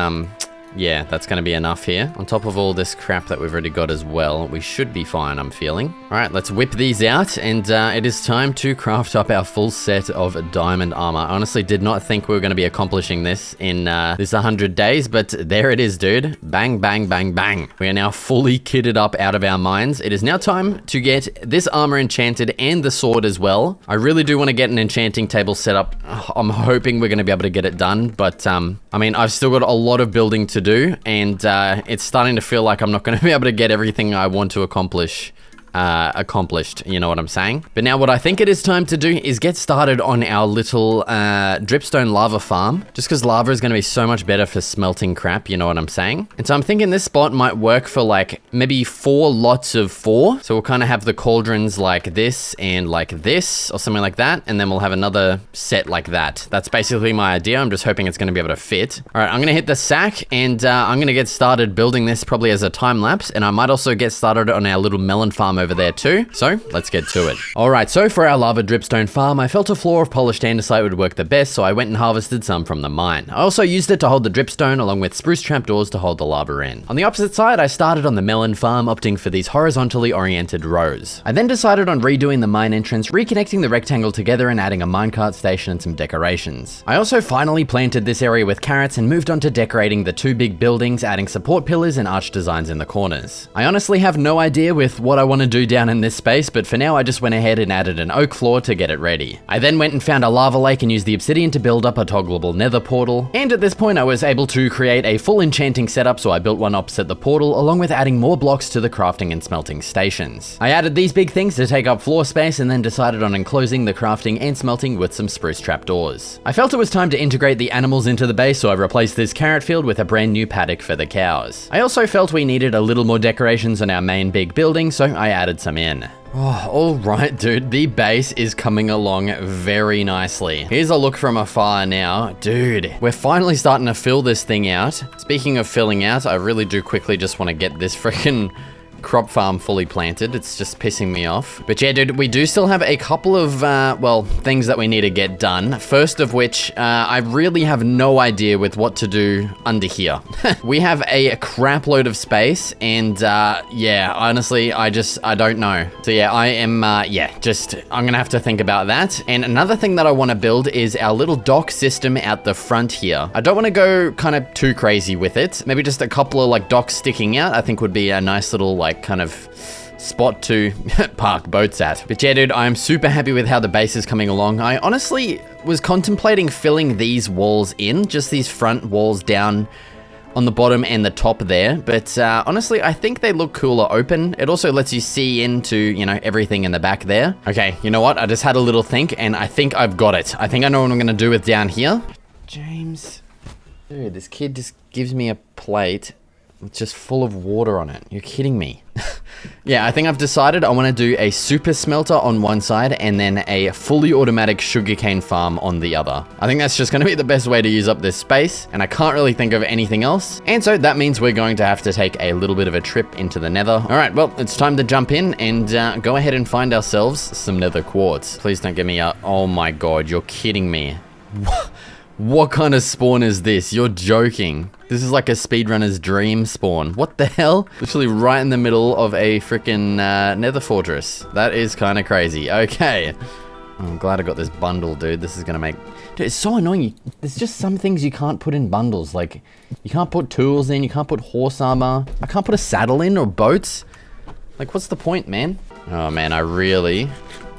yeah, that's going to be enough here. On top of all this crap that we've already got as well, we should be fine, I'm feeling. All right, let's whip these out, and it is time to craft up our full set of diamond armor. I honestly did not think we were going to be accomplishing this in this 100 days, but there it is, dude. Bang, bang, bang, bang. We are now fully kitted up out of our minds. It is now time to get this armor enchanted and the sword as well. I really do want to get an enchanting table set up. I'm hoping we're going to be able to get it done, but I mean, I've still got a lot of building to do, and it's starting to feel like I'm not going to be able to get everything I want to accomplish accomplished, you know what I'm saying? But now what I think it is time to do is get started on our little dripstone lava farm, just because lava is going to be so much better for smelting crap, you know what I'm saying? And so I'm thinking this spot might work for like maybe 4 lots of 4. So we'll kind of have the cauldrons like this and like this or something like that, and then we'll have another set like that. That's basically my idea. I'm just hoping it's going to be able to fit. All right, I'm going to hit the sack, and I'm going to get started building this probably as a time lapse, and I might also get started on our little melon farm over there too. So let's get to it. All right, so for our lava dripstone farm, I felt a floor of polished andesite would work the best, so I went and harvested some from the mine. I also used it to hold the dripstone along with spruce trapdoors to hold the lava in. On the opposite side, I started on the melon farm, opting for these horizontally oriented rows. I then decided on redoing the mine entrance, reconnecting the rectangle together and adding a minecart station and some decorations. I also finally planted this area with carrots and moved on to decorating the 2 big buildings, adding support pillars and arch designs in the corners. I honestly have no idea with what I want to do down in this space, but for now I just went ahead and added an oak floor to get it ready. I then went and found a lava lake and used the obsidian to build up a toggleable nether portal, and at this point I was able to create a full enchanting setup, so I built one opposite the portal along with adding more blocks to the crafting and smelting stations. I added these big things to take up floor space and then decided on enclosing the crafting and smelting with some spruce trapdoors. I felt it was time to integrate the animals into the base, so I replaced this carrot field with a brand new paddock for the cows. I also felt we needed a little more decorations on our main big building, so I added some in. Oh, all right, dude, the base is coming along very nicely. Here's a look from afar now. Dude, we're finally starting to fill this thing out. Speaking of filling out, I really do quickly just want to get this freaking crop farm fully planted. It's just pissing me off. But yeah, dude, we do still have a couple of, well, things that we need to get done. First of which, I really have no idea with what to do under here. We have a crap load of space, and yeah, honestly, I don't know. So yeah, I am, I'm gonna have to think about that. And another thing that I want to build is our little dock system out the front here. I don't want to go kind of too crazy with it. Maybe just a couple of like docks sticking out, I think would be a nice little like kind of spot to park boats at. But yeah, dude, I'm super happy with how the base is coming along. I honestly was contemplating filling these walls in, just these front walls down on the bottom and the top there, but honestly, I think they look cooler open. It also lets you see into, you know, everything in the back there. Okay, you know what? I just had a little think, and I think I've got it. I think I know what I'm gonna do with down here. James, dude, this kid just gives me a plate it's just full of water on it. You're kidding me. Yeah, I think I've decided I want to do a super smelter on one side and then a fully automatic sugarcane farm on the other. I think that's just going to be the best way to use up this space, and I can't really think of anything else. And so that means we're going to have to take a little bit of a trip into the nether. All right, well, it's time to jump in and go ahead and find ourselves some nether quartz. Please don't give me a... Oh my god, you're kidding me. What kind of spawn is this? You're joking. This is like a speedrunner's dream spawn. What the hell? Literally right in the middle of a freaking nether fortress. That is kind of crazy. Okay. I'm glad I got this bundle, dude. This is going to make... Dude, it's so annoying. There's just some things you can't put in bundles. Like, you can't put tools in. You can't put horse armor. I can't put a saddle in or boats. Like, what's the point, man? Oh, man, I really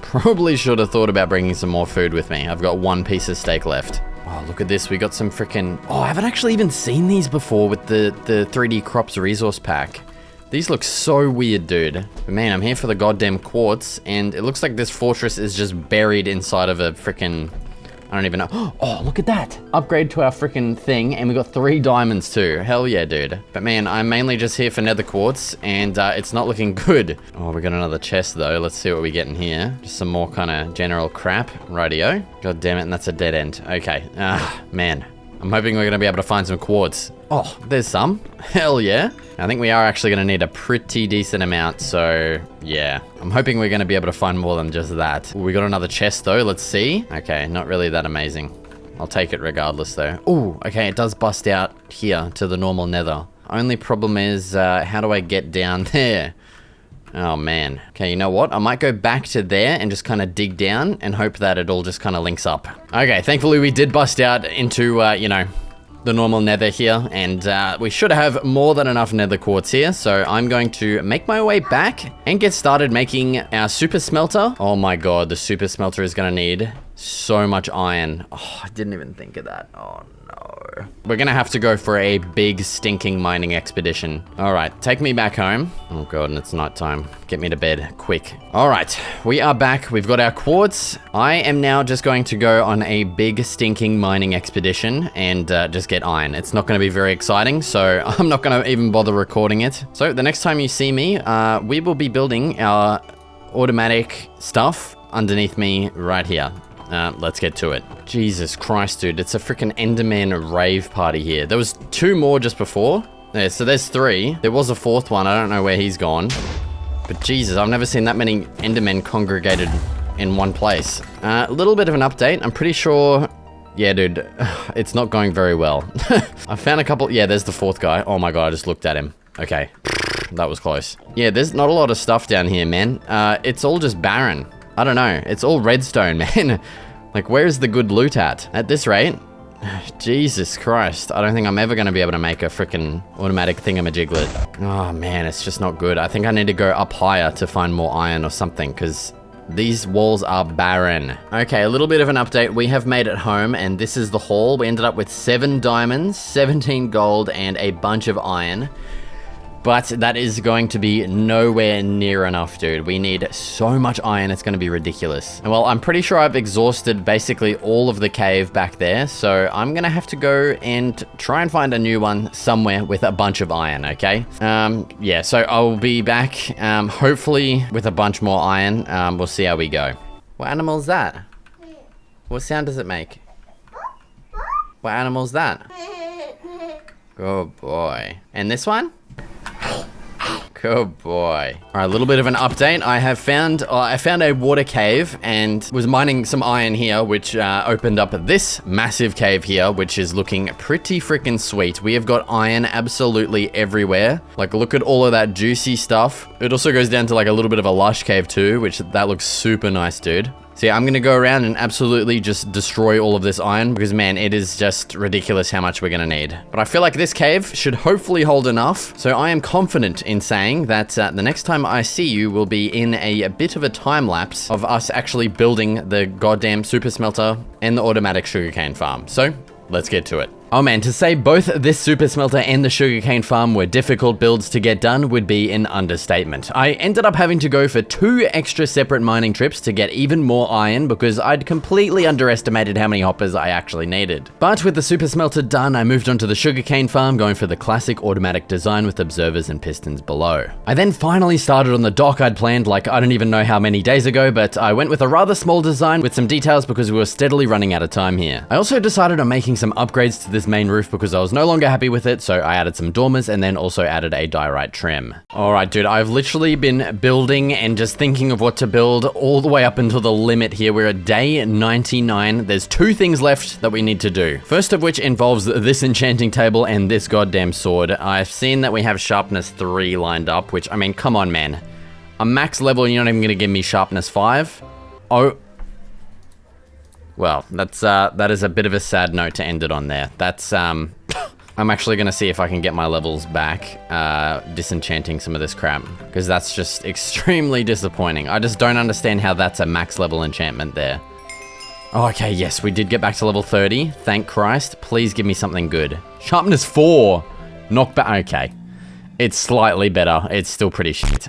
probably should have thought about bringing some more food with me. I've got one piece of steak left. Oh, look at this. We got some freaking... Oh, I haven't actually even seen these before with the 3D Crops resource pack. These look so weird, dude. But man, I'm here for the goddamn quartz, and it looks like this fortress is just buried inside of a freaking... I don't even know. Oh, look at that. Upgrade to our freaking thing, and we got 3 diamonds too. Hell yeah, dude. But man, I'm mainly just here for nether quartz, and it's not looking good. Oh, we got another chest though. Let's see what we get in here. Just some more kind of general crap. Rightio. God damn it, and that's a dead end. Okay. Ah, man. I'm hoping we're gonna be able to find some quartz. Oh, there's some. Hell yeah. I think we are actually gonna need a pretty decent amount, so yeah. I'm hoping we're gonna be able to find more than just that. We got another chest though, let's see. Okay, not really that amazing. I'll take it regardless though. Ooh, okay, it does bust out here to the normal nether. Only problem is, how do I get down there? Oh man. Okay, you know what? I might go back to there and just kind of dig down and hope that it all just kind of links up. Okay, thankfully we did bust out into, you know, the normal nether here, and we should have more than enough nether quartz here, so I'm going to make my way back and get started making our super smelter. Oh my god, the super smelter is gonna need so much iron. Oh, I didn't even think of that. Oh no. We're gonna have to go for a big stinking mining expedition. All right, take me back home. Oh god, and it's nighttime. Get me to bed, quick. All right, we are back. We've got our quartz. I am now just going to go on a big stinking mining expedition and just get iron. It's not gonna be very exciting, so I'm not gonna even bother recording it. So the next time you see me, we will be building our automatic stuff underneath me right here. Let's get to it. Jesus Christ, dude. It's a freaking Enderman rave party here. There was 2 more just before. Yeah, so there's 3. There was a 4th one. I don't know where he's gone. But Jesus, I've never seen that many Endermen congregated in one place. A little bit of an update. I'm pretty sure... Yeah, dude. It's not going very well. I found a couple... Yeah, there's the 4th guy. Oh my god, I just looked at him. Okay. That was close. Yeah, there's not a lot of stuff down here, man. It's all just barren. I don't know. It's all redstone, man. Like, where's the good loot at? At this rate? Jesus Christ. I don't think I'm ever going to be able to make a freaking automatic thingamajiglet. Oh, man. It's just not good. I think I need to go up higher to find more iron or something, because these walls are barren. Okay, a little bit of an update. We have made it home, and this is the haul. We ended up with 7 diamonds, 17 gold, and a bunch of iron. But that is going to be nowhere near enough, dude. We need so much iron, it's going to be ridiculous. And well, I'm pretty sure I've exhausted basically all of the cave back there, so I'm going to have to go and try and find a new one somewhere with a bunch of iron, okay? Yeah, so I'll be back, hopefully with a bunch more iron. We'll see how we go. What animal is that? What sound does it make? What animal is that? Oh boy. And this one? Good boy. All right, a little bit of an update. I found a water cave and was mining some iron here, which opened up this massive cave here, which is looking pretty freaking sweet. We have got iron absolutely everywhere. Like, look at all of that juicy stuff. It also goes down to like a little bit of a lush cave too, which that looks super nice, dude. So yeah, I'm going to go around and absolutely just destroy all of this iron because, man, it is just ridiculous how much we're going to need. But I feel like this cave should hopefully hold enough. So I am confident in saying that the next time I see you will be in a bit of a time lapse of us actually building the goddamn super smelter and the automatic sugarcane farm. So let's get to it. Oh man, to say both this super smelter and the sugarcane farm were difficult builds to get done would be an understatement. I ended up having to go for 2 extra separate mining trips to get even more iron because I'd completely underestimated how many hoppers I actually needed. But with the super smelter done, I moved on to the sugarcane farm, going for the classic automatic design with observers and pistons below. I then finally started on the dock I'd planned like I don't even know how many days ago, but I went with a rather small design with some details because we were steadily running out of time here. I also decided on making some upgrades to this main roof because I was no longer happy with it, so I added some dormers and then also added a diorite trim. Alright dude, I've literally been building and just thinking of what to build all the way up until the limit here. We're at day 99. There's 2 things left that we need to do. First of which involves this enchanting table and this goddamn sword. I've seen that we have sharpness 3 lined up, which, I mean, come on man. A max level, you're not even gonna give me sharpness 5? Oh. Well, that is a bit of a sad note to end it on there. That's, I'm actually going to see if I can get my levels back, disenchanting some of this crap, because that's just extremely disappointing. I just don't understand how that's a max level enchantment there. Oh, okay, yes, we did get back to level 30. Thank Christ. Please give me something good. Sharpness 4. Knockback. Okay. It's slightly better. It's still pretty shit.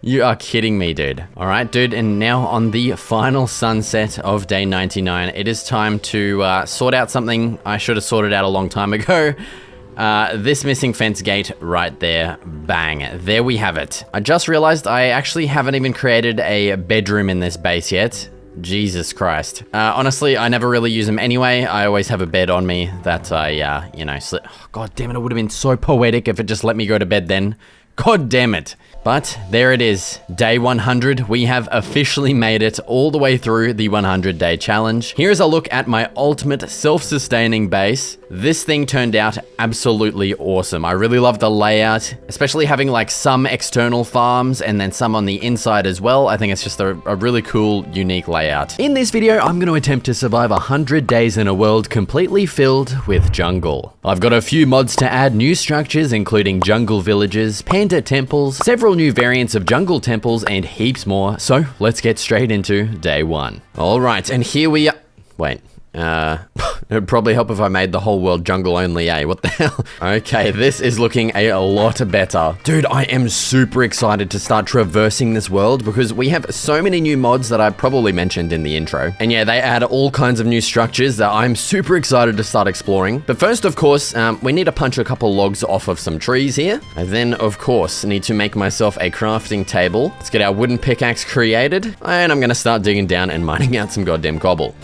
You are kidding me, dude. All right, dude, and now on the final sunset of day 99, it is time to sort out something I should have sorted out a long time ago. This missing fence gate right there. Bang. There we have it. I just realized I actually haven't even created a bedroom in this base yet. Jesus Christ. Honestly, I never really use them anyway. I always have a bed on me that I, you know, sleep. Oh, God damn it, it would have been so poetic if it just let me go to bed then. God damn it. But there it is, day 100. We have officially made it all the way through the 100-day challenge. Here's a look at my ultimate self-sustaining base. This thing turned out absolutely awesome. I really love the layout, especially having like some external farms and then some on the inside as well. I think it's just a really cool, unique layout. In this video, I'm going to attempt to survive 100 days in a world completely filled with jungle. I've got a few mods to add, new structures including jungle villages, panda temples, several new variants of jungle temples, and heaps more. So let's get straight into day 1. All right, and here we are. Wait. It'd probably help if I made the whole world jungle only, eh? What the hell? Okay, this is looking a lot better. Dude, I am super excited to start traversing this world because we have so many new mods that I probably mentioned in the intro. And yeah, they add all kinds of new structures that I'm super excited to start exploring. But first, of course, we need to punch a couple logs off of some trees here. And then, of course, need to make myself a crafting table. Let's get our wooden pickaxe created. And I'm gonna start digging down and mining out some goddamn cobble.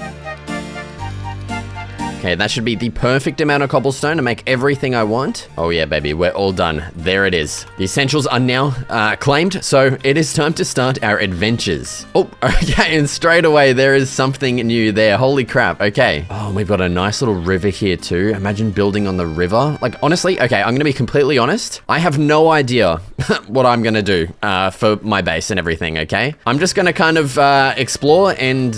Okay, that should be the perfect amount of cobblestone to make everything I want. Oh yeah, baby, we're all done. There it is. The essentials are now claimed, so it is time to start our adventures. Oh, okay, and straight away there is something new there. Holy crap, okay. Oh, we've got a nice little river here too. Imagine building on the river. Like, honestly, okay, I'm gonna be completely honest. I have no idea what I'm gonna do for my base and everything, okay? I'm just gonna kind of explore and,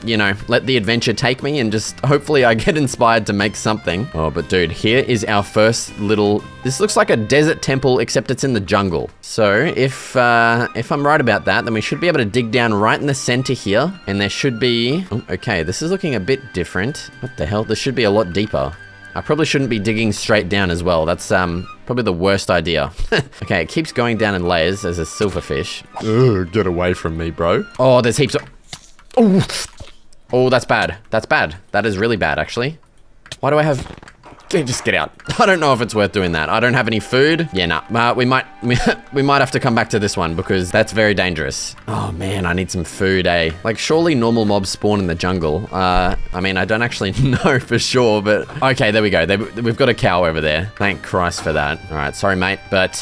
you know, let the adventure take me and just hopefully I get inspired to make something. Oh, but dude, here is our first little, this looks like a desert temple, except it's in the jungle. So if I'm right about that, then we should be able to dig down right in the center here. And there should be, oh, okay, this is looking a bit different. What the hell? This should be a lot deeper. I probably shouldn't be digging straight down as well. That's probably the worst idea. Okay, it keeps going down in layers as a silverfish. Ugh, get away from me, bro. Oh, there's heaps of, oh, that's bad. That's bad. That is really bad, actually. Why do I have... Just get out. I don't know if it's worth doing that. I don't have any food. Yeah, nah. We might have to come back to this one because that's very dangerous. Oh man, I need some food, eh? Like, surely normal mobs spawn in the jungle. I mean, I don't actually know for sure, but... Okay, there we go. We've got a cow over there. Thank Christ for that. All right, sorry, mate. But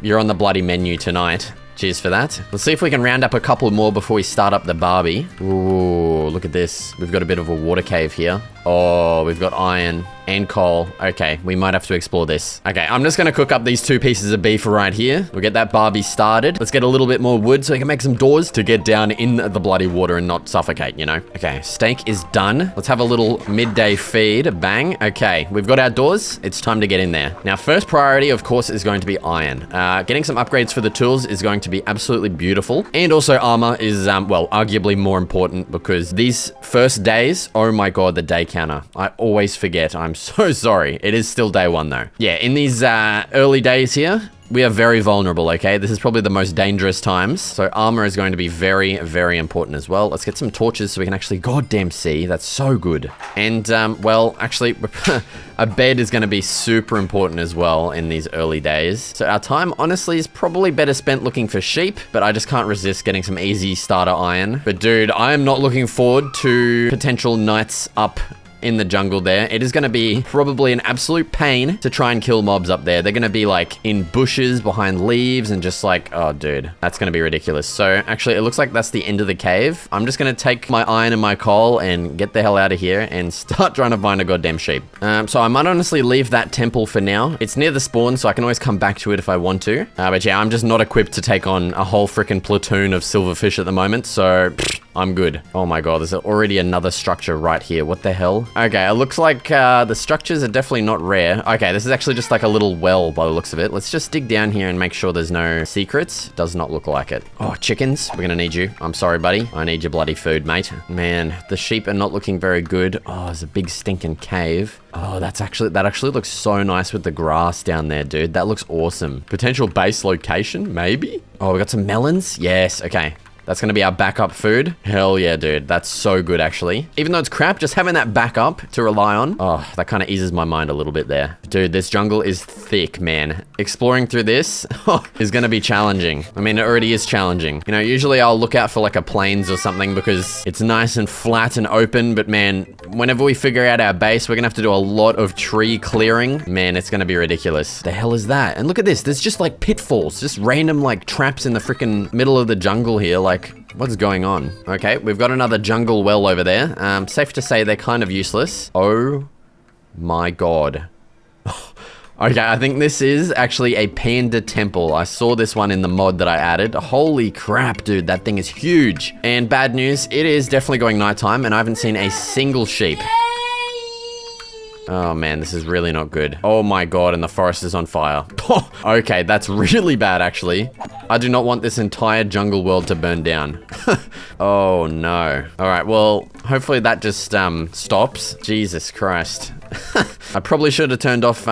you're on the bloody menu tonight. Cheers for that. Let's see if we can round up a couple more before we start up the Barbie. Ooh, look at this. We've got a bit of a water cave here. Oh, we've got iron and coal. Okay, we might have to explore this. Okay, I'm just gonna cook up these 2 pieces of beef right here. We'll get that Barbie started. Let's get a little bit more wood so we can make some doors to get down in the bloody water and not suffocate, you know? Okay, steak is done. Let's have a little midday feed. Bang. Okay, we've got our doors. It's time to get in there. Now, first priority, of course, is going to be iron. Getting some upgrades for the tools is going to be absolutely beautiful. And also armor is, well, arguably more important because these first days, oh my God, the day counter. I always forget. I'm so sorry. It is still day 1 though. Yeah, in these early days here, we are very vulnerable, okay? This is probably the most dangerous times. So armor is going to be very, very important as well. Let's get some torches so we can actually goddamn see. That's so good. And, well, actually, a bed is going to be super important as well in these early days. So our time, honestly, is probably better spent looking for sheep, but I just can't resist getting some easy starter iron. But dude, I am not looking forward to potential nights up in the jungle there. It is going to be probably an absolute pain to try and kill mobs up there. They're going to be like in bushes behind leaves and just like, oh dude, that's going to be ridiculous. So actually it looks like that's the end of the cave. I'm just going to take my iron and my coal and get the hell out of here and start trying to find a goddamn sheep. So I might honestly leave that temple for now. It's near the spawn, so I can always come back to it if I want to. But yeah, I'm just not equipped to take on a whole freaking platoon of silverfish at the moment. So I'm good. Oh my God, there's already another structure right here. What the hell? Okay, it looks like the structures are definitely not rare. Okay, this is actually just like a little well by the looks of it. Let's just dig down here and make sure there's no secrets. Does not look like it. Oh, chickens, we're gonna need you. I'm sorry, buddy. I need your bloody food, mate. Man, the sheep are not looking very good. Oh, there's a big stinking cave. Oh, that actually looks so nice with the grass down there, dude. That looks awesome. Potential base location, maybe? Oh, we got some melons? Yes, okay. That's gonna be our backup food. Hell yeah, dude. That's so good, actually. Even though it's crap, just having that backup to rely on. Oh, that kind of eases my mind a little bit there. Dude, this jungle is thick, man. Exploring through this is gonna be challenging. I mean, it already is challenging. You know, usually I'll look out for like a plains or something because it's nice and flat and open, but man, whenever we figure out our base, we're gonna have to do a lot of tree clearing. Man, it's gonna be ridiculous. The hell is that? And look at this. There's just like pitfalls, just random like traps in the freaking middle of the jungle here. Like, what's going on? Okay, we've got another jungle well over there. Safe to say they're kind of useless. Oh my god. Okay, I think this is actually a panda temple. I saw this one in the mod that I added. Holy crap, dude, that thing is huge. And bad news, it is definitely going nighttime and I haven't seen a single sheep. Oh man, this is really not good. Oh my god, and the forest is on fire. Okay, that's really bad actually. I do not want this entire jungle world to burn down. Oh no. Alright, well, hopefully that just stops. Jesus Christ. I probably should have turned off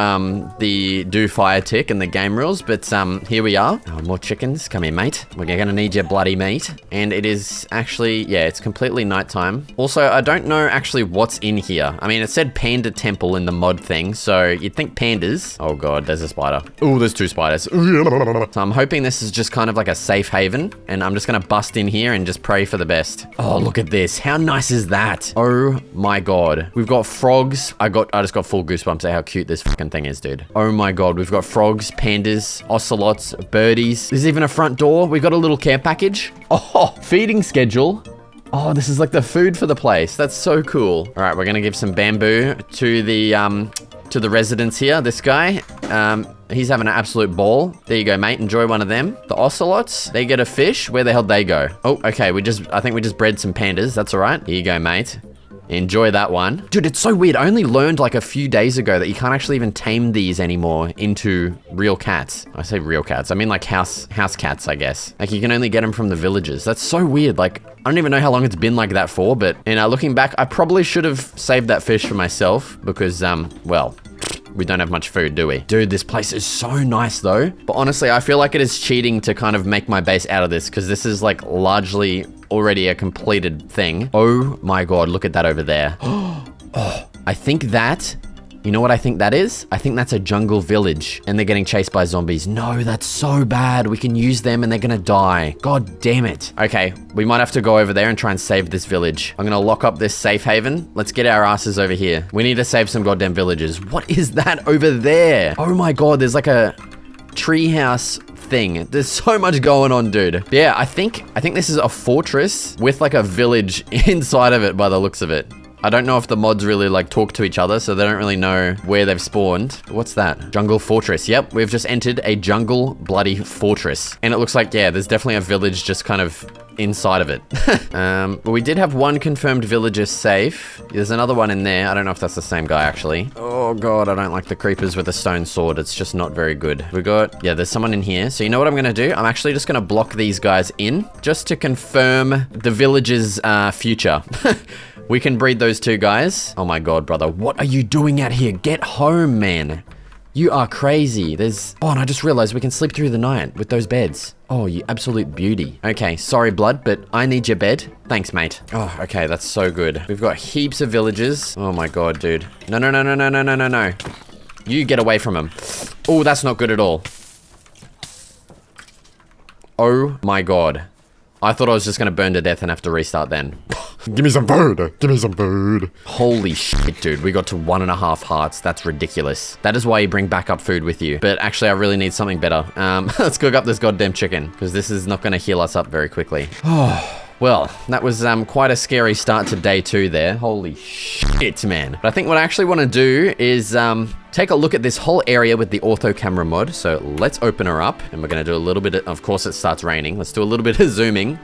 the do fire tick and the game rules, but here we are. Oh, more chickens. Come here, mate. We're gonna need your bloody meat. And it is actually, yeah, it's completely nighttime. Also, I don't know actually what's in here. I mean, it said panda temple in the mod thing, so you'd think pandas. Oh god, there's a spider. Oh, there's two spiders. So I'm hoping this is just kind of like a safe haven, and I'm just gonna bust in here and just pray for the best. Oh, look at this. How nice is that? Oh my god. We've got frogs. I just got full goosebumps at how cute this fucking thing is, dude. Oh my god, we've got frogs, pandas, ocelots, birdies. There's even a front door. We've got a little care package. Oh, feeding schedule. Oh, this is like the food for the place. That's so cool. All right, we're gonna give some bamboo to the residents here. This guy, he's having an absolute ball. There you go, mate. Enjoy one of them. The ocelots, they get a fish. Where the hell they go? Oh, okay. I think we just bred some pandas. That's all right. Here you go, mate. Enjoy that one. Dude, it's so weird. I only learned like a few days ago that you can't actually even tame these anymore into real cats. I say real cats. I mean like house cats, I guess. Like you can only get them from the villages. That's so weird. Like, I don't even know how long it's been like that for, but looking back, I probably should have saved that fish for myself because, well, we don't have much food, do we? Dude, this place is so nice though. But honestly, I feel like it is cheating to kind of make my base out of this because this is like largely already a completed thing. Oh my god, look at that over there. Oh, I think that, you know what I think that is? I think that's a jungle village and they're getting chased by zombies. No, that's so bad. We can use them and they're gonna die. God damn it. Okay, we might have to go over there and try and save this village. I'm gonna lock up this safe haven. Let's get our asses over here. We need to save some goddamn villages. What is that over there? Oh my god, there's like a treehouse thing. There's so much going on, dude. Yeah, I think this is a fortress with like a village inside of it by the looks of it. I don't know if the mods really like talk to each other, so they don't really know where they've spawned. What's that? Jungle fortress. Yep, we've just entered a jungle bloody fortress. And it looks like, yeah, there's definitely a village just kind of inside of it. But we did have one confirmed villager safe. There's another one in there. I don't know if that's the same guy, actually. Oh god, I don't like the creepers with a stone sword. It's just not very good. Yeah, there's someone in here. So you know what I'm gonna do? I'm actually just gonna block these guys in just to confirm the village's future. We can breed those two guys. Oh my god, brother. What are you doing out here? Get home, man. You are crazy. Oh, and I just realized we can sleep through the night with those beds. Oh, you absolute beauty. Okay, sorry, blood, but I need your bed. Thanks, mate. Oh, okay, that's so good. We've got heaps of villagers. Oh my god, dude. No, no, no, no, no, no, no, no, no. You get away from him. Oh, that's not good at all. Oh my god. I thought I was just gonna burn to death and have to restart then. Give me some food. Give me some food. Holy shit, dude. We got to 1.5 hearts. That's ridiculous. That is why you bring backup food with you. But actually, I really need something better. Let's cook up this goddamn chicken because this is not gonna heal us up very quickly. Oh. Well, that was quite a scary start to day 2 there. Holy shit, man. But I think what I actually want to do is take a look at this whole area with the ortho camera mod. So let's open her up and we're going to do a little bit of course it starts raining. Let's do a little bit of zooming.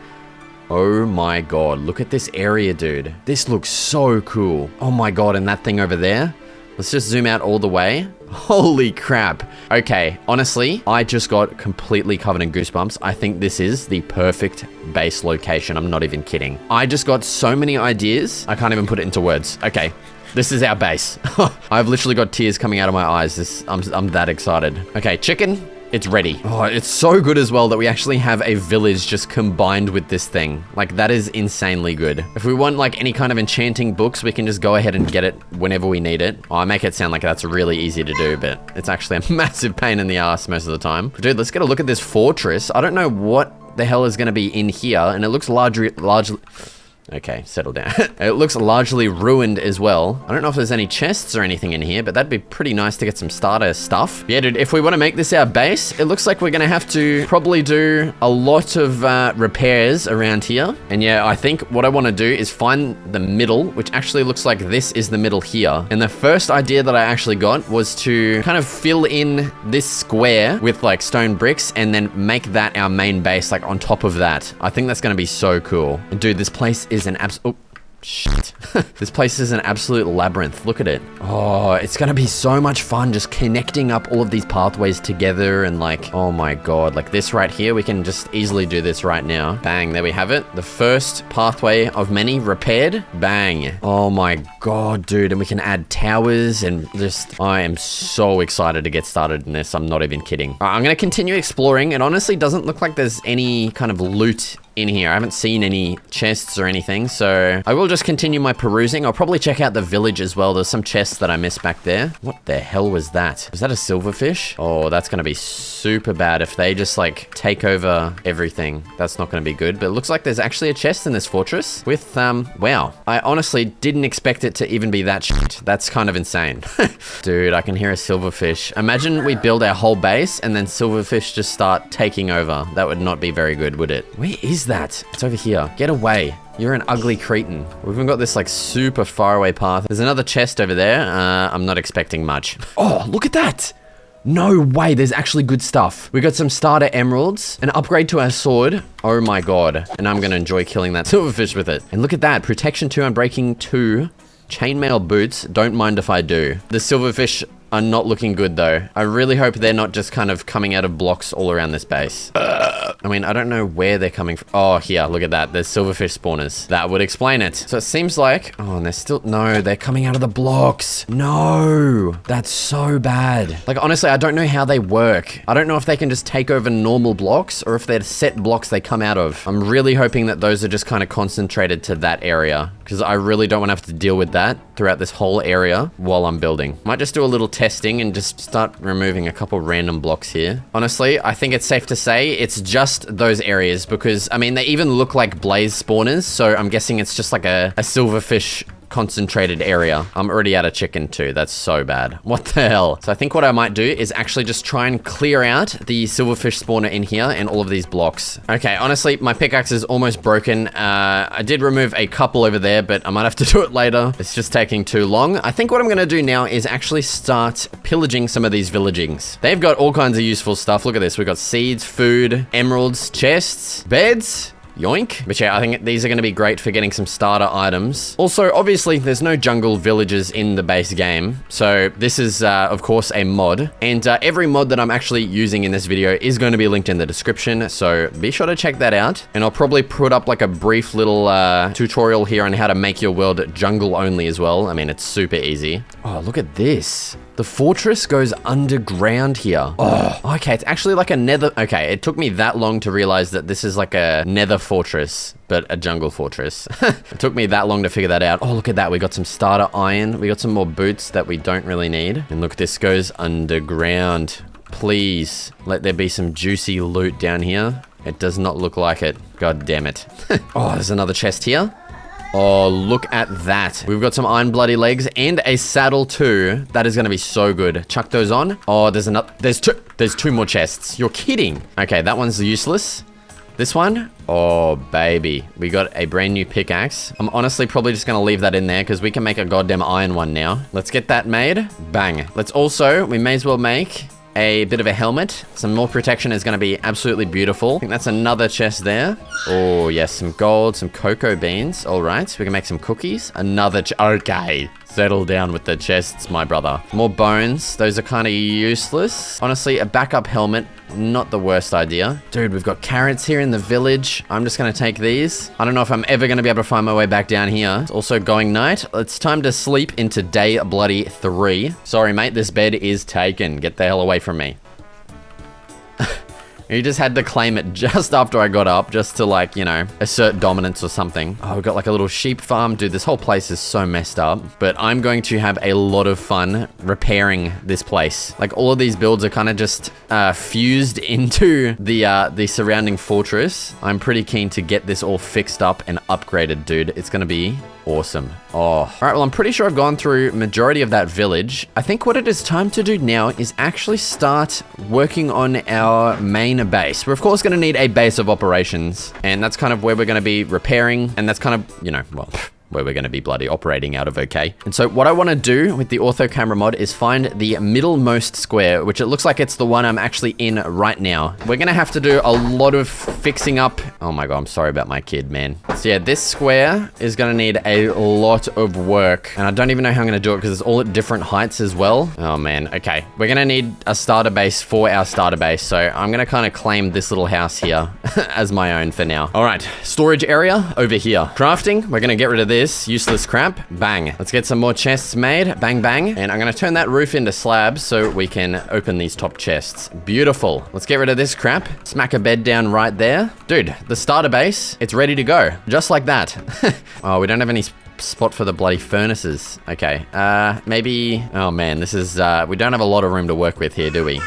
Oh my god, look at this area, dude. This looks so cool. Oh my god, and that thing over there. Let's just zoom out all the way. Holy crap. Okay, honestly, I just got completely covered in goosebumps. I think this is the perfect base location. I'm not even kidding. I just got so many ideas. I can't even put it into words. Okay, this is our base. I've literally got tears coming out of my eyes. I'm that excited. Okay, chicken. it's ready. Oh, it's so good as well that we actually have a village just combined with this thing. Like, that is insanely good. If we want, like, any kind of enchanting books, we can just go ahead and get it whenever we need it. Oh, I make it sound like that's really easy to do, but it's actually a massive pain in the ass most of the time. Dude, let's get a look at this fortress. I don't know what the hell is going to be in here, and it looks largely... Okay, settle down. It looks largely ruined as well. I don't know if there's any chests or anything in here, but that'd be pretty nice to get some starter stuff. Yeah, dude, if we want to make this our base, it looks like we're going to have to probably do a lot of repairs around here. And yeah, I think what I want to do is find the middle, which actually looks like this is the middle here. And the first idea that I actually got was to kind of fill in this square with like stone bricks and then make that our main base, like on top of that. I think that's going to be so cool. And dude, this place is an shit. This place is an absolute labyrinth. Look at it. Oh, it's gonna be so much fun just connecting up all of these pathways together and like, oh my god, like this right here, we can just easily do this right now. Bang, there we have it. The first pathway of many repaired. Bang. Oh my god, dude. And we can add towers and just, I am so excited to get started in this. I'm not even kidding. All right, I'm gonna continue exploring. It honestly doesn't look like there's any kind of loot in here. I haven't seen any chests or anything, so I will just continue my perusing. I'll probably check out the village as well. There's some chests that I missed back there. What the hell was that? Was that a silverfish? Oh, that's gonna be super bad if they just like take over everything. That's not gonna be good, but it looks like there's actually a chest in this fortress with, wow. I honestly didn't expect it to even be that shit. That's kind of insane. Dude, I can hear a silverfish. Imagine we build our whole base and then silverfish just start taking over. That would not be very good, would it? Where is that? It's over here. Get away. You're an ugly cretin. We've even got this like super far away path. There's another chest over there. I'm not expecting much. Oh, look at that. No way, there's actually good stuff. We got some starter emeralds, an upgrade to our sword. Oh my god. And I'm gonna enjoy killing that silverfish with it. And look at that, protection 2, unbreaking 2, chainmail boots. Don't mind if I do. The silverfish are not looking good though. I really hope they're not just kind of coming out of blocks all around this base. I mean, I don't know where they're coming from. Oh, here, look at that. There's silverfish spawners. That would explain it. So it seems like, oh, and they're still, no, they're coming out of the blocks. No, that's so bad. Like, honestly, I don't know how they work. I don't know if they can just take over normal blocks or if they're set blocks they come out of. I'm really hoping that those are just kind of concentrated to that area because I really don't want to have to deal with that throughout this whole area while I'm building. Might just do a little testing and just start removing a couple random blocks here. Honestly, I think it's safe to say it's just those areas because, I mean, they even look like blaze spawners, so I'm guessing it's just like a silverfish concentrated area. I'm already out of chicken too. That's so bad. What the hell? So I think what I might do is actually just try and clear out the silverfish spawner in here and all of these blocks. Okay, honestly, my pickaxe is almost broken. I did remove a couple over there, but I might have to do it later. It's just taking too long. I think what I'm gonna do now is actually start pillaging some of these villagings. They've got all kinds of useful stuff. Look at this. We've got seeds, food, emeralds, chests, beds. Yoink. But yeah, I think these are going to be great for getting some starter items. Also, obviously, there's no jungle villages in the base game. So this is, of course, a mod. And every mod that I'm actually using in this video is going to be linked in the description. So be sure to check that out. And I'll probably put up like a brief little tutorial here on how to make your world jungle only as well. I mean, it's super easy. Oh, look at this. The fortress goes underground here. Oh, okay. It's actually like a nether. Okay, it took me that long to realize that this is like a nether fortress, but a jungle fortress. It took me that long to figure that out. Oh, look at that. We got some starter iron. We got some more boots that we don't really need. And look, this goes underground. Please let there be some juicy loot down here. It does not look like it. God damn it. Oh, there's another chest here. Oh, look at that. We've got some iron bloody legs and a saddle too. That is going to be so good. Chuck those on. Oh, there's two more chests. You're kidding. Okay, that one's useless. This one, oh baby, we got a brand new pickaxe. I'm honestly probably just gonna leave that in there because we can make a goddamn iron one now. Let's get that made. Bang. Let's also, we may as well make a bit of a helmet. Some more protection is going to be absolutely beautiful. I think that's another chest there. Oh, yes, some gold, some cocoa beans. All right, we can make some cookies. Another okay. Settle down with the chests, my brother. More bones. Those are kind of useless. Honestly, a backup helmet, not the worst idea. Dude, we've got carrots here in the village. I'm just going to take these. I don't know if I'm ever going to be able to find my way back down here. It's also going night. It's time to sleep into day bloody 3. Sorry, mate. This bed is taken. Get the hell away from me. He just had to claim it just after I got up, just to like, you know, assert dominance or something. Oh, we've got like a little sheep farm. Dude, this whole place is so messed up. But I'm going to have a lot of fun repairing this place. Like all of these builds are kind of just fused into the surrounding fortress. I'm pretty keen to get this all fixed up and upgraded, dude. It's gonna be awesome. Oh, all right, well, I'm pretty sure I've gone through majority of that village. I think what it is time to do now is actually start working on our main base. We're of course gonna need a base of operations, and that's kind of where we're gonna be repairing, and that's kind of, you know, well, where we're going to be bloody operating out of, okay? And so what I want to do with the ortho camera mod is find the middlemost square, which it looks like it's the one I'm actually in right now. We're going to have to do a lot of fixing up. Oh my God, I'm sorry about my kid, man. So yeah, this square is going to need a lot of work, and I don't even know how I'm going to do it because it's all at different heights as well. Oh man, okay. We're going to need a starter base for our starter base, so I'm going to kind of claim this little house here as my own for now. All right, storage area over here. Crafting, we're going to get rid of this useless crap. Bang. Let's get some more chests made. Bang, bang. And I'm going to turn that roof into slabs so we can open these top chests. Beautiful. Let's get rid of this crap. Smack a bed down right there. Dude, the starter base, it's ready to go. Just like that. Oh, we don't have any spot for the bloody furnaces. Okay. Maybe... Oh man, this is... we don't have a lot of room to work with here, do we?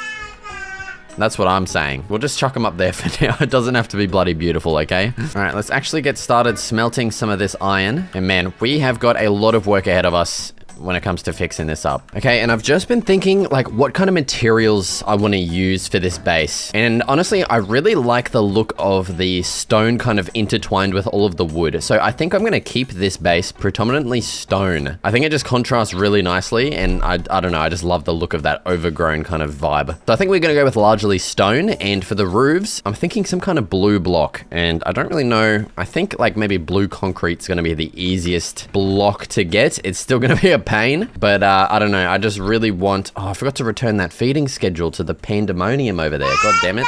That's what I'm saying. We'll just chuck them up there for now. It doesn't have to be bloody beautiful, okay? All right, let's actually get started smelting some of this iron. And man, we have got a lot of work ahead of us when it comes to fixing this up. Okay, and I've just been thinking like what kind of materials I want to use for this base. And honestly, I really like the look of the stone kind of intertwined with all of the wood. So I think I'm going to keep this base predominantly stone. I think it just contrasts really nicely, and I don't know, I just love the look of that overgrown kind of vibe. So I think we're going to go with largely stone, and for the roofs, I'm thinking some kind of blue block, and I don't really know. I think like maybe blue concrete's going to be the easiest block to get. It's still going to be a pain, but I don't know. I just really want... Oh, I forgot to return that feeding schedule to the pandemonium over there. God damn it.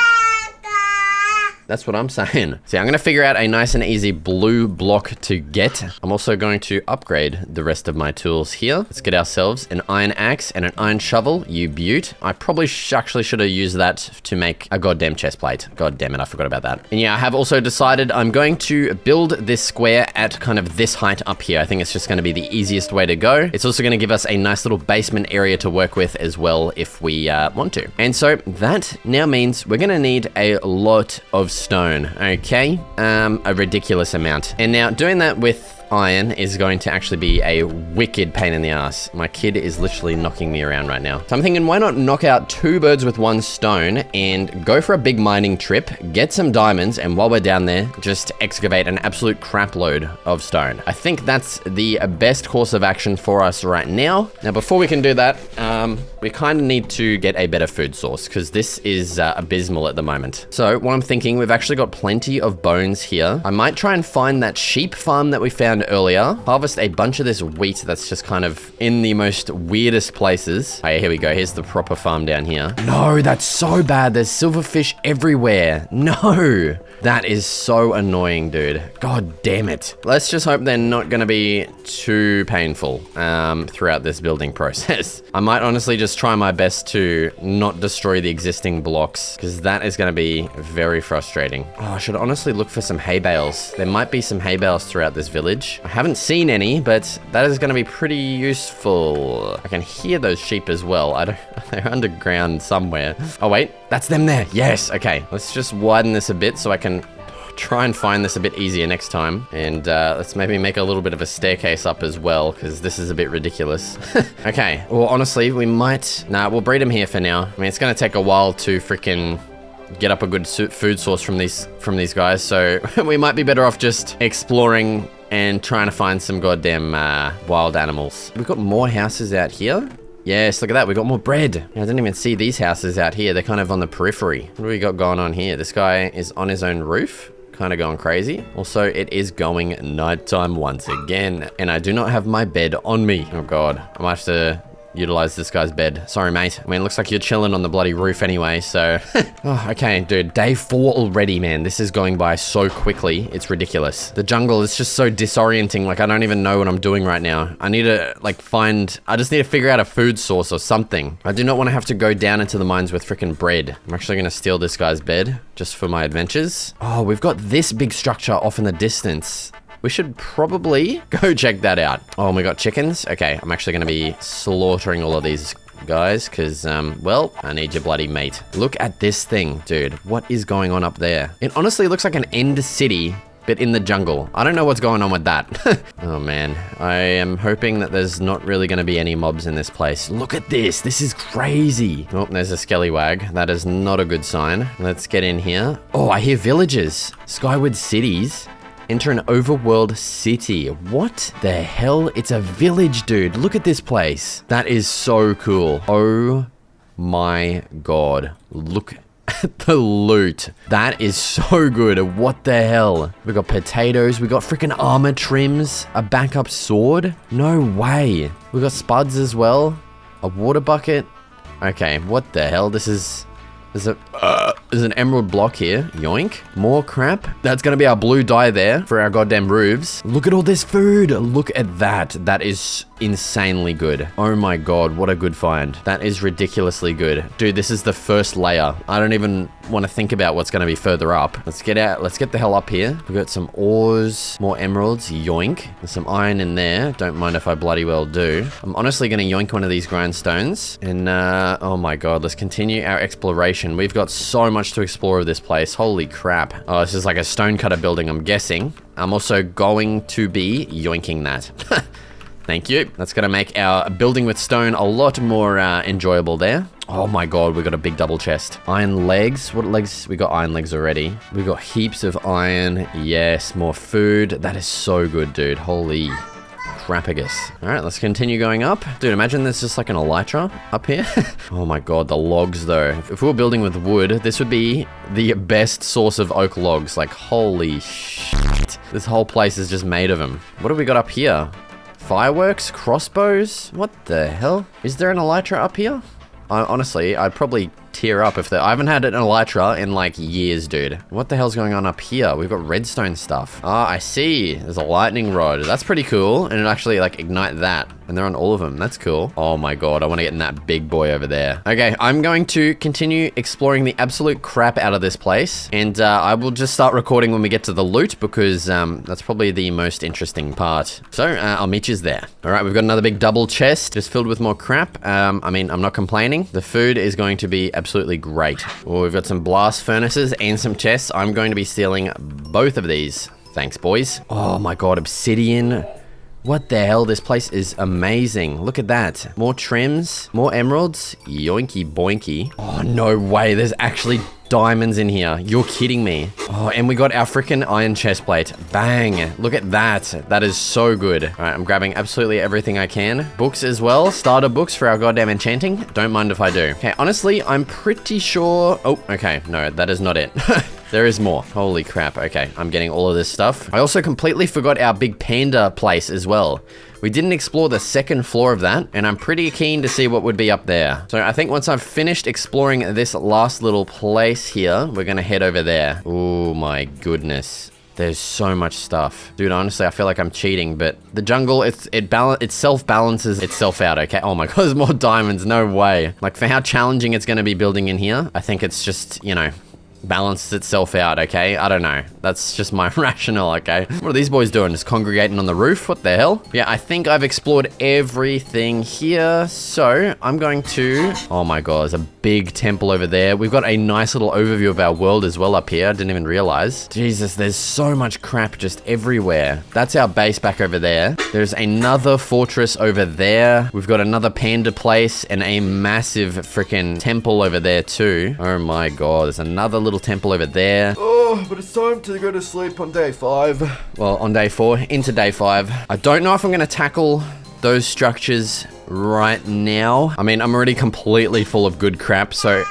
That's what I'm saying. See, I'm going to figure out a nice and easy blue block to get. I'm also going to upgrade the rest of my tools here. Let's get ourselves an iron axe and an iron shovel. You beaut. I probably actually should have used that to make a goddamn chest plate. God damn it, I forgot about that. And yeah, I have also decided I'm going to build this square at kind of this height up here. I think it's just going to be the easiest way to go. It's also going to give us a nice little basement area to work with as well if we want to. And so that now means we're going to need a lot of stone, okay? A ridiculous amount. And now doing that with iron is going to actually be a wicked pain in the ass. My kid is literally knocking me around right now. So I'm thinking, why not knock out 2 birds with 1 stone and go for a big mining trip, get some diamonds, and while we're down there, just excavate an absolute crap load of stone. I think that's the best course of action for us right now. Now, before we can do that, we kind of need to get a better food source because this is abysmal at the moment. So what I'm thinking, we've actually got plenty of bones here. I might try and find that sheep farm that we found earlier, harvest a bunch of this wheat that's just kind of in the most weirdest places. Hey, here we go. Here's the proper farm down here. No, that's so bad. There's silverfish everywhere. No, that is so annoying, dude. God damn it. Let's just hope they're not going to be too painful throughout this building process. I might honestly just try my best to not destroy the existing blocks because that is going to be very frustrating. Oh, I should honestly look for some hay bales. There might be some hay bales throughout this village. I haven't seen any, but that is going to be pretty useful. I can hear those sheep as well. They're underground somewhere. Oh wait, that's them there. Yes, okay. Let's just widen this a bit so I can try and find this a bit easier next time. And let's maybe make a little bit of a staircase up as well, because this is a bit ridiculous. Okay, well honestly, we might... Nah, we'll breed them here for now. I mean, it's going to take a while to freaking get up a good food source from these guys, so we might be better off just exploring and trying to find some goddamn wild animals. We've got more houses out here. Yes, look at that. We got more bread. I didn't even see these houses out here. They're kind of on the periphery. What do we got going on here? This guy is on his own roof, kind of going crazy. Also, it is going nighttime once again, and I do not have my bed on me. Oh God, I might have to utilize this guy's bed. Sorry, mate. I mean, it looks like you're chilling on the bloody roof anyway, so... Oh, okay, dude. Day 4 already, man. This is going by so quickly. It's ridiculous. The jungle is just so disorienting. Like, I don't even know what I'm doing right now. I need to, like, I just need to figure out a food source or something. I do not want to have to go down into the mines with freaking bread. I'm actually going to steal this guy's bed just for my adventures. Oh, we've got this big structure off in the distance. We should probably go check that out. Oh, and we got chickens. Okay, I'm actually going to be slaughtering all of these guys because, well, I need your bloody meat. Look at this thing, dude. What is going on up there? It honestly looks like an end city, but in the jungle. I don't know what's going on with that. Oh, man. I am hoping that there's not really going to be any mobs in this place. Look at this. This is crazy. Oh, there's a skellywag. That is not a good sign. Let's get in here. Oh, I hear villages. Skyward cities. Enter an overworld city. What the hell? It's a village, dude. Look at this place. That is so cool. Oh my god. Look at the loot. That is so good. What the hell? We got potatoes. We got freaking armor trims. A backup sword. No way. We got spuds as well. A water bucket. Okay, what the hell? There's an emerald block here. Yoink. More crap. That's gonna be our blue dye there for our goddamn roofs. Look at all this food. Look at that. That is insanely good. Oh my god, what a good find. That is ridiculously good. Dude, this is the first layer. I don't even want to think about what's gonna be further up. Let's get out. Let's get the hell up here. We've got some ores, more emeralds. Yoink. There's some iron in there. Don't mind if I bloody well do. I'm honestly gonna yoink one of these grindstones. And, oh my god, let's continue our exploration. We've got so much to explore of this place. Holy crap. Oh, this is like a stonecutter building, I'm guessing. I'm also going to be yoinking that. Thank you. That's going to make our building with stone a lot more enjoyable there. Oh my god, we got a big double chest. Iron legs. What legs? We got iron legs already. We got heaps of iron. Yes, more food. That is so good, dude. Holy crapagus. All right, let's continue going up. Dude, imagine there's just like an elytra up here. Oh my god, the logs though. If we were building with wood, this would be the best source of oak logs. Like, holy shit. This whole place is just made of them. What do we got up here? Fireworks? Crossbows? What the hell? Is there an elytra up here? Honestly, I'd probably tear up if I haven't had an elytra in like years, dude. What the hell's going on up here? We've got redstone stuff. Ah, I see. There's a lightning rod. That's pretty cool. And it actually like ignite that. And they're on all of them. That's cool. Oh my god, I want to get in that big boy over there. Okay, I'm going to continue exploring the absolute crap out of this place. And I will just start recording when we get to the loot because that's probably the most interesting part. So I'll meet you there. All right, we've got another big double chest just filled with more crap. I mean, I'm not complaining. The food is going to be absolutely great. Oh, we've got some blast furnaces and some chests. I'm going to be stealing both of these. Thanks, boys. Oh my god, obsidian. What the hell? This place is amazing. Look at that. More trims, more emeralds. Yoinky boinky. Oh, no way. There's actually diamonds in here. You're kidding me. Oh, and we got our freaking iron chest plate. Bang. Look at that. That is so good. All right, I'm grabbing absolutely everything I can. Books as well. Starter books for our goddamn enchanting. Don't mind if I do. Okay, honestly, I'm pretty sure... Oh, okay. No, that is not it. There is more. Holy crap. Okay, I'm getting all of this stuff. I also completely forgot our big panda place as well. We didn't explore the second floor of that, and I'm pretty keen to see what would be up there. So I think once I've finished exploring this last little place here, we're gonna head over there. Oh my goodness. There's so much stuff. Dude, honestly, I feel like I'm cheating, but the jungle, it self-balances itself out, okay? Oh my god, there's more diamonds. No way. Like, for how challenging it's gonna be building in here, I think it's just, you know, balances itself out, okay? I don't know. That's just my rationale, okay? What are these boys doing? Just congregating on the roof? What the hell? Yeah, I think I've explored everything here. So I'm going to... Oh my god, there's a big temple over there. We've got a nice little overview of our world as well up here. I didn't even realize. Jesus, there's so much crap just everywhere. That's our base back over there. There's another fortress over there. We've got another panda place and a massive freaking temple over there too. Oh my god, there's another little temple over there. Oh, but it's time to go to sleep on day 5. Well, on day 4, into day 5. I don't know if I'm going to tackle those structures right now. I mean, I'm already completely full of good crap, so...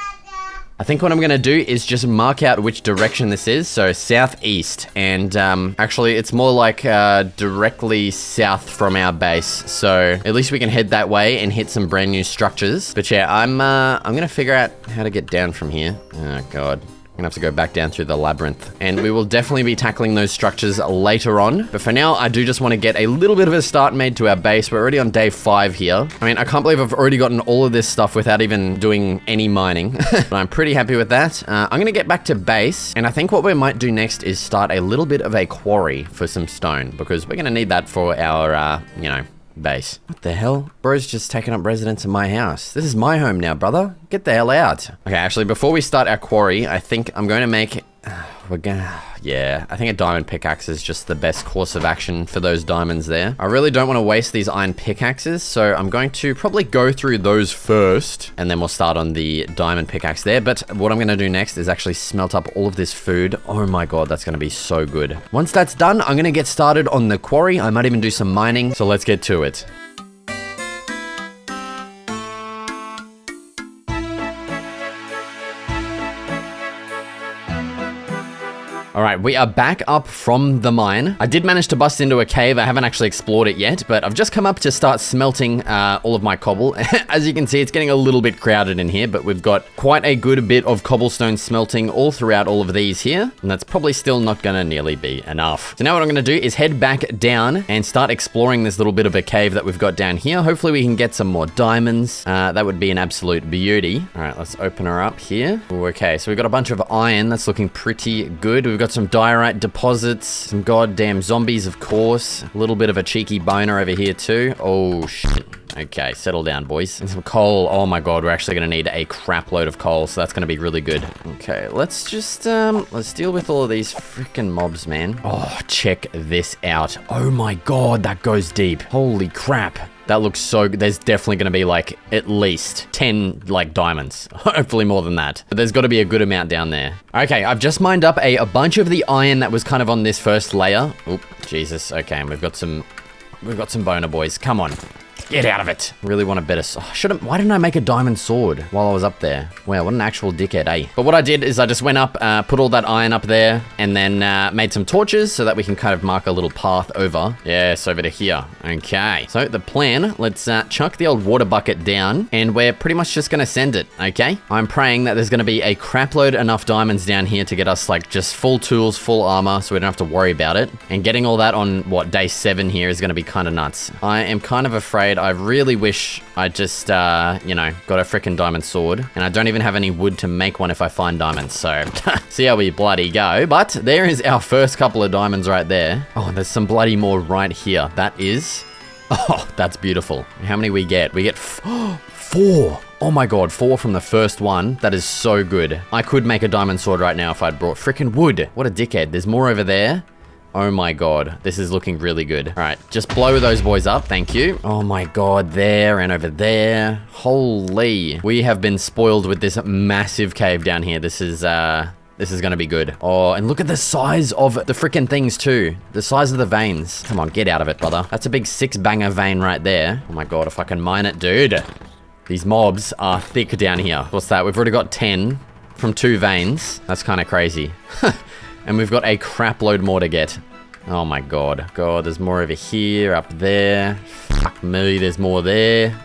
I think what I'm gonna do is just mark out which direction this is. So southeast, and actually it's more like directly south from our base. So at least we can head that way and hit some brand new structures. But yeah, I'm gonna figure out how to get down from here. Oh God. Gonna have to go back down through the labyrinth, and we will definitely be tackling those structures later on. But for now, I do just want to get a little bit of a start made to our base. We're already on day 5 here. I mean, I can't believe I've already gotten all of this stuff without even doing any mining. But I'm pretty happy with that. I'm gonna get back to base, and I think what we might do next is start a little bit of a quarry for some stone, because we're gonna need that for our, you know, base. What the hell? Bro's just taking up residence in my house. This is my home now, brother. Get the hell out. Okay, actually, before we start our quarry, I think I'm going to make... yeah, I think a diamond pickaxe is just the best course of action for those diamonds there. I really don't want to waste these iron pickaxes, so I'm going to probably go through those first, and then we'll start on the diamond pickaxe there. But what I'm going to do next is actually smelt up all of this food. Oh my God, that's going to be so good. Once that's done, I'm going to get started on the quarry. I might even do some mining, so let's get to it. All right, we are back up from the mine. I did manage to bust into a cave. I haven't actually explored it yet, but I've just come up to start smelting all of my cobble. As you can see, it's getting a little bit crowded in here, but we've got quite a good bit of cobblestone smelting all throughout all of these here, and that's probably still not gonna nearly be enough. So now what I'm gonna do is head back down and start exploring this little bit of a cave that we've got down here. Hopefully we can get some more diamonds. That would be an absolute beauty. All right, let's open her up here. Ooh, okay, so we've got a bunch of iron. That's looking pretty good. We've got some diorite deposits, some goddamn zombies, of course. A little bit of a cheeky boner over here too. Oh shit. Okay, settle down, boys. And some coal. Oh my God, we're actually gonna need a crap load of coal, so that's gonna be really good. Okay, let's just let's deal with all of these freaking mobs, man. Oh, check this out. Oh my God, that goes deep. Holy crap. That looks so good. There's definitely going to be like at least 10 like diamonds. Hopefully more than that. But there's got to be a good amount down there. Okay, I've just mined up a bunch of the iron that was kind of on this first layer. Oop, Jesus. Okay, and we've got some boner boys. Come on. Get out of it. Really want a better... why didn't I make a diamond sword while I was up there? Wow, what an actual dickhead, eh? But what I did is I just went up, put all that iron up there, and then made some torches so that we can kind of mark a little path over. Yes, over to here. Okay. So the plan, let's chuck the old water bucket down, and we're pretty much just going to send it, okay? I'm praying that there's going to be a crapload enough diamonds down here to get us, like, just full tools, full armor, so we don't have to worry about it. And getting all that on, what, day 7 here is going to be kind of nuts. I am kind of afraid I really wish I just, you know, got a frickin' diamond sword. And I don't even have any wood to make one if I find diamonds. So, see how we bloody go. But there is our first couple of diamonds right there. Oh, there's some bloody more right here. That is... Oh, that's beautiful. How many we get? We get 4. Oh my God, 4 from the first one. That is so good. I could make a diamond sword right now if I'd brought frickin' wood. What a dickhead. There's more over there. Oh my God, this is looking really good. All right, just blow those boys up, thank you. Oh my God, there and over there. Holy. We have been spoiled with this massive cave down here. This is gonna be good. Oh, and look at the size of the freaking things too. The size of the veins. Come on, get out of it, brother. That's a big 6-banger vein right there. Oh my God, if I can mine it, dude. These mobs are thick down here. What's that? We've already got 10 from 2 veins. That's kind of crazy. And we've got a crap load more to get. Oh my God. God, there's more over here, up there. Fuck me, there's more there.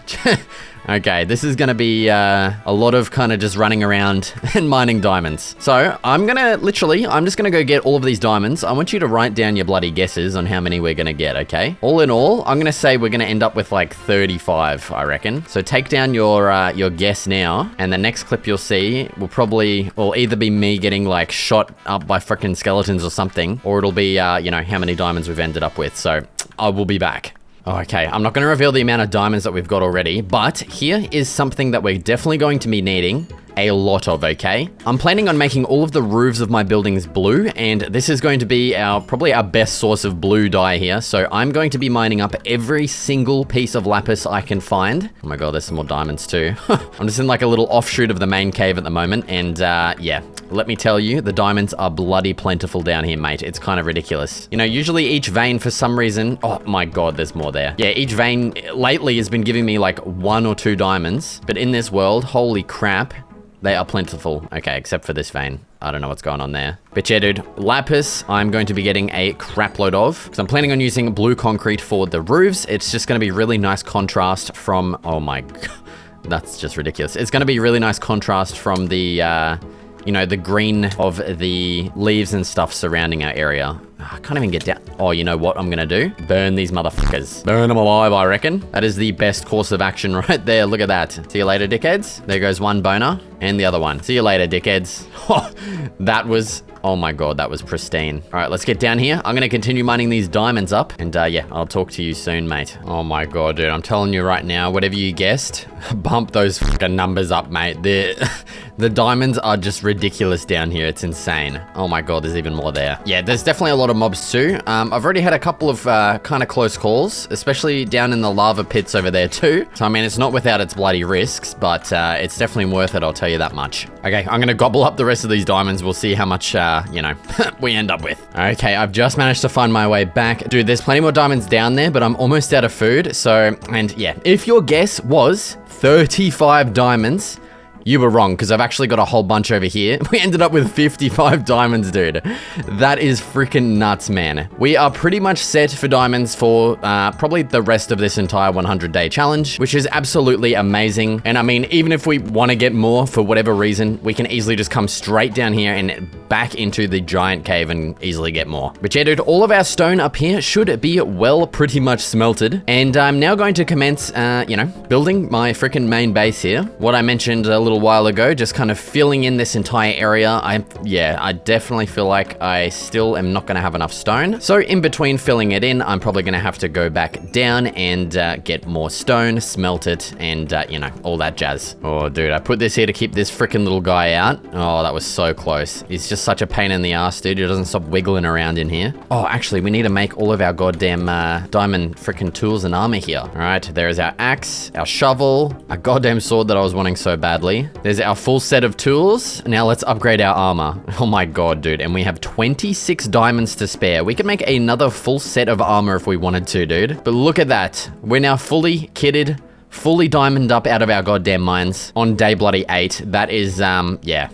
Okay, this is gonna be a lot of kind of just running around and mining diamonds. So, I'm just gonna go get all of these diamonds. I want you to write down your bloody guesses on how many we're gonna get, okay? All in all, I'm gonna say we're gonna end up with like 35, I reckon. So take down your guess now, and the next clip you'll see will either be me getting like shot up by frickin' skeletons or something, or it'll be, you know, how many diamonds we've ended up with. So, I will be back. Okay, I'm not going to reveal the amount of diamonds that we've got already, but here is something that we're definitely going to be needing a lot of, okay? I'm planning on making all of the roofs of my buildings blue, and this is going to be probably our best source of blue dye here, so I'm going to be mining up every single piece of lapis I can find. Oh my God, there's some more diamonds too. I'm just in like a little offshoot of the main cave at the moment, and yeah, let me tell you, the diamonds are bloody plentiful down here, mate. It's kind of ridiculous. You know, usually each vein for some reason... Oh my God, there's more there. Yeah, each vein lately has been giving me like 1 or 2 diamonds, but in this world, holy crap, They are plentiful. Okay, except for this vein. I don't know what's going on there. But yeah, dude, lapis, I'm going to be getting a crap load of, because I'm planning on using blue concrete for the roofs. It's just going to be really nice contrast from, oh my god, that's just ridiculous. It's going to be really nice contrast from the, you know, the green of the leaves and stuff surrounding our area. I can't even get down. Oh, you know what I'm gonna do? Burn these motherfuckers. Burn them alive, I reckon. That is the best course of action right there. Look at that. See you later, dickheads. There goes one boner and the other one. See you later, dickheads. That was... Oh my god, that was pristine. All right, let's get down here. I'm gonna continue mining these diamonds up. And yeah, I'll talk to you soon, mate. Oh my god, dude. I'm telling you right now, whatever you guessed, bump those fucking numbers up, mate. The diamonds are just ridiculous down here. It's insane. Oh my god, there's even more there. Yeah, there's definitely a lot of mobs too. I've already had a couple of kind of close calls, especially down in the lava pits over there too. So, I mean, it's not without its bloody risks, but it's definitely worth it, I'll tell you that much. Okay, I'm gonna gobble up the rest of these diamonds. We'll see how much, you know, we end up with. Okay, I've just managed to find my way back. Dude, there's plenty more diamonds down there, but I'm almost out of food. So, and yeah, if your guess was 35 diamonds, you were wrong, because I've actually got a whole bunch over here. We ended up with 55 diamonds, dude. That is freaking nuts, man. We are pretty much set for diamonds for probably the rest of this entire 100-day challenge, which is absolutely amazing. And I mean, even if we want to get more for whatever reason, we can easily just come straight down here and back into the giant cave and easily get more. But yeah, dude, all of our stone up here should be well pretty much smelted. And I'm now going to commence, you know, building my freaking main base here. What I mentioned a little while ago, just kind of filling in this entire area. I definitely feel like I still am not going to have enough stone. So in between filling it in, I'm probably going to have to go back down and get more stone, smelt it, and you know, all that jazz. Oh, dude, I put this here to keep this freaking little guy out. Oh, that was so close. He's just such a pain in the ass, dude. He doesn't stop wiggling around in here. Oh, actually, we need to make all of our goddamn diamond freaking tools and armor here. All right, there is our axe, our shovel, a goddamn sword that I was wanting so badly. There's our full set of tools. Now let's upgrade our armor. Oh my god, dude. And we have 26 diamonds to spare. We could make another full set of armor if we wanted to, dude. But look at that. We're now fully kitted, fully diamond up out of our goddamn mines on day bloody 8. That is, yeah.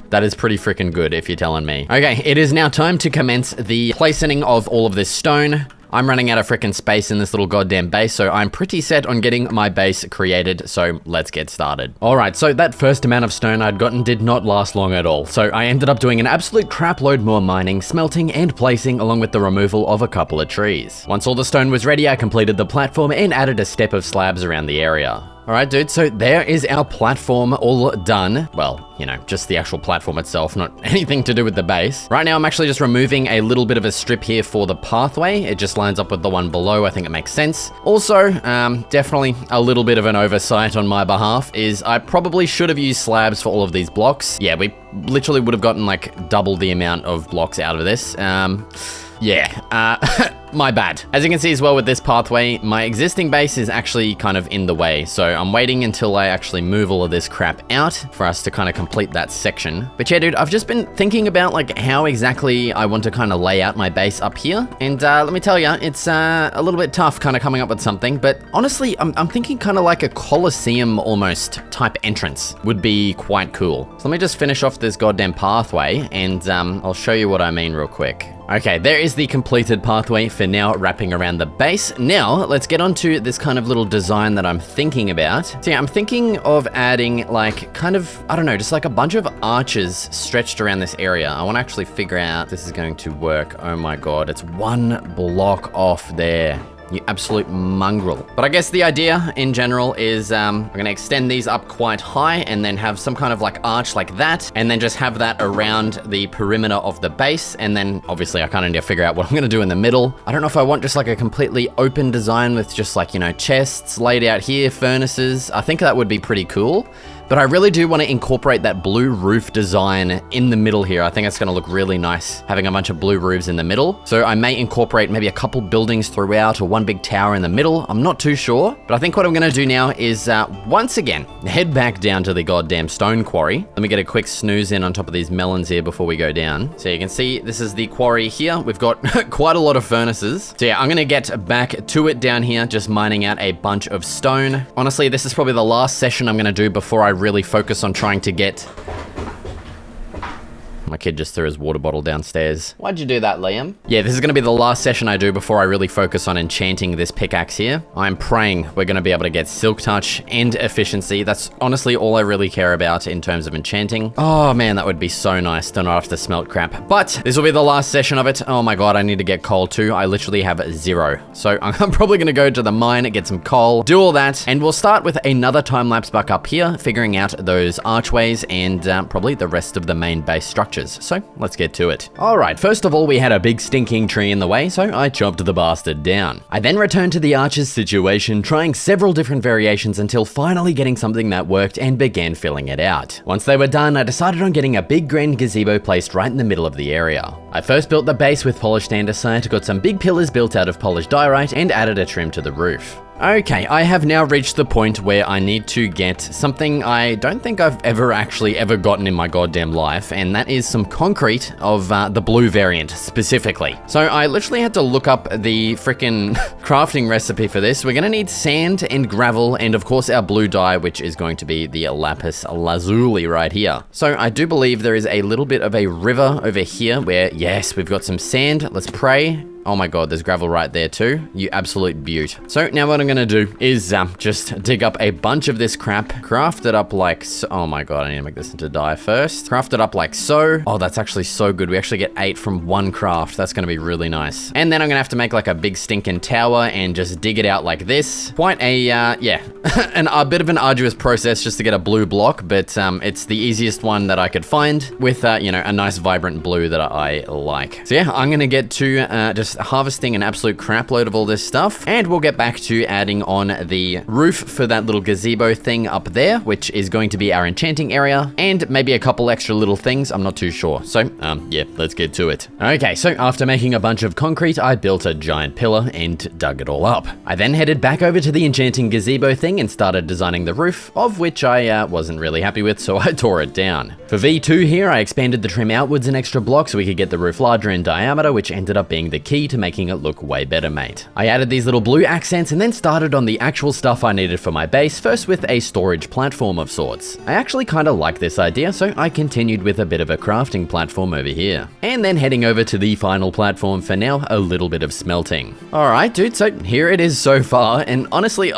That is pretty freaking good if you're telling me. Okay, it is now time to commence the placing of all of this stone. I'm running out of freaking space in this little goddamn base, so I'm pretty set on getting my base created, so let's get started. All right, so that first amount of stone I'd gotten did not last long at all, so I ended up doing an absolute crap load more mining, smelting, and placing, along with the removal of a couple of trees. Once all the stone was ready, I completed the platform and added a step of slabs around the area. Alright, dude, so there is our platform all done. Well, you know, just the actual platform itself, not anything to do with the base. Right now, I'm actually just removing a little bit of a strip here for the pathway. It just lines up with the one below. I think it makes sense. Also, definitely a little bit of an oversight on my behalf is I probably should have used slabs for all of these blocks. Yeah, we literally would have gotten like double the amount of blocks out of this. Yeah, my bad. As you can see as well with this pathway, my existing base is actually kind of in the way. So I'm waiting until I actually move all of this crap out for us to kind of complete that section. But yeah, dude, I've just been thinking about like how exactly I want to kind of lay out my base up here. And let me tell you, it's a little bit tough kind of coming up with something. But honestly, I'm thinking kind of like a Colosseum almost type entrance would be quite cool. So let me just finish off this goddamn pathway and I'll show you what I mean real quick. Okay, there is the completed pathway for now wrapping around the base. Now, let's get on to this kind of little design that I'm thinking about. So yeah, I'm thinking of adding like kind of, I don't know, just like a bunch of arches stretched around this area. I want to actually figure out if this is going to work. Oh my god, it's one block off there. You absolute mongrel. But I guess the idea in general is I'm gonna extend these up quite high and then have some kind of like arch like that, and then just have that around the perimeter of the base. And then obviously I kind of need to figure out what I'm gonna do in the middle. I don't know if I want just like a completely open design with just like, you know, chests laid out here, furnaces. I think that would be pretty cool. But I really do want to incorporate that blue roof design in the middle here. I think it's going to look really nice having a bunch of blue roofs in the middle. So I may incorporate maybe a couple buildings throughout or one big tower in the middle. I'm not too sure. But I think what I'm going to do now is once again, head back down to the goddamn stone quarry. Let me get a quick snooze in on top of these melons here before we go down. So you can see this is the quarry here. We've got quite a lot of furnaces. So yeah, I'm going to get back to it down here, just mining out a bunch of stone. Honestly, this is probably the last session I'm going to do before I really focus on trying to get... My kid just threw his water bottle downstairs. Why'd you do that, Liam? Yeah, this is going to be the last session I do before I really focus on enchanting this pickaxe here. I'm praying we're going to be able to get silk touch and efficiency. That's honestly all I really care about in terms of enchanting. Oh man, that would be so nice to not have to smelt crap. But this will be the last session of it. Oh my god, I need to get coal too. I literally have 0. So I'm probably going to go to the mine, get some coal, do all that, and we'll start with another time lapse back up here, figuring out those archways and probably the rest of the main base structures. So let's get to it. All right, first of all, we had a big stinking tree in the way, so I chopped the bastard down. I then returned to the archer's situation, trying several different variations until finally getting something that worked and began filling it out. Once they were done, I decided on getting a big grand gazebo placed right in the middle of the area. I first built the base with polished andesite, got some big pillars built out of polished diorite, and added a trim to the roof. Okay, I have now reached the point where I need to get something I don't think I've ever gotten in my goddamn life, and that is some concrete of the blue variant specifically. So I literally had to look up the freaking crafting recipe for this. We're gonna need sand and gravel, and of course our blue dye, which is going to be the lapis lazuli right here. So I do believe there is a little bit of a river over here where, yes, we've got some sand. Let's pray. Oh my god, there's gravel right there too. You absolute beaut. So now what I'm gonna do is just dig up a bunch of this crap, craft it up like so. Oh my god, I need to make this into dye first. Craft it up like so. Oh, that's actually so good. We actually get 8 from one craft. That's gonna be really nice. And then I'm gonna have to make like a big stinking tower and just dig it out like this. Quite a, yeah, a bit of an arduous process just to get a blue block, but it's the easiest one that I could find with, you know, a nice vibrant blue that I like. So yeah, I'm gonna get to just harvesting an absolute crap load of all this stuff, and we'll get back to adding on the roof for that little gazebo thing up there, which is going to be our enchanting area, and maybe a couple extra little things. I'm not too sure. So yeah, let's get to it. Okay, so after making a bunch of concrete, I built a giant pillar and dug it all up. I then headed back over to the enchanting gazebo thing and started designing the roof, of which I wasn't really happy with, so I tore it down. For V2 here, I expanded the trim outwards an extra block so we could get the roof larger in diameter, which ended up being the key to making it look way better, mate. I added these little blue accents and then started on the actual stuff I needed for my base, first with a storage platform of sorts. I actually kind of like this idea, so I continued with a bit of a crafting platform over here. And then heading over to the final platform for now, a little bit of smelting. Alright dude, so here it is so far, and honestly,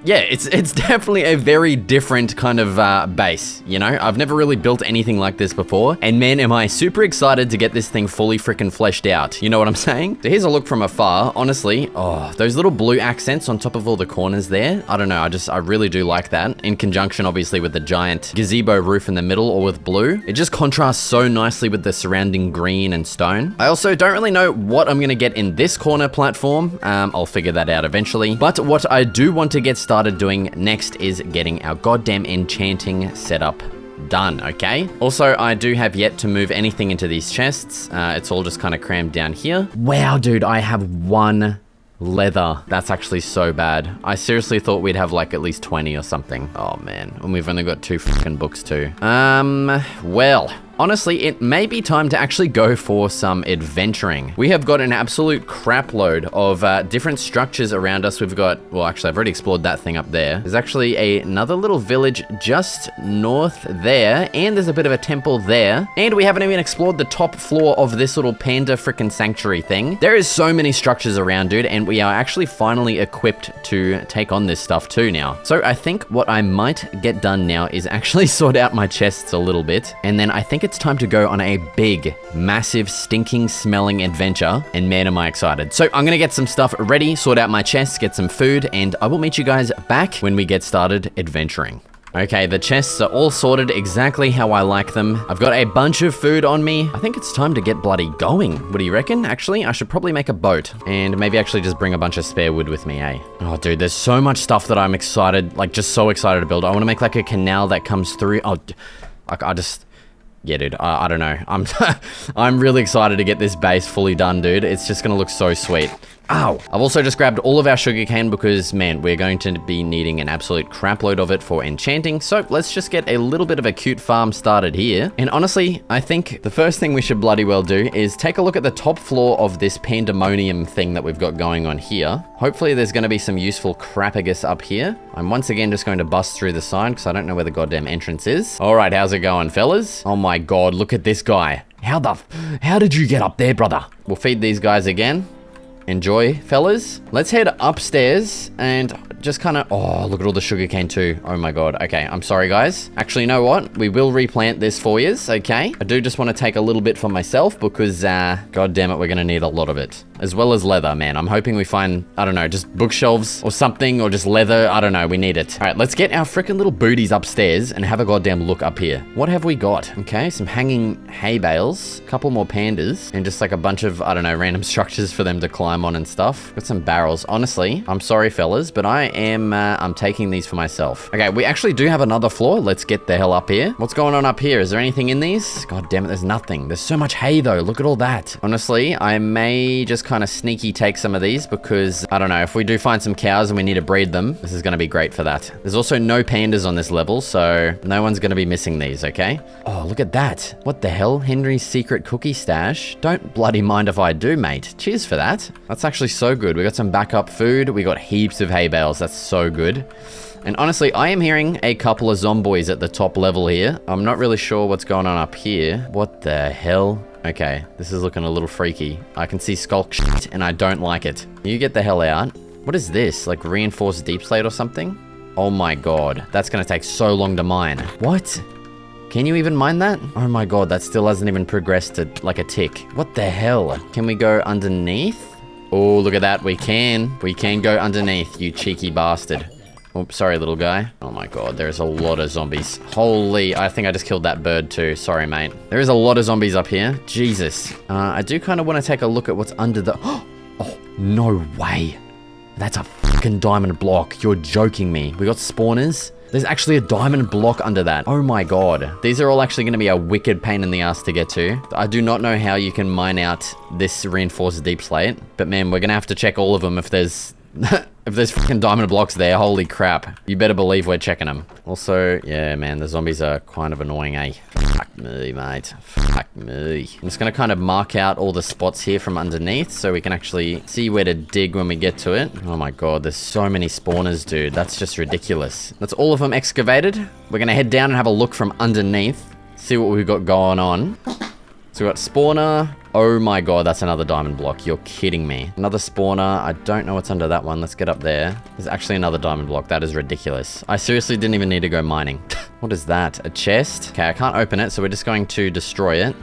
yeah, it's definitely a very different kind of base, you know? I've never really built anything like this before, and man, am I super excited to get this thing fully freaking fleshed out. You know what I'm saying? So here's a look from afar. Honestly, oh, those little blue accents on top of all the corners there, I don't know, I really do like that. In conjunction, obviously, with the giant gazebo roof in the middle or with blue. It just contrasts so nicely with the surrounding green and stone. I also don't really know what I'm gonna get in this corner platform. I'll figure that out eventually. But what I do want to get started doing next is getting our goddamn enchanting setup done, okay? Also, I do have yet to move anything into these chests. It's all just kind of crammed down here. Wow, dude, I have 1 leather. That's actually so bad. I seriously thought we'd have like at least 20 or something. Oh man, and we've only got 2 fucking books too. Well, honestly, it may be time to actually go for some adventuring. We have got an absolute crap load of different structures around us. We've got, well, actually, I've already explored that thing up there. There's actually another little village just north there, and there's a bit of a temple there. And we haven't even explored the top floor of this little panda frickin' sanctuary thing. There is so many structures around, dude, and we are actually finally equipped to take on this stuff too now. So I think what I might get done now is actually sort out my chests a little bit, and then I think it's time to go on a big, massive, stinking, smelling adventure, and man, am I excited. So I'm gonna get some stuff ready, sort out my chests, get some food, and I will meet you guys back when we get started adventuring. Okay, the chests are all sorted exactly how I like them. I've got a bunch of food on me. I think it's time to get bloody going. What do you reckon? Actually, I should probably make a boat and maybe actually just bring a bunch of spare wood with me, eh? Oh, dude, there's so much stuff that I'm excited, like just so excited to build. I want to make like a canal that comes through. Oh, I just... Yeah, dude, I don't know. I'm really excited to get this base fully done, dude. It's just gonna look so sweet. Ow. I've also just grabbed all of our sugarcane because, man, we're going to be needing an absolute crap load of it for enchanting. So let's just get a little bit of a cute farm started here. And honestly, I think the first thing we should bloody well do is take a look at the top floor of this pandemonium thing that we've got going on here. Hopefully there's going to be some useful crapagus up here. I'm once again just going to bust through the sign because I don't know where the goddamn entrance is. All right, how's it going, fellas? Oh my God, look at this guy. How did you get up there, brother? We'll feed these guys again. Enjoy, fellas. Let's head upstairs and just kind of... Oh, look at all the sugarcane too. Oh my God. Okay, I'm sorry, guys. Actually, you know what? We will replant this for yous, okay? I do just want to take a little bit for myself because, God damn it, we're going to need a lot of it. As well as leather, man. I'm hoping we find, I don't know, just bookshelves or something, or just leather. I don't know. We need it. All right, let's get our freaking little booties upstairs and have a goddamn look up here. What have we got? Okay, some hanging hay bales, a couple more pandas, and just like a bunch of, I don't know, random structures for them to climb on and stuff. Got some barrels. Honestly, I'm sorry, fellas, but I'm taking these for myself. Okay, we actually do have another floor. Let's get the hell up here. What's going on up here? Is there anything in these? God damn it, there's nothing. There's so much hay though. Look at all that. Honestly, I may just kind of sneaky take some of these because, I don't know, if we do find some cows and we need to breed them, this is going to be great for that. There's also no pandas on this level, so no one's going to be missing these, okay? Oh, look at that. What the hell? Henry's secret cookie stash. Don't bloody mind if I do, mate. Cheers for that. That's actually so good. We got some backup food. We got heaps of hay bales. That's so good. And honestly, I am hearing a couple of zombies at the top level here. I'm not really sure what's going on up here. What the hell? Okay, this is looking a little freaky. I can see skulk shit and I don't like it. You get the hell out. What is this? Like reinforced deep slate or something? Oh my God, that's gonna take so long to mine. What? Can you even mine that? Oh my God, that still hasn't even progressed to like a tick. What the hell? Can we go underneath? Oh, look at that. We can go underneath, you cheeky bastard. Oh, sorry, little guy. Oh my God, there's a lot of zombies. Holy, I think I just killed that bird too. Sorry, mate. There is a lot of zombies up here. Jesus. I do kind of want to take a look at what's under the... Oh, no way. That's a fucking diamond block. You're joking me. We got spawners. There's actually a diamond block under that. Oh my God. These are all actually going to be a wicked pain in the ass to get to. I do not know how you can mine out this reinforced deep slate, but man, we're going to have to check all of them if there's... If there's fucking diamond blocks there, holy crap. You better believe we're checking them. Also, yeah, man, the zombies are kind of annoying, eh? Fuck me, mate. Fuck me. I'm just gonna kind of mark out all the spots here from underneath so we can actually see where to dig when we get to it. Oh my God, there's so many spawners, dude. That's just ridiculous. That's all of them excavated. We're gonna head down and have a look from underneath, see what we've got going on. So we got spawner. Oh my God, that's another diamond block. You're kidding me. Another spawner. I don't know what's under that one. Let's get up there. There's actually another diamond block. That is ridiculous. I seriously didn't even need to go mining. What is that? A chest? Okay, I can't open it, so we're just going to destroy it.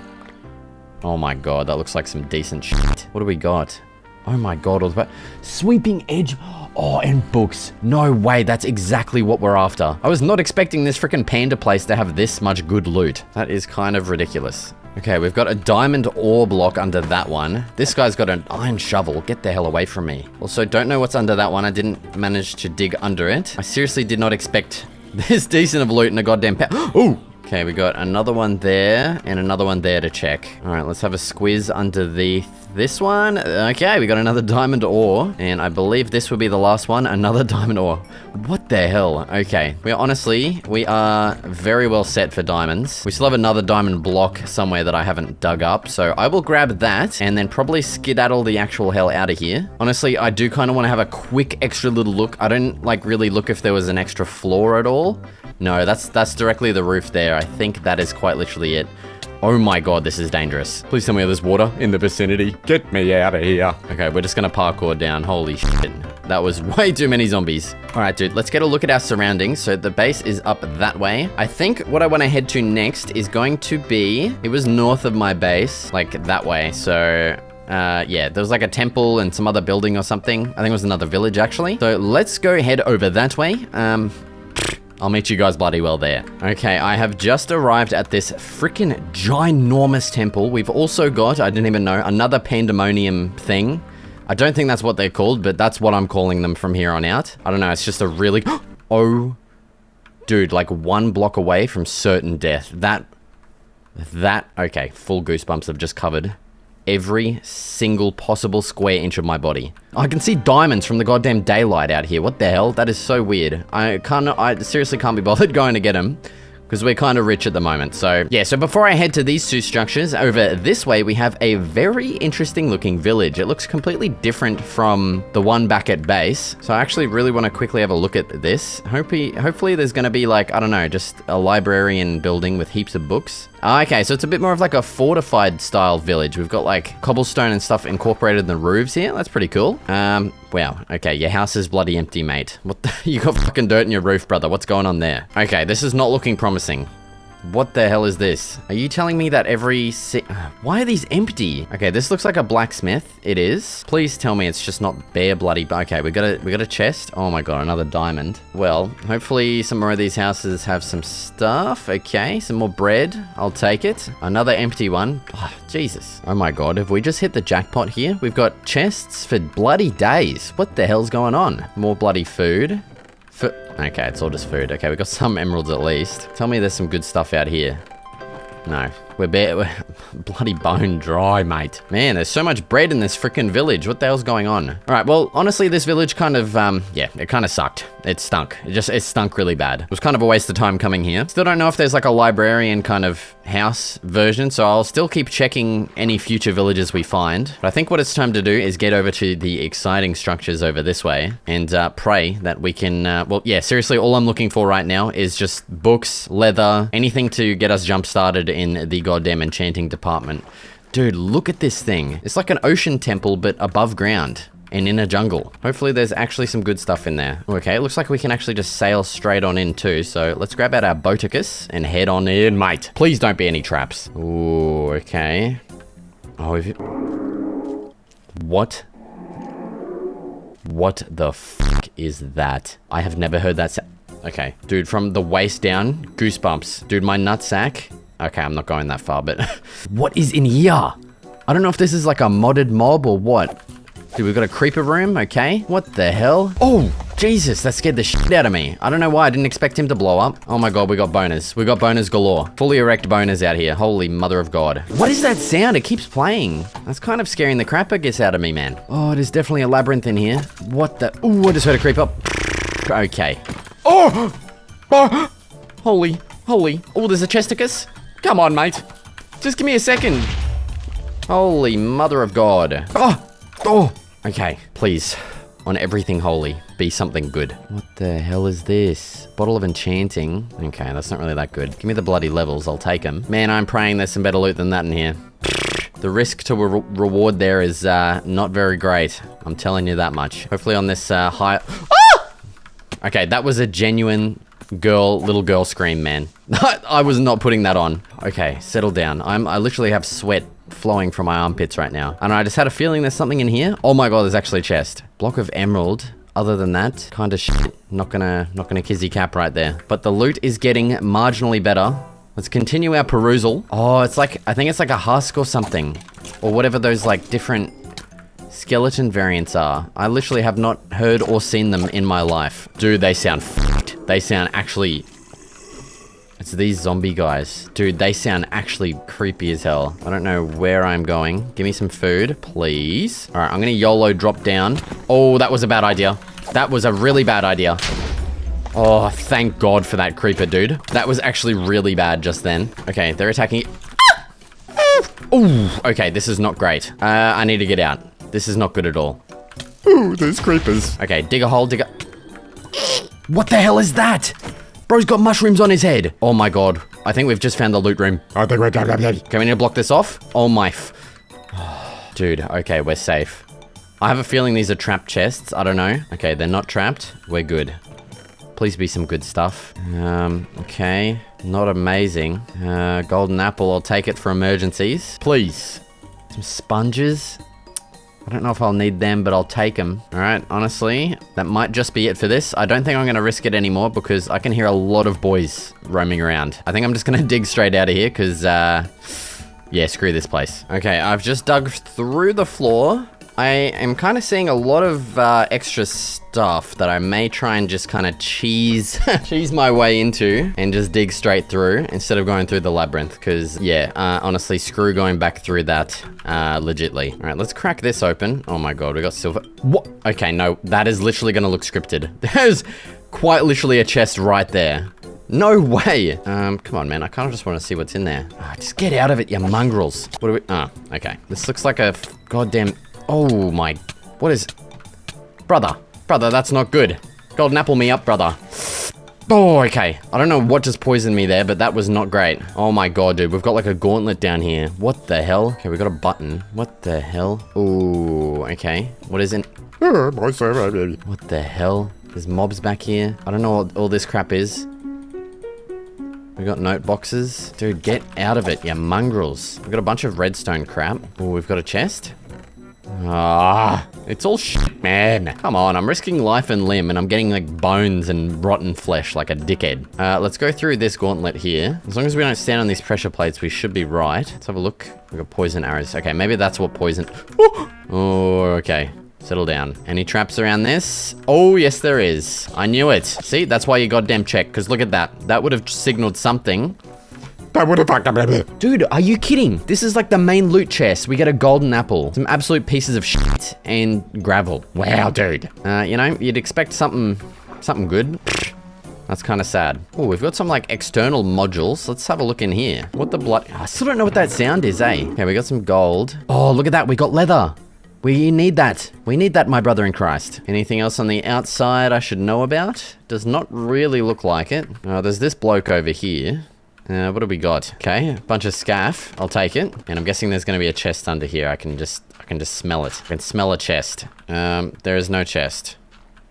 Oh my God, that looks like some decent shit. What do we got? Oh my God, all the... Sweeping edge. Oh, and books. No way, that's exactly what we're after. I was not expecting this freaking panda place to have this much good loot. That is kind of ridiculous. Okay, we've got a diamond ore block under that one. This guy's got an iron shovel. Get the hell away from me. Also, don't know what's under that one. I didn't manage to dig under it. I seriously did not expect this decent of loot in a goddamn Ooh! Okay, we got another one there and another one there to check. All right, let's have a squiz under this one. Okay, we got another diamond ore, and I believe this will be the last one. Another diamond ore. What the hell? Okay, we are very well set for diamonds. We still have another diamond block somewhere that I haven't dug up, so I will grab that and then probably skedaddle the actual hell out of here. Honestly, I do kind of want to have a quick extra little look. I don't like really look if there was an extra floor at all. No, that's directly the roof there. I think that is quite literally it. Oh my God, this is dangerous. Please tell me there's water in the vicinity. Get me out of here. Okay, we're just gonna parkour down. Holy shit. That was way too many zombies. All right, dude, let's get a look at our surroundings. So the base is up that way. I think what I want to head to next is going to be, it was north of my base, like that way. So yeah, there was like a temple and some other building or something. I think it was another village actually. So let's go head over that way. I'll meet you guys bloody well there. Okay, I have just arrived at this freaking ginormous temple. We've also got, I didn't even know, another pandemonium thing. I don't think that's what they're called, but that's what I'm calling them from here on out. I don't know, it's just a really... Oh, dude, like one block away from certain death. That, okay, full goosebumps have just covered every single possible square inch of my body. I can see diamonds from the goddamn daylight out here. What the hell? That is so weird. I seriously can't be bothered going to get them, because we're kind of rich at the moment. So yeah, so before I head to these two structures, over this way we have a very interesting looking village. It looks completely different from the one back at base. So I actually really want to quickly have a look at this. Hopefully there's going to be like, I don't know, just a librarian building with heaps of books. Okay, so it's a bit more of like a fortified style village. We've got like cobblestone and stuff incorporated in the roofs here. That's pretty cool. Wow. Okay, your house is bloody empty, mate. What the? You got fucking dirt in your roof, brother. What's going on there? Okay, this is not looking promising. What the hell is this? Are you telling me that why are these empty? Okay, this looks like a blacksmith. It is. Please tell me it's just not bare bloody. Okay, we got a chest. Oh my god, another diamond. Well, hopefully some more of these houses have some stuff. Okay, some more bread. I'll take it. Another empty one. Oh, Jesus. Oh my god, have we just hit the jackpot here? We've got chests for bloody days. What the hell's going on? More bloody food. Okay, it's all just food. Okay, we got some emeralds at least. Tell me there's some good stuff out here. No, we're bloody bone dry, mate. Man, there's so much bread in this freaking village. What the hell's going on? All right, well, honestly, this village kind of, yeah, it kind of sucked. It stunk. It stunk really bad. It was kind of a waste of time coming here. Still don't know if there's like a librarian kind of house version, so I'll still keep checking any future villages we find. But I think what it's time to do is get over to the exciting structures over this way and pray that we can, well, yeah, seriously, all I'm looking for right now is just books, leather, anything to get us jump started in the goddamn enchanting department. Dude, look at this thing. It's like an ocean temple, but above ground and in a jungle. Hopefully there's actually some good stuff in there. Okay, it looks like we can actually just sail straight on in too. So let's grab out our boticus and head on in, mate. Please don't be any traps. Ooh, okay. Oh, what? What the fuck is that? I have never heard that Okay, dude, from the waist down, goosebumps. Dude, my nutsack. Okay, I'm not going that far, but what is in here? I don't know if this is like a modded mob or what. Dude, we've got a creeper room, okay. What the hell? Oh, Jesus, that scared the shit out of me. I don't know why, I didn't expect him to blow up. Oh my god, we got boners. We got boners galore. Fully erect boners out here. Holy mother of God. What is that sound? It keeps playing. That's kind of scaring the crap, I guess, out of me, man. Oh, there's definitely a labyrinth in here. What the? Ooh, I just heard a creep up. Okay. Oh! Holy. Oh, there's a chesticus. Come on, mate. Just give me a second. Holy mother of God. Oh. Okay, please. On everything holy, be something good. What the hell is this? Bottle of enchanting. Okay, that's not really that good. Give me the bloody levels, I'll take them. Man, I'm praying there's some better loot than that in here. The risk to reward there is not very great. I'm telling you that much. Hopefully on this high... Ah! Okay, that was a genuine little girl scream, man. I was not putting that on. Okay, settle down. I literally have sweat flowing from my armpits right now. And I just had a feeling there's something in here. Oh my god, there's actually a chest. Block of emerald. Other than that, kind of shit. Not gonna kizzy cap right there. But the loot is getting marginally better. Let's continue our perusal. Oh, it's like, I think it's like a husk or something. Or whatever those like different skeleton variants are. I literally have not heard or seen them in my life. Dude, they sound fucked. They sound actually... It's these zombie guys. Dude, they sound actually creepy as hell. I don't know where I'm going. Give me some food, please. All right, I'm gonna YOLO drop down. Oh, that was a bad idea. That was a really bad idea. Oh, thank God for that creeper, dude. That was actually really bad just then. Okay, they're attacking. Ooh, okay, this is not great. I need to get out. This is not good at all. Ooh, there's creepers. Okay, dig a hole, dig a... What the hell is that? Bro's got mushrooms on his head. Oh my god. I think we've just found the loot room. I think we're done. Okay, we need to block this off. Oh my... Dude, okay, we're safe. I have a feeling these are trapped chests. I don't know. Okay, they're not trapped. We're good. Please be some good stuff. Okay. Not amazing. Golden apple, I'll take it for emergencies. Please. Some sponges. I don't know if I'll need them, but I'll take them. All right, honestly, that might just be it for this. I don't think I'm going to risk it anymore because I can hear a lot of boys roaming around. I think I'm just going to dig straight out of here because, yeah, screw this place. Okay, I've just dug through the floor I am kind of seeing a lot of extra stuff that I may try and just kind of cheese my way into and just dig straight through instead of going through the labyrinth. Because, yeah, honestly, screw going back through that legitly. All right, let's crack this open. Oh my god, we got silver. What? Okay, no, that is literally going to look scripted. There's quite literally a chest right there. No way. Come on, man. I kind of just want to see what's in there. Oh, just get out of it, you mongrels. What do we... Oh, okay. This looks like a goddamn... Oh, my... What is... Brother, that's not good. Golden apple me up, brother. Oh, okay. I don't know what just poisoned me there, but that was not great. Oh, my God, dude. We've got, like, a gauntlet down here. What the hell? Okay, we got a button. What the hell? Ooh, okay. What is it? What the hell? There's mobs back here. I don't know what all this crap is. We got note boxes. Dude, get out of it, you mongrels. We've got a bunch of redstone crap. Oh, we've got a chest. Ah, it's all shit, man. Come on, I'm risking life and limb and I'm getting like bones and rotten flesh like a dickhead. Let's go through this gauntlet here. As long as we don't stand on these pressure plates, we should be right. Let's have a look. We've got poison arrows. Okay, maybe that's what poison... Oh, okay. Settle down. Any traps around this? Oh, yes, there is. I knew it. See, that's why you goddamn check, because look at that. That would have signaled something. That would have fucked up. Dude, are you kidding? This is like the main loot chest. We get a golden apple, some absolute pieces of shit, and gravel. Wow, dude. You know, you'd expect something good. That's kind of sad. Oh, we've got some like external modules. Let's have a look in here. What the blood? I still don't know what that sound is, eh? Okay, we got some gold. Oh, look at that. We got leather. We need that. We need that, my brother in Christ. Anything else on the outside I should know about? Does not really look like it. There's this bloke over here. What do we got? Okay, a bunch of scaff. I'll take it. And I'm guessing there's going to be a chest under here. I can just smell it. I can smell a chest. There is no chest.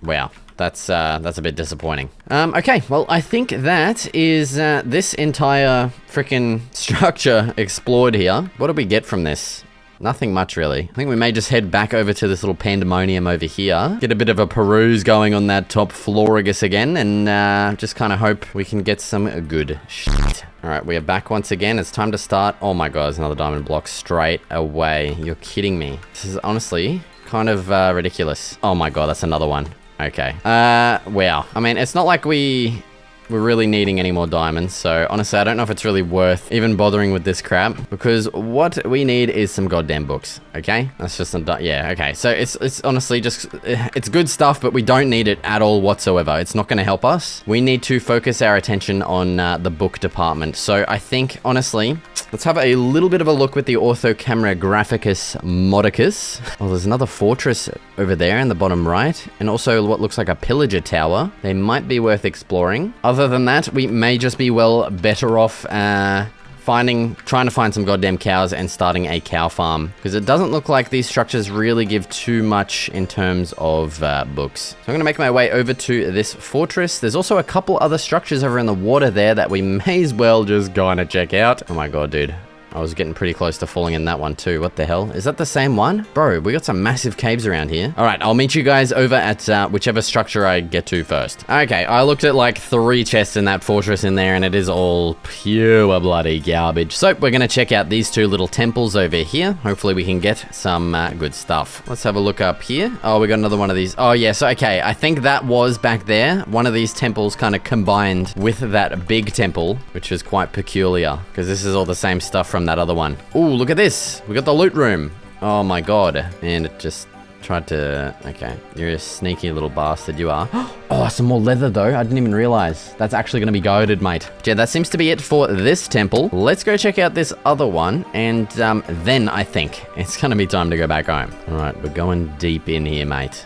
Wow. That's a bit disappointing. Okay, well, I think that is this entire freaking structure explored here. What do we get from this? Nothing much, really. I think we may just head back over to this little pandemonium over here. Get a bit of a peruse going on that top floor, I guess, again. And just kind of hope we can get some good shit. All right, we are back once again. It's time to start. Oh my god, there's another diamond block straight away. You're kidding me. This is honestly kind of ridiculous. Oh my god, that's another one. Okay. Wow. I mean, it's not like we're really needing any more diamonds, so honestly, I don't know if it's really worth even bothering with this crap, because what we need is some goddamn books, okay? That's just yeah, okay. So it's honestly just, it's good stuff, but we don't need it at all whatsoever. It's not going to help us. We need to focus our attention on the book department. So I think, honestly, let's have a little bit of a look with the Ortho Camera Graphicus Modicus. Oh, there's another fortress over there in the bottom right, and also what looks like a pillager tower. They might be worth exploring. Other than that, we may just be better off trying to find some goddamn cows and starting a cow farm, because it doesn't look like these structures really give too much in terms of books. So I'm gonna make my way over to this fortress. There's also a couple other structures over in the water there that we may as well just go and check out. Oh my god, dude. I was getting pretty close to falling in that one too. What the hell? Is that the same one? Bro, we got some massive caves around here. All right, I'll meet you guys over at whichever structure I get to first. Okay, I looked at like 3 chests in that fortress in there, and it is all pure bloody garbage. So we're gonna check out these 2 little temples over here. Hopefully we can get some good stuff. Let's have a look up here. Oh, we got another one of these. Oh yeah, so okay, I think that was back there. One of these temples kind of combined with that big temple, which is quite peculiar, because this is all the same stuff from that other one. Ooh, look at this. We got the loot room. Oh my god. And it just tried to... Okay, you're a sneaky little bastard, you are. Oh, some more leather though. I didn't even realize. That's actually going to be goated, mate. Yeah, that seems to be it for this temple. Let's go check out this other one. And then I think it's going to be time to go back home. All right, we're going deep in here, mate.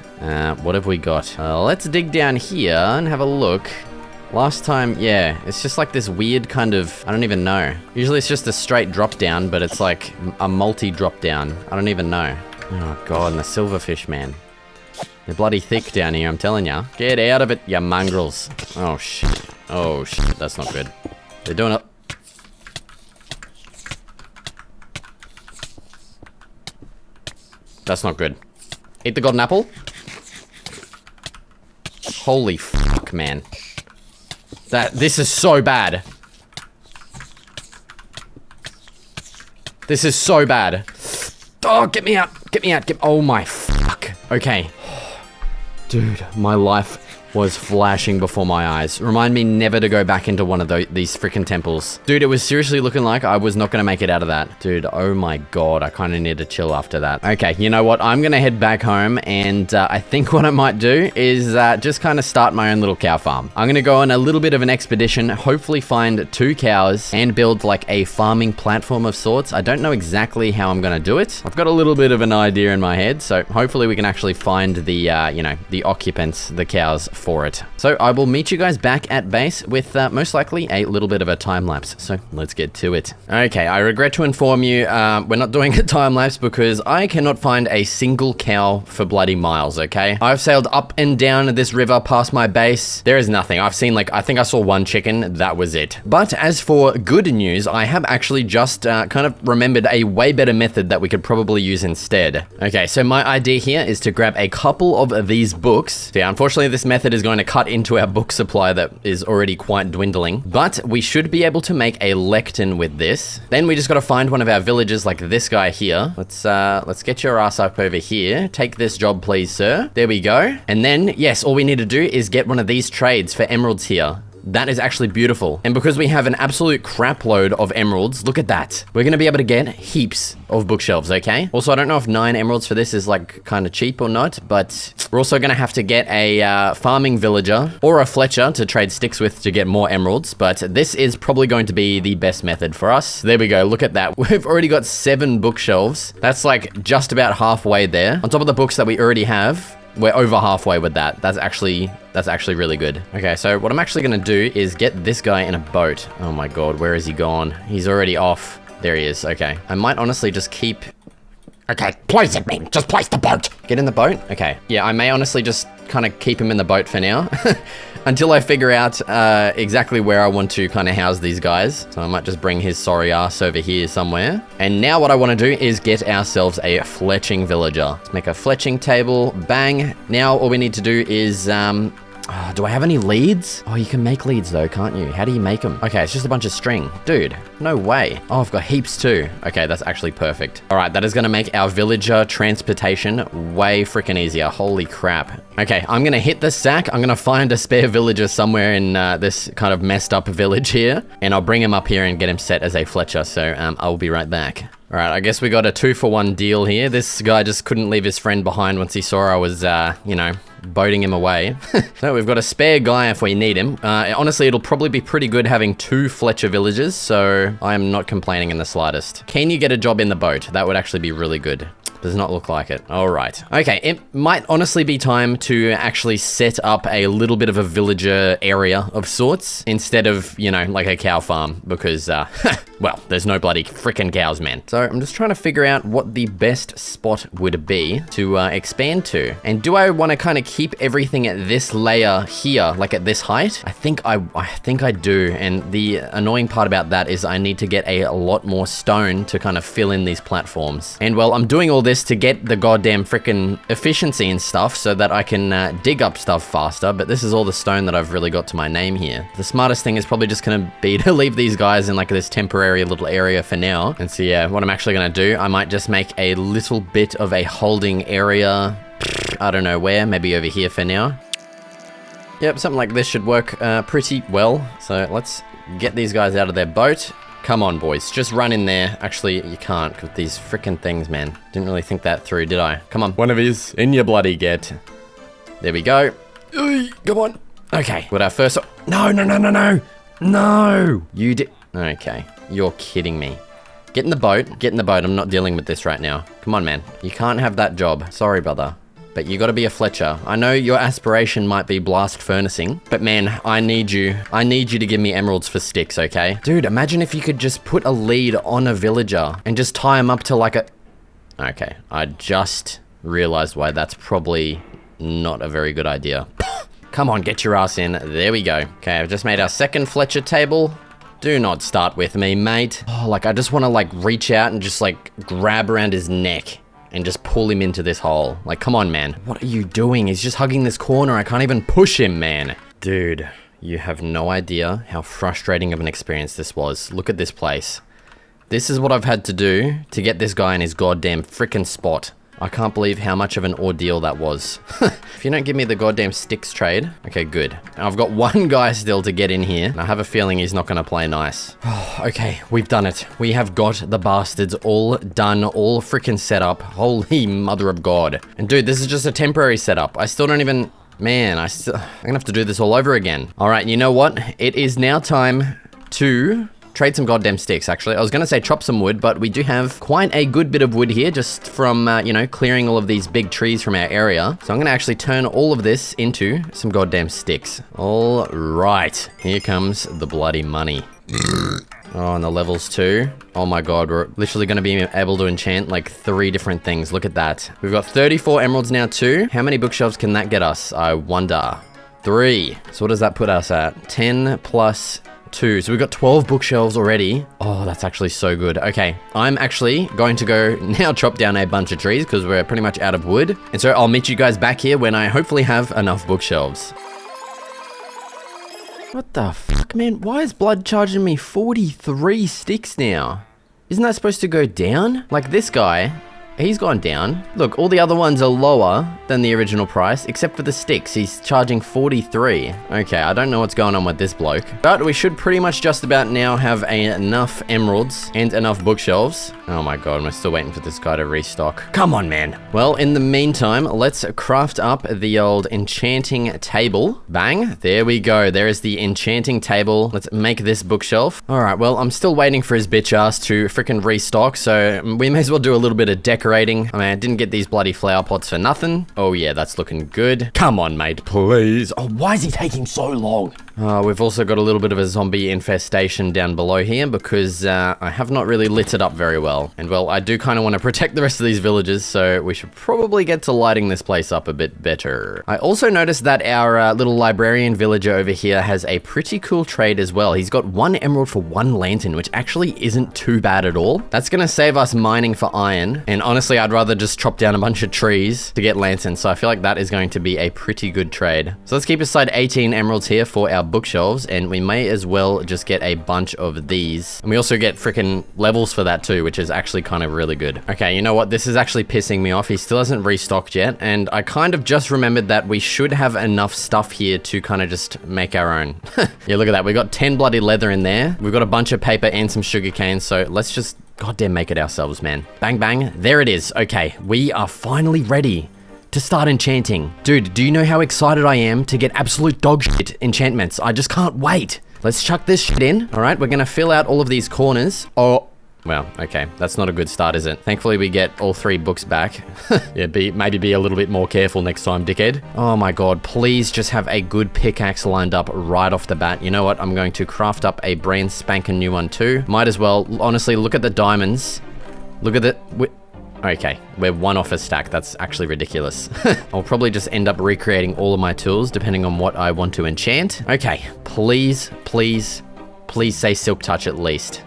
What have we got? Let's dig down here and have a look. Last time, yeah, it's just like this weird kind of, I don't even know. Usually it's just a straight drop down, but it's like a multi-drop down. I don't even know. Oh god, and the silverfish, man. They're bloody thick down here, I'm telling ya. Get out of it, you mongrels. Oh shit. Oh shit, that's not good. They're doing it. That's not good. Eat the golden apple. Holy fuck, man. This is so bad. This is so bad. Oh, get me out. Get me out. Oh my fuck. Okay. Dude, my life was flashing before my eyes. Remind me never to go back into one of these freaking temples. Dude, it was seriously looking like I was not gonna make it out of that. Dude, oh my god, I kind of need to chill after that. Okay, you know what? I'm gonna head back home, and I think what I might do is just kind of start my own little cow farm. I'm gonna go on a little bit of an expedition, hopefully find 2 cows, and build like a farming platform of sorts. I don't know exactly how I'm gonna do it. I've got a little bit of an idea in my head, so hopefully we can actually find the, you know, the occupants, the cows, for it. So I will meet you guys back at base with most likely a little bit of a time lapse. So let's get to it. Okay, I regret to inform you, we're not doing a time lapse because I cannot find a single cow for bloody miles, okay? I've sailed up and down this river past my base. There is nothing. I've seen like, I think I saw 1 chicken. That was it. But as for good news, I have actually just kind of remembered a way better method that we could probably use instead. Okay, so my idea here is to grab a couple of these books. Yeah, unfortunately, this method is going to cut into our book supply that is already quite dwindling, but we should be able to make a lectern with this. Then we just got to find one of our villagers like this guy here. Let's get your ass up over here. Take this job, please, sir. There we go. And then, yes, all we need to do is get one of these trades for emeralds here. That is actually beautiful. And because we have an absolute crap load of emeralds, look at that. We're going to be able to get heaps of bookshelves, okay? Also, I don't know if 9 emeralds for this is like kind of cheap or not, but we're also going to have to get a farming villager or a Fletcher to trade sticks with to get more emeralds. But this is probably going to be the best method for us. There we go. Look at that. We've already got 7 bookshelves. That's like just about halfway there. On top of the books that we already have, we're over halfway with that. That's actually really good. Okay, so what I'm actually gonna do is get this guy in a boat. Oh my god, where is he gone? He's already off. There he is. Okay. I might honestly just keep... Okay, place it, man. Just place the boat. Get in the boat? Okay. Yeah, I may honestly just kind of keep him in the boat for now. Until I figure out exactly where I want to kind of house these guys. So I might just bring his sorry ass over here somewhere. And now what I want to do is get ourselves a fletching villager. Let's make a fletching table. Bang. Now all we need to do is... do I have any leads? Oh, you can make leads though, can't you? How do you make them? Okay, it's just a bunch of string. Dude, no way. Oh, I've got heaps too. Okay, that's actually perfect. All right, that is gonna make our villager transportation way freaking easier. Holy crap. Okay, I'm gonna hit the sack. I'm gonna find a spare villager somewhere in this kind of messed up village here, and I'll bring him up here and get him set as a Fletcher. So I'll be right back. All right, I guess we got a 2-for-1 deal here. This guy just couldn't leave his friend behind once he saw I was, you know, boating him away. So we've got a spare guy if we need him. Honestly, it'll probably be pretty good having 2 Fletcher villagers, so I am not complaining in the slightest. Can you get a job in the boat? That would actually be really good. Does not look like it. All right. Okay, it might honestly be time to actually set up a little bit of a villager area of sorts instead of, you know, like a cow farm because, well, there's no bloody freaking cows, man. So I'm just trying to figure out what the best spot would be to expand to. And do I want to kind of keep everything at this layer here, like at this height? I think I do. And the annoying part about that is I need to get a lot more stone to kind of fill in these platforms. And well, I'm doing all this to get the goddamn freaking efficiency and stuff so that I can dig up stuff faster, but this is all the stone that I've really got to my name here. The smartest thing is probably just gonna be to leave these guys in like this temporary little area for now. And so yeah, what I'm actually gonna do, I might just make a little bit of a holding area. I don't know where, maybe over here for now. Yep, something like this should work pretty well. So let's get these guys out of their boat. Come on, boys. Just run in there. Actually, you can't with these freaking things, man. Didn't really think that through, did I? Come on. One of his in your bloody get. There we go. Come on. Okay. With our first... No, no, no, no, no. No. You did... Okay. You're kidding me. Get in the boat. Get in the boat. I'm not dealing with this right now. Come on, man. You can't have that job. Sorry, brother. But you gotta be a Fletcher. I know your aspiration might be blast furnacing, but man, I need you. I need you to give me emeralds for sticks, okay? Dude, imagine if you could just put a lead on a villager and just tie him up to like a... Okay, I just realized why that's probably not a very good idea. Come on, get your ass in. There we go. Okay, I've just made our second Fletcher table. Do not start with me, mate. Oh, like I just wanna like reach out and just like grab around his neck and just pull him into this hole. Like, come on, man. What are you doing? He's just hugging this corner. I can't even push him, man. Dude, you have no idea how frustrating of an experience this was. Look at this place. This is what I've had to do to get this guy in his goddamn frickin' spot. I can't believe how much of an ordeal that was. If you don't give me the goddamn sticks trade. Okay, good. I've got one guy still to get in here. And I have a feeling he's not going to play nice. Okay, we've done it. We have got the bastards all done, all freaking set up. Holy mother of God. And dude, this is just a temporary setup. I still don't even... Man, I'm gonna have to do this all over again. All right, you know what? It is now time to trade some goddamn sticks, actually. I was gonna say chop some wood, but we do have quite a good bit of wood here just from, you know, clearing all of these big trees from our area. So I'm gonna actually turn all of this into some goddamn sticks. All right, here comes the bloody money. Oh, and the levels too. Oh my God, we're literally going to be able to enchant like 3 different things. Look at that. We've got 34 emeralds now too. How many bookshelves can that get us? I wonder. 3. So what does that put us at? 10 plus 2. So we've got 12 bookshelves already. Oh, that's actually so good. Okay, I'm actually going to go now chop down a bunch of trees because we're pretty much out of wood. And so I'll meet you guys back here when I hopefully have enough bookshelves. What the fuck, man? Why is blood charging me 43 sticks now? Isn't that supposed to go down? Like this guy, he's gone down. Look, all the other ones are lower than the original price, except for the sticks. He's charging 43. Okay, I don't know what's going on with this bloke. But we should pretty much just about now have enough emeralds and enough bookshelves. Oh my God, we're still waiting for this guy to restock. Come on, man. Well, in the meantime, let's craft up the old enchanting table. Bang, there we go. There is the enchanting table. Let's make this bookshelf. All right, well, I'm still waiting for his bitch ass to freaking restock, so we may as well do a little bit of decorating. I mean, I didn't get these bloody flower pots for nothing. Oh yeah, that's looking good. Come on, mate, please. Oh, why is he taking so long? We've also got a little bit of a zombie infestation down below here because I have not really lit it up very well. And well, I do kind of want to protect the rest of these villages, so we should probably get to lighting this place up a bit better. I also noticed that our little librarian villager over here has a pretty cool trade as well. He's got 1 emerald for 1 lantern, which actually isn't too bad at all. That's going to save us mining for iron. And honestly, I'd rather just chop down a bunch of trees to get lanterns. So I feel like that is going to be a pretty good trade. So let's keep aside 18 emeralds here for our bookshelves, and we may as well just get a bunch of these. And we also get freaking levels for that too, which is actually kind of really good. Okay, you know what? This is actually pissing me off. He still hasn't restocked yet, and I kind of just remembered that we should have enough stuff here to kind of just make our own. Yeah, look at that. We got 10 bloody leather in there. We've got a bunch of paper and some sugar cane, so let's just goddamn make it ourselves, man. Bang, bang. There it is. Okay, we are finally ready to start enchanting. Dude, do you know how excited I am to get absolute dog shit enchantments? I just can't wait. Let's chuck this shit in. All right, we're gonna fill out all of these corners. Oh, well, okay, that's not a good start, is it? Thankfully, we get all 3 books back. Yeah, maybe be a little bit more careful next time, dickhead. Oh my God, please just have a good pickaxe lined up right off the bat. You know what? I'm going to craft up a brand spanking new one too. Might as well. Honestly, look at the diamonds. Look at the... Okay, we're 1 off a stack. That's actually ridiculous. I'll probably just end up recreating all of my tools depending on what I want to enchant. Okay, please, please, please say Silk Touch at least.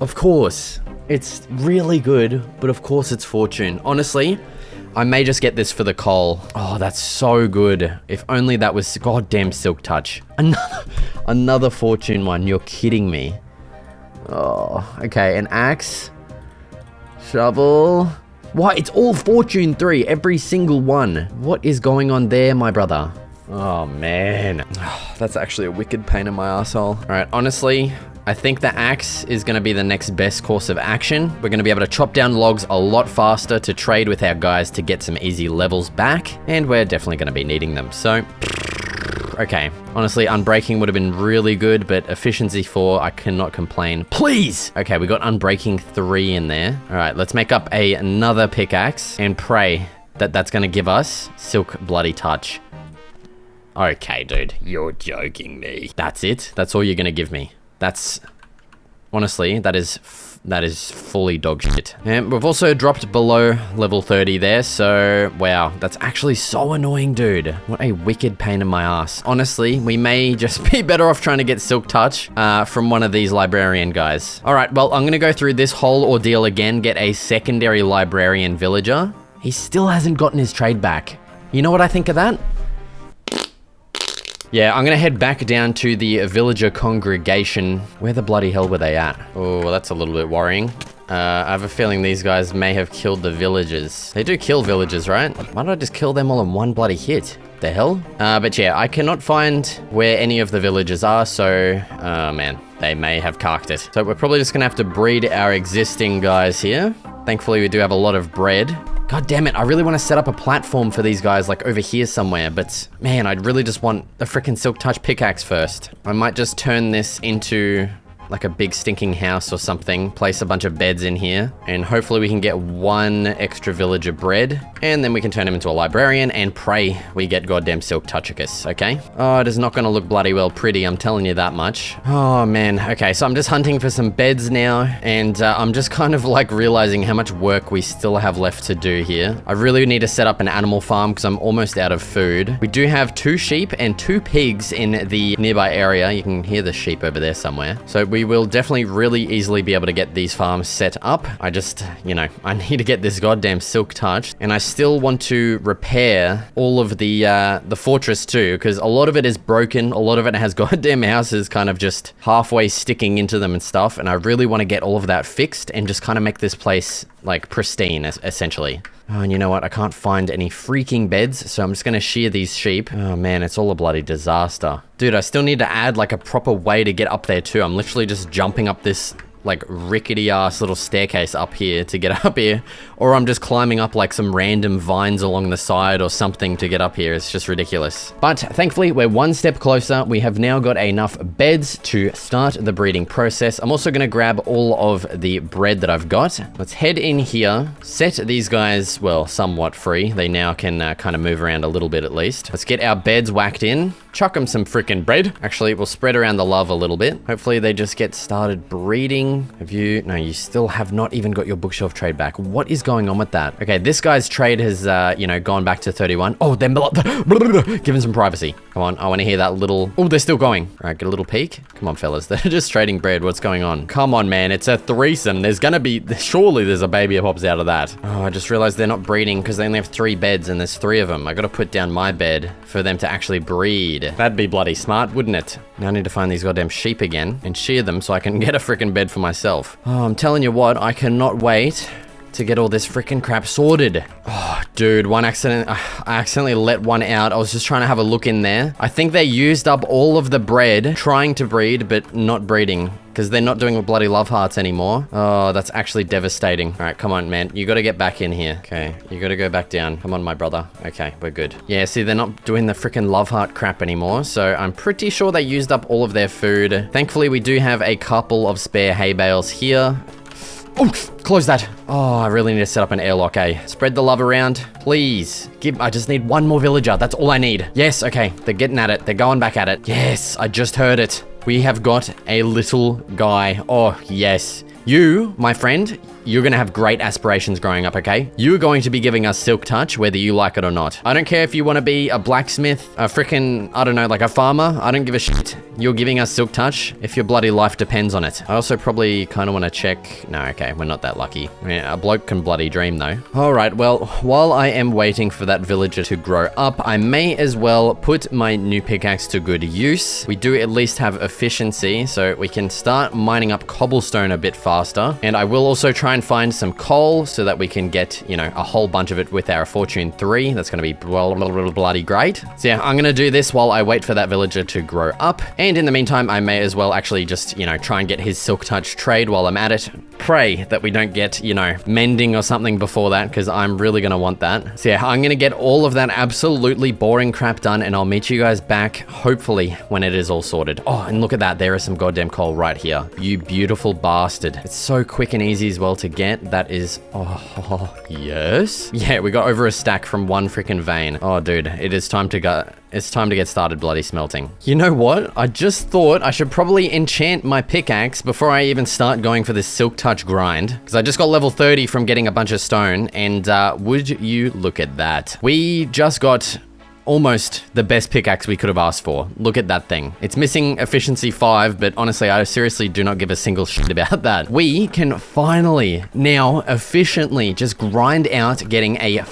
Of course, it's really good, but of course it's Fortune. Honestly, I may just get this for the coal. Oh, that's so good. If only that was goddamn Silk Touch. Another Fortune one. You're kidding me. Oh, okay, an axe. Shovel. Why? It's all Fortune 3, every single one. What is going on there, my brother? Oh, man. That's actually a wicked pain in my asshole. All right, honestly, I think the axe is going to be the next best course of action. We're going to be able to chop down logs a lot faster to trade with our guys to get some easy levels back. And we're definitely going to be needing them. So... okay, honestly, unbreaking would have been really good, but efficiency 4, I cannot complain. Please! Okay, we got unbreaking 3 in there. All right, let's make up another pickaxe and pray that that's going to give us Silk Bloody Touch. Okay, dude, you're joking me. That's it? That's all you're going to give me? That's... honestly, that is fully dog shit. And we've also dropped below level 30 there, so wow, that's actually so annoying, dude. What a wicked pain in my ass. Honestly, we may just be better off trying to get Silk Touch from one of these librarian guys. All right, well, I'm gonna go through this whole ordeal again, get a secondary librarian villager. He still hasn't gotten his trade back. You know what I think of that? Yeah, I'm gonna head back down to the villager congregation. Where the bloody hell were they at? Oh, that's a little bit worrying. I have a feeling these guys may have killed the villagers. They do kill villagers, right? Why don't I just kill them all in one bloody hit? The hell? But yeah, I cannot find where any of the villagers are, so, man, they may have carked it. So we're probably just gonna have to breed our existing guys here. Thankfully, we do have a lot of bread. God damn it, I really want to set up a platform for these guys, like over here somewhere, but man, I'd really just want the freaking Silk Touch pickaxe first. I might just turn this into like a big stinking house or something, place a bunch of beds in here, and hopefully we can get one extra villager bred, and then we can turn him into a librarian and pray we get goddamn Silk Touchicus, okay? Oh, it is not gonna look bloody well pretty, I'm telling you that much. Oh man, okay, so I'm just hunting for some beds now, and I'm just kind of like realizing how much work we still have left to do here. I really need to set up an animal farm because I'm almost out of food. We do have 2 sheep and 2 pigs in the nearby area. You can hear the sheep over there somewhere. So we will definitely really easily be able to get these farms set up. I just, you know, I need to get this goddamn Silk Touch, and I still want to repair all of the fortress too, because a lot of it is broken. A lot of it has goddamn houses kind of just halfway sticking into them and stuff, and I really want to get all of that fixed and just kind of make this place like pristine, essentially. Oh, and you know what? I can't find any freaking beds, so I'm just gonna shear these sheep. Oh man, it's all a bloody disaster. Dude, I still need to add like a proper way to get up there too. I'm literally just jumping up this like rickety ass little staircase up here to get up here, or I'm just climbing up like some random vines along the side or something to get up here. It's just ridiculous. But thankfully we're one step closer. We have now got enough beds to start the breeding process. I'm also gonna grab all of the bread that I've got. Let's head in here, set these guys, well, somewhat free. They now can kind of move around a little bit at least. Let's get our beds whacked in. Chuck them some freaking bread. Actually, we'll spread around the love a little bit. Hopefully they just get started breeding. Have you? No, you still have not even got your bookshelf trade back. What is going on with that? Okay, this guy's trade has, you know, gone back to 31. Oh, then give him some privacy. Come on, I want to hear that little... Oh, they're still going. All right, get a little peek. Come on, fellas. They're just trading bread. What's going on? Come on, man. It's a threesome. There's gonna be... Surely there's a baby that pops out of that. Oh, I just realized they're not breeding because they only have 3 beds and there's 3 of them. I gotta put down my bed for them to actually breed. That'd be bloody smart, wouldn't it? Now I need to find these goddamn sheep again and shear them so I can get a freaking bed for myself. Oh, I'm telling you what, I cannot wait to get all this freaking crap sorted. Oh, dude, I accidentally let one out. I was just trying to have a look in there. I think they used up all of the bread trying to breed, but not breeding, because they're not doing bloody love hearts anymore. Oh, that's actually devastating. All right, come on, man. You got to get back in here. Okay, you got to go back down. Come on, my brother. Okay, we're good. Yeah, see, they're not doing the freaking love heart crap anymore, so I'm pretty sure they used up all of their food. Thankfully, we do have a couple of spare hay bales here. Oh, close that. Oh, I really need to set up an airlock, eh? Spread the love around, please. I just need one more villager. That's all I need. Yes, okay. They're getting at it. They're going back at it. Yes, I just heard it. We have got a little guy. Oh, yes. You, my friend, you're gonna have great aspirations growing up, okay? You're going to be giving us Silk Touch, whether you like it or not. I don't care if you want to be a blacksmith, a freaking, I don't know, like a farmer. I don't give a shit. You're giving us Silk Touch if your bloody life depends on it. I also probably kind of want to check... No, okay, we're not that lucky. Yeah, a bloke can bloody dream, though. All right, well, while I am waiting for that villager to grow up, I may as well put my new pickaxe to good use. We do at least have efficiency, so we can start mining up cobblestone a bit faster. And I will also try and find some coal so that we can get, you know, a whole bunch of it with our Fortune 3. That's going to be bloody great. So yeah, I'm going to do this while I wait for that villager to grow up. And in the meantime, I may as well actually just, you know, try and get his Silk Touch trade while I'm at it. Pray that we don't get, you know, mending or something before that, because I'm really going to want that. So yeah, I'm going to get all of that absolutely boring crap done, and I'll meet you guys back, hopefully, when it is all sorted. Oh, and look at that. There is some goddamn coal right here. You beautiful bastard. It's so quick and easy as well to get. That is... Oh, yes? Yeah, we got over a stack from one freaking vein. Oh, dude, it is time to go... It's time to get started bloody smelting. You know what? I just thought I should probably enchant my pickaxe before I even start going for this Silk Touch grind, because I just got level 30 from getting a bunch of stone, and would you look at that? We just got almost the best pickaxe we could have asked for. Look at that thing. It's missing efficiency 5, but honestly, I seriously do not give a single shit about that. We can finally now efficiently just grind out getting a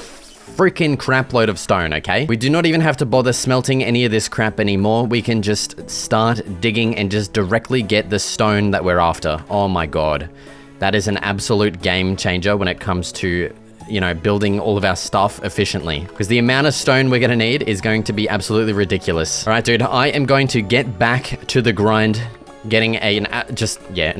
freaking crap load of stone, okay? We do not even have to bother smelting any of this crap anymore. We can just start digging and just directly get the stone that we're after. Oh my god. That is an absolute game changer when it comes to, you know, building all of our stuff efficiently, because the amount of stone we're going to need is going to be absolutely ridiculous. All right, dude, I am going to get back to the grind, getting an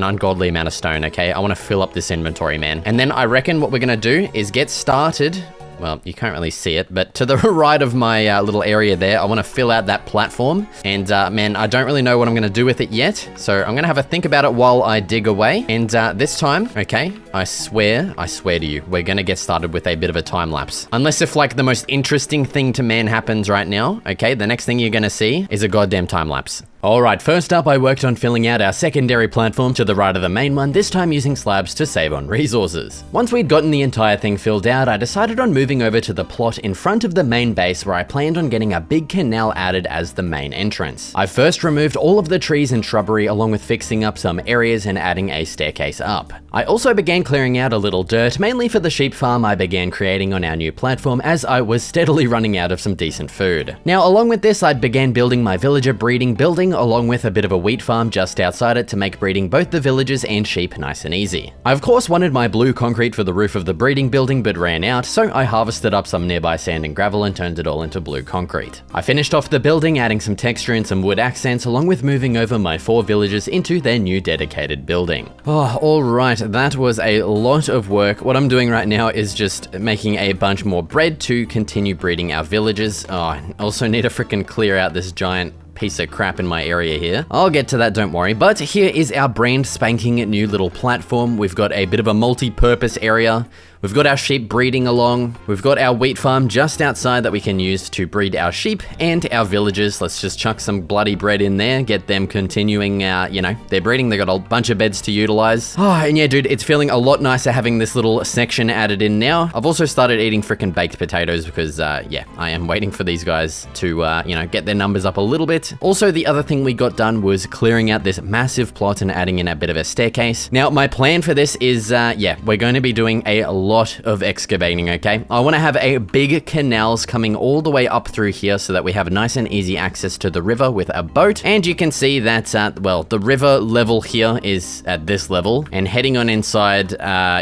ungodly amount of stone, okay? I want to fill up this inventory, man. And then I reckon what we're going to do is get started. Well, you can't really see it, but to the right of my little area there, I want to fill out that platform. And man, I don't really know what I'm going to do with it yet. So I'm going to have a think about it while I dig away. And this time, okay, I swear to you, we're going to get started with a bit of a time lapse. Unless if like the most interesting thing to man happens right now, okay, the next thing you're going to see is a goddamn time lapse. Alright, first up I worked on filling out our secondary platform to the right of the main one, this time using slabs to save on resources. Once we'd gotten the entire thing filled out, I decided on moving over to the plot in front of the main base where I planned on getting a big canal added as the main entrance. I first removed all of the trees and shrubbery along with fixing up some areas and adding a staircase up. I also began clearing out a little dirt, mainly for the sheep farm I began creating on our new platform as I was steadily running out of some decent food. Now along with this, I began building my villager breeding building along with a bit of a wheat farm just outside it to make breeding both the villagers and sheep nice and easy. I of course wanted my blue concrete for the roof of the breeding building but ran out, so I harvested up some nearby sand and gravel and turned it all into blue concrete. I finished off the building, adding some texture and some wood accents along with moving over my 4 villagers into their new dedicated building. Oh, alright, that was a lot of work. What I'm doing right now is just making a bunch more bread to continue breeding our villagers. Oh, I also need to freaking clear out this giant piece of crap in my area here. I'll get to that, don't worry. But here is our brand spanking new little platform. We've got a bit of a multi-purpose area. We've got our sheep breeding along. We've got our wheat farm just outside that we can use to breed our sheep and our villagers. Let's just chuck some bloody bread in there, get them continuing, you know, their breeding. They got a bunch of beds to utilize. Oh, and yeah, dude, it's feeling a lot nicer having this little section added in now. I've also started eating freaking baked potatoes because, yeah, I am waiting for these guys to, you know, get their numbers up a little bit. Also, the other thing we got done was clearing out this massive plot and adding in a bit of a staircase. Now, my plan for this is, yeah, we're going to be doing a lot of excavating, okay? I want to have a big canals coming all the way up through here so that we have nice and easy access to the river with a boat. And you can see that, well, the river level here is at this level, and heading on inside,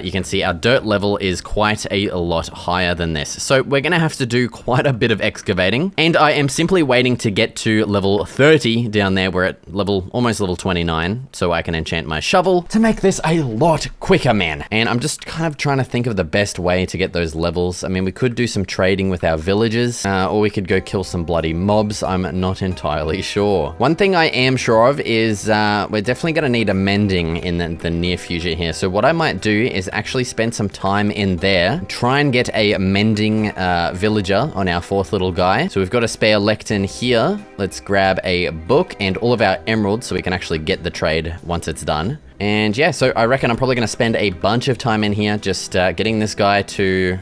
you can see our dirt level is quite a lot higher than this. So we're going to have to do quite a bit of excavating, and I am simply waiting to get to level 30 down there. We're at almost level 29, so I can enchant my shovel to make this a lot quicker, man. And I'm just kind of trying to think of the best way to get those levels. I mean, we could do some trading with our villagers, or we could go kill some bloody mobs. I'm not entirely sure. One thing I am sure of is we're definitely going to need a mending in the near future here. So what I might do is actually spend some time in there, try and get a mending villager on our 4th little guy. So we've got a spare lectern here. Let's grab a book and all of our emeralds so we can actually get the trade once it's done. And yeah, so I reckon I'm probably going to spend a bunch of time in here just getting this guy to...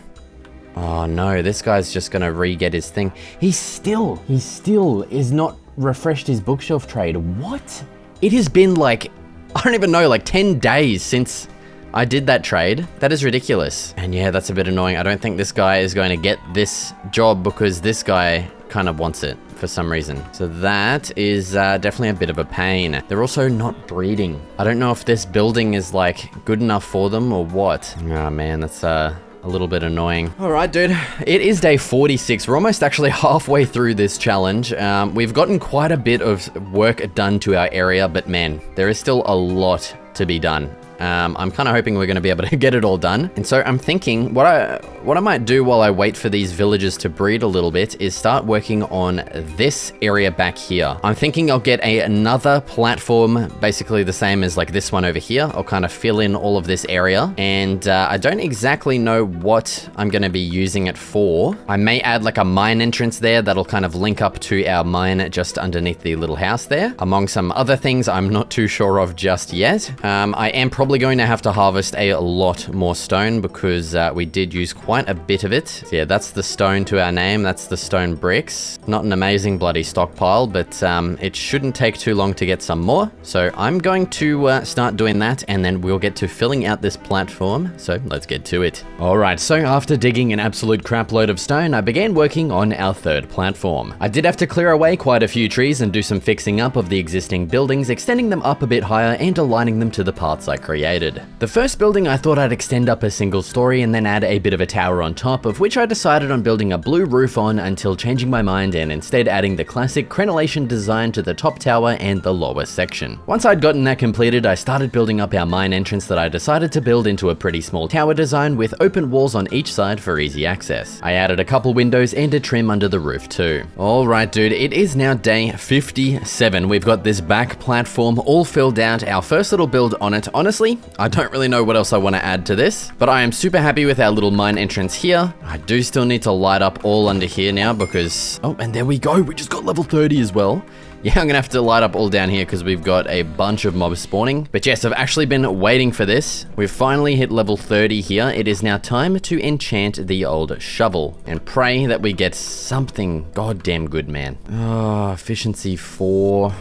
Oh no, this guy's just going to re-get his thing. He still is not refreshed his bookshelf trade. What? It has been like, I don't even know, like 10 days since I did that trade. That is ridiculous. And yeah, that's a bit annoying. I don't think this guy is going to get this job because this guy kind of wants it for some reason. So that is definitely a bit of a pain. They're also not breeding. I don't know if this building is like good enough for them or what. Oh man, that's a little bit annoying. All right, dude, it is day 46. We're almost actually halfway through this challenge. We've gotten quite a bit of work done to our area, but man, there is still a lot to be done. I'm kind of hoping we're going to be able to get it all done. And so I'm thinking what I might do while I wait for these villagers to breed a little bit is start working on this area back here. I'm thinking I'll get another platform, basically the same as like this one over here. I'll kind of fill in all of this area. And I don't exactly know what I'm going to be using it for. I may add like a mine entrance there that'll kind of link up to our mine just underneath the little house there. Among some other things I'm not too sure of just yet. I am probably going to have to harvest a lot more stone because we did use quite a bit of it. So yeah, that's the stone to our name. That's the stone bricks. Not an amazing bloody stockpile, but it shouldn't take too long to get some more. So I'm going to start doing that and then we'll get to filling out this platform. So let's get to it. All right, so after digging an absolute crap load of stone, I began working on our 3rd platform. I did have to clear away quite a few trees and do some fixing up of the existing buildings, extending them up a bit higher and aligning them to the paths I created. created. The first building I thought I'd extend up a single story and then add a bit of a tower on top, of which I decided on building a blue roof on until changing my mind and instead adding the classic crenellation design to the top tower and the lower section. Once I'd gotten that completed, I started building up our mine entrance that I decided to build into a pretty small tower design with open walls on each side for easy access. I added a couple windows and a trim under the roof too. Alright dude, it is now day 57. We've got this back platform all filled out, our first little build on it. Honestly, I don't really know what else I want to add to this, but I am super happy with our little mine entrance here. I do still need to light up all under here now because, oh, and there we go, we just got level 30 as well. Yeah, I'm gonna have to light up all down here because we've got a bunch of mobs spawning. But yes, I've actually been waiting for this. We've finally hit level 30 here. It is now time to enchant the old shovel and pray that we get something goddamn good, man. Oh, efficiency 4.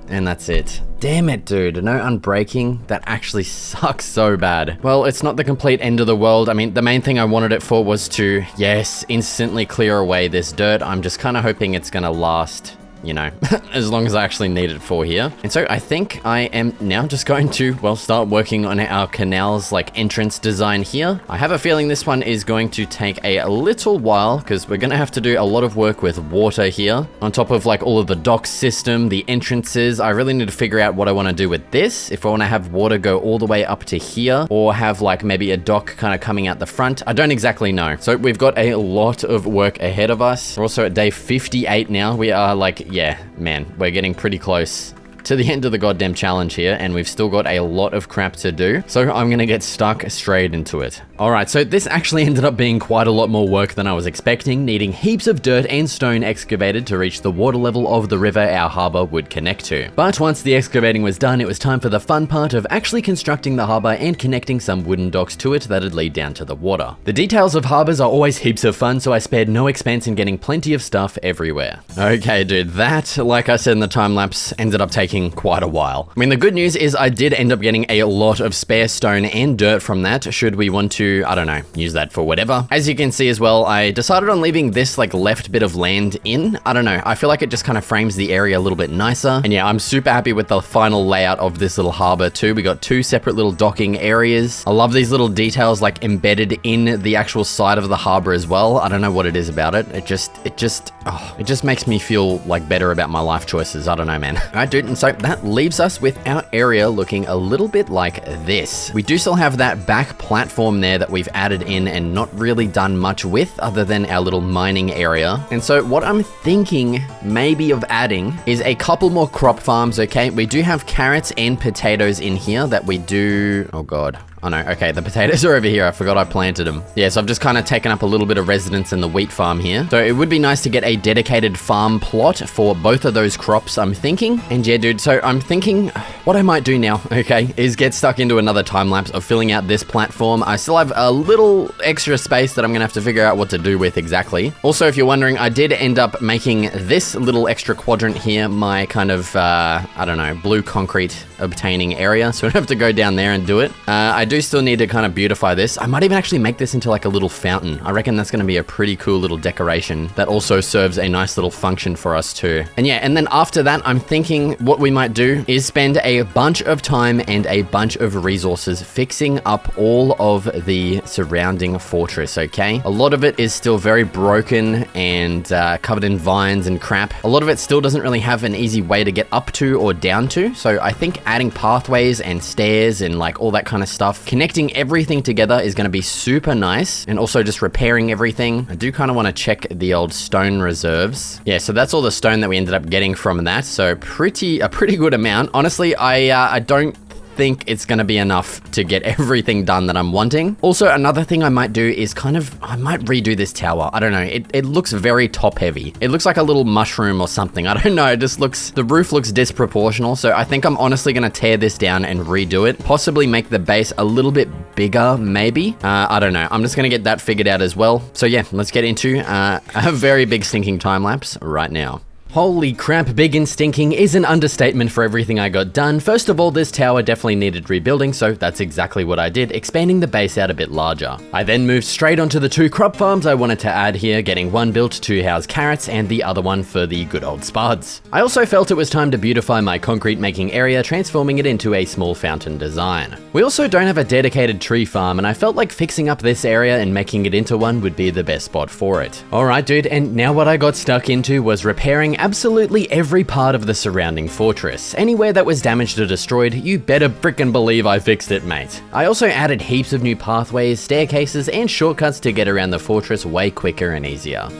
And that's it. Damn it, dude. No unbreaking. That actually sucks so bad. Well, it's not the complete end of the world. I mean, the main thing I wanted it for was to, yes, instantly clear away this dirt. I'm just kind of hoping it's gonna last, you know, as long as I actually need it for here. And so I think I am now just going to, well, start working on our canals like entrance design here. I have a feeling this one is going to take a little while because we're going to have to do a lot of work with water here on top of like all of the dock system, the entrances. I really need to figure out what I want to do with this. If I want to have water go all the way up to here or have like maybe a dock kind of coming out the front. I don't exactly know. So we've got a lot of work ahead of us. We're also at day 58 now. We are like, yeah, man, we're getting pretty close to the end of the goddamn challenge here, and we've still got a lot of crap to do, so I'm gonna get stuck straight into it. Alright, so this actually ended up being quite a lot more work than I was expecting, needing heaps of dirt and stone excavated to reach the water level of the river our harbor would connect to. But once the excavating was done, it was time for the fun part of actually constructing the harbor and connecting some wooden docks to it that'd lead down to the water. The details of harbors are always heaps of fun, so I spared no expense in getting plenty of stuff everywhere. Okay, dude, that, like I said in the time lapse, ended up taking quite a while. I mean, the good news is I did end up getting a lot of spare stone and dirt from that, should we want to, I don't know, use that for whatever. As you can see as well, I decided on leaving this like left bit of land in. I don't know, I feel like it just kind of frames the area a little bit nicer. And yeah, I'm super happy with the final layout of this little harbor too. We got 2 separate little docking areas. I love these little details like embedded in the actual side of the harbor as well. I don't know what it is about it. It just makes me feel like better about my life choices. I don't know, man. All right, dude, and so that leaves us with our area looking a little bit like this. We do still have that back platform there that we've added in and not really done much with other than our little mining area. And so what I'm thinking maybe of adding is a couple more crop farms, okay? We do have carrots and potatoes in here that we do, oh God. Oh no, okay, the potatoes are over here. I forgot I planted them. Yeah, so I've just kind of taken up a little bit of residence in the wheat farm here. So it would be nice to get a dedicated farm plot for both of those crops, I'm thinking. And yeah, dude, so I'm thinking what I might do now, okay, is get stuck into another time lapse of filling out this platform. I still have a little extra space that I'm gonna have to figure out what to do with exactly. Also, if you're wondering, I did end up making this little extra quadrant here my kind of, I don't know, blue concrete obtaining area. So I don't have to go down there and do it. I do still need to kind of beautify this. I might even actually make this into like a little fountain. I reckon that's going to be a pretty cool little decoration that also serves a nice little function for us too. And yeah, and then after that, I'm thinking what we might do is spend a bunch of time and a bunch of resources fixing up all of the surrounding fortress, okay? A lot of it is still very broken and covered in vines and crap. A lot of it still doesn't really have an easy way to get up to or down to. So I think adding pathways and stairs and like all that kind of stuff, connecting everything together is going to be super nice, and also just repairing everything. I do kind of want to check the old stone reserves. Yeah, so that's all the stone that we ended up getting from that. So a pretty good amount. Honestly, I don't think it's going to be enough to get everything done that I'm wanting. Also, another thing I might do is I might redo this tower. I don't know. It looks very top heavy. It looks like a little mushroom or something. I don't know. The roof looks disproportional. So I think I'm honestly going to tear this down and redo it. Possibly make the base a little bit bigger, maybe. I don't know. I'm just going to get that figured out as well. So yeah, let's get into a very big sinking time lapse right now. Holy crap, big and stinking is an understatement for everything I got done. First of all, this tower definitely needed rebuilding, so that's exactly what I did, expanding the base out a bit larger. I then moved straight onto the 2 crop farms I wanted to add here, getting one built to house carrots and the other one for the good old spuds. I also felt it was time to beautify my concrete making area, transforming it into a small fountain design. We also don't have a dedicated tree farm, and I felt like fixing up this area and making it into one would be the best spot for it. Alright dude, and now what I got stuck into was repairing absolutely every part of the surrounding fortress. Anywhere that was damaged or destroyed, you better frickin' believe I fixed it, mate. I also added heaps of new pathways, staircases, and shortcuts to get around the fortress way quicker and easier.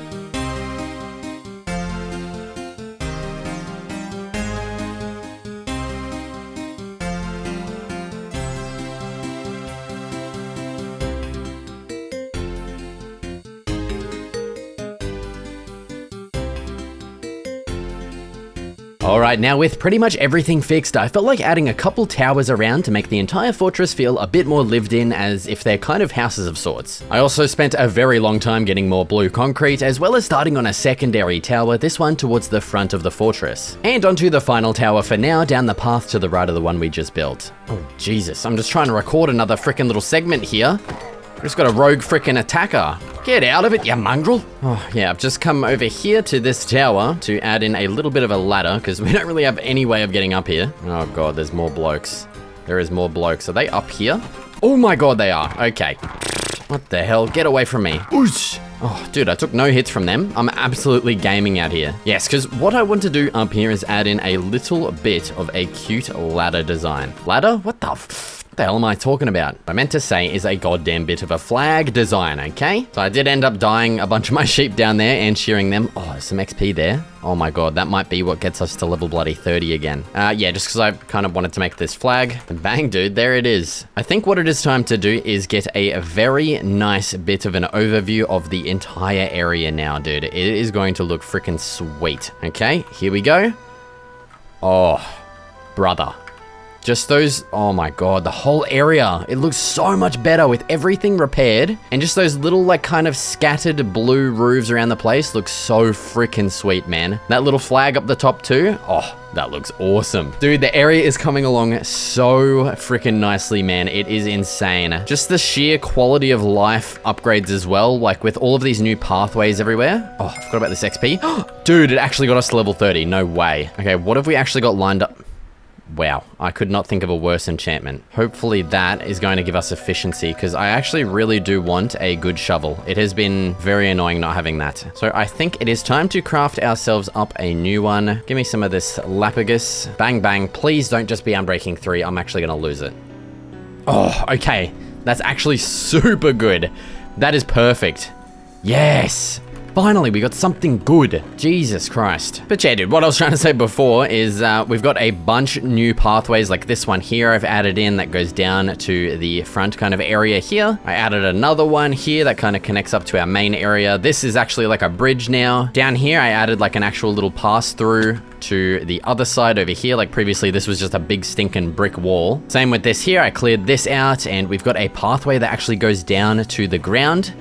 Alright, now with pretty much everything fixed, I felt like adding a couple towers around to make the entire fortress feel a bit more lived in, as if they're kind of houses of sorts. I also spent a very long time getting more blue concrete, as well as starting on a secondary tower, this one towards the front of the fortress. And onto the final tower for now, down the path to the right of the one we just built. Oh Jesus, I'm just trying to record another frickin' little segment here. I just got a rogue frickin' attacker. Get out of it, you mongrel. Oh yeah, I've just come over here to this tower to add in a little bit of a ladder, because we don't really have any way of getting up here. Oh god, there's more blokes. There is more blokes. Are they up here? Oh my god, they are. Okay. What the hell? Get away from me. Oosh. Oh, dude, I took no hits from them. I'm absolutely gaming out here. Yes, because what I want to do up here is add in a little bit of a cute ladder design. Ladder? What the hell am I talking about? What I meant to say is a goddamn bit of a flag design, okay? So I did end up dyeing a bunch of my sheep down there and shearing them. Oh, there's some XP there. Oh my god, that might be what gets us to level bloody 30 again. Yeah, just because I kind of wanted to make this flag. And bang, dude, there it is. I think what it is time to do is get a very nice bit of an overview of the entire area now, dude. It is going to look freaking sweet. Okay, here we go. Oh, brother. Just those, oh my god, the whole area, it looks so much better with everything repaired, and just those little like kind of scattered blue roofs around the place looks so freaking sweet, man. That little flag up the top too, oh, that looks awesome. Dude, the area is coming along so freaking nicely, man. It is insane. Just the sheer quality of life upgrades as well, like with all of these new pathways everywhere. Oh, I forgot about this XP. Dude, it actually got us to level 30, no way. Okay, what have we actually got lined up? Wow, I could not think of a worse enchantment. Hopefully that is going to give us efficiency, because I actually really do want a good shovel. It has been very annoying not having that. So I think it is time to craft ourselves up a new one. Give me some of this lapis. Bang, bang. Please don't just be Unbreaking 3. I'm actually going to lose it. Oh, okay. That's actually super good. That is perfect. Yes. Finally, we got something good. Jesus Christ. But yeah, dude, what I was trying to say before is we've got a bunch new pathways like this one here I've added in that goes down to the front kind of area here. I added another one here that kind of connects up to our main area. This is actually like a bridge now. Down here, I added like an actual little pass through to the other side over here. Like previously, this was just a big stinking brick wall. Same with this here. I cleared this out and we've got a pathway that actually goes down to the ground.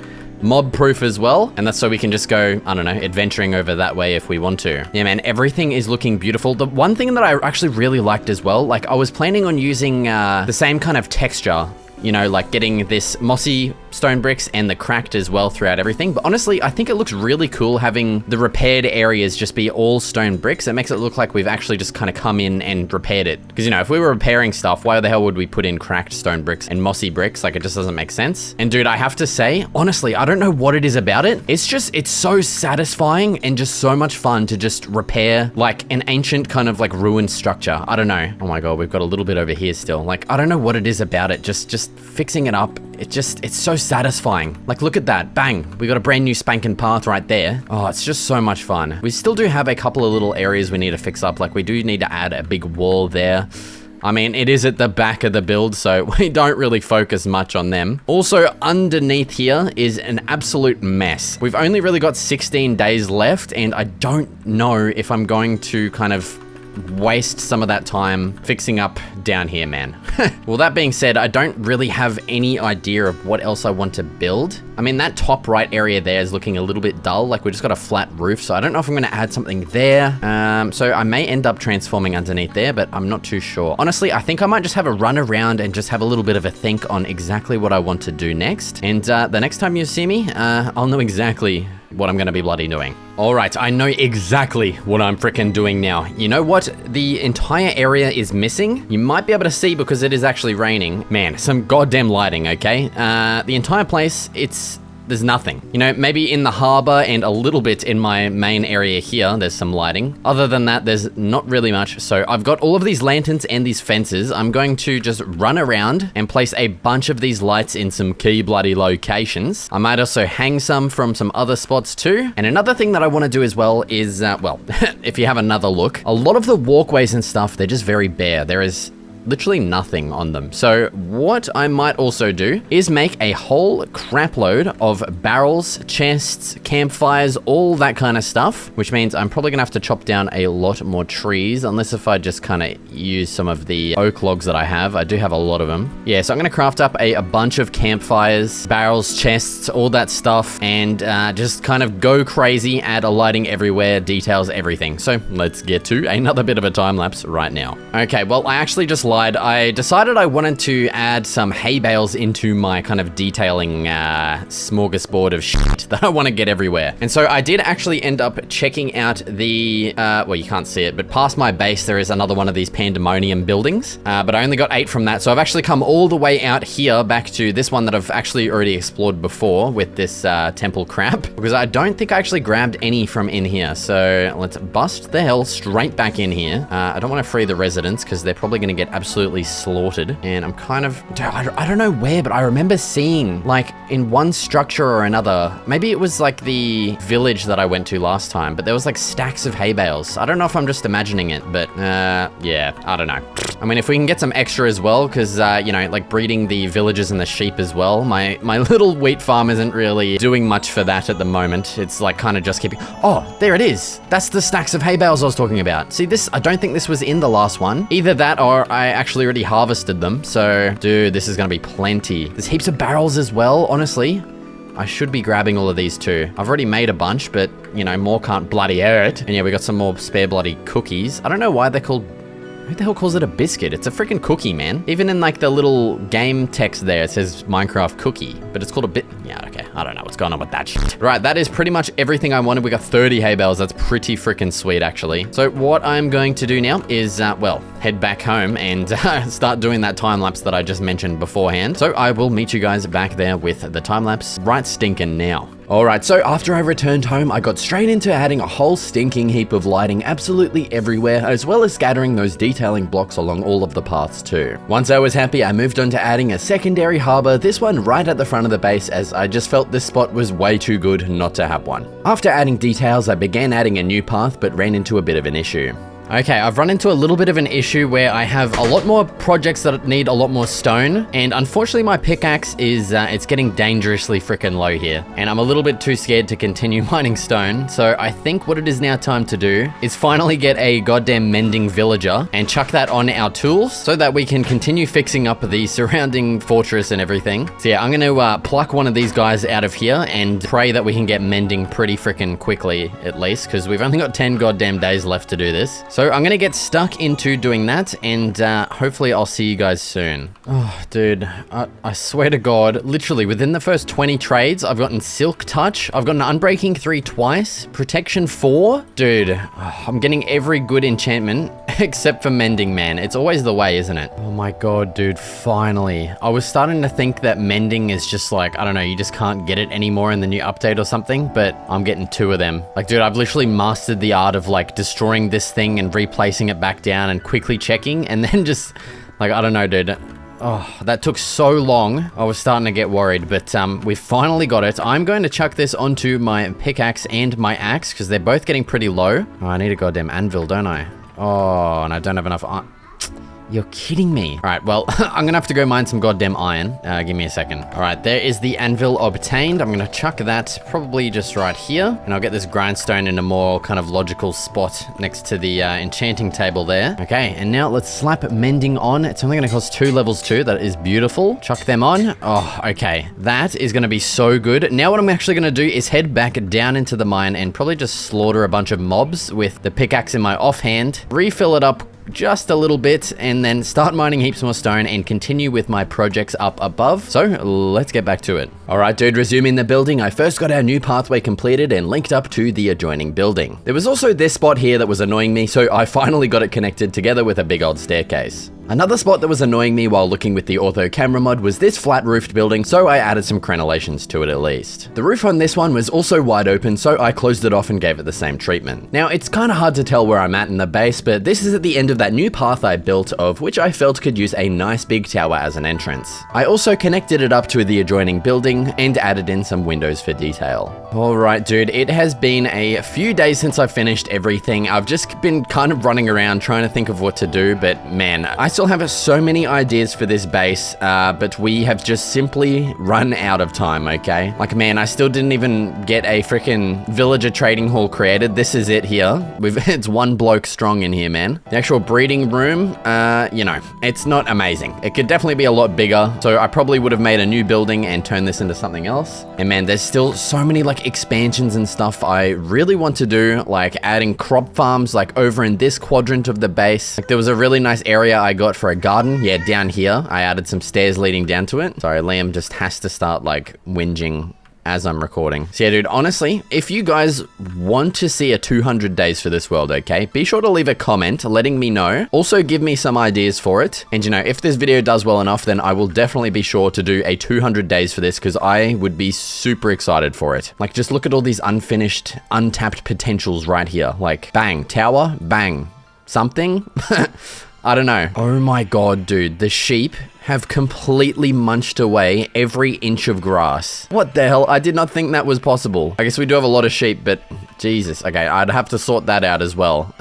Mob proof as well, and that's so we can just go, I don't know, adventuring over that way if we want to. Yeah, man, everything is looking beautiful. The one thing that I actually really liked as well, like I was planning on using the same kind of texture, you know, like getting this mossy stone bricks and the cracked as well throughout everything. But honestly, I think it looks really cool having the repaired areas just be all stone bricks. It makes it look like we've actually just kind of come in and repaired it. Because, you know, if we were repairing stuff, why the hell would we put in cracked stone bricks and mossy bricks? Like, it just doesn't make sense. And dude, I have to say, honestly, I don't know what it is about it. It's just, it's so satisfying and just so much fun to just repair like an ancient kind of like ruined structure. I don't know. Oh my God, we've got a little bit over here still. Like, I don't know what it is about it. Just fixing it up. It's so satisfying. Like, look at that. Bang. We got a brand new spanking path right there. Oh, it's just so much fun. We still do have a couple of little areas we need to fix up. Like, we do need to add a big wall there. I mean, it is at the back of the build, so we don't really focus much on them. Also, underneath here is an absolute mess. We've only really got 16 days left, and I don't know if I'm going to kind of waste some of that time fixing up down here, man. Well, that being said, I don't really have any idea of what else I want to build. I mean, that top right area there is looking a little bit dull. Like, we just got a flat roof, so I don't know if I'm going to add something there. So I may end up transforming underneath there, but I'm not too sure. Honestly, I think I might just have a run around and just have a little bit of a think on exactly what I want to do next. And the next time you see me, I'll know exactly what I'm gonna be bloody doing. All right, I know exactly what I'm frickin' doing now. You know what? The entire area is missing. You might be able to see because it is actually raining. Man, some goddamn lighting, okay? The entire place, there's nothing. You know, maybe in the harbor and a little bit in my main area here, there's some lighting. Other than that, there's not really much. So I've got all of these lanterns and these fences. I'm going to just run around and place a bunch of these lights in some key bloody locations. I might also hang some from some other spots too. And another thing that I want to do as well is, well, if you have another look, a lot of the walkways and stuff, they're just very bare. There is literally nothing on them. So what I might also do is make a whole crap load of barrels, chests, campfires, all that kind of stuff, which means I'm probably gonna have to chop down a lot more trees, unless if I just kind of use some of the oak logs that I have. I do have a lot of them. Yeah, so I'm gonna craft up a bunch of campfires, barrels, chests, all that stuff, and just kind of go crazy, add a lighting everywhere, details, everything. So let's get to another bit of a time lapse right now. Okay, well, I actually just lied. I decided I wanted to add some hay bales into my kind of detailing smorgasbord of shit that I want to get everywhere. And so I did actually end up checking out the, well, you can't see it, but past my base, there is another one of these pandemonium buildings. But I only got 8 from that. So I've actually come all the way out here back to this one that I've actually already explored before with this temple crap, because I don't think I actually grabbed any from in here. So let's bust the hell straight back in here. I don't want to free the residents because they're probably going to get absolutely slaughtered. And I'm kind of, I don't know where, but I remember seeing like in one structure or another, maybe it was like the village that I went to last time, but there was like stacks of hay bales. I don't know if I'm just imagining it, but yeah, I don't know. I mean, if we can get some extra as well, because you know, like breeding the villagers and the sheep as well, my little wheat farm isn't really doing much for that at the moment. It's like kind of just keeping, oh, there it is. That's the stacks of hay bales I was talking about. See this, I don't think this was in the last one. Either that or I actually already harvested them. So dude, this is gonna be plenty. There's heaps of barrels as well, honestly. I should be grabbing all of these too. I've already made a bunch, but you know, more can't bloody hurt. And yeah, we got some more spare bloody cookies. I don't know why they're called, who the hell calls it a biscuit? It's a freaking cookie, man. Even in like the little game text there, it says Minecraft cookie, but it's called a bit. Yeah, okay. I don't know what's going on with that shit. Right, that is pretty much everything I wanted. We got 30 hay bales. That's pretty freaking sweet, actually. So what I'm going to do now is, well, head back home and start doing that time lapse that I just mentioned beforehand. So I will meet you guys back there with the time lapse right stinking now. Alright, so after I returned home, I got straight into adding a whole stinking heap of lighting absolutely everywhere, as well as scattering those detailing blocks along all of the paths too. Once I was happy, I moved on to adding a secondary harbor, this one right at the front of the base, as I just felt this spot was way too good not to have one. After adding details, I began adding a new path, but ran into a bit of an issue. Okay, I've run into a little bit of an issue where I have a lot more projects that need a lot more stone, and unfortunately my pickaxe is, it's getting dangerously freaking low here, and I'm a little bit too scared to continue mining stone, so I think what it is now time to do is finally get a goddamn mending villager and chuck that on our tools so that we can continue fixing up the surrounding fortress and everything. So yeah, I'm gonna pluck one of these guys out of here and pray that we can get mending pretty freaking quickly at least, because we've only got 10 goddamn days left to do this. So I'm gonna get stuck into doing that, and hopefully I'll see you guys soon. Oh, dude, I swear to God, literally within the first 20 trades, I've gotten Silk Touch, I've gotten Unbreaking 3 twice, Protection 4. Dude, I'm getting every good enchantment except for Mending, man. It's always the way, isn't it? Oh my God, dude, finally. I was starting to think that Mending is just like, I don't know, you just can't get it anymore in the new update or something, but I'm getting 2 of them. Like, dude, I've literally mastered the art of like destroying this thing and replacing it back down and quickly checking, and then just like, I don't know, dude. Oh, that took so long. I was starting to get worried, but we finally got it. I'm going to chuck this onto my pickaxe and my axe because they're both getting pretty low. Oh, I need a goddamn anvil, don't I? Oh, and I don't have enough. You're kidding me. All right, well, I'm gonna have to go mine some goddamn iron. Give me a second. All right, there is the anvil obtained. I'm gonna chuck that probably just right here. And I'll get this grindstone in a more kind of logical spot next to the enchanting table there. Okay, and now let's slap mending on. It's only gonna cost 2 levels 2. That is beautiful. Chuck them on. Oh, okay. That is gonna be so good. Now what I'm actually gonna do is head back down into the mine and probably just slaughter a bunch of mobs with the pickaxe in my offhand. Refill it up just a little bit and then start mining heaps more stone and continue with my projects up above. So let's get back to it. All right, dude, resuming the building. I first got our new pathway completed and linked up to the adjoining building. There was also this spot here that was annoying me, so I finally got it connected together with a big old staircase. Another spot that was annoying me while looking with the ortho camera mod was this flat roofed building, so I added some crenellations to it at least. The roof on this one was also wide open, so I closed it off and gave it the same treatment. Now it's kind of hard to tell where I'm at in the base, but this is at the end of that new path I built of which I felt could use a nice big tower as an entrance. I also connected it up to the adjoining building and added in some windows for detail. Alright dude, it has been a few days since I've finished everything. I've just been kind of running around trying to think of what to do, but man, I still have so many ideas for this base, but we have just simply run out of time, okay? Like man, I still didn't even get a freaking villager trading hall created. This is it here. It's one bloke strong in here, man. The actual breeding room, you know, it's not amazing. It could definitely be a lot bigger, so I probably would have made a new building and turned this into something else. And man, there's still so many like expansions and stuff I really want to do, like adding crop farms like over in this quadrant of the base. Like there was a really nice area I got for a garden. Yeah, down here, I added some stairs leading down to it. Sorry, Liam just has to start like whinging as I'm recording. So yeah, dude, honestly, if you guys want to see a 200 days for this world, okay, be sure to leave a comment letting me know. Also give me some ideas for it. And you know, if this video does well enough, then I will definitely be sure to do a 200 days for this because I would be super excited for it. Like just look at all these unfinished, untapped potentials right here. Like bang, tower, bang, something. I don't know. Oh my god, dude, the sheep have completely munched away every inch of grass. What the hell? I did not think that was possible. I guess we do have a lot of sheep, but Jesus. Okay, I'd have to sort that out as well,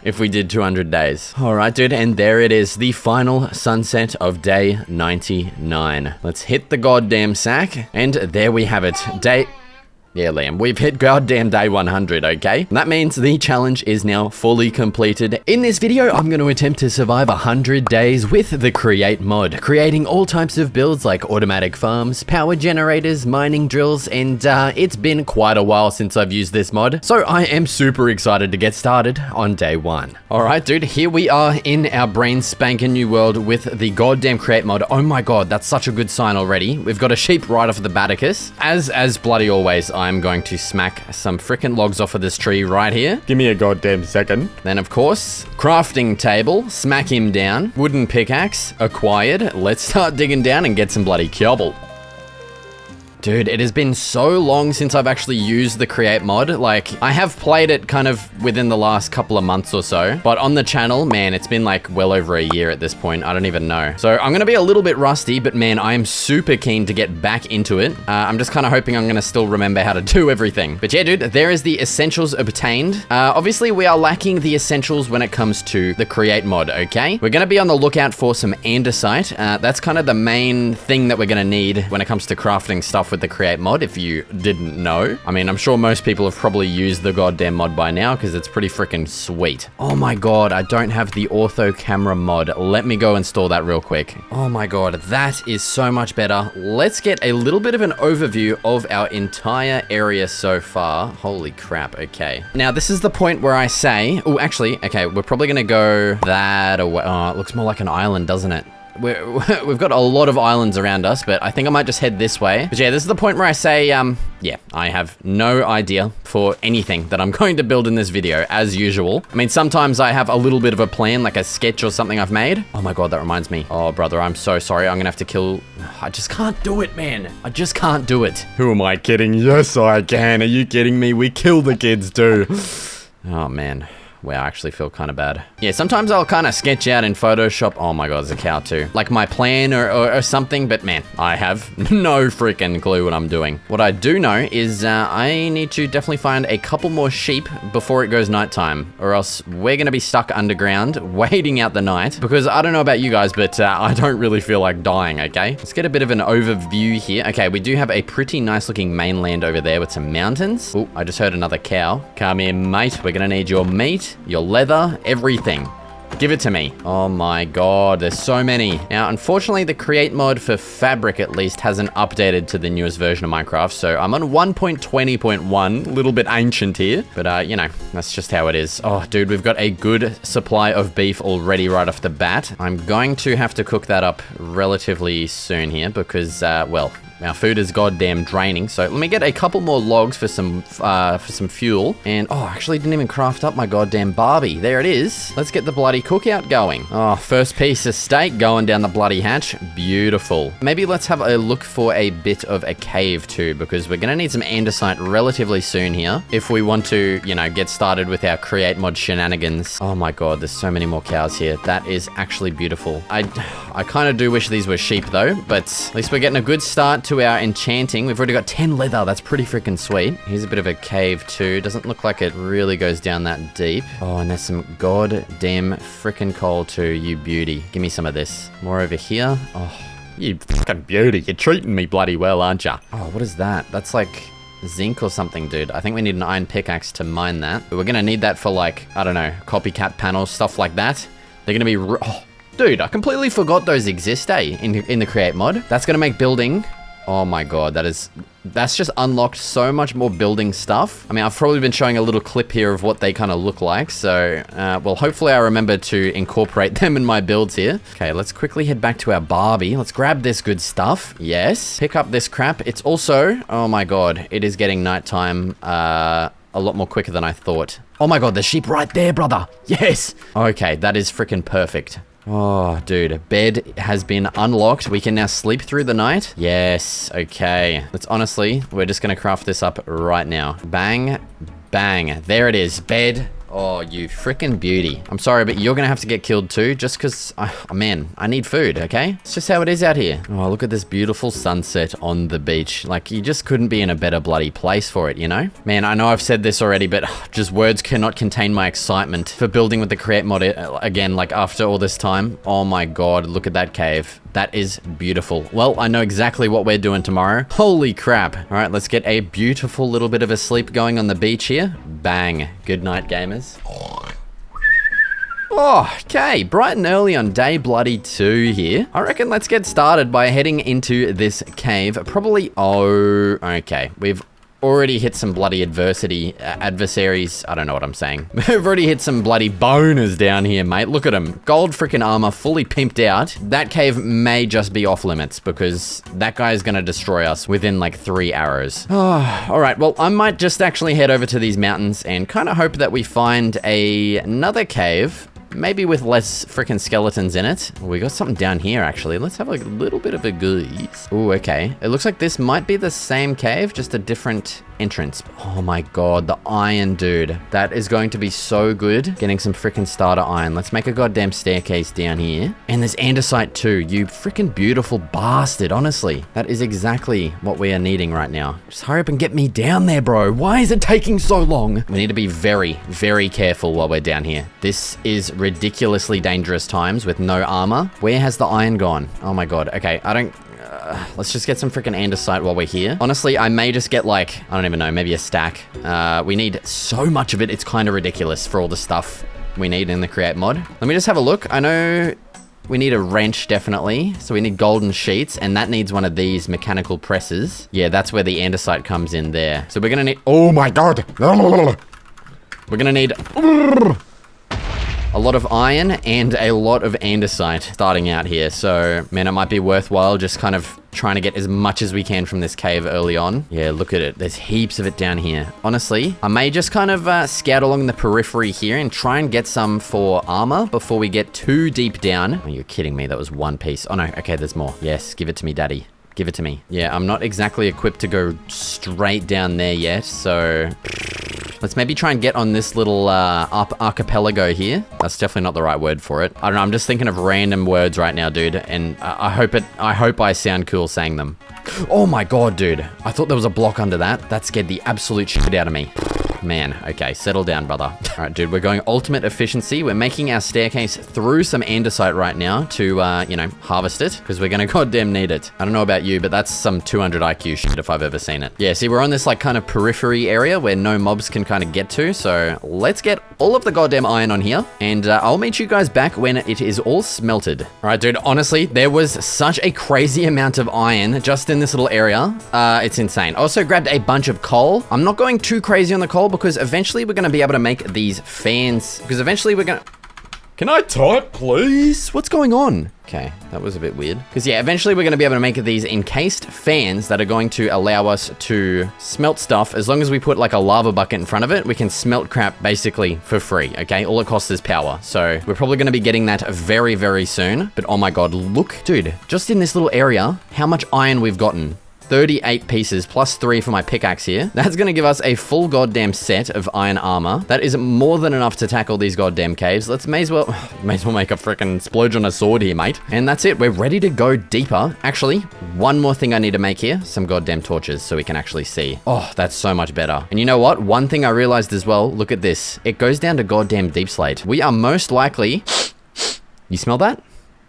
if we did 200 days. All right, dude, and there it is, the final sunset of day 99. Let's hit the goddamn sack, and there we have it. Yeah, Liam, we've hit goddamn day 100, okay? That means the challenge is now fully completed. In this video, I'm going to attempt to survive 100 days with the Create mod, creating all types of builds like automatic farms, power generators, mining drills, and it's been quite a while since I've used this mod, so I am super excited to get started on day 1. All right, dude, here we are in our brain spanking new world with the goddamn Create mod. Oh my god, that's such a good sign already. We've got a sheep right off the Baticus. As bloody always, I'm going to smack some frickin' logs off of this tree right here. Give me a goddamn second. Then, of course, crafting table, smack him down. Wooden pickaxe, acquired. Let's start digging down and get some bloody cobble. Dude, it has been so long since I've actually used the Create mod. Like, I have played it kind of within the last couple of months or so, but on the channel, man, it's been like well over a year at this point. I don't even know. So I'm gonna be a little bit rusty, but man, I am super keen to get back into it. I'm just kind of hoping I'm gonna still remember how to do everything. But yeah, dude, there is the essentials obtained. Obviously, we are lacking the essentials when it comes to the Create mod, okay? We're gonna be on the lookout for some andesite. That's kind of the main thing that we're gonna need when it comes to crafting stuff with the Create mod, if you didn't know. I mean, I'm sure most people have probably used the goddamn mod by now because it's pretty freaking sweet. Oh my god, I don't have the ortho camera mod. Let me go install that real quick. Oh my god, that is so much better. Let's get a little bit of an overview of our entire area so far. Holy crap, okay. Now, this is the point where I say, oh, actually, okay, we're probably gonna go that away. Oh, it looks more like an island, doesn't it? We've got a lot of islands around us, but I think I might just head this way. But yeah, this is the point where I say, yeah, I have no idea for anything that I'm going to build in this video, as usual. I mean, sometimes I have a little bit of a plan, like a sketch or something I've made. Oh my god, that reminds me. Oh, brother, I'm so sorry. I'm gonna have to kill... I just can't do it, man. I just can't do it. Who am I kidding? Yes, I can. Are you kidding me? We kill the kids too. Oh, man. Wow, I actually feel kind of bad. Yeah, sometimes I'll kind of sketch out in Photoshop. Oh my god, there's a cow too. Like my plan or something, but man, I have no freaking clue what I'm doing. What I do know is I need to definitely find a couple more sheep before it goes nighttime, or else we're gonna be stuck underground waiting out the night, because I don't know about you guys, but I don't really feel like dying, okay? Let's get a bit of an overview here. Okay, we do have a pretty nice looking mainland over there with some mountains. Oh, I just heard another cow. Come here, mate. We're gonna need your meat, your leather, everything. Give it to me. Oh my god, there's so many. Now, unfortunately, the create mod for fabric at least hasn't updated to the newest version of Minecraft, so I'm on 1.20.1, a little bit ancient here, but you know, that's just how it is. Oh, dude, we've got a good supply of beef already right off the bat. I'm going to have to cook that up relatively soon here because, well, our food is goddamn draining, so let me get a couple more logs for some fuel. And, oh, I actually didn't even craft up my goddamn Barbie. There it is. Let's get the bloody cookout going. Oh, first piece of steak going down the bloody hatch. Beautiful. Maybe let's have a look for a bit of a cave too, because we're gonna need some andesite relatively soon here if we want to, you know, get started with our create mod shenanigans. Oh my god, there's so many more cows here. That is actually beautiful. I kind of do wish these were sheep though, but at least we're getting a good start to our enchanting. We've already got 10 leather. That's pretty freaking sweet. Here's a bit of a cave too. Doesn't look like it really goes down that deep. Oh, and there's some goddamn freaking coal too, you beauty. Give me some of this. More over here. Oh, you fucking beauty. You're treating me bloody well, aren't ya? Oh, what is that? That's like zinc or something, dude. I think we need an iron pickaxe to mine that. But we're gonna need that for like, I don't know, copycat panels, stuff like that. They're gonna be... Oh, dude, I completely forgot those exist, in the create mod. That's gonna make building... Oh my god, that's just unlocked so much more building stuff. I mean, I've probably been showing a little clip here of what they kind of look like, so, well, hopefully I remember to incorporate them in my builds here. Okay, let's quickly head back to our Barbie. Let's grab this good stuff. Yes. Pick up this crap. It's also, oh my god, it is getting nighttime, a lot more quicker than I thought. Oh my god, the sheep right there, brother. Yes. Okay, that is freaking perfect. Oh, dude, bed has been unlocked. We can now sleep through the night. Yes, okay. We're just gonna craft this up right now. Bang, bang. There it is, bed. Oh, you freaking beauty. I'm sorry, but you're gonna have to get killed too, just because, oh man, I need food, okay? It's just how it is out here. Oh, look at this beautiful sunset on the beach. Like, you just couldn't be in a better bloody place for it, you know? Man, I know I've said this already, but just words cannot contain my excitement for building with the create mod again, like after all this time. Oh my god, look at that cave. That is beautiful. Well, I know exactly what we're doing tomorrow. Holy crap. All right, let's get a beautiful little bit of a sleep going on the beach here. Bang. Good night, gamers. Oh, okay, bright and early on day bloody 2 here. I reckon let's get started by heading into this cave. Probably, oh, okay. We've already hit some bloody adversaries. I don't know what I'm saying. We've already hit some bloody boners down here, mate. Look at them. Gold freaking armor, fully pimped out. That cave may just be off limits because that guy is going to destroy us within like 3 arrows. Oh, all right. Well, I might just actually head over to these mountains and kind of hope that we find another cave. Maybe with less freaking skeletons in it. We got something down here, actually. Let's have a little bit of a gaze. Oh, okay. It looks like this might be the same cave, just a different entrance. Oh my god, the iron, dude. That is going to be so good. Getting some freaking starter iron. Let's make a goddamn staircase down here. And there's andesite too. You freaking beautiful bastard, honestly. That is exactly what we are needing right now. Just hurry up and get me down there, bro. Why is it taking so long? We need to be very, very careful while we're down here. This is ridiculously dangerous times with no armor. Where has the iron gone? Oh my god. Okay, let's just get some freaking andesite while we're here. Honestly, I may just get like, I don't even know, maybe a stack. We need so much of it, it's kind of ridiculous for all the stuff we need in the create mod. Let me just have a look. I know we need a wrench, definitely. So we need golden sheets, and that needs one of these mechanical presses. Yeah, that's where the andesite comes in there. So we're gonna need, oh my god. We're gonna need a lot of iron and a lot of andesite starting out here. So, man, it might be worthwhile just kind of trying to get as much as we can from this cave early on. Yeah, look at it. There's heaps of it down here. Honestly, I may just kind of scout along the periphery here and try and get some for armor before we get too deep down. Oh, you're kidding me. That was one piece. Oh, no. Okay, there's more. Yes, give it to me, daddy. Give it to me. Yeah, I'm not exactly equipped to go straight down there yet, so Let's maybe try and get on this little archipelago here. That's definitely not the right word for it. I don't know, I'm just thinking of random words right now, dude, and I hope I sound cool saying them. Oh my god, dude. I thought there was a block under that. That scared the absolute shit out of me. Man, okay, settle down, brother. All right, dude, we're going ultimate efficiency. We're making our staircase through some andesite right now to, you know, harvest it, because we're gonna goddamn need it. I don't know about you, but that's some 200 IQ shit if I've ever seen it. Yeah, see, we're on this, like, kind of periphery area where no mobs can kind of get to, so let's get all of the goddamn iron on here, and I'll meet you guys back when it is all smelted. All right, dude, honestly, there was such a crazy amount of iron just in this little area. It's insane. I also grabbed a bunch of coal. I'm not going too crazy on the coal, because eventually we're going to be able to make these fans, because eventually we're going to... Can I type, please? What's going on? Okay, that was a bit weird. Because yeah, eventually we're going to be able to make these encased fans that are going to allow us to smelt stuff. As long as we put like a lava bucket in front of it, we can smelt crap basically for free, okay? All it costs is power. So we're probably going to be getting that very, very soon. But oh my god, look, dude, just in this little area, how much iron we've gotten. 38 pieces plus 3 for my pickaxe here. That's gonna give us a full goddamn set of iron armor. That is more than enough to tackle these goddamn caves. Let's may as well make a freaking splurge on a sword here, mate. And that's it. We're ready to go deeper. Actually, one more thing I need to make here. Some goddamn torches so we can actually see. Oh, that's so much better. And you know what? One thing I realized as well, look at this. It goes down to goddamn deep slate. We are most likely... You smell that?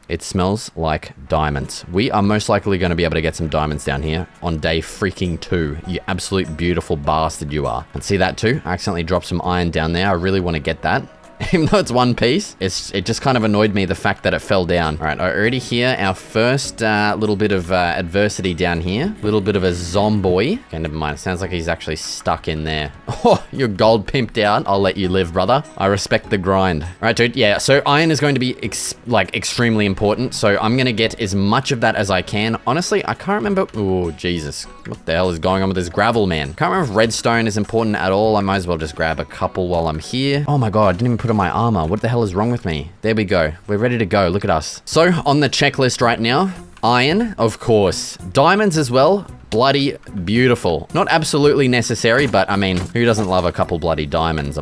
It smells like diamonds. We are most likely going to be able to get some diamonds down here on day freaking 2. You absolute beautiful bastard you are. And see that too? I accidentally dropped some iron down there. I really want to get that. Even though it's one piece, it just kind of annoyed me, the fact that it fell down. All right, I already hear our first little bit of adversity down here. Little bit of a zombie. Okay, never mind. It sounds like he's actually stuck in there. Oh, you're gold pimped out. I'll let you live, brother. I respect the grind. All right, dude. Yeah, so iron is going to be extremely important. So I'm going to get as much of that as I can. Honestly, I can't remember. Oh, Jesus. What the hell is going on with this gravel, man? Can't remember if redstone is important at all. I might as well just grab a couple while I'm here. Oh my god, I didn't even put on my armor. What the hell is wrong with me? There we go. We're ready to go. Look at us. So on the checklist right now, iron, of course. Diamonds as well. Bloody beautiful. Not absolutely necessary, but I mean, who doesn't love a couple bloody diamonds?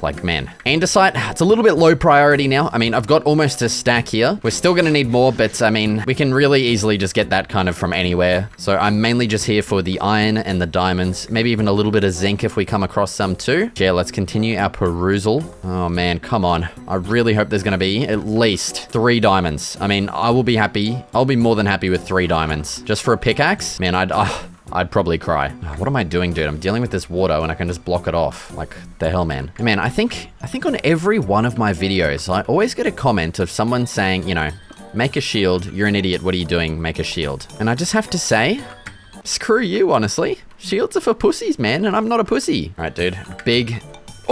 Like, man. Andesite, it's a little bit low priority now. I mean, I've got almost a stack here. We're still gonna need more, but I mean, we can really easily just get that kind of from anywhere. So I'm mainly just here for the iron and the diamonds. Maybe even a little bit of zinc if we come across some too. Yeah, let's continue our perusal. Oh man, come on. I really hope there's gonna be at least 3 diamonds. I mean, I will be happy. I'll be more than happy with 3 diamonds. Just for a pickaxe? Man, I'd probably cry. What am I doing, dude? I'm dealing with this water when I can just block it off. Like, the hell, man. Man, I think on every one of my videos, I always get a comment of someone saying, you know, make a shield. You're an idiot. What are you doing? Make a shield. And I just have to say, screw you, honestly. Shields are for pussies, man, and I'm not a pussy. All right, dude. Big...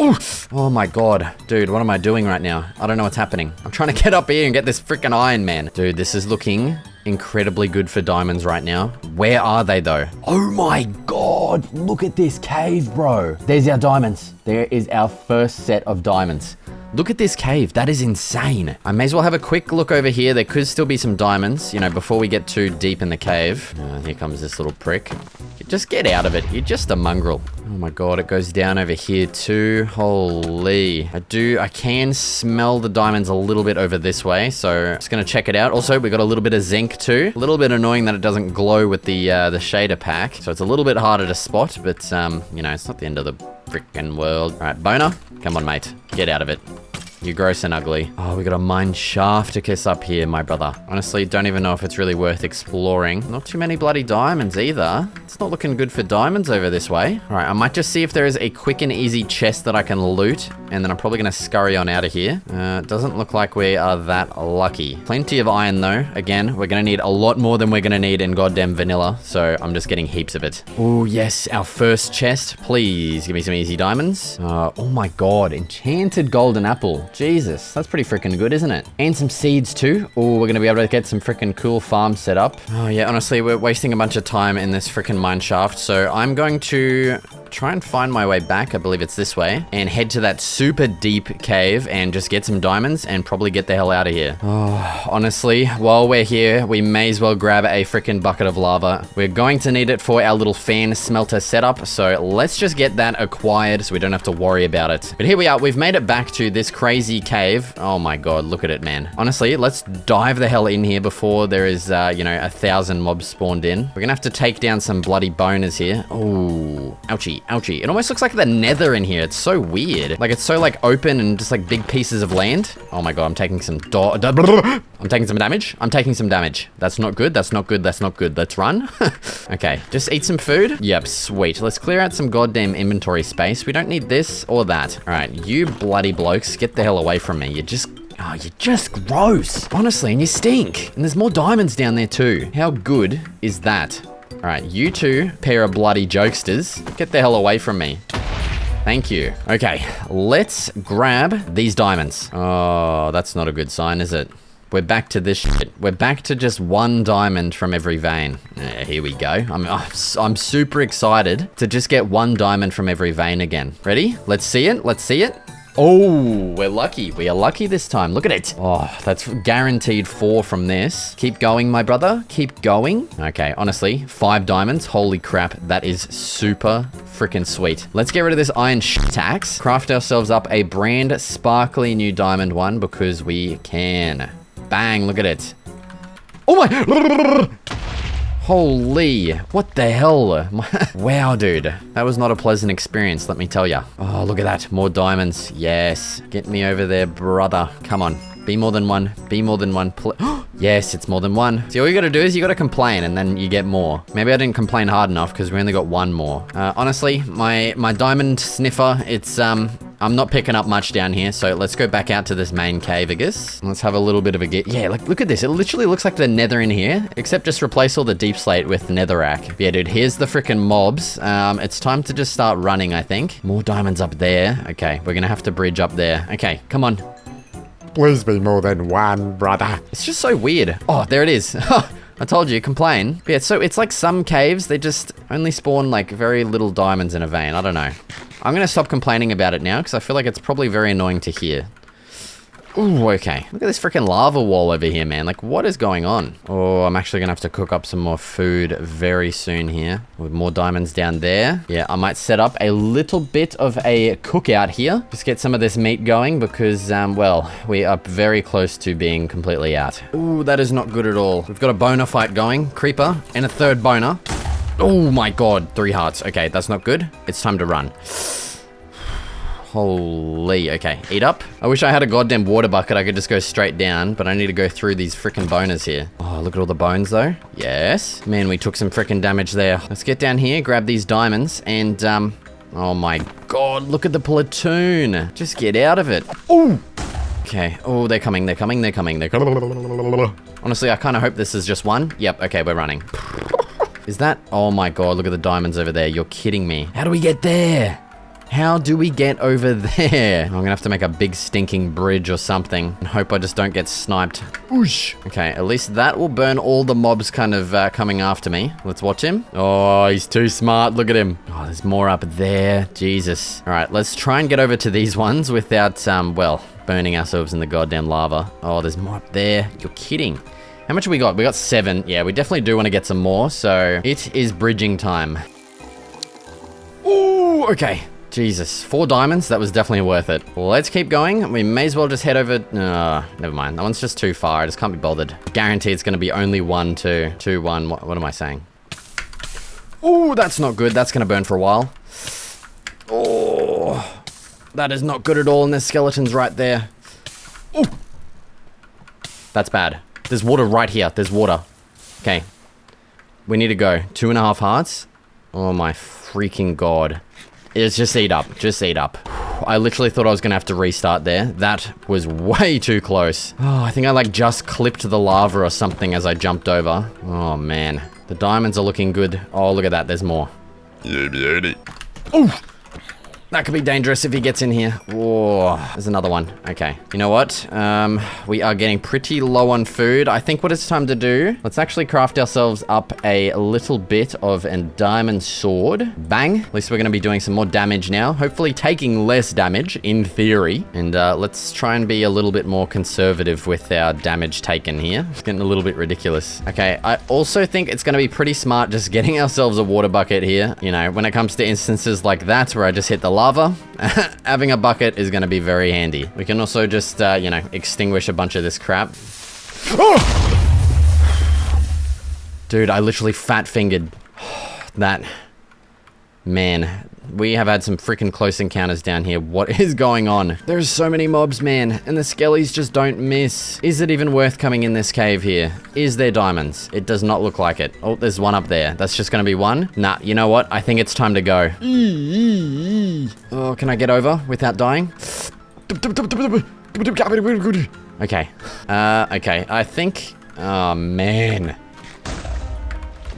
Oh my god. Dude, what am I doing right now? I don't know what's happening. I'm trying to get up here and get this freaking iron, man. Dude, this is looking incredibly good for diamonds right now. Where are they, though? Oh my god. Look at this cave, bro. There's our diamonds. There is our first set of diamonds. Look at this cave. That is insane. I may as well have a quick look over here. There could still be some diamonds, you know, before we get too deep in the cave. Here comes this little prick. Just get out of it. You're just a mongrel. Oh my god, it goes down over here too. Holy. I can smell the diamonds a little bit over this way, so just gonna check it out. Also, we got a little bit of zinc too. A little bit annoying that it doesn't glow with the shader pack, so it's a little bit harder to spot, but you know, it's not the end of the freaking world. All right, Boner, come on, mate. Get out of it. You're gross and ugly. Oh, we got a mine shaft to kiss up here, my brother. Honestly, don't even know if it's really worth exploring. Not too many bloody diamonds either. It's not looking good for diamonds over this way. All right, I might just see if there is a quick and easy chest that I can loot, and then I'm probably gonna scurry on out of here. Doesn't look like we are that lucky. Plenty of iron though. Again, we're gonna need a lot more than we're gonna need in goddamn vanilla, so I'm just getting heaps of it. Oh yes, our first chest. Please give me some easy diamonds. Oh my god, enchanted golden apple. Jesus. That's pretty freaking good, isn't it? And some seeds too. Oh, we're going to be able to get some freaking cool farm set up. Oh yeah, honestly, we're wasting a bunch of time in this freaking mine shaft. So I'm going to try and find my way back. I believe it's this way. And head to that super deep cave and just get some diamonds and probably get the hell out of here. Oh, honestly, while we're here, we may as well grab a freaking bucket of lava. We're going to need it for our little fan smelter setup. So let's just get that acquired so we don't have to worry about it. But here we are. We've made it back to this crazy cave. Oh my God, look at it, man. Honestly, let's dive the hell in here before there is, you know, 1,000 mobs spawned in. We're gonna have to take down some bloody boners here. Oh, ouchie, ouchie. It almost looks like the nether in here. It's so weird. Like, it's so, like, open and just, like, big pieces of land. Oh my God, I'm taking some I'm taking some damage. I'm taking some damage. That's not good. That's not good. That's not good. Let's run. Okay, just eat some food. Yep, sweet. Let's clear out some goddamn inventory space. We don't need this or that. All right, you bloody blokes, get the hell away from me. You're just gross. Honestly, and you stink. And there's more diamonds down there too. How good is that? All right, you two pair of bloody jokesters, get the hell away from me. Thank you. Okay, let's grab these diamonds. Oh, that's not a good sign, is it? We're back to this shit. We're back to just 1 diamond from every vein. Yeah, here we go. I'm super excited to just get 1 diamond from every vein again. Ready? Let's see it. Let's see it. Oh, we're lucky. We are lucky this time. Look at it. Oh, that's guaranteed 4 from this. Keep going, my brother. Keep going. Okay, honestly, 5 diamonds. Holy crap. That is super freaking sweet. Let's get rid of this iron shit axe. Craft ourselves up a brand sparkly new diamond one because we can. Bang, look at it. Oh my. Holy, what the hell? Wow, dude. That was not a pleasant experience, let me tell ya. Oh, look at that. More diamonds. Yes. Get me over there, brother. Come on. Be more than 1. Be more than 1. Yes, it's more than 1. See, all you gotta do is you gotta complain and then you get more. Maybe I didn't complain hard enough because we only got 1 more. Honestly, my diamond sniffer, it's, I'm not picking up much down here, so let's go back out to this main cave, I guess. Let's have a little bit of a get. Yeah, like, look at this. It literally looks like the nether in here, except just replace all the deep slate with netherrack. Yeah, dude, here's the freaking mobs. It's time to just start running, I think. More diamonds up there. Okay, we're gonna have to bridge up there. Okay, come on. Please be more than 1, brother. It's just so weird. Oh, there it is. I told you, complain. But yeah, so it's like some caves, they just only spawn like very little diamonds in a vein. I don't know. I'm gonna stop complaining about it now because I feel like it's probably very annoying to hear. Ooh, okay. Look at this freaking lava wall over here, man. Like, what is going on? Oh, I'm actually gonna have to cook up some more food very soon here. With more diamonds down there. Yeah, I might set up a little bit of a cookout here. Just get some of this meat going because, well, we are very close to being completely out. Ooh, that is not good at all. We've got a boner fight going. Creeper and a 3rd boner. Oh my God, 3 hearts. Okay, that's not good. It's time to run. Holy, okay, eat up. I wish I had a goddamn water bucket. I could just go straight down, but I need to go through these freaking boners here. Oh, look at all the bones though. Yes. Man, we took some freaking damage there. Let's get down here, grab these diamonds, and, oh my God, look at the platoon. Just get out of it. Oh! Okay, oh, they're coming, they're coming, they're coming, they're coming. Honestly, I kind of hope this is just 1. Yep, okay, we're running. Is that? Oh my God, look at the diamonds over there. You're kidding me. How do we get there? How do we get over there? I'm gonna have to make a big stinking bridge or something and hope I just don't get sniped. Oosh. Okay, at least that will burn all the mobs kind of coming after me. Let's watch him. Oh, he's too smart. Look at him. Oh, there's more up there. Jesus. All right, let's try and get over to these ones without, well, burning ourselves in the goddamn lava. Oh, there's more up there. You're kidding. How much have we got? We got 7. Yeah, we definitely do want to get some more, so it is bridging time. Ooh, okay. Jesus, 4 diamonds, that was definitely worth it. Let's keep going. We may as well just head over... never mind. That one's just too far. I just can't be bothered. Guarantee it's going to be only 1, 2. 2, 1. What am I saying? Oh, that's not good. That's going to burn for a while. Oh, that is not good at all. And there's skeletons right there. Oh, that's bad. There's water right here. There's water. Okay. We need to go. 2.5 hearts. Oh my freaking God. It's just eat up. Just eat up. I literally thought I was going to have to restart there. That was way too close. Oh, I think I like just clipped the lava or something as I jumped over. Oh man. The diamonds are looking good. Oh, look at that. There's more. Yeah, beauty. Oh! That could be dangerous if he gets in here. Whoa, there's another one. Okay, you know what? We are getting pretty low on food. I think what it's time to do, let's actually craft ourselves up a little bit of a diamond sword. Bang. At least we're going to be doing some more damage now. Hopefully taking less damage, in theory. And let's try and be a little bit more conservative with our damage taken here. It's getting a little bit ridiculous. Okay, I also think it's going to be pretty smart just getting ourselves a water bucket here. You know, when it comes to instances like that where I just hit the lava, having a bucket is going to be very handy. We can also just, you know, extinguish a bunch of this crap. Dude, I literally fat-fingered that. Man, we have had some freaking close encounters down here. What is going on? There's so many mobs, man, and the skellies just don't miss. Is it even worth coming in this cave here? Is there diamonds? It does not look like it. Oh, there's one up there. That's just gonna be one? Nah, you know what? I think it's time to go. Oh, can I get over without dying? Okay. Okay, I think... Oh, man.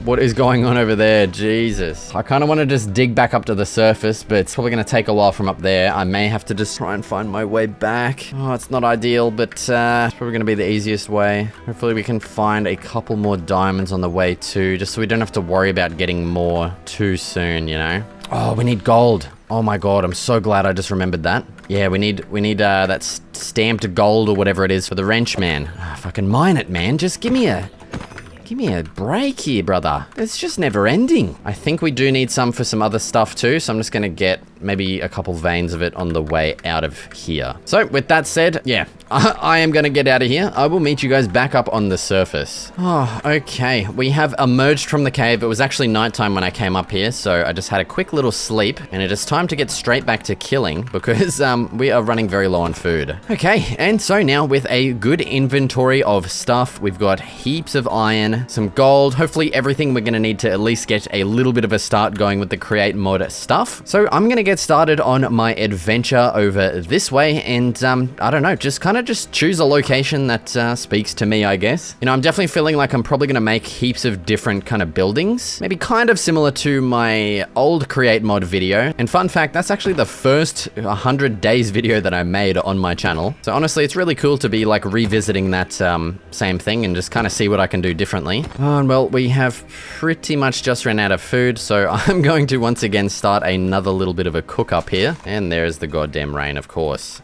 What is going on over there? Jesus. I kind of want to just dig back up to the surface, but it's probably going to take a while from up there. I may have to just try and find my way back. Oh, it's not ideal, but it's probably going to be the easiest way. Hopefully we can find a couple more diamonds on the way too, just so we don't have to worry about getting more too soon, you know? Oh, we need gold. Oh my god, I'm so glad I just remembered that. Yeah, we need that stamped gold or whatever it is for the wrench, man. Oh, fucking mine it, man. Just give me a break here, brother. It's just never ending. I think we do need some for some other stuff too, so I'm just gonna get maybe a couple veins of it on the way out of here. So with that said, yeah, I am gonna get out of here. I will meet you guys back up on the surface. Oh, okay. We have emerged from the cave. It was actually nighttime when I came up here, so I just had a quick little sleep, and it is time to get straight back to killing because we are running very low on food. Okay, and so now with a good inventory of stuff, we've got heaps of iron, some gold, hopefully everything we're gonna need to at least get a little bit of a start going with the create mod stuff. So I'm gonna get started on my adventure over this way, and I don't know, just choose a location that speaks to me, I guess. You know, I'm definitely feeling like I'm probably gonna make heaps of different kind of buildings, maybe kind of similar to my old create mod video. And fun fact, that's actually the first 100 days video that I made on my channel. So honestly, it's really cool to be like revisiting that same thing and just kind of see what I can do differently. Oh, and well, we have pretty much just ran out of food, so I'm going to once again start another little bit of a cook up here. And there's the goddamn rain, of course.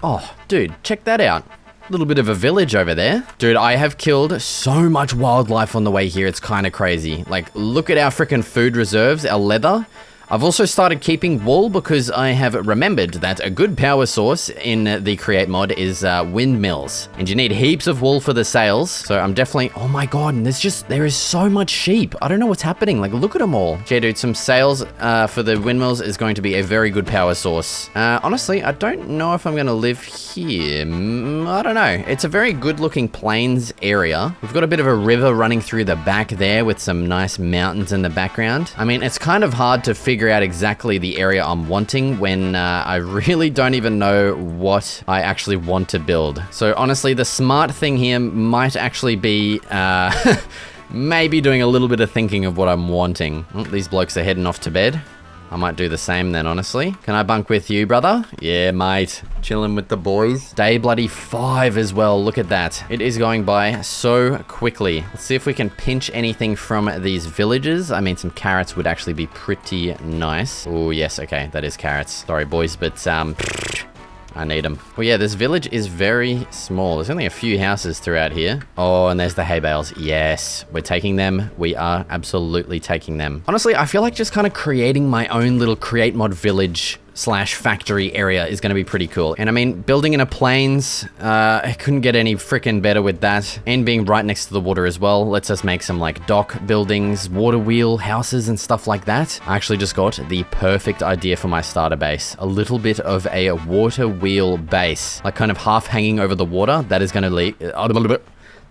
Oh, dude, check that out. Little bit of a village over there. Dude, I have killed so much wildlife on the way here, it's kind of crazy. Like, look at our freaking food reserves, our leather. I've also started keeping wool because I have remembered that a good power source in the create mod is windmills. And you need heaps of wool for the sails. So I'm definitely, oh my god, and there is so much sheep. I don't know what's happening. Like, look at them all. Okay, dude, some sails for the windmills is going to be a very good power source. Honestly, I don't know if I'm going to live here. I don't know. It's a very good looking plains area. We've got a bit of a river running through the back there with some nice mountains in the background. I mean, it's kind of hard to figure out exactly the area I'm wanting when I really don't even know what I actually want to build. So honestly, the smart thing here might actually be maybe doing a little bit of thinking of what I'm wanting. Oh, these blokes are heading off to bed. I might do the same then, honestly. Can I bunk with you, brother? Yeah, mate. Chilling with the boys. Day bloody 5 as well. Look at that. It is going by so quickly. Let's see if we can pinch anything from these villages. I mean, some carrots would actually be pretty nice. Oh, yes. Okay, that is carrots. Sorry, boys, but I need them. Well, yeah, this village is very small. There's only a few houses throughout here. Oh, and there's the hay bales. Yes, we're taking them. We are absolutely taking them. Honestly, I feel like just kind of creating my own little create mod village / factory area is going to be pretty cool. And I mean, building in a plains, I couldn't get any freaking better with that. And being right next to the water as well lets us make some like dock buildings, water wheel houses and stuff like that. I actually just got the perfect idea for my starter base. A little bit of a water wheel base, like kind of half hanging over the water. That is going to lead...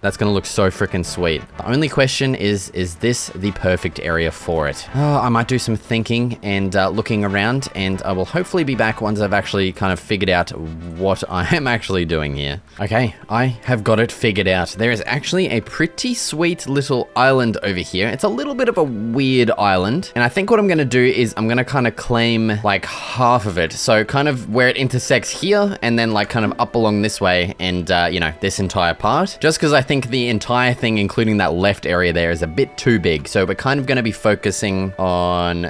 That's gonna look so freaking sweet. The only question is this the perfect area for it? Oh, I might do some thinking and looking around, and I will hopefully be back once I've actually kind of figured out what I am actually doing here. Okay, I have got it figured out. There is actually a pretty sweet little island over here. It's a little bit of a weird island, and I think what I'm gonna do is I'm gonna kind of claim like half of it. So kind of where it intersects here, and then like kind of up along this way, and you know, this entire part. Just because I think the entire thing, including that left area there, is a bit too big. So we're kind of gonna be focusing on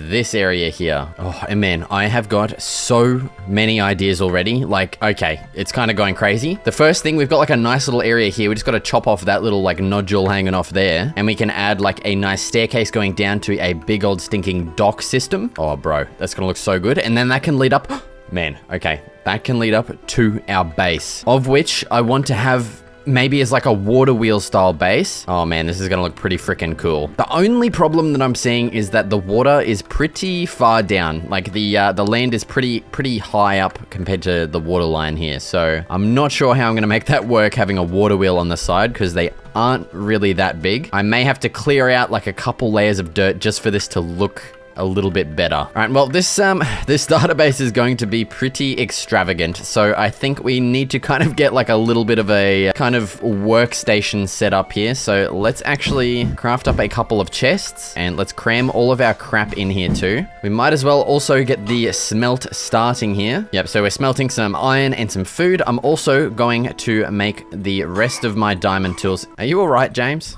this area here. Oh, and man, I have got so many ideas already. Like, okay, it's kind of going crazy. The first thing, we've got like a nice little area here. We just got to chop off that little like nodule hanging off there, and we can add like a nice staircase going down to a big old stinking dock system. Oh bro, that's gonna look so good. And then that can lead up, man, okay, that can lead up to our base, of which I want to have maybe as like a water wheel style base. Oh man, this is gonna look pretty freaking cool. The only problem that I'm seeing is that the water is pretty far down. Like the land is pretty high up compared to the water line here. So I'm not sure how I'm gonna make that work, having a water wheel on the side, because they aren't really that big. I may have to clear out like a couple layers of dirt just for this to look a little bit better. All right, well, this database is going to be pretty extravagant, so I think we need to kind of get like a little bit of a kind of workstation set up here. So let's actually craft up a couple of chests, and let's cram all of our crap in here too. We might as well also get the smelt starting here. Yep, so we're smelting some iron and some food. I'm also going to make the rest of my diamond tools. Are you all right, James?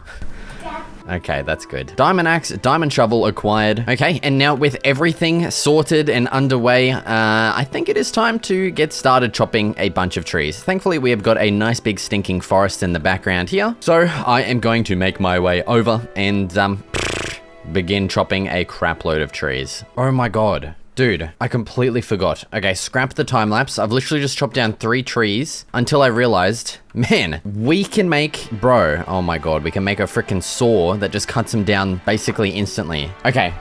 Okay, that's good. Diamond axe, diamond shovel acquired. Okay, and now with everything sorted and underway, I think it is time to get started chopping a bunch of trees. Thankfully, we have got a nice big stinking forest in the background here. So I am going to make my way over and begin chopping a crap load of trees. Oh my god. Dude, I completely forgot. Okay, scrap the time lapse. I've literally just chopped down 3 trees until I realized, man, we can make, bro, oh my god, we can make a freaking saw that just cuts them down basically instantly. Okay.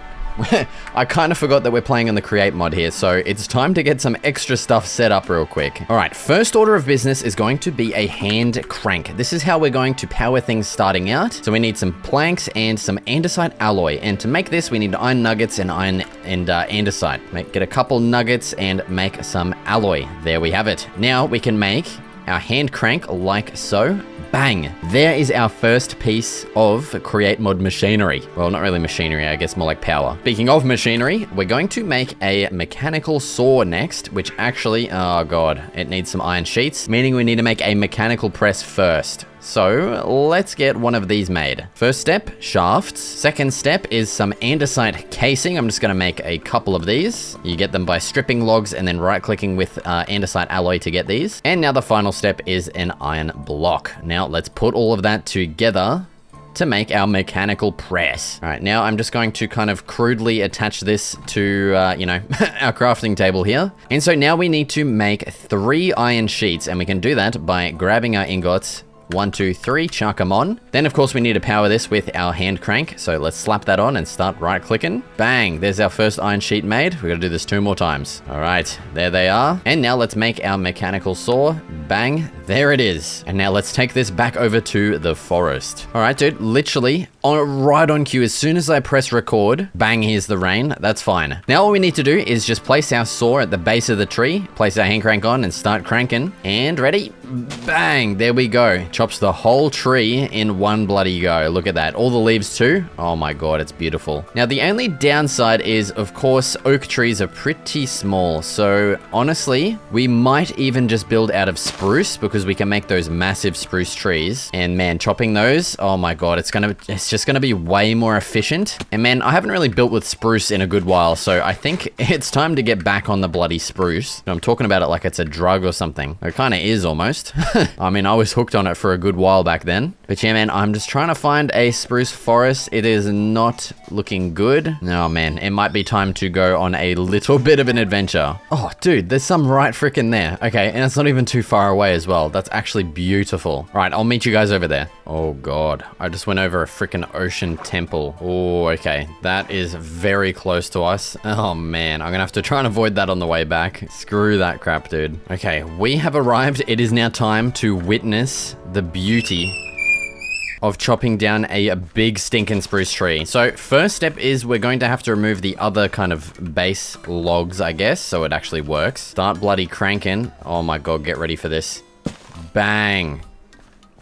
I kind of forgot that we're playing on the create mod here, so it's time to get some extra stuff set up real quick. All right, first order of business is going to be a hand crank. This is how we're going to power things starting out. So we need some planks and some andesite alloy. And to make this, we need iron nuggets and andesite. Get a couple nuggets and make some alloy. There we have it. Now we can make our hand crank like so. Bang! There is our first piece of create mod machinery. Well, not really machinery, I guess more like power. Speaking of machinery, we're going to make a mechanical saw next, which actually, oh god, it needs some iron sheets, meaning we need to make a mechanical press first. So let's get one of these made. First step, shafts. Second step is some andesite casing. I'm just gonna make a couple of these. You get them by stripping logs and then right-clicking with andesite alloy to get these. And now the final step is an iron block. Now let's put all of that together to make our mechanical press. All right, now I'm just going to kind of crudely attach this to, you know, our crafting table here. And so now we need to make 3 iron sheets, and we can do that by grabbing our ingots. 1, 2, 3, chuck them on. Then of course we need to power this with our hand crank. So let's slap that on and start right clicking. Bang, there's our first iron sheet made. We gotta do this 2 more times. All right, there they are. And now let's make our mechanical saw. Bang, there it is. And now let's take this back over to the forest. All right, dude, literally right on cue. As soon as I press record, bang, here's the rain. That's fine. Now all we need to do is just place our saw at the base of the tree, place our hand crank on and start cranking. And ready? Bang, there we go. Chops the whole tree in one bloody go. Look at that. All the leaves too. Oh my god, it's beautiful. Now the only downside is, of course, oak trees are pretty small. So honestly, we might even just build out of spruce, because we can make those massive spruce trees. And man, chopping those, oh my god, it's just gonna be way more efficient. And man, I haven't really built with spruce in a good while, so I think it's time to get back on the bloody spruce. I'm talking about it like it's a drug or something. It kind of is almost. I mean, I was hooked on it for a good while back then. But yeah, man, I'm just trying to find a spruce forest. It is not looking good. Oh man, it might be time to go on a little bit of an adventure. Oh dude, there's some right freaking there. Okay, and it's not even too far away as well. That's actually beautiful. All right, I'll meet you guys over there. Oh god, I just went over a freaking ocean temple. Oh, okay, that is very close to us. Oh man, I'm gonna have to try and avoid that on the way back. Screw that crap, dude. Okay, we have arrived. It is now time to witness the beauty of chopping down a big stinking spruce tree. So first step is we're going to have to remove the other kind of base logs, I guess, so it actually works. Start bloody cranking. Oh my god, get ready for this. Bang.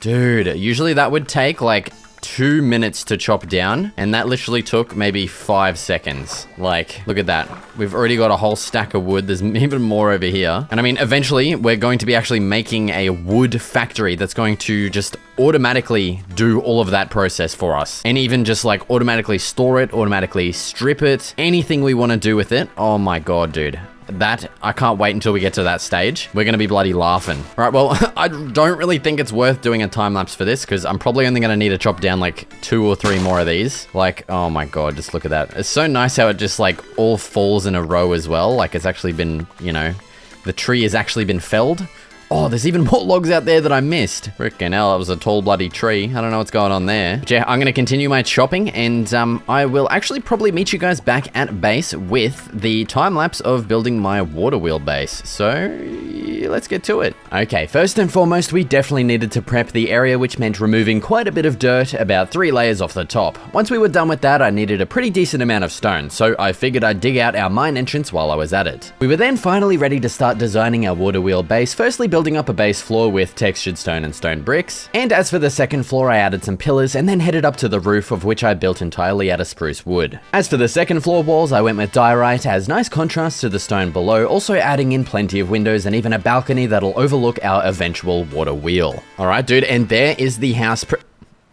Dude, usually that would take like 2 minutes to chop down, and that literally took maybe 5 seconds. Like, look at that. We've already got a whole stack of wood. There's even more over here. And I mean, eventually we're going to be actually making a wood factory that's going to just automatically do all of that process for us. And even just like automatically store it, automatically strip it, anything we want to do with it. Oh my god, dude. That, I can't wait until we get to that stage. We're gonna be bloody laughing. All right, well, I don't really think it's worth doing a time lapse for this because I'm probably only gonna need to chop down like 2 or 3 more of these. Like, oh my god, just look at that. It's so nice how it just like all falls in a row as well. Like it's actually been, you know, the tree has actually been felled. Oh, there's even more logs out there that I missed. Frickin' hell, that was a tall bloody tree. I don't know what's going on there. But yeah, I'm gonna continue my chopping and I will actually probably meet you guys back at base with the time lapse of building my water wheel base. So let's get to it. Okay, first and foremost, we definitely needed to prep the area, which meant removing quite a bit of dirt, about 3 layers off the top. Once we were done with that, I needed a pretty decent amount of stone, so I figured I'd dig out our mine entrance while I was at it. We were then finally ready to start designing our water wheel base, firstly building up a base floor with textured stone and stone bricks. And as for the second floor, I added some pillars and then headed up to the roof, of which I built entirely out of spruce wood. As for the second floor walls, I went with diorite as nice contrast to the stone below, also adding in plenty of windows and even a balcony that'll overlook our eventual water wheel. All right, dude, and there is the house.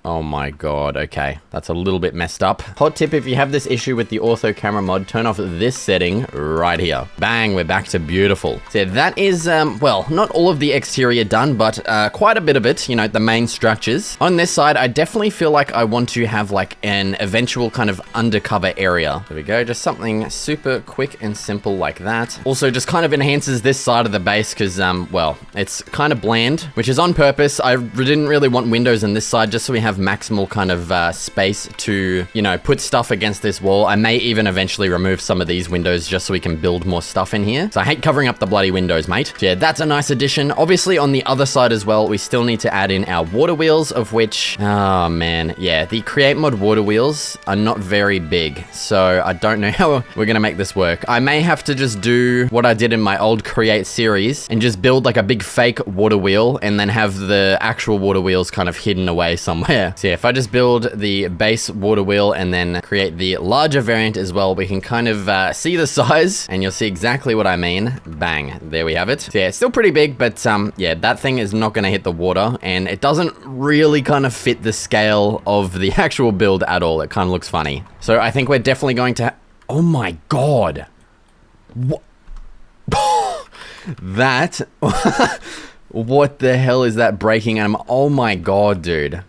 Oh my god, okay. That's a little bit messed up. Hot tip, if you have this issue with the ortho camera mod, turn off this setting right here. Bang, we're back to beautiful. So that is, well, not all of the exterior done, but quite a bit of it, you know, the main structures. On this side, I definitely feel like I want to have like an eventual kind of undercover area. There we go, just something super quick and simple like that. Also just kind of enhances this side of the base because, well, it's kind of bland, which is on purpose. I didn't really want windows on this side just so we have maximal kind of space to, you know, put stuff against this wall. I may even eventually remove some of these windows just so we can build more stuff in here. So I hate covering up the bloody windows, mate. So yeah, that's a nice addition. Obviously on the other side as well, we still need to add in our water wheels, of which, oh man, yeah, the create mod water wheels are not very big. So I don't know how we're gonna make this work. I may have to just do what I did in my old create series and just build like a big fake water wheel and then have the actual water wheels kind of hidden away somewhere. So yeah, if I just build the base water wheel and then create the larger variant as well, we can kind of see the size and you'll see exactly what I mean. Bang, there we have it. So yeah, it's still pretty big, but yeah, that thing is not gonna hit the water and it doesn't really kind of fit the scale of the actual build at all. It kind of looks funny. So I think we're definitely going to, oh my god. What? That, what the hell is that breaking? Oh my god, dude.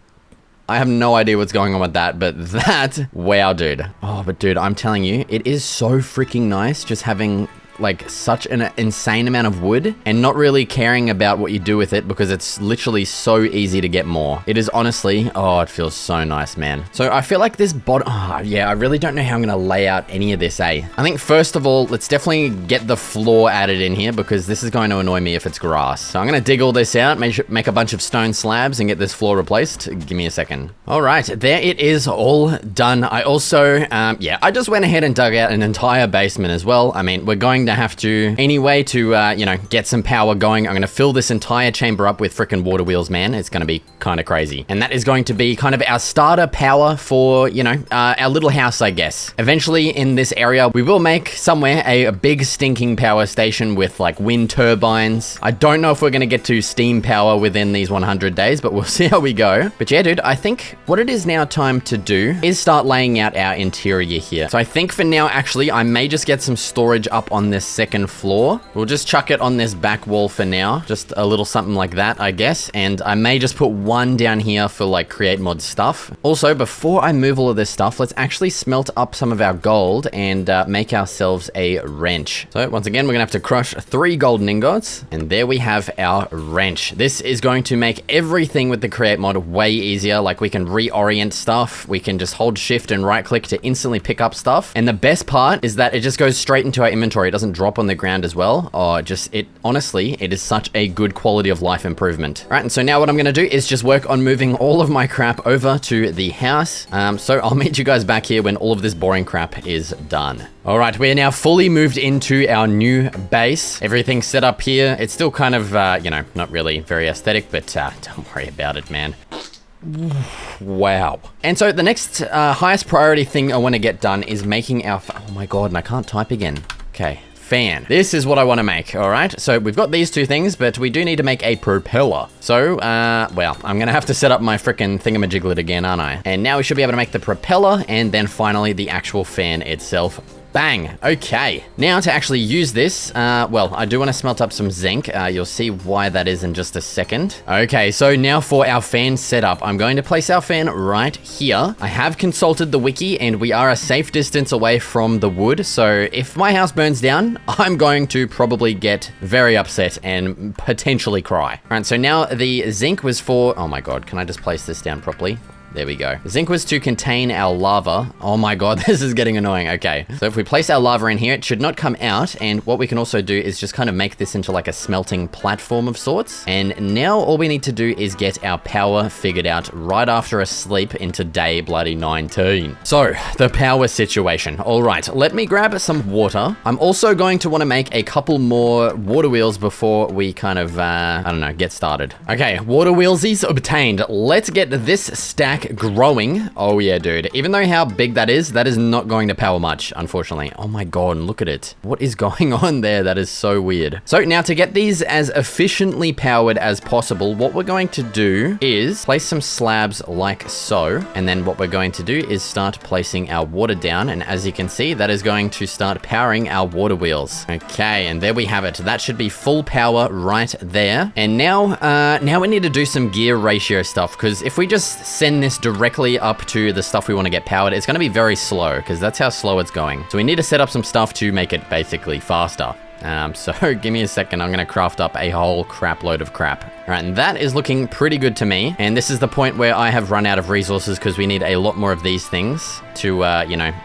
I have no idea what's going on with that, but that, wow, dude. Oh, but dude, I'm telling you, it is so freaking nice just having like such an insane amount of wood and not really caring about what you do with it because it's literally so easy to get more. It is honestly, oh, it feels so nice, man. So I feel like this yeah, I really don't know how I'm gonna lay out any of this, eh? I think first of all, let's definitely get the floor added in here because this is going to annoy me if it's grass. So I'm gonna dig all this out, make a bunch of stone slabs and get this floor replaced. Give me a second. All right, there it is, all done. I also, yeah, I just went ahead and dug out an entire basement as well. I mean, we're going to have to anyway to you know, get some power going. I'm gonna fill this entire chamber up with freaking water wheels, man. It's gonna be kind of crazy, and that is going to be kind of our starter power for, you know, our little house, I guess. Eventually in this area we will make somewhere a big stinking power station with like wind turbines. I don't know if we're gonna get to steam power within these 100 days, but we'll see how we go. But yeah, dude, I think what it is now time to do is start laying out our interior here. So I think for now, actually, I may just get some storage up on this second floor. We'll just chuck it on this back wall for now. Just a little something like that, I guess. And I may just put one down here for like create mod stuff. Also, before I move all of this stuff, let's actually smelt up some of our gold and make ourselves a wrench. So once again, we're gonna have to crush 3 golden ingots. And there we have our wrench. This is going to make everything with the create mod way easier. Like we can reorient stuff. We can just hold shift and right click to instantly pick up stuff. And the best part is that it just goes straight into our inventory. It doesn't doesn't drop on the ground as well. Oh, honestly, it is such a good quality of life improvement. All right, and so now what I'm gonna do is just work on moving all of my crap over to the house. So I'll meet you guys back here when all of this boring crap is done. All right, we are now fully moved into our new base. Everything's set up here. It's still kind of, not really very aesthetic, but don't worry about it, man. Wow. And so the next highest priority thing I want to get done is making our... Oh my god, and I can't type again. Okay. Fan. This is what I want to make, all right? So we've got these two things, but we do need to make a propeller. So, well, I'm going to have to set up my frickin' thingamajiglet again, aren't I? And now we should be able to make the propeller and then finally the actual fan itself. Bang. Okay. Now to actually use this, well, I do want to smelt up some zinc. You'll see why that is in just a second. Okay, so now for our fan setup, I'm going to place our fan right here. I have consulted the wiki and we are a safe distance away from the wood. So if my house burns down, I'm going to probably get very upset and potentially cry. All right, so now the zinc was for... Oh my god, can I just place this down properly? There we go. Zinc was to contain our lava. Oh my god, this is getting annoying. Okay, so if we place our lava in here, it should not come out. And what we can also do is just kind of make this into like a smelting platform of sorts. And now all we need to do is get our power figured out right after a sleep into day bloody 19. So, the power situation. All right, let me grab some water. I'm also going to want to make a couple more water wheels before we kind of, I don't know, get started. Okay, water wheelsies obtained. Let's get this stack growing. Oh yeah, dude. Even though how big that is not going to power much, unfortunately. Oh my god, look at it. What is going on there? That is so weird. So now to get these as efficiently powered as possible, what we're going to do is place some slabs like so. And then what we're going to do is start placing our water down. And as you can see, that is going to start powering our water wheels. Okay, and there we have it. That should be full power right there. And now we need to do some gear ratio stuff, because if we just send this directly up to the stuff we want to get powered, it's going to be very slow, because that's how slow it's going. So we need to set up some stuff to make it basically faster. So give me a second. I'm going to craft up a whole crap load of crap. All right, and that is looking pretty good to me. And this is the point where I have run out of resources because we need a lot more of these things to,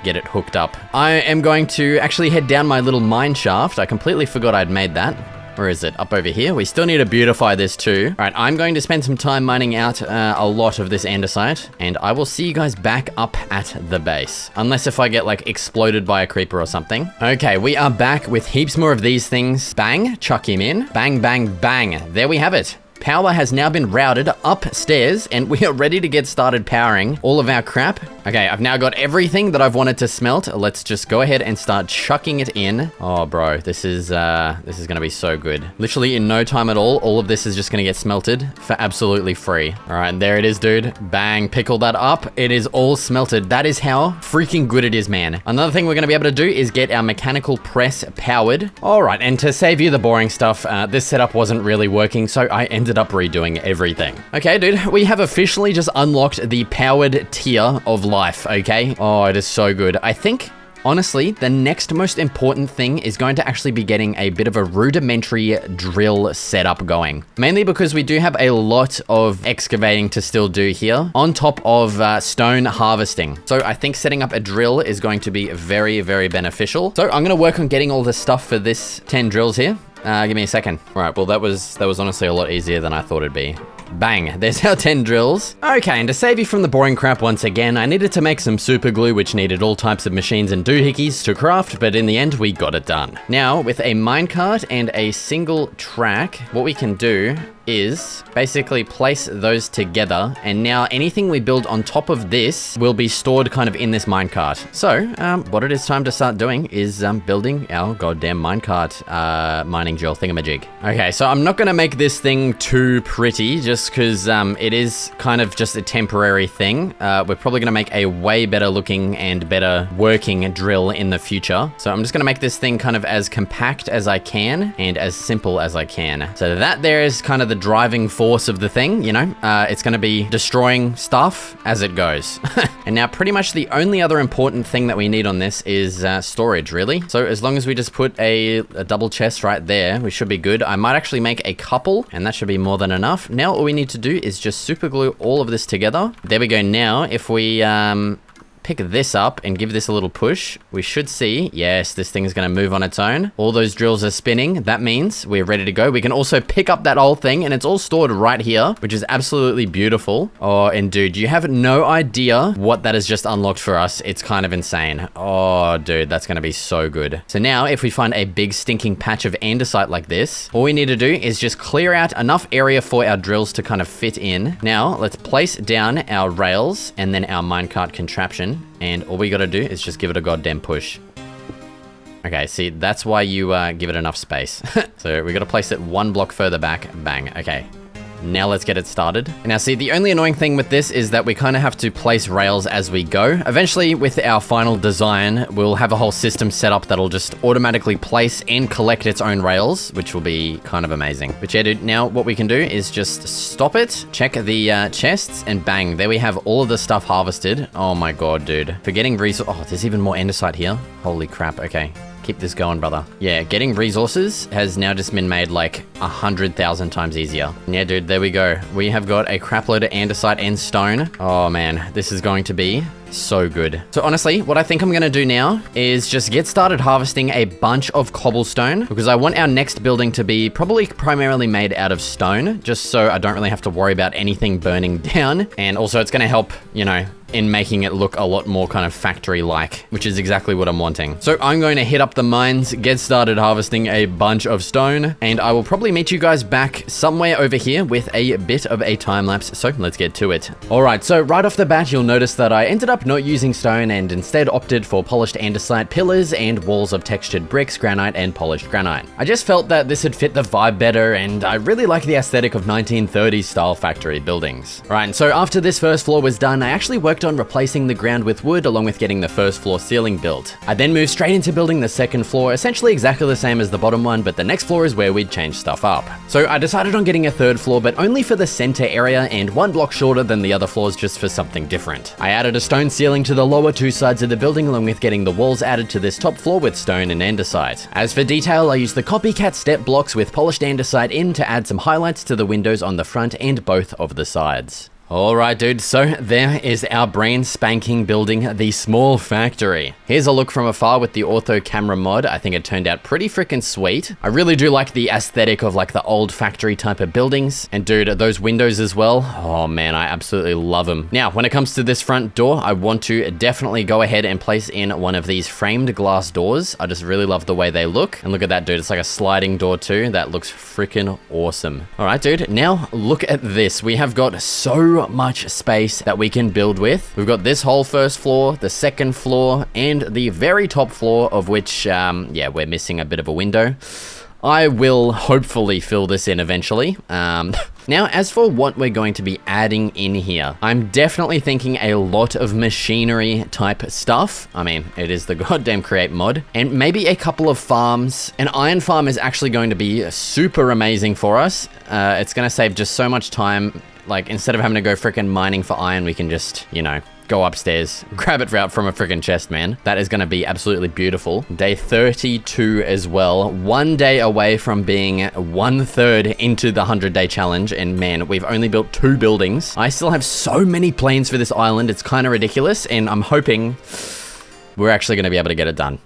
get it hooked up. I am going to actually head down my little mine shaft. I completely forgot I'd made that. Where is it? Up over here. We still need to beautify this too. All right, I'm going to spend some time mining out a lot of this andesite, and I will see you guys back up at the base. Unless if I get like exploded by a creeper or something. Okay, we are back with heaps more of these things. Bang, chuck him in. Bang, bang, bang. There we have it. Power has now been routed upstairs, and we are ready to get started powering all of our crap. Okay, I've now got everything that I've wanted to smelt. Let's just go ahead and start chucking it in. Oh, bro, this is gonna be so good. Literally in no time at all of this is just gonna get smelted for absolutely free. All right, and there it is, dude. Bang, pickle that up. It is all smelted. That is how freaking good it is, man. Another thing we're gonna be able to do is get our mechanical press powered. All right, and to save you the boring stuff, this setup wasn't really working, so I ended up redoing everything. Okay, dude, we have officially just unlocked the powered tier of life, okay? Oh, it is so good. I think, honestly, the next most important thing is going to actually be getting a bit of a rudimentary drill setup going. Mainly because we do have a lot of excavating to still do here, on top of stone harvesting. So I think setting up a drill is going to be very, very beneficial. So I'm gonna work on getting all the stuff for this 10 drills here. Give me a second. All right, well, that was honestly a lot easier than I thought it'd be. Bang, there's our 10 drills. Okay, and to save you from the boring crap once again, I needed to make some super glue, which needed all types of machines and doohickeys to craft, but in the end, we got it done. Now, with a minecart and a single track, what we can do is basically place those together, and now anything we build on top of this will be stored kind of in this minecart. So, what it is time to start doing is building our goddamn minecart mining drill thingamajig. Okay, so I'm not gonna make this thing too pretty, just because it is kind of just a temporary thing. We're probably gonna make a way better looking and better working drill in the future. So I'm just gonna make this thing kind of as compact as I can and as simple as I can. So that there is kind of the driving force of the thing, you know? It's gonna be destroying stuff as it goes. And now pretty much the only other important thing that we need on this is storage, really. So as long as we just put a double chest right there, we should be good. I might actually make a couple, and that should be more than enough. Now all we need to do is just super glue all of this together. There we go. Now if we pick this up and give this a little push, we should see, yes, this thing is going to move on its own. All those drills are spinning. That means we're ready to go. We can also pick up that whole thing, and it's all stored right here, which is absolutely beautiful. Oh, and dude, you have no idea what that has just unlocked for us. It's kind of insane. Oh, dude, that's going to be so good. So now if we find a big stinking patch of andesite like this, all we need to do is just clear out enough area for our drills to kind of fit in. Now let's place down our rails and then our minecart contraption. And all we got to do is just give it a goddamn push. Okay, see, that's why you give it enough space. So we got to place it one block further back. Bang. Okay. Now let's get it started. Now see, the only annoying thing with this is that we kind of have to place rails as we go. Eventually, with our final design, we'll have a whole system set up that'll just automatically place and collect its own rails, which will be kind of amazing. But yeah, dude, now what we can do is just stop it, check the chests, and bang, there we have all of the stuff harvested. Oh my god, dude. For getting resources... Oh, there's even more andesite here. Holy crap, okay. Keep this going, brother. Yeah, getting resources has now just been made like 100,000 times easier. Yeah, dude, there we go. We have got a crap load of andesite and stone. Oh man, this is going to be so good. So honestly, what I think I'm gonna do now is just get started harvesting a bunch of cobblestone, because I want our next building to be probably primarily made out of stone, just so I don't really have to worry about anything burning down. And also it's gonna help, you know, in making it look a lot more kind of factory-like, which is exactly what I'm wanting. So I'm going to hit up the mines, get started harvesting a bunch of stone, and I will probably meet you guys back somewhere over here with a bit of a time lapse. So let's get to it. All right, so right off the bat, you'll notice that I ended up not using stone and instead opted for polished andesite pillars and walls of textured bricks, granite, and polished granite. I just felt that this would fit the vibe better, and I really like the aesthetic of 1930s style factory buildings. Right, and so after this first floor was done, I actually worked on replacing the ground with wood along with getting the first floor ceiling built. I then moved straight into building the second floor, essentially exactly the same as the bottom one, but the next floor is where we'd change stuff up. So I decided on getting a third floor, but only for the center area and one block shorter than the other floors, just for something different. I added a stone ceiling to the lower two sides of the building along with getting the walls added to this top floor with stone and andesite. As for detail, I used the copycat step blocks with polished andesite in to add some highlights to the windows on the front and both of the sides. Alright dude, so there is our brand spanking building, the small factory. Here's a look from afar with the ortho camera mod. I think it turned out pretty freaking sweet. I really do like the aesthetic of like the old factory type of buildings. And dude, those windows as well. Oh man, I absolutely love them. Now, when it comes to this front door, I want to definitely go ahead and place in one of these framed glass doors. I just really love the way they look. And look at that dude, it's like a sliding door too. That looks freaking awesome. Alright dude, now look at this. We have got so much space that we can build with. We've got this whole first floor, the second floor, and the very top floor, of which, yeah, we're missing a bit of a window. I will hopefully fill this in eventually. Now, as for what we're going to be adding in here, I'm definitely thinking a lot of machinery type stuff. I mean, it is the goddamn create mod. And maybe a couple of farms. An iron farm is actually going to be super amazing for us. It's going to save just so much time. Like, instead of having to go freaking mining for iron, we can just, you know, go upstairs, grab it out from a freaking chest, man. That is going to be absolutely beautiful. Day 32 as well. 1 day away from being 1/3 into the 100-day challenge. And man, we've only built 2 buildings. I still have so many plans for this island. It's kind of ridiculous. And I'm hoping we're actually going to be able to get it done.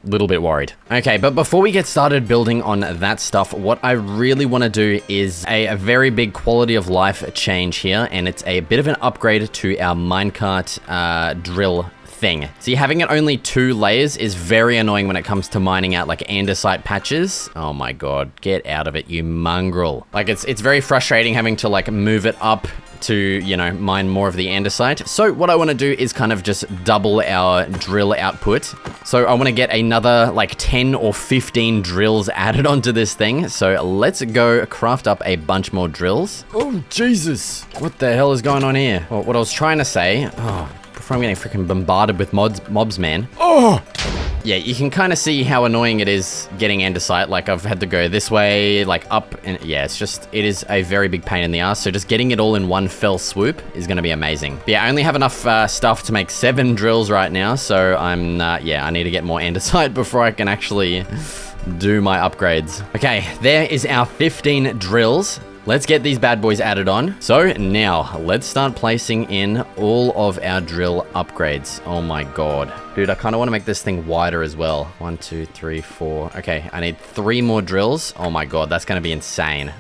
Little bit worried. Okay, but before we get started building on that stuff, what I really want to do is a very big quality of life change here, and it's a bit of an upgrade to our minecart drill thing. See, having it only 2 layers is very annoying when it comes to mining out like andesite patches. Oh my god, get out of it, you mongrel. Like, it's very frustrating having to like move it up to, you know, mine more of the andesite. So what I want to do is kind of just double our drill output. So I want to get another like 10 or 15 drills added onto this thing. So let's go craft up a bunch more drills. Oh, Jesus. What the hell is going on here? Well, what I was trying to say... Oh, before I'm getting freaking bombarded with mobs, man. Oh! Yeah, you can kind of see how annoying it is getting andesite. Like, I've had to go this way, like up, and yeah, it is a very big pain in the ass. So just getting it all in one fell swoop is going to be amazing. But yeah, I only have enough stuff to make 7 drills right now. So yeah, I need to get more andesite before I can actually do my upgrades. Okay, there is our 15 drills. let's get these bad boys added on. So now let's start placing in all of our drill upgrades. Oh my god. Dude, I kind of want to make this thing wider as well. 1, 2, 3, 4. Okay, I need 3 more drills. Oh my god, that's going to be insane.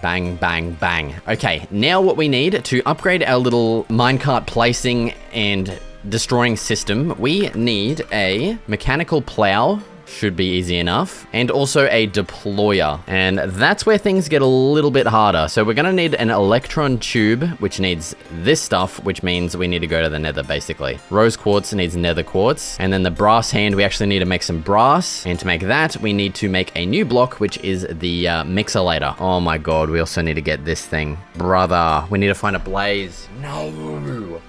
Bang, bang, bang. Okay, now what we need to upgrade our little minecart placing and destroying system, we need a mechanical plow. Should be easy enough. And also a deployer. And that's where things get a little bit harder. So we're going to need an electron tube, which needs this stuff, which means we need to go to the nether, basically. Rose quartz needs nether quartz. And then the brass hand, we actually need to make some brass. And to make that, we need to make a new block, which is the mixolator. Oh my god, we also need to get this thing. Brother, we need to find a blaze. No!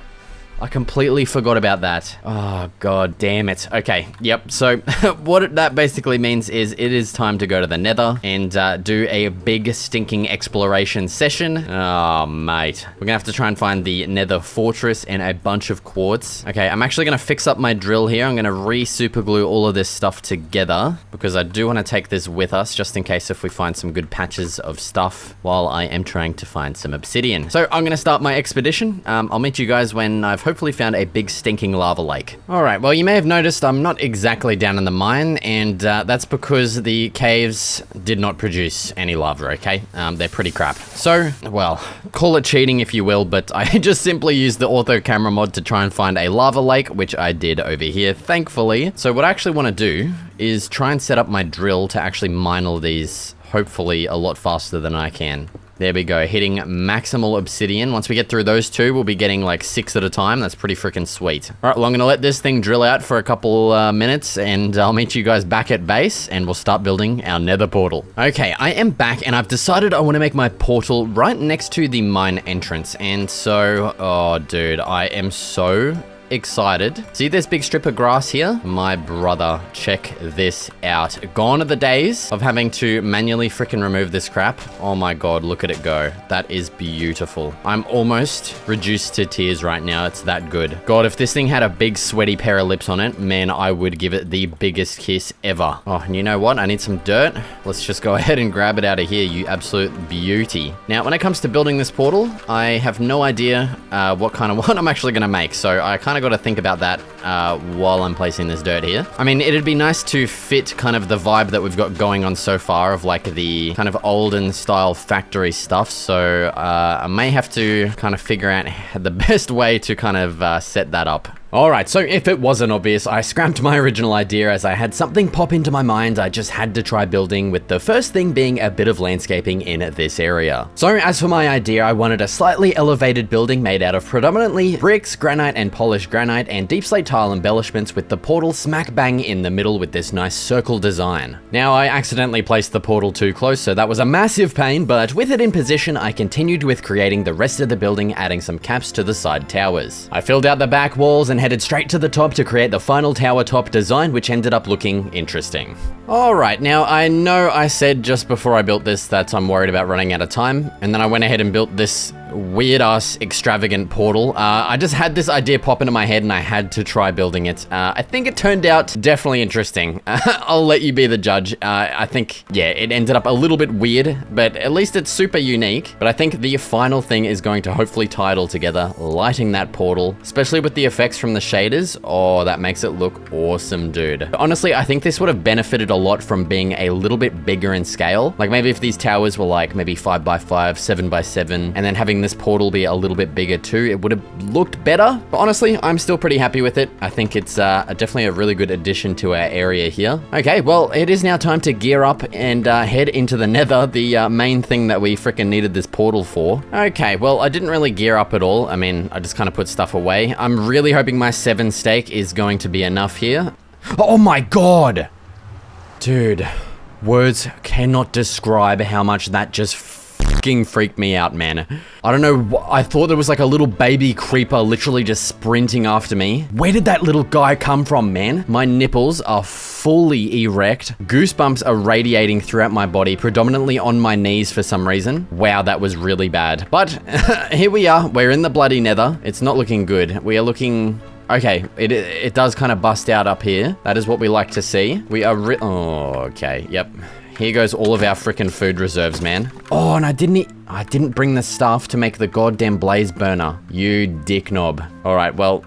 I completely forgot about that. Oh, god damn it. Okay, yep. So what that basically means is it is time to go to the nether and do a big stinking exploration session. Oh, mate. We're gonna have to try and find the nether fortress and a bunch of quartz. Okay, I'm actually gonna fix up my drill here. I'm gonna re-super glue all of this stuff together because I do want to take this with us just in case if we find some good patches of stuff while I am trying to find some obsidian. So I'm gonna start my expedition. I'll meet you guys when I've hopefully found a big stinking lava lake. Alright, well you may have noticed I'm not exactly down in the mine, and that's because the caves did not produce any lava, okay? They're pretty crap. So, well, call it cheating if you will, but I just simply used the ortho camera mod to try and find a lava lake, which I did over here, thankfully. So what I actually want to do is try and set up my drill to actually mine all these, hopefully a lot faster than I can. There we go, hitting maximal obsidian. Once we get through those 2, we'll be getting like 6 at a time. That's pretty freaking sweet. All right, well, I'm gonna let this thing drill out for a couple minutes, and I'll meet you guys back at base, and we'll start building our nether portal. Okay, I am back, and I've decided I want to make my portal right next to the mine entrance. And so, oh, dude, I am so excited. See this big strip of grass here? My brother, check this out. Gone are the days of having to manually freaking remove this crap. Oh my god, look at it go. That is beautiful. I'm almost reduced to tears right now. It's that good. God, if this thing had a big sweaty pair of lips on it, man, I would give it the biggest kiss ever. Oh, and you know what? I need some dirt. Let's just go ahead and grab it out of here, you absolute beauty. Now, when it comes to building this portal, I have no idea what kind of one I'm actually going to make. So I kind of got to think about that while I'm placing this dirt here. I mean, it'd be nice to fit kind of the vibe that we've got going on so far of like the kind of olden style factory stuff. So I may have to kind of figure out the best way to kind of set that up. Alright, so if it wasn't obvious, I scrapped my original idea as I had something pop into my mind I just had to try building, with the first thing being a bit of landscaping in this area. So as for my idea, I wanted a slightly elevated building made out of predominantly bricks, granite and polished granite, and deep slate tile embellishments, with the portal smack bang in the middle with this nice circle design. Now, I accidentally placed the portal too close, so that was a massive pain, but with it in position, I continued with creating the rest of the building, adding some caps to the side towers. I filled out the back walls and headed straight to the top to create the final tower top design, which ended up looking interesting. Alright, now I know I said just before I built this that I'm worried about running out of time, and then I went ahead and built this weird-ass extravagant portal. I just had this idea pop into my head and I had to try building it. I think it turned out definitely interesting. I'll let you be the judge. I think, yeah, it ended up a little bit weird, but at least it's super unique. But I think the final thing is going to hopefully tie it all together, lighting that portal, especially with the effects from the shaders. Oh, that makes it look awesome, dude. Honestly, I think this would have benefited a lot from being a little bit bigger in scale. Like maybe if these towers were like maybe 5x5, 7x7, and then having this portal be a little bit bigger too, it would have looked better. But honestly, I'm still pretty happy with it. I think it's definitely a really good addition to our area here. Okay, well, it is now time to gear up and head into the nether, the main thing that we freaking needed this portal for. Okay, well, I didn't really gear up at all. I mean, I just kind of put stuff away. I'm really hoping my 7 steak is going to be enough here. Oh my god! Dude, words cannot describe how much that just fucking freaked me out, man. I don't know, I thought there was like a little baby creeper literally just sprinting after me. Where did that little guy come from, man? My nipples are fully erect. Goosebumps are radiating throughout my body, predominantly on my knees for some reason. Wow, that was really bad. But here we are, we're in the bloody nether. It's not looking good. We are looking... Okay, it does kind of bust out up here. That is what we like to see. We are oh, okay, yep. Here goes all of our freaking food reserves, man. Oh, and I didn't bring the stuff to make the goddamn blaze burner. You dick knob. All right, well,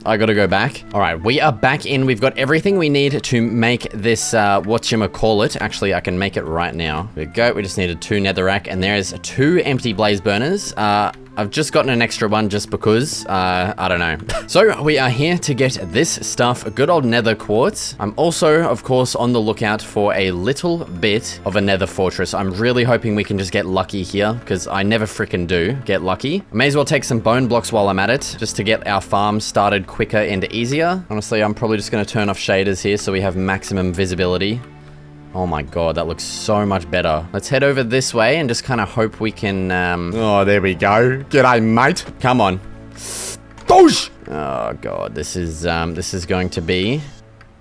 I gotta go back. All right, we are back in. We've got everything we need to make this, whatchamacallit. Actually, I can make it right now. There we go. We just needed 2 netherrack, and there's 2 empty blaze burners. I've just gotten an extra one just because, I don't know. So we are here to get this stuff, good old nether quartz. I'm also, of course, on the lookout for a little bit of a nether fortress. I'm really hoping we can just get lucky here because I never freaking do get lucky. I may as well take some bone blocks while I'm at it just to get our farm started quicker and easier. Honestly, I'm probably just going to turn off shaders here so we have maximum visibility. Oh my god, that looks so much better. Let's head over this way and just kind of hope we can, Oh, there we go. G'day, mate. Come on. Doosh! Oh god, this is going to be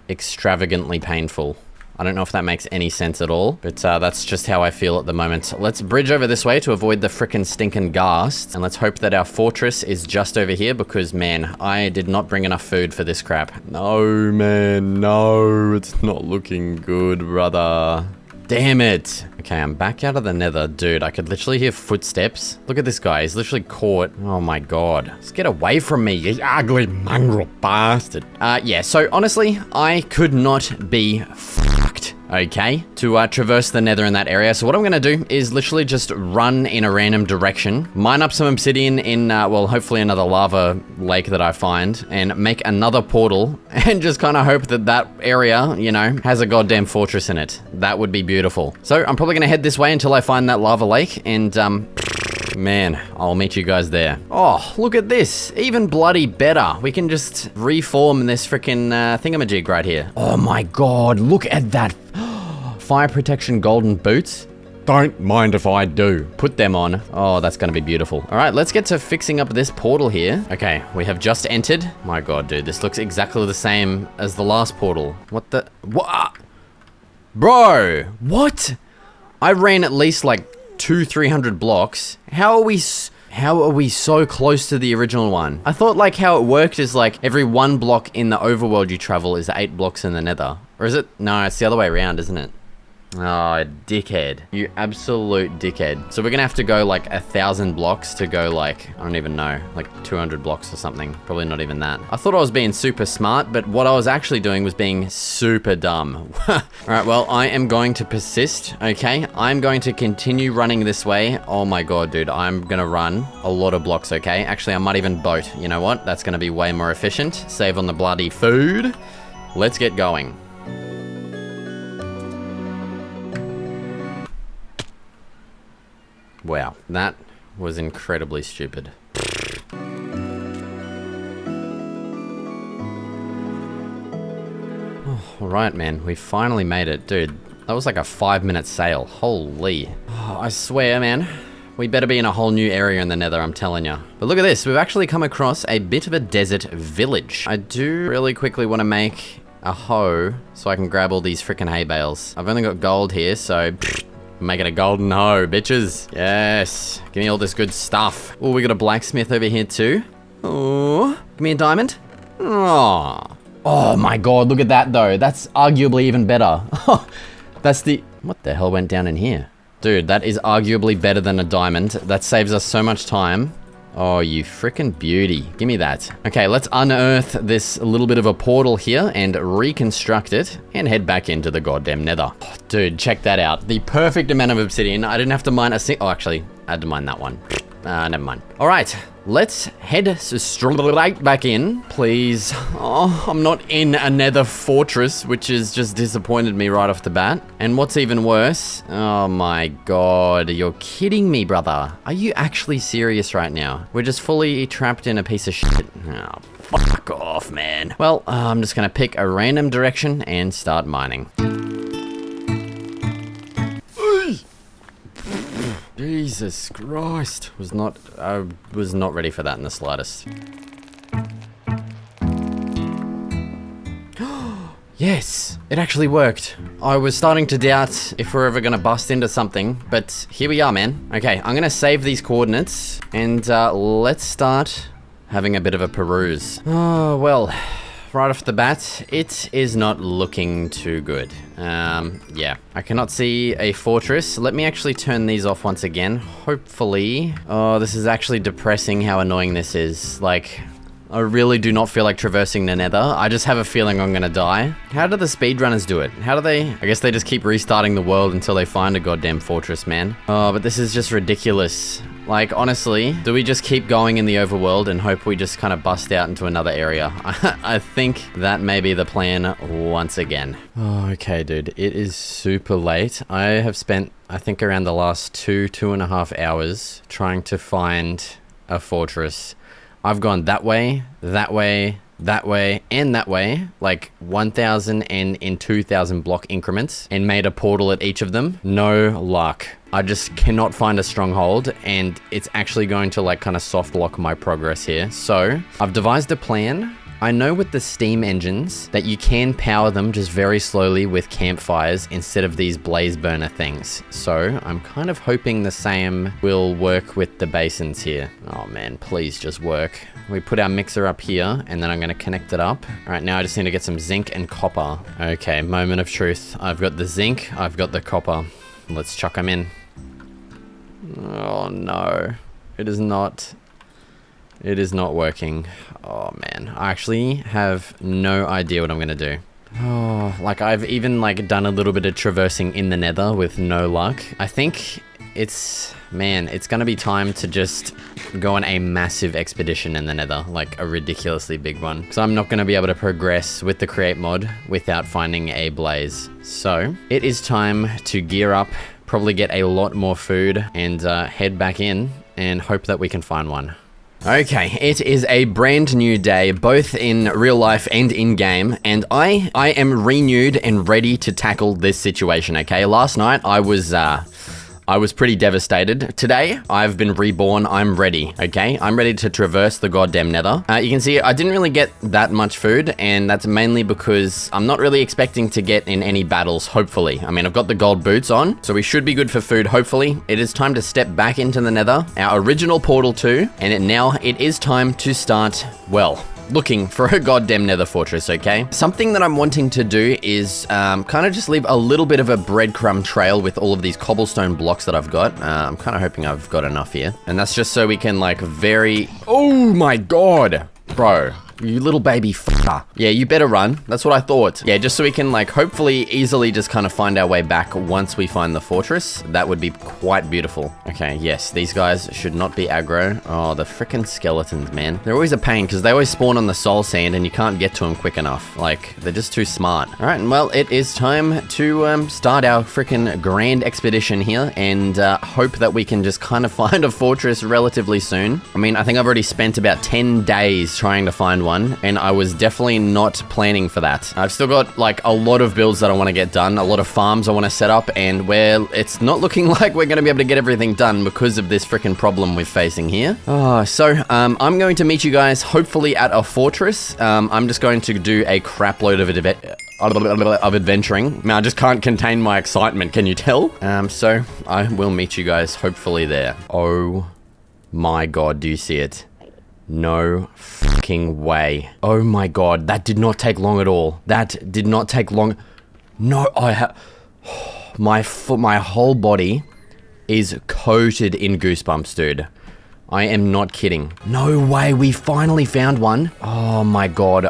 extravagantly painful. I don't know if that makes any sense at all, but that's just how I feel at the moment. Let's bridge over this way to avoid the frickin' stinking ghast, and let's hope that our fortress is just over here because, man, I did not bring enough food for this crap. No, man, no, it's not looking good, brother. Damn it. Okay, I'm back out of the nether. Dude, I could literally hear footsteps. Look at this guy. He's literally caught. Oh my god. Just get away from me, you ugly mongrel bastard. Yeah, so honestly, I could not be fucked, okay, to traverse the nether in that area. So what I'm going to do is literally just run in a random direction, mine up some obsidian in, well, hopefully another lava lake that I find, and make another portal, and just kind of hope that that area, you know, has a goddamn fortress in it. That would be beautiful. So I'm probably going to head this way until I find that lava lake, and, man, I'll meet you guys there. Oh, look at this. Even bloody better. We can just reform this freaking thingamajig right here. Oh my god, look at that. Fire protection golden boots. Don't mind if I do. Put them on. Oh, that's gonna be beautiful. All right, let's get to fixing up this portal here. Okay, we have just entered. My god, dude, this looks exactly the same as the last portal. What the? What? Bro, what? I ran at least like 200-300 blocks. How are we so close to the original one? I thought like how it worked is like every 1 block in the overworld you travel is 8 blocks in the nether. Or is it? No, it's the other way around, isn't it? Oh, dickhead. You absolute dickhead. So we're gonna have to go like 1,000 blocks to go like, I don't even know, like 200 blocks or something. Probably not even that. I thought I was being super smart, but what I was actually doing was being super dumb. All right, well, I am going to persist, okay? I'm going to continue running this way. Oh my god, dude, I'm gonna run a lot of blocks, okay? Actually, I might even boat. You know what? That's gonna be way more efficient. Save on the bloody food. Let's get going. Wow, that was incredibly stupid. Oh, all right, man, we finally made it. Dude, that was like a 5-minute sail. Holy. Oh, I swear, man. We better be in a whole new area in the nether, I'm telling you. But look at this, we've actually come across a bit of a desert village. I do really quickly want to make a hoe so I can grab all these freaking hay bales. I've only got gold here, so make it a golden hoe, bitches. Yes, give me all this good stuff. Oh, we got a blacksmith over here too. Oh, give me a diamond. Oh my god, look at that though. That's arguably even better. That's the... What the hell went down in here? Dude, that is arguably better than a diamond. That saves us so much time. Oh, you freaking beauty. Give me that. Okay, let's unearth this little bit of a portal here and reconstruct it and head back into the goddamn nether. Oh, dude, check that out. The perfect amount of obsidian. I didn't have to mine a Oh, actually, I had to mine that one. Never mind. All right, let's head straight back in, please. Oh, I'm not in a nether fortress, which has just disappointed me right off the bat. And what's even worse, oh my god, you're kidding me, brother. Are you actually serious right now? We're just fully trapped in a piece of shit. Oh, fuck off, man. Well, I'm just gonna pick a random direction and start mining. Jesus Christ. I was not ready for that in the slightest. Yes, it actually worked. I was starting to doubt if we're ever gonna bust into something, but here we are, man. Okay, I'm gonna save these coordinates and let's start having a bit of a peruse. Oh, well, right off the bat, it is not looking too good. Yeah, I cannot see a fortress. Let me actually turn these off once again. Hopefully, oh, this is actually depressing how annoying this is. Like, I really do not feel like traversing the nether. I just have a feeling I'm gonna die. How do the speedrunners do it? How do they? I guess they just keep restarting the world until they find a goddamn fortress, man. Oh, but this is just ridiculous. Like, honestly, do we just keep going in the overworld and hope we just kind of bust out into another area? I think that may be the plan once again. Oh, okay, dude. It is super late. I have spent, I think, around the last 2.5 hours trying to find a fortress. I've gone that way, that way, that way, and that way, like 1,000 and in 2,000 block increments, and made a portal at each of them. No luck. I just cannot find a stronghold, and it's actually going to like kind of soft lock my progress here. So I've devised a plan. I know with the steam engines that you can power them just very slowly with campfires instead of these blaze burner things. So I'm kind of hoping the same will work with the basins here. Oh man, please just work. We put our mixer up here and then I'm gonna connect it up. All right, now I just need to get some zinc and copper. Okay, moment of truth. I've got the zinc, I've got the copper. Let's chuck them in. Oh no, it is not working. Oh man, I actually have no idea what I'm gonna do. Oh, like I've even like done a little bit of traversing in the nether with no luck. I think it's gonna be time to just go on a massive expedition in the nether, like a ridiculously big one. Because I'm not gonna be able to progress with the create mod without finding a blaze. So it is time to gear up, probably get a lot more food and head back in and hope that we can find one. Okay, it is a brand new day, both in real life and in game, and I am renewed and ready to tackle this situation, okay? Last night, I was pretty devastated. Today, I've been reborn. I'm ready, okay? I'm ready to traverse the goddamn nether. You can see I didn't really get that much food, and that's mainly because I'm not really expecting to get in any battles, hopefully. I mean, I've got the gold boots on, so we should be good for food, hopefully. It is time to step back into the nether, our original portal 2, and now it is time to start, well, looking for a goddamn nether fortress, okay? Something that I'm wanting to do is kind of just leave a little bit of a breadcrumb trail with all of these cobblestone blocks that I've got. I'm kind of hoping I've got enough here. And that's just so we can like oh my god, bro. You little baby fucker. Yeah, you better run. That's what I thought. Yeah, just so we can like hopefully easily just kind of find our way back once we find the fortress. That would be quite beautiful. Okay, yes, these guys should not be aggro. Oh, the freaking skeletons, man. They're always a pain because they always spawn on the soul sand and you can't get to them quick enough. Like, they're just too smart. All right, well, it is time to start our freaking grand expedition here and hope that we can just kind of find a fortress relatively soon. I mean, I think I've already spent about 10 days trying to find one. And I was definitely not planning for that. I've still got like a lot of builds that I want to get done, a lot of farms I want to set up, and it's not looking like we're going to be able to get everything done because of this freaking problem we're facing here. So I'm going to meet you guys hopefully at a fortress. I'm just going to do a crap load of adventuring. Man, I just can't contain my excitement, can you tell? So I will meet you guys hopefully there. Oh my god, do you see it? No fucking way. Oh my god, that did not take long at all. That did not take long. No, my whole body is coated in goosebumps, dude. I am not kidding. No way, we finally found one. Oh my god,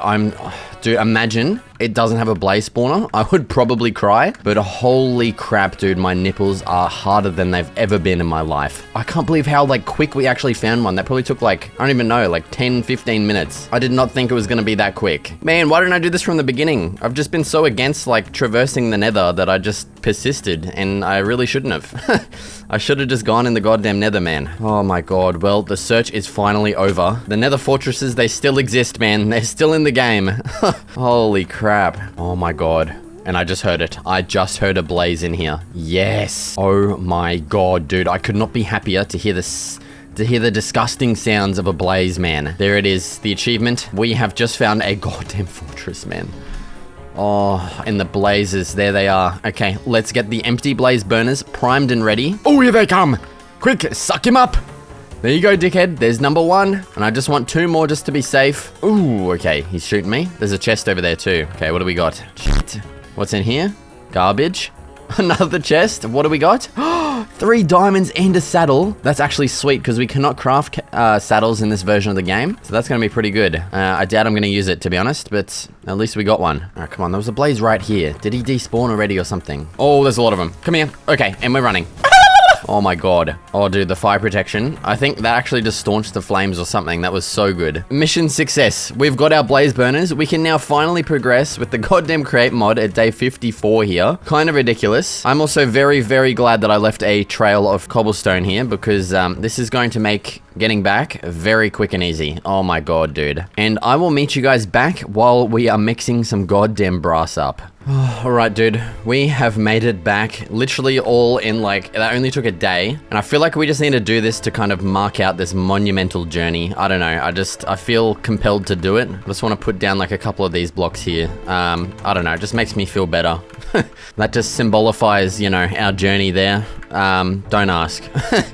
dude, imagine it doesn't have a blaze spawner. I would probably cry, but holy crap, dude, my nipples are harder than they've ever been in my life. I can't believe how like quick we actually found one. That probably took like, I don't even know, like 10, 15 minutes. I did not think it was gonna be that quick. Man, why didn't I do this from the beginning? I've just been so against like traversing the nether that I just persisted and I really shouldn't have. I should have just gone in the goddamn nether, man. Oh my god, well, the search is finally over. The nether fortresses, they still exist, man. They're still in the game. Holy crap. Oh my god. And I just heard it. I just heard a blaze in here. Yes. Oh my god, dude. I could not be happier to hear this. To hear the disgusting sounds of a blaze, man. There it is. The achievement. We have just found a goddamn fortress, man. Oh, and the blazes. There they are. Okay, let's get the empty blaze burners primed and ready. Oh, here they come. Quick, suck him up. There you go, dickhead. There's number 1. And I just want 2 more just to be safe. Ooh, okay. He's shooting me. There's a chest over there too. Okay, what do we got? Shit. What's in here? Garbage. Another chest. What do we got? 3 diamonds and a saddle. That's actually sweet because we cannot craft saddles in this version of the game. So that's going to be pretty good. I doubt I'm going to use it, to be honest, but at least we got one. All right, come on. There was a blaze right here. Did he despawn already or something? Oh, there's a lot of them. Come here. Okay, and we're running. Oh my god. Oh dude, the fire protection. I think that actually just staunched the flames or something. That was so good. Mission success. We've got our blaze burners. We can now finally progress with the goddamn create mod at day 54 here. Kind of ridiculous. I'm also very, very glad that I left a trail of cobblestone here because this is going to make getting back very quick and easy. Oh my god, dude. And I will meet you guys back while we are mixing some goddamn brass up. Alright, dude. We have made it back literally all in like, that only took a day. And I feel like we just need to do this to kind of mark out this monumental journey. I don't know. I feel compelled to do it. I just want to put down like a couple of these blocks here. I don't know. It just makes me feel better. That just symbolifies, you know, our journey there. Don't ask.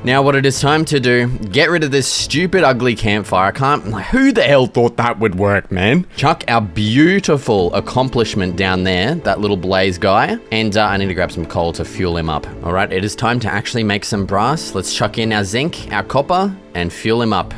Now what it is time to do, get rid of this stupid ugly campfire. Who the hell thought that would work, man? Chuck our beautiful accomplishment down there, that little blaze guy. And I need to grab some coal to fuel him up. All right, it is time to actually make some brass. Let's chuck in our zinc, our copper, and fuel him up.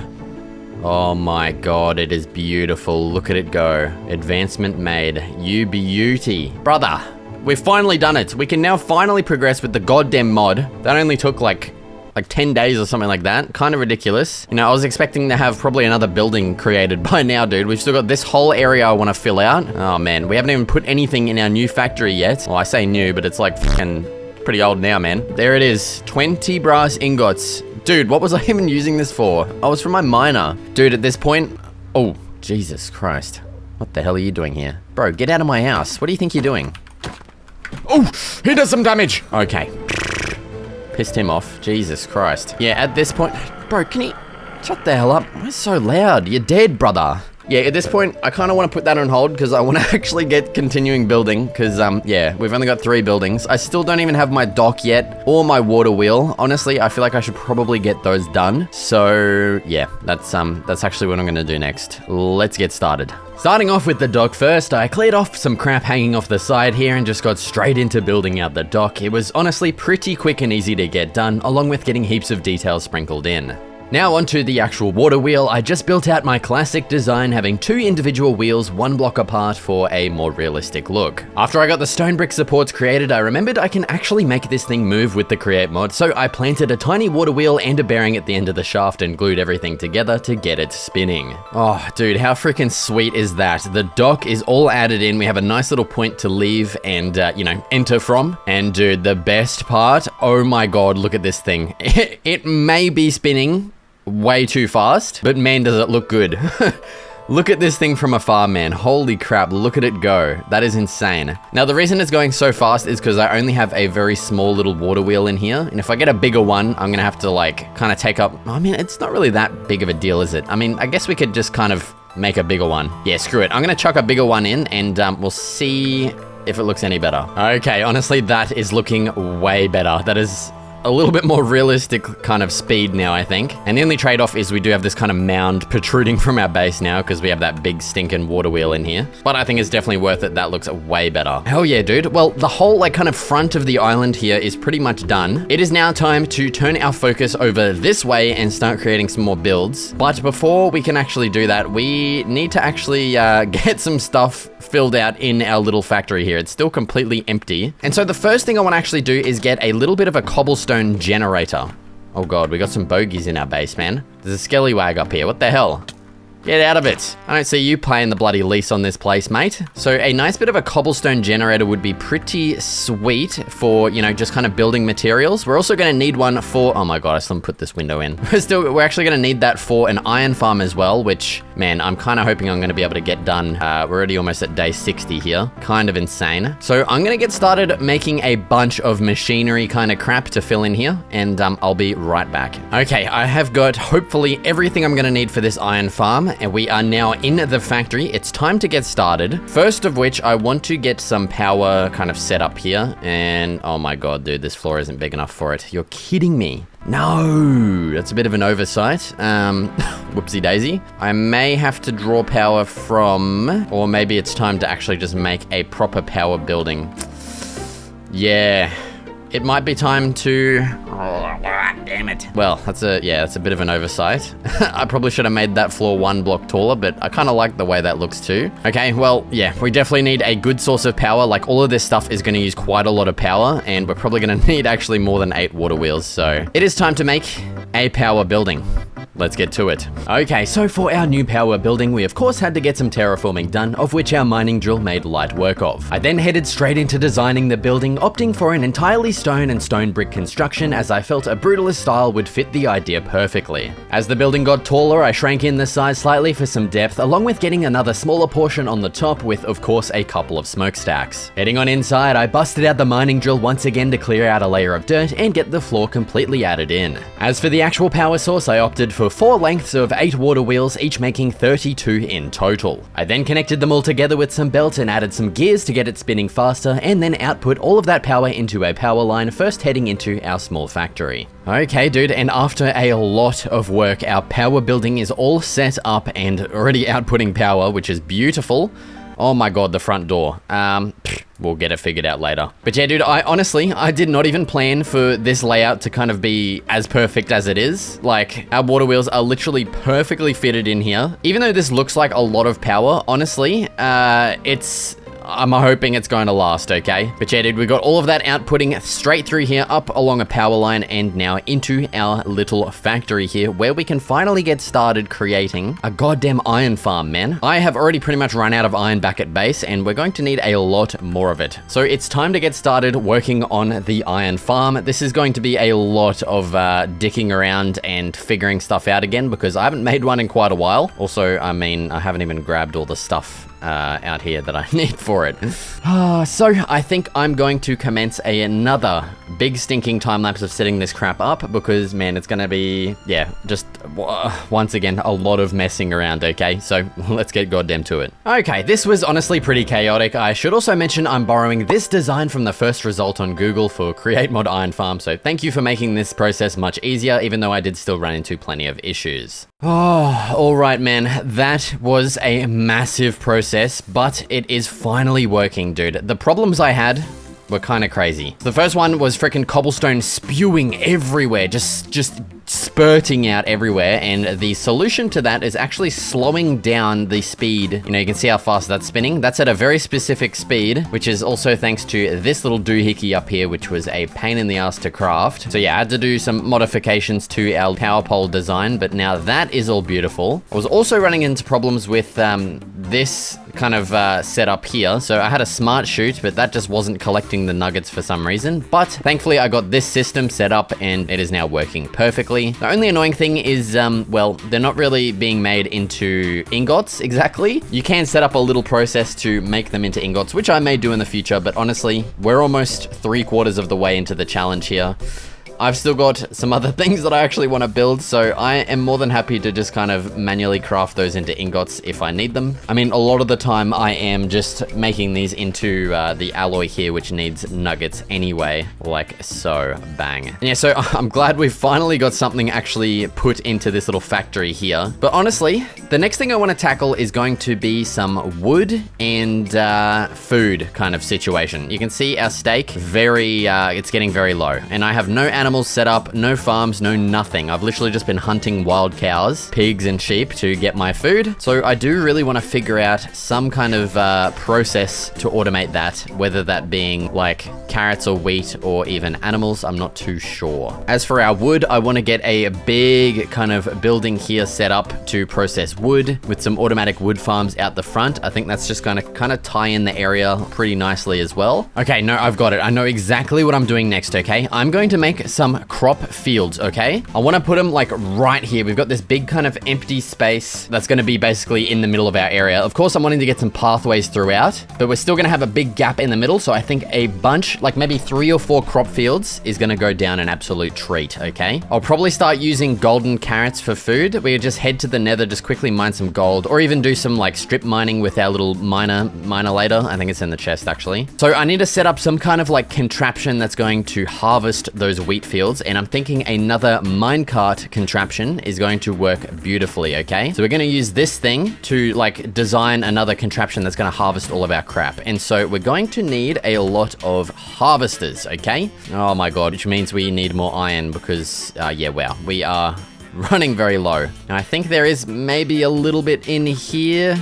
Oh my god, it is beautiful. Look at it go. Advancement made. You beauty. Brother. We've finally done it. We can now finally progress with the goddamn mod. That only took like 10 days or something like that. Kind of ridiculous. You know, I was expecting to have probably another building created by now, dude. We've still got this whole area I want to fill out. Oh man, we haven't even put anything in our new factory yet. Well, I say new, but it's like fucking pretty old now, man. There it is. 20 brass ingots. Dude, what was I even using this for? Oh, it's from my miner. Dude, at this point... Oh, Jesus Christ. What the hell are you doing here? Bro, get out of my house. What do you think you're doing? Oh, he does some damage. Okay. Pissed him off. Jesus Christ. Yeah, at this point... Bro, can you... Shut the hell up. Why so loud? You're dead, brother. Yeah, at this point, I kind of want to put that on hold because I want to actually get continuing building because, yeah, we've only got 3 buildings. I still don't even have my dock yet or my water wheel. Honestly, I feel like I should probably get those done. So, yeah, that's actually what I'm going to do next. Let's get started. Starting off with the dock first, I cleared off some crap hanging off the side here and just got straight into building out the dock. It was honestly pretty quick and easy to get done, along with getting heaps of details sprinkled in. Now onto the actual water wheel. I just built out my classic design, having 2 individual wheels 1 block apart for a more realistic look. After I got the stone brick supports created, I remembered I can actually make this thing move with the create mod, so I planted a tiny water wheel and a bearing at the end of the shaft and glued everything together to get it spinning. Oh dude, how freaking sweet is that? The dock is all added in. We have a nice little point to leave and, you know, enter from. And dude, the best part, oh my god, look at this thing. It may be spinning way too fast, but man, does it look good. Look at this thing from afar, man. Holy crap, look at it go. That is insane. Now, the reason it's going so fast is because I only have a very small little water wheel in here, and if I get a bigger one, I'm gonna have to like kind of take up, I mean, it's not really that big of a deal, is it? I mean, I guess we could just kind of make a bigger one. Yeah, screw it. I'm gonna chuck a bigger one in and we'll see if it looks any better. Okay, honestly, that is looking way better. That is a little bit more realistic kind of speed now, I think. And the only trade-off is we do have this kind of mound protruding from our base now because we have that big stinking water wheel in here. But I think it's definitely worth it. That looks way better. Hell yeah, dude. Well, the whole like kind of front of the island here is pretty much done. It is now time to turn our focus over this way and start creating some more builds. But before we can actually do that, we need to actually get some stuff filled out in our little factory here. It's still completely empty. And so the first thing I want to actually do is get a little bit of a cobblestone generator. Oh god, we got some bogeys in our base, man. There's a skellywag up here. What the hell? Get out of it. I don't see you paying the bloody lease on this place, mate. So a nice bit of a cobblestone generator would be pretty sweet for, you know, just kind of building materials. We're also going to need one for, oh my god, I still put this window in. We're actually going to need that for an iron farm as well, which, man, I'm kind of hoping I'm going to be able to get done. We're already almost at day 60 here. Kind of insane. So I'm going to get started making a bunch of machinery kind of crap to fill in here, and I'll be right back. Okay, I have got hopefully everything I'm going to need for this iron farm. And we are now in the factory. It's time to get started. First of which, I want to get some power kind of set up here. And oh my god, dude, this floor isn't big enough for it. You're kidding me. No, that's a bit of an oversight. Whoopsie daisy. I may have to draw power from, or maybe it's time to actually just make a proper power building. Yeah, it might be time to... Oh, damn it. Well, that's a bit of an oversight. I probably should have made that floor 1 block taller, but I kind of like the way that looks too. Okay, well, yeah, we definitely need a good source of power. Like, all of this stuff is going to use quite a lot of power, and we're probably going to need actually more than 8 water wheels. So it is time to make a power building. Let's get to it. Okay, so for our new power building, we of course had to get some terraforming done, of which our mining drill made light work of. I then headed straight into designing the building, opting for an entirely stone and stone brick construction, as I felt a brutalist style would fit the idea perfectly. As the building got taller, I shrank in the size slightly for some depth, along with getting another smaller portion on the top with, of course, a couple of smokestacks. Heading on inside, I busted out the mining drill once again to clear out a layer of dirt and get the floor completely added in. As for the actual power source, I opted for 4 lengths of 8 water wheels, each making 32 in total. I then connected them all together with some belts and added some gears to get it spinning faster, and then output all of that power into a power line, first heading into our small factory. Okay, dude, and after a lot of work, our power building is all set up and already outputting power, which is beautiful. Oh my god, the front door. We'll get it figured out later. But yeah, dude, I did not even plan for this layout to kind of be as perfect as it is. Like, our water wheels are literally perfectly fitted in here. Even though this looks like a lot of power, honestly, I'm hoping it's going to last, okay? But yeah, dude, we got all of that outputting straight through here, up along a power line, and now into our little factory here, where we can finally get started creating a goddamn iron farm, man. I have already pretty much run out of iron back at base, and we're going to need a lot more of it. So it's time to get started working on the iron farm. This is going to be a lot of dicking around and figuring stuff out again, because I haven't made one in quite a while. Also, I mean, I haven't even grabbed all the stuff out here that I need for it. So I think I'm going to commence another big stinking time lapse of setting this crap up, because man, it's gonna be, yeah, just once again a lot of messing around. Okay, so let's get goddamn to it. Okay, this was honestly pretty chaotic. I should also mention I'm borrowing this design from the first result on Google for Create Mod Iron Farm, so thank you for making this process much easier, even though I did still run into plenty of issues. Oh, all right, man. That was a massive process, but it is finally working, dude. The problems I had were kind of crazy. The first one was freaking cobblestone spewing everywhere, just spurting out everywhere, and the solution to that is actually slowing down the speed. You know, you can see how fast that's spinning. That's at a very specific speed, which is also thanks to this little doohickey up here, which was a pain in the ass to craft. So yeah, I had to do some modifications to our power pole design, but now that is all beautiful. I was also running into problems with this kind of setup here. So I had a smart chute, but that just wasn't collecting the nuggets for some reason. But thankfully I got this system set up and it is now working perfectly. The only annoying thing is, well, they're not really being made into ingots exactly. You can set up a little process to make them into ingots, which I may do in the future, but honestly, we're almost 3/4 of the way into the challenge here. I've still got some other things that I actually want to build, so I am more than happy to just kind of manually craft those into ingots if I need them. I mean, a lot of the time I am just making these into the alloy here, which needs nuggets anyway, like so. Bang. And yeah, so I'm glad we've finally got something actually put into this little factory here. But honestly, the next thing I want to tackle is going to be some wood and food kind of situation. You can see our steak, it's getting very low, and I have no animals set up, no farms, no nothing. I've literally just been hunting wild cows, pigs and sheep to get my food. So I do really want to figure out some kind of process to automate that, whether that being like carrots or wheat or even animals, I'm not too sure. As for our wood, I want to get a big kind of building here set up to process wood with some automatic wood farms out the front. I think that's just going to kind of tie in the area pretty nicely as well. Okay, no, I've got it. I know exactly what I'm doing next, okay? I'm going to make some crop fields, okay? I want to put them like right here. We've got this big kind of empty space that's going to be basically in the middle of our area. Of course, I'm wanting to get some pathways throughout, but we're still going to have a big gap in the middle. So I think a bunch, like maybe 3 or 4 crop fields is going to go down an absolute treat, okay? I'll probably start using golden carrots for food. We just head to the nether, just quickly mine some gold, or even do some like strip mining with our little miner later. I think it's in the chest actually. So I need to set up some kind of like contraption that's going to harvest those wheat fields, and I'm thinking another minecart contraption is going to work beautifully, okay? So we're gonna use this thing to like design another contraption that's gonna harvest all of our crap. And so we're going to need a lot of harvesters, okay? Oh my God, which means we need more iron because, yeah, wow, we are running very low. Now, I think there is maybe a little bit in here.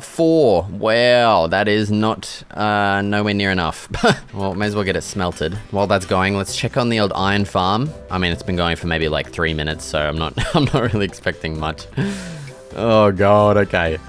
4. Wow, that is not nowhere near enough. Well, may as well get it smelted. While that's going, let's check on the old iron farm. I mean, it's been going for maybe like 3 minutes, so I'm not really expecting much. Oh God, okay.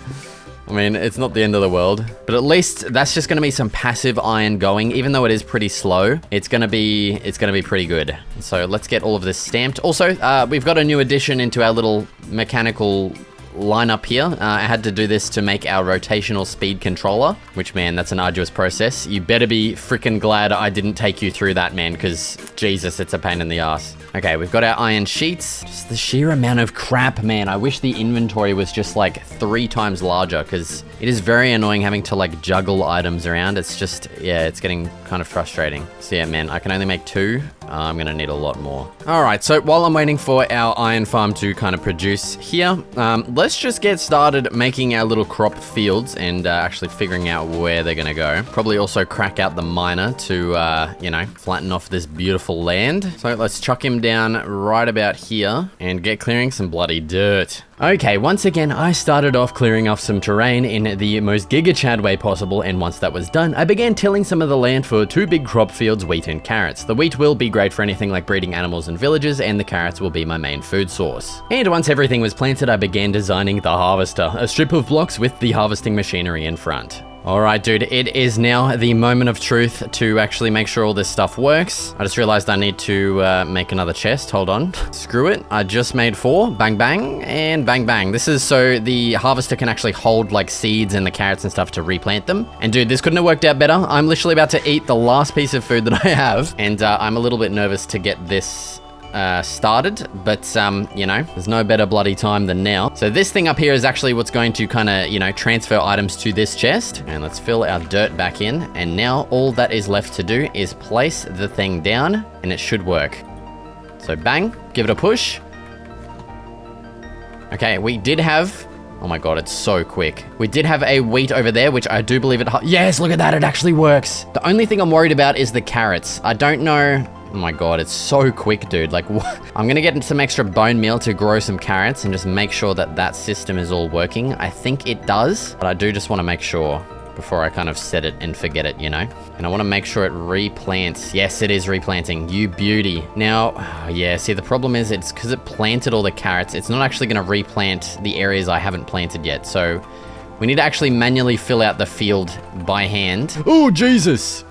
I mean, it's not the end of the world, but at least that's just going to be some passive iron going. Even though it is pretty slow, it's going to be pretty good. So let's get all of this stamped. Also, we've got a new addition into our little mechanical lineup here. I had to do this to make our rotational speed controller, which, man, that's an arduous process. You better be freaking glad I didn't take you through that, man, because Jesus, it's a pain in the ass. Okay, we've got our iron sheets. Just the sheer amount of crap, man. I wish the inventory was just like 3 times larger, because it is very annoying having to like juggle items around. It's just, yeah, it's getting kind of frustrating. So yeah, man, I can only make 2. I'm gonna need a lot more. All right, so while I'm waiting for our iron farm to kind of produce here, let's just get started making our little crop fields and actually figuring out where they're gonna go. Probably also crack out the miner to, you know, flatten off this beautiful land. So let's chuck him down right about here and get clearing some bloody dirt. Okay, once again, I started off clearing off some terrain in the most Giga Chad way possible, and once that was done, I began tilling some of the land for 2 big crop fields, wheat and carrots. The wheat will be great for anything like breeding animals and villages, and the carrots will be my main food source. And once everything was planted, I began designing the harvester, a strip of blocks with the harvesting machinery in front. Alright, dude, it is now the moment of truth to actually make sure all this stuff works. I just realized I need to make another chest. Hold on. Screw it. I just made 4. Bang, bang, and bang, bang. This is so the harvester can actually hold like seeds and the carrots and stuff to replant them. And dude, this couldn't have worked out better. I'm literally about to eat the last piece of food that I have. And I'm a little bit nervous to get this started, but you know, there's no better bloody time than now. So this thing up here is actually what's going to kind of, you know, transfer items to this chest. And let's fill our dirt back in. And now all that is left to do is place the thing down, and it should work. So bang, give it a push. Okay, we did have, oh my God, it's so quick. We did have a wheat over there, which I do believe it, yes, look at that, it actually works. The only thing I'm worried about is the carrots. I don't know. Oh my God, it's so quick, dude. Like, I'm gonna get some extra bone meal to grow some carrots and just make sure that that system is all working. I think it does, but I do just want to make sure before I kind of set it and forget it, you know? And I want to make sure it replants. Yes, it is replanting. You beauty. Now, yeah, see, the problem is it's because it planted all the carrots. It's not actually going to replant the areas I haven't planted yet. So we need to actually manually fill out the field by hand. Oh, Jesus.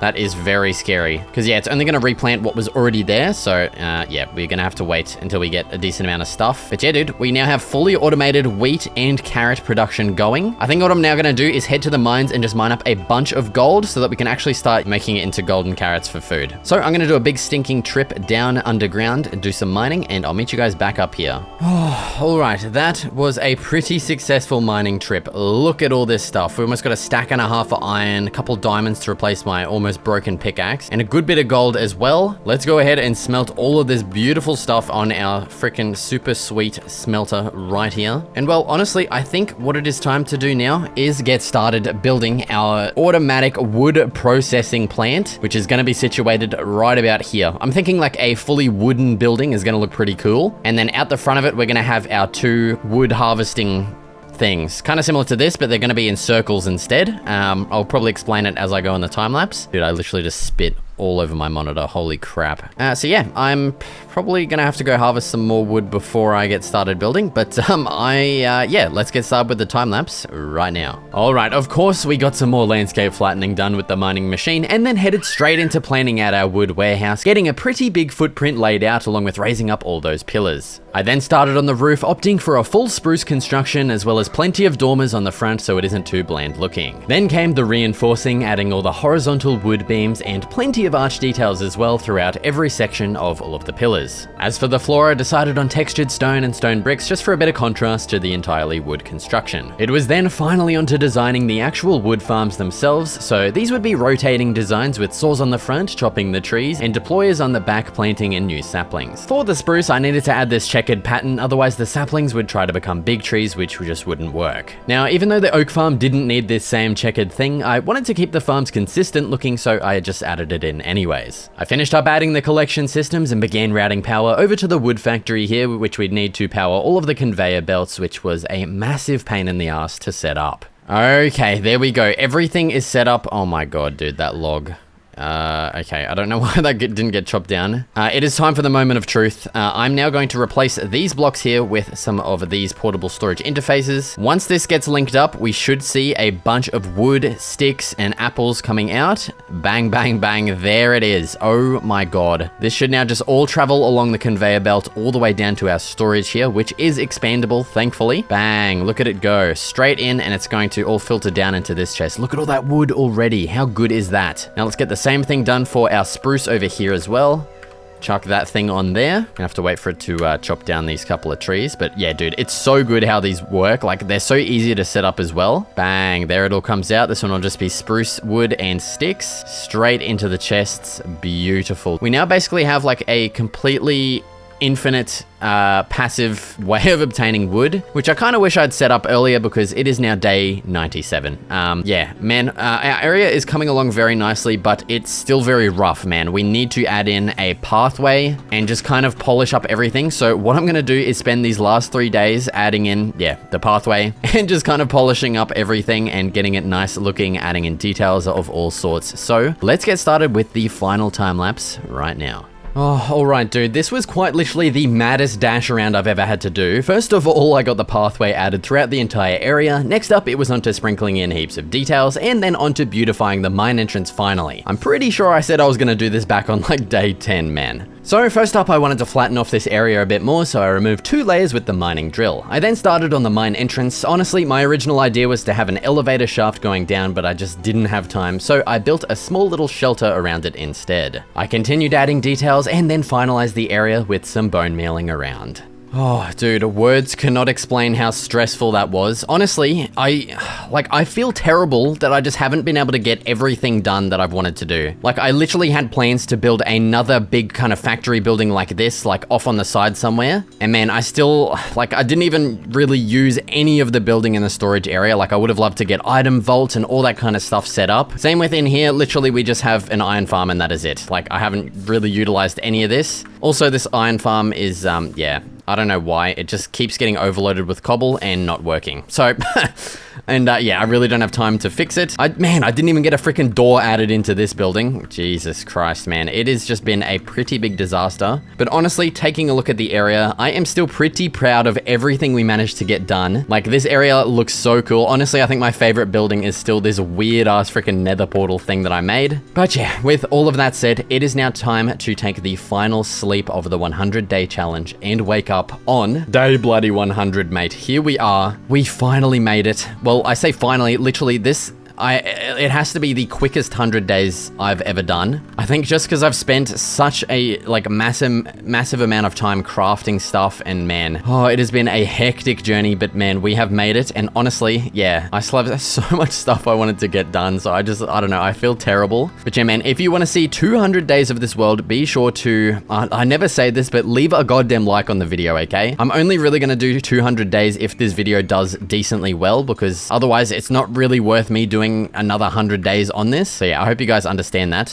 That is very scary. Because, yeah, it's only going to replant what was already there. So, yeah, we're going to have to wait until we get a decent amount of stuff. But, yeah, dude, we now have fully automated wheat and carrot production going. I think what I'm now going to do is head to the mines and just mine up a bunch of gold so that we can actually start making it into golden carrots for food. So, I'm going to do a big stinking trip down underground and do some mining, and I'll meet you guys back up here. Oh, all right. That was a pretty successful mining trip. Look at all this stuff. We almost got a stack and a half of iron, a couple diamonds to replace my almost broken pickaxe, and a good bit of gold as well. Let's go ahead and smelt all of this beautiful stuff on our freaking super sweet smelter right here. And well, honestly, I think what it is time to do now is get started building our automatic wood processing plant, which is going to be situated right about here. I'm thinking like a fully wooden building is going to look pretty cool. And then out the front of it, we're going to have our 2 wood harvesting things. Kind of similar to this, but they're going to be in circles instead. I'll probably explain it as I go in the time lapse. Dude, I literally just spit all over my monitor. Holy crap. So yeah, I'm probably gonna have to go harvest some more wood before I get started building, but yeah, let's get started with the time lapse right now. All right, of course we got some more landscape flattening done with the mining machine, and then headed straight into planning out our wood warehouse, getting a pretty big footprint laid out along with raising up all those pillars. I then started on the roof, opting for a full spruce construction as well as plenty of dormers on the front so it isn't too bland looking. Then came the reinforcing, adding all the horizontal wood beams and plenty of of arch details as well throughout every section of all of the pillars. As for the floor, I decided on textured stone and stone bricks just for a bit of contrast to the entirely wood construction. It was then finally onto designing the actual wood farms themselves, so these would be rotating designs with saws on the front, chopping the trees, and deployers on the back, planting in new saplings. For the spruce, I needed to add this checkered pattern, otherwise the saplings would try to become big trees, which just wouldn't work. Now, even though the oak farm didn't need this same checkered thing, I wanted to keep the farms consistent looking, so I just added it in anyways. I finished up adding the collection systems and began routing power over to the wood factory here, which we'd need to power all of the conveyor belts, which was a massive pain in the ass to set up. Okay, there we go. Everything is set up. Oh my god, dude, that log. Okay, I don't know why that didn't get chopped down. It is time for the moment of truth. I'm now going to replace these blocks here with some of these portable storage interfaces. Once this gets linked up, we should see a bunch of wood, sticks, and apples coming out. Bang, bang, bang, there it is. Oh my god. This should now just all travel along the conveyor belt all the way down to our storage here, which is expandable, thankfully. Bang, look at it go. Straight in, and it's going to all filter down into this chest. Look at all that wood already. How good is that? Now let's get the same thing done for our spruce over here as well. Chuck that thing on there. Gonna have to wait for it to chop down these couple of trees. But yeah, dude, it's so good how these work. Like, they're so easy to set up as well. Bang, there it all comes out. This one will just be spruce, wood, and sticks. Straight into the chests. Beautiful. We now basically have like a completely infinite passive way of obtaining wood, which I kind of wish I'd set up earlier because it is now day 97. Yeah, man, our area is coming along very nicely, but it's still very rough, man. We need to add in a pathway and just kind of polish up everything. So what I'm gonna do is spend these last 3 days adding in, yeah, the pathway and just kind of polishing up everything and getting it nice looking, adding in details of all sorts. So let's get started with the final time lapse right now. Oh, alright dude, this was quite literally the maddest dash around I've ever had to do. First of all, I got the pathway added throughout the entire area. Next up, it was onto sprinkling in heaps of details, and then onto beautifying the mine entrance finally. I'm pretty sure I said I was gonna do this back on like day 10, man. So first up, I wanted to flatten off this area a bit more, so I removed 2 layers with the mining drill. I then started on the mine entrance. Honestly, my original idea was to have an elevator shaft going down, but I just didn't have time, so I built a small little shelter around it instead. I continued adding details and then finalized the area with some bone mealing around. Oh, dude, words cannot explain how stressful that was. Honestly, I feel terrible that I just haven't been able to get everything done that I've wanted to do. Like, I literally had plans to build another big kind of factory building like this, like off on the side somewhere. And man, I still, like, I didn't even really use any of the building in the storage area. Like, I would have loved to get item vaults and all that kind of stuff set up. Same with in here, literally we just have an iron farm and that is it. Like, I haven't really utilized any of this. Also, this iron farm is, yeah, I don't know why, it just keeps getting overloaded with cobble and not working. So, and yeah, I really don't have time to fix it. Man, I didn't even get a freaking door added into this building. Jesus Christ, man. It has just been a pretty big disaster. But honestly, taking a look at the area, I am still pretty proud of everything we managed to get done. Like, this area looks so cool. Honestly, I think my favorite building is still this weird ass freaking nether portal thing that I made. But yeah, with all of that said, it is now time to take the final sleep of the 100-day challenge and wake up on day bloody 100, mate. Here we are. We finally made it. Well, I say finally, literally this, it has to be the quickest 100 days I've ever done. I think just because I've spent such a like massive amount of time crafting stuff, and man, oh, it has been a hectic journey, but man, we have made it. And honestly, yeah, I still have so much stuff I wanted to get done, so I don't know, I feel terrible. But yeah, man, if you want to see 200 days of this world, be sure to, I never say this, but leave a goddamn like on the video, okay? I'm only really going to do 200 days if this video does decently well, because otherwise it's not really worth me doing another 100 days on this. So yeah, I hope you guys understand that.